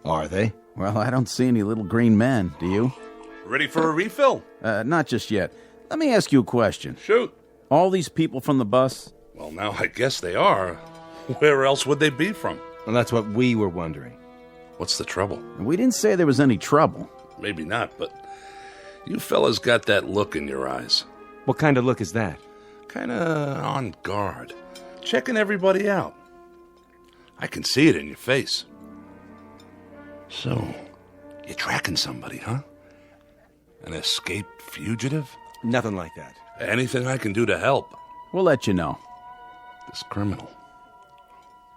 Are they? Well, I don't see any little green men, do you? Ready for a refill? Not just yet. Let me ask you a question. Shoot. All these people from the bus? Well, now I guess they are. Where else would they be from? Well, that's what we were wondering. What's the trouble? We didn't say there was any trouble. Maybe not, but you fellas got that look in your eyes. What kind of look is that? Kinda on guard. Checking everybody out. I can see it in your face. So, you're tracking somebody, huh? An escaped fugitive? Nothing like that. Anything I can do to help? We'll let you know. This criminal.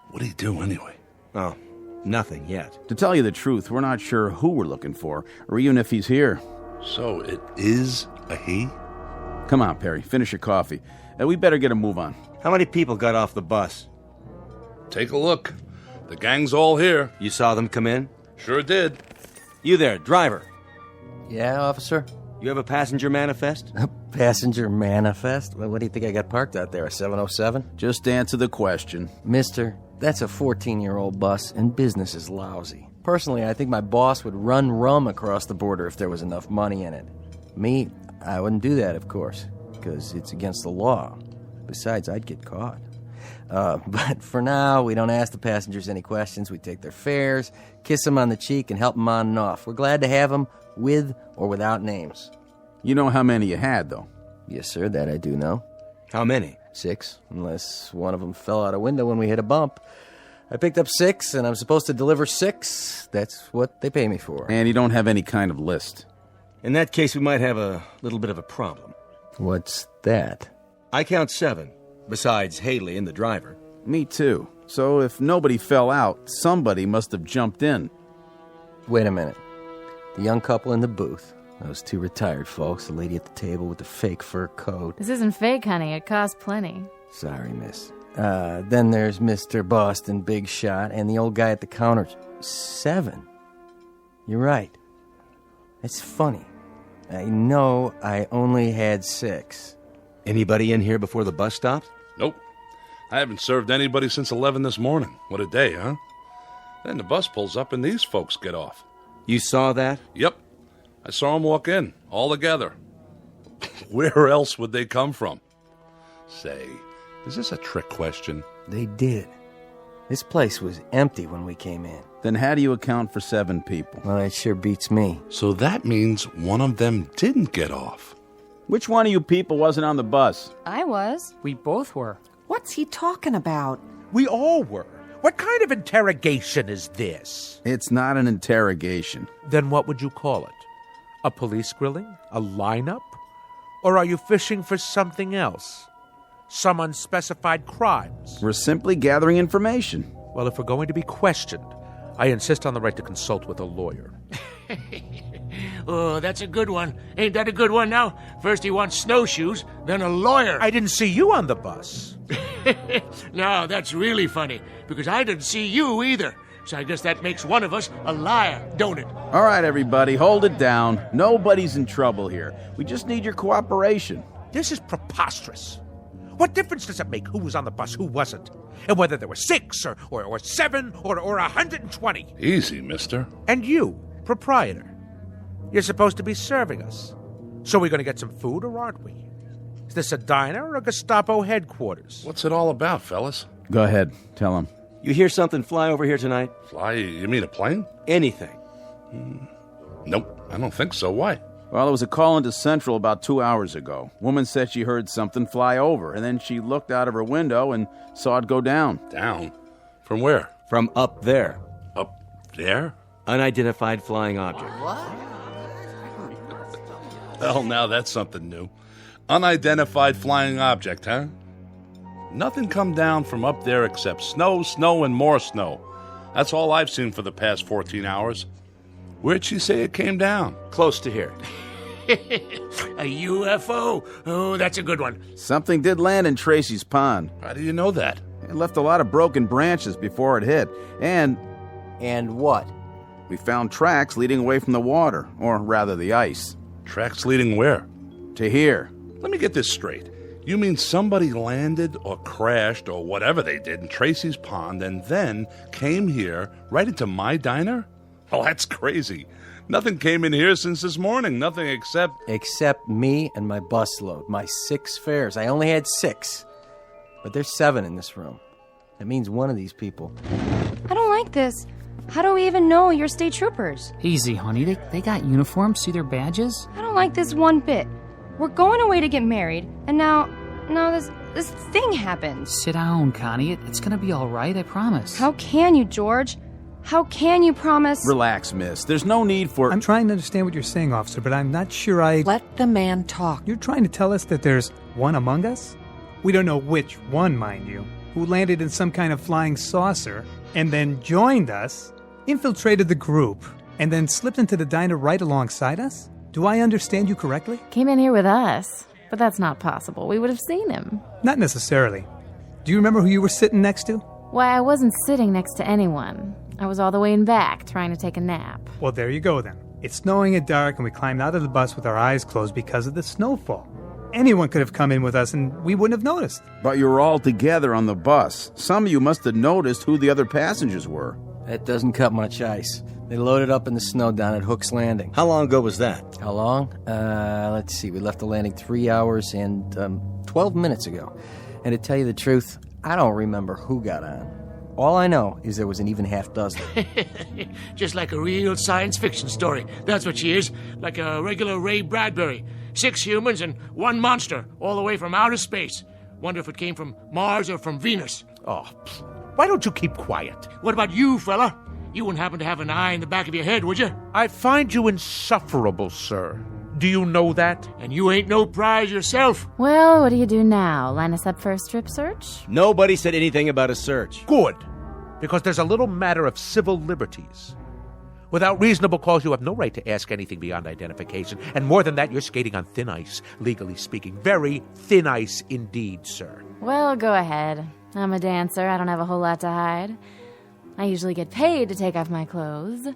What'd he do anyway? Oh, nothing yet. To tell you the truth, we're not sure who we're looking for, or even if he's here. So it is a he? Come on, Perry, finish your coffee. We better get a move on. How many people got off the bus? Take a look. The gang's all here. You saw them come in? Sure did. You there, driver. Yeah, officer? You have a passenger manifest? A passenger manifest? Well, what do you think I got parked out there, a 707? Just answer the question. Mister, that's a 14-year-old bus, and business is lousy. Personally, I think my boss would run rum across the border if there was enough money in it. Me, I wouldn't do that, of course, because it's against the law. Besides, I'd get caught. But for now, we don't ask the passengers any questions. We take their fares, kiss them on the cheek, and help them on and off. We're glad to have them, with or without names. You know how many you had, though? Yes, sir, that I do know. How many? 6, unless one of them fell out a window when we hit a bump. I picked up 6, and I'm supposed to deliver 6. That's what they pay me for. And you don't have any kind of list. In that case, we might have a little bit of a problem. What's that? I count 7, besides Haley and the driver. Me too. So if nobody fell out, somebody must have jumped in. Wait a minute. The young couple in the booth. Those 2 retired folks, the lady at the table with the fake fur coat. This isn't fake, honey. It costs plenty. Sorry, miss. Then there's Mr. Boston Big Shot and the old guy at the counter. 7. You're right. It's funny. I know I only had 6. Anybody in here before the bus stopped? Nope. I haven't served anybody since 11 this morning. What a day, huh? Then the bus pulls up and these folks get off. You saw that? Yep. I saw them walk in, all together. Where else would they come from? Say, is this a trick question? They did. This place was empty when we came in. Then how do you account for 7 people? Well, that sure beats me. So that means one of them didn't get off. Which one of you people wasn't on the bus? I was. We both were. What's he talking about? We all were. What kind of interrogation is this? It's not an interrogation. Then what would you call it? A police grilling? A lineup? Or are you fishing for something else? Some unspecified crimes? We're simply gathering information. Well, if we're going to be questioned, I insist on the right to consult with a lawyer. Oh, that's a good one. Ain't that a good one now? First he wants snowshoes, then a lawyer. I didn't see you on the bus. No, that's really funny, because I didn't see you either. So I guess that makes one of us a liar, don't it? All right, everybody, hold it down. Nobody's in trouble here. We just need your cooperation. This is preposterous. What difference does it make who was on the bus, who wasn't? And whether there were 6 or 7 or 120? Easy, mister. And you, proprietor, you're supposed to be serving us. So we're going to get some food, or aren't we? Is this a diner or a Gestapo headquarters? What's it all about, fellas? Go ahead, tell him. You hear something fly over here tonight? Fly? You mean a plane? Anything. Nope, I don't think so. Why? Well, there was a call into Central about 2 hours ago. Woman said she heard something fly over, and then she looked out of her window and saw it go down. Down? From where? From up there. Up there? Unidentified flying object. Well, now that's something new. Unidentified flying object, huh? Nothing come down from up there except snow, snow, and more snow. That's all I've seen for the past 14 hours. Where'd she say it came down? Close to here. A UFO? Oh, that's a good one. Something did land in Tracy's pond. How do you know that? It left a lot of broken branches before it hit. And what? We found tracks leading away from the water, or rather the ice. Tracks leading where? To here. Let me get this straight. You mean somebody landed or crashed or whatever they did in Tracy's pond and then came here right into my diner? Oh, that's crazy. Nothing came in here since this morning. Nothing except... Except me and my busload. My 6 fares. I only had 6. But there's 7 in this room. That means one of these people. I don't like this. How do we even know you're state troopers? Easy, honey. They got uniforms. See their badges? I don't like this one bit. We're going away to get married, and now this thing happens. Sit down, Connie. It's gonna be all right, I promise. How can you, George? How can you promise? Relax, miss. There's no need for... I'm trying to understand what you're saying, officer, but I'm not sure I... Let the man talk. You're trying to tell us that there's one among us? We don't know which one, mind you, who landed in some kind of flying saucer and then joined us, infiltrated the group, and then slipped into the diner right alongside us? Do I understand you correctly? Came in here with us, but that's not possible. We would have seen him. Not necessarily. Do you remember who you were sitting next to? Why, I wasn't sitting next to anyone. I was all the way in back, trying to take a nap. Well, there you go then. It's snowing at dark, and we climbed out of the bus with our eyes closed because of the snowfall. Anyone could have come in with us, and we wouldn't have noticed. But you were all together on the bus. Some of you must have noticed who the other passengers were. That doesn't cut much ice. They loaded up in the snow down at Hook's Landing. How long ago was that? How long? Let's see. We left the landing 3 hours and 12 minutes ago. And to tell you the truth, I don't remember who got on. All I know is there was an even half dozen. Just like a real science fiction story. That's what she is. Like a regular Ray Bradbury. 6 humans and 1 monster, all the way from outer space. Wonder if it came from Mars or from Venus. Oh, why don't you keep quiet? What about you, fella? You wouldn't happen to have an eye in the back of your head, would you? I find you insufferable, sir. Do you know that? And you ain't no prize yourself. Well, what do you do now? Line us up for a strip search? Nobody said anything about a search. Good. Because there's a little matter of civil liberties. Without reasonable cause, you have no right to ask anything beyond identification. And more than that, you're skating on thin ice, legally speaking. Very thin ice indeed, sir. Well, go ahead. I'm a dancer. I don't have a whole lot to hide. I usually get paid to take off my clothes.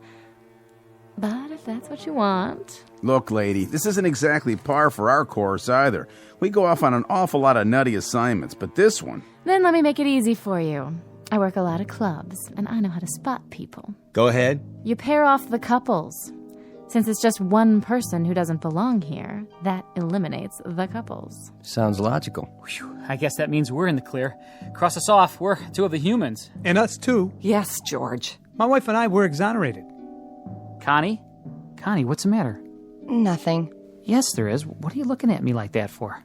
But if that's what you want... Look, lady, this isn't exactly par for our course either. We go off on an awful lot of nutty assignments, but this one... Then let me make it easy for you. I work a lot of clubs, and I know how to spot people. Go ahead. You pair off the couples. Since it's just one person who doesn't belong here, that eliminates the couples. Sounds logical. I guess that means we're in the clear. Cross us off. We're two of the humans. And us too. Yes, George. My wife and I were exonerated. Connie? Connie, what's the matter? Nothing. Yes, there is. What are you looking at me like that for?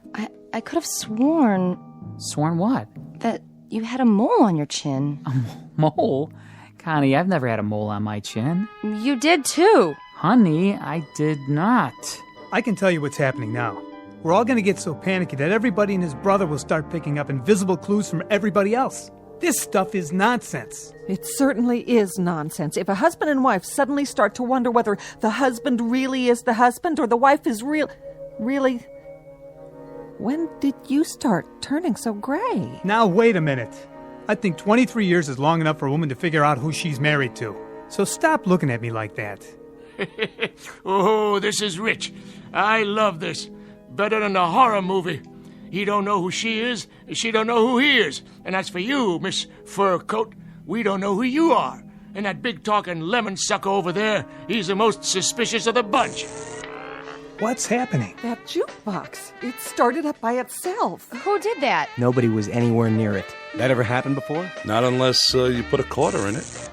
I could have sworn... Sworn what? That you had a mole on your chin. A mole? Connie, I've never had a mole on my chin. You did too. Honey, I did not. I can tell you what's happening now. We're all going to get so panicky that everybody and his brother will start picking up invisible clues from everybody else. This stuff is nonsense. It certainly is nonsense. If a husband and wife suddenly start to wonder whether the husband really is the husband or the wife is really... When did you start turning so gray? Now, wait a minute. I think 23 years is long enough for a woman to figure out who she's married to. So stop looking at me like that. Oh, this is rich. I love this. Better than a horror movie. He don't know who she is, she don't know who he is. And as for you, Miss Fur Coat, we don't know who you are. And that big-talking lemon sucker over there, he's the most suspicious of the bunch. What's happening? That jukebox. It started up by itself. Who did that? Nobody was anywhere near it. That ever happened before? Not unless you put a quarter in it.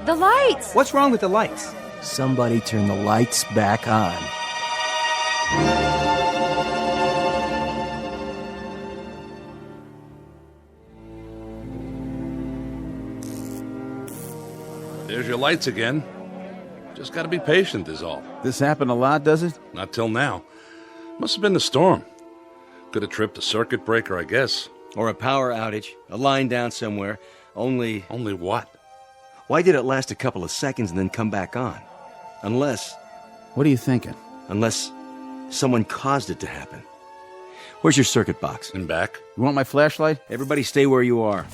The lights! What's wrong with the lights? Somebody turn the lights back on. There's your lights again. Just gotta be patient is all. This happened a lot, does it? Not till now. Must have been the storm. Could have tripped a circuit breaker, I guess. Or a power outage, a line down somewhere. Only what? Why did it last a couple of seconds and then come back on? Unless... What are you thinking? Unless someone caused it to happen. Where's your circuit box? In back. You want my flashlight? Everybody stay where you are.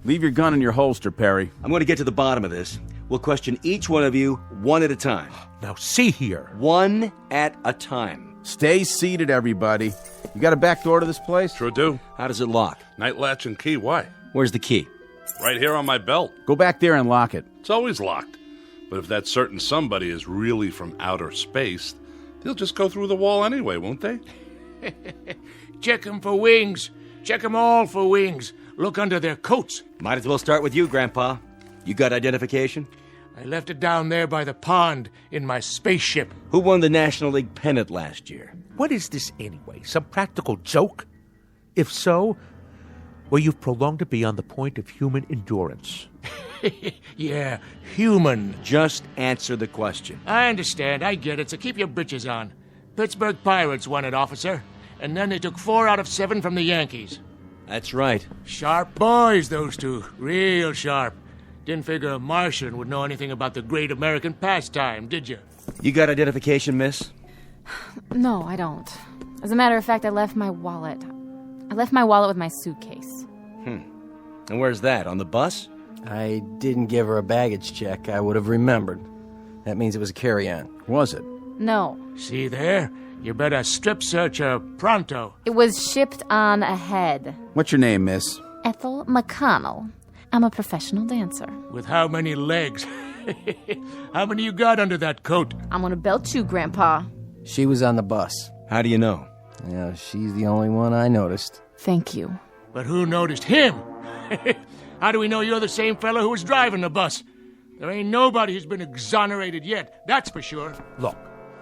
Leave your gun in your holster, Perry. I'm going to get to the bottom of this. We'll question each one of you one at a time. Now see here. One at a time. Stay seated, everybody. You got a back door to this place? Sure do. How does it lock? Night latch and key, why? Where's the key? Right here on my belt. Go back there and lock it. It's always locked. But if that certain somebody is really from outer space, they'll just go through the wall anyway, won't they? Check them for wings. Check them all for wings. Look under their coats. Might as well start with you, Grandpa. You got identification? I left it down there by the pond in my spaceship. Who won the National League pennant last year? What is this anyway? Some practical joke? If so, well, you've prolonged it beyond the point of human endurance. Yeah, human. Just answer the question. I understand, I get it, so keep your britches on. Pittsburgh Pirates won it, officer. And then they took 4 out of 7 from the Yankees. That's right. Sharp boys, those two. Real sharp. Didn't figure a Martian would know anything about the great American pastime, did you? You got identification, miss? No, I don't. As a matter of fact, I left my wallet. I left my wallet with my suitcase. And where's that? On the bus? I didn't give her a baggage check. I would have remembered. That means it was a carry-on. Was it? No. See there? You better strip search her pronto. It was shipped on ahead. What's your name, miss? Ethel McConnell. I'm a professional dancer. With how many legs? How many you got under that coat? I'm gonna belt you, Grandpa. She was on the bus. How do you know? Yeah, she's the only one I noticed. Thank you. But who noticed him? How do we know you're the same fellow who was driving the bus? There ain't nobody who's been exonerated yet, that's for sure. Look,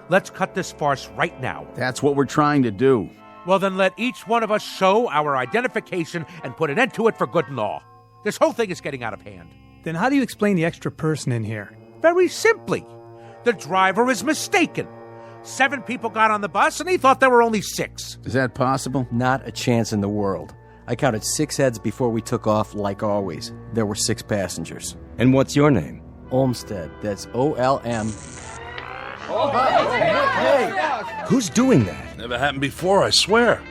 let's cut this farce right now. That's what we're trying to do. Well, then let each one of us show our identification and put an end to it for good and all. This whole thing is getting out of hand. Then how do you explain the extra person in here? Very simply. The driver is mistaken. 7 people got on the bus, and he thought there were only 6. Is that possible? Not a chance in the world. I counted 6 heads before we took off, like always. There were 6 passengers. And what's your name? Olmsted. That's O-L-M. Hey! Who's doing that? Never happened before, I swear.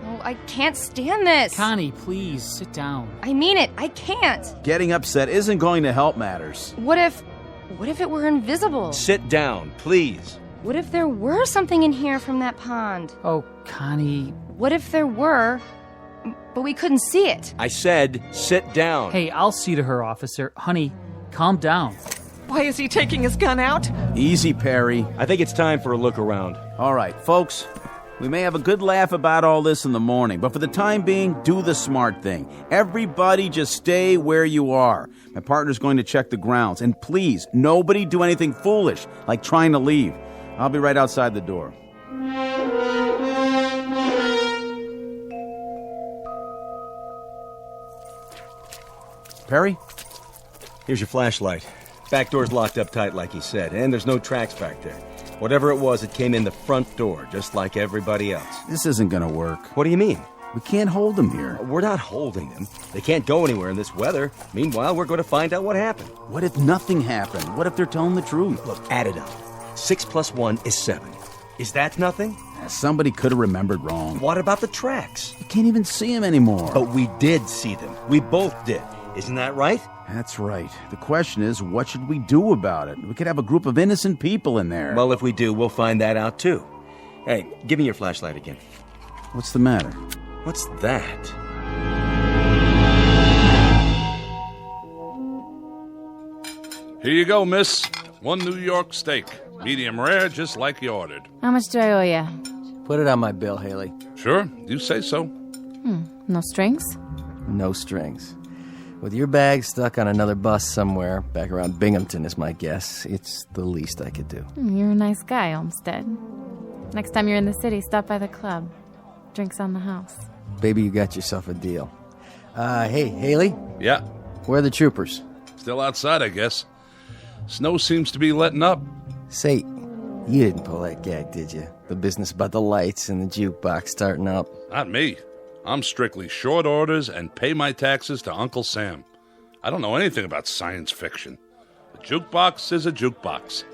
Oh, I can't stand this. Connie, please, sit down. I mean it. I can't. Getting upset isn't going to help matters. What if it were invisible? Sit down, please. What if there were something in here from that pond? Oh, Connie. What if there were... But we couldn't see it. I said, sit down. Hey, I'll see to her, officer. Honey, calm down. Why is he taking his gun out? Easy, Perry. I think it's time for a look around. All right, folks. We may have a good laugh about all this in the morning, but for the time being, do the smart thing. Everybody just stay where you are. My partner's going to check the grounds. And please, nobody do anything foolish, like trying to leave. I'll be right outside the door. Perry? Here's your flashlight. Back door's locked up tight like he said, and there's no tracks back there. Whatever it was, it came in the front door, just like everybody else. This isn't gonna work. What do you mean? We can't hold them here. We're not holding them. They can't go anywhere in this weather. Meanwhile, we're going to find out what happened. What if nothing happened? What if they're telling the truth? Look, add it up. 6 + 1 is 7. Is that nothing? Somebody could have remembered wrong. What about the tracks? You can't even see them anymore. But we did see them. We both did. Isn't that right? That's right. The question is, what should we do about it? We could have a group of innocent people in there. Well, if we do, we'll find that out too. Hey, give me your flashlight again. What's the matter? What's that? Here you go, miss. 1 New York steak. Medium rare, just like you ordered. How much do I owe you? Put it on my bill, Haley. Sure, you say so. No strings? No strings. With your bag stuck on another bus somewhere, back around Binghamton is my guess, it's the least I could do. You're a nice guy, Olmsted. Next time you're in the city, stop by the club. Drinks on the house. Baby, you got yourself a deal. Hey, Haley? Yeah? Where are the troopers? Still outside, I guess. Snow seems to be letting up. Say, you didn't pull that gag, did you? The business about the lights and the jukebox starting up. Not me. I'm strictly short orders and pay my taxes to Uncle Sam. I don't know anything about science fiction. A jukebox is a jukebox.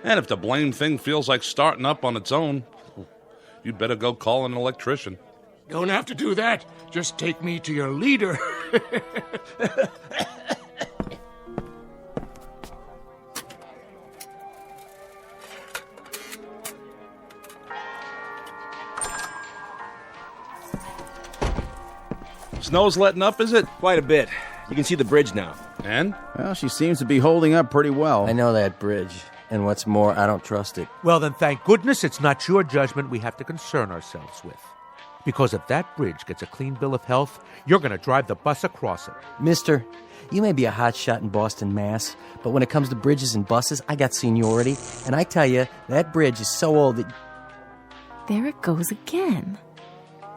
And if the blame thing feels like starting up on its own, you'd better go call an electrician. Don't have to do that. Just take me to your leader. Snow's letting up, is it? Quite a bit. You can see the bridge now. And? Well, she seems to be holding up pretty well. I know that bridge. And what's more, I don't trust it. Well, then thank goodness it's not your judgment we have to concern ourselves with. Because if that bridge gets a clean bill of health, you're going to drive the bus across it. Mister, you may be a hotshot in Boston, Mass., but when it comes to bridges and buses, I got seniority. And I tell you, that bridge is so old that... There it goes again.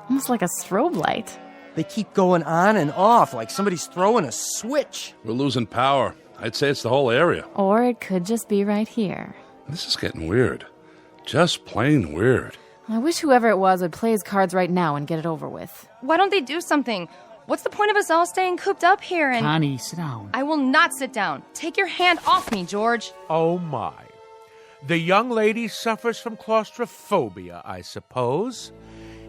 Almost like a strobe light. They keep going on and off like somebody's throwing a switch. We're losing power. I'd say it's the whole area. Or it could just be right here. This is getting weird. Just plain weird. I wish whoever it was would play his cards right now and get it over with. Why don't they do something? What's the point of us all staying cooped up here and... Connie, sit down. I will not sit down. Take your hand off me, George. Oh, my. The young lady suffers from claustrophobia, I suppose.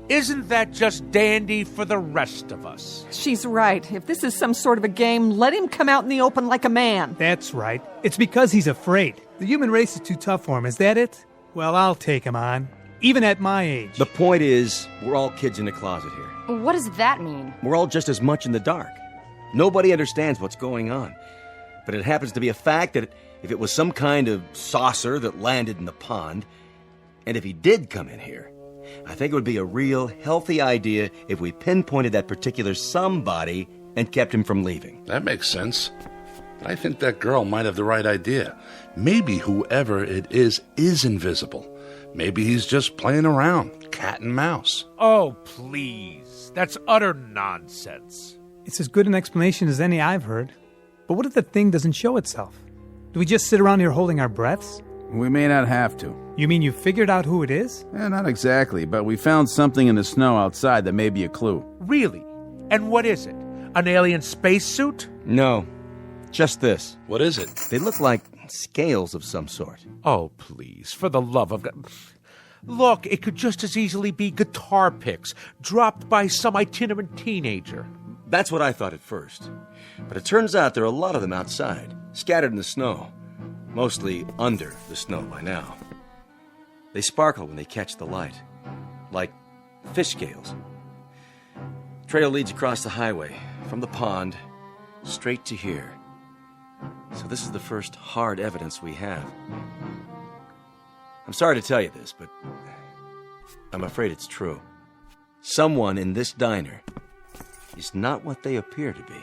Isn't that just dandy for the rest of us? She's right. If this is some sort of a game, let him come out in the open like a man. That's right. It's because he's afraid. The human race is too tough for him, is that it? Well, I'll take him on. Even at my age. The point is, we're all kids in a closet here. What does that mean? We're all just as much in the dark. Nobody understands what's going on. But it happens to be a fact that if it was some kind of saucer that landed in the pond, and if he did come in here, I think it would be a real healthy idea if we pinpointed that particular somebody and kept him from leaving. That makes sense. I think that girl might have the right idea. Maybe whoever it is invisible. Maybe he's just playing around, cat and mouse. Oh, please. That's utter nonsense. It's as good an explanation as any I've heard. But what if the thing doesn't show itself? Do we just sit around here holding our breaths? We may not have to. You mean you figured out who it is? Not exactly, but we found something in the snow outside that may be a clue. Really? And what is it? An alien spacesuit? No, just this. What is it? They look like scales of some sort. Oh, please, for the love of God. Look, it could just as easily be guitar picks dropped by some itinerant teenager. That's what I thought at first. But it turns out there are a lot of them outside, scattered in the snow. Mostly under the snow by now. They sparkle when they catch the light, like fish scales. Trail leads across the highway, from the pond, straight to here. So this is the first hard evidence we have. I'm sorry to tell you this, but I'm afraid it's true. Someone in this diner is not what they appear to be.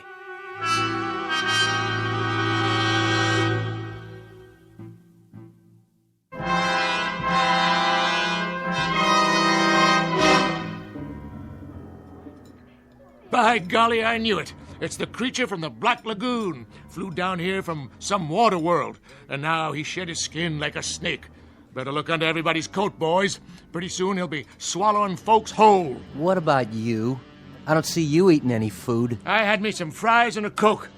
By golly, I knew it. It's the creature from the Black Lagoon. Flew down here from some water world, and now he shed his skin like a snake. Better look under everybody's coat, boys. Pretty soon he'll be swallowing folks whole. What about you? I don't see you eating any food. I had me some fries and a Coke.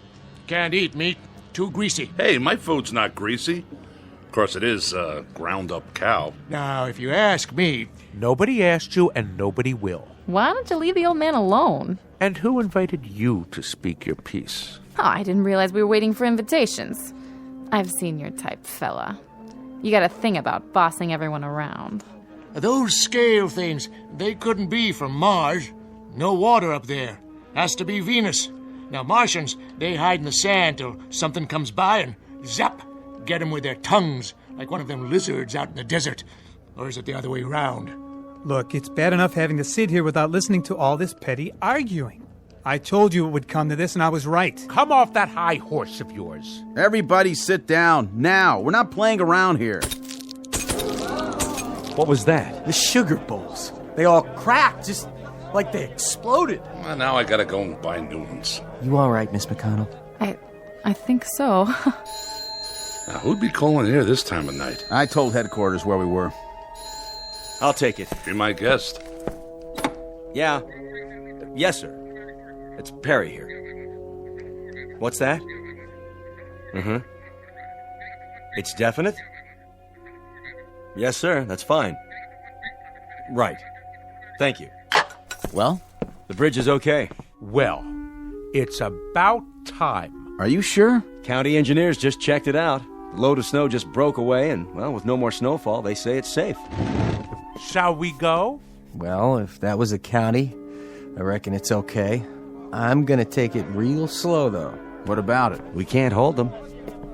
Can't eat meat. Too greasy. Hey, my food's not greasy. Of course, it is ground-up cow. Now, if you ask me... Nobody asked you, and nobody will. Why don't you leave the old man alone? And who invited you to speak your piece? Oh, I didn't realize we were waiting for invitations. I've seen your type, fella. You got a thing about bossing everyone around. Those scale things, they couldn't be from Mars. No water up there. Has to be Venus. Now, Martians, they hide in the sand till something comes by and zap, get them with their tongues, like one of them lizards out in the desert. Or is it the other way around? Look, it's bad enough having to sit here without listening to all this petty arguing. I told you it would come to this, and I was right. Come off that high horse of yours. Everybody sit down, now. We're not playing around here. What was that? The sugar bowls. They all cracked, just like they exploded. Well, now I gotta go and buy new ones. You all right, Miss McConnell? I think so. Now, who'd be calling here this time of night? I told headquarters where we were. I'll take it. Be my guest. Yeah. Yes, sir. It's Perry here. What's that? Mm-hmm. It's definite? Yes, sir. That's fine. Right. Thank you. Well? The bridge is okay. Well, it's about time. Are you sure? County engineers just checked it out. The load of snow just broke away, and, well, with no more snowfall, they say it's safe. Shall we go? Well, if that was a county, I reckon it's okay. I'm gonna take it real slow, though. What about it? We can't hold them.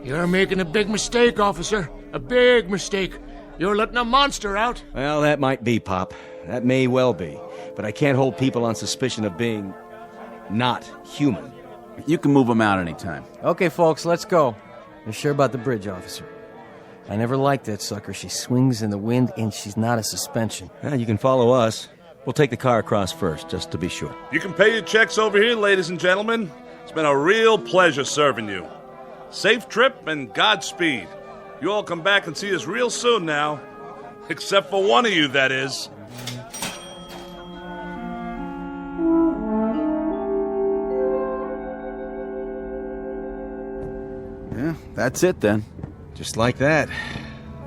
You're making a big mistake, officer. A big mistake. You're letting a monster out. Well, that might be, Pop. That may well be. But I can't hold people on suspicion of being not human. You can move them out anytime. Okay, folks, let's go. You're sure about the bridge, officer? I never liked that sucker. She swings in the wind, and she's not a suspension. You can follow us. We'll take the car across first, just to be sure. You can pay your checks over here, ladies and gentlemen. It's been a real pleasure serving you. Safe trip and Godspeed. You all come back and see us real soon now. Except for one of you, that is. Yeah, that's it then. Just like that.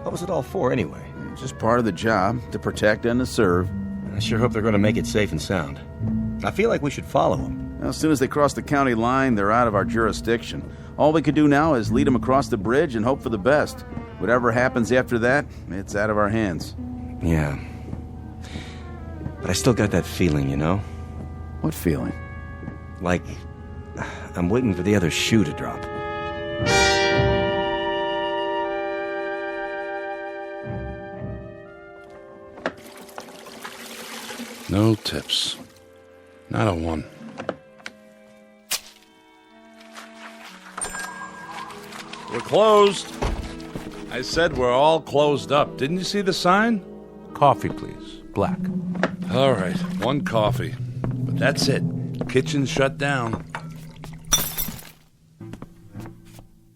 What was it all for, anyway? Just part of the job, to protect and to serve. I sure hope they're going to make it safe and sound. I feel like we should follow them. Well, as soon as they cross the county line, they're out of our jurisdiction. All we could do now is lead them across the bridge and hope for the best. Whatever happens after that, it's out of our hands. Yeah. But I still got that feeling, you know? What feeling? Like I'm waiting for the other shoe to drop. No tips. Not a one. We're closed. I said we're all closed up. Didn't you see the sign? Coffee, please. Black. All right, one coffee. But that's it. Kitchen shut down.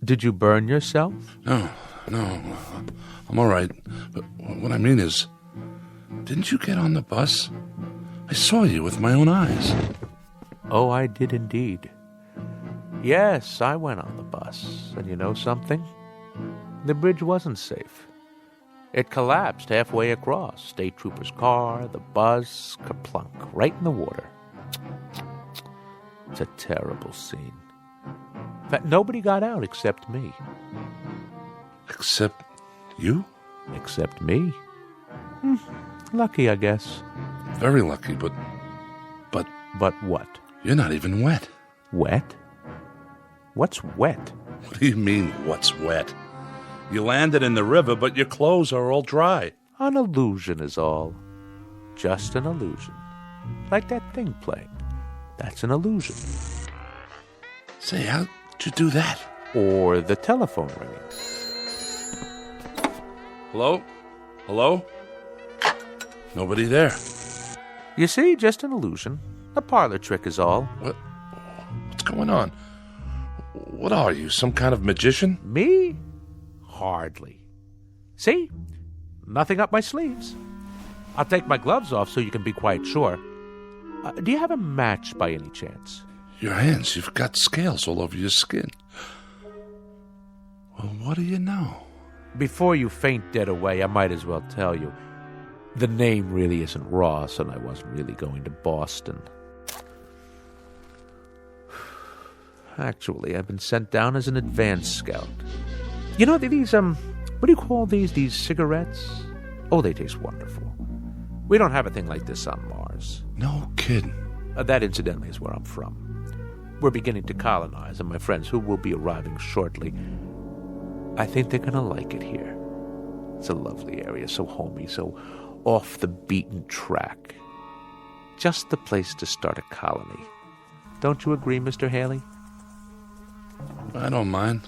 Did you burn yourself? No. I'm all right. But what I mean is, didn't you get on the bus? I saw you with my own eyes. Oh, I did indeed. Yes, I went on the bus. And you know something? The bridge wasn't safe. It collapsed halfway across. State trooper's car, the bus, kerplunk, right in the water. It's a terrible scene. In fact, nobody got out except me. Except you? Except me. Lucky, I guess. Very lucky, but But what? You're not even wet. Wet? What's wet? What do you mean, what's wet? You landed in the river, but your clothes are all dry. An illusion is all. Just an illusion. Like that thing playing. That's an illusion. Say, how'd you do that? Or the telephone ringing. Hello? Hello? Nobody there. You see, just an illusion. A parlor trick is all. What's going on? What are you, some kind of magician? Me? Hardly. See? Nothing up my sleeves. I'll take my gloves off so you can be quite sure. Do you have a match by any chance? Your hands, you've got scales all over your skin. Well, what do you know? Before you faint dead away, I might as well tell you. The name really isn't Ross, and I wasn't really going to Boston. Actually, I've been sent down as an advance scout. You know, these, what do you call these? These cigarettes? Oh, they taste wonderful. We don't have a thing like this on Mars. No kidding. That, incidentally, is where I'm from. We're beginning to colonize, and my friends, who will be arriving shortly, I think they're going to like it here. It's a lovely area, so homey, so off the beaten track. Just the place to start a colony. Don't you agree, Mr. Haley? I don't mind.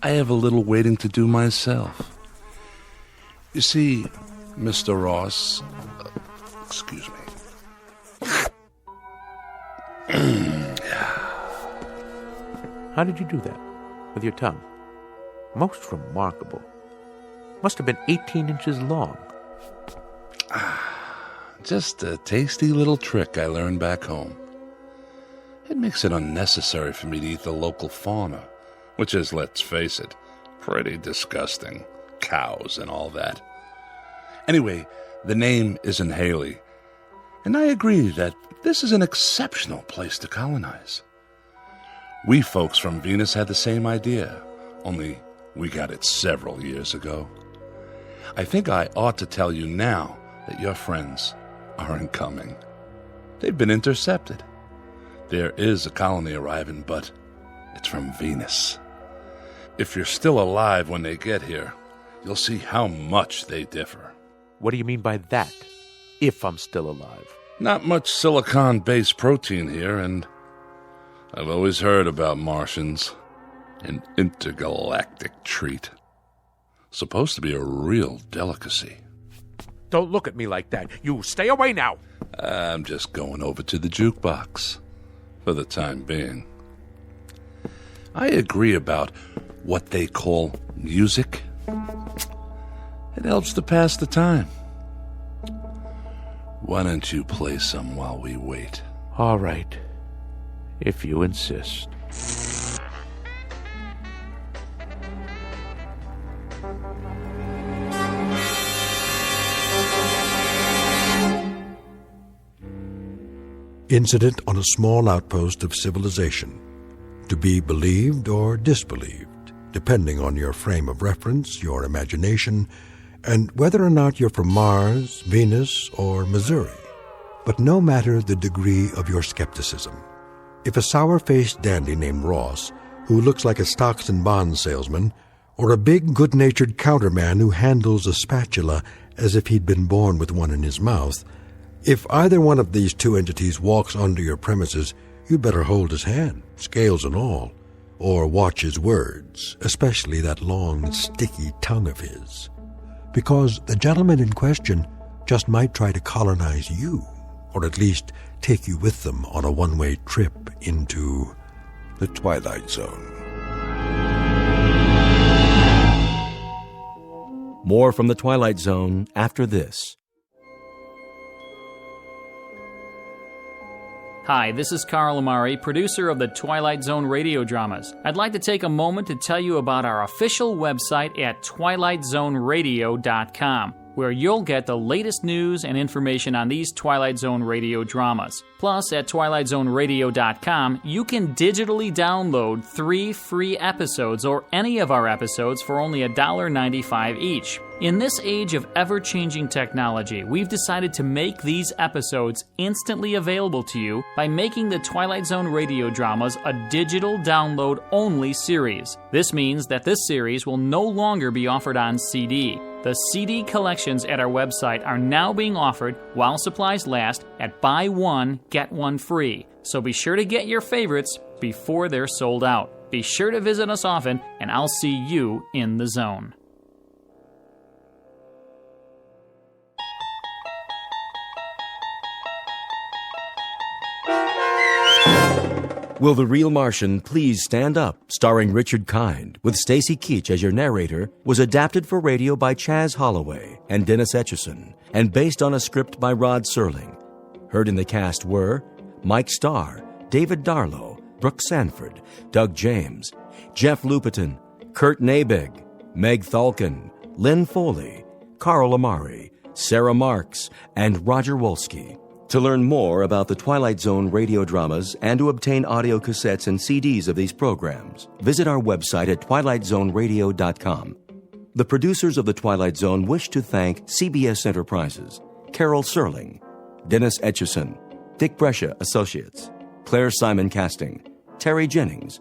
I have a little waiting to do myself. You see, Mr. Ross... excuse me. How did you do that? With your tongue? Most remarkable. Must have been 18 inches long. Just a tasty little trick I learned back home. It makes it unnecessary for me to eat the local fauna, which is, let's face it, pretty disgusting. Cows and all that. Anyway, the name isn't Haley, and I agree that this is an exceptional place to colonize. We folks from Venus had the same idea, only we got it several years ago. I think I ought to tell you now that your friends aren't coming. They've been intercepted. There is a colony arriving, but it's from Venus. If you're still alive when they get here, you'll see how much they differ. What do you mean by that? If I'm still alive? Not much silicon-based protein here, and I've always heard about Martians. An intergalactic treat. Supposed to be a real delicacy. Don't look at me like that. You stay away now. I'm just going over to the jukebox. For the time being. I agree about what they call music. It helps to pass the time. Why don't you play some while we wait? All right. If you insist. Incident on a small outpost of civilization, to be believed or disbelieved, depending on your frame of reference, your imagination, and whether or not you're from Mars, Venus, or Missouri. But no matter the degree of your skepticism, if a sour-faced dandy named Ross, who looks like a stocks and bonds salesman, or a big, good-natured counterman who handles a spatula as if he'd been born with one in his mouth, if either one of these two entities walks onto your premises, you'd better hold his hand, scales and all, or watch his words, especially that long, sticky tongue of his. Because the gentleman in question just might try to colonize you, or at least take you with them on a one-way trip into the Twilight Zone. More from the Twilight Zone after this. Hi, this is Carl Amari, producer of the Twilight Zone radio dramas. I'd like to take a moment to tell you about our official website at twilightzoneradio.com. where you'll get the latest news and information on these Twilight Zone radio dramas. Plus, at twilightzoneradio.com, you can digitally download 3 free episodes or any of our episodes for only $1.95 each. In this age of ever-changing technology, we've decided to make these episodes instantly available to you by making the Twilight Zone radio dramas a digital download-only series. This means that this series will no longer be offered on CD. The CD collections at our website are now being offered while supplies last at buy one, get one free. So be sure to get your favorites before they're sold out. Be sure to visit us often, and I'll see you in the zone. Will the Real Martian Please Stand Up, starring Richard Kind, with Stacy Keach as your narrator, was adapted for radio by Chaz Holloway and Dennis Etchison, and based on a script by Rod Serling. Heard in the cast were Mike Starr, David Darlow, Brooke Sanford, Doug James, Jeff Lupetin, Kurt Nabig, Meg Thalkin, Lynn Foley, Carl Amari, Sarah Marks, and Roger Wolski. To learn more about the Twilight Zone radio dramas and to obtain audio cassettes and CDs of these programs, visit our website at twilightzoneradio.com. The producers of The Twilight Zone wish to thank CBS Enterprises, Carol Serling, Dennis Etchison, Dick Brescia Associates, Claire Simon Casting, Terry Jennings,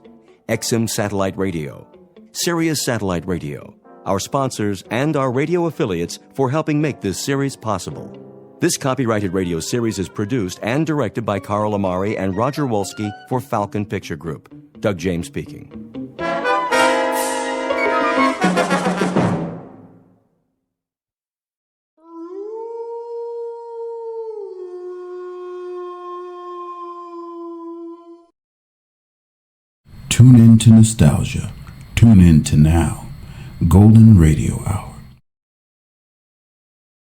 XM Satellite Radio, Sirius Satellite Radio, our sponsors, and our radio affiliates for helping make this series possible. This copyrighted radio series is produced and directed by Carl Amari and Roger Wolski for Falcon Picture Group. Doug James speaking. Tune in to nostalgia. Tune in to now. Golden Radio Hour.